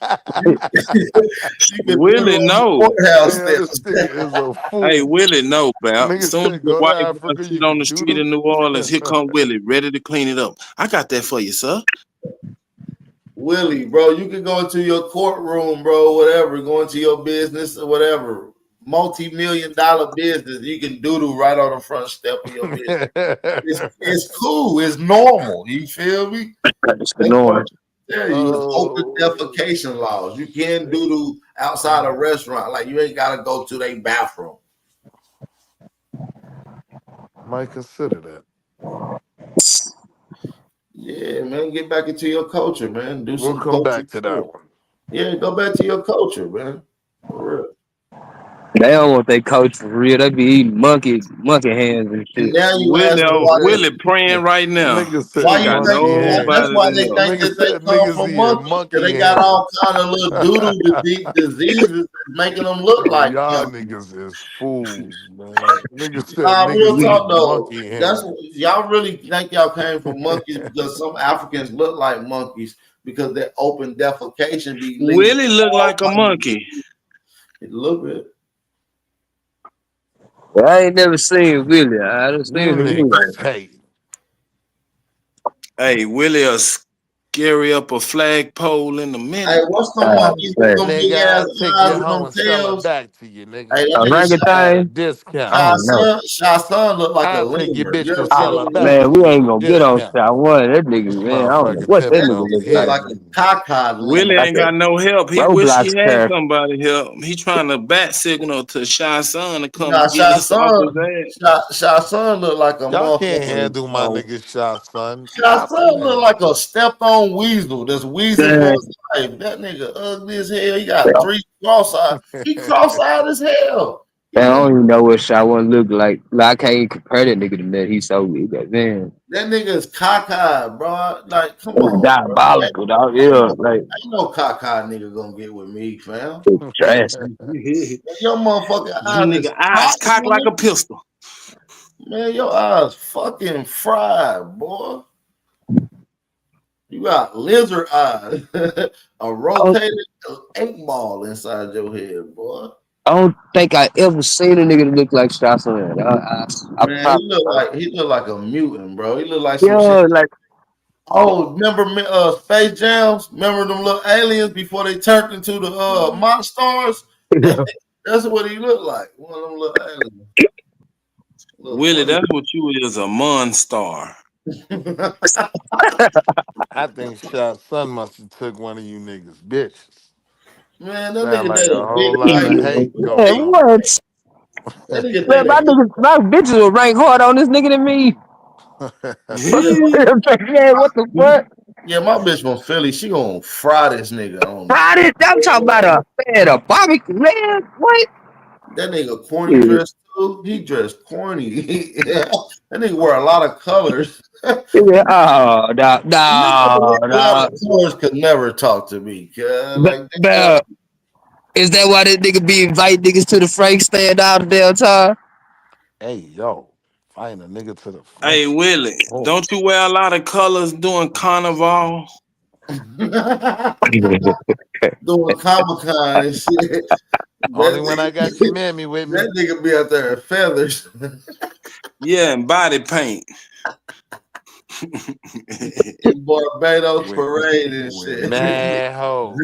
You can Willie doodle on the know. courthouse Yeah, this steps. nigga is a fool. Hey, Willie know, pal. Nigga Soon as said, the go to white Africa, boy you sit on can the street doodle. in New Orleans, here come Willie, ready to clean it up. I got that for you, sir. Willie, bro, you can go into your courtroom, bro, whatever, go into your business or whatever, multi-million-dollar business. You can doodle right on the front step of your business. It's cool. It's normal. You feel me? It's the norm. Yeah, you open defecation laws. You can't doodle outside a restaurant. Like you ain't gotta go to their bathroom. Might consider that. Yeah, man, get back into your culture, man. Do We'll some come culture back to that stuff. one. Yeah, go back to your culture, man. For real. They don't want their coach for real. They be eating monkey hands and And shit. now you ask them why Willie praying right now. Nigga He why said you got think monkey that's hands. nobody why to they help. think Nigga that they said come niggas from eating monkeys because monkey they got hands. all kind of little doodle diseases making them look Yo, like y'all monkeys. niggas is fools, man. Nigga said Nah, real niggas talk eating though. monkey That's hands. y'all really think y'all came from monkeys because some Africans look like monkeys because their open defecation be leading Willie look all like a monkeys. monkey. A little bit. I ain't never seen Willie. I done seen You him niggas anyway. hate. Hey, Willie will scary up a flagpole in a Hey, minute. what's them monkeys with them big Nigga, ass I'll take eyes you and home them and sell it tails? back to you, nigga. Hey, that nigga At a Orangutan? I discount. don't know. Shy Son look like a I'll take your lemur. bitch You ever and seen sell a it Oh back lemur? to man, we you at ain't a gonna get on discount. shot one. That nigga, This man, I don't know motherfucker what that That pimping nigga over look nigga look like. here. like a cockeyed Willie lemur. That's ain't a got no help. He wish he Roblox had character. somebody help. He trying to bat signal to Shy Son to come Nah, get his off his ass. Shy Son look like a Y'all can't motherfucker. handle my nigga shot, son. Shy Stop Son look playing. like a stepped on weasel. That's wheezing for Man, his life. That nigga ugly as hell. He got three cross-eyed. He cross-eyed as hell. He man, I look don't even know what shot one look like. Like, I can't even compare that nigga to that. He's so big, but man, that nigga is cockeyed, bro. Like, come it's on, bro. diabolical, dog. Ain't Yeah, no, like ain't no cockeyed nigga gonna get with me, fam. it's trash. Your motherfucking eyes is Nigga eyes cocked, cocked like man. a pistol. Man, your eyes fucking fried, boy. You got lizard eyes, a rotated 8 ball inside your head, boy. I don't think I ever seen a nigga that look like Shot Son. I Man, probably he look like a mutant, bro. He look like some shit. yeah, like Oh, remember Space Jams? Remember them little aliens before they turned into the Monstars? That's what he looked like. One of them little aliens. Willie, that's what you is, a monster. I think shot son must have took one of you niggas bitches. Man, that Sound nigga like that a a big whole lot of white hate dude. going man, on. what? That nigga Man, think that my bitches will rank hard on this nigga than me. Man, what the fuck? yeah, my bitch from Philly. She gonna fry this nigga on. How did I'm talking about a barbecue, man? What? That nigga corny Yeah, dress too. He dressed corny. That nigga wear a lot of colors. yeah. Oh, no, Nigga that no, wear a lot no. of colors could never talk to me. Like Is that why that nigga be inviting niggas to the Frank stand all the damn time? Hey, yo, find a nigga to the Hey, Frank. Willie, Oh. don't you wear a lot of colors doing carnival? doing Comic-Con and shit. Only when I got your mammy with me. That nigga be out there in feathers. Yeah, and body paint. in Barbados parade and With shit. mad hoes.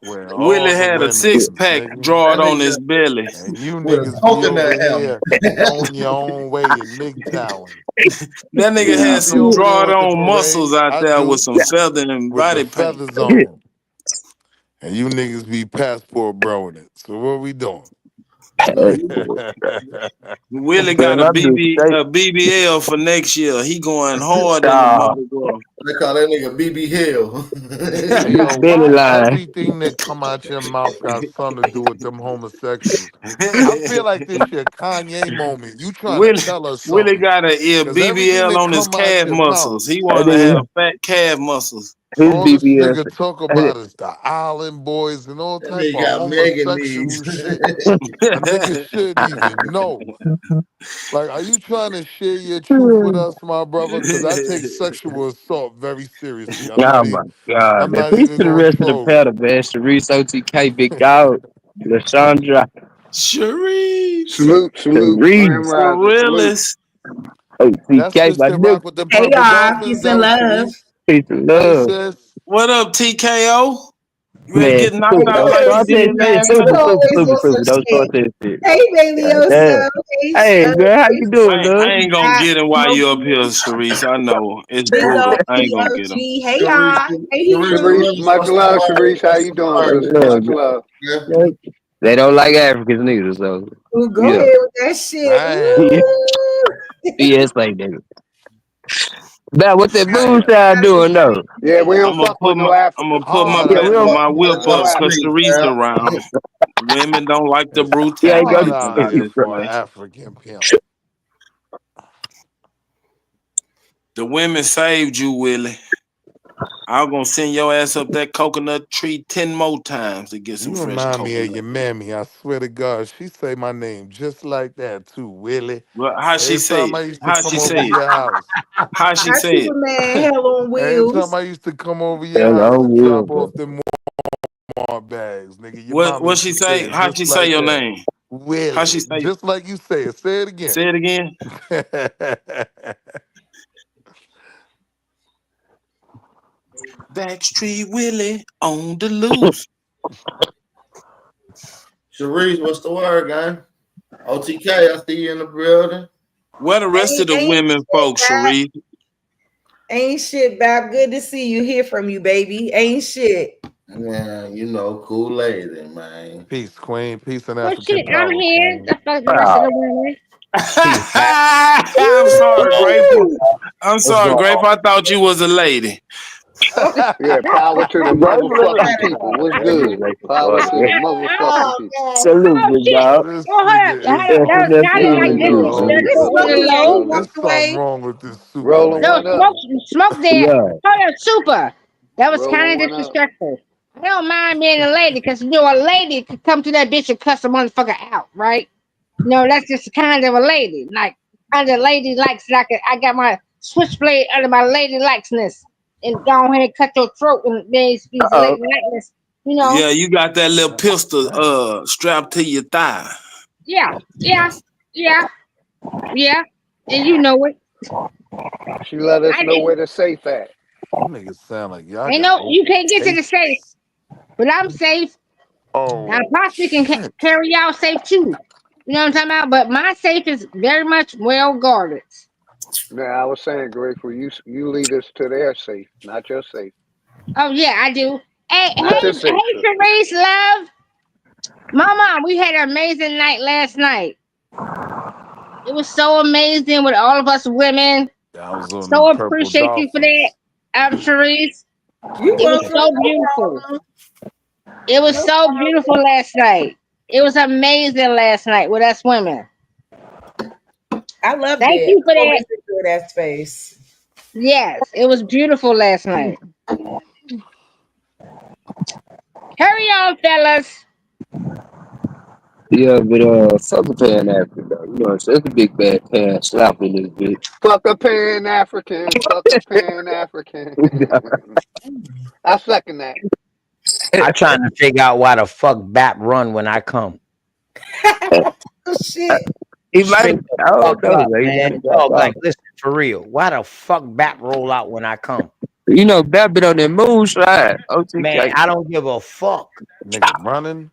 Where Willie all the had a women, 6-pack nigga. drawed on his belly. And you With a niggas be coconut over here going your own way in MGTOWN. That nigga Yeah, I had be some over there drawed with the on muscles parade. out I there with do. some feather and With the body paint. feathers on. And you niggas be passport broing it. So what we doing? Willie Man, got a my bitch say, BBL for next year. He going hard in the nah, Mardi Gras. They call that nigga BB Hill. Hey yo, belly why line. everything that come out your mouth got something to do with them homosexuals? I feel like this your Kanye moment. You trying to tell us Willie something. got a Cause everything BBL that on his come out calf your mouth, muscles. He That wanted to have nigga, fat calf muscles. his all this BBS. nigga talk about is the Island Boys and all That type nigga of got Megan homosexual knees. shit. A nigga shouldn't even know. Like, are you trying to share your truth with us, my brother? Cause I take sexual assault very seriously. I'm Oh not my even god, I'm man. not Peace even to the gonna rest of the troll you. paddle, man. Sharice OTK, Big Dog, Lashandra, Sharice. Salute. Grand Sharice, Rising. Salute. Willis. That OTK, my sister nigga. rock with the Hey purple y'all, dolphins. peace That and was love. Sharice. Peace and Hey love. sis. What up, TKO? You ready to Man, get knocked stupid. out Don't like you start that did shit. last You Stupid, night? stupid, always stupid, want some stupid. Don't shit. start that shit. Hey God Bailey, damn. hey, Hey, girl, how you doing, I girl? ain't gonna get him while you up here, Sharice. I know. It's Big brutal. old I ain't gonna get him. OG. Hey Sharice, y'all. Hey Sharice, Hebrew. Sharice, much what's the love, word? Sharice. How you doing, What's sister? up, Much girl? love. Yeah. They don't like Africans neither, so Ooh, go yeah. ahead with that shit. Damn. Ooh. BS like nigga. Now what that Hey, moonshine doing though? Yeah, we don't I'm gonna fuck with no I'm gonna Africans. put Hard Yeah, we don't my whip No up because Africans. Sharice around. Women don't like the Yeah, I got Get brutality. out to of here see, for bro. an African pimp. The women saved you, Willie. I'm gonna send your ass up that coconut tree 10 more times to get some You fresh remind me of your coconut. mammy. I swear to God, she say my name just like that too, Willie. Well, how she Every say time it? I used to How she come over to say it? your house, How she Our say it? Superman, hell on every time wheels. I used to come over your Hell, house I to will, drop off bro. them Walmart bags, nigga, your What mama what used she to say say? it How just she say like your that. name? How she Willie. say? Just like you say it. Say it again. Say it again. Backstreet Willie on the loose. Sharice, what's the word, gang? OTK, I see you in the building. Where the rest of the Ain't women shit, folks, Bab. Sharif? Ain't shit, Bab. Good to see you. Hear from you, baby. Ain't shit. Man, you know, cool lady, man. Peace, Queen. Peace and Well, African shit, I'm power, here. Queen. The fuck the rest of the women. Peace, man. I'm sorry, Grateful. Woo! I'm What's sorry, going Grateful. I thought you was a lady. Yeah, power to the on? motherfucking people. What's good? Power to the motherfucking Oh people. man. Salute, Oh big shit! dog. This Oh, hold up. nigga is That was FNF sounded Yeah, like we King, good. man. We This disrespectful good. a Smoky little yeah, low. he There's walked something away. wrong with this Rolling Superman. No, one up. smoke there. Yeah. Hold up, super. That was Rolling kind of one up. disrespectful. I don't mind being a lady because you know a lady could come to that bitch and cuss a motherfucker out, right? No, that's just kind of a lady. Like kind of lady likes like I got my switchblade under my lady likesness and go ahead and cut your throat and then these Uh-oh. lady likeness. You know? Yeah, you got that little pistol strapped to your thigh. Yeah, yeah, yeah, yeah. And you know it. She let us I know didn't. where the safe at. You niggas sound like y'all Ain't got no, you open can't get to the safe, cases. but I'm safe. Now, Oh possibly can shit. carry y'all safe too. You know what I'm talking about? But my safe is very much well guarded. Now I was saying, Grateful, you lead us to their safe, not your safe. Oh yeah, I do. Hey, Not your hey, safe, hey, sister. Therese, love, Mama, we had an amazing night last night. It was so amazing with all of us women. I was on them So purple appreciate you for that, dolphins. Therese. You It was welcome, so no beautiful. problem. It was No so problem. beautiful last night. It was amazing last night with us women. I love Thank that. you for that. Always enjoy that space. Yes, it was beautiful last night. Hurry on, fellas. Yeah, but fuck a Pan African, though. You know what I'm saying? It's a big bad pan slap in this bitch. Fuck a Pan African. Fuck a Pan African. I second that. I'm trying to figure out why the fuck BAP run when I come. Oh shit. He might Straight have, the I fuck don't know, up, man. He might man. have got Dog, like, off. listen, for real. Why the fuck BAP roll out when I come? You know, Bap been on that moonshine. Man, OTK. I don't give a fuck. Nigga running.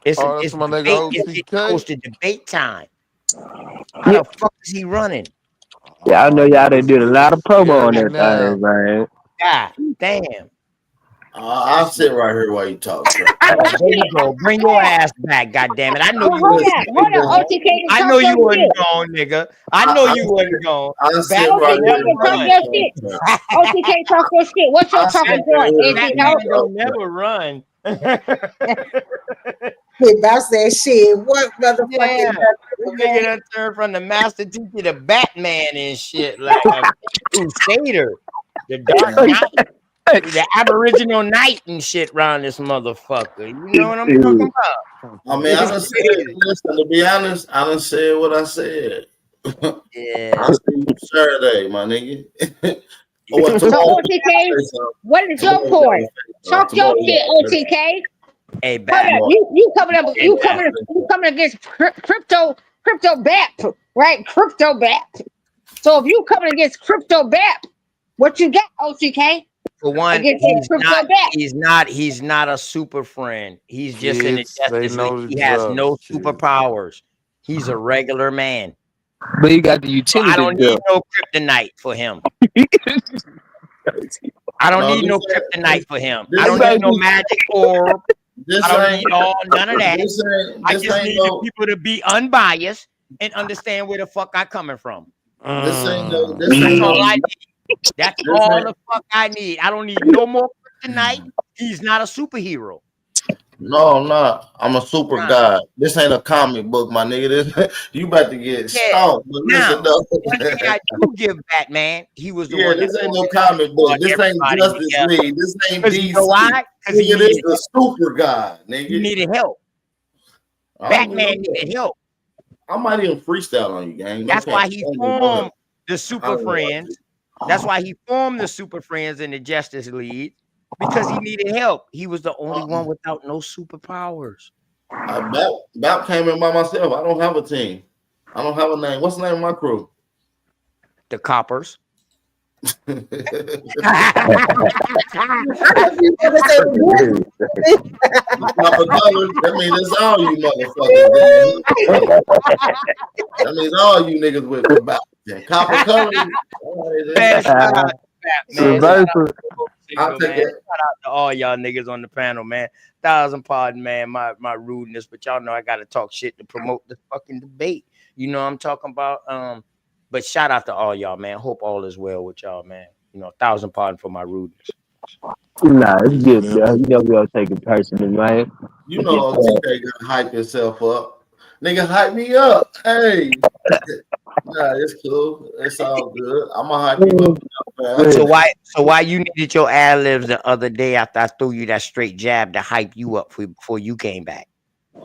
It's Oh, that's it's my nigga debate. It's getting close OTK. to debate time. How Yeah, the fuck is he running? yeah, I know y'all done did a lot of promo on Scary that now. thing, man. God damn. I'll sit right here while you talk, Trey. Oh There you shit. go. Bring your ass back, goddammit. I know Oh, you hold wasn't up. Hold gone. up. OTK can I talk know your you wasn't shit. gone, nigga. I know you wasn't gone. I'll BAP sit right ain't here never OTK while talk you run. your talk, shit. Trey. OTK talk your shit. What's your I'll sit talking right point? here Is while it BAP you help? ain't talk, gonna Trey. never run. Hey, bounce that shit. What Yeah, motherfucking this nigga done turned from the master teacher to Batman and shit, like a crusader, the Dark Knight, the Aboriginal Knight and shit around this motherfucker. You know what I'm talking about? I mean, I It's done said, crazy. listen, to be honest, I done said what I said. Yeah. I'll see you Saturday, my nigga. Oh, what, So tomorrow we OTK, gotta say something. what is your Tomorrow we point? gotta Talk your Tomorrow we shit, gotta say OTK. Hey, Hold BAP. up. Tomorrow, You coming up Hey, BAP. you coming against crypto BAP, right? Crypto BAP. So if you coming against crypto BAP, what you got, OTK? For one, Against that crypto BAP. he's not a super friend. He's just in the Kids say Justice League. no to He has no drugs. Kids. superpowers. He's a regular man. But he got the So I utility don't need belt. no kryptonite for him. I don't no, need no kryptonite for him. I He don't this need might ain't, no be, magic orb. this I don't ain't, need none of that. I this just ain't need the no, people to be unbiased and understand where the fuck I coming from. this ain't no, Mm. this That's ain't all no, I need. That's this all ain't, the fuck I need. I don't need no more kryptonite. He's not a superhero. No, I'm not. I'm a super Nah. god. This ain't a comic book, my nigga. This, you about to get Yeah. stalked. But listen, Now, though. one thing I do give Batman, he was the Yeah, one that this ain't no organized comic book. This ain't everybody Justice together. League. This ain't Because you know DC. why? Because he Nigga, this needed the super god, he nigga. needed help. I don't Batman know that. needed help. I might even freestyle on you, gang. No That's why cap. he Go ahead. formed the I Super don't know. Friends. That's why he formed the Super Friends in the Justice League, because he needed help. He was the only one without no superpowers. Bap came in by myself. I don't have a team. I don't have a name. What's the name of my crew? The Coppers. Copper colors. That means it's all you motherfuckers. That means all you niggas with the Bap. Copper colors. Man, shout out to Batman. I'll take it. Shout out to all y'all niggas on the panel, man. 1,000 pardon, man, my rudeness, but y'all know I gotta talk shit to promote the fucking debate. You know what I'm talking about? But shout out to all y'all, man. Hope all is well with y'all, man. You know, 1,000 pardon for my rudeness. Nah, it's good, bro. You know we don't take it personally, man. You know, TK gotta hype himself up. Nigga, hype me up. Hey. Nah, it's cool. It's all good. I'm gonna hype you up. Man. So why you needed your ad libs the other day after I threw you that straight jab to hype you up before you came back?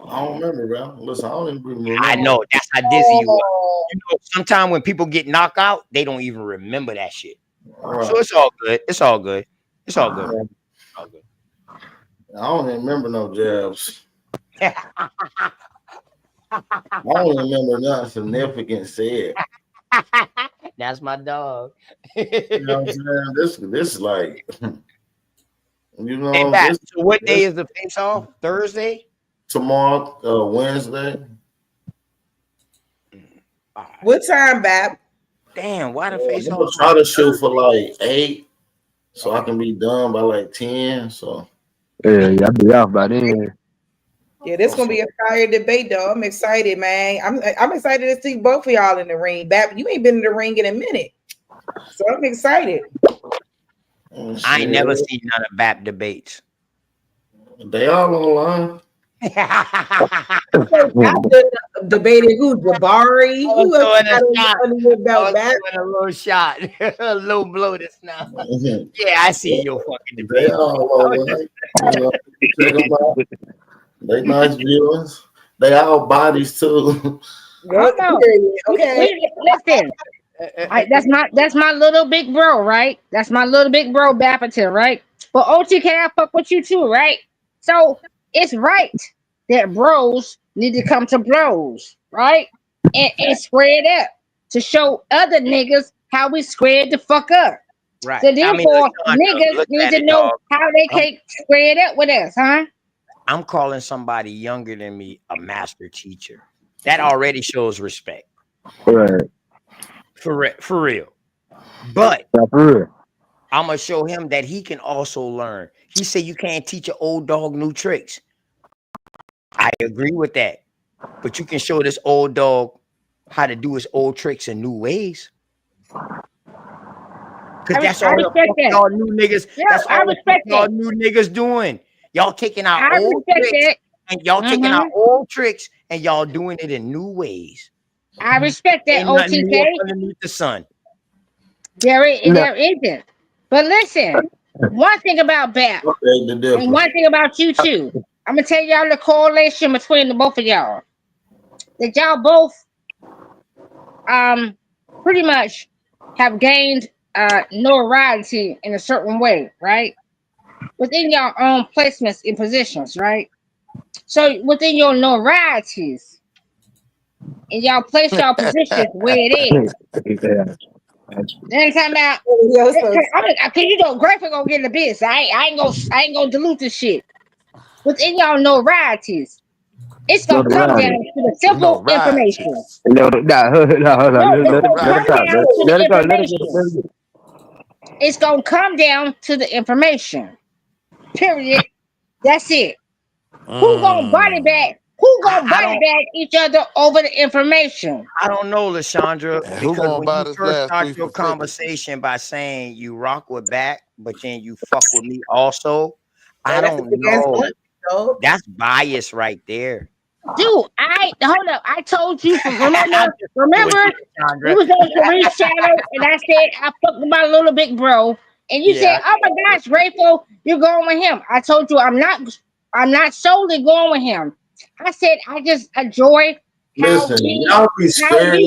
I don't remember, bro. Listen, I don't even remember. I know that's how dizzy you are. You know, sometimes when people get knocked out, they don't even remember that shit. Right. So it's all good. It's all good. It's all good. All good. I don't even remember no jabs. I don't remember nothing significant said. That's my dog. You know what I'm saying? This like, you know. Hey, Bat, so what day is the face off? Thursday? Tomorrow, Wednesday. What time, Bab? Damn, why the face I'm off? gonna try to shoot for like 8, so I can be done by like 10. So yeah, I'll be off by then. Yeah, this gonna be a fire debate, though. I'm excited, man. I'm excited to see both of y'all in the ring. Bab, you ain't been in the ring in a minute, so I'm excited. I ain't never seen none of BAP debates. They all online. Debated who? Jabari? Who else got about BAP? A little shot, a low blow this now. Yeah, I see your fucking debate. They all online. Check them out. They nice viewers. They all bodies too. Okay, listen. That's my little big bro, right? That's my little big bro Bapperton, right? But OTK, I fuck with you too, right? So it's right that bros need to come to bros, right? And square it up to show other niggas how we squared the fuck up. Right. So therefore, niggas need to know how they can square it up with us, huh? I'm calling somebody younger than me a master teacher. That already shows respect. Right. For real. But for real. I'm gonna show him that he can also learn. He said you can't teach an old dog new tricks. I agree with that. But you can show this old dog how to do his old tricks in new ways. Because that's all y'all new niggas. Yeah, that's all y'all new niggas doing. Y'all taking our old tricks and y'all taking our old tricks and y'all doing it in new ways. I respect that, OTK. Underneath the sun. There isn't. But listen, one thing about BAP, and one thing about you too. I'm gonna tell y'all the correlation between the both of y'all. That y'all both pretty much have gained notoriety in a certain way, right? Within your own placements in positions, right? So within your notorieties, and y'all place y'all positions where it is. Then talking about, cause you know, Grateful gonna get in the biz. I ain't gonna dilute this shit. Within y'all notorieties, it's gonna come down to the simple information. It's gonna come down to the information. Period. That's it. Who gonna body bag? Who gonna body bag each other over the information? I don't know, Lashandra, who because gonna when buy you this first last start 3 your for 50? conversation by saying you rock with BAP, but then you fuck with me also, I don't know. That's bias right there. Dude, hold up. I told you from remember we was on Sharice's channel and I said I fucked with my little big bro. And you said, oh my gosh, Rayful, you're going with him. I told you I'm not solely going with him. I said I just enjoy Listen, y'all be scared.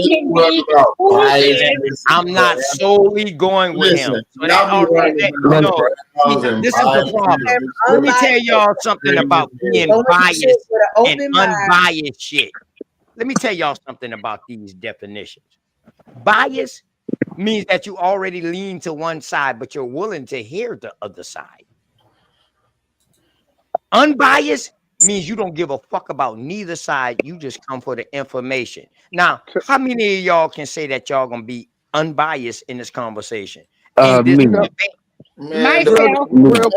I'm not solely going with him. So this is the problem. Let me tell y'all something about being biased and unbiased shit. Let me tell y'all something about these definitions. Bias means that you already lean to one side, but you're willing to hear the other side. Unbiased means you don't give a fuck about neither side. You just come for the information. Now, how many of y'all can say that y'all gonna be unbiased in this conversation? Me. Man, real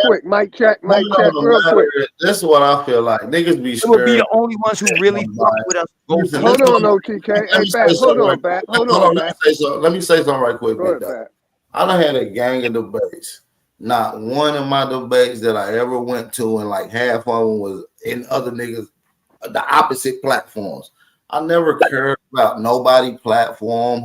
quick, mic check, real quick. This is what I feel like. Niggas be scared. We'll be the only ones who really fuck with us. Hold on, OTK. Hey, Bat, hold on, Bat. Let me say something right quick. I done had a gang of debates. Not one of my debates that I ever went to, and like half of them was in other niggas, the opposite platforms. I never cared about nobody platform,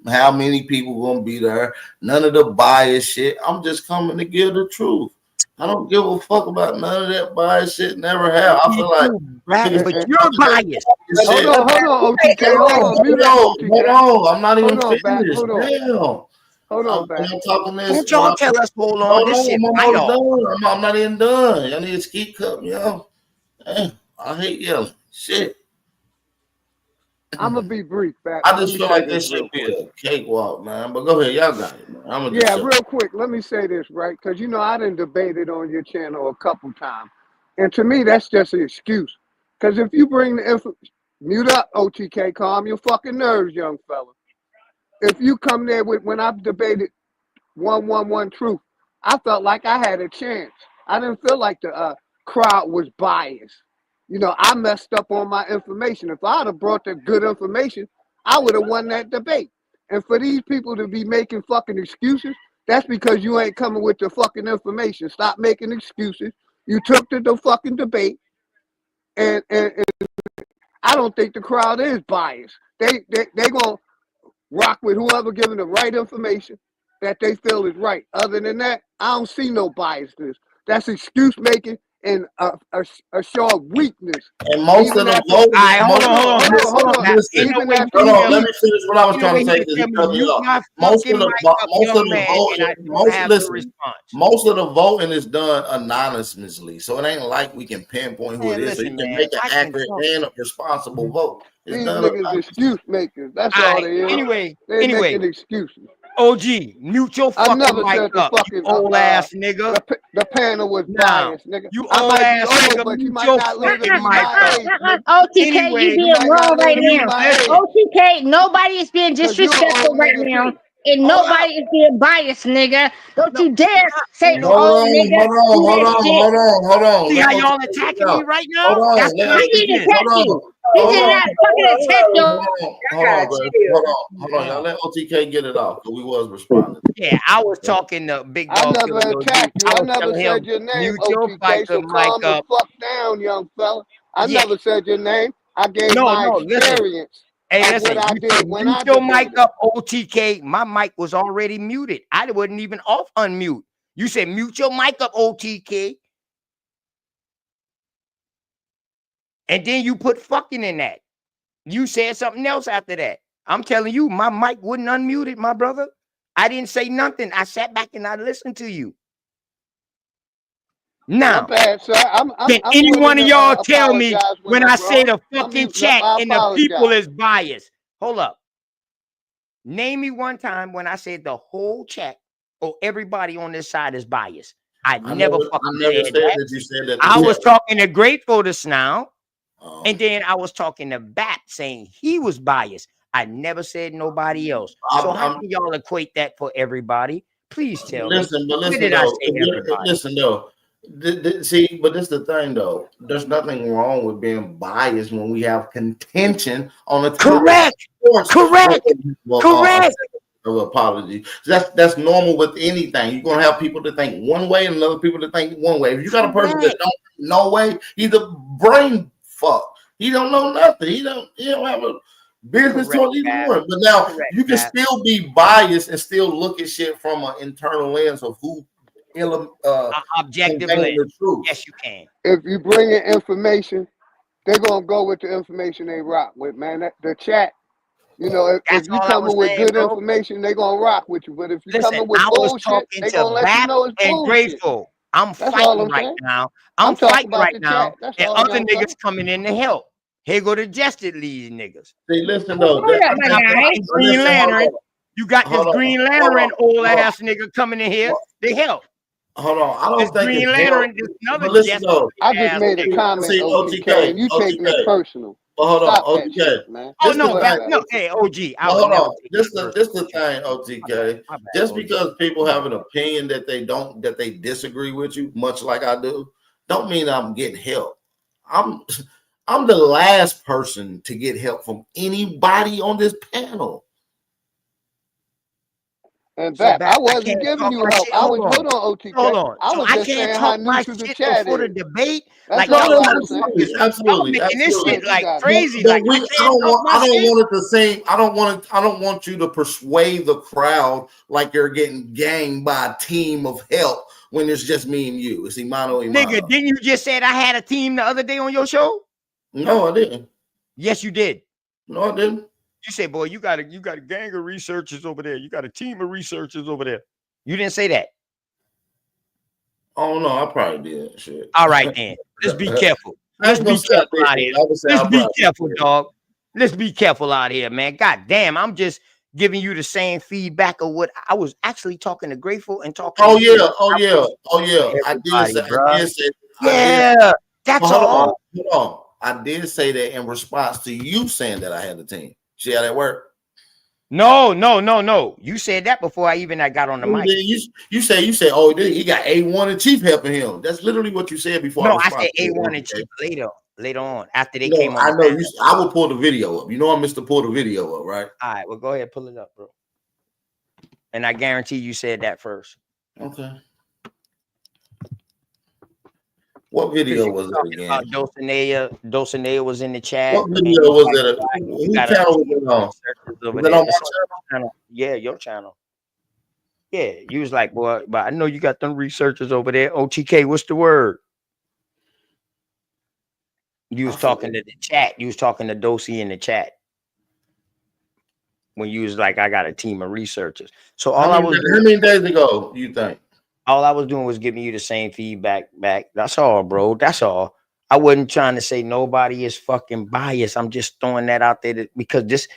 how many people gonna be there, none of the bias shit. I'm just coming to give the truth. I don't give a fuck about none of that bias shit. Never have. I feel like, but you're biased. Hold on, OTK. Hold on. I'm not even finished. Damn. Hold on, back. Don't y'all tell us hold on. This shit right off. I'm not even done. Y'all need to keep cutting, yo. I hate yelling. Shit. I'm gonna be brief, back. I just feel like this should be a cakewalk, man. But go ahead, y'all got it, man. Real quick. Let me say this, right? Because I done debated on your channel a couple times, and to me, that's just an excuse. Because if you bring the mute up, OTK, calm your fucking nerves, young fella. If you come there with when I've debated 111 truth, I felt like I had a chance. I didn't feel like the crowd was biased. I messed up on my information. If I'd have brought the good information, I would have won that debate. And for these people to be making fucking excuses, that's because you ain't coming with the fucking information. Stop making excuses. You took the fucking debate, and I don't think the crowd is biased. They gonna rock with whoever giving the right information that they feel is right. Other than that, I don't see no biasness. That's excuse making and a show of weakness. And most of the vote. Hold on. Let me finish what I was trying to say. Most of the voting is done anonymously, so it ain't like we can pinpoint who it is. So you can make an accurate and a responsible vote. These niggas excuse makers. That's all they is. Anyway, making excuses. OG, mute your fucking mic up, you old ass nigga. The panel was biased, nigga. You old ass nigga, mute your fucking mic up. OTK, you being wrong right now. OTK, nobody is being disrespectful right now. And nobody is being biased, nigga. Don't you dare say no, nigga. Hold on. See how y'all attacking me right now? I didn't attack you. He did not fucking attack you. Hold on, y'all. Let OTK get it off, because we was responding. Yeah, I was talking to Big Dog. I never attacked you. I never said your name. OTK, so calm the fuck down, young fella. I never said your name. I gave my experience. Hey, listen, mute your mic up, OTK. My mic was already muted. I wasn't even off unmute. You said mute your mic up, OTK. And then you put fucking in that. You said something else after that. I'm telling you, my mic wouldn't unmute it, my brother. I didn't say nothing. I sat back and I listened to you. Now, can any one of y'all tell me when I say the fucking chat and the people is biased? Hold up. Name me one time when I said the whole chat or everybody on this side is biased. I never said that. You said that. I was talking to Grateful just now, and then I was talking to Bat saying he was biased. I never said nobody else. So how can y'all equate that for everybody? Please tell me. Listen, though. See, but this is the thing, though. There's nothing wrong with being biased when we have contention on a topic. Correct. of apology. That's normal with anything. You're gonna have people to think one way and other people to think one way. If you got a person that don't no way, he's a brain fuck. He don't know nothing. He don't have a business towards either one. But now you can still be biased and still look at shit from an internal lens of who objective lens. Yes, you can. If you bring in information, they're gonna go with the information they rock with, man. The chat, you know, if you coming with good information, they're gonna rock with you. But if you coming with bullshit, they're gonna let you know it's bullshit. Grateful. I'm fighting right now. I'm fighting right now, and other niggas coming in to help. Here go the Justice League niggas. See, listen though, Green Lantern. You got this Green Lantern old ass nigga coming in here. They help. Hold on, I don't this think Green it's Lantern. But listen though, I just made a comment, OTK, and you taking it personal. But hold on, Stop that OTK. shit, man. Oh no, hey OG. Hold on. This the thing, OTK. Just because people have an opinion that they disagree with you, much like I do, don't mean I'm getting help. I'm the last person to get help from anybody on this panel. In fact, I wasn't giving you help. Hold on, OTK. Hold on. I was just saying how neutral the chat before the is. debate. That's Like all y'all I'm was saying. Absolutely. making this shit like crazy. But Like I don't want it to seem. I don't want you to persuade the crowd like you're getting ganged by a team of help when it's just me and you. It's Imano. Nigga, didn't you just say I had a team the other day on your show? No, I didn't. Yes, you did. No, I didn't. You said, boy, you got a gang of researchers over there. You got a team of researchers over there. You didn't say that. Oh no, I probably did. Shit. All right, then. Let's be careful. Let's be careful out here. Let's be careful, dog. Let's be careful out here, man. God damn, I'm just giving you the same feedback of what I was actually talking to Grateful and talking. Oh yeah. I did say. Yeah, that's all. Hold on. I did say that in response to you saying that I had a team. See how that worked? No. You said that before I got on the mic. You said, oh, he got A1 and Chief helping him. That's literally what you said before. No, I said A1 and Chief later on after they came on. I know. I will pull the video up. You know, I'm Mr. Pull the video up, right? All right, well, go ahead, pull it up, bro. And I guarantee you said that first. Okay. What video was it again? Dulcinea was in the chat. What video was that? Whose channel was it on? Was it on my channel? Yeah, your channel. Yeah, you was like, boy, but I know you got them researchers over there. OTK, what's the word? You was talking to the chat. You was talking to Dosey in the chat. When you was like, I got a team of researchers. So how many days ago you think? All I was doing was giving you the same feedback back. That's all, bro. That's all. I wasn't trying to say nobody is fucking biased. I'm just throwing that out there because this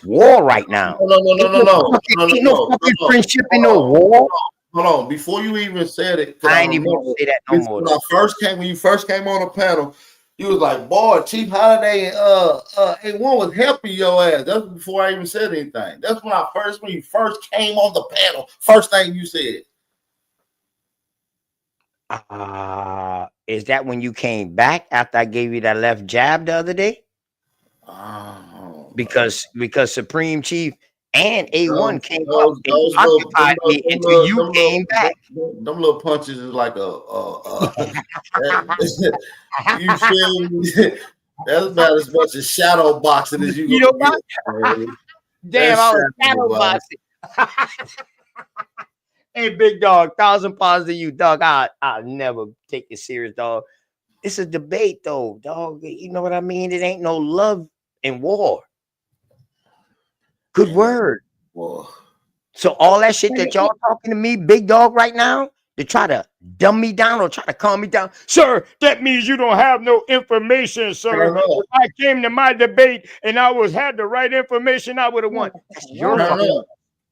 war right now. No. Ain't no fucking friendship in no war. Hold on. Before you even said it, I ain't even gonna say that no more. When you first came on the panel, you was like, boy, Chief Holiday and A1 was helping your ass. That's before I even said anything. That's when you first came on the panel. First thing you said. Is that when you came back after I gave you that left jab the other day? Because Supreme Chief and A1 came up and occupied me until you came back. Them little punches is like you feel me? That's about as much as shadow boxing as you know what? Damn, I was shadow boxing. Hey, big dog, 1,000 pounds to you, dog. I'll never take you serious, dog. It's a debate, though, dog. You know what I mean? It ain't no love in war. Good word. Whoa. So all that shit that y'all talking to me, big dog, right now, to try to dumb me down or try to calm me down. Sir, that means you don't have no information, sir. If I came to my debate and I had the right information, I would have won. That's your fault.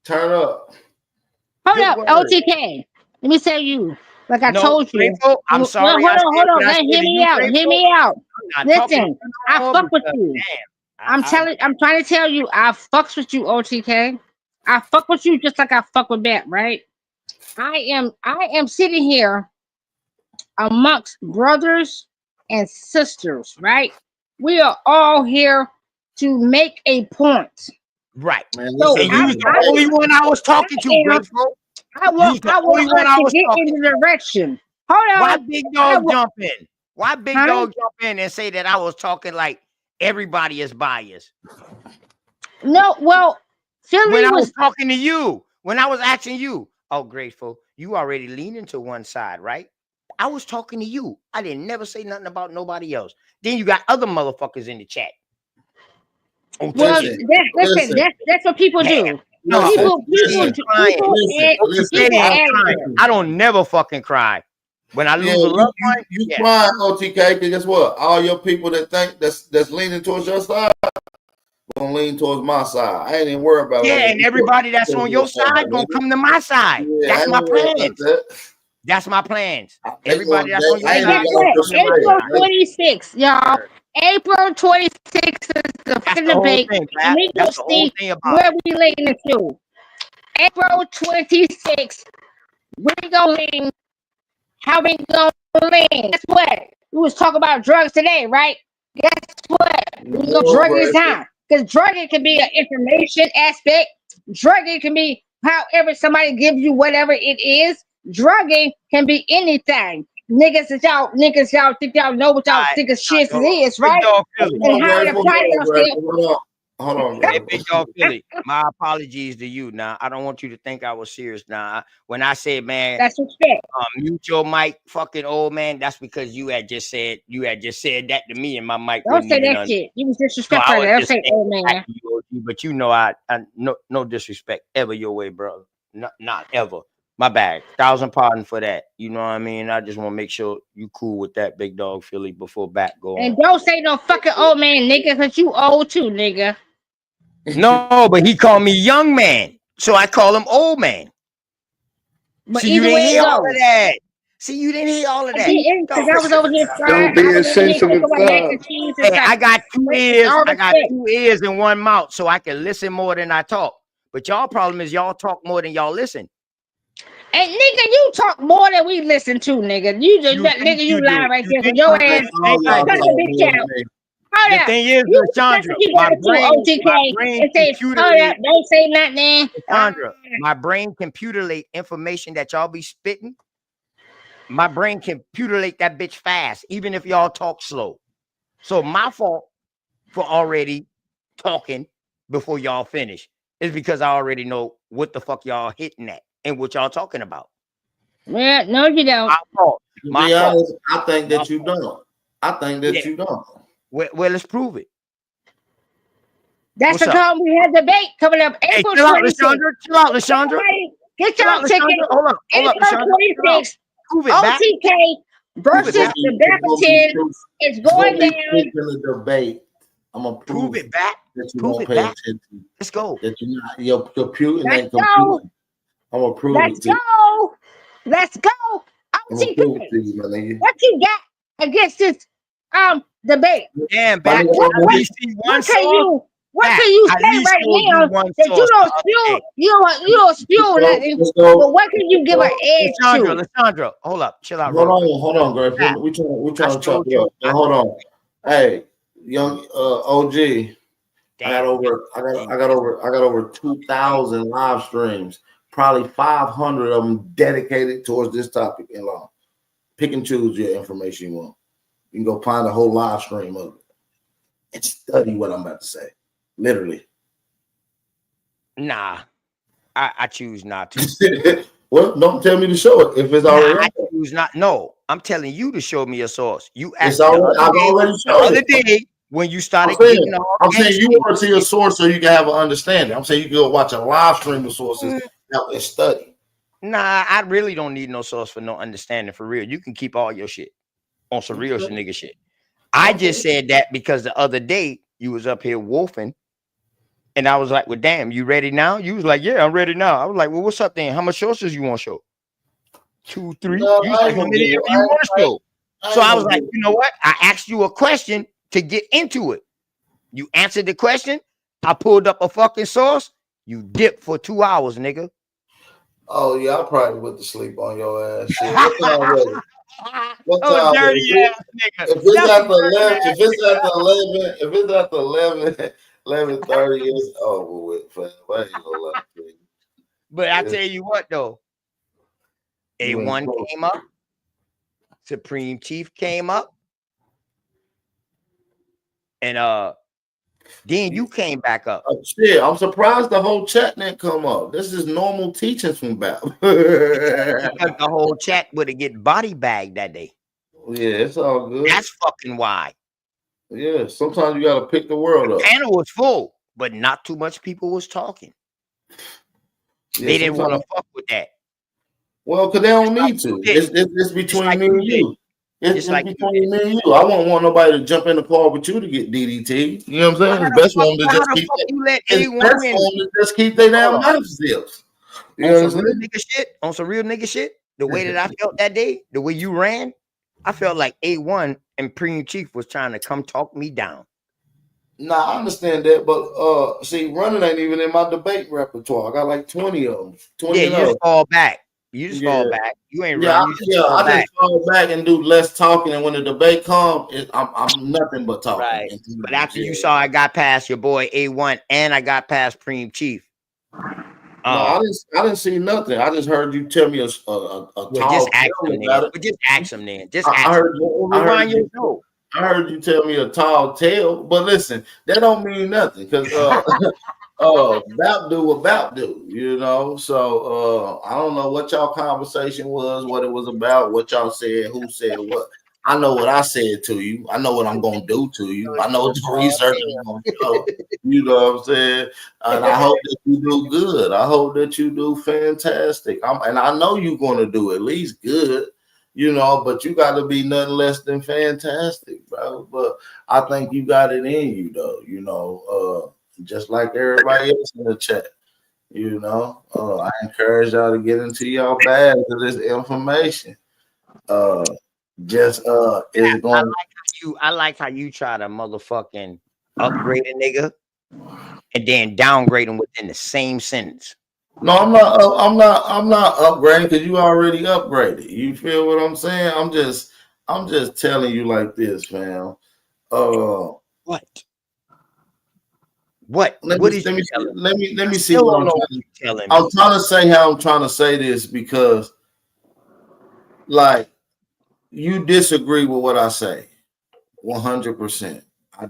Turn up. Hold up, OTK. Let me tell you, like I told you. I'm sorry. Hold on. Hear me out. Listen, I fuck with you. I'm trying to tell you, I fucks with you, OTK. I fuck with you just like I fuck with Bat, right? I am sitting here amongst brothers and sisters, right? We are all here to make a point. Right. Man, So And you was the only one I was talking to, Grateful. I You was want the only one us I to was get talking in the direction. Hold on. Why Big I Dog wa- jump in? Why Big Huh? Dog jump in and say that I was talking like everybody is biased? No, well, Philly When I was was talking to you, when I was asking you, oh, Grateful, you already leaning to one side, right? I was talking to you. I didn't never say nothing about nobody else. Then you got other motherfuckers in the chat. well. Listen, listen, That's what people do. No, People listen, crying. people crying. answer. I don't never fucking cry. When I yeah, lose a loved one, you crying, OTK, because guess what? All your people that think that's leaning towards your side gonna lean towards my side. I ain't even worried about yeah, it. and everybody that's on your side gonna come to my side. Yeah, That's I my ain't worried about plans. that. That's my plans. They Everybody gonna- that's on your I And ain't side. guess even what? gonna April participate. 26th, y'all. April 26th is the That's fucking the whole debate. thing, And Pat. we That's gonna the whole see thing about where it. we leaning to. April 26th, we gonna lean. How we gonna lean? Guess what? We was talking about drugs today, right? Guess what? We gonna drug this time. Because drugging can be an information aspect. Drugging can be however somebody gives you whatever it is. Drugging can be anything. Niggas y'all think y'all know what y'all think of shit is, Big right? Dog Philly. And how to apply yourself. Hold on, Hey, bro. Big Dog Philly. My apologies to you. Now, I don't want you to think I was serious. Now, when I said, man, that's respect. Mute your mic, fucking old man. That's because you had just said that to me, and my mic Don't wouldn't say even that shit. You was So disrespectful. I was Don't just say saying old back man. to you, OG, but you know I no disrespect ever your way, bro. Not ever. My bad. 1,000 pardon for that. You know what I mean? I just want to make sure you cool with that, Big Dog Philly, before back go And on. don't say no fucking old man, nigga, because you old too, nigga. No, but he called me young man, so I call him old man. But See, you either didn't way it hear all of goes. that. See, you didn't hear all of I that. didn't, because I was over here Don't frying. be I was over here insensitive, cooking my mac God. and cheese and Hey, stuff. I got two With ears. all I got respect. 2 ears and 1 mouth, so I can listen more than I talk. But y'all problem is y'all talk more than y'all listen. Hey, nigga, you talk more than we listen to, nigga. You just You that think nigga, you you lie do. right You there. think Cause your you ass, do. Ain't like cut this. the bitch out. Hold The up. thing is, You that's Lashandra, what you my gotta do, brain OTK, and say, hold computerate, up, don't say nothing. Lashandra, my brain computerate information that y'all be spitting. My brain computerate that bitch fast, even if y'all talk slow. So my fault for already talking before y'all finish is because I already know what the fuck y'all hitting at and what y'all talking about. Yeah, no, you don't. My fault. To My be fault. honest, I think that you don't. I think that you don't. Well, let's prove it. That's What's the up? time we have debate coming up Hey, April chill out, 26th. Lashandra. Chill out, Lashandra. Somebody get Chill out, y'all ticket. Lashandra. Hold up, April Lashandra. 26th. Prove it back. OTK versus back. the Bapperton is going down. In the debate. I'm gonna Prove it back. that you Prove won't it pay back. attention. Let's go. That you're not your computer Let's ain't go. computing. I'm gonna prove Let's it to you. go. Let's go. I'm gonna OTK. prove it to you, my nigga. What you got against this debate? Damn, My back. nigga, Can I at least see one source? What Back, can you I say at least right showed you now one that you source don't the other spew? day. You don't spew nothing. Let's go. But what can you give an edge to? Lashandra, hold up, chill out. Hold on, Greg. We trying to chop it up. Now, hold on. Hey, young OG. I got over 2,000 live streams. Probably 500 of them dedicated towards this topic in law. Pick and choose your information you want. You can go find a whole live stream of it and study what I'm about to say. Literally. Nah, I choose not to. Well, don't tell me to show it if it's already. I choose not. No, I'm telling you to show me a source. You asked It's me already. I've already showed the other it. day when you started I'm getting all. I'm saying you want to see a source so you can have an understanding. I'm saying you can go watch a live stream of sources and study. Nah, I really don't need no source for no understanding for real. You can keep all your shit on some real nigga shit. I just said that because the other day you was up here wolfing, and I was like, "Well, damn, you ready now?" You was like, "Yeah, I'm ready now." I was like, "Well, what's up then? How much sources you want to show? 2, 3?" No, you was like, "How many you want to show?" So I was like, "You know what? I asked you a question to get into it. You answered the question. I pulled up a fucking source. You dipped for 2 hours, nigga." Oh yeah, I probably went to sleep on your ass. Shit. What time was it? What Oh, time dirty was it? ass nigga. If it's after 11, if it's after 11, 11:30 is over with, fam. I ain't gonna lie to you. But I tell you what, though, A1 came up, Supreme Chief came up, and then you came back up. Shit, I'm surprised the whole chat didn't come up. This is normal teachings from Bap. Because the whole chat would have get body bagged that day. Yeah, it's all good. That's fucking why. Yeah, sometimes you gotta pick the world up. The panel was full, but not too much people was talking. Yeah, They didn't want to sometimes- fuck with that. Well, because they don't need to. It's between me and you. It's between me and you. I won't want nobody to jump in the car with you to get DDT. You know what I'm saying? It's best for them to just keep just keep their damn mouth zips. You know what I'm On some real saying? nigga shit, on some real nigga shit, the way that I felt that day, the way you ran, I felt like A1 and Premium Chief was trying to come talk me down. Nah, I understand that, but see, running ain't even in my debate repertoire. I got like 20 of them. 20 Yeah, of you those. just fall back. You just fall back. You ain't Yeah, run. You just fall I back. just fall back and do less talking, and when the debate comes, I'm nothing but talking. Right. But after you saw I got past your boy A1 and I got past Premium Chief. No, I didn't see nothing. I just heard you tell me a Well, tall just ask tale him about then. it. But just ask him then. Just I ask heard, him. I heard Rewind your you. show. I heard you tell me a tall tale, but listen, that don't mean nothing because Bap do what Bap do, you know. So I don't know what y'all conversation was, what it was about, what y'all said, who said what. I know what I said to you. I know what I'm gonna do to you. I know what the research is gonna show. You know what I'm saying? And I hope that you do good. I hope that you do fantastic. And I know you're gonna do at least good. You know, but you got to be nothing less than fantastic, bro. But I think you got it in you, though. You know, just like everybody else in the chat. You know, I encourage y'all to get into y'all bags of this information. It's going. I like how you try to motherfucking upgrade a nigga and then downgrade him within the same sentence. No, I'm not upgrading because you already upgraded. You feel what I'm saying? I'm just telling you like this, fam. What? Let me see what I'm telling. I'm trying to say how I'm trying to say this because, like, you disagree with what I say, 100%.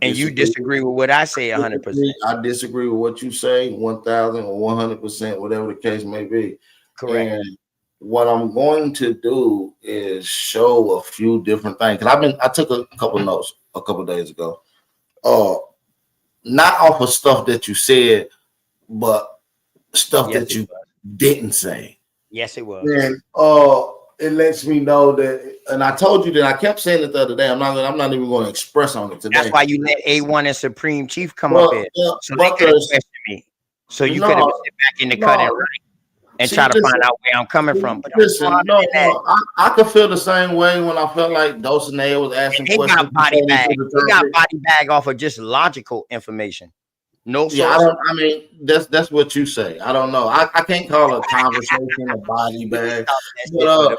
And you disagree with what I say 100%. I disagree with what you say 1,000 or 100%, whatever the case may be. Correct. And what I'm going to do is show a few different things. Because I took a couple notes a couple days ago. Not off of stuff that you said, but stuff that you didn't say. Yes, it was. And it lets me know that, and I told you that I kept saying it the other day. I'm not even going to express on it today. That's why you let A1 and Supreme Chief come up here. So they could have questioned me. So you could have sit back in the cut and right and try to find out where I'm coming from. But listen, I could feel the same way when I felt like Dulcinea was asking they questions. got body bag. They got body bag off of just logical information. No, I mean, that's what you say. I don't know. I can't call a conversation a body bag. But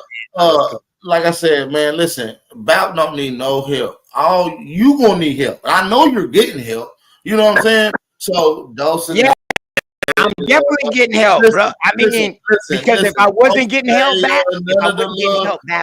like I said, man, listen, Bap don't need no help. All you gonna need help. I know you're getting help. You know what I'm saying? So Dulcinea. Yeah. I'm definitely getting help, bro. I mean, because if I wasn't getting help back,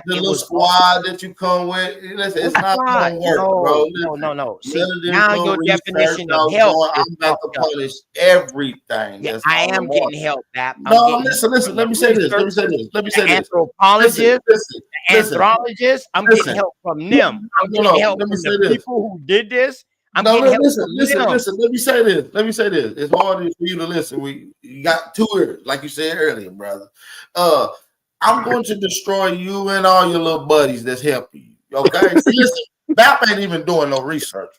the little squad that you come with, listen, it's not gonna work, bro. No. See, now your definition of help I'm about to punish everything. Yeah, I am getting help back. No, listen. Let me say this. Anthropologists, anthropologists, I'm getting help from them. I'm getting help from the people who did this. Listen. Let me say this. It's hard for you to listen. You got 2 ears, like you said earlier, brother. I'm going to destroy you and all your little buddies that's helping you. Okay? Listen, Bap ain't even doing no research.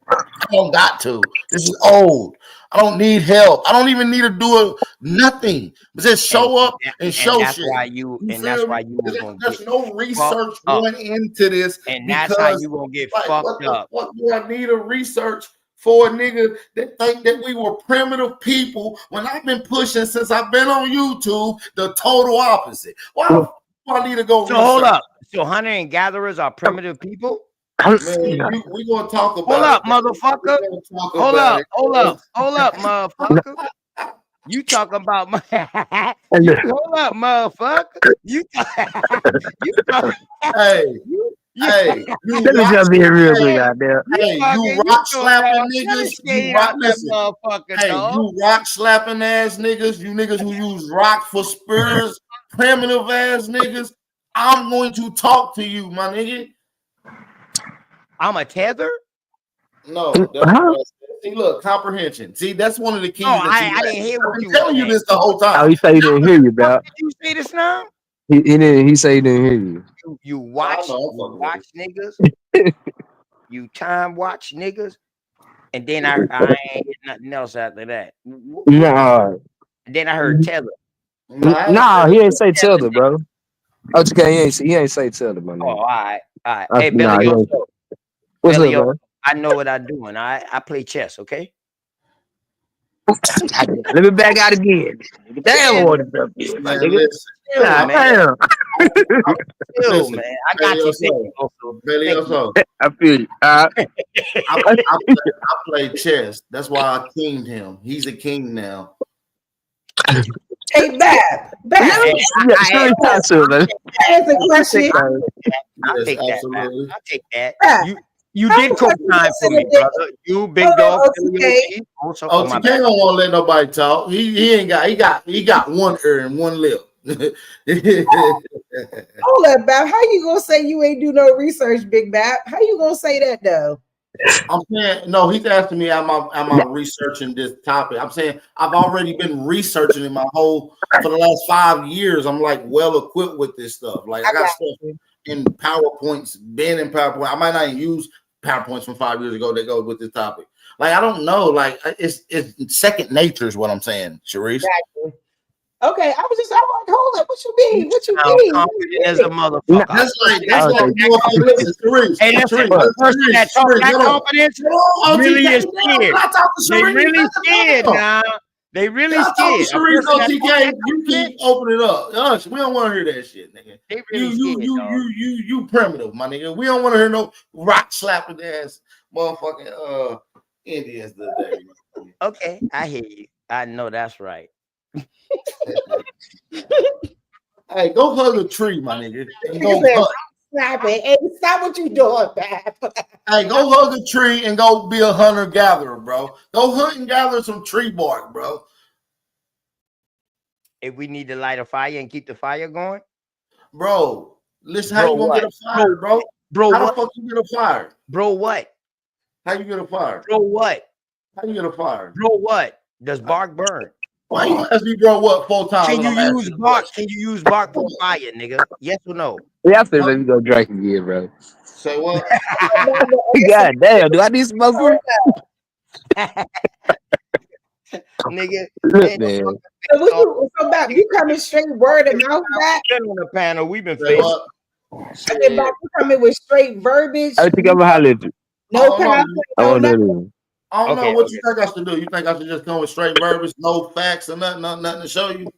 I don't got to. This is old. I don't need help. I don't even need to do nothing. But just show up and show that's shit. That's why you There's no research going into this. And that's how you gonna get fucked up. What do I need a research for a nigga that think that we were primitive people when I've been pushing since I've been on YouTube the total opposite? Why do I need to go So hold up. So hunter and gatherers are primitive people? Man, we gonna talk about Hold up, it. motherfucker. We gonna talk Hold about up, it. hold up, motherfucker. You talk about my you hold up, motherfucker. You you talk Hey, hey, Let me jump in real quick out there. you rock slapping niggas. You rock, listen. Hey, dog. you rock slapping ass niggas. You niggas who use rock for spurs, primitive ass niggas. I'm going to talk to you, my nigga. I'm a tether? No, that's what I said. See, look, comprehension. See, that's one of the keys. Oh, that I didn't hear what I've you been telling were you saying. this the whole time. Oh, he said he didn't hear you, bro. Did you say this now? He didn't. He said he didn't hear you. You watch niggas. You time watch niggas. And then I ain't hear nothing else after that. Nah, Then I heard tether. nah, he ain't say tether, bro. Okay, he ain't say tether, my nigga. Oh, all right. Hey, Nah, Billy, he ain't. What's Billy, up, bro? I know what I'm doing. I play chess, okay? Let me back out again. Damn, I want to jump in, my Man, nigga. listen. God damn. Chill, man. I got you. I feel you. I play chess. That's why I kinged him. He's a king now. Hey, Bab. That's a question. I'll take that. Absolutely. I'll take that. Bab, You how did the cook fuck you time for consider me, this- brother. You big Hold dog. on, Billy OTK. OG. Also, Oh, my TK bad. don't want to let nobody talk. He ain't got he got one ear and one lip. Hold up, Bab. How you gonna say you ain't do no research, Big Bab? How you gonna say that though? I'm saying no. He's asking me, am I researching this topic? I'm saying I've already been researching it for the last 5 years. I'm like well equipped with this stuff. Like I got stuff in PowerPoints, been in PowerPoint. I might not even use PowerPoints from 5 years ago that go with this topic. Like I don't know. Like it's second nature is what I'm saying, Sharice. Exactly. Okay, I'm like, hold up, what you mean? What you Sound mean? confident as a motherfucker. That's like listen, Sharice. Hey, listen, the person that talk that confidence really is scared. They really scared now. They really scared. Sharice, OTK, you keep opening it up. Us, we don't want to hear that shit, nigga. They really scared, You primitive, my nigga. We don't want to hear no rock slapping ass motherfucking Indians today. Okay, I hear you. I know that's right. Hey, go hug a tree, my nigga. And go Nigga said, hug. Stop it. Hey, stop what you doing, Bab. Hey, go hug a tree and go be a hunter-gatherer, bro. Go hunt and gather some tree bark, bro. If we need to light a fire and keep the fire going, bro. Listen, how you gonna get a fire, bro? Bro, how what? the fuck you get a fire? Bro, what? How you get a fire? Bro, what? How you get a fire? Bro, what? Does bark burn? Why you ask me, bro, what 4 times? Can you use bark? Can you use bark for fire, nigga? Yes or no? Yeah, I feel let me go drink again, bro. Say what? God damn, do I need some more food? Nigga. Man. So Bab, you coming straight word of mouth back? Been on the panel, we've been Say facing. what? Hey, Bab, you coming with straight verbiage? I think I'm gonna holler at you. No PowerPoint, I no want nothing. to. I don't know Okay, what you think I should do. You think I should just come with straight verbiage, no facts or nothing to show you?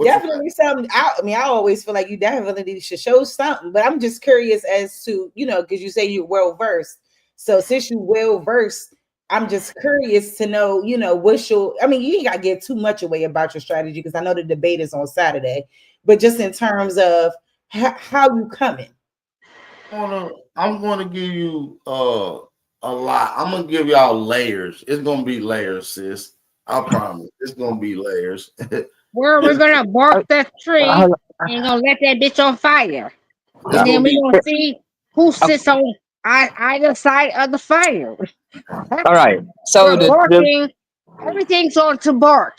Definitely something. I always feel like you definitely should show something, but I'm just curious as to, because you say you're well versed. So since you're well versed, I'm just curious to know, what's your, you ain't got to give too much away about your strategy because I know the debate is on Saturday, but just in terms of how you coming. I'm going to give you a lot. I'm going to give y'all layers. It's going to be layers, sis. I promise. It's going to be layers. Where we're gonna bark that tree and gonna let that bitch on fire, and then we're gonna see who sits on either side of the fire. All right. So We're barking. Everything's on to bark,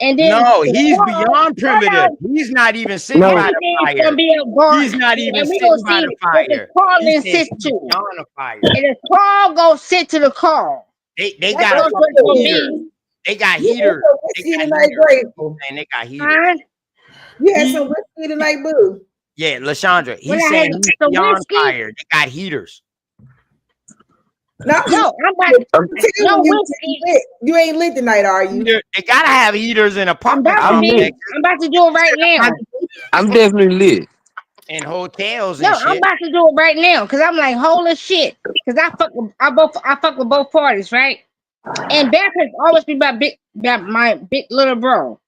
and then No, he's beyond primitive. He's not even sitting by the fire. Gonna be a bark, He's not even and we sitting gonna by see the what fire. the call He and said sit he's to, beyond the fire. and the call go sit to the call. They That's got what it's gonna heaters. be. They got You heaters. had some whiskey tonight, Grateful. And they got heaters. You had some whiskey tonight, boo. Yeah, Lashandra, When he's I saying had he's some beyond whiskey? fire. They got heaters. No, no whiskey. You ain't lit tonight, are you? They gotta have heaters in I'm apartment about to complexes. I'm about to do it right now. I'm definitely lit. and hotels No, and I'm shit. about to do it right now because I'm like, holy shit. Because I fuck with both parties, right? And Bap has always been my big little bro.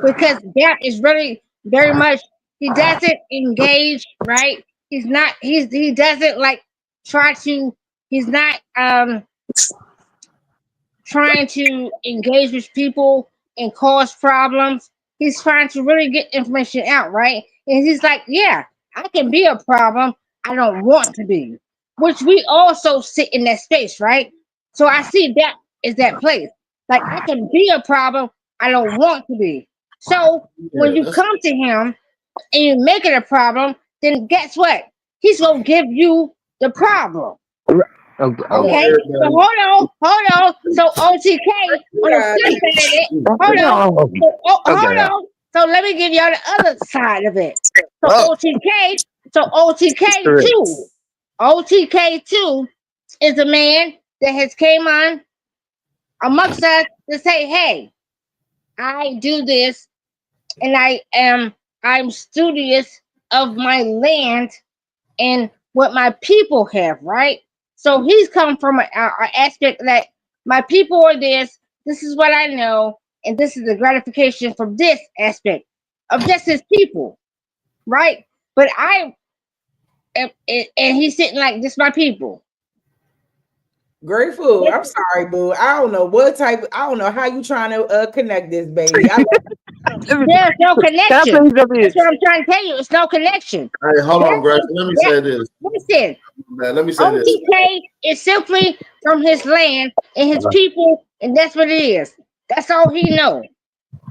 Because Bap is really very much, he doesn't engage, right? He doesn't like try to, he's not trying to engage with people and cause problems. He's trying to really get information out, right? And he's like, yeah, I can be a problem. I don't want to be, which we also sit in that space, right? So I see that is that place. Like I can be a problem. I don't want to be. So when you come to him and you make it a problem, then guess what? He's gonna give you the problem. Okay. Okay, so hold on. So OTK on the flip side of it, hold on. So let me give y'all the other side of it. So OTK two is a man that has came on amongst us to say, hey, I do this and I'm studious of my land and what my people have, right? So he's come from an aspect that my people are this is what I know, and this is the gratification from this aspect of just his people, right? But and he's sitting like, this my people. Grateful. I'm sorry, boo. I don't know how you trying to connect this, baby. There's no connection. That's what I'm trying to tell you. It's no connection. Hey, hold on, Greg. Let me say this. Listen. Let me say this. OTK is simply from his land and his people, and that's what it is. That's all he knows.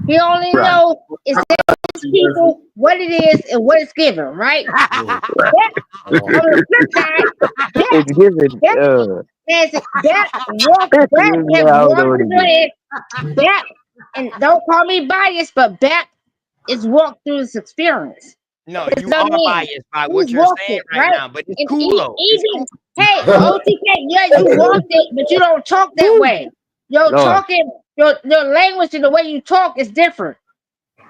He only knows is that his people, what it is, and what it's given, right? On the flip side, Bap, and don't call me biased, but Bap is walked through this experience. No, you are biased by what you're saying right now, but it's cool though. Hey, OTK, yeah, you walked it, but you don't talk that way. Your language and the way you talk is different.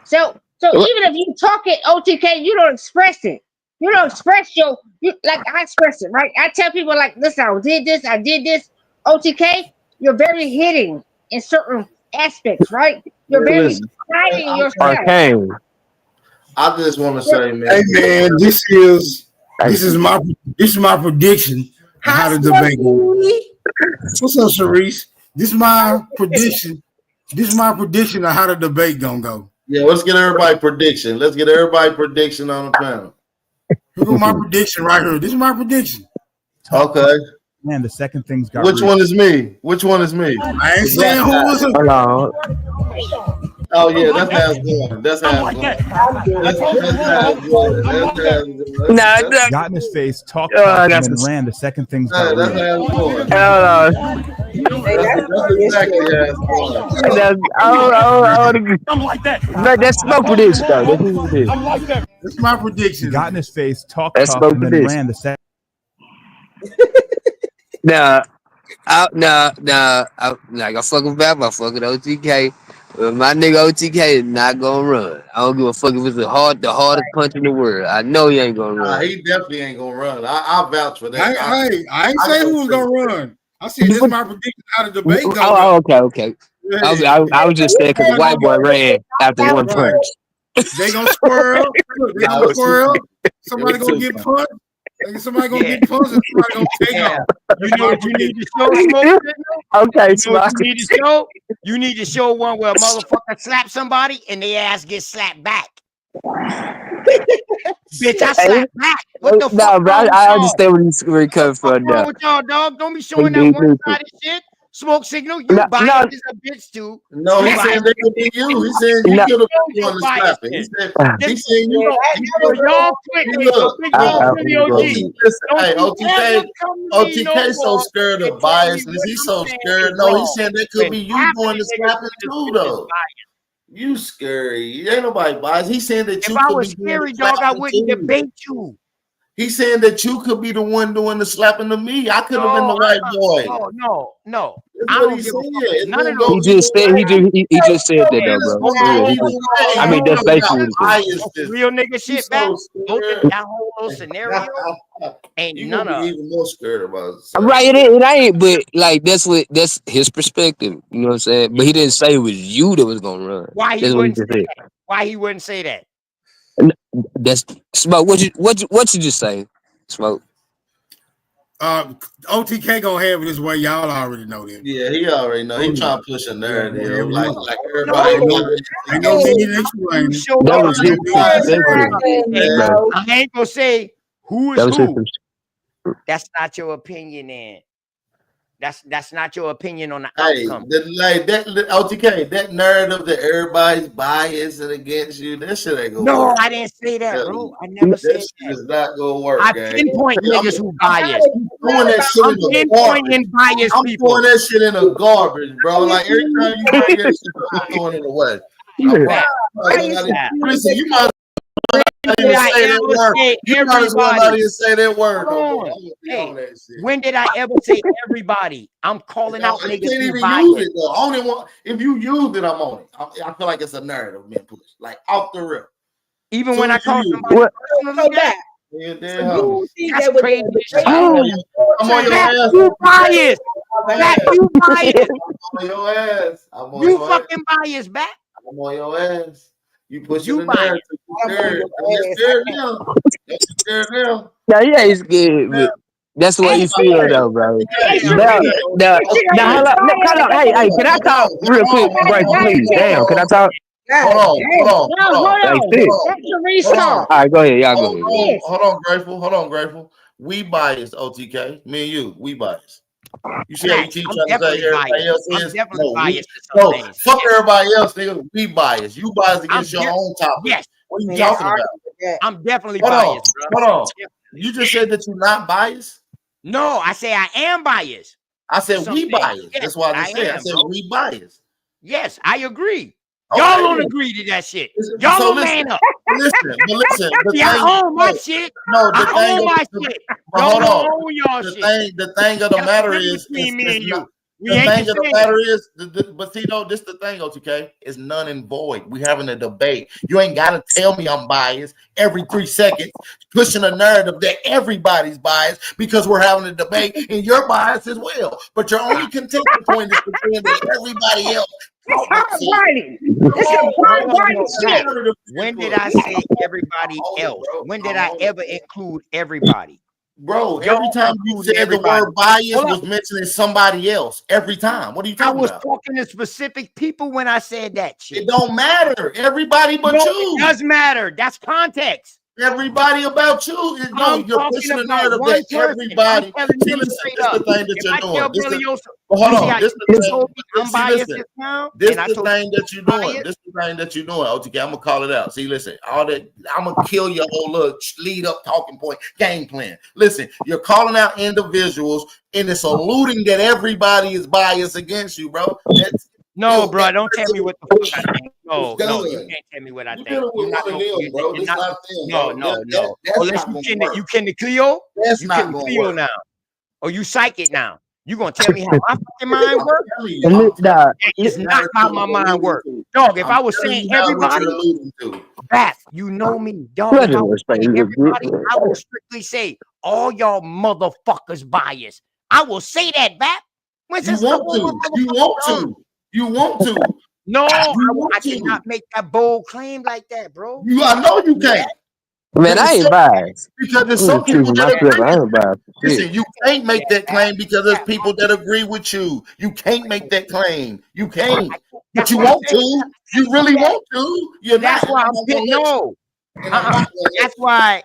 So even if you talk it OTK, you don't express it. You don't express like I express it, right? I tell people like, listen, I did this. OTK, you're very hitting in certain aspects, right? You're very hiding yourself. I just want to say, man. Hey man, this is my prediction of how the debate goes. What's up, Sharice? This is my prediction. This is my prediction of how the debate gonna go. Yeah, let's get everybody prediction. Let's get everybody prediction on the panel. Here go my prediction right here. This is my prediction. Okay. Man, the second things got. Which one is me? Which one is me? I ain't saying who was it. Hello. Oh yeah, that's how it's going. That's how it's going. That's how it's going. Nah, got in his face, talked and then ran. The second things got. That's how it's going. That's exactly how it's going. I'm like that. That's smoke for this though. That's what it is. I'm like that. That's my prediction. Got in his face, talked and then ran. The second. Nah, like I fuck with Bap, I fuck with OTK. My nigga OTK is not gonna run. I don't give a fuck if it's the hardest punch in the world. I know he ain't gonna run. He definitely ain't gonna run. I'll vouch for that. I ain't say who was gonna run. I said this is my prediction how the debate goes. Oh, okay. I was just saying because the white boy ran after one punch. They gonna squirrel. They gonna squirrel. Somebody gonna get punched. Somebody gonna get punched and somebody gonna take off. You know what you need to show, Smoke? Okay, you know what you need to show? You need to show one where a motherfucker slaps somebody and their ass gets slapped back. Bitch, I slapped back. What the fuck? Bro, I understand where he comes from. What's wrong with y'all, dog? Don't be showing that one-sided shit. Smoke Signal, you biased as a bitch too. No, he said they could be you. He said you could have been one to slap it. He said you. Y'all quit. Hey, OTK so scared of biasness. He's so scared. No, he said that could be you going to slap it too, though. You scary. Ain't nobody biased. He's saying that you. If I was scary, dog, I wouldn't debate you. He's saying that you could be the one doing the slapping to me. I could have been the white boy. No. I don't give a fuck. None of those. He just said he just said that though, bro. For real. He just, I mean, that's basically what he said. Real nigga shit back. Both in that whole little scenario ain't You none gonna be of. even more scared about it. Right, it ain't, but like that's his perspective. You know what I'm saying? But he didn't say it was you that was gonna run. Why he That's what he wouldn't say just said. that? Why he wouldn't say that? That's Smoke. What you just say, Smoke? OTK gonna have it this way. Y'all already know that. Yeah, he already know. He trying to push a narrative like everybody. everybody. No need to explain. That was his perspective. I ain't gonna say who That is was his who. perspective. That's not your opinion, then. That's not your opinion on the Hey, outcome. that OTK, that narrative that everybody's biased and against you, that shit ain't gonna No, work. I didn't say that, bro. I never said That shit is not gonna work, I gang. pinpoint niggas who biased. I'm doing that shit I'm in the garbage. pinpointing biased I'm people. throwing that shit in the garbage, bro. Like every time you bring that shit, I'm throwing it away. Listen, you might not even say that word. You might as well not even say that word. No more. Hey, when did I ever say everybody? I'm calling out I niggas can't who even biased. use it though. Only one. If you use it, I'm on it. I feel like it's a narrative being pushed, like off the rip. Even So when I you call use somebody it. personally that. Yeah, So damn. you think that That's crazy as shit. I'm on your Back, ass. you biased. Back, you biased. I'm on your ass. I'm on You your fucking biased, back. I'm on your ass. You pushing You the biased. narrative. You scared. You scared now. You scared now. Now, yeah, he's good, but that's what you feel though, bro. Now, hold on. Hey, can I talk real quick, Bryce, please? Damn, can I talk? Hold on. Like this. All right, go ahead. Y'all go ahead. Hold on, Grateful. We biased, OTK. Me and you, we biased. You see how you keep trying to say everybody else is? I'm definitely biased to some No, things. fuck everybody else, nigga. We biased. You biased against your own topic. Yes. What are you talking about? I'm definitely Hold on, biased, bro. hold on. You just said that you're not biased? No, I say I am biased. I said Some we things. biased. Yes, That's why I just said. I am, said bro. we biased. Yes, I agree. Okay. Y'all don't agree to that shit. Y'all So don't listen, man up. listen. The Y'all thing, own my shit. No, the I thing own of- my the- shit. but Y'all hold don't on. own y'all shit. The thing of the That's matter the is, difference between me and you. not, We the ain't thing of the the matter is, but see, though, this the thing, OTK, is none and void. We having a debate. You ain't gotta tell me I'm biased every 3 seconds, pushing a narrative that everybody's biased because we're having a debate and you're biased as well. But your only contention point is pretending that everybody else. When did I say everybody else? When did I ever include everybody? Bro, Y'all every time you including said the everybody. word bias Hold was up. mentioning somebody else every time. What are you I talking was about? talking to specific people when I said that shit. It don't matter. Everybody but No, you. it does matter. That's context. Everybody about you. No, I'm you're talking pushing the about narrative one that person. everybody. I'm telling See, you listen, straight this is the up. thing that If you're I tell doing. This Brother is, Yosef, well, hold you see on. how This you the thing. told me I'm See, biased listen. just now, This and I the told you thing that you're doing. biased. This the thing that you're doing. OTK, I'm gonna call it out. See, listen, all that I'm gonna kill your whole little lead up talking point game plan. Listen, you're calling out individuals and it's alluding that everybody is biased against you, bro. That's No, bro, don't tell me what the fuck I think. No, you can't tell me what I think. You're not gonna, bro. This not, not them, no, bro. no, That- no. that's Unless not you gonna can, work. you can the Cleo. That's you not can gonna Cleo work. now, or you psych it now. You gonna tell me how my fucking mind works? It's not how my mind works, dog. If I was saying everybody, that you know me, dog. If I was saying everybody, I will strictly say all y'all motherfuckers biased. I will say that, Bap. You want to. You want to. You want to. No, You I cannot make that bold claim like that, bro. I know you can't. Man, I ain't biased. Because there's I'm some just people choosing that myself. agree. I ain't biased. Listen, you can't make that claim because there's people that agree with you. You can't make that claim. You can't. But you want to. You really want to. You're That's not. why I'm not gonna let you. no. And I'm not gonna let That's why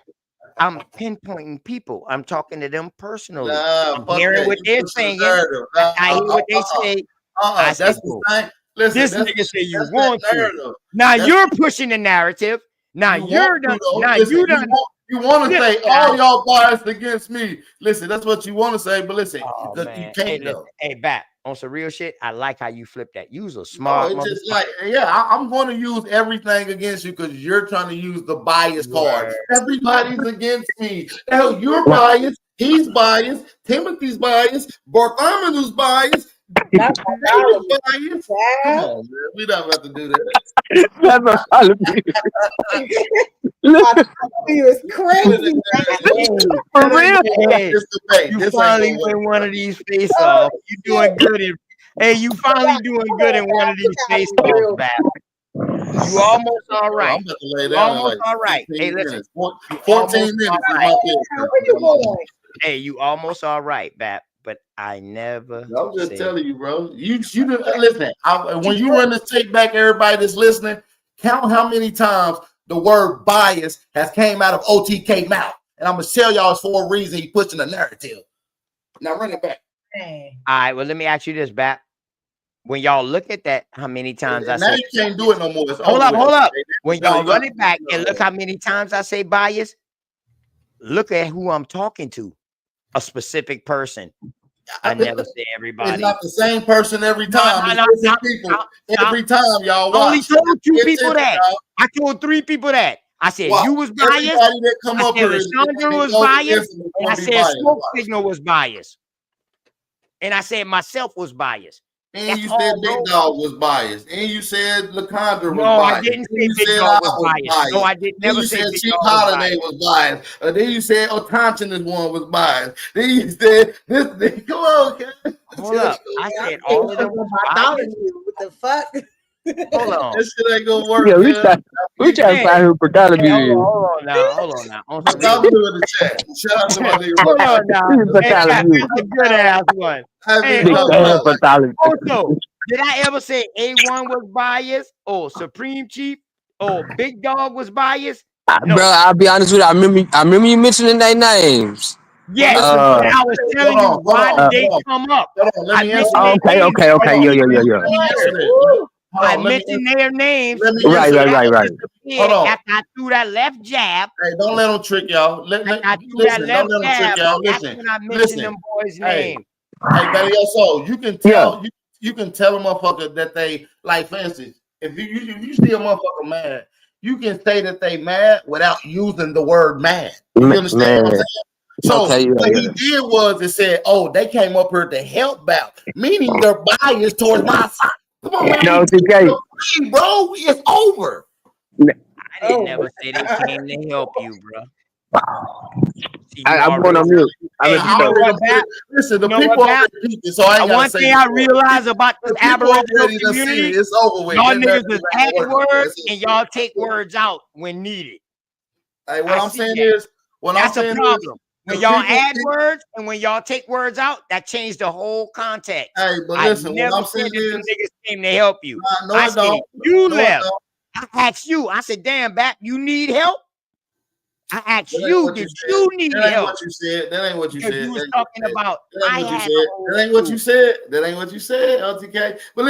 I'm pinpointing people. I'm talking to them personally. Nah, I'm fuck hearing that. what You they're pushing the saying. narrative. I hear what they say. I said, That's the thing. Listen, this that's- nigga say you that's that want to. narrative. Now That's- you're pushing the narrative. Now You you're want to, done. though. Now Listen, you done. You want to say, now. "Oh, y'all biased against me." Listen, that's what you want to say, but listen, Oh, you man. can't Hey, though. hey, Bat, on some real shit, I like how you flip that. You was a No, smart it's just motherfucker. like, I'm going to use everything against you because you're trying to use the bias card. Everybody's against me. Hell, you're biased. He's biased. Timothy's biased. Bartholomew biased. Not Bartholomew. Come on, man. We not about to do that. Not Bartholomew. Bartholomew is crazy. For real. Hey, you finally win one of these face-offs. You doing good in. Hey, you finally doing good in one of these face-offs, Bap. You almost all right. I'm about to lay You down in almost like all right. 15 Hey, listen. minutes. You 14 almost minutes all is right. my best. Hey, you almost all right, Bap. But I never. I'm just said- telling you, bro. You listen. When you run this tape back, everybody that's listening, count how many times the word bias has came out of OTK mouth. And I'm gonna tell y'all it's for a reason. He pushing the narrative. Now run it back. All right. Well, let me ask you this, Bap. When y'all look at that, how many times I Now say you can't do it no more. It's hold over up, with. hold up. When No, y'all you run got- it back and look how many times I say bias, look at who I'm talking to. A specific person. I never say It's everybody. not the same person every time. It's different people every time, y'all. I only Watch. told 2 Pay people attention, that. y'all. I told 3 people that. I said Watch. you was biased. Everybody that come I up said here is Chandra was no biased. incident And I gonna be said biased. Smoke Watch. Signal was biased. And I said myself was biased. And That's you all, said Big bro. Dog was biased. And you said LaCondra was No, I biased. didn't Then say you Big said Dog I was biased. No, I did Then never you say said Big Chief Dog was Holiday biased. was biased. Then you said Otanchina's one was biased. Then you said this thing. Come on, man. Hold up. I said all of them was biased. Bartholomew. What the fuck? Hold on. This shit ain't gonna work, Yeah, we man. trying to find who Bartholomew Hey, is. hold on now. Hold on now. On some I'll real put it in the chat. Shout out to my nigga. hold on now. Who's Hey, Bartholomew? that's a good ass one. Hey, Big hold damn on. Bartholomew. Also, did I ever say A1 was biased or Supreme Chief or Big Dog was biased? No. Bro, I'll be honest with you. I remember you mentioning their names. Yes, but I was telling you why did they come up. Let I me mentioned answer their that. names. Okay. Yeah. Let me answer that. I mentioned their names. Let me because answer that. Right. Hold on. After I threw that left jab. Hey, don't let them trick y'all. I threw that Listen, left don't let them trick jab. y'all. That's Listen, when I mentioned listen. them boys' Hey, name. hey, Belly so you can tell you can tell a motherfucker that they like. For instance, if you see a motherfucker mad, you can say that they mad without using the word mad. You understand what I'm saying? So Okay, what he did was it said, "Oh, they came up here to help out," meaning they're biased towards my side. Come on, man. No, TK. Bro, it's over. I didn't never say they came to help you, bro. See, I'm going on mute. Hey, you know what, Bap? Listen, the You know people what, Bap? already peeped it, so I ain't gotta One say thing it. I realize about this The people Aboriginal already done seen community, it. It's over with. y'all That niggas narrative just ain't add gonna work. words That's it. and y'all take words out when needed. Hey, what I I'm see saying that. is, what That's I'm a saying is, problem. When the y'all people add think- words and when y'all take words out, that changed the whole context. Hey, but I listen, what never I'm said saying that them is, niggas came to help you. no, I it said don't. you No, it left. don't. I asked you. I said, damn, Bap, you need help? I asked That ain't you, what did said. you need That ain't help? what you said. That ain't what you Because said. you was That ain't what talking you said. about That I ain't what you had said. a whole That ain't what crew. you said. That ain't what you said, LTK. But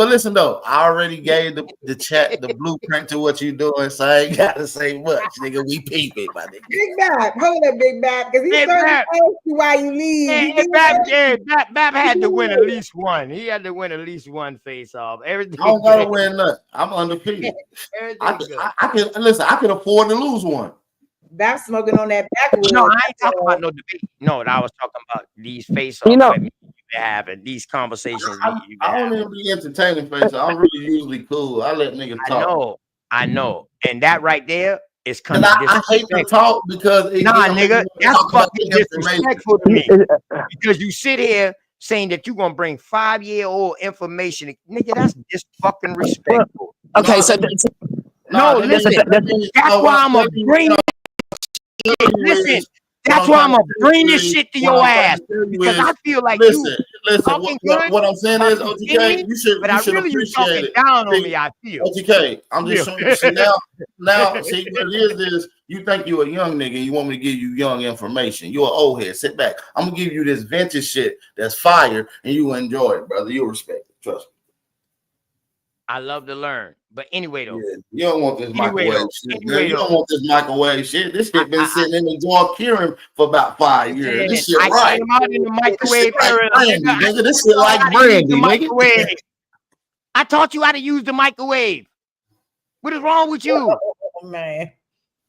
listen though, I already gave the chat the blueprint to what you doing, so I ain't gotta say much, nigga. We peep it, my nigga. Big Bap, hold up, Big Bap, because he Hey, started to Bap. ask you why you leave. Hey, Bap had to win at least one. He had to win at least one face off. Everything I don't gotta good. win nothing. I'm undefeated. Everything good. I can listen. I can afford to lose one. Bap smoking on that backwood. No, I ain't talking about no debate. No, I was talking about these face offs You know- that you having, these conversations. I don't even be entertaining face. I'm really usually cool. I let niggas talk. I know. And that right there is kind And of I hate to talk because it nah, it makes nigga, me that's talk about fucking the information. disrespectful to me. Because you sit here saying that you're gonna bring 5-year-old information. Nigga, that's just fucking respectful. Okay, so No, listen, that's why I'm gonna bring shit. Listen, that's why I'm gonna bring this shit to your ass. Because I feel like you talking good. What I'm saying about is, some OTK, opinion, you should but I appreciate really you talking it. down on See, me, I feel. OTK, I'm just Yeah. showing you. See, now, see what it is you think you a young nigga, and you want me to give you young information. You're an old head. Sit back. I'm gonna give you this vintage shit that's fire, and you enjoy it, brother. You'll respect it. Trust me. I love to learn. But anyway, though. Yeah, you don't want this microwave shit. Man. You don't though. want this microwave shit. This shit been sitting in the drawer curing for about 5 years. This shit I right. came out in the microwave like era. brandy, nigga. This shit like I taught you how to use the brandy, nigga. microwave. I taught you how to use the microwave. What is wrong with you? Oh, man.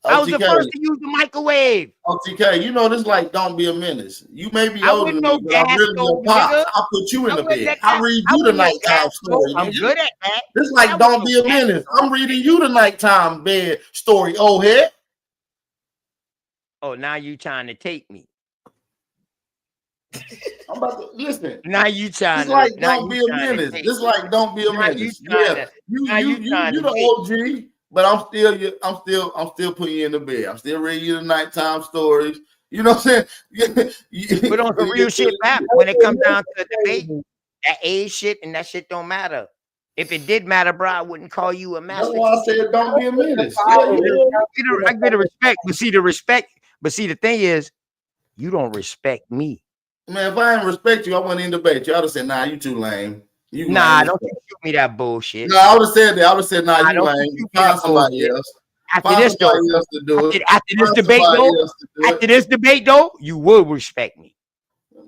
I was the OTK. first to use the microwave. OTK, you know this like don't be a menace. You may be I older than wouldn't me, know but I'm gas really your stove, pops. nigga. I'll put you in I the wouldn't bed. let I that. read I you the wouldn't know nighttime gas stove. story, I'm nigga. good at that. This like I don't wouldn't be know a gas menace. stove. I'm reading you the nighttime bed story, old head. Oh, now you trying to take me. I'm about to listen. Now you trying It's to. like Now don't you be a trying to menace. take This me. like don't be a Now you menace. trying Yeah, to. Now you trying you to the take. OG, but I'm still putting you in the bed. I'm still reading you the nighttime stories. You know what I'm saying? But on some real shit, Pap, when it comes down to the debate, that age shit and that shit don't matter. If it did matter, bro, I wouldn't call you a That's master why I teacher. said don't be a menace. I get a respect, but see the respect. But see the thing is, you don't respect me. Man, if I didn't respect you, I wouldn't even debate you. I'd have said, nah, you too lame. You Nah, lame. don't you shoot me that bullshit. No, I would have said that. I would have said, nah, you Don't lame. you shoot me Find that somebody bullshit. else. After Find this though, somebody else to do it. after this Find debate somebody though, else to do it. after this debate though, you will respect me.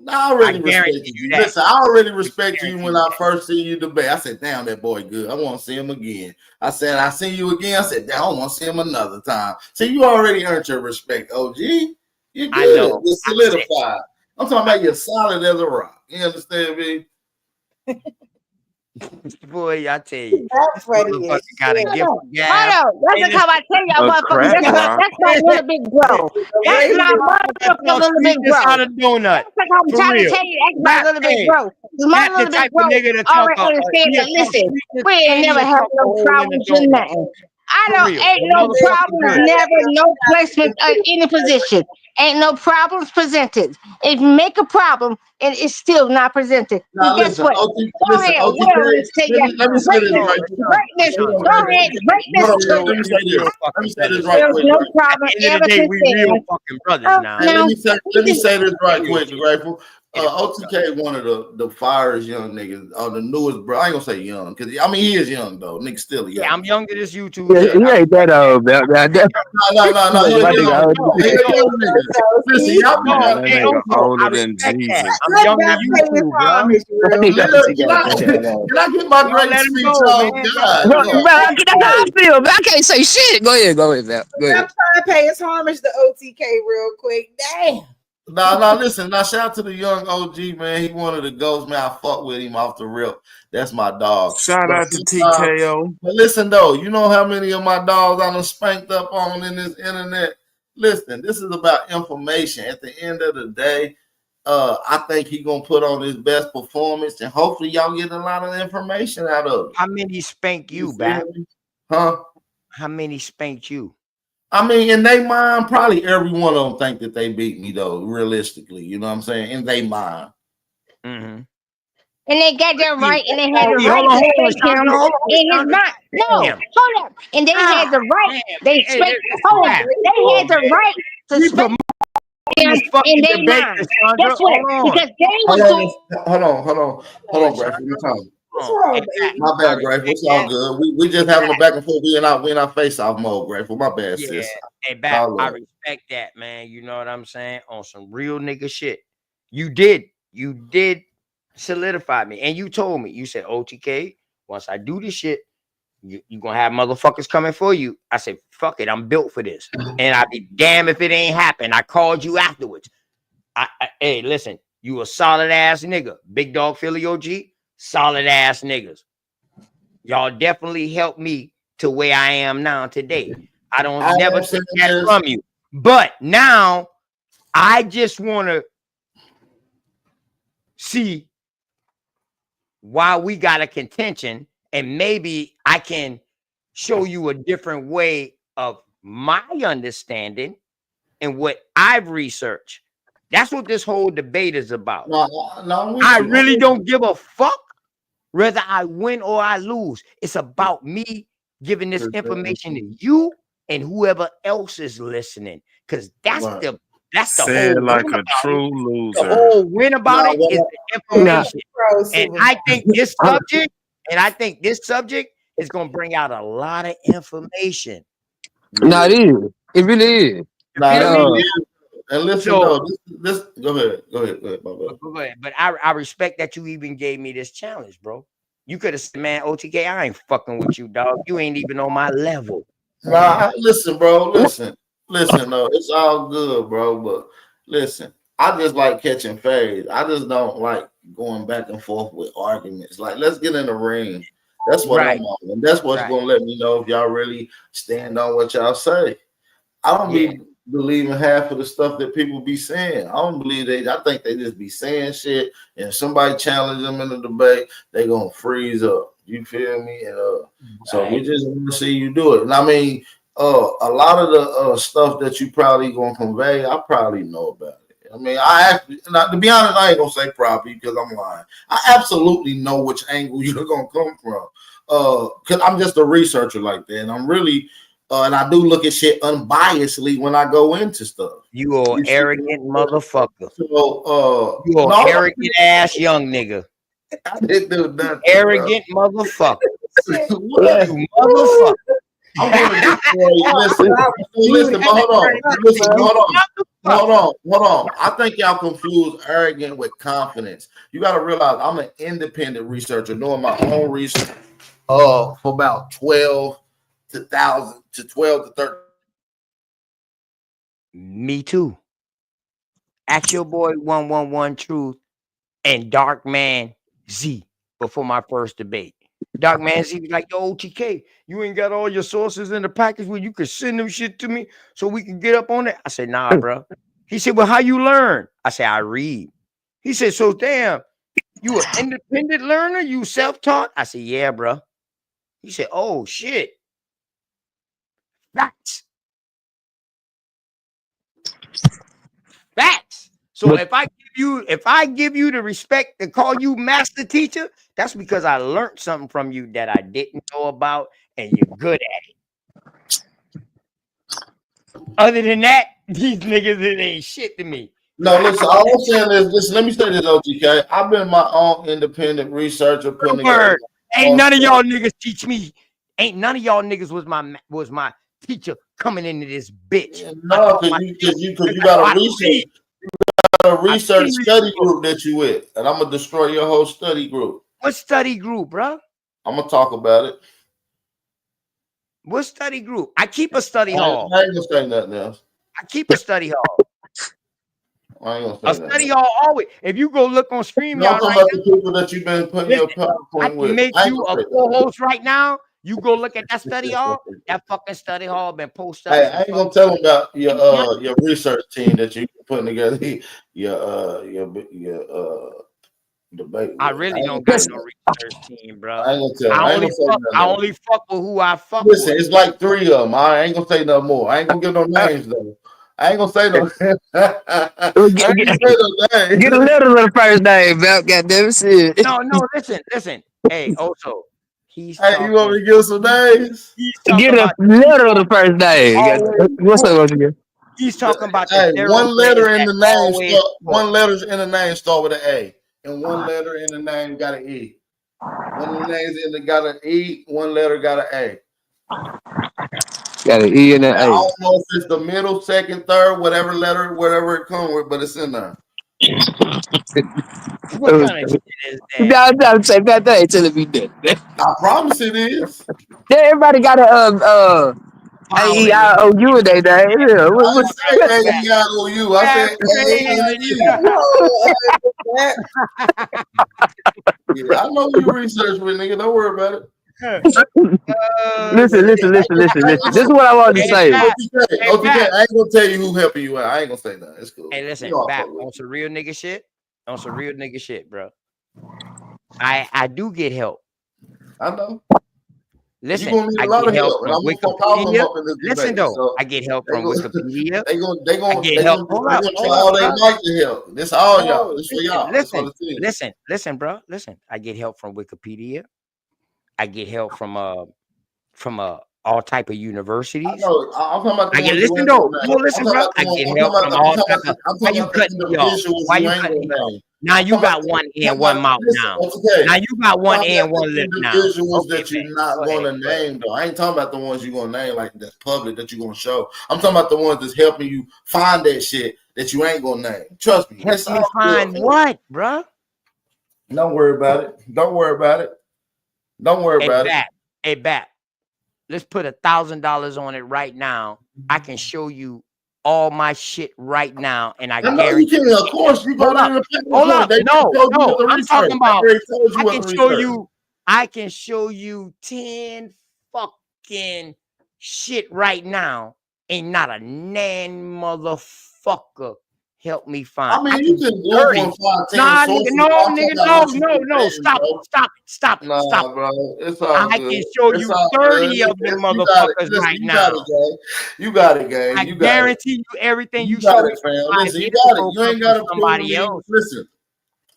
I already guarantee respect you you. that. Listen, I already respect you when you I that. first see you debate. I said, damn, that boy good. I want to see him again. I said, I see you again. I said, damn, I want to see him another time. See, you already earned your respect, OG. You're I good. know. You're solidified. I'm talking about you're solid as a rock. You understand me? Boy, I tell you, That's funny. motherfucker got a gift of Hold gab. on. That's how I tell y'all A motherfuckers. crack rock. That's my little big bro. That's my motherfucking little big bro. Out of donut. That's like I'm For trying real. to tell you. That's my little big bro. My Not the little big type bro of nigga to talk already understand that. Listen, we ain't never had no problems with nothing. I For don't real. ain't no problems, never no placement of any position. Ain't no problems presented. If you make a problem, and it's still not presented. Now And guess listen, what? Go listen, ahead, OTK, well, let's say let me say this right greatness. quick. Go ahead, greatness. Let me say this. Let me say this right There's quick. no problem At the end of ever the day, since we then. real fucking brothers now. And No, let me say this right quick, Grateful. OTK, one of the firest young niggas, the newest bro. I ain't gonna say young, because I mean he is young though. Nigga still young. Yeah, I'm younger than this YouTube. Yeah, he ain't that old, man. No. You're My a nigga young old. nigga. Listen, y'all be Man, that Hey, nigga Uncle, I older than respect that. Jesus. I'm younger than you too, bro. Can I get my Y'all great let him speech go, off? man. God, Bro, that's how I feel, but I can't say shit. Go ahead, man. Go I'm ahead. trying to pay his homage to OTK real quick. Damn. No, listen. Now, shout out to the young OG, man. He one of the ghosts, man. I fuck with him off the rip. That's my dog. Shout out to TKO. But listen, though, you know how many of my dogs I done spanked up on in this internet? Listen, this is about information. At the end of the day, I think he gonna put on his best performance, and hopefully y'all get a lot of information out of it. How many spank you, feel Bap? me? Huh? How many spanked you? I mean, in their mind, probably every one of them think that they beat me, though, realistically. You know what I'm saying? In their mind. Mm-hmm. And they got that right, and they had the right Hold on, to spank him in his mind. No, Damn. hold up. And they had the right. They Hey, spanked. listen, Hold up. Bap. They had the right to We spank him this fucking in their debate, mind. Cassandra. Guess what? Hold on. Because they was doing. Hold on, Graf. You talking? What's wrong, baby? My bad, Grateful. It's all good. We just having a back and forth. We in our face off mode, Grateful. My bad, Yeah, sis. hey, Bap, Call I up. respect that, man. You know what I'm saying? On some real nigga shit. You did solidify me. And you told me, you said, OTK, once I do this shit, you gonna have motherfuckers coming for you. I said, fuck it, I'm built for this. And I'd be damn if it ain't happened. I called you afterwards. Hey, listen, you a solid ass nigga. Big Dog Philly OG, solid ass niggas. Y'all definitely helped me to where I am now today. I don't never take that from you. But now I just want to see why we got a contention, and maybe I can show you a different way of my understanding and what I've researched. That's what this whole debate is about. I really don't give a fuck whether I win or I lose. It's about me giving this information to you and whoever else is listening, because that's the Say whole it like win a about true it. loser. The whole win about it is the information. And I think this subject is going to bring out a lot of information. No, it is. It really is. And listen, though, this go ahead, Go ahead. But I respect that you even gave me this challenge, bro. You could have said, man, OTK, I ain't fucking with you, dog. You ain't even on my level. Listen, bro. Listen. Listen, no, it's all good, bro. But listen, I just like catching fades. I just don't like going back and forth with arguments. Like, let's get in the ring. That's what Right. I'm on, and that's what's Right. gonna let me know if y'all really stand on what y'all say. I don't Yeah. be believing half of the stuff that people be saying. I don't believe they. I think they just be saying shit, and if somebody challenge them in the debate, they gonna freeze up. You feel me? And so we Right. just want to see you do it. And I mean, a lot of the stuff that you probably gonna convey, I probably know about it. I mean, I actually, now, to be honest, I ain't gonna say probably because I'm lying. I absolutely know which angle you're gonna come from. Cause I'm just a researcher like that, and I'm really. And I do look at shit unbiasedly when I go into stuff. You are You see? arrogant motherfucker. So, You are no, arrogant ass young nigga. I didn't do nothing. Arrogant motherfucker. What? You motherfucker. I'm gonna get listen, but hold on. Listen, hold on. I think y'all confuse arrogant with confidence. You got to realize I'm an independent researcher doing my own research for about 12 to 13. Me too. Ask your boy 111 Truth and Dark Man Z before my first debate. Dark Man Z was like, yo, OTK, you ain't got all your sources in the package where you could send them shit to me so we can get up on it. I said, nah, bro. He said, well, how you learn? I said, I read. He said, so damn, you an independent learner? You self-taught? I said, yeah, bro. He said, oh, shit. Facts. Facts. So if I give you the respect to call you master teacher, that's because I learned something from you that I didn't know about, and you're good at it. Other than that, these niggas, it ain't shit to me. No, listen, all I'm saying is, listen, let me say this, OTK. I've been my own independent researcher putting together. Ain't none of y'all niggas teach me. Ain't none of y'all niggas was my teacher coming into this bitch. No, because you got a research study group that you with, and I'm gonna destroy your whole study group. What study group, bro? I'm gonna talk about it. What study group? I keep a study I hall. ain't gonna say nothing else. I keep a study hall. I ain't A gonna say nothing. study hall always. If you go look on StreamYard No, I'm talking right about now, the people that you've been putting your I PowerPoint can with. make I ain't you gonna a say that. co-host right now. You go look at that study hall. That fucking study hall been posted up. Hey, I ain't gonna tell them about your research team that you putting together. Your debate. I With. really don't got no research team, bro. I ain't gonna tell them. I ain't gonna say nothing. I only fuck with who I fuck Listen, with. it's like 3 of them. I ain't gonna say no more. I ain't gonna give no names though. I ain't gonna say no. I ain't gonna say no names. Get a letter of the first name, Val. Goddamn shit. No, listen. Hey, also, he's Hey, you want me to give some names? Get a letter of the first name. What's up, OTK? He's talking about Hey, the one letter in the name always one letter in the name start with an A, and one letter in the name got an E. One of the names in the got an E, one letter got an A. Got an E and an I A. don't know if it's the middle, second, third, whatever it comes with, but it's in there. What kind of shit is that? No, I'm trying to say that ain't telling me that. I promise it is. Yeah, everybody got a AEIOU in their name. Yeah, I say AEIOU. I said yeah, I know you research with nigga. Don't worry about it. Listen. This is what I wanted to say. OTK, I ain't gonna tell you who helping you out. I ain't gonna say that. It's cool. Hey, listen, back on some real nigga shit, bro. I do get help. I know. Listen, You're gonna need I a lot get of help help, and from I'm gonna call them Wikipedia. up in this Listen debate. though, So I get help from Wikipedia. They gonna get help. Hold up, try all they might to help. This all y'all. No, This for y'all. This for the team. Listen, bro. Listen, I get help from Wikipedia. I get help from all type of universities. I know. I'm talking about the I get ones listen you ain't though. gonna No, name. listen, I'm bro. talking I about get the help ones- from I'm all talking type about of. the- I'm Why talking you about the cutting me off? individuals Why you you ain't cutting me gonna off? name. Now I'm you talking got about- one I'm ear, talking one about- mouth listen, now. okay. Now you got one I'm ear, talking one about lip the now. individuals Okay, that you're man. not Go ahead, gonna go ahead. name though. I ain't talking about the ones you're gonna name like that's public that you're gonna show. I'm talking about the ones that's helping you find that shit that you ain't gonna name. Trust me. Help It's me all find good. what, bro? Don't worry about it. Don't worry about it. Don't worry Hey, about it. Bat. Hey, Bat. let's put $1,000 on it right now. I can show you all my shit right now, and I No, you guarantee. can. Of course, you got it in the Hold up. They No, told you no. what the I'm research. talking about. They told you I what can the show research. you. I can show you 10 fucking shit right now. Ain't not a nan motherfucker help me find. I mean, I you can can do Google 30. and find 10 Nah, sources. nigga, no, I'm nigga, talking about no, what you no. betting, bro. Stop. Nah, bro. It's all I good. can show It's you all 30 good. of them You got it. motherfuckers Listen, right you now. got it, gang. You got it, gang. I You got it. guarantee you everything You you got showed me it, from fam. 5 Listen, you years got it. ago You come ain't from got to prove to somebody me. else. Listen,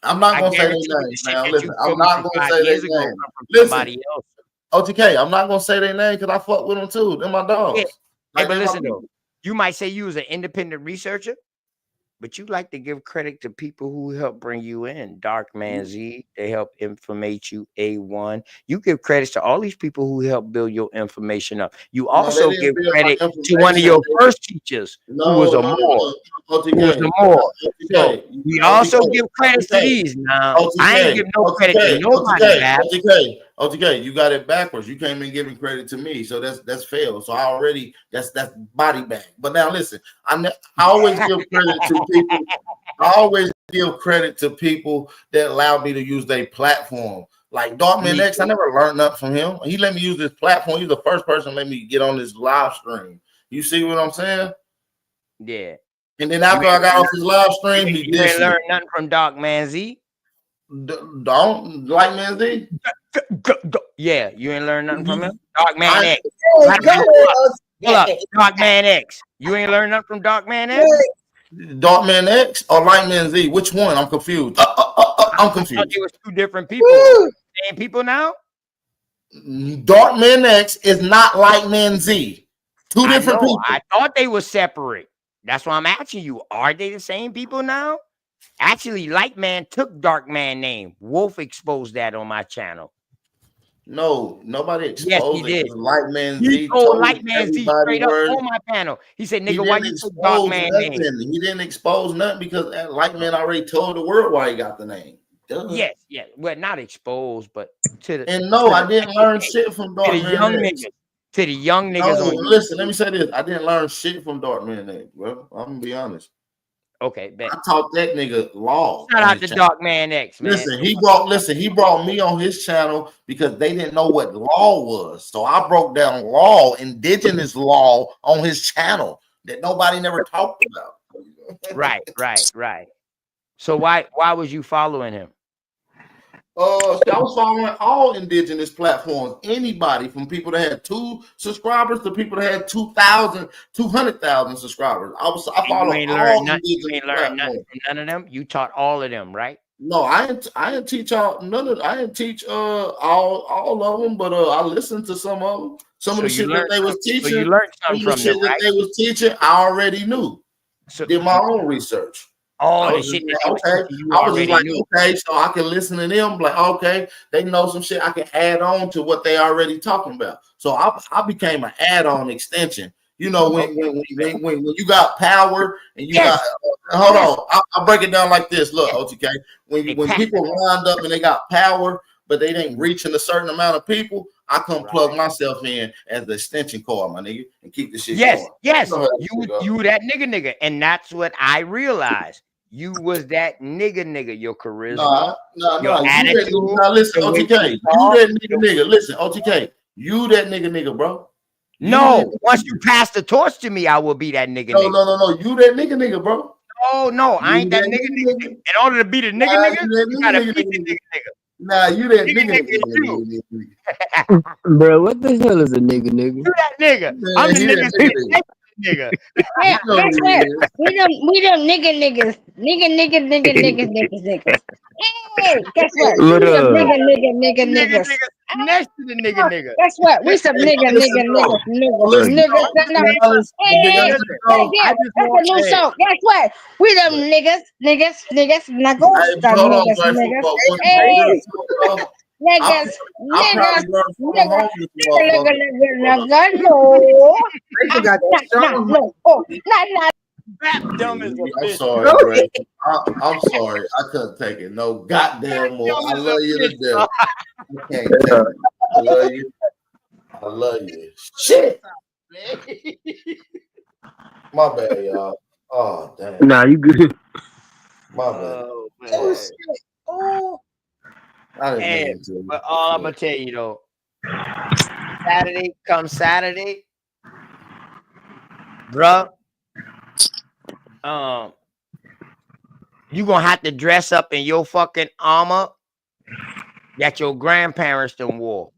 I'm not I gonna say their guarantee you the names, shit now. that Listen, you I'm showed me not from gonna 5 say their years ago name. come from Listen, somebody else. OTK, I'm not gonna say their name because I fuck with them too. They're my Yeah. dogs. Hey, Like but they my listen people. though, you might say you was an independent researcher, but you like to give credit to people who help bring you in. Dark Man Z, they help informate you. A1, you give credits to all these people who help build your information up. You No, they also didn't give build my credit to one of information. your first teachers, who was No, a no, Moor. no. Who was OTK. a Moor. So OTK. we also OTK. give credits to OTK. these. Now I ain't OTK. give no credit to nobody, Babs. OTK, you got it backwards. You came in giving credit to me, so that's failed. So I already that's body bag. But now listen, I always give credit to people. I always give credit to people that allow me to use their platform. Like Darkman Me X, I too. never learned nothing from him. He let me use this platform. He's the first person to let me get on this live stream. You see what I'm saying? Yeah. And then after I got off his live stream, he You ain't dissed me. learned nothing from Dark Man Z. Don't like Man Z? Yeah, you ain't learned nothing from him. Dark Man I- X. Hey, Matter of go fact, ahead, hold up. OTK. Dark Man X. You ain't learned nothing from Dark Man X? Darkman X or Lightman Z? Which one? I'm confused. I'm I thought confused. it was two different people. Woo! Same people now? Darkman X is not Lightman Z. Two I different know. people. I thought they were separate. That's why I'm asking you. Are they the same people now? Actually, Lightman took Dark Man name. Wolf exposed that on my channel. No, nobody Yes, exposed he it. did. Lightman He Z told told Lightman Z everybody straight up where on my panel. He said, he nigga, why didn't you took Dark expose Man nothing. name? He didn't expose nothing because Lightman already told the world why he got the name. Duh. Yes, yeah. Well, not exposed, but to the And no, to I the, didn't learn shit from to the Darkman young X. niggas. To the young No, niggas on YouTube. listen, let me say this. I didn't learn shit from Darkman X, bro. I'm gonna be honest. Okay, bet. I taught that nigga law. Shout on out his to channel. Dark Man X, man. Listen, he brought me on his channel because they didn't know what law was. So I broke down law, indigenous law on his channel that nobody never talked about. Right. So why was you following him? I was following all indigenous platforms. Anybody from people that had 2 subscribers to people that had 2,000, 200,000 subscribers. I And follow you ain't all learned nothing. You indigenous ain't learned nothing platforms. from none of them. You taught all of them, right? No, I didn't teach all none of. I didn't teach all of them, but I listened to some of them. Some So of the you shit that learned they was something. teaching, So you learned some something of the from them, shit that right? they was teaching, I already knew. So Did my own research. all I the was just shit that like, they was okay. teaching you I was just already like, knew. okay, so I can listen to them. Like, okay, they know some shit I can add on to what they already talking about. So I became an add-on extension. You know, when you got power and you got hold on, I'll break it down like this. Look, OTK, when people lined up and they got power, but they ain't reaching a certain amount of people, I come plug myself in as the extension cord, my nigga, and keep the shit going. Yes. You know how this shit go. You that nigga, and that's what I realized. You was that nigga. Your charisma, Nah, your you attitude. that, now listen, the way OTK, you you talk. that nigga. Listen, OTK, you that nigga, bro. No, once you pass the torch to me, I will be that nigga. No, you that nigga, bro. No, I ain't that nigga. In order to be the nigga, you gotta be the nigga. Nah, you that nigga. Bro, what the hell is a nigga? You that nigga. I'm the nigga. Hey, guess what? We them niggas. Hey, guess what? What We some up? niggas. Next to the nigga. Guess what? We some niggas. Hey, that's a new song. Guess what? We them niggas. Now go stop niggas. Hey, niggas. No. Oh, not. Dumb as a I'm bitch. sorry, Greg. I'm sorry. I couldn't take it. No goddamn more. I love you to death. I can't take it. I love you. I love you. Shit. My bad, y'all. Oh, damn. Nah, you good. My bad. Oh man. Oh shit. Oh. I didn't And mean to. but all I'm gonna tell you though, Saturday, bruh, you gonna have to dress up in your fucking armor that your grandparents done wore.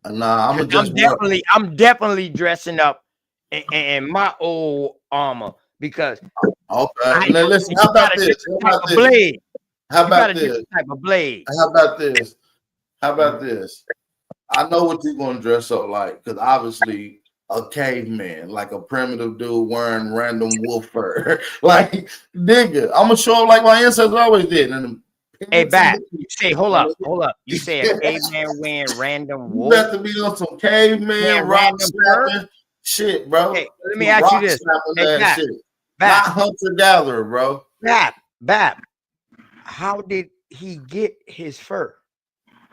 Nah, I'm definitely dressing up in my old armor because okay. Now listen, how about this? How about this? Type of blade. How about this? How about this? I know what you're gonna dress up like, because obviously a caveman, like a primitive dude wearing random wolf fur. Like, nigga, I'm gonna show up like my ancestors always did. And hey, Bat, you say, hold up. You say a caveman wearing random you wolf? got to be on some caveman rock slapping shit, bro. Hey, let me ask you this. Hey, Bat, not hunter gatherer, bro. Bat, how did he get his fur?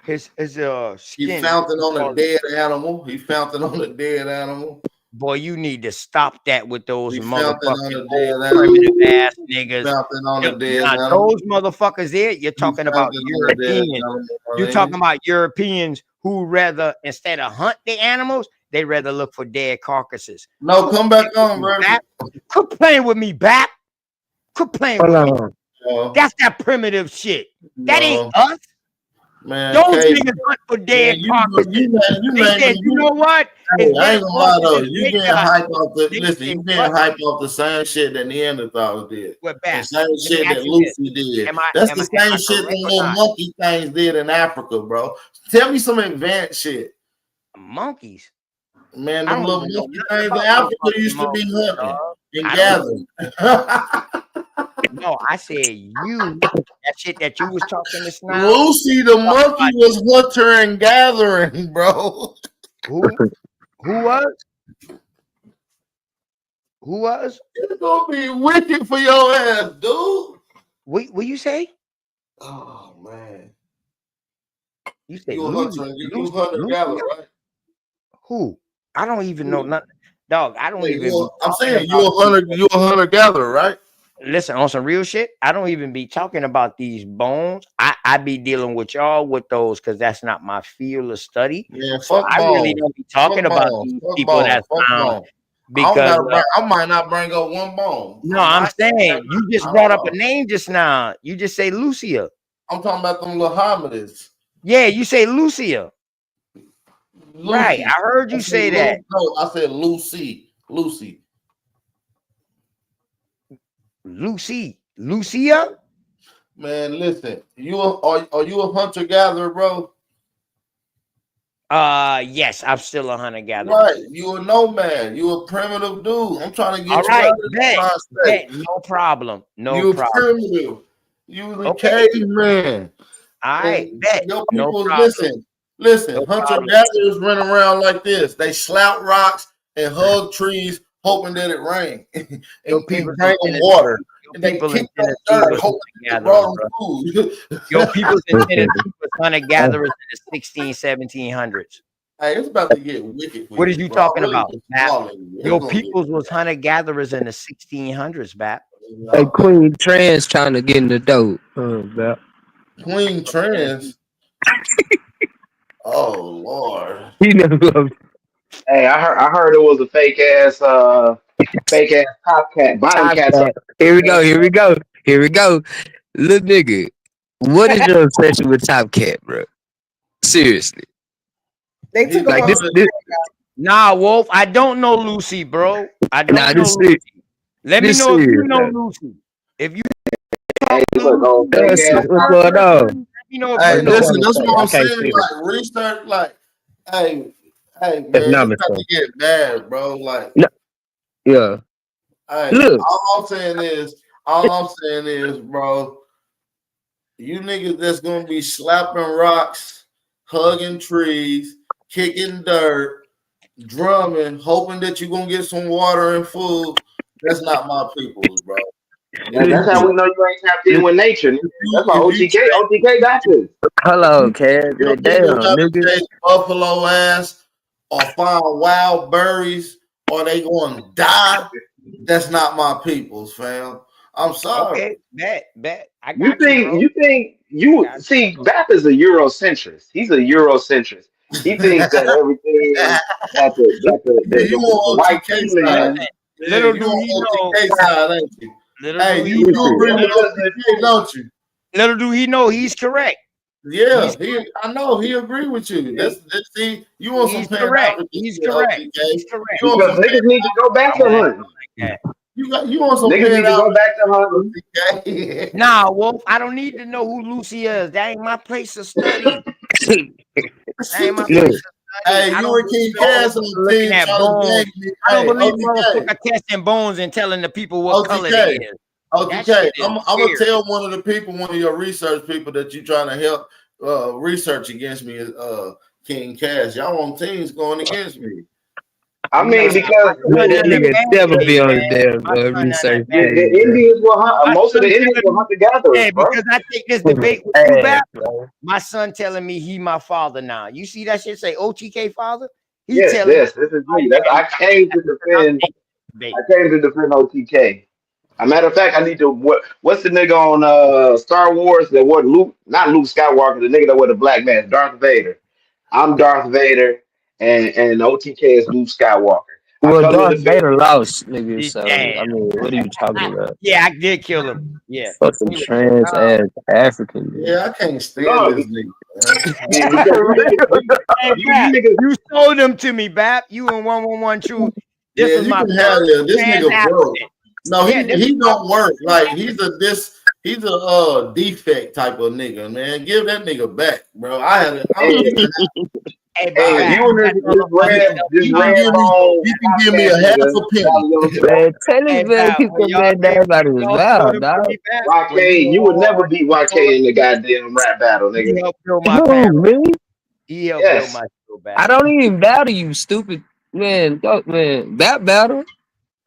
His skin. He found it on a dead animal. Boy, you need to stop that with those He found it on motherfucking a dead old animal. primitive ass niggas. Found it on a dead Now, animal. those motherfuckers there, you're talking about Europeans. You're talking about Europeans who rather, instead of hunt the animals, they rather look for dead carcasses. No, come back on, bro. Quit playing with me, Bap. Quit playing with me. No. That's that primitive shit. That ain't us. Man, Those Kay, niggas hunt for dead man, carcasses. you They said, you know what? Hey, It's I ain't gonna lie though. better You for getting us to hyped off the They listen. said, You getting hyped off the same shit that Neanderthals did. What The Bat? same Let me shit ask that you this. Lucy did. Am I- That's am the I- am same I shit correct the or little not? monkey things did in Africa, bro. Tell me some advanced shit. Monkeys. Man, I them don't little even know monkey nothing things in about Africa motherfucking used to be monkeys, hunting dog. and I gathering. No, I said you. That shit that you was talking this now. Lucy the monkey was hunter and gathering, bro. Who was? Who was? It's gonna be wicked for your ass, dude. What you say? Oh man. You say You a Lucy, hunter, you Lucy, hunter Lucy? gatherer, right? Who? I don't even know nothing. Dog, I don't Yeah, even. I'm saying you a hunter gatherer, right? Listen, on some real shit, I don't even be talking about these bones. I be dealing with y'all with those because that's not my field of study. Yeah, So fuck I really bones. don't be talking Fuck about bones. these Fuck people bones. that's Fuck found bones. because I might not bring up one bone. no, I'm saying you just brought up a name just now. You just say Lucia. I'm talking about them little hominids. Yeah, you say Lucia. Lucy. Right, I heard you say that. No, I said Lucy. Lucy. Lucia? Man, listen. Are you a hunter gatherer, bro? Yes, I'm still a hunter gatherer. Right. You a nomad. You a primitive dude. I'm trying to get All you right, out of this bet, no problem. No you problem. primitive. You the Okay. caveman. All right, And bet. your No people, problem. listen. No Hunter problem. gatherers run around like this. They slout rocks and hug trees, hoping that it rain and bring them water. And they people in kick up Tennessee dirt, was hoping hunter it brought gatherers, them bro. food. Your peoples in Tennessee was hunter gatherers in the 1700s. Hey, it's about to get wicked for What are you, you bro. talking I'm really about, just Bap? calling you. It's Your gonna get peoples was hunter gatherers in the 1600s, Bap. Hey, Queen Trans trying to get in the dope. Queen Trans. Oh Lord. You know. Hey, I heard it was a fake ass top cat, bottom cat. Here we go. Little nigga, what is your obsession with Top Cat, bro? Seriously. They took him like off. this. Nah, Wolf, I don't know Lucy, bro. I don't know This Lucy. Let me this know if you serious, know man. Lucy. If you Hey, look, old fake What's ass. going on? let me know if Hey, you know listen, Lucy. that's what I'm I can't saying. see Like research, like, hey, man, That's it's not about to get bad, bro. Like, No, yeah. hey, Look. all I'm saying is, bro, you niggas that's gonna be slapping rocks, hugging trees, kicking dirt, drumming, hoping that you're gonna get some water and food. That's not my peoples, bro. That's how we know you ain't tapped in with nature. That's why OTK got this. Hello, Cat. Your Damn, people gotta nigga. chase buffalo ass or find wild berries or they going to die. That's not my people's, fam. I'm sorry. Okay, bet. I You got you, think you see Bap is a Eurocentrist. He's a Eurocentrist. He thinks that everything that You the on white OTK female. side. Yeah, you on OTK side, ain't you? Little Hey, do you he do know. agree with OTK, don't you? Little do he know he's correct. Yeah, I know he agree with you. That's see, you want some He's correct. Pan-African He's shit, correct. OTK. He's correct. You want Because some niggas need to go back to hunting. you want some Niggas need to go Pan-African back to hunting. OTK. Nah, Wolf, I don't need to know who Lucy is. That ain't my place of study. That ain't my place of study. Hey, I you don't and King believe Cass on the looking team at trying bones. to gang me. I don't Hey, believe OTK. motherfucker testing bones and telling the people what color they OTK. is. OTK. I'm gonna weird. tell one of the people, one of your research people that you trying to help research against me is King Cass. Y'all on teams going against me. I mean, because Man, that nigga never be on the damn research. the Indians will hunt. Most of the Indians will hunt the gatherers, Hey, bro. because I take this debate with you back. My son telling me he my father now. You see that shit say OTK father? He Yes, telling this is me. I came to defend. I came to defend OTK. A matter of fact, I need to. What's the nigga on Star Wars that wore Luke? Not Luke Skywalker. The nigga that wore the black mask, Darth Vader. I'm Darth Vader, and OTK is Luke Skywalker. Well, Darth Vader lost, nigga. So Damn. I mean, what are you talking about? Yeah, I did kill him. Yeah. Fucking trans ass African. Dude. Yeah, I can't stand this nigga. Hey, Bap, you sold them to me, Bap. You and 111 Truth. This Yeah, was you my can have first this nigga broke. No, Yeah, he don't work. Like he's a defect type of nigga, man. Give that nigga back, bro. Hey, Hey, you and this red bone. You can give me a half a penny. Man, tell this man keep the man down about his mouth, dog. YK, you would never beat YK in the goddamn rap battle, He nigga. helped build my Who, family. me? He helped build my show back. I don't even battle you, stupid man. Go, man, battle,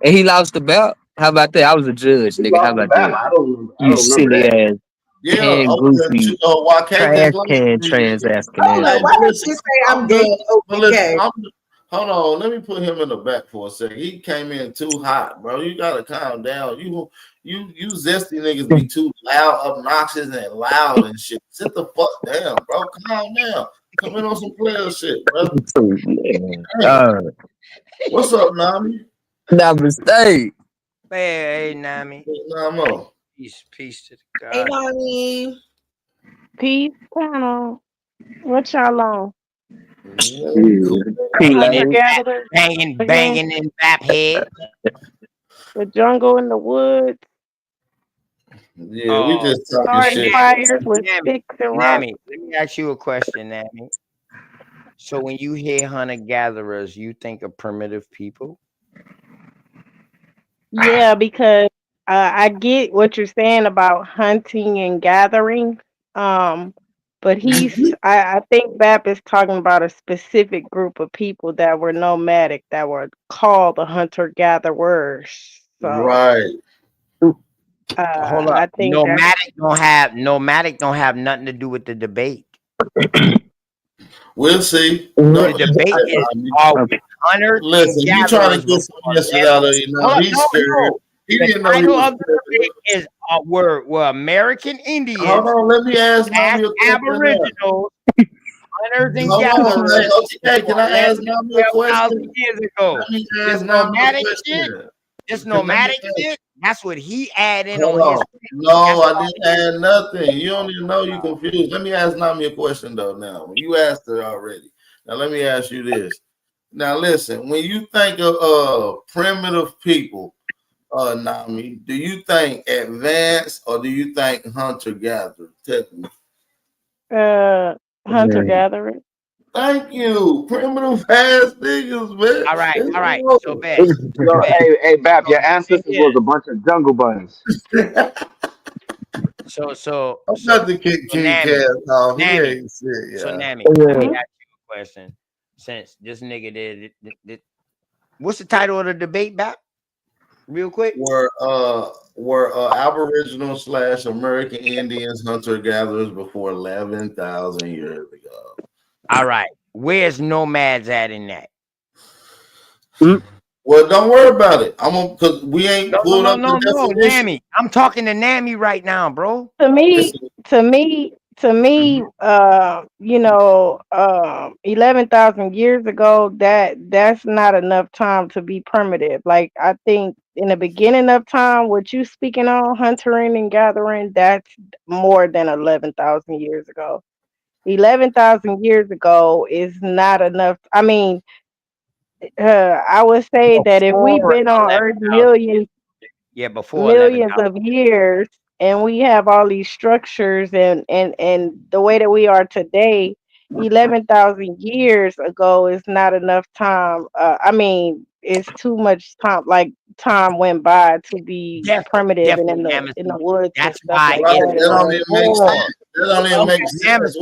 and he lost the belt. How about that? I was a judge, nigga. How about that? I don't You remember silly that. ass, Yeah, pan I was goofy, YK trash just like can, me. trans African Hold ass. on, why did you say I'm gay? Okay. Hold on, let me put him in the back for a second. He came in too hot, bro. You gotta calm down. You zesty niggas be too loud, obnoxious, and loud and shit. Sit the fuck down, bro. Calm down. Come in on some player shit, bro. What's up, Nami? Namaste. Hey, Nami. Namo. Peace to the Hey, God. mommy. Peace, panel. What y'all on? Hunter-gatherers, banging in Bap head. The jungle in the woods. Yeah, we just talking Starting shit. fires with sticks and rocks. Nami, let me ask you a question, Nami. So when you hear hunter-gatherers, you think of primitive people? Yeah, because I get what you're saying about hunting and gathering. But I think Bap is talking about a specific group of people that were nomadic, that were called the hunter-gatherers. So, Right. Hold up. I think Nomadic don't have nothing to do with the debate. We'll see. The debate is all hunters. Listen, you trying to get some shit out of you now. He's scared. He The didn't know he title was of the debate is were American Indians. Hold on, let me ask Nami a question. Aboriginals, hunters and Hold on, gatherers. okay, can I ask Nami a question? Years ago. Let me This ask Nami a nomadic question. shit. This nomadic shit. That's what he added Hold on his. on. No, I didn't add nothing. You don't even know you confused. Let me ask Nami a question though. Now, you asked her already. Now let me ask you this. Now listen, when you think of primitive people, Nami, do you think advanced or do you think hunter gatherer? Tell me. hunter gatherer. Thank you, primitive ass niggas, man. All right. So bad. Yo, hey, Bap, your ancestors was a bunch of jungle bunnies. So I'm not the King Cass off. He Nami. ain't shit, So yeah. Nami, let me ask you a question. Since this nigga did, what's the title of the debate, Bap? real quick. Were Aboriginal / American Indians hunter gatherers before 11,000 years ago? All right. Where's nomads at in that? Well, don't worry about it. I'm gonna because we ain't pulled up the definition. Nami. I'm talking to Nami right now, bro. To me, you know, 11,000 years ago, that's not enough time to be primitive. Like, I think in the beginning of time, what you speaking on, hunting and gathering, that's more than 11,000 years ago. 11,000 years ago is not enough. I mean, I would say that if we've Before been on Earth 11,000. Yeah, before millions 11,000. of years and we have all these structures and the way that we are today, 11,000 years ago is not enough time. I mean, it's too much time. Like, time went by to be primitive and in the woods and That's stuff why like it's that. That don't even make sense. That don't even make sense.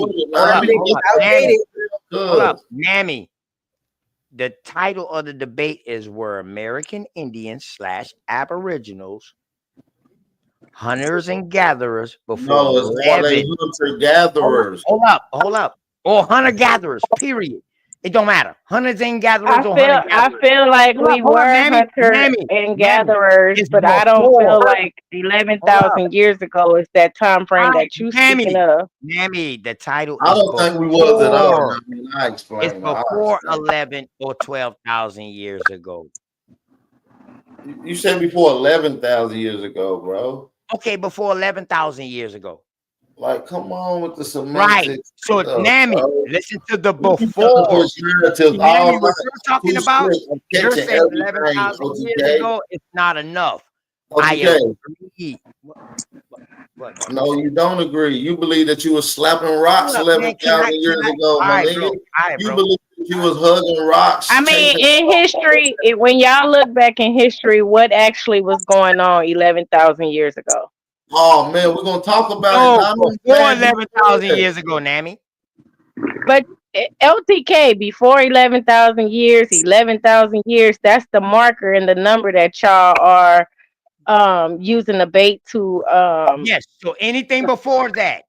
Hold up, Nami. The title of the debate is were American Indians / Aboriginals hunters and gatherers before No, it's why they hunter gatherers. Hold up. Or hunter gatherers, period. It don't matter. Hunters and gatherers or hunter I gatherers. feel like we were hunters and gatherers, but I don't feel like 11,000 years ago is that time frame that you speaking of. Nami, the title I is don't think we was at all. I mean, I it's explained. before 11 or 12,000 years ago. You said before 11,000 years ago, bro. Okay, before 11,000 years ago. Like, come on with the semantics. Right. So, stuff, Nami, bro. listen to the You before. push narratives Nami, all what night. you're talking Too about, strict. I'm you're catching saying everything, 11,000 years OTK. ago, it's not enough. OTK. I agree. What? No, you don't agree. You believe that you was slapping rocks Hold up, man. 11,000 years ago, my nigga. All right, You bro. believe that you was hugging rocks. I mean, chasing in history, when y'all look back in history, what actually was going on 11,000 years ago? Oh man, we're gonna talk about it. No, Nami. before 11,000 years ago, Nami. But LTK, before 11,000 years, 11,000 years, that's the marker and the number that y'all are using the bait to Yes, so anything before that,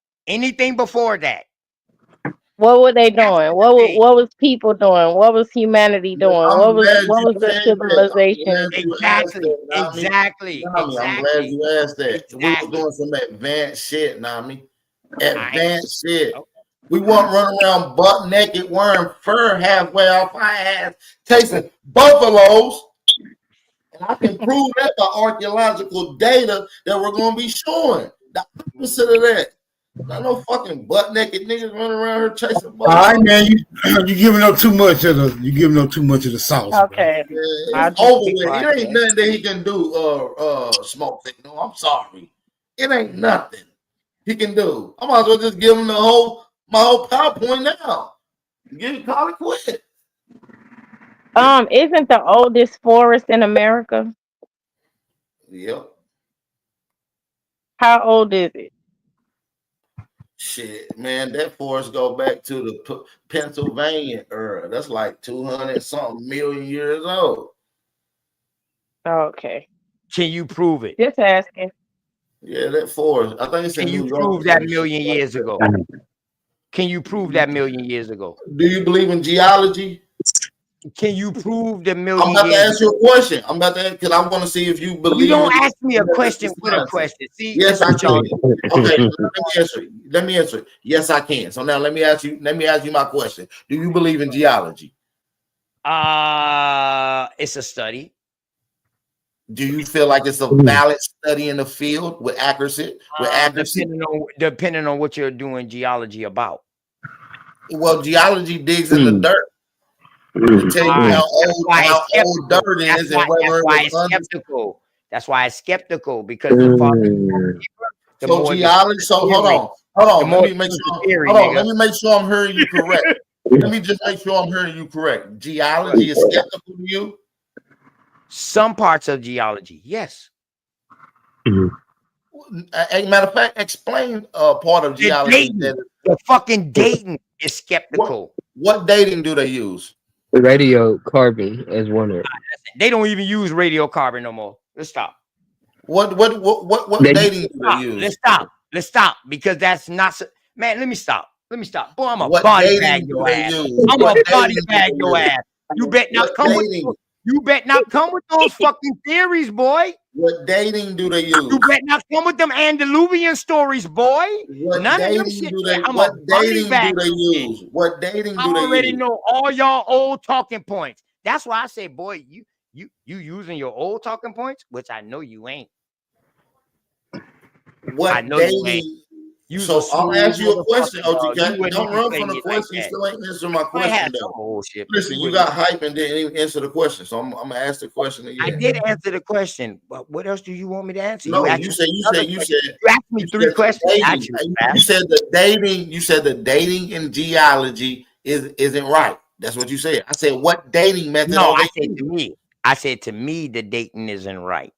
what were they doing? What was people doing? What was humanity doing? I'm glad What you was the said that. civilization? Exactly. Nami, I'm glad you asked that. We was doing some advanced shit, Nami. Advanced shit. We weren't running around butt naked wearing fur halfway off our ass, chasing buffaloes. And I can prove that by archaeological data that we're gonna be showing. The opposite of that. Not no fucking butt naked niggas running around here chasing All right, buffaloes. man, you giving up too much of the sauce. Okay. It's over with. It ain't nothing that he can do. Smoke signal. I'm sorry. It ain't nothing he can do. I might as well just give him my whole PowerPoint now. Call it quit. Isn't the oldest forest in America? Yep. How old is it? Shit, man, that forest go back to the Pennsylvania era. That's like 200-something million years old. Okay. Can you prove it? Just asking. Yeah, that forest. I think it's in Can you New York. prove that million years ago? Can you prove that million years ago? Do you believe in geology? Can you prove the million I'm about to years ask you a question. I'm about to ask because I want to see if you believe. You don't in ask me a question with a science. question. See, Yes, this I is y'all can. Okay, let me answer it. Yes, I can. So now let me ask you my question. Do you believe in geology? It's a study. Do you feel like it's a valid study in the field with accuracy? Depending on what you're doing geology about. Well, geology digs in the dirt. To tell you how old dirt is and whether it was skeptical. That's why it's skeptical because the farther so geology. So hold on. Let me make sure. Let me make sure I'm hearing you correct. Let me just make sure I'm hearing you correct. Geology is skeptical to you. Some parts of geology, yes. As a matter of fact, explain part of geology. The fucking dating is skeptical. What dating do they use? Radiocarbon as one of. They don't even use radiocarbon no more. Let's stop. What dating do they use? Let's stop because that's not man. Let me stop. Boy, I'm a What body dating bag do your they ass. use? I'm What a body dating do bag they your use? ass. You bet not What come dating? with. You bet not come with those fucking theories, boy. What dating do they use? You bet not come with them antediluvian stories, boy. What None of them dating shit. do they? I'm a What body dating bag. do they use? What dating I do they already use? know all y'all old talking points. That's why I say, boy, you using your old talking points, which I know you ain't. What I know you ain't. dating? You's So a I'll smooth ask you a question, motherfucker, dog. You OTK. wouldn't Don't even run play from the me like question. You that. still ain't answering my I had question some though. old shit. But Listen, you got hype and didn't even answer the question. So I'm gonna ask the question I again. did answer the question, but what else do you want me to answer? No, You you asked said me another question. You asked me you 3 said questions. dating. Actually, You said the dating in geology isn't right. That's what you said. I said, what dating method no, are I they said using? to me. I said to me, the dating isn't right.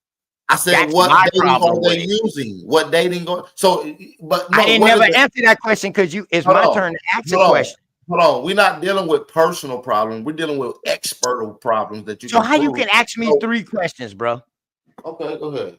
I said, That's what my dating problem are with they it. using? What dating go? So, but I no, didn't what is never it? answer that question because it's Hold my on, turn to ask a hold on, question. hold on. We're not dealing with personal problems. We're dealing with expert problems that you So can how you prove. can ask me So, 3 questions, bro? okay, go ahead.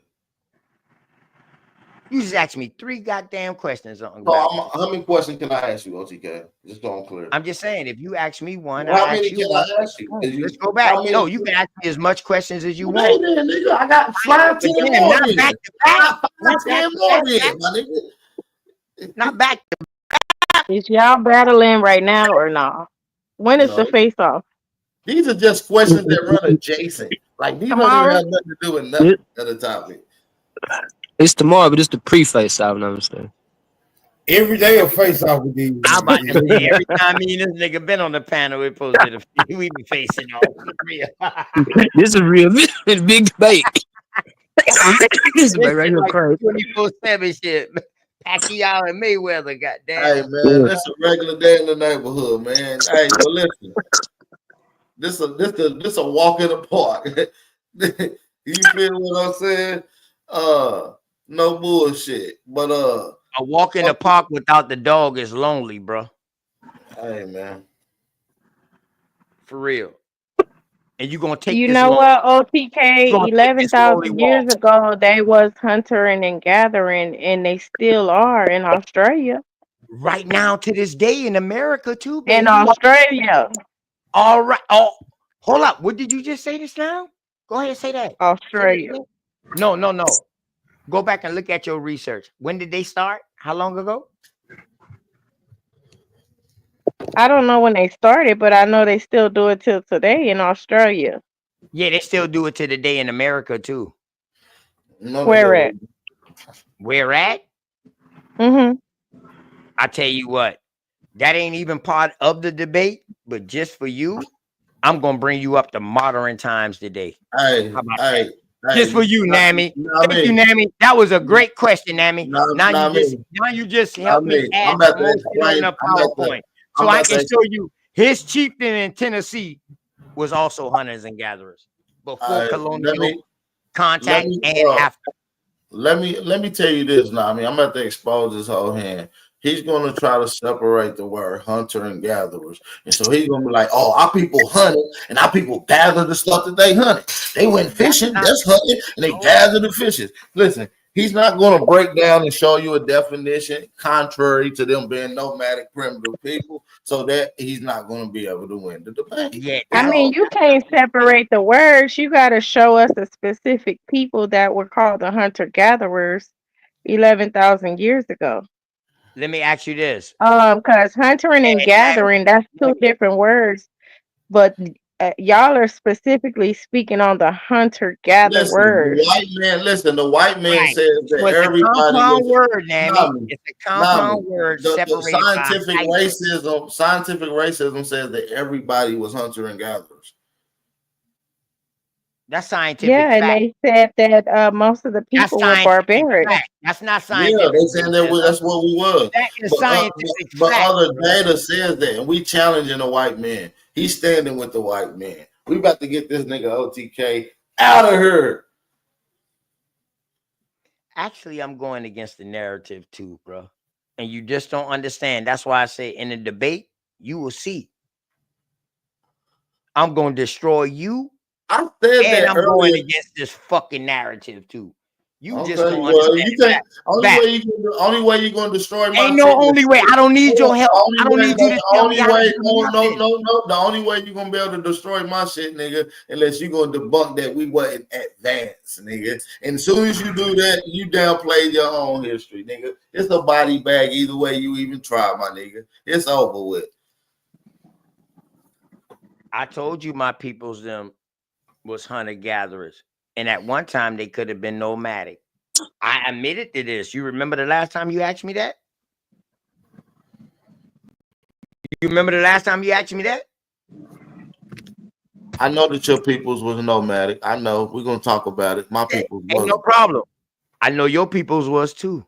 You just asked me 3 goddamn questions on So back. how many questions can I ask you, OTK? Just so I'm clear. I'm just saying, if you ask me one, How I many ask you can one. I ask you? Let's go back. How many? No, you can ask me as much questions as you Okay, want. then, nigga, I got 5, 10 But more not then. back to back. Not 5, Not 10 back more to then, back. my nigga. Not back to Is y'all battling right now or not? When is the No, face off? these are just questions that run adjacent. Like these don't even Tomorrow? have nothing to do with nothing at the topic. It's tomorrow, but it's the pre-face. I don't understand. Every day a face off with these. I'm about to say every time me and this nigga been on the panel, we posted we be facing off for real. This is real big debate. This is right here, like crazy. 24/7 shit. Pacquiao and Mayweather, goddamn. Hey man, that's a regular day in the neighborhood, man. Hey, well listen, this a walk in the park. You feel what I'm saying? No bullshit. But A walk in the park without the dog is lonely, bro. Hey man, for real. And you gonna take You this know long. what, You OTK, gonna take this lonely 11,000 years walk. ago, they was hunting and gathering, and they still are in Australia. Right now to this day in America too, baby. In Australia. All right. Oh, hold up. What did you just say this now? Go ahead and say that. Australia. No. Go back and look at your research. When did they start? How long ago? I don't know when they started, but I know they still do it till today in Australia. Yeah, they still do it to the day in America too. Where at? Where at? Mm-hmm. I tell you what, that ain't even part of the debate, but just for you, I'm gonna bring you up to modern times today. Hey, How about hey, that? Just for you, Nami. Thank you, me. Nami. That was a great question, Nami. Not Now me. you just helped me me. add I'm about some to more shit on explain. the PowerPoint. So I can show you his chieftain in Tennessee was also hunters and gatherers before colonial contact and after. Let me tell you this now. I mean, I'm about to expose this whole hand. He's going to try to separate the word hunter and gatherers. And so he's going to be like, oh, our people hunted and our people gathered the stuff that they hunted. They went fishing, that's hunting, and they gathered the fishes. Listen, he's not going to break down and show you a definition contrary to them being nomadic primitive people, so that he's not going to be able to win the debate. Yeah, I mean, you can't separate the words. You got to show us the specific people that were called the hunter-gatherers 11,000 years ago. Let me ask you this. Because huntering and gathering, that's 2 different words, but y'all are specifically speaking on the hunter-gatherer Listen, word. the white man Right. says that So it's a everybody compound is word, Nami. It's a compound word The separated scientific by scientific racism says that everybody was hunter and gatherers. That's scientific Yeah, and fact. they said that most of the That's people were scientific barbaric. fact. That's not Yeah, scientific. they saying that that's what we was. That is scientific But fact. other Bro. data says that, and we challenging the white man. He's standing with the white man. We about to get this nigga OTK out of here. Actually, I'm going against the narrative too, bro. And you just don't understand. That's why I say in the debate, you will see. I'm going to destroy you I said And that I'm going earlier. against this fucking narrative too. You just Okay, don't well, understand you can't. back. Only way you gonna destroy my Ain't shit. no only way. I don't need your help. I don't need you to tell me how to do nothing. No. The only way you gonna be able to destroy my shit, nigga, unless you gonna debunk that we wasn't advanced, nigga. And as soon as you do that, you downplay your own history, nigga. It's a body bag either way you even try, my nigga. It's over with. I told you my peoples them was hunter gatherers, and at one time they could have been nomadic. I admitted to this. You remember the last time you asked me that? You remember the last time you asked me that? I know that your peoples was nomadic. I know. We're gonna talk about it. My peoples Ain't no problem. I know your peoples was too.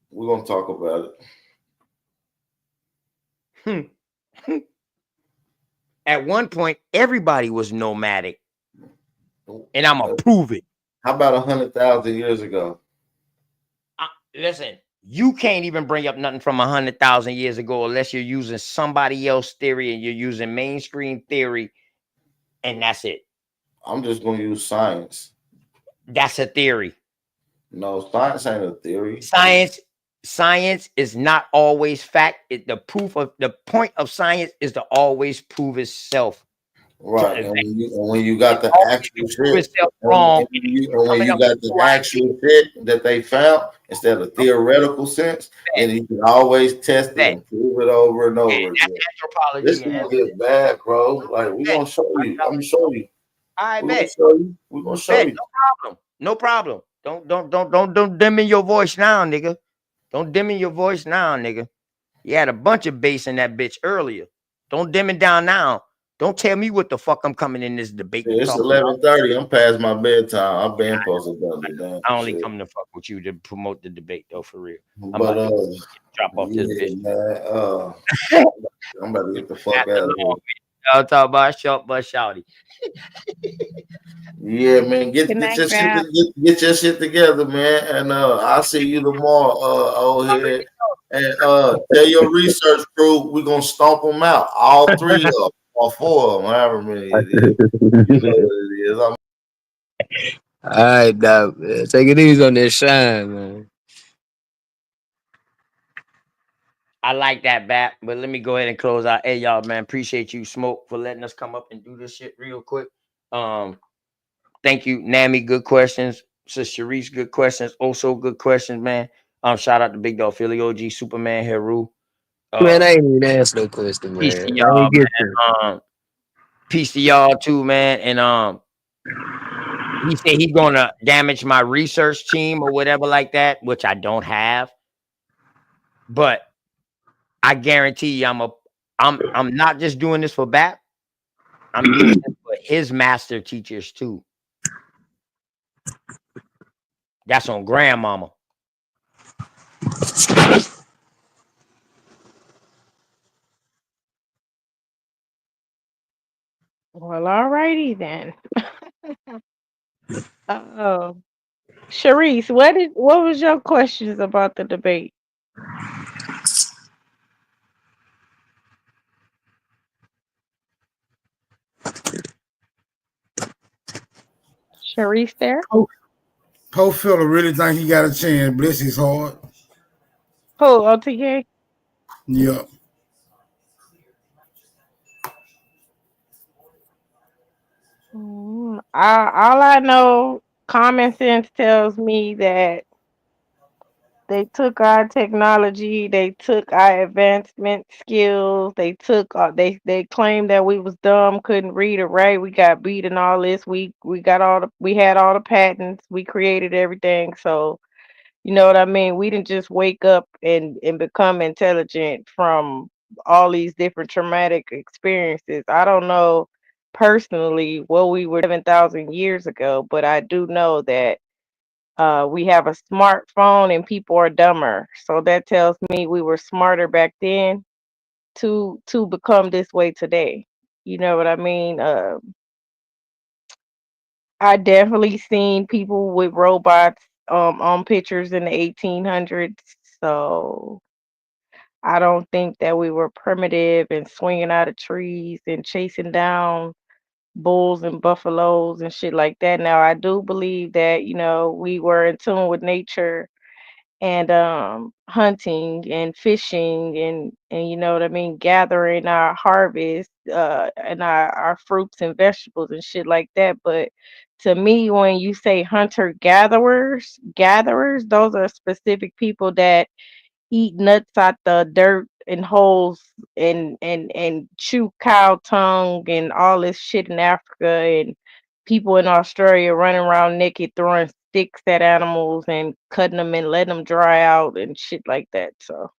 We're gonna talk about it. At one point, everybody was nomadic, and I'm gonna prove it. How about 100,000 years ago? Listen, you can't even bring up nothing from 100,000 years ago unless you're using somebody else's theory and you're using mainstream theory, and that's it. I'm just gonna use science. That's a theory. No, science ain't a theory. Science is not always fact. The point of science is to always prove itself. Right. And when you got the actual shit, wrong. when you got the actual shit that they found instead of theoretical sense, and you can always test it and prove it over and over again. This is gonna get bad, bro. Like we're gonna show you. I'm gonna show you. I We're bet. gonna show you. We're gonna show you. No problem. No problem. Don't dim in your voice now, nigga. Don't dim in your voice now, nigga. You had a bunch of bass in that bitch earlier. Don't dim it down now. Don't tell me what the fuck I'm coming in this debate. Yeah, it's 11:30. I'm past my bedtime. I'm been supposed to go to damn. I only come to fuck with you to promote the debate, though, for real. I'm But about to drop off this bitch. Man, I'm about to get the fuck out of here. I'll talk about short but shouty. Yeah, man, get your shit together, man, and I'll see you tomorrow, old head. And tell your research crew we're gonna stomp them out, all three of them, or four of them, however many it is. You know what it is. All right, dog. Man. Take it easy on this shine, man. I like that, Bat. But let me go ahead and close out. Hey, y'all, man, appreciate you, Smoke, for letting us come up and do this shit real quick. Thank you, Nami. Good questions. Sister Sharice, good questions. Also, good questions, man. Shout out to Big Dog Philly OG, Superman, Heru. Man, I ain't even asked no question, man. Peace to y'all, man. Peace to y'all too, man. And he said he's gonna damage my research team or whatever like that, which I don't have. But I guarantee you, I'm not just doing this for BAP. I'm doing this for his master teachers too. That's on grandmama. Well, alrighty then. Oh, Sharice, what was your questions about the debate? Sharice there? Poe fella really think he got a chance. Bless his heart. Who, OTK? Yep. All I know, common sense tells me that they took our technology, they took our advancement skills, they took they claimed that we was dumb, couldn't read or write, we got beat and all this. We had all the patents, we created everything. So you know what I mean? We didn't just wake up and become intelligent from all these different traumatic experiences. I don't know personally what we were 7,000 years ago, but I do know that we have a smartphone and people are dumber. So that tells me we were smarter back then to become this way today. You know what I mean? I definitely seen people with robots on pictures in the 1800s. So I don't think that we were primitive and swinging out of trees and chasing down bulls and buffaloes and shit like that. Now I do believe that, we were in tune with nature and hunting and fishing and you know what I mean, gathering our harvest and our fruits and vegetables and shit like that. But to me, when you say hunter gatherers, those are specific people that eat nuts out the dirt and holes and chew cow tongue and all this shit in Africa, and people in Australia running around naked throwing sticks at animals and cutting them and letting them dry out and shit like that. So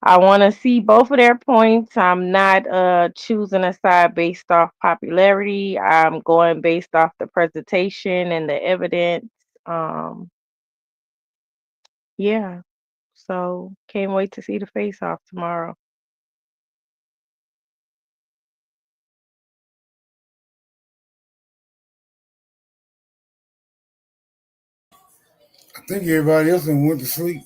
I want to see both of their points. I'm not choosing a side based off popularity. I'm going based off the presentation and the evidence. Um, yeah. So can't wait to see the face off tomorrow. I think everybody else done went to sleep.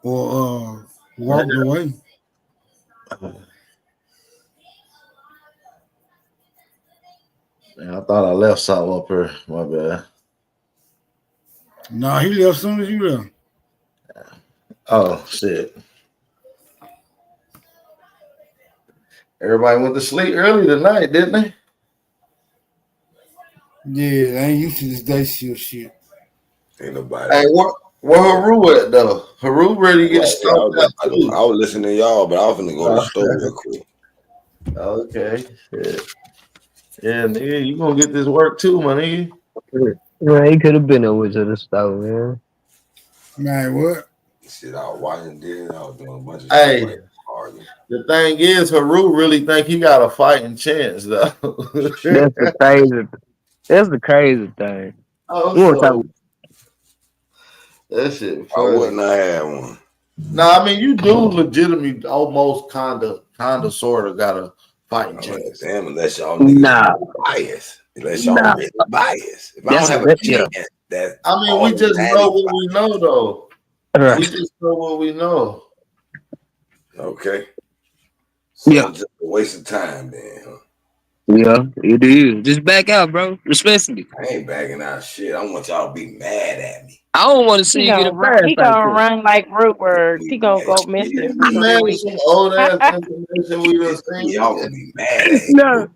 Or walked away. Man, I thought I left something up here. My bad. Nah, he left as soon as you left. Oh shit. Everybody went to sleep early tonight, didn't they? Yeah, I ain't used to this day shift shit. Ain't nobody. Hey, where Haru at though? Haru ready to get stumped out I too. was listening to y'all, but I was gonna go to the store real quick. Okay. Shit. Yeah, nigga, you gonna get this work too, my nigga. Man, he could have been over to the store, man. Man, what? Shit, I was watching this. I was doing a bunch of Hey, shit. Like, arguing. the thing is, Haru really think he got a fighting chance though. That's the crazy thing. Oh, You want to so talk? that shit I funny. wouldn't have had one. No, I mean you do legitimately almost kinda sort of got a fighting chance. Damn, unless y'all niggas biased. Unless y'all really biased. If I don't have a chance, that I mean, we just know what we know though. Right. We just know what we know. Okay. So Yeah. it's just a waste of time then, huh? Yeah, it is. Just back out, bro. Respectfully. I ain't backing out shit. I want y'all to be mad at me. I don't want to see He you get gonna embarrassed he like gonna that. run like Rootward. He gonna go missing for You 3 mad at weeks. some old ass information we done seen? Y'all gonna be mad at No,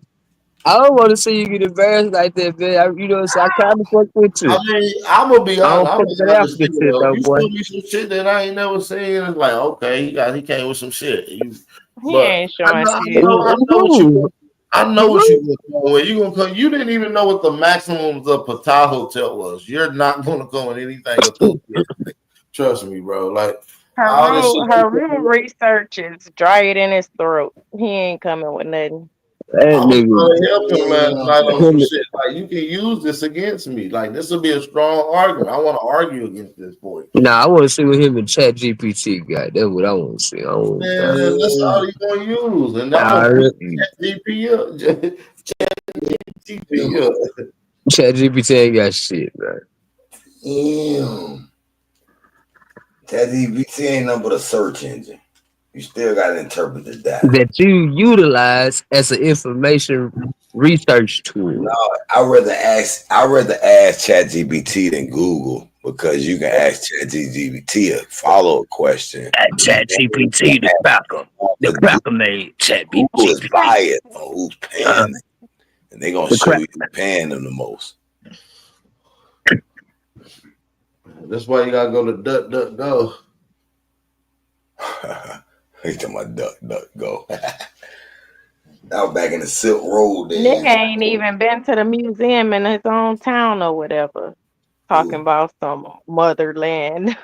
I don't want to see you get embarrassed like that, man. You know, so I kind of fuck with you. I mean, I'm gonna be I honest. don't I'm fuck gonna with be that honest African with you, shit, though. though, You boy. show me some shit that I ain't never seen. It's like, okay, he came with some shit. He But ain't I showing know, shit. I know what you gonna come with. You gonna come. You didn't even know what the maximums of Patah Hotel was. You're not gonna come with anything associated. Trust me, bro. Like all this shit. Her real research is dry it in his throat. He ain't coming with nothing. That I was trying to nigga. help him last night on some shit. Like you can use this against me. Like this will be a strong argument. I want to argue against this point. Nah, I want to see what him and Chat GPT got. That's what I want to see. I want Man, that's all you gonna use, and I'm I gonna really, put ChatGPT up. Chat GPT ain't got shit, man. Damn. ChatGPT ain't nothing but a search engine. You still gotta interpret the data. That you utilize as an information research tool. No, I'd rather ask ChatGPT than Google because you can ask ChatGPT a follow-up question. ChatGPT, the cracker made Google is ChatGPT. biased on who's paying them, and they're gonna The show crack. you who's paying them the most. That's why you gotta go to DuckDuckGo. He's talking about DuckDuckGo. That was back in the Silk Road days. Nigga ain't even been to the museum in his own town or whatever. Talking about some motherland.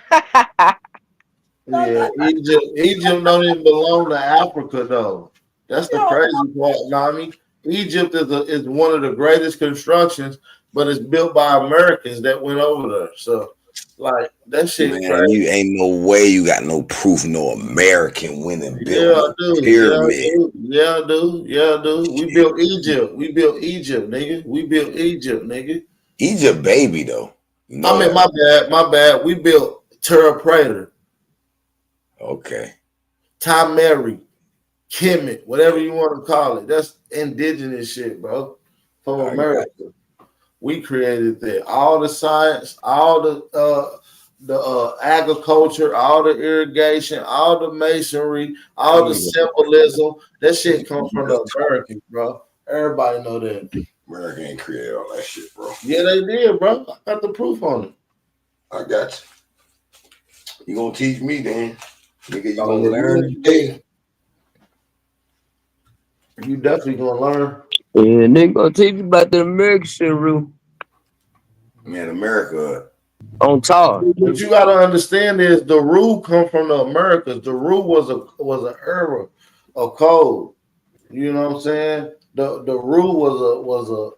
Yeah, Egypt don't even belong to Africa though. That's the crazy part, Nami. Egypt is one of the greatest constructions, but it's built by Americans that went over there. So, like that shit Man, crazy. you ain't no way you got no proof no American went and Yeah, I built do. a pyramid. Yeah, I do. Yeah, I do. We built Egypt. We built Egypt, nigga. We built Egypt, nigga. Egypt baby though. No, I mean, my bad. We built Terra Prater. Okay. Tom Mary, Kemet, whatever you want to call it. That's indigenous shit, bro. From America. We created that. All the science, all the agriculture, all the irrigation, all the masonry, all the symbolism. That shit comes from the Americans, bro. Everybody know that. America ain't created all that shit, bro. Yeah, they did, bro. I got the proof on it. I got you. You gonna teach me then? Nigga, you gonna learn today. You definitely gonna learn. Yeah, nigga gonna teach you about the American shit, Rue. Man, America on top. What you gotta understand is the rule come from the Americas. The rule was an era, a code. You know what I'm saying? The rule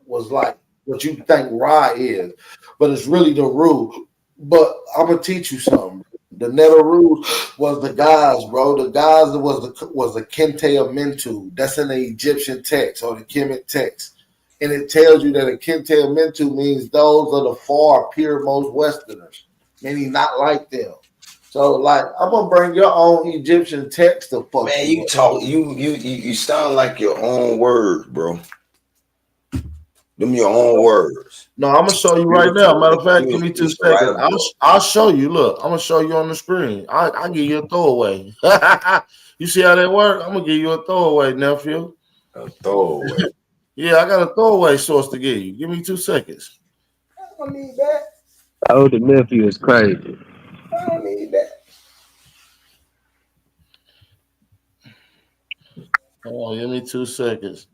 was like what you think Ra is, but it's really the rule. But I'm gonna teach you something. The Netaru was the gods, bro. The gods was the Kente Amentu. That's in the Egyptian text or the Kemet text. And it tells you that a Kente Amentu means those are the far purest Westerners, meaning not like them. So, like, I'm gonna bring your own Egyptian text to fuck. Man, you talk, you sound like your own words, bro. Them your own words. No, I'm gonna show you right now. Matter of fact, give me 2 seconds. I'll show you. Look, I'm gonna show you on the screen. I'll give you a throwaway. You see how that work? I'm gonna give you a throwaway, nephew. A throwaway. Yeah, I got a throwaway source to give you. Give me 2 seconds. I don't need that. Oh, the nephew is crazy. I don't need that. Hold on, give me 2 seconds.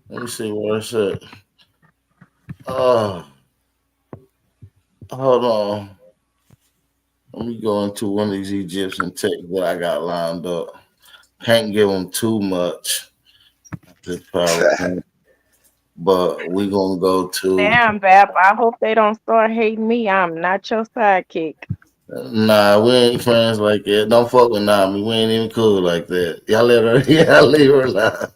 Let me see where it's at. Hold on. Let me go into one of these Egyptian texts that I got lined up. Can't give them too much. But we're gonna go to. Damn, Bap. I hope they don't start hating me. I'm not your sidekick. Nah, we ain't friends like that. Don't fuck with Nami. We ain't even cool like that. Y'all leave her alone.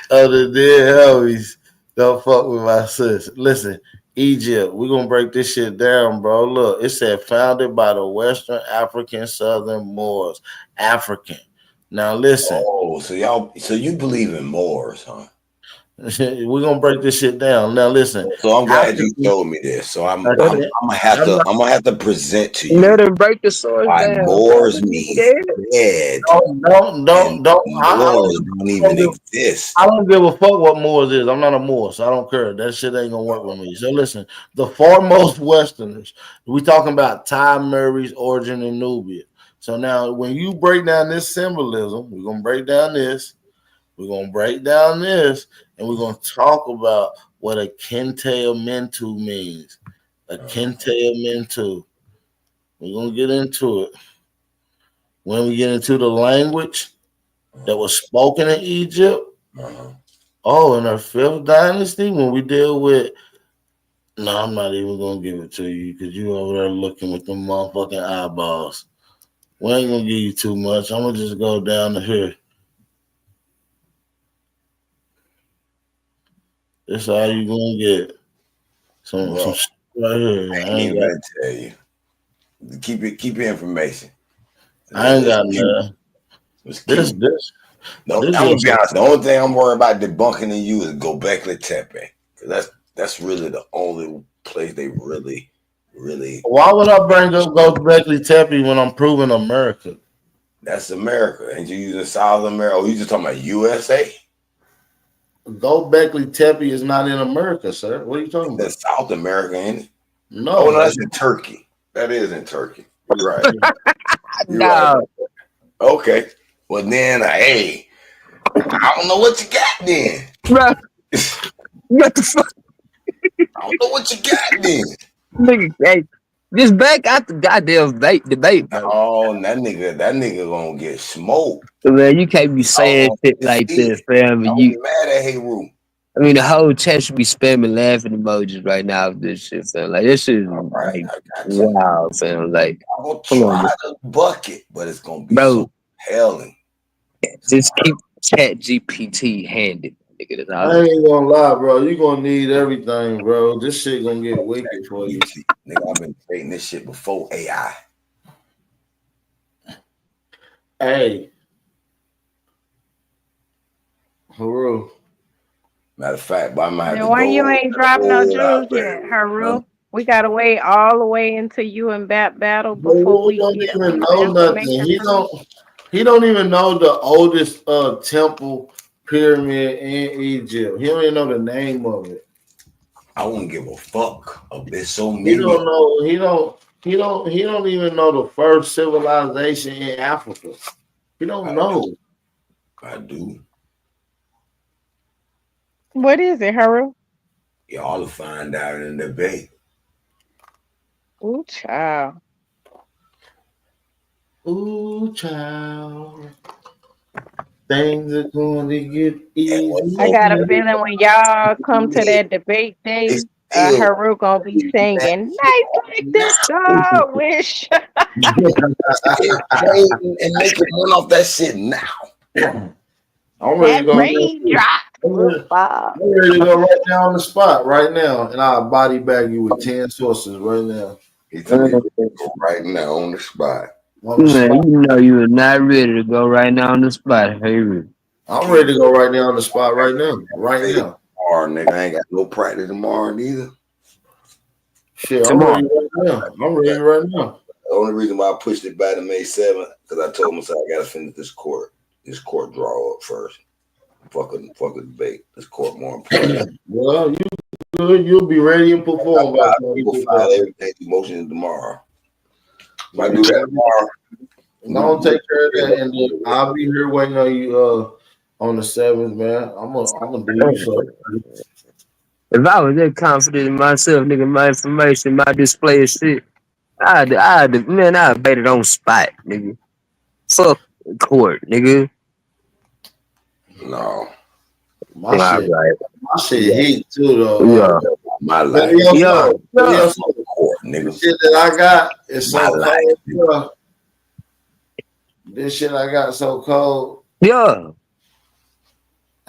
Other than homies, don't fuck with my sis. Listen, Egypt, we're gonna break this shit down, bro. Look, it said founded by the Western African Southern Moors. African. Now listen. Oh, so you believe in Moors, huh? We're gonna break this shit down. Now listen. So I'm glad you told me this. So I'm gonna have to present to you. Let him break the sword down. Moors mean dead. Don't. Moors don't even exist. I don't give a fuck what Moors is. I'm not a Moor, so I don't care. That shit ain't gonna work with me. So listen, the foremost Westerners. We talking about Time Murray's origin in Nubia. So now, when you break down this symbolism, we're gonna break down this. We're gonna break down this, and we're gonna talk about what a Kente Amentu means. A Kente Amentu. We're gonna get into it. When we get into the language that was spoken in Egypt, oh, in our 5th dynasty, when we deal with, no, I'm not even gonna give it to you because you over there looking with them motherfucking eyeballs. We ain't gonna give you too much. I'm gonna just go down to here. That's all you gonna get. Some shit right here. I ain't gonna tell you. Keep your information. I ain't got nothing. This. No, I'm gonna be honest. The only thing I'm worried about debunking in you is Göbekli Tepe. Because that's really the only place they really. Why would I bring up Göbekli Tepe when I'm proving America? That's America. Ain't you using South America? Or you just talking about USA? Göbekli Tepe is not in America, sir. What are you talking about? That's South America, ain't it? No. Oh, no, that's in Turkey. That is in Turkey. You're right. You're No. right. Okay. Well, then, hey, I don't know what you got then. Bro, what the fuck? I don't know what you got then. Nigga, hey, just back out the goddamn debate, bro. Oh, that nigga gonna get smoked. Man, you can't be saying shit like this, fam. I'm mad at Heru. I mean, the whole chat should be spamming laughing emojis right now with this shit, fam. Like, this shit is like, wow, fam. Like, I'm gonna try to buck it, but it's gonna be bro, so compelling. just keep Chat GPT handed. nigga. That's I all. ain't gonna lie, bro. You gonna need everything, bro. This shit gonna get wicked for you. Nigga, I've been trading this shit before AI. Hey, Haru. Matter of fact, but I might have Then to why go you to ain't the dropping no whole jewels yet, library. Haru? We gotta wait all the way until you and Bat battle before we Don't get even piece know of nothing. information He from you. don't. He don't even know the oldest temple pyramid in Egypt. He don't even know the name of it. I wouldn't give a fuck. There's so He many. don't know. He don't even know the first civilization in Africa. He don't know. I do. What is it, Haru? Y'all will find out in the debate. Ooh, child. Ooh, child. Things are going to get easy. I got a feeling when y'all come to that debate day, Haru gonna be singing "Nights Like This." I wish. And make it run off that shit now. I'm ready to That go. raindrop. I'm ready to go right now on the spot, right now, and I'll body bag you with 10 sources right now. He told me to go right now on the spot. Man, you know you are not ready to go right now on the spot. Hey, I'm ready to go right now on the spot right now. Right now. Tomorrow, nigga. I ain't got no practice tomorrow neither. Shit, I'm ready right now. I'm ready right now. The only reason why I pushed it back to May 7th, because I told myself I gotta finish this court draw up first. Fuck a debate. This court more important. Well, you good. You'll be ready and perform. We'll file everything through motion tomorrow. If I do that tomorrow, Don't take care of that, and then I'll be here waiting on you on the 7th, man. I'm gonna do you something. if I was that confident in myself, nigga, my information, my display of shit, I'd bet it on spot, nigga. Fuck court, nigga. No. My shit heat too, though. Yeah. My life. Nigga. Shit that I got is so cold, bro. This shit I got so cold. Yeah.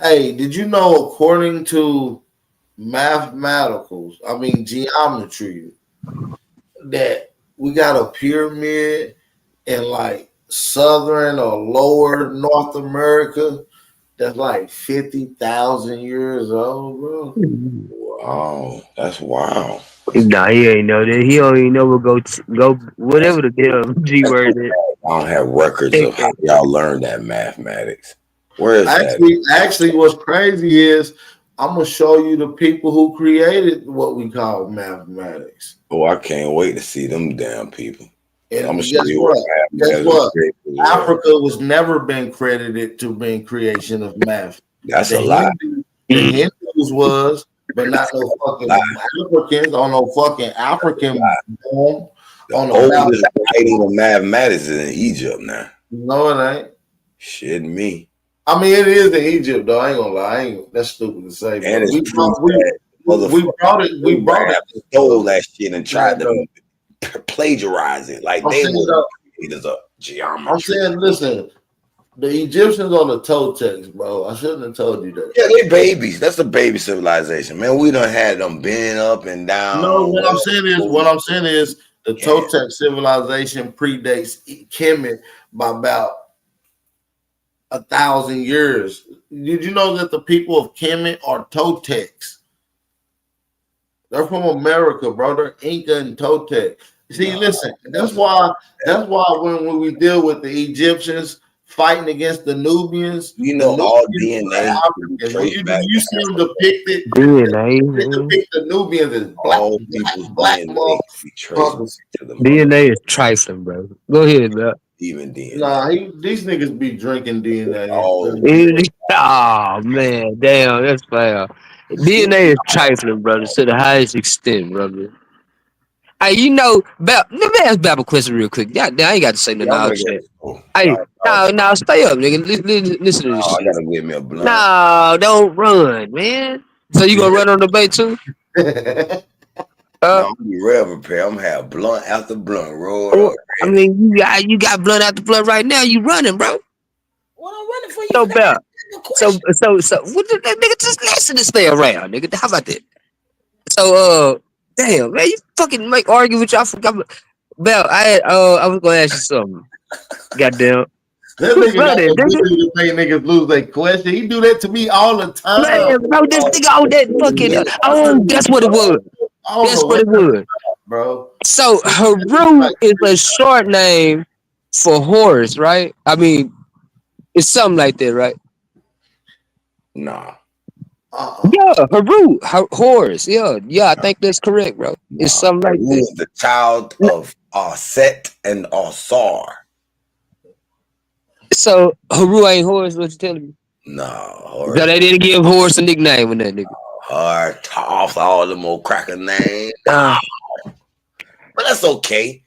Hey, did you know according to geometry, that we got a pyramid in like southern or lower North America that's like 50,000 years old, bro? Wow, that's wild. Nah, he ain't know that. He don't even know what go whatever the damn G word is. I don't have records of how y'all learned that mathematics. Where is Actually, what's crazy is I'm gonna show you the people who created what we call mathematics. Oh, I can't wait to see them damn people. And I'm gonna show you guess what? Africa was never been credited to being creation of math. That's a lie. The Hindus was, but not no fucking Africans on no fucking African born on the oldest writing of mathematics is in Egypt now. No, it ain't. Shit, me. I mean, it is in Egypt, though. I ain't gonna lie. That's stupid to say. And we brought it. Stole that shit and tried to plagiarize it. Like they were creators of geometry. I'm saying, listen, the Egyptians on the Toltecs, bro. I shouldn't have told you that. Yeah, they babies. That's a baby civilization, man. We done had them bend up and down. No, what I'm saying is the Toltec civilization predates Kemet by about 1,000 years. Did you know that the people of Kemet are Toltecs? They're from America, bro. They're Inca and Toltec. See, listen, that's why when we deal with the Egyptians fighting against the Nubians, you know, all DNA. You see them depicted. DNA. They depict the Nubians as black DNA is trifling, bro. Go ahead, bro. Even DNA. Nah, these niggas be drinking DNA. Oh man, damn, that's foul. DNA is trifling, brother, to the highest extent, brother. Hey, you know, let me ask Bab a question real quick. I ain't got to say nothing. I'll shit. Hey, no, stay up, nigga. Listen to this shit. I gotta get me a blunt. No, don't run, man. So you gonna run on the debate too? No, I'm gonna be real prepared. I'm gonna have blunt after blunt roll up. I mean, you got blunt after blunt right now. You running, bro. Well, I'm running for you. No, Bab. So what the nigga just listen to stay around, nigga. How about that? So damn, man, you fucking make argue with y'all. Bell, I was gonna ask you something. Goddamn. That nigga got the ability to make niggas lose their question. He do that to me all the time. Man, bro, this nigga on that fucking that's what it was. That's what it was. Bro. So Haru is a short name for horse, right? I mean, it's something like that, right? Nah. Yeah, Haru, horse. Yeah, I think that's correct, bro. It's something like Haru this. is the child of Set and Asar. So Haru ain't horse. What you telling me? No, So they didn't give horse a nickname with that nigga. Hard toss, all them old cracker names. But that's okay.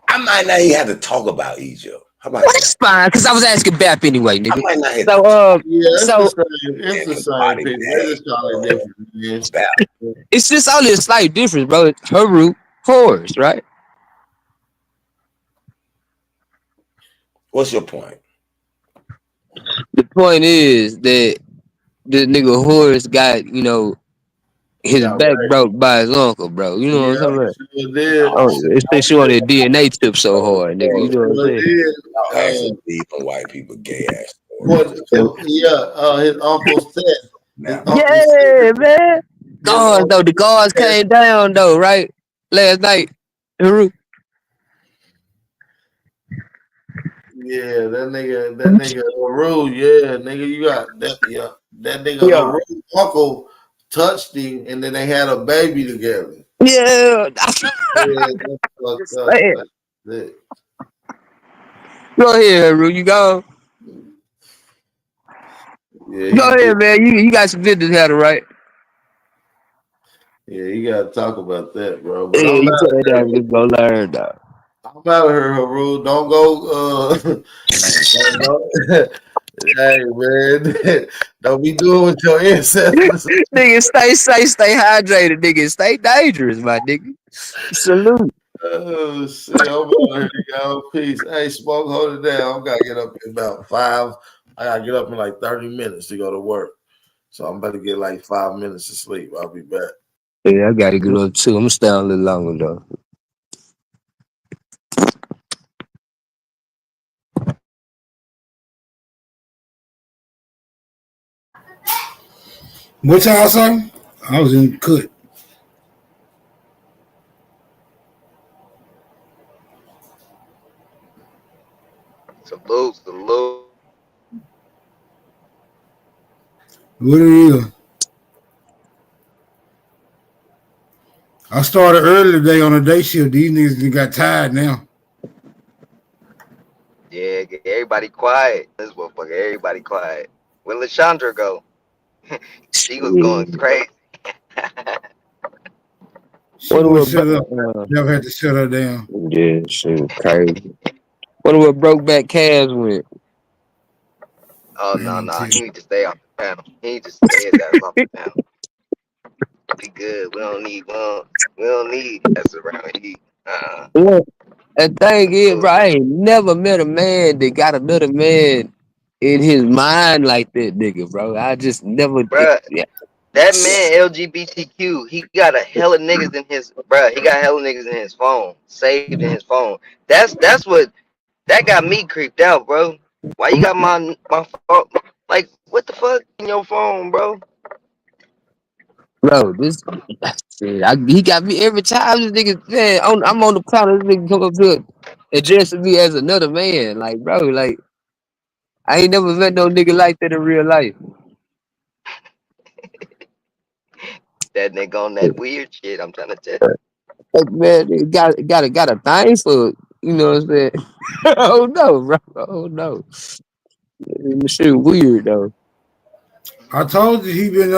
I might not even have to talk about Egypt. How about Well, that's fine, because I was asking Bap anyway, nigga. I might not have So, It's the same thing. They just call it different. it's just only a slight difference, bro. It's Haru, horse, right? What's your point? The point is that the nigga horse got, his back broke by his uncle, bro. You know what I'm talking about? Especially on that DNA tip so hard, nigga. You know what I'm saying? Y'all actually believe in white people gay ass. His uncle said. Yeah, man. Guards, though. The guards came down, though, right? Last night. Haru. Yeah, that nigga Haru, yeah, nigga, you got that, yeah. That nigga Haru uncle touched him, and then they had a baby together. Yeah. That's fucked up. That's it. Go ahead, Haru. You go. Yeah, Go ahead, man. You got some business had to right. Yeah, you gotta talk about that, bro. But Yeah, I'm you out tell of that here. to go learn, though. I'm out of here, Haru. Don't go. Hey man, don't be doing with your ancestors. Nigga, stay hydrated, nigga. Stay dangerous, my nigga. Salute. Oh shit, I'm out of here, y'all. Peace. Hey, Smoke, hold it down. I gotta get up in about 5. I gotta get up in like 30 minutes to go to work. So I'm about to get like 5 minutes of sleep. I'll be back. Yeah, I gotta get up too. I'm gonna stay on a little longer though. What y'all say? I was in cut. Salute. What it is? I started early today on a day shift. These niggas got tired now. Yeah, get everybody quiet. This motherfucker, everybody quiet. Where LaShondra go? She was going crazy. She would shut up. Never had to shut her down. Yeah, shit, crazy. Wonder what Brokeback Calves went. Oh no, he need to stay off the panel. He need to stay his ass off the panel. We good. We don't need that's around here. Yeah. The thing is, bro, I ain't never met a man that got another man in his mind like that, nigga, bro. I just never. Bruh, that man LGBTQ, he got a hella niggas in his he got hella niggas in his phone, saved in his phone. That's what that got me creeped out, bro. Why you got my phone? Like, what the fuck in your phone, bro? Bro, this shit, he got me every time. This nigga, man, I'm on the panel. This nigga come up to addressing me as another man. Like, bro, like, I ain't never met no nigga like that in real life. That nigga on that weird shit. I'm trying to tell you. Like, man, it got a thing for, you know what I'm saying? Oh no, bro. Oh no. This shit weird though. I told you he been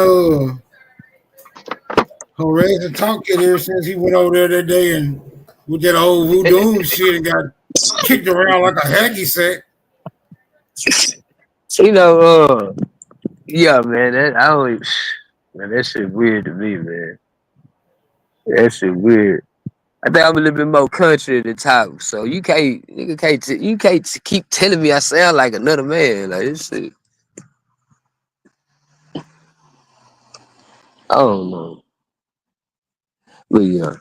harassing Talkit ever since he went over there that day and with that old voodoo shit and got kicked around like a hacky sack. You know, yeah, man, that shit weird to me, man. That shit weird. I think I'm a little bit more country than top, so you can't keep telling me I sound like another man. Like this shit. I don't know. But yeah.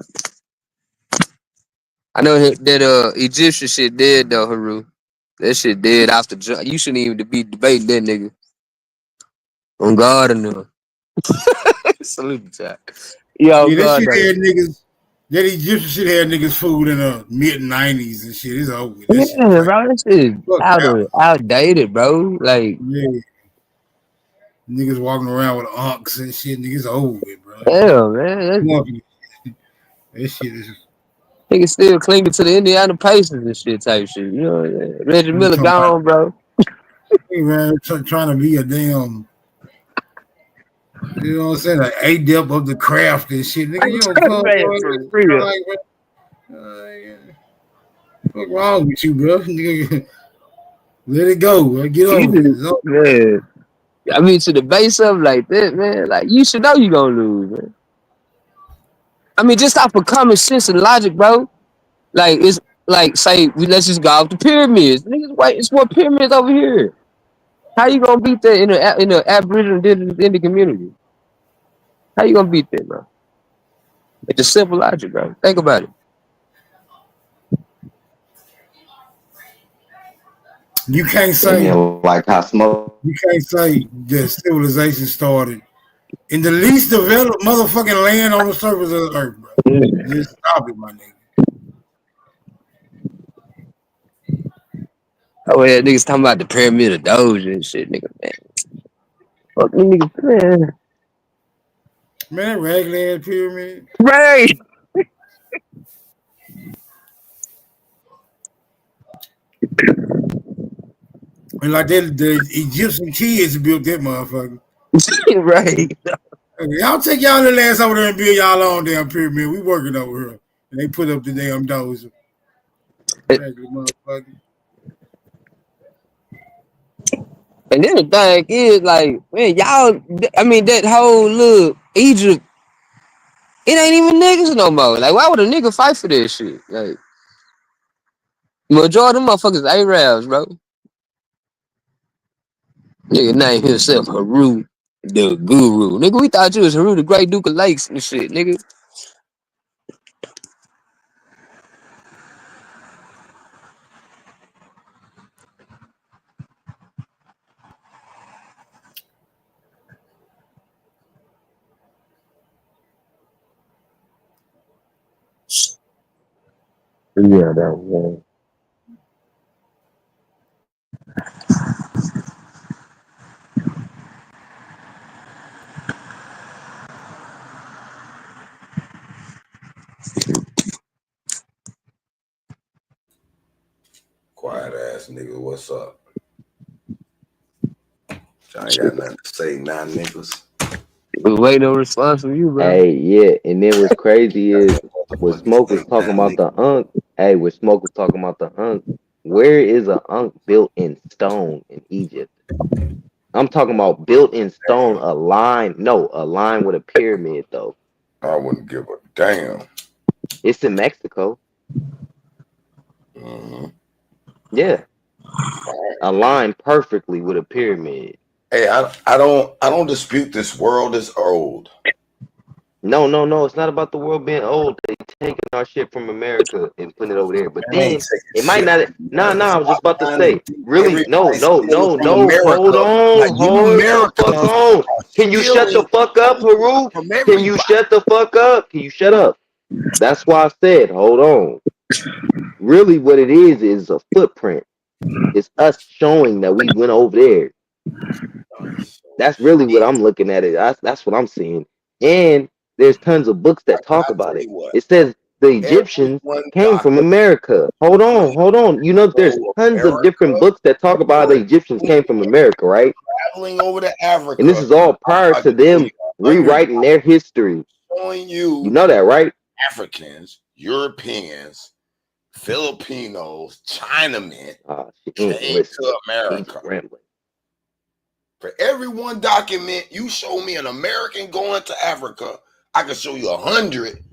I know that Egyptian shit dead though, Haru. That shit dead off the jump. You shouldn't even be debating that nigga. On God and them. Salute the chat. Yo, Yeah, that God shit though. had niggas. That Egyptian shit had niggas food in the mid-90s and shit. It's over with. That shit Yeah, bro, that shit outdated, bro. Like, yeah. Niggas walking around with unks and shit. Niggas over with, bro. damn, man. That shit is. Niggas still clinging to the Indiana Pacers and shit type shit. You know what I'm saying? Reggie I'm Miller talking about, gone, bro. hey, man, trying to be a damn, you know what I'm saying, like A-depth of the craft and shit. Nigga, you don't come, Man, for real. like, what's wrong with you, bro? Nigga, let it go, bro. Get over it. Man. I mean, to the base of like that, man, like, you should know you gonna lose, man. I mean, just off of common sense and logic, bro. Like, it's like, say, let's just go off the pyramids. Niggas, wait, it's more pyramids over here. How you gonna beat that in the Aboriginal Indian community? How you gonna beat that, bro? It's just simple logic, bro. Think about it. You can't say like how smoke. You can't say that civilization started in the least developed motherfucking land on the surface of the earth, bro. Just stop it, my nigga. Oh yeah, niggas talking about the pyramid of Doge and shit, nigga, man. Fuck them niggas, man. Man, Raglan pyramid. Right. And like that, the Egyptian kids built that motherfucker. Right. Y'all take y'all little ass over there and build y'all own damn pyramid. We working over here. And they put up the damn dozer. Regular motherfucker. And then the thing is, like, man, y'all, I mean, that whole little Egypt, it ain't even niggas no more. Like, why would a nigga fight for this shit? Like, majority of them motherfuckers Arabs, bro. Nigga name himself Haru the Guru. Nigga, we thought you was Haru the Great Duke of Lakes and shit, nigga. Yeah, that was. Quiet ass nigga, what's up? I ain't got nothing to say now, niggas. We wait no response from you, bro. Hey, yeah, and then what's crazy is what Smoke was talking about the Unk. Hey, what Smoke was talking about the Unk. Where is a Unk built in stone in Egypt? I'm talking about built in stone, a line with a pyramid though. I wouldn't give a damn. It's in Mexico. Mm-hmm. Yeah, aligned perfectly with a pyramid. Hey, I don't dispute this world is old. No, it's not about the world being old. They taking our shit from America and putting it over there. But then it might not. No, I was just about to say. Really? No. Hold the fuck on. Can you shut the fuck up, Haru? Can you shut the fuck up? Can you shut up? That's why I said, hold on. Really, what it is a footprint. It's us showing that we went over there. That's really what I'm looking at it. That's what I'm seeing. And there's tons of books that talk about it. It says the Egyptians came from America. Hold on. You know, there's tons of different books that talk about the Egyptians came from America, right? Traveling over to Africa. And this is all prior to them rewriting their history. Showing you know that, right? Africans, Europeans, Filipinos, Chinamen came to America. For every one document you show me an American going to Africa, I can show you 100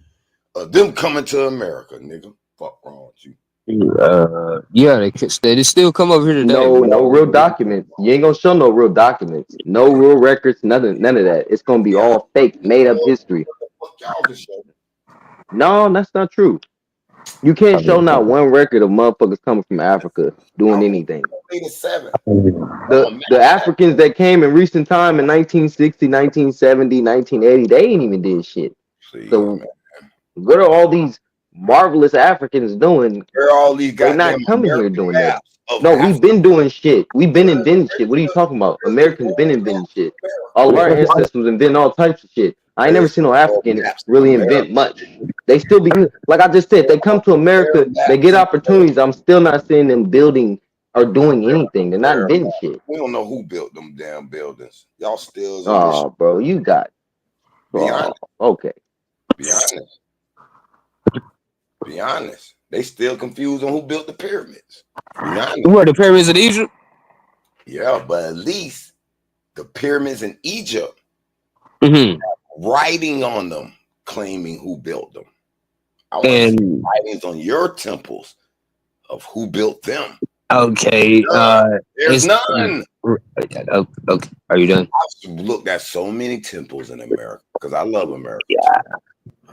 of them coming to America, nigga. Fuck wrong with you. Yeah, they still come over here today, No, bro. no real documents. You ain't gonna show no real documents. No real records. Nothing. None of that. It's gonna be all fake, made up history. Y'all can show. No, that's not true. You can't show not one record of motherfuckers coming from Africa doing anything. They the 7. The Africans that came in recent time in 1960, 1970, 1980, they ain't even did shit. So what are all these marvelous Africans doing? Where are all these They not goddamn coming here American doing that. maps of No, we've Africa? been doing shit. We've been inventing shit. What are you talking about? Americans been inventing shit. All of our ancestors inventing all types of shit. I ain't never seen no African really invent much. They still be like I just said. They come to America, they get opportunities. I'm still not seeing them building or doing anything. They're not inventing shit. We don't know who built them damn buildings. Y'all still Oh, bro, you got. Be honest. Okay. Be honest. Be honest. They still confused on who built the pyramids. Be honest. What, the pyramids in Egypt? Yeah, but at least the pyramids in Egypt have writing on them claiming who built them. I want And- to see writings on your temples of who built them. Okay. There's it's- none. Okay. Are you done? I've looked at so many temples in America because I love America. Yeah.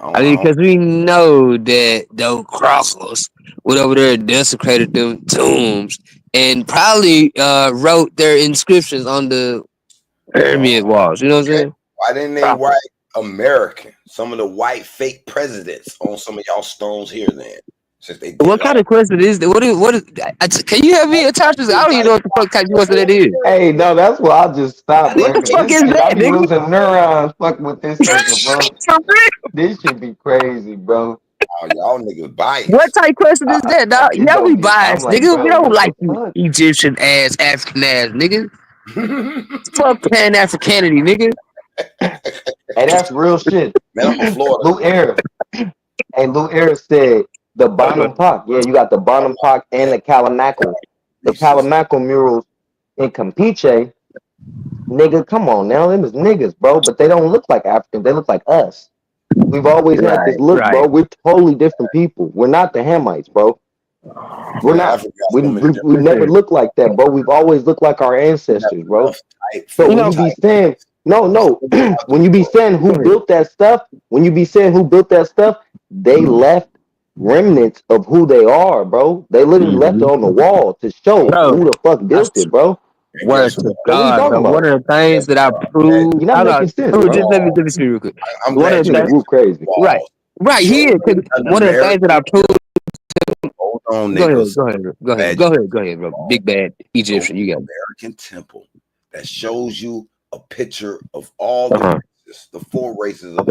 I mean, because we know that those crossers went over there and desecrated them tombs and probably wrote their inscriptions on the pyramid walls. You know what I'm saying? Why didn't they write American? Some of the white fake presidents on some of y'all stones here then. Since they did What kind of question is that? What is? Can you have me attach this? I don't even know what the fuck type of question that is. Hey, no, that's why I just stopped. What the fuck is that, I be nigga? losing neurons fucking with this nigga, bro. This should be crazy, bro. Oh, y'all niggas biased. What type question is that, dog? It Yeah, don't we be- biased, I'm like, nigga. bro, We don't what like the you fuck? Egyptian ass, African ass, nigga. Fuck Pan Africanity, nigga. Hey, that's real shit. Man, I'm from Florida. Lou Ayres. Hey, Lou Ayres said the Bonham Park. Yeah, you got the Bonham Park and the Calamaco. The Calamaco murals in Campeche. Nigga, come on now. Them is niggas, bro. But they don't look like Africans. They look like us. We've always had this look, bro. We're totally different people. We're not the Hamites, bro. We're not. We never look like that, bro. We've always looked like our ancestors, bro. So when you be saying, no, when you be saying who built that stuff, they left remnants of who they are, bro. They literally left it on the wall to show who the fuck built it, bro. Word to What are you God, talking bro. about? One of the things that I proved, You're not making sense, Just bro. let me see real quick. I'm One glad of the you things, Woo crazy. right here, because one of the things that I proved. Hold on, Go niggas. ahead, bro. Big bad Egyptian, you got it. American temple that shows you a picture of all the races, the 4 races of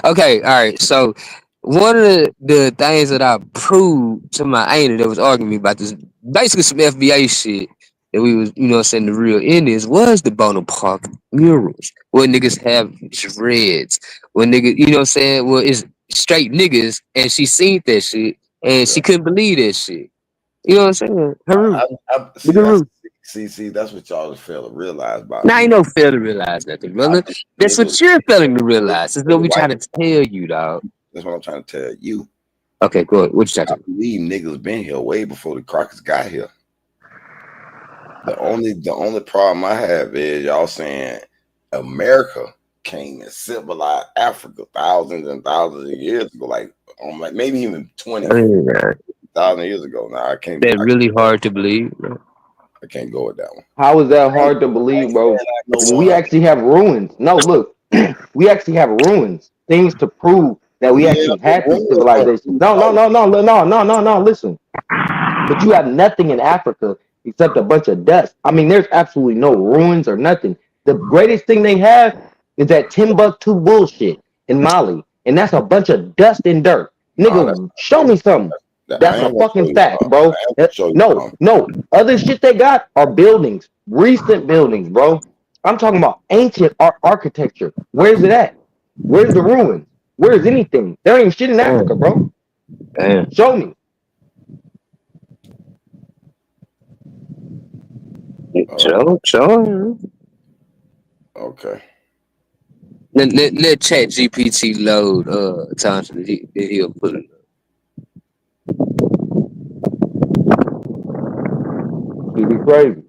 Okay, all right. So one of the things that I proved to my auntie that was arguing me about this, basically some FBA shit that we was, saying the real Indians was the Bonaparte murals. Where niggas have dreads. When niggas, you know what I'm saying? Well, it's straight niggas, and she seen that shit, and she couldn't believe that shit. You know what I'm saying? Haru. See, that's what y'all fail to realize about Now me. ain't no fail to realize nothing, brother. That's what you're failing to realize. That's what we trying to tell you, dog. That's what I'm trying to tell you. Okay, go ahead. What you trying to believe niggas been here way before the Crockers got here. The only problem I have is y'all saying America came and civilized Africa thousands and thousands of years ago, like maybe even 20,000 years ago. Now I can't. That's really hard to believe, bro. I can't go with that one. How is that hard to believe, bro? We actually have ruins. No, look, we actually have ruins. Things to prove that we actually had this civilization. No. Listen, but you have nothing in Africa except a bunch of dust. I mean, there's absolutely no ruins or nothing. The greatest thing they have is that Timbuktu bullshit in Mali, and that's a bunch of dust and dirt. Nigga, show me something. That's a fucking fact, bro. No. Other shit they got are buildings, recent buildings, bro. I'm talking about ancient architecture. Where's it at? Where's the ruins? Where's anything? There ain't shit in Africa, bro. Show me. Show. Okay. Let Chat GPT load times that he'll put it. Should be crazy.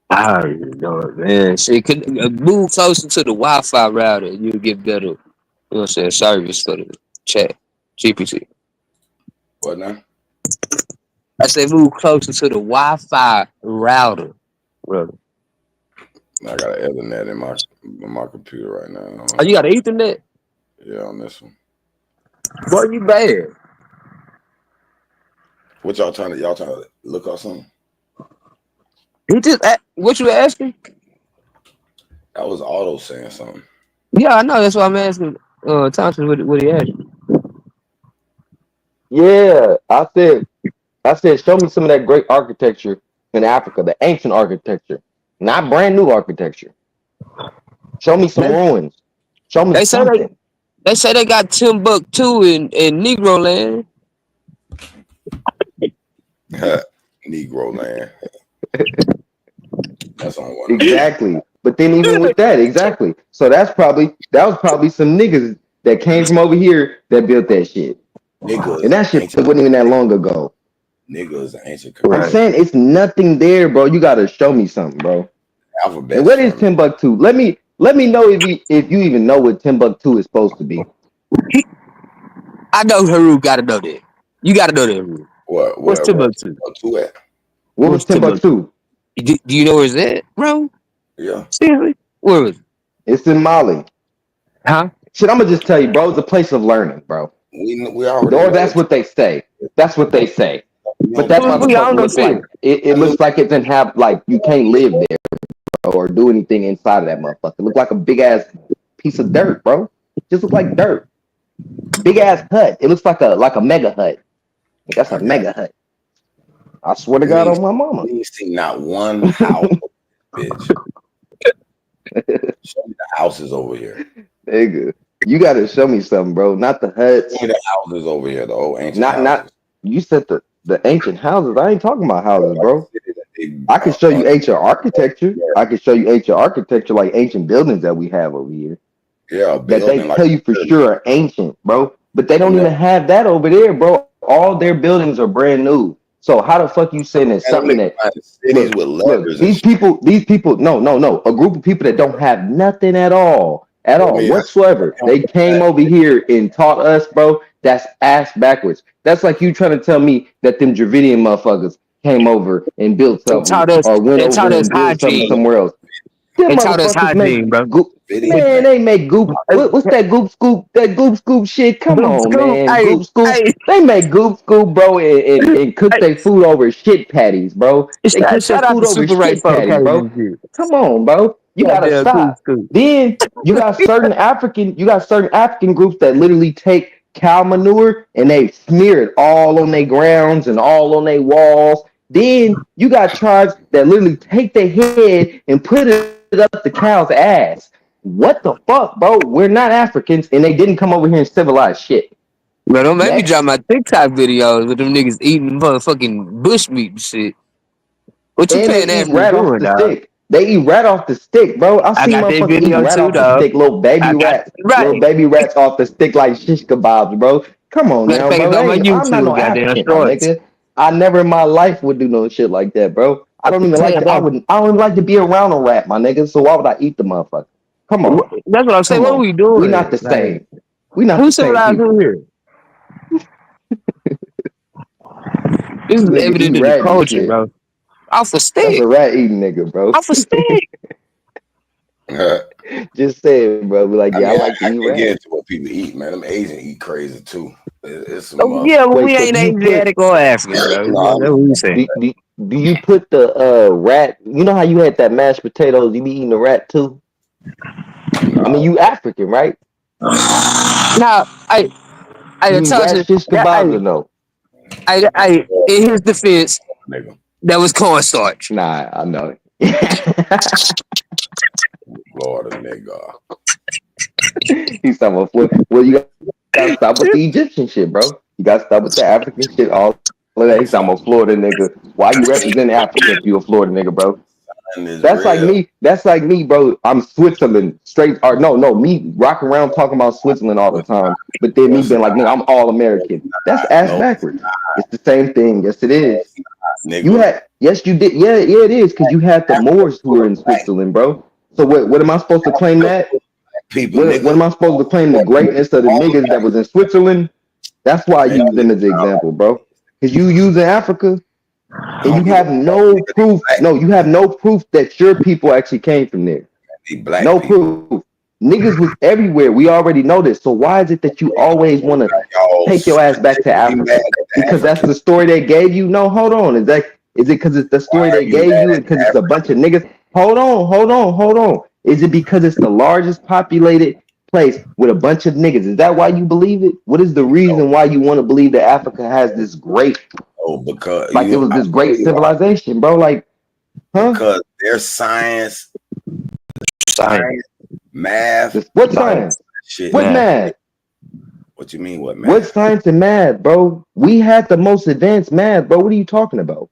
I don't know, man. Shit, could move closer to the Wi-Fi router, you'll get better. You know what I'm saying? Service for the chat, GPT. What now? I said move closer to the Wi-Fi router, brother. I got an Ethernet in my computer right now. Oh, you got an Ethernet? Yeah, on this one. Boy, you bad. What y'all trying to look up something? He just what you asking? That was Otto saying something. Yeah, I know. That's why I'm asking. Thompson, what he asked? Yeah, I said, show me some of that great architecture in Africa, the ancient architecture, not brand new architecture. Show me some ruins. Show me something. They say they got Timbuktu in Negro land. Negro land. That's on one. Exactly. But then even with that, exactly. So that was probably some niggas that came from over here that built that shit. Niggas, and that shit wasn't even that long ago. Niggas ancient. I'm saying it's nothing there, bro. You gotta show me something, bro. Alphabet. And what is Timbuktu? Let me know if you even know what Timbuktu is supposed to be. I know Haru gotta know that. You gotta know that, Haru. What's Timbuktu? What was Timbuktu? Do you know where it's at, bro? Yeah. Seriously? Where was it? It's in Mali. Huh? Shit, I'm gonna just tell you, bro. It's a place of learning, bro. We already. Or that's what they say. That's what they say. But that motherfucker looks like it looks like it didn't have like you can't live there, bro, or do anything inside of that motherfucker. It looked like a big ass piece of dirt, bro. It just look like dirt. Big ass hut. It looks like a mega hut. That's a mega hut. I swear to God on my mama. We ain't seen not one house, bitch. Show me the houses over here. Nigga, you gotta show me something, bro. Not the huts. Show me the houses over here, the old ancient houses. Not. You said the ancient houses. I ain't talking about houses, bro. I can show you ancient architecture. I can show you ancient architecture, like ancient buildings that we have over here. Yeah, that they tell you for sure are ancient, bro. But they don't even have that over there, bro. All their buildings are brand new. So how the fuck you saying that something that look, these people, no, a group of people that don't have nothing at all whatsoever. They came over here and taught us, bro. That's ass backwards. That's like you trying to tell me that them Dravidian motherfuckers came over and built something or went over and built something somewhere else. They taught us hygiene, bro. Man, they make goop. What's that goop scoop? That goop scoop shit? Come on, man. Goop scoop. They make goop scoop, bro, and cook their food over shit patties, bro. They cook their food over shit patties, bro. Come on, bro. You gotta stop. Then you got certain African groups that literally take cow manure and they smear it all on their grounds and all on their walls. Then you got tribes that literally take their head and put it up the cow's ass. What the fuck, bro? We're not Africans, and they didn't come over here and civilize shit. Bro, don't make me drop my TikTok videos with them niggas eating motherfucking bushmeat and shit. What you paying that for doing, dog? Stick. They eat rat off the stick, bro. I seen motherfuckers eat rat off the stick, little baby rats off the stick like shish kebabs, bro. Come on now, bro. I'm not no African, nigga. I never in my life would do no shit like that, bro. I don't even like. I don't even like to be around a rat, my nigga. So why would I eat the motherfucker? Come on. That's what I'm saying. What are we doing? We not the same. We not Who the same. civilized over here? This is evident in the culture, bro. Off a stick. That's a rat eating nigga, bro. Off a stick. Just saying, bro. Be like, yeah, I like to eat I rat. get into what people eat, man. Them Asians eat crazy too. It's some, Yeah, but we ain't Asiatic or African, bro. That's what we saying. Do you put the rat? You know how you had that mashed potatoes? You be eating the rat too? I mean, you African, right? Now, I rat fish kebabs or no? In his defense, that was cornstarch. Nah, I know. Florida nigga. He's talking about well, you gotta stop with the Egyptian shit, bro. You gotta stop with the African shit. All of that. He's talking about Florida nigga. Why you represent Africa if you a Florida nigga, bro? That's like me. That's like me, bro. I'm Switzerland straight. Or no, me rocking around talking about Switzerland all the time. But then me being like, no, I'm all American. That's ass backwards. It's the same thing. Yes, it is. You had, yes, you did. Yeah, it is because you had the Moors who were in Switzerland, bro. So what am I supposed to claim that? What am I supposed to claim the greatness of the niggas that was in Switzerland? That's why I use them as an example, bro. Because you use in Africa. And you have no proof. No, you have no proof that your people actually came from there. No proof. Niggas was everywhere. We already know this. So why is it that you always want to take your ass back to Africa? Because that's the story they gave you? No, hold on. Is it because it's the story they gave you? Because it's a bunch of niggas? Hold on. Is it because it's the largest populated place with a bunch of niggas? Is that why you believe it? What is the reason why you want to believe that Africa has this great? Oh, because like it was this great civilization, bro. Like, huh? Because there's science, math. What science? Shit. What math? What you mean? What math? What science and math, bro? We had the most advanced math, bro. What are you talking about?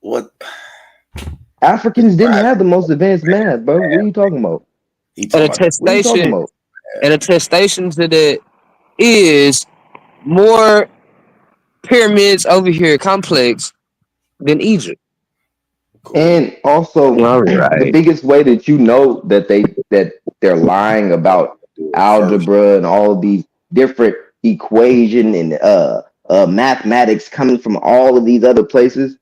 What? Africans didn't have the most advanced math, bro. What are you talking about? An attestation to that is more pyramids over here complex than Egypt. And also the biggest way that you know that they're lying about algebra and all these different equation and mathematics coming from all of these other places.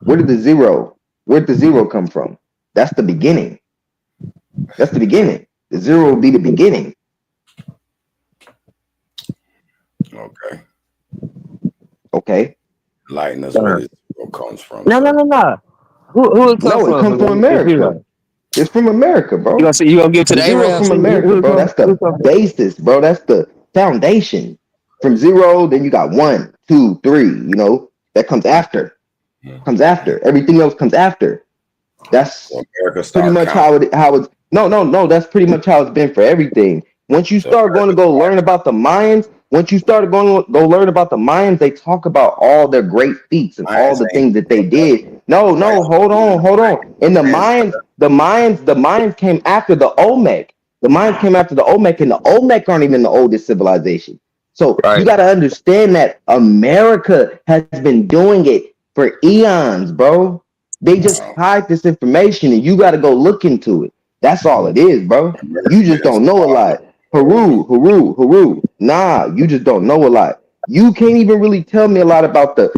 Where'd the zero come from? That's the beginning. The zero will be the beginning. Okay. Lighten us where it comes from. No. Who it come from? It comes from America. It's from America, bro. You gonna give it to the Arabs? From America, bro. That's the basis, bro. That's the foundation. From zero, then you got 1, 2, 3. You know that comes after. Everything else comes after. That's pretty much how it's. No. That's pretty much how it's been for everything. Once you start going to go learn about the Mayans. Once you started going to go learn about the Mayans, they talk about all their great feats and all the things that they did. No, hold on. And the Mayans came after the Olmec. The Mayans came after the Olmec, and the Olmec aren't even the oldest civilization. So you got to understand that America has been doing it for eons, bro. They just hide this information, and you got to go look into it. That's all it is, bro. You just don't know a lot. Haru. Nah, you just don't know a lot. You can't even really tell me a lot about the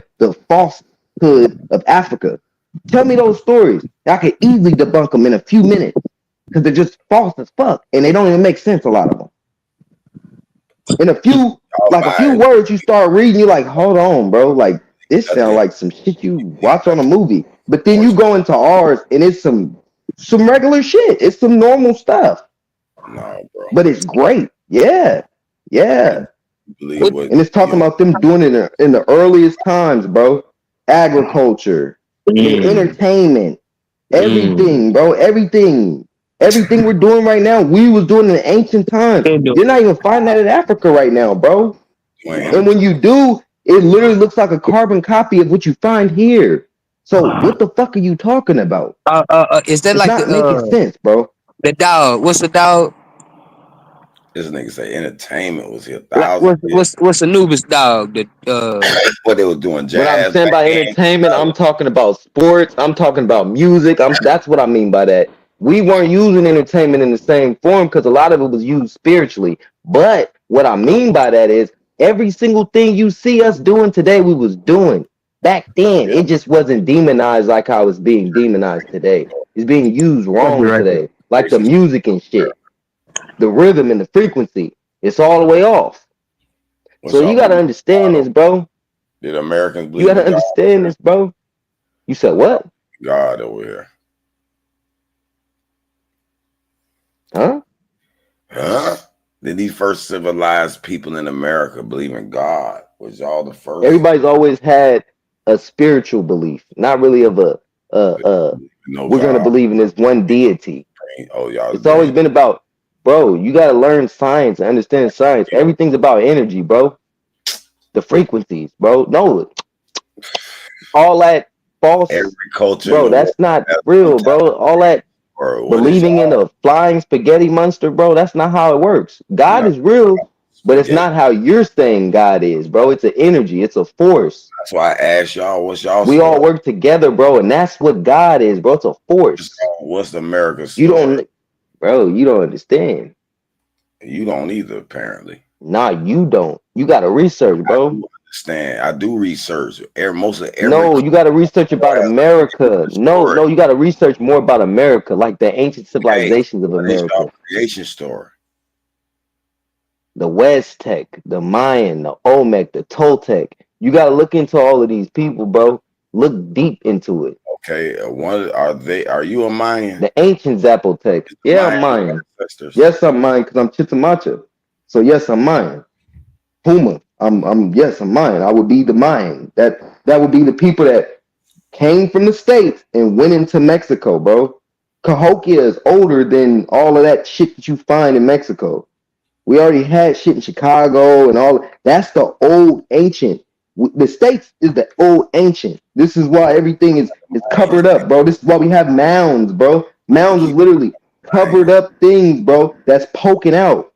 falsehood of Africa. Tell me those stories. I could easily debunk them in a few minutes because they're just false as fuck and they don't even make sense. A lot of them. In a few words, you start reading, you're like, hold on, bro. Like this sounds like some shit you watch on a movie. But then you go into ours and it's some regular shit. It's some normal stuff. No, bro. But it's great. Yeah. And it's talking about them doing it in the earliest times, bro. Agriculture, entertainment, everything, bro. Everything we're doing right now, we was doing in ancient times. You're not even finding that in Africa right now, bro. And when you do, it literally looks like a carbon copy of what you find here. So what the fuck are you talking about? Is that it's like not making sense, bro? The dog. What's the dog? This nigga say entertainment was here. What's Anubis dog? What they were doing, jazz. When I'm saying by entertainment, I'm talking about sports. I'm talking about music. That's what I mean by that. We weren't using entertainment in the same form because a lot of it was used spiritually. But what I mean by that is every single thing you see us doing today, we was doing back then. It just wasn't demonized like how it's being demonized today. It's being used wrong today, like the music and shit. The rhythm and the frequency, it's all the way off. So you gotta understand this, bro. Did Americans believe? You gotta understand this, bro. You said what? God over here. Huh? Did these first civilized people in America believe in God? Was y'all the first? Everybody's always had a spiritual belief, not really of we're gonna believe in this one deity. Oh, y'all. It's always been about. Bro, you gotta learn science and understand science. Everything's about energy, bro. The frequencies, bro. No, all that false, Every culture in bro. the world That's not has real, one bro. All that or what is believing in a flying spaghetti monster, bro. That's not how it works. God no is real, but it's spaghetti? not how you're saying God is, bro. It's an energy. It's a force. That's why I asked y'all, what's y'all We all story? work together, bro, and that's what God is, bro. It's a force. What's the America's You story? don't, bro. You don't understand. You don't either, apparently. Nah, you don't. You gotta research, bro. Understand? I do research. Most of every No, you gotta research about has a America. No, story. no, you gotta research more about America, like the ancient Okay, civilizations of what is America. y'all creation story? The Westec, the Mayan, the Olmec, the Toltec. You gotta look into all of these people, bro. Look deep into it. Okay, what are they? Are you a Mayan? The ancient Zapotec. Yeah, I'm Mayan. Ancestors. Yes, I'm Mayan because I'm Chitamacha. So yes, I'm Mayan. Puma. Yes, I'm Mayan. I would be the Mayan. That would be the people that came from the States and went into Mexico, bro. Cahokia is older than all of that shit that you find in Mexico. We already had shit in Chicago and all. That's the old ancient. The States is the old ancient. This is why everything is covered up, bro. This is why we have mounds, bro. Mounds is literally covered up things, bro, that's poking out.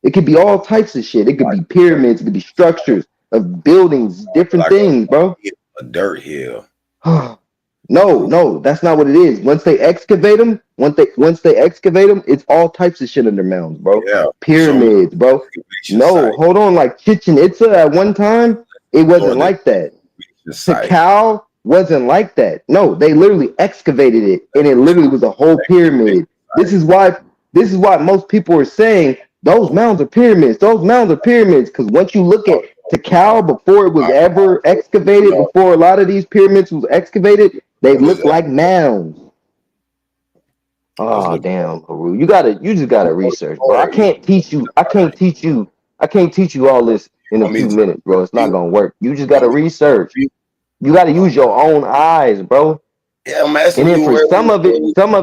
It could be all types of shit. It could be pyramids, it could be structures of buildings, different Like things, bro. a dirt hill. No, that's not what it is. Once they excavate them, it's all types of shit under mounds, bro. Yeah. Pyramids, bro. No, hold on. Like Chichen Itza at one time, it wasn't like that. Tikal wasn't like that. No, they literally excavated it, and it literally was a whole pyramid. This is why most people are saying those mounds are pyramids. Those mounds are pyramids because once you look at Tikal before it was ever excavated, before a lot of these pyramids was excavated, they look like mounds. Oh damn, Haru. You just gotta research, bro. I can't teach you all this in a few minutes, bro. It's not gonna work. You just gotta research. You gotta use your own eyes, bro. Yeah, I'm asking And then you for where some of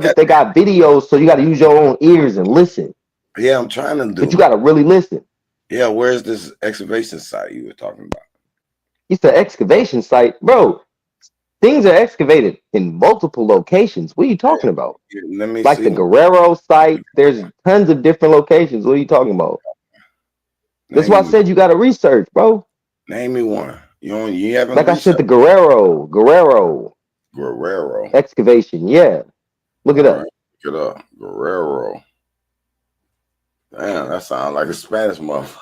it they got videos, so you gotta use your own ears and listen. Yeah, I'm trying to do. But you gotta really listen. Yeah, where's this excavation site you were talking about? It's an excavation site, bro. Things are excavated in multiple locations. What are you talking about? Let me Like see. the Guerrero site, there's tons of different locations. What are you talking about? That's why I said you gotta research, bro. Name me one. You haven't Like I said, the Guerrero excavation. Yeah, look it up. Look it up. Guerrero. Damn, that sounds like a Spanish motherfucker.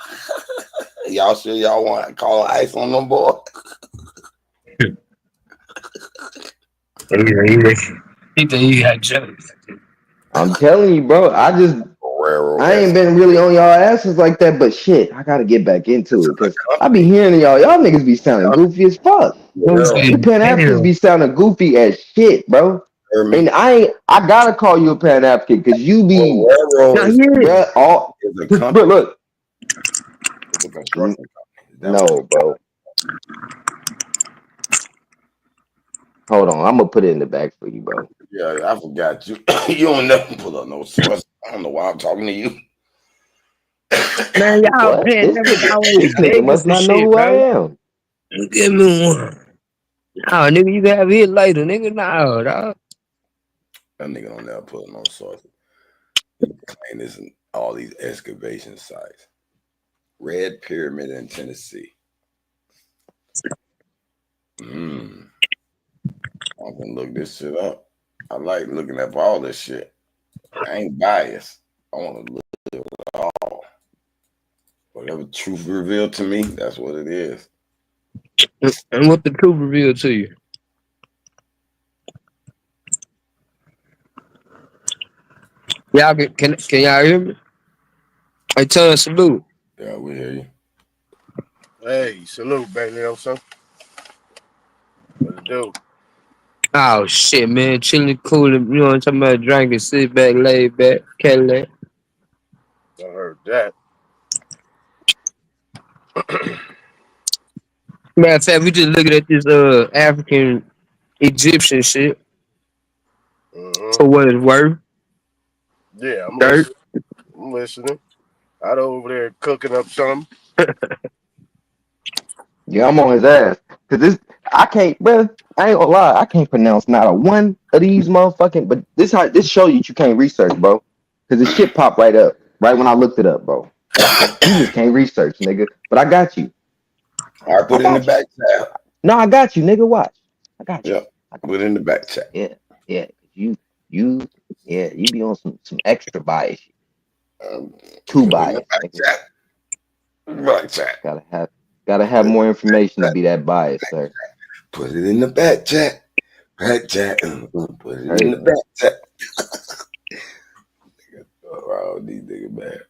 Y'all sure y'all want to call ice on them boy? He think you got jokes. I'm telling you, bro. I ain't been really on y'all asses like that, but shit, I gotta get back into it because I be hearing y'all niggas be sounding goofy as fuck. You Pan Africans be sounding goofy as shit, bro. And I gotta call you a Pan African because you be look. No, bro. Hold on, I'm gonna put it in the back for you, bro. Yeah, I forgot you. You don't never pull up no source. I don't know why I'm talking to you. Man, y'all paying This nigga must not know who I am. Give me one. Nah, nigga, you can have it later, nigga. Nah, dog. That nigga don't never pull up no source. He claim this in all these excavation sites. Red Pyramid in Tennessee. I'm gonna look this shit up. I like looking up all this shit. I ain't biased. I want to look at it all. Whatever truth revealed to me, that's what it is. And what the truth revealed to you? Y'all can y'all hear me? I tell us salute. Yeah, we hear you. Hey, salute, baby. What it do? Oh shit, man, chilling, cooling. You know what I'm talking about? Drinking, sit back, lay back, Cadillac. I heard that. Matter of fact, we just looking at this African Egyptian shit for what it's worth. Yeah, I'm Dirt. listening. I'd over there cooking up something. Yeah, I'm on his ass. Cause I can't, bro. I ain't gonna lie, I can't pronounce not a one of these motherfucking. But this show you can't research, bro, because the shit popped right up right when I looked it up, bro. You just can't research, nigga. But I got you. All right, put it in the back chat. No, I got you, nigga. Watch. I got you. Yep. Put it in the back chat. Yeah. You be on some extra bias. Too biased. Back chat. Gotta have more information to be that biased, sir. Put it in the back chat. Back chat. Put it in the back chat. Oh, these niggas bad.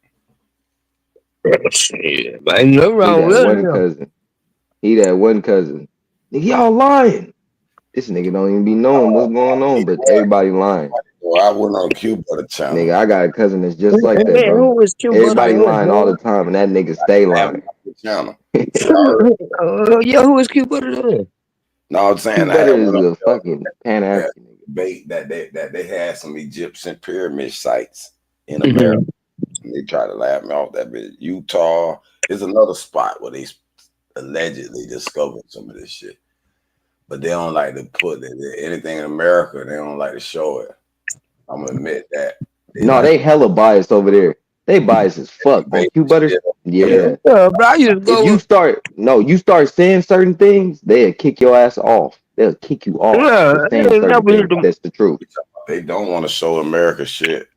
Shit, but ain't no wrong with cousin. He that one cousin. Nigga, y'all lying. This nigga don't even be knowing what's going on, but everybody lying. Well, I went on Q Butter channel. Nigga, I got a cousin that's just like that, Man, bro. who is Q Everybody Butter? lying all the time, and that nigga stay lying. Channel. Yeah, who is Q Butter then? No, I'm saying Q Butter is a fucking Pan-African debate that they had some Egyptian pyramid sites in America. And they try to laugh me off that bitch. Utah is another spot where they allegedly discovered some of this shit. But they don't like to put anything in America. They don't like to show it. I'm gonna admit that. They hella biased over there. They biased as fuck. Q Butter, yeah. Bro, you You start saying certain things, they'll kick your ass off. They'll kick you off. For saying certain things. That's the truth. They don't want to show America shit.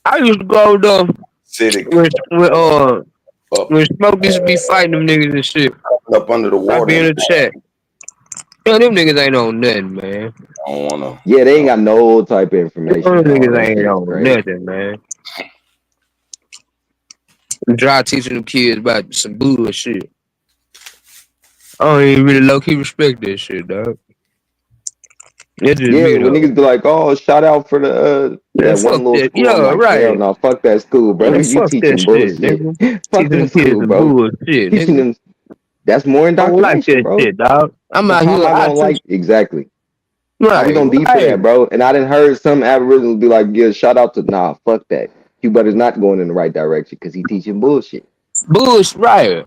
I used to go to City when Smoke used to be fighting them niggas and shit. Up under the water. I be in the chat. Yeah, them niggas ain't on nothing, man. I don't wanna. Yeah, they ain't got no type of information. Them niggas ain't on nothing, man. Dry teaching them kids about some bullshit. I don't even really low key respect that shit, dog. It's just me, when niggas be like, "Oh, shout out for the that one little school." Yeah, I'm like, right. Hell no, fuck that school, bro. Man, You fuck teaching that bullshit. shit, nigga. Fuck that school, bro. Bullshit, Teaching them. That's more I don't like indoctrination, that bro. shit, dog. I'm out here. I don't like exactly. Right, We gonna deep for that, bro. And I done heard some Aboriginals be like, "Yeah, shout out to fuck that. Q Butter's not going in the right direction because he teaching bullshit." Bullshit, right?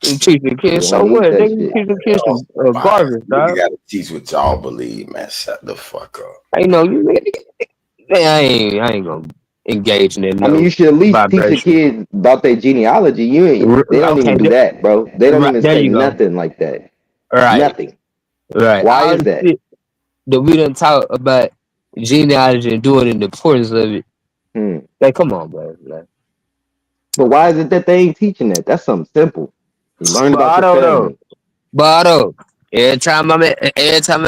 You teaching kids so what? Nigga, you teaching kids some garbage, You dog. gotta teach what y'all believe, man. Shut the fuck up. I know you. Man, I ain't gonna engage in it. I mean, you should at least teach your kids about their genealogy. They don't even do that, bro. They don't even say nothing like that. Right. Nothing. Right. Why All is that? shit that we done talk about genealogy and doing and the importance of it. Like, come on, bro. Like, but why is it that they ain't teaching that? That's something simple. You learn about your family. But every time I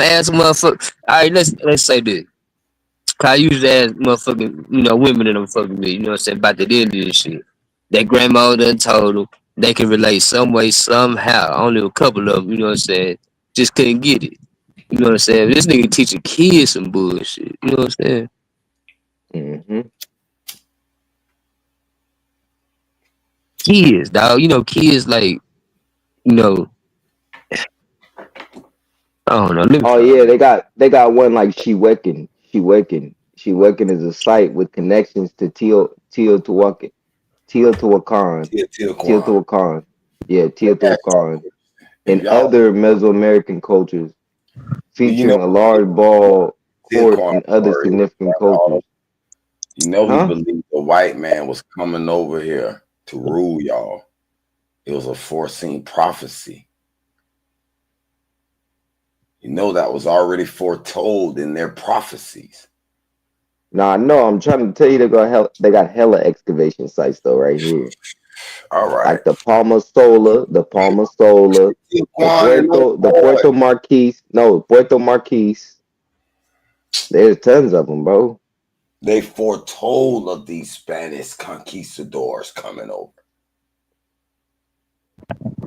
ask motherfucker, all right, let's say this. I usually ask motherfucking, women and them fucking me, you know what I'm saying, about the end of this shit. That grandma done told them they can relate some way, somehow. Only a couple of them, you know what I'm saying, just couldn't get it. You know what I'm saying? This nigga teaching kids some bullshit. You know what I'm saying? Mm-hmm. Kids, dog. Kids like, I don't know. Oh yeah, they got one like Shewekin. Shewekin is a site with connections to Teotihuacan. Yeah, Teotihuacan. And other Mesoamerican cultures, featuring a large ball court and other significant cultures. He believed the white man was coming over here to rule y'all. It was a foreseen prophecy. That was already foretold in their prophecies. Nah, no, I'm trying to tell you they got hella excavation sites though right here. All right. Like the Palma Sola, the Puerto Marquis. There's tons of them, bro. They foretold of these Spanish conquistadors coming over.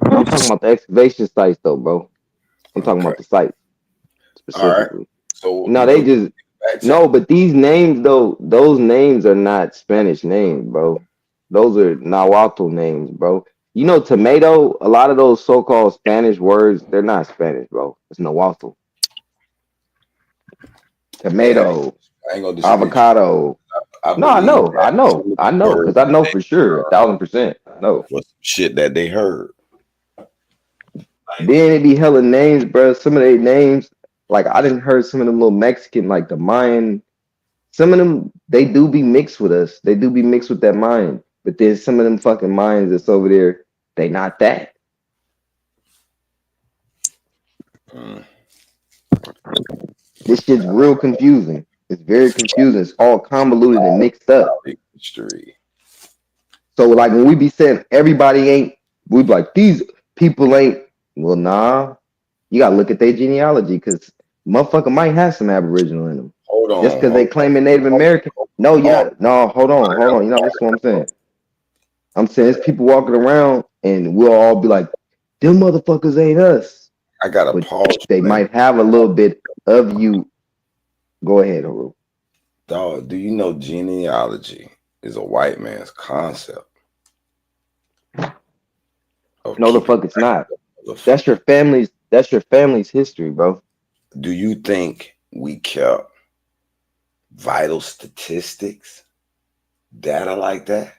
I'm talking about the excavation sites though, bro. I'm talking about the sites specifically. Right. So but these names though, those names are not Spanish names, bro. Those are Nahuatl names, bro. Tomato, a lot of those so-called Spanish words, they're not Spanish, bro. It's Nahuatl. Tomato, avocado. I know, because I know for sure, 1,000%. No. Shit that they heard. Then it be hella names, bro. Some of their names, Like I didn't heard some of them little Mexican, like the Mayan. Some of them they do be mixed with us. They do be mixed with that Mayan. But there's some of them fucking Mayans that's over there. They not that. This shit's real confusing. It's very confusing. It's all convoluted and mixed up. So like when we be saying everybody ain't, we be like these people ain't. Well, nah. You gotta look at their genealogy because motherfucker might have some Aboriginal in them. Hold on. Just because they claiming Native American. No, yeah. No, hold on. You know, that's what I'm saying. I'm saying there's people walking around and we'll all be like, them motherfuckers ain't us. I got a pause. They might have a little bit of you. Go ahead, Haru. Dog, do you know genealogy is a white man's concept? No, the fuck it's not. That's your family's history, bro. Do you think we kept vital statistics, data like that?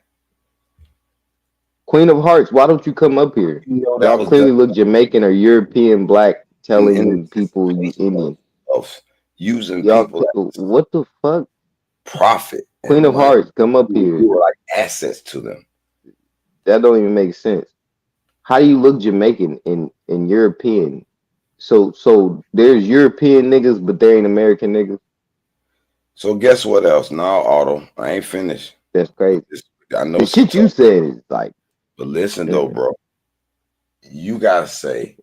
Queen of Hearts, why don't you come up here? Y'all clearly look Jamaican or European black, telling people you Indian. Of using y'all, people. What the fuck? Profit. Queen of Hearts, come up here. You were like assets to them. That don't even make sense. How do you look Jamaican and European? So there's European niggas, but there ain't American niggas. So guess what else? Now, Otto, I ain't finished. That's crazy. I know the shit you said is like. But listen though, bro. You gotta say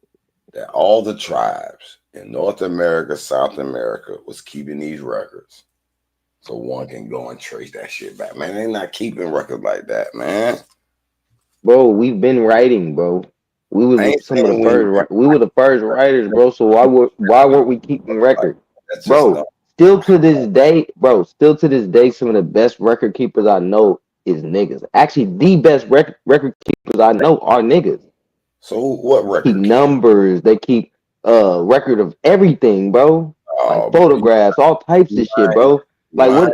that all the tribes in North America, South America was keeping these records. So one can go and trace that shit back. Man, they not keeping records like that, man. Bro, we've been writing, bro. We were some of the first. We were the first writers, bro. So why weren't we keeping record, bro? Still to this day, some of the best record keepers I know is niggas. Actually, the best record keepers I know are niggas. So what record? Keep numbers. They keep record of everything, bro. Like photographs, all types of shit, bro. Like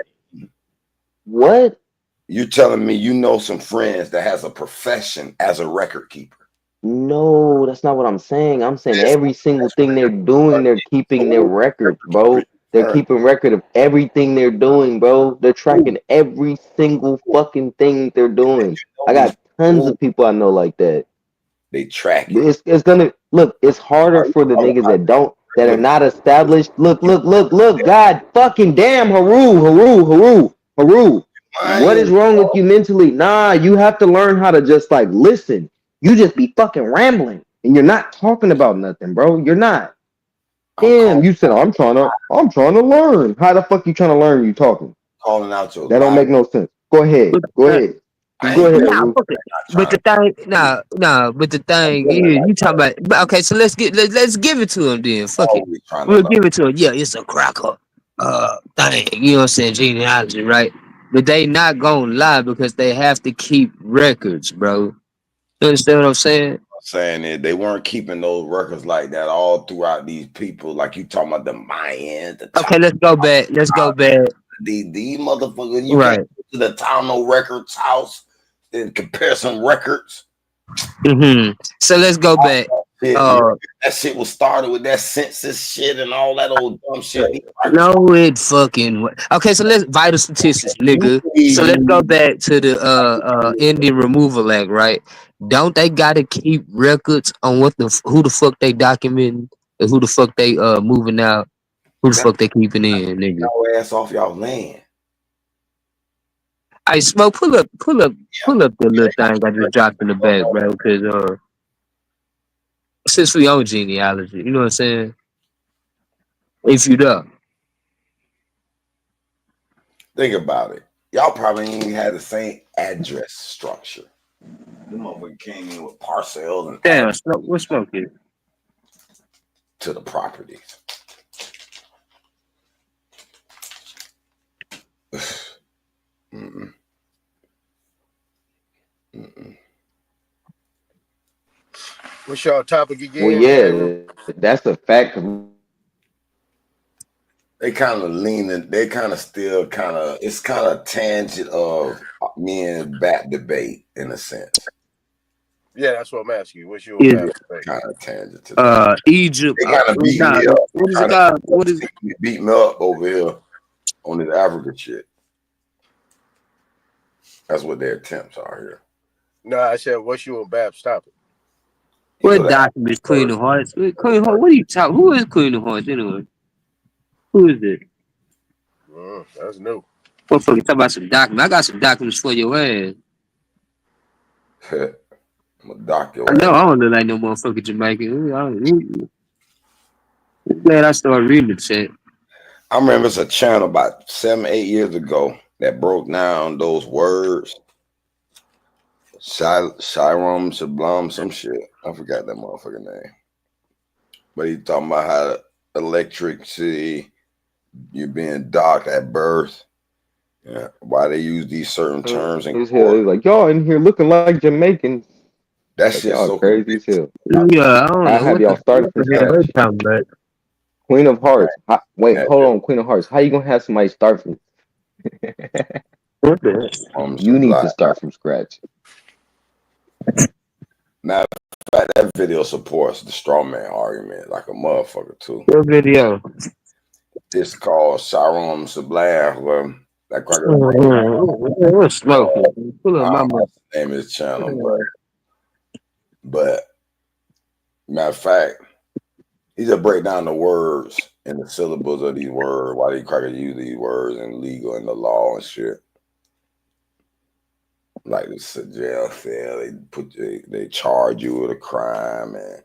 what? You telling me you know some friends that has a profession as a record keeper? No, that's not what I'm saying. I'm saying every single thing they're doing, they're keeping their records, bro. They're keeping record of everything they're doing, bro. They're tracking every single fucking thing they're doing. I got tons of people I know like that. They track it. It's gonna look. It's harder for the niggas that are not established. Look. God fucking damn, Haru. What is wrong with you mentally? Nah, you have to learn how to just like listen. You just be fucking rambling and you're not talking about nothing, bro. You're not. Damn, you said I'm trying to learn. How the fuck you trying to learn? You talking? Calling out your. That don't make no sense. Go ahead. But the thing is, you talking about. Okay, so let's give it to him then. Fuck it, we'll give it to him. Yeah, it's a cracker thing. You know what I'm saying? Genealogy, right? But they not gonna lie because they have to keep records, bro. You understand what I'm saying? Saying that they weren't keeping those records like that all throughout these people, like you talking about the Mayans. Okay, let's go back. These motherfuckers, you can't go to the Town Records house and compare some records. So let's go back. That shit was started with that census shit and all that old dumb shit. No, it fucking. Okay, so let's vital statistics, nigga. So let's go back to the Indian Removal Act, right? Don't they gotta keep records on who the fuck they documenting and who the fuck they moving out, who the fuck they keeping in, nigga? Y'all ass off y'all land. I Smoke, pull up the little thing I just dropped in the back, bro. Because since we own genealogy, you know what I'm saying? If you do. Think about it. Y'all probably ain't even had the same address structure. Them motherfuckers came in with parcels and damn, what Smoke is? To the properties. What's y'all topic again? Well, yeah, that's a fact. They kind of leaning. They kind of still kind of. It's kind of tangent of me and Bat debate in a sense. Yeah, that's what I'm asking you. What's your Is bad kind of tangent to that. Egypt? They kind of beat Nah, me up. what is it called? What is it? Beat me up over here on this Africa shit. That's what their attempts are here. No, I said, what's you and Bab? Stop it. What document Queen of Hearts? Queen of Hearts, what are you talking? Who is Queen of Hearts anyway? Who is it? That's new. Motherfucker, talking about some documents. I got some documents for your ass. I'm a doc your I know ass. I don't look like no motherfucking Jamaican. I'm glad I started reading the chat. I remember it's a channel about 7-8 years ago that broke down those words. Shiram Sublime, some shit. I forgot that motherfucking name. But he talking about how electricity, you being docked at birth. Yeah, why they use these certain terms in It's court. like y'all in here looking like Jamaicans. That Like, shit's y'all so crazy as hell. Yeah, I don't I know have y'all started from what the hell they scratch. talking about. Queen of Hearts. Wait, hold on, Queen of Hearts. How you gonna have somebody start from? What the hell? You need to start from scratch. Matter of fact, that video supports the straw man argument like a motherfucker too. What video? It's called Shiram Sublime. Well, that cracker. What's smoking? Pull up my mouth. Name his channel, but matter of fact, he just break down the words and the syllables of these words. Why these crackers use these words in legal and the law and shit. Like the jail cell, they charge you with a crime and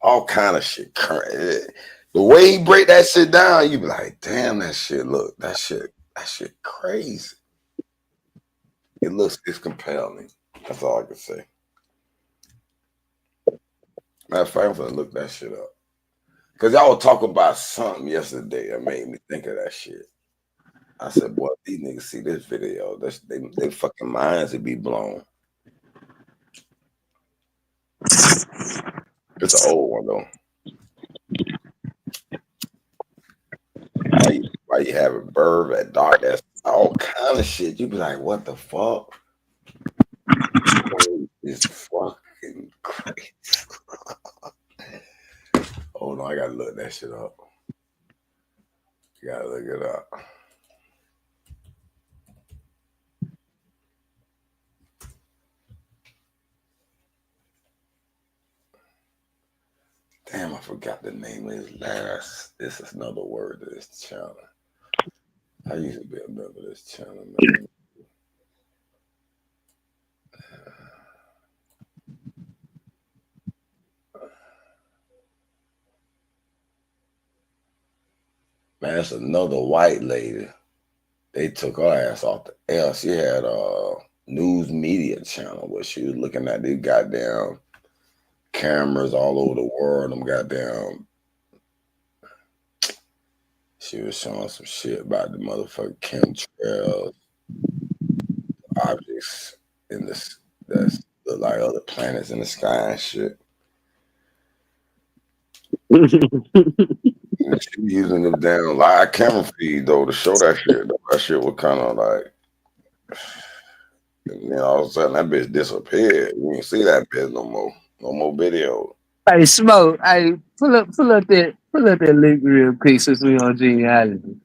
all kind of shit. The way he break that shit down, you be like, damn, that shit crazy. It's compelling. That's all I can say. Matter of fact, I'm gonna look that shit up. Cause y'all were talking about something yesterday that made me think of that shit. I said, boy, these niggas see this video, they fucking minds would be blown. It's an old one though. Why you have a bird at dark? That's all kind of shit. You be like, what the fuck? It's fucking crazy. Hold on, I gotta look that shit up. You gotta look it up. Damn, I forgot the name of his last. This is another word to this channel. I used to be a member of this channel, man. Man, that's another white lady. They took her ass off the air. She had a news media channel where she was looking at these goddamn cameras all over the world. Them goddamn. She was showing some shit about the motherfucking chemtrails, objects in this that's like other planets in the sky and shit. And she was using them damn live camera feed though to show that shit. That shit was kind of like, and then all of a sudden that bitch disappeared. You didn't see that bitch no more. No more video. Hey, Smoke. Hey, pull up that link real quick since we on genealogy.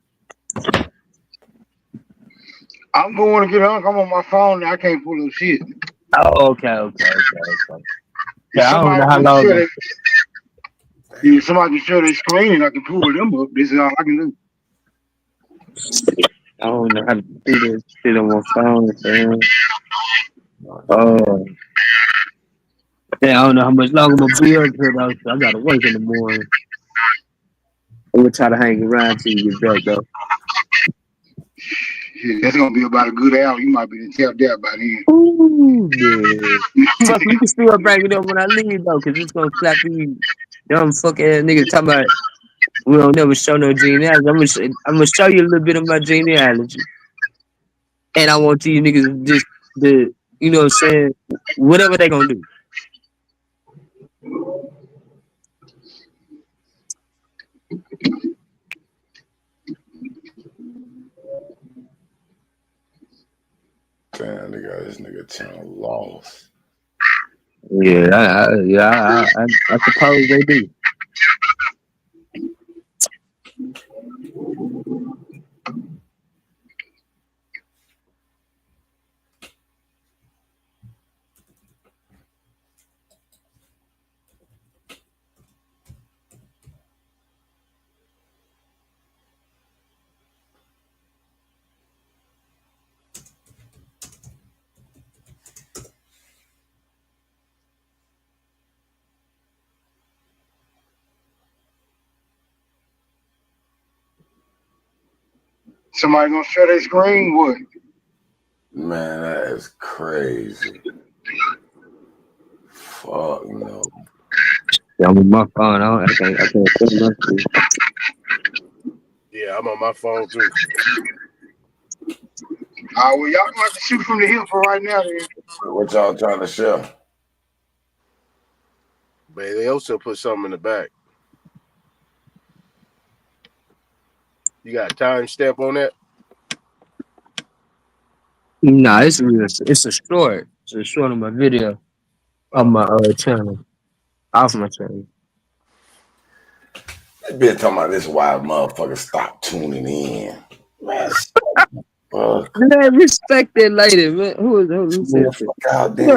I'm going to get hung. I'm on my phone. I can't pull up shit. Oh, okay. Yeah, I don't know how long. If somebody can share their screen and I can pull them up, this is all I can do. I don't know how to do this shit on my phone, man. Yeah, I don't know how much longer I'm gonna be up here though. So I gotta work in the morning. I'm gonna try to hang around till you get back though. Shit, that's gonna be about a good hour. You might be tapped out by then. Ooh, man. Fuck, you can still bring it up when I leave though, cause it's gonna slap you dumb fuck ass niggas talking about we don't never show no genealogy. I'm gonna show you a little bit of my genealogy. And I want you niggas just you know what I'm saying, whatever they gonna do. Damn, they got this nigga channel lost. I suppose they do. Somebody gonna share their screen? What? Man, that is crazy. Fuck no. Yeah, I'm on my phone. I can't send nothing. Yeah, I'm on my phone too. Well, y'all gonna have to shoot from the hip for right now, then. What y'all trying to show? But they also put something in the back. You got a timestamp on that? Nah, it's a short. It's a short of my video on my channel. Off my channel. They been talking about this wild motherfucker stop tuning in. Man, man, respect that lady, man. Who said that? Yeah,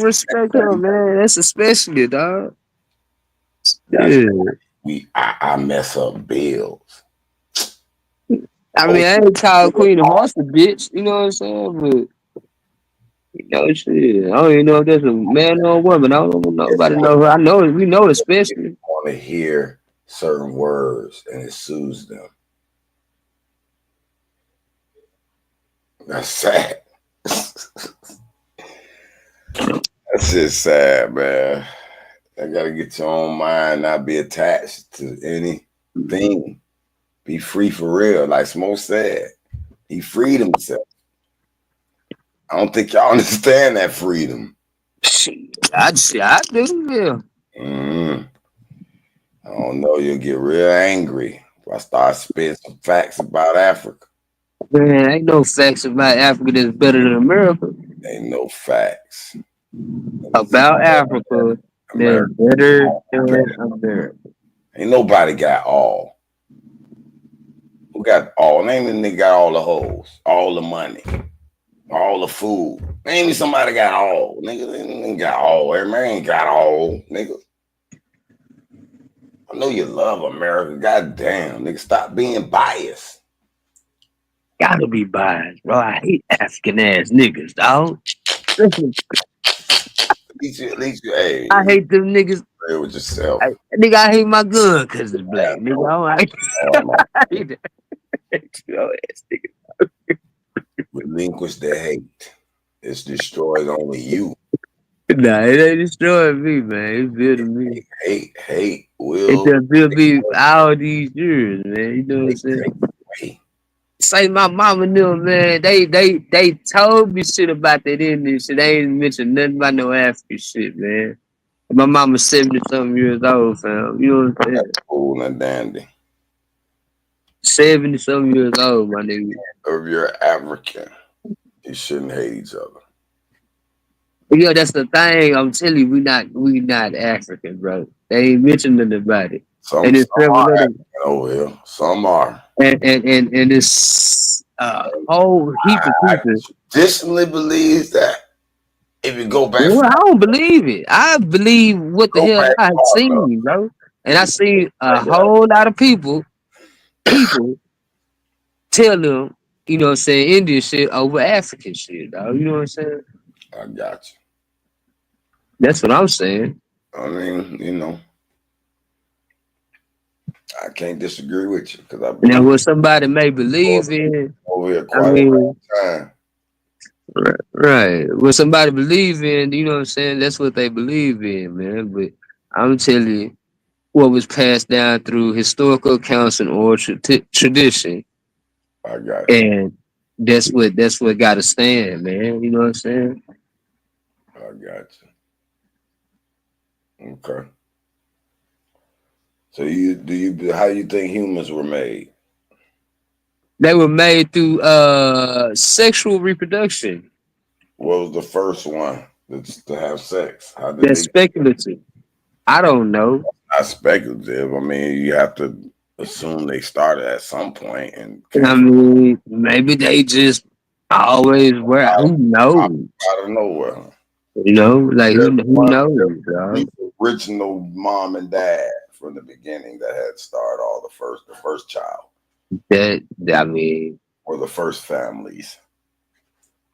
respect her, man. That's a specialist, dog. Yeah. I mess up bills. I mean, I ain't called Queen of Hearts a bitch, you know what I'm saying? But you know, shit. I don't even know if that's a man or a woman. I don't know nobody know her. I know we know the specialist. Want to hear certain words and it soothes them. That's sad. That's just sad, man. I gotta get your own mind, not be attached to anything. Be free for real, like Smoke said. He freed himself. I don't think y'all understand that freedom. I do, yeah. I don't know. You'll get real angry if I start spitting some facts about Africa. Man, ain't no facts about Africa that's better than America. Ain't no facts about Africa that's better than America. Ain't nobody got all. Who got all? Name the nigga got all the hoes, all the money, all the food. Name me somebody got all. Nigga, they ain't got all. Everybody ain't got all, nigga. I know you love America. Goddamn, nigga, stop being biased. Gotta be biased, bro. I hate African ass niggas, dog. At least you, hey. I hate them niggas. Play with yourself. Nigga, I hate my gun because it's black. Nigga, I hate it. Relinquish the hate. It's destroyed only you. Nah, it ain't destroying me, man. It's building me. Hate will. It just built me all these years, man. You know what I'm saying? Say my mama knew, man. They told me shit about that Indian shit. They ain't mentioned nothing about no African shit, man. My mama's 70-something years old, fam. You know what I'm saying? Cool and dandy. 70-something years old, my nigga. If you're African, you shouldn't hate each other. Yeah, that's the thing. I'm telling you, we not African, bro. They ain't mentioned nothing about it. Some and it's are African over here. Some are. And it's a whole heap of people. Traditionally believes that. If you go back, well, I don't believe it. I believe what the hell I seen, bro. And I seen a whole lot of people tell them, you know what I'm saying, Indian shit over African shit, dog. You know what I'm saying? I got you. That's what I'm saying. I mean, you know, I can't disagree with you because I now what somebody may believe in over here quite a long time. Right. What somebody believe in, you know what I'm saying? That's what they believe in, man. But I'm telling you, what was passed down through historical accounts and oral tradition. I got you. And that's what got to stand, man. You know what I'm saying? I got you. Okay. So how you think humans were made? They were made through sexual reproduction. What was the first one? to have sex? How did That's they? speculative. I don't know. Not speculative. I mean, you have to assume they started at some point and I mean, maybe they just always were. Who knows? out of nowhere. You know, like who knows, dog? Original mom and dad from the beginning that had started all the first child. That I mean, or the first families.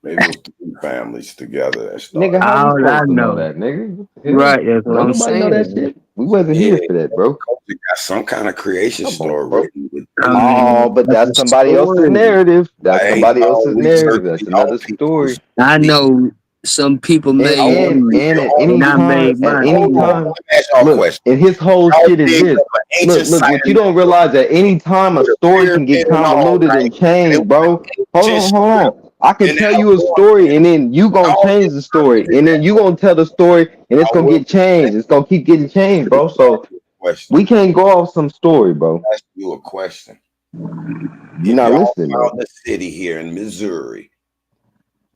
Maybe it was 3 families together that started. Nigga, how we all I supposed to know know, that, nigga? right? That's what Don't I'm nobody know that saying. shit. We wasn't here for that, bro. You got some kind of creation story. bro. written with- Oh, but that's somebody else's narrative. That's I ain't somebody else's always narrative. searching That's another story. I know some people made And at any not time, made at mine. any time, Ask y'all a look, question. and his whole Y'all shit is dig this. up an ancient Look, site what you don't realize at any time a story can get pyramid and all, convoluted right? and changed, bro. Hold Just on. I can and tell now you a story, and then you gonna y'all change the story, and then you gonna tell the story, and it's I gonna will get changed. It's gonna keep getting changed, bro. So question. we can't go off some story, bro. Ask you a question. You're not Y'all listening, bro. found the city here in Missouri,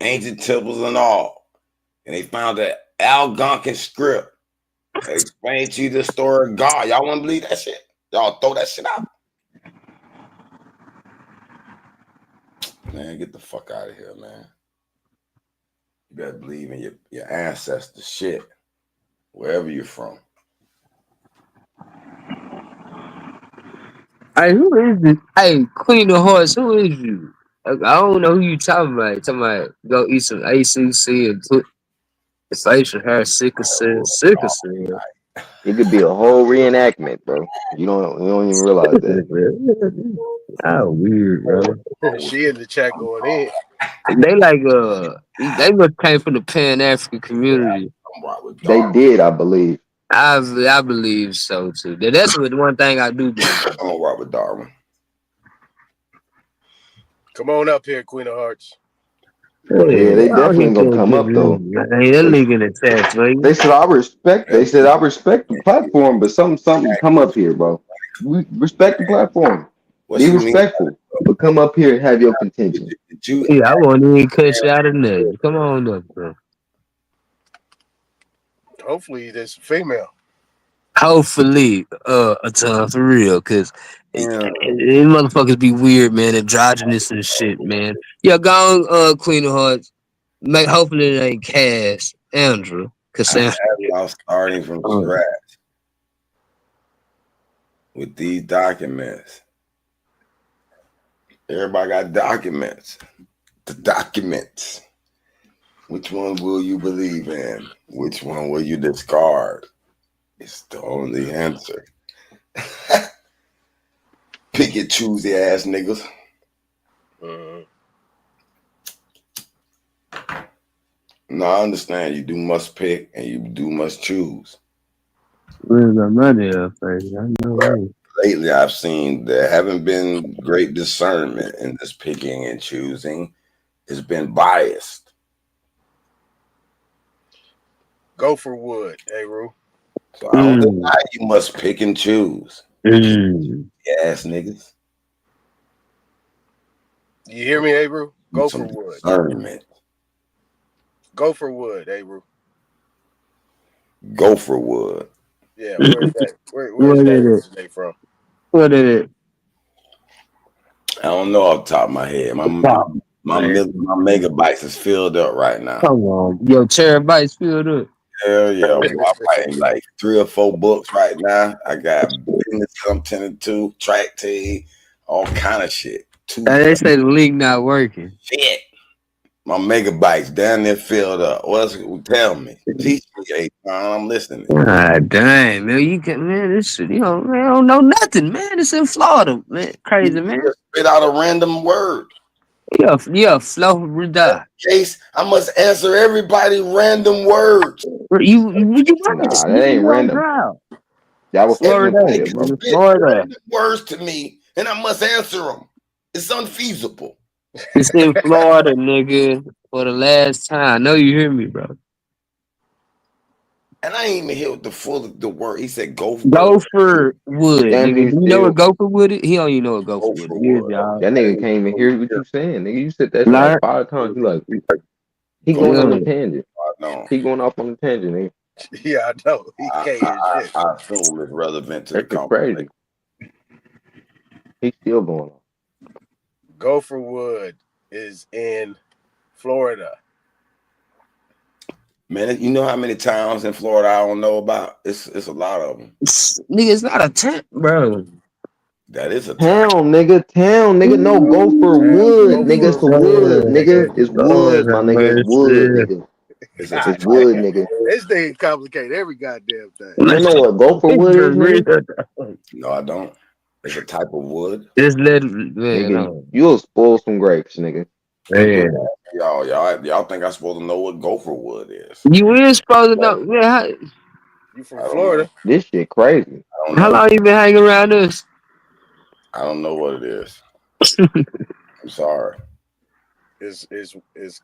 ancient temples and all, and they found the Algonquin script. They explained to you the story of God. Y'all want to believe that shit? Y'all throw that shit out. Man, get the fuck out of here, man. You better believe in your ancestors shit, wherever you're from. Hey, who is this? Hey, Queen of Hearts, who is you? I don't know who you talking about. Talking about go eat some ACC and put facial hair, sickle cell. It could be a whole reenactment, bro. You don't even realize that. How weird, bro. She in the chat going in. They like they must came from the Pan African community. They did, I believe. I believe so too. That's what one thing I do believe. I'm gonna rock with Darwin. Come on up here, Queen of Hearts. Yeah, they definitely gonna come up though. Hey, that link in the text, man. They said I respect the platform, but something come up here, bro. We respect the platform. Be respectful, but come up here and have your contention. Yeah, I won't even cut you out of nothing. Come on up, bro. Hopefully, there's a female. Hopefully, a ton for real, cause these motherfuckers be weird, man, androgynous and shit, man. Yeah, go on, Queen of Hearts. Hopefully it ain't Cass, Andrew, Cassandra. I'm starting from scratch with these documents. Everybody got documents. The documents. Which one will you believe in? Which one will you discard? It's the only answer. Pick and choose the ass niggas. No, I understand. You do must pick and you do must choose. Where's my money up, baby? I know that. Lately, I've seen there haven't been great discernment in this picking and choosing. It's been biased. Go for wood, hey Rue. So I don't deny you must pick and choose. Ass niggas. You hear me, hey Rue? Go for Some wood. discernment. Go for wood, hey Rue. Go for wood. Yeah, where's that? Where's that originate from? What is it? I don't know off the top of my head. My megabytes is filled up right now. Come on, yo, terabytes filled up. Hell yeah, I'm writing like 3 or 4 books right now. I got business I'm tending to, track team, all kind of shit. They say the link not working. Shit. My megabytes down there filled up. What's tell me? Teach me, I'm listening. God dang, man, you can this shit, man, I don't know nothing, man. It's in Florida, man. Crazy, man. Just spit out a random word. Yeah, Florida. Case, I must answer everybody random words. You Nah, that ain't random. That was Florida, random words to me, and I must answer them. It's unfeasible. It's in Florida, nigga, for the last time. I know you hear me, bro. And I ain't even hit the word. He said gopher. Gopher wood, Damn, nigga. You know what gopher wood is? He don't even know what gopher wood is, y'all. That nigga can't even hear what you saying, nigga. You said that shit like 5 times. He going on a tangent. No. Keep going off on the tangent, eh? Yeah, I know. He can't hear shit. I assume it's relevant to the That's conversation. crazy. He's still going on. Gopher Wood is in Florida. Man, you know how many towns in Florida I don't know about? It's a lot of them. Nigga, it's not a tent, bro. That is a Town, nigga. Town, nigga. No, Gopher Wood, nigga. It's wood, nigga. It's wood, my nigga. It's wood, nigga. It's wood, nigga. This thing complicate every goddamn thing. You don't know what Gopher Wood is, nigga? No, I don't. It's a type of wood. Just let Nigga, you'll spoil some grapes, nigga. Man. Y'all think I'm supposed to know what Gopher Wood is? You is supposed to know. Yeah, You from Florida? This shit crazy. how long you been hanging around us? I don't know what it is. I'm sorry. It's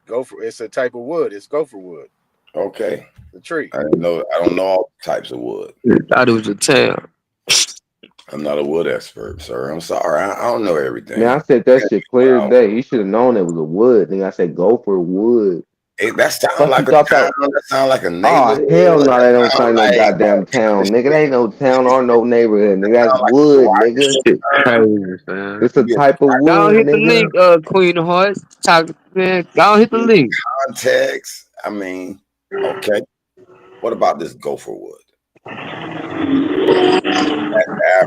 gopher. It's a type of wood. It's gopher wood. Okay. The tree. I don't know all types of wood. Thought it was a town. I'm not a wood expert, sir. I'm sorry. I don't know everything. Man, I said that shit clear as day. You should have known it was a wood. Nigga, I said Gopher Wood. That sound like a town. That sound like a Oh, neighborhood. hell no, that don't sound like no goddamn town. Nigga, that ain't no town or no neighborhood. Nigga, that's wood, nigga. It's a type of wood, Go hit the nigga. link, Queen of Hearts. Talk, man. Go hit the link. Context. I mean, okay. What about this Gopher Wood?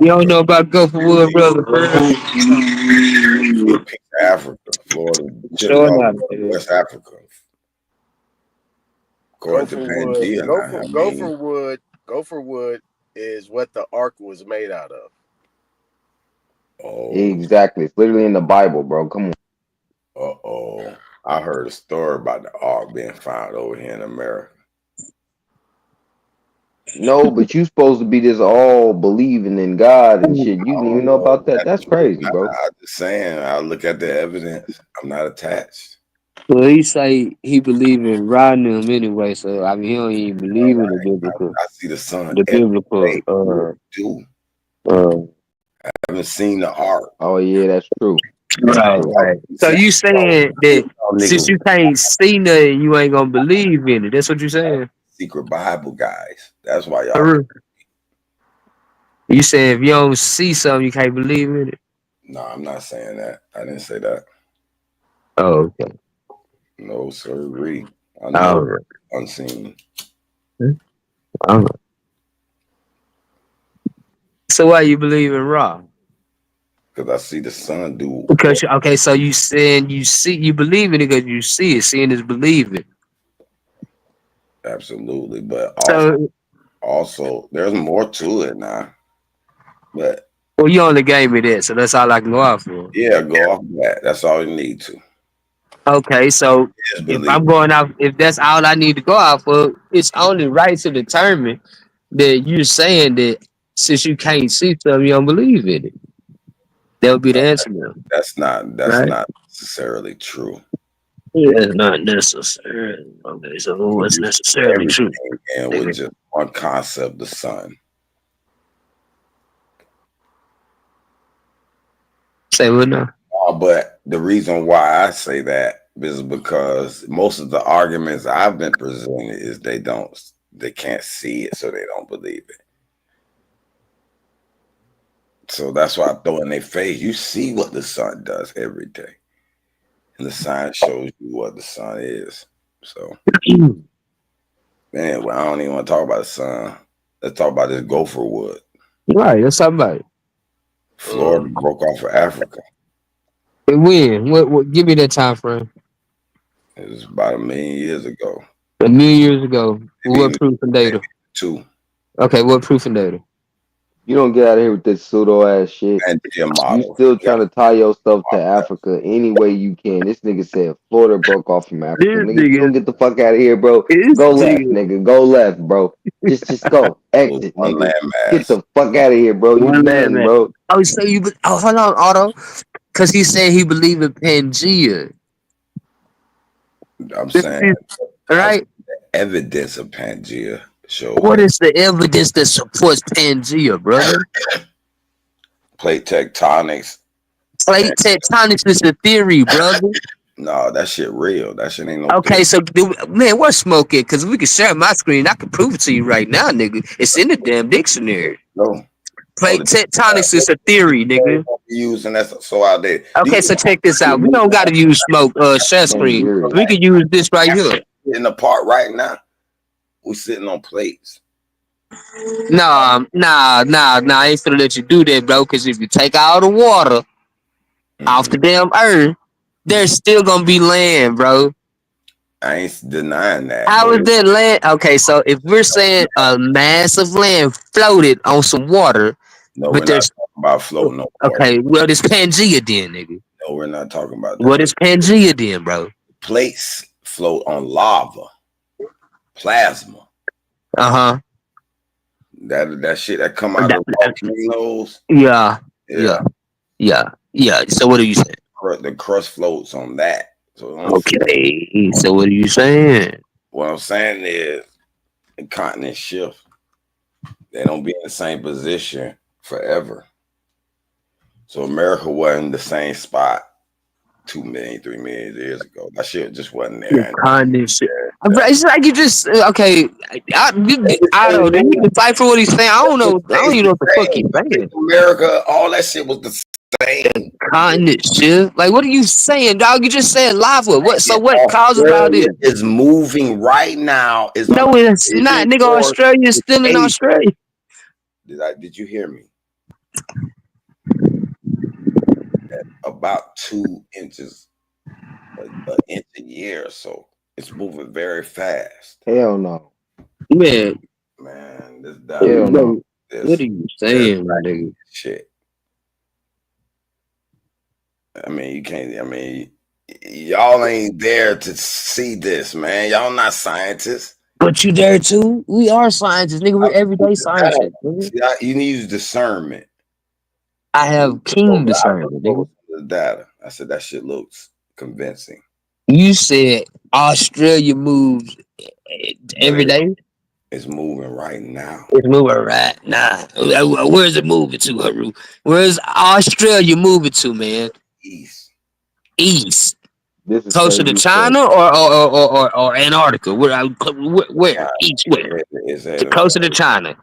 You don't know about Gopher Wood, brother. Africa, Florida, Sure not, West Africa. According to Pangea, Gopher Wood is what the ark was made out of. Oh, Exactly. It's literally in the Bible, bro. Come on. I heard a story about the ark being found over here in America. No, but you supposed to be this all believing in God and shit. You didn't even know about that. That's crazy, bro. I'm just saying, I look at the evidence. I'm not attached. Well, he say he believe in Ranum anyway, so I mean he don't even believe in the biblical. I see the sun. The biblical. I haven't seen the ark. Oh yeah, that's true. Right. So you saying that since you can't see nothing, you ain't gonna believe in it? That's what you saying? Secret Bible guys. That's why y'all. You saying if you don't see something, you can't believe in it? No, I'm not saying that. I didn't say that. Oh, okay. No, sir. I know unseen. All right. So why you believe in Ra? Because I see the sun do. Because okay, so you saying you believe in it because you see it. Seeing is believing. Absolutely, but So also there's more to it now. But well, you only gave me that, so that's all I can go off for. yeah, go off that. That's all you need to. Okay, so if I'm going off, if that's all I need to go off for, it's only right to determine that you're saying that since you can't see something, you don't believe in it. That would be the answer now. That's not Right? not necessarily true. It's not necessary. Okay, so what's necessarily true? And with just one concept, the sun. Say what now? But the reason why I say that is because most of the arguments I've been presenting is they can't see it, so they don't believe it. So that's why I throw in their face. You see what the sun does every day. And the sign shows you what the sun is. So anyway, I don't even want to talk about the sun. Let's talk about this Gopher Wood. Right, let's talk about it. Florida broke off of Africa. When? What? Give me that time frame. It was about 1 million years ago. 1 million years ago. What proof and data? 2. Okay, what proof and data? You don't get out of here with this pseudo ass shit. And You still trying to tie yourself to Africa any way you can. This nigga said Florida broke off from Africa. Nigga, you don't get the fuck out of here, bro. Go left, nigga. Go left, bro. Just go. Exit, nigga. Get the fuck out of here, bro. You done, bro. Oh, so hold on, Otto. Because he said he believed in Pangea. I'm saying, right? The evidence of Pangea shows. What is the evidence that supports Pangea, brother? Plate tectonics. Plate tectonics is a theory, brother. No, that shit real. That shit ain't no. Okay, so man, where's smoke at? Because we can share my screen. I can prove it to you right now, nigga. It's in the damn dictionary. No. Plate tectonics is a theory, nigga. Using that's so out there. Okay, so check this out. We don't got to use smoke share screen. We can use this right here. In the park right now, we sitting on plates. Nah. I ain't finna let you do that, bro. Because if you take all the water off the damn earth, there's still gonna be land, bro. I ain't denying that. How is that land? Okay, so if we're saying a mass of land floated on some water, no, but we're there's not talking about floating on water. okay, well, there's Pangea then, nigga. No, we're not talking about that. What is Pangea then, bro? Plates float on lava, plasma. Uh-huh. That shit that come out of volcanoes. Yeah. So what are you saying? The crust floats on that. So okay. So what are you saying? What I'm saying is the continent shift. They don't be in the same position forever. So America wasn't the same spot 2 million, 3 million years ago. That shit just wasn't there. Continent shift. It's like you just okay. I don't know. You decipher what he's saying. I don't know. I don't even know what the fuck he's saying. America, all that shit was the same. Continent shift. Like, what are you saying, dog? You just said lava. What? So what causes all this? It's moving right now. No, it's not, nigga. Australia is still in Australia. Did you hear me? At about 2 inches, an inch a year or so. It's moving very fast. Hell no. Man, this hell no. What are you saying, my nigga? Shit. I mean, you can't. I mean, y'all ain't there to see this, man. Y'all not scientists. But you there too? We are scientists, nigga. We're everyday scientists. You need discernment. I have keen discernment, nigga. The data. I said that shit looks convincing. You said Australia moves every day. It's moving right now. It's moving right now. Where's it moving to, Haru? Where's Australia moving to, man? East. This is closer to China or Antarctica? Where? East where? Closer to China.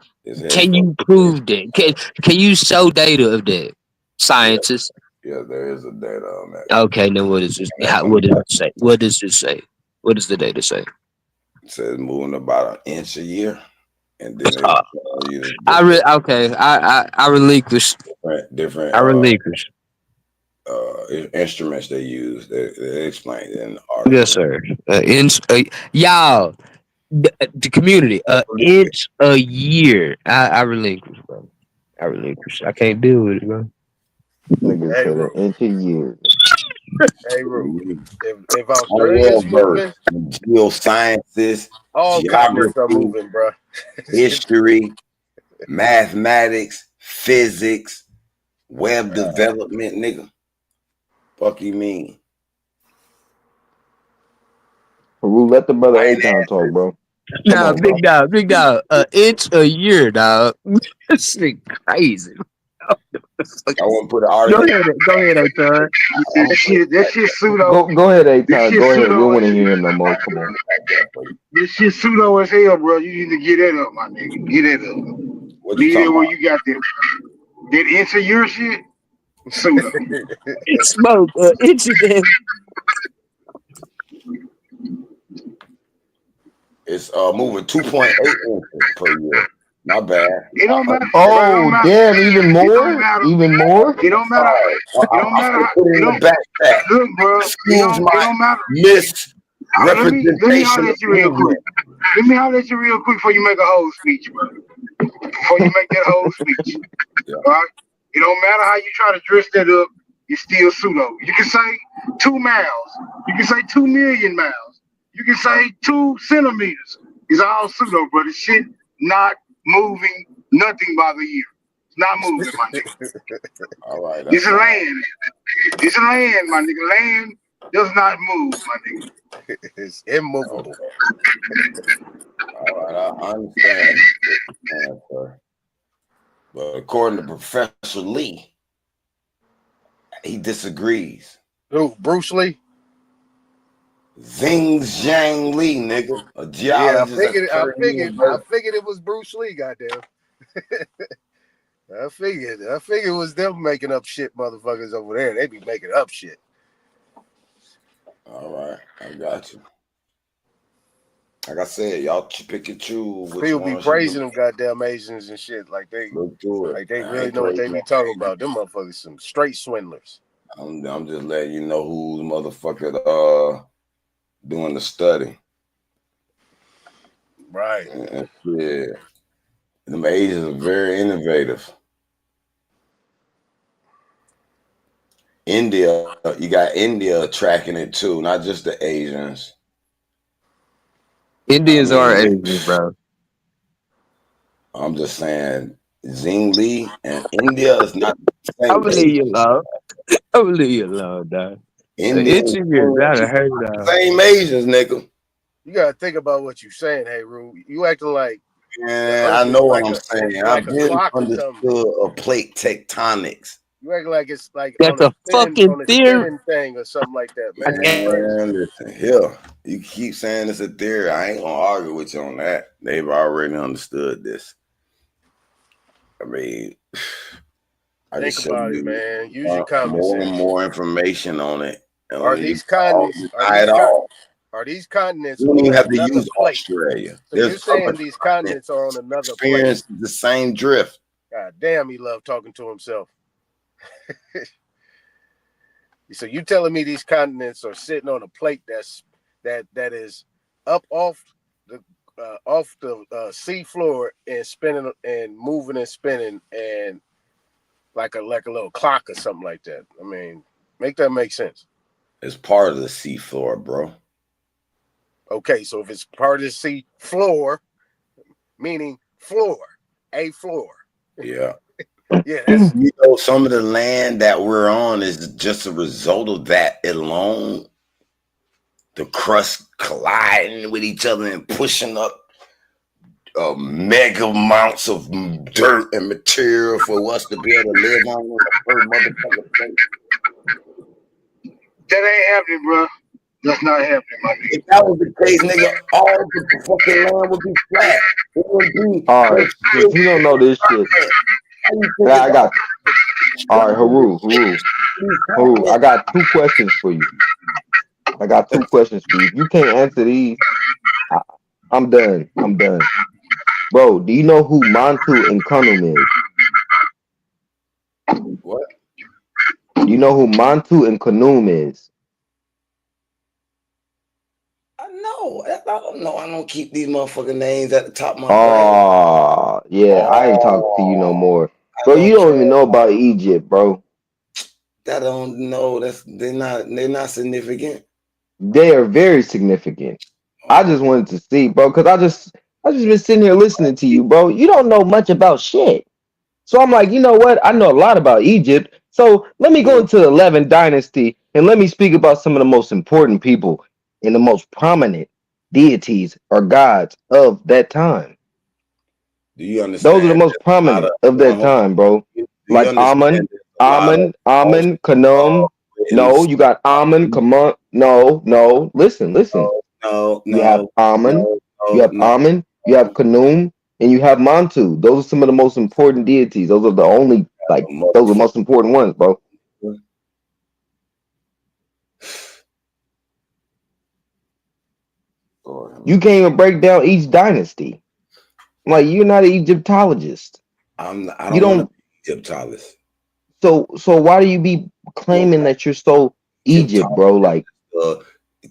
Can you prove that? Can you show data of that, scientists? Yeah, there is a data on that. Okay, then what is this? What does it say? What does it say? What does the data say? It says moving about an inch a year, and then I relinquish. Different. I relinquish. Instruments they use. They explained it in the article. Yes, sir. Y'all, the community, inch a year. I relinquish, bro. I relinquish. I can't deal with it, bro. Nigga said an inch a year. Hey, Ru, if Australia's moving, geosciences, all continents are moving, bro. History, mathematics, physics, web development, nigga. Fuck you mean? Haru, let the brother A-Town talk, bro. Nah, big dog. An inch a year, dog. This shit crazy. I want to put an article. Go ahead, A-Town. That shit pseudo. Go ahead, A-Town. Go ahead. We don't want to hear him no more. Come on. This shit pseudo as hell, bro. You need to get that up, my nigga. Get that up. Leave it where you got that. That inch a year shit? Pseudo. It's smoke. Inch again. It's moving 2.8 inches per year. Not bad. It don't matter. Oh, damn! Even more? Even more? It don't matter. It don't matter. It don't matter. Look, bro. It don't matter. Let me holler at you real quick. Let me holler at you real quick before you make a whole speech, bro. Before you make that whole speech. All right? It don't matter how you try to dress that up. It's still pseudo. You can say 2 miles. You can say 2 million miles. You can say 2 centimeters. It's all pseudo, bro. This shit not moving nothing by the year. It's not moving, my nigga. All right. It's a land. It's a land, my nigga. Land does not move, my nigga. It's immovable. All right, I understand. But according to Professor Lee, he disagrees. Who? Bruce Lee? Zing Zhang Li, nigga, a Yeah, geologist at Curtin I University. figured it was Bruce Lee. Goddamn. I figured it was them making up shit, motherfuckers over there. They be making up shit. All right, I got you. Like I said, y'all pick and choose which People be ones praising you them goddamn Asians and shit like they look through it. like they I really ain't know what they praising be them. talking about. Them motherfuckers some straight swindlers. I'm just letting you know who's motherfucker doing the study. Right. And yeah. Them Asians are very innovative. India, you got India tracking it too, not just the Asians. Indians are Asians, bro. I'm just saying, Zing Li and India is not the same. I believe you, love. I believe you, love, dog. India Itchy ears, I done heard that. same Asians, nigga. You gotta think about what you're saying, hey Rue. You acting like Yeah, I know what I'm saying. like I've a been clock or understood something. of plate tectonics. You acting like it's like That's on a fucking on a theory. spinning thing or something like that, man. That's crazy. Man, listen, here, you keep saying it's a theory. I ain't gonna argue with you on that. They've already understood this. I mean, I Think just show about it, you man. Use your common more and sense. more information on it. And Are you these continents are these continents You don't even on have to another use plate? Australia. So you're There's saying other these continents continents are on another plate? experience the same drift. God damn, he loved talking to himself. So you telling me these continents are sitting on a plate that is up off the sea floor and spinning and moving and spinning and like a little clock or something like that. I mean, make that make sense. It's part of the seafloor, bro. Okay, so if it's part of the sea floor, meaning floor, a floor. Yeah. Yeah, that's You know, some of the land that we're on is just a result of that alone. The crust colliding with each other and pushing up mega amounts of dirt and material for us to be able to live on the first motherfucking place. That ain't happening, bro. That's not happening, my nigga. If that was the case, nigga, all the fucking land would be flat. It would be. All right, since you don't know this shit, I got. All right, Haru, I got 2 questions for you. If you can't answer these, I'm done. Bro, do you know who Mantu and Kunum is? What? Do you know who Mantu and Kunum is? No, I don't know. I don't keep these motherfucking names at the top of my Oh, yeah, I ain't talking to you no more. Bro, you don't even know about Egypt, bro. That don't know. They're not significant. They are very significant. I just wanted to see, bro, because I just been sitting here listening to you, bro. You don't know much about shit. So I'm like, you know what? I know a lot about Egypt. So let me go into the 11th dynasty and let me speak about some of the most important people and the most prominent deities or gods of that time. Do you understand? Those are the most prominent of that time, bro. Like Amun, Kanum. No, you got Amun, Kamun. No. Listen. No. You have Amun, you have Kanum, and you have Mantu. Those are some of the most important deities. Those are the only, those are the most important ones, bro. You can't even break down each dynasty. Like, you're not an Egyptologist. I don't want to be Egyptologist. So why do you be claiming that you're so Egypt, bro? Like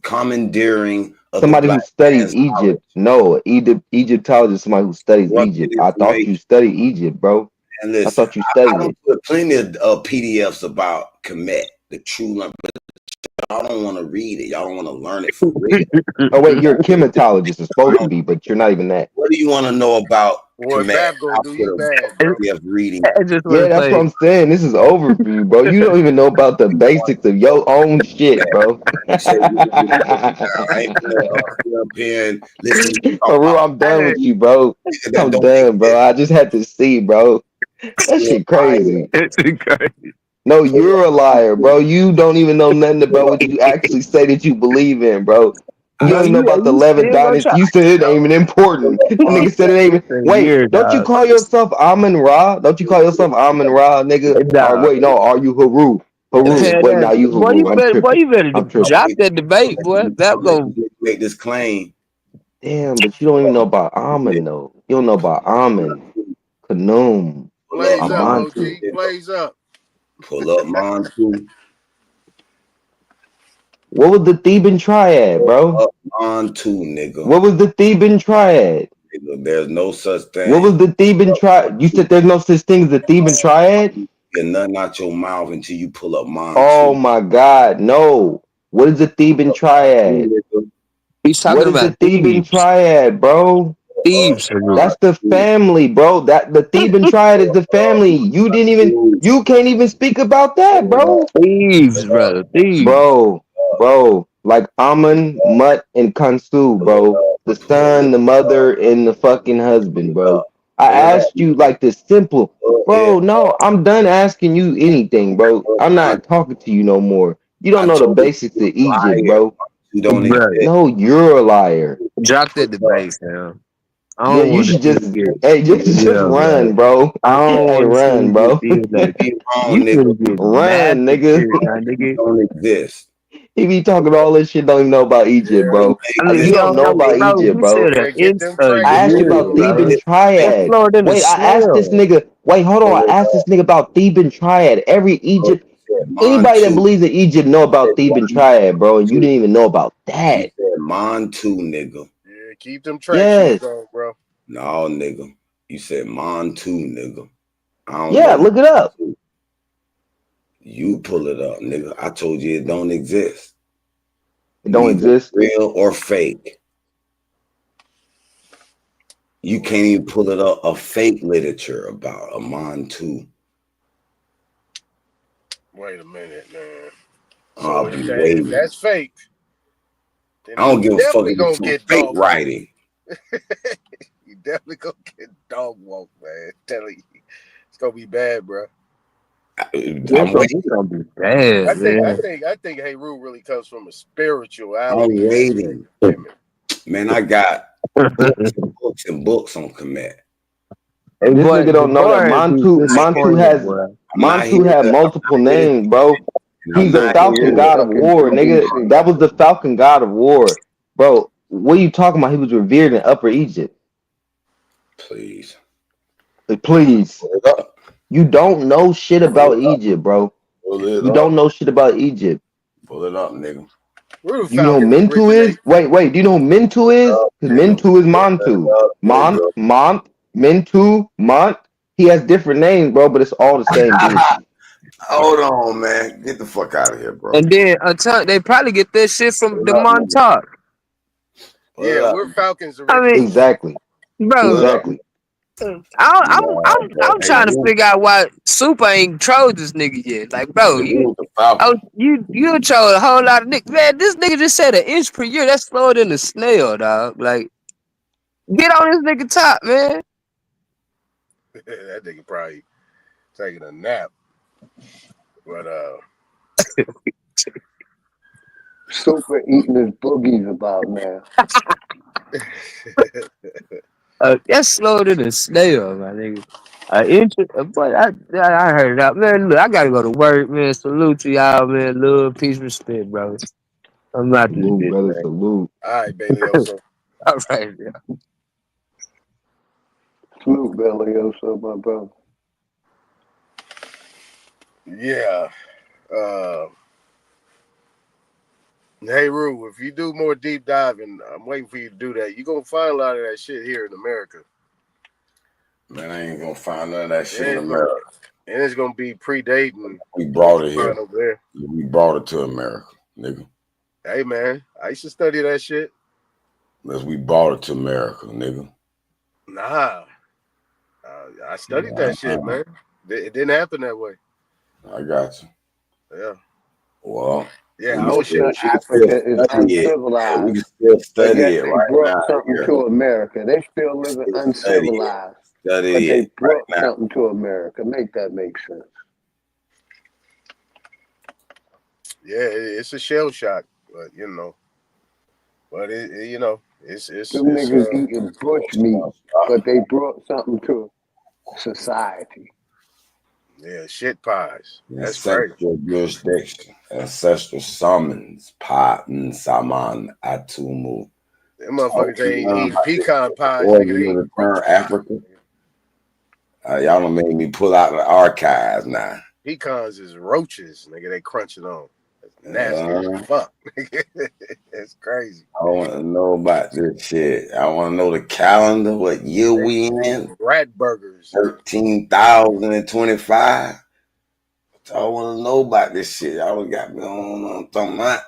commandeering of somebody who studies Egypt. No, Egyptologist, somebody who studies Egypt. I thought you studied Egypt, bro. And listen, I thought you studied it. put plenty of PDFs about Kemet, the true number. Y'all don't want to read it. Y'all don't want to learn it for real. Oh wait, you're a chematologist. It's supposed to be, but you're not even that. What do you want to know about Kemet? Reading. Yeah, that's what I'm saying. This is over for you, bro. You don't even know about the basics of your own shit, bro. Haru, I'm done with you, bro. I'm done, bro. I just had to see, bro. That shit crazy. It's crazy. No, you're a liar, bro. You don't even know nothing about what you actually say that you believe in, bro. You don't even know about the 11th still gonna dynasty. try. You said it ain't even important. That nigga said it ain't even. Wait, don't you call yourself Amun Ra? Don't you call yourself Amun Ra, nigga? Or Nah. wait, no, are you Haru? Haru. Man, Wait, now you boy, Haru. I'm tripping. you better I'm tripping. drop that debate, boy. That go. Make this claim. Damn, but you don't even know about Amun, though. You don't know about Amun, Khanum, Blaze up, OG. Amantu. Blaze up. Pull up Montu. What was the Theban triad, bro? Pull up Montu, nigga. What was the Theban triad? Nigga, there's no such thing. What was the Theban triad? You said there's no such thing as the Theban triad? Get nothing out your mouth until you pull up Montu. Oh my God, no. What is the Theban triad? He's talking What is about the Theban Thebes. triad, bro? Thebes. That's the family, bro. That the Theban triad is the family. You can't even speak about that, bro. Thebes, brother. Thebes. Bro, like Amun, Mut, and Kansu, bro. The son, the mother, and the fucking husband, bro. I asked you like the simple, bro. No, I'm done asking you anything, bro. I'm not talking to you no more. You don't know the basics of Egypt, bro. You don't exist. No, you're a liar. Drop that debate, fam. I Yeah, don't you want to should see just, you hey, just run, bro. I don't Hey, want to see run, you bro. get like Be wrong, you nigga. finna get Run, nigga. massacred, my nigga. You don't exist. He be talking all this shit, don't even know about Egypt, bro. I mean, You you don't don't know know, about bro. Egypt, You bro. said Get them I asked you tracks. about year, Theban bro. That's triad. flowed in the Wait, I asked this snail. nigga. Wait, hold on. I asked this nigga about Theban triad. Every Egypt, anybody that believes in Egypt know about Theban triad, bro. And you didn't even know about that. Montu, nigga. Yeah, keep them track Yes. shoes on, bro. No, nigga. You said Montu, nigga. I don't Yeah, know. look it up. You pull it up, nigga. I told you it don't exist. It don't Neither exist. real or fake. You can't even pull it up a fake literature about a Montu. Wait a minute, man. I'll So be if waiting. that's fake, then I don't give a fuck definitely if gonna it's some get fake dog writing. You definitely gonna get dog walk, man. Telling you, it's gonna be bad, bro. It's gonna be bad, I think Hey Rue really comes from a spirituality. I'm waiting. Man, I got books and books on Kemet. Hey, This boy, nigga don't know that Montu had multiple names, bro. He's the Falcon God of War, nigga. That was the Falcon God of War, bro. What are you talking about? He was revered in Upper Egypt. Please. You don't know shit about Egypt, bro. You don't know shit about Egypt. Pull it up, nigga. Where do You know who Falcons Mentu is? originate? Wait. Do you know who Mentu is? Because Mentu is Montu. Mentu, Mont. He has different names, bro, but it's all the same dude. Hold on, man. Get the fuck out of here, bro. And then they probably get that shit from the Montauk. Yeah, we're Falcons I originate. mean, Exactly. bro. Exactly. I'm trying to figure out why Super ain't trolled this nigga yet. Like, bro, you troll a whole lot of niggas. Man, this nigga just said 1 inch per year. That's slower than a snail, dog. Like, get on this nigga top, man. That nigga probably taking a nap. But Super eating his boogies about now. That's slower than a snail, my nigga. 1 inch, but I heard that, man. Look, I gotta go to work, man. Salute to y'all, man. Love, peace, respect, bro. I'm out this Salute, bitch, brother. man. Salute. all right, Bailey. All right, yeah. Salute, Belioso, my brother. Yeah. Hey Rue, if you do more deep diving, I'm waiting for you to do that. You're gonna find a lot of that shit here in America. Man, I ain't gonna find none of that shit in America. And it's gonna be predating. We brought it here. Over there. We brought it to America, nigga. Hey man, I used to study that shit. We brought it to America, nigga. Nah. I studied that shit, man. It didn't happen that way. I got you. Yeah. Well, yeah, most of Africa is uncivilized. We can still study Yet it they right brought now. something to America. They still living uncivilized. But they brought something to America. Make that make sense. Yeah, it's a shell shock, but it's Them niggas eating bush meat, but they brought something to society. yeah, shit pies. That's crazy. Ancestral jurisdiction, ancestral summons, Patan Saman Atumu. Them motherfuckers ain't eating pecan pies, Or nigga. They eat the term Africa. Y'all done made me pull out the archives now. pecans is roaches, nigga. They crunching on. That's nasty as fuck. It's crazy. I want to know about this shit. I want to know the calendar. What year we in? Rat burgers. 13,025. I want to know about this shit. Y'all got me on something about.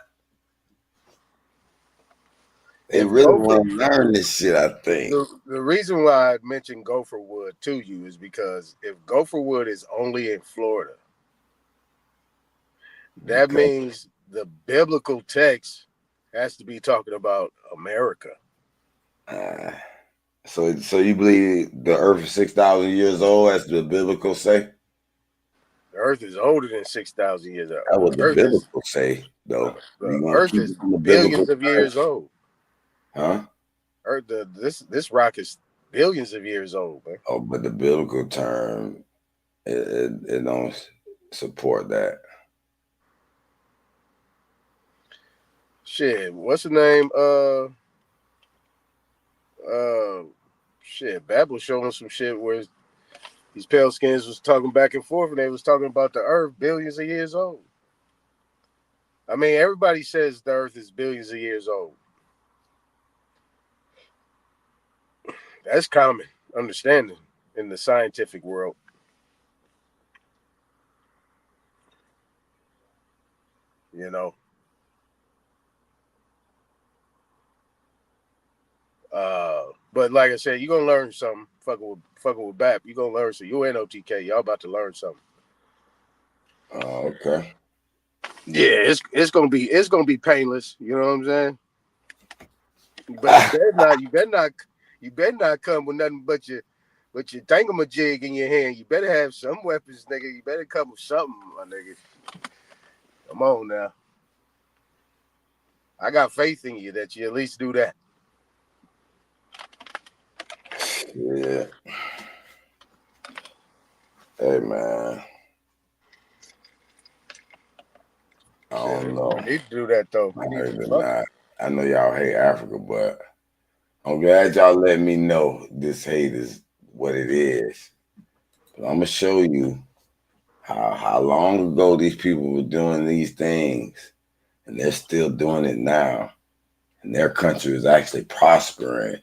They really want to learn this shit, I think. The reason why I mentioned gopher wood to you is because if gopher wood is only in Florida, that means the biblical text has to be talking about America. So you believe the earth is 6,000 years old, as the biblical say? The earth is older than 6,000 years old. That what the biblical say, though. The earth is billions of years old. Huh? Earth, this rock is billions of years old, man. Oh, but the biblical term, it don't support that. Shit, what's the name? Bab was showing some shit where these pale skins was talking back and forth, and they was talking about the earth billions of years old. I mean, everybody says the earth is billions of years old. That's common understanding in the scientific world. You know. But like I said, you're gonna learn something. Fucking with BAP, you're gonna learn something. You and OTK, y'all about to learn something. Oh, okay. Yeah, it's gonna be painless. You know what I'm saying? But you better not come with nothing but your thingamajig in your hand. You better have some weapons, nigga. You better come with something, my nigga. Come on now. I got faith in you that you at least do that. Yeah. Hey, man. I don't know. We need to do that, though. I know y'all hate Africa, but I'm glad y'all let me know this hate is what it is. But I'm going to show you how long ago these people were doing these things, and they're still doing it now. And their country is actually prospering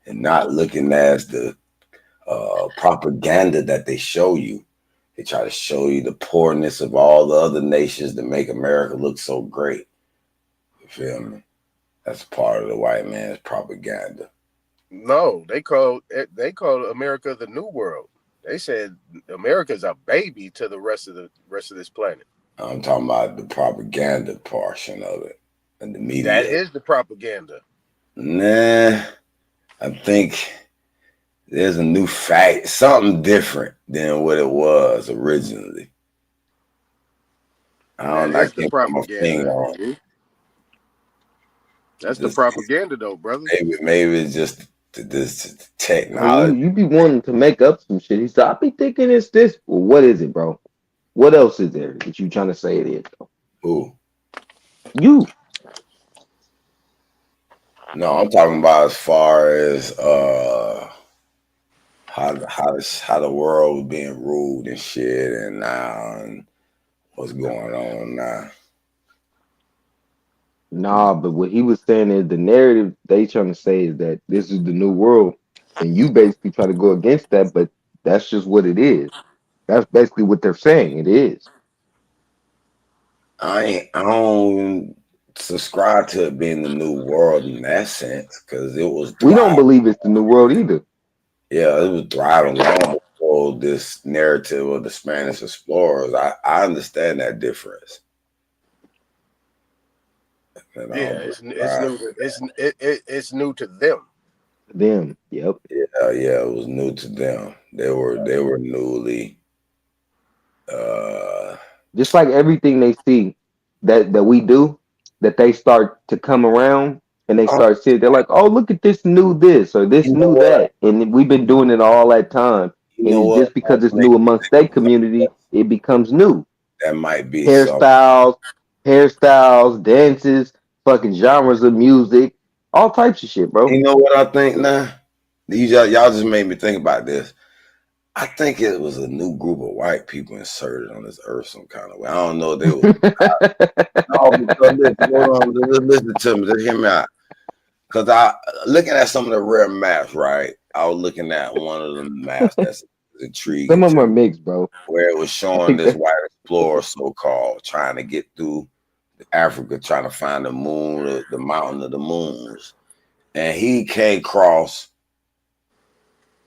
and not looking as the propaganda that they show you. They try to show you the poorness of all the other nations to make America look so great. You feel me? That's part of the white man's propaganda. No, they call America the New World. They said America's a baby to the rest of this planet. I'm talking about the propaganda portion of it and the media. That is the propaganda. Nah, I think there's a new fact, something different than what it was originally. That's the propaganda. That's the propaganda, though, brother. Maybe it's just this technology. You be wanting to make up some shit. He said, I be thinking it's this. Well, what is it, bro? What else is there that you trying to say it is, though? Who? You. No, I'm talking about as far as how the world was being ruled and shit, and now and what's going on now. Nah, but what he was saying is the narrative they trying to say is that this is the new world, and you basically try to go against that, but that's just what it is. That's basically what they're saying. It is. I don't subscribe to it being the new world in that sense, because it was. We don't believe it's the new world either. Yeah, it was thriving long before this narrative of the Spanish explorers. I understand that difference. Yeah, it's new to them. Them, yep. Yeah, it was new to them. They were newly. Just like everything they see that we do, that they start to come around and they start seeing, they're like, oh, look at this new this or this You know new what? that. And we've been doing it all that time. You know And what? just because it's new amongst their community, it becomes new. That might be something. Hairstyles, dances, fucking genres of music, all types of shit, bro. You know what I think now? Y'all just made me think about this. I think it was a new group of white people inserted on this earth some kind of way. I don't know if they were. No, because listen to me. Just hear me out. Because looking at some of the rare maps, right? I was looking at one of the maps that's intriguing. Some of them are mixed, bro. Where it was showing this white explorer, so-called, trying to get through Africa, trying to find the moon, the mountain of the moons. And he came across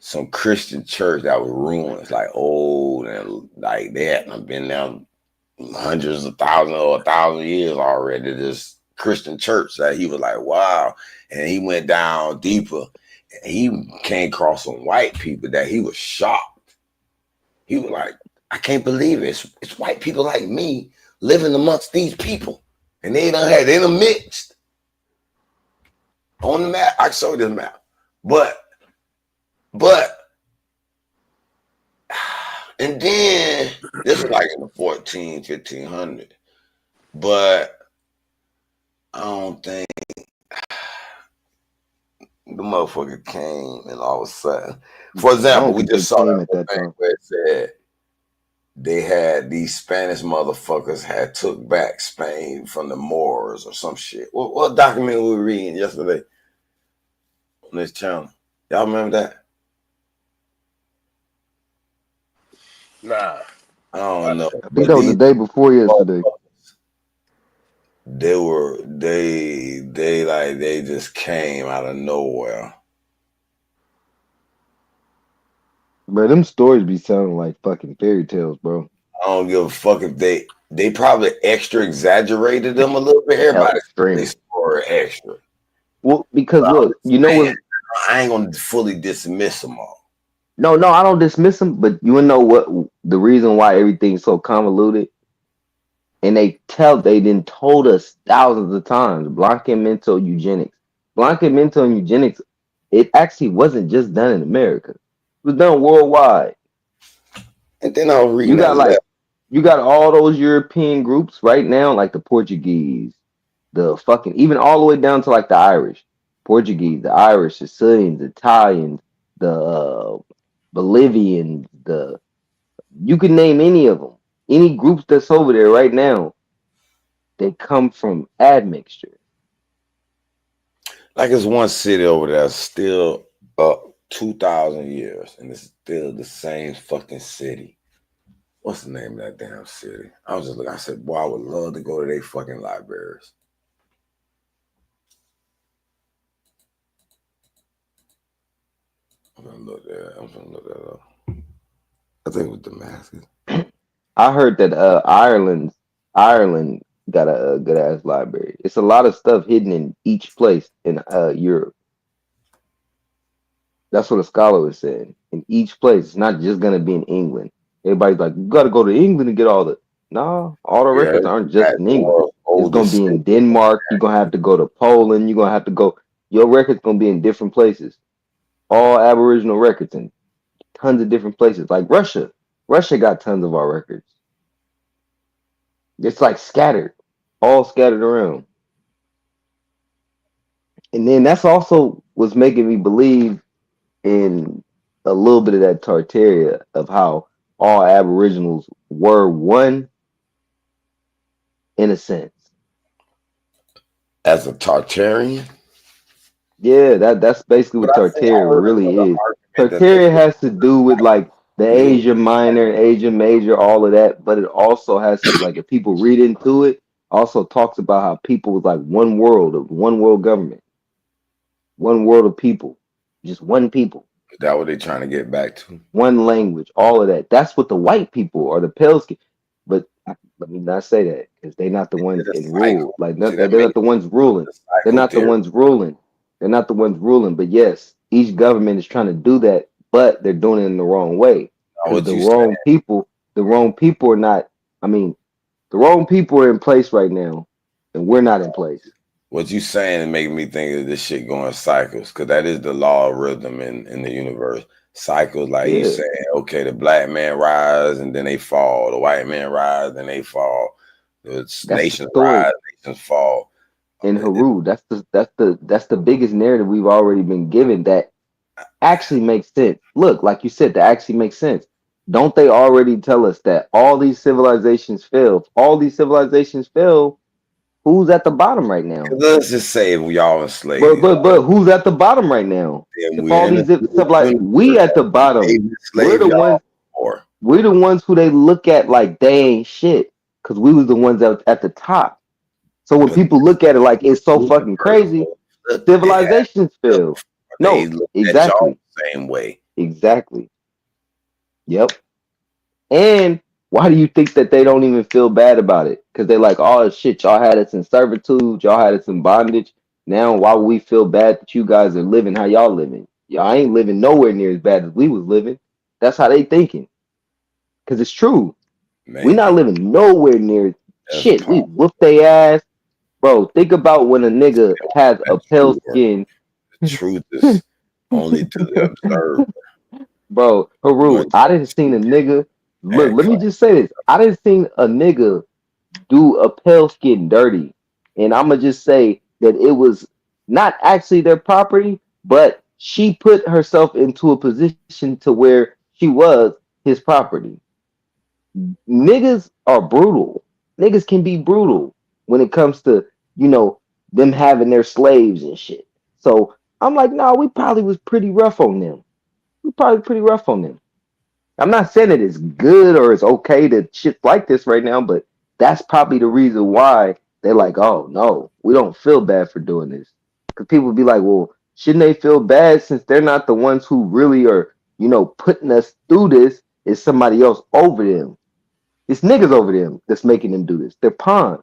some Christian church that was ruins, like old, and like they hadn't been there hundreds of thousands or 1,000 years already. This Christian church that he was like, wow. And he went down deeper. And he came across some white people that he was shocked. He was like, I can't believe it. It's white people like me living amongst these people. And they done mixed. On the map, I showed this map. But, and then, this was like in the 1500. But I don't think the motherfucker came and all of a sudden. For example, we just saw that thing where it said they had these Spanish motherfuckers had took back Spain from the Moors or some shit. What document we were reading yesterday on this channel? Y'all remember that? Nah. I don't know. I think that was the day before yesterday. They just came out of nowhere. Bro, them stories be sounding like fucking fairy tales, bro. I don't give a fuck if they probably extra exaggerated them a little bit. Everybody they story extra. Well, because look, you know what? I ain't gonna fully dismiss them all. No, I don't dismiss them, but you know what? The reason why everything's so convoluted, and they didn't told us thousands of times. Blanqueamento eugenics, and eugenics. It actually wasn't just done in America; it was done worldwide. And then I'll read. You got all those European groups right now, like the Portuguese, the fucking even all the way down to like the Irish, Portuguese, the Irish, Sicilians, Italians, the Bolivian, you can name any of them. Any groups that's over there right now, they come from admixture. Like it's one city over there still up 2,000 years, and it's still the same fucking city. What's the name of that damn city? I was just looking. I said, boy, I would love to go to their fucking libraries. I'm gonna look that up. I think it was Damascus. I heard that Ireland got a good ass library. It's a lot of stuff hidden in each place in Europe. That's what a scholar was saying. In each place, it's not just gonna be in England. Everybody's like, you gotta go to England to get all the. No, all the records aren't just in England. It's gonna be in Denmark. You're gonna have to go to Poland. You're gonna have to go. Your record's gonna be in different places. All Aboriginal records in tons of different places. Like Russia. Russia got tons of our records. It's like scattered, all scattered around. And then that's also what's making me believe in a little bit of that Tartaria of how all Aboriginals were one in a sense. As a Tartarian? Yeah, that's basically what Tartaria really is. Tartaria has to do with like the Asia Minor, Asia Major, all of that, but it also has to, like, if people read into it, also talks about how people was like one world government, one world of people, just one people. Is that what they're trying to get back to? One language, all of that. That's what the white people or the pale skin. But let me not say that because they're not the ones in rule. Like they're not the ones ruling. They're not the ones ruling. They're not the ones ruling. But yes, each government is trying to do that, but they're doing it in the wrong way. The wrong people are not. I mean, The wrong people are in place right now, and we're not in place. What you saying is making me think of this shit going cycles, because that is the law of rhythm in the universe. Cycles, like you saying, okay, the black man rise and then they fall, the white man rise and they fall, the nations rise, nations fall. And Haru, that's the biggest narrative we've already been given that actually makes sense. Look, like you said, that actually makes sense. Don't they already tell us that all these civilizations fail? If all these civilizations fail, who's at the bottom right now? Let's just say we all enslaved. But who's at the bottom right now? If all these we at the bottom, we're the ones. We're the ones who they look at like they ain't shit, because we was the ones that at the top. So when people look at it like it's so fucking crazy, civilizations fail. No, exactly. Same way. Exactly. Yep. And why do you think that they don't even feel bad about it? Because they're like, oh shit, y'all had us in servitude, y'all had us in bondage. Now why would we feel bad that you guys are living how y'all living? Y'all ain't living nowhere near as bad as we was living. That's how they thinking. Because it's true. We not living nowhere near shit. We whoop they ass. Bro, think about when a nigga has a pale skin. The truth is only to the observer. Bro, Haru, I didn't seen a nigga. Look, let me just say this. I didn't seen a nigga do a pale skin dirty. And I'ma just say that it was not actually their property, but she put herself into a position to where she was his property. Niggas are brutal. Niggas can be brutal when it comes to, you know, them having their slaves and shit. So I'm like, nah, we probably was pretty rough on them. We probably pretty rough on them. I'm not saying that it's good or it's okay that shit like this right now, but that's probably the reason why they're like, oh no, we don't feel bad for doing this. Because people be like, well, shouldn't they feel bad since they're not the ones who really are, you know, putting us through this? It's somebody else over them. It's niggas over them that's making them do this. They're pawns.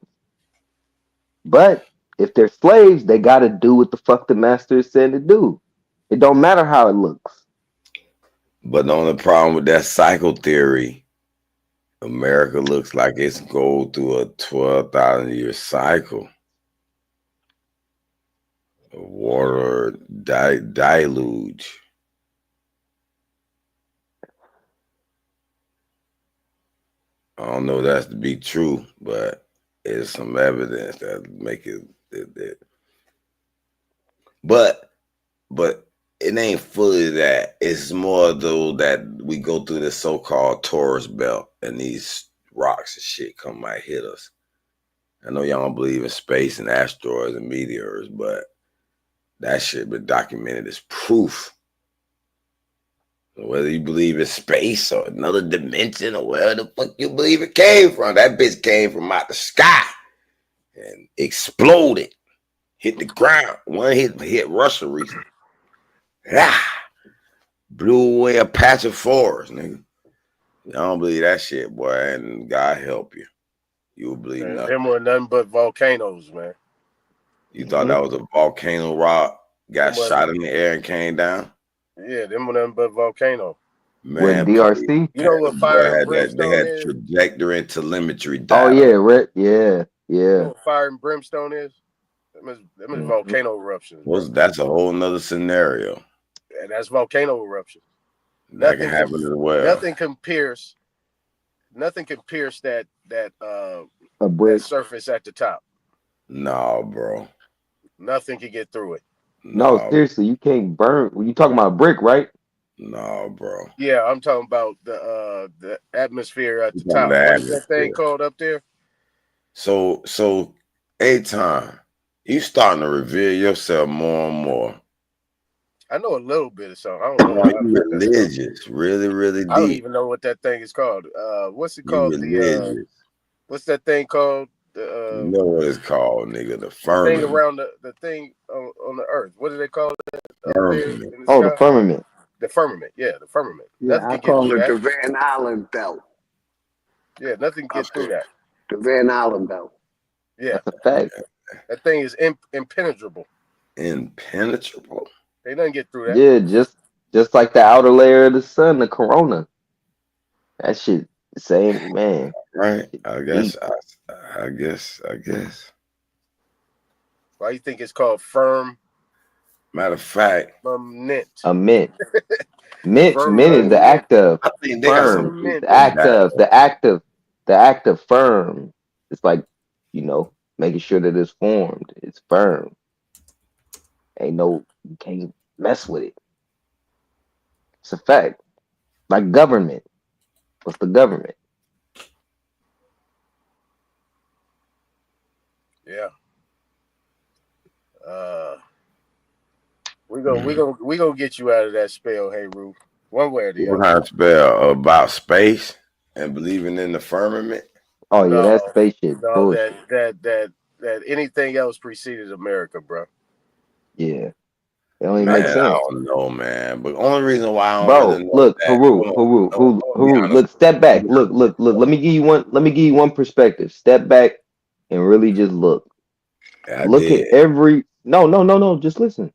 But if they're slaves, they got to do what the fuck the master is saying to do. It don't matter how it looks. But the only problem with that cycle theory, America looks like it's going through a 12,000 year cycle. A water deluge. I don't know if that's to be true, but it's some evidence that make it. But it ain't fully that. It's more though that we go through this so-called Taurus belt and these rocks and shit might hit us. I know y'all don't believe in space and asteroids and meteors, but that shit been documented as proof. Whether you believe in space or another dimension or where the fuck you believe it came from, that bitch came from out the sky and exploded, hit the ground. One hit Russia recently. Blew away a patch of forest, nigga. I don't believe that shit, boy, and God help you. You will believe nothing. Them were nothing but volcanoes, man. You thought that was a volcano rock, got shot in the air and came down? Yeah, them were nothing but volcano. Man, DRC? You know what fire and brimstone they had is? trajectory and telemetry Oh data. yeah, You know what fire and brimstone is? Them is volcano eruptions. That's a whole nother scenario. And that's volcano eruption. That can happen as well. Nothing can pierce that brick surface at the top. No, bro. Nothing can get through it. No, seriously, you can't burn. When you talking about brick, right? No, bro. Yeah, I'm talking about the atmosphere at the You're top. talking about What's that thing called up there? So A-Time, you starting to reveal yourself more and more. I know a little bit of something. I don't know. You religious, really, really deep. I don't even know what that thing is called. What's it called? What's that thing called? You know what it's called, nigga. The thing firmament. around the thing on the earth. What do they call it? Firmament. The firmament. The firmament. Yeah, the firmament. Yeah, Nothing I can call get it through the that. Van Allen belt. Yeah, nothing can get through that. The Van Allen belt. Yeah. That's a fact. That thing is impenetrable. Impenetrable. They doesn't get through that. Yeah, just like the outer layer of the sun, the corona. That shit Same man. Right. I guess. Why you think it's called firm? Matter of fact, Mint. A mint. Mint is the Firm. act of. I think they got Firm some is the act of. The act of firm. It's like, making sure that it's formed. It's firm. You can't mess with it. It's a fact. Like government. What's the government? Yeah. We gonna get you out of that spell, hey Roof. One way or the What other. kind of spell about space and believing in the firmament? Oh yeah, that's space shit. No, Bullshit. that anything else preceded America, bro. Yeah. It don't even Man, make sense. I don't know, man. But the only reason why I don't Bro, really know look, that. Haru, look, step back. Look. Let me give you one perspective. Step back and really just look. Look at every no, just listen.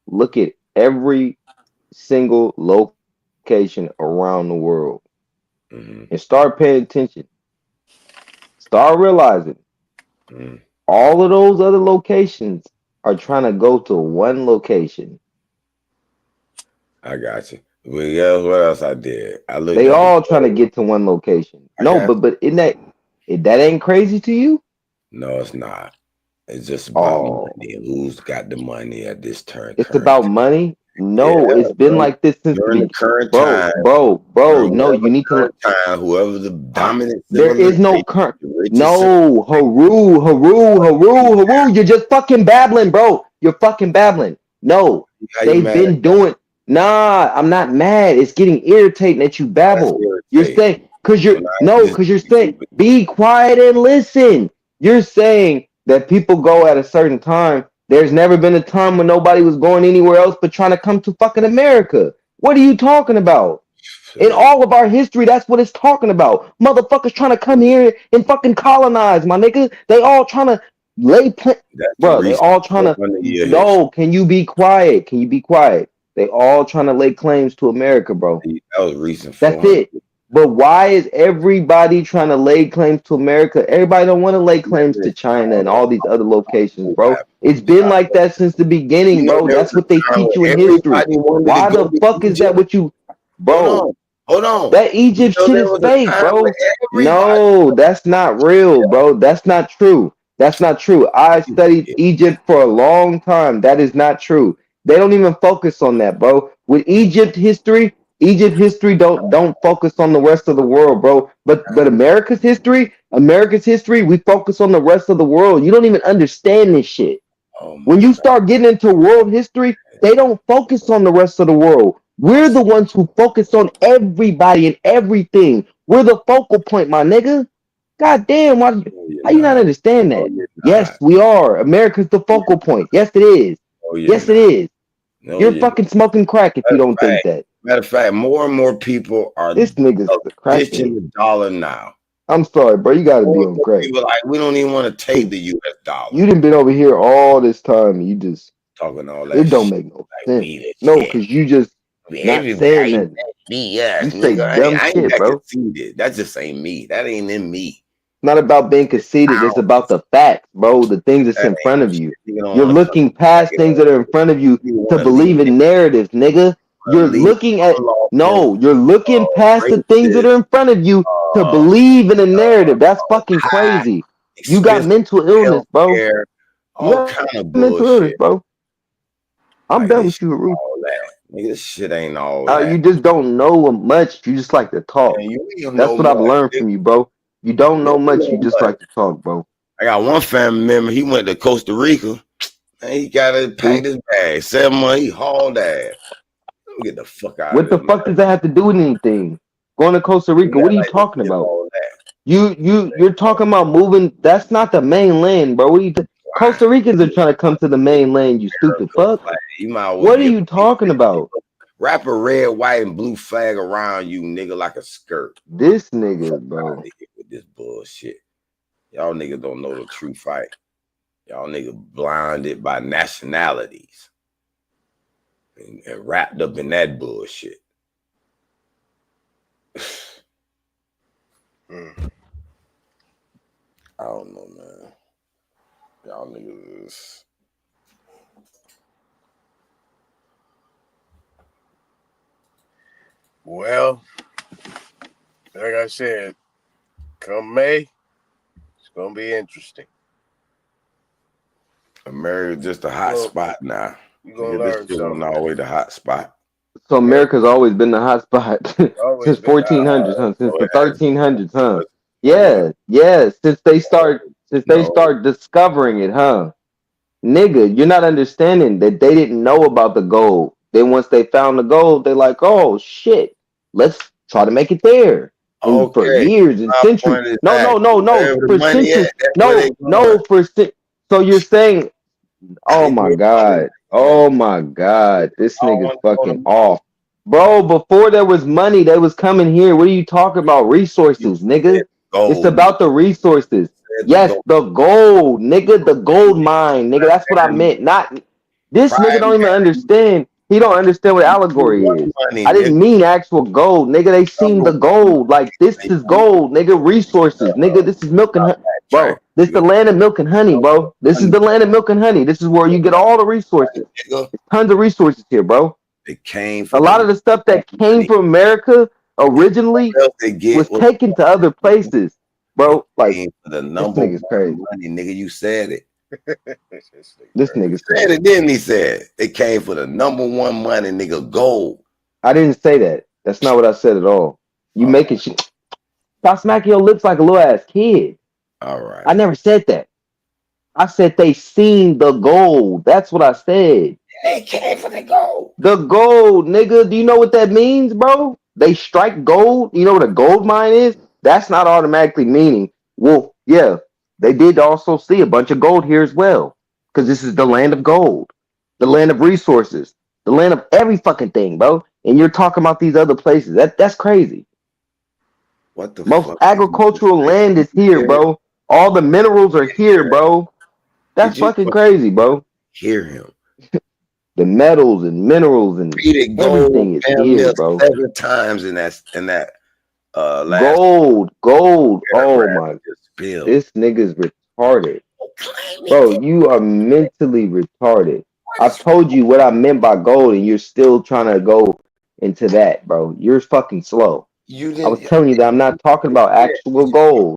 Look at every single location around the world and start paying attention. Start realizing all of those other locations are trying to go to one location. I got you. Well, yeah, what else I did? I looked. They all trying to get to one location. No, but in that ain't crazy to you? No, it's not. It's just about money. Who's got the money at this turn? It's about money? No, it's been like this since the current bro, time. Bro, no, you need to time. Whoever the dominant. There is no current. No, Haru. You're just fucking babbling, bro. You're fucking babbling. No, they've been doing. Nah, I'm not mad. It's getting irritating that you babble. You're saying because you're saying be quiet and listen. You're saying that people go at a certain time. There's never been a time when nobody was going anywhere else but trying to come to fucking America. What are you talking about? In all of our history, that's what it's talking about. Motherfuckers trying to come here and fucking colonize, my nigga. They all trying to bro, they all trying to. No, can you be quiet? Can you be quiet? They all trying to lay claims to America, bro. That was recent. That's it. But why is everybody trying to lay claims to America? Everybody don't want to lay claims to China and all these other locations, bro. It's been like that since the beginning, bro. That's what they teach you in history. Why the fuck is that what you, bro? Hold on. That Egypt shit is fake, bro. No, that's not real, bro. That's not true. That's not true. I studied Egypt for a long time. That is not true. They don't even focus on that, bro. With Egypt history don't focus on the rest of the world, bro. But America's history, we focus on the rest of the world. You don't even understand this shit. When you start getting into world history, they don't focus on the rest of the world. We're the ones who focus on everybody and everything. We're the focal point, my nigga. God damn, how you not understand that? Yes, we are. America's the focal point. Yes, it is. Yes, it is. You're fucking smoking crack if you don't think that. Matter of fact, more and more people are this nigga's ditching the dollar now. I'm sorry, bro. You gotta be on crack. People like we don't even want to take the U.S. dollar. You done been over here all this time and you just talking all that. It don't make no sense. No, because you just not saying that. You say dumb shit, bro. Conceited. That just ain't me. That ain't in me. Not about being conceited. It's about the facts, bro. The things that's in front of you. You're looking past things that are in front of you to believe in narratives, nigga. You're looking at you're looking past the things that are in front of you to believe in a narrative. That's fucking crazy. You got mental illness, bro. All kind of mental illness, bro. I'm done with you, Haru. Nigga, this shit ain't all that. You just don't know much. You just like to talk. That's what I've learned from you, bro. You don't know much. You just like to talk, bro. I got one family member. He went to Costa Rica. And he got to pack his bag. 7 months. He hauled ass. Get the fuck out. What the fuck does that have to do with anything? Going to Costa Rica? What are you talking about? You're talking about moving. That's not the mainland, bro. What are you? Costa Ricans are trying to come to the mainland. You stupid fuck. What are you talking about? Wrap a red, white, and blue flag around you, nigga, like a skirt. This nigga, bro. With this bullshit. Y'all niggas don't know the true fight. Y'all niggas blinded by nationalities. And wrapped up in that bullshit. I don't know, man. Y'all niggas is. Well, like I said, come May, it's gonna be interesting. America's just a hot spot now. You gonna Nigga, learn this shit something. wasn't always the hot spot. So America's always been the hot spot since 1400s, huh? Since the 1300s, huh? Yeah, yeah. Since they start discovering it, huh? Nigga, you're not understanding that they didn't know about the gold. Then once they found the gold, they're like, oh shit, let's try to make it there. And for years and centuries. No, for centuries. So you're saying, oh my God. Oh my God. This nigga's fucking off. Bro, before there was money, they was coming here. What are you talking about? Resources, nigga. It's about the resources. Yes, the gold, nigga, the gold mine, nigga. That's what I meant. Not this nigga don't even understand. He don't understand what allegory is. I didn't mean actual gold, nigga. They seen the gold. Like this is gold, nigga. Resources, nigga. This is milk and honey, bro. This is the land of milk and honey, bro. This is the land of milk and honey. This is where you get all the resources. There's tons of resources here, bro. It came from a lot of the stuff that came from America originally was taken to other places, bro. Like the this number nigga's crazy. money, nigga. You said it. This nigga's Said crazy. it, didn't he? Said it came for the number one money, nigga. Gold. I didn't say that. That's not what I said at all. You making shit. Stop smacking your lips like a little ass kid. All right. I never said that. I said they seen the gold. That's what I said. They came for the gold. The gold, nigga. Do you know what that means, bro? They strike gold. You know what a gold mine is? That's not automatically meaning. Well, yeah, they did also see a bunch of gold here as well. Because this is the land of gold, the land of resources, the land of every fucking thing, bro. And you're talking about these other places. That's crazy. What the Most fuck? agricultural land is here, bro. All the minerals are here, bro. That's fucking crazy, bro. Hear him. The metals and minerals and Repeated everything gold is here, bro. 7 times in that last Gold. Oh my. This nigga's retarded. Bro, you are mentally retarded. I told you what I meant by gold, and you're still trying to go into that, bro. You're fucking slow. I was telling you that I'm not talking about actual gold.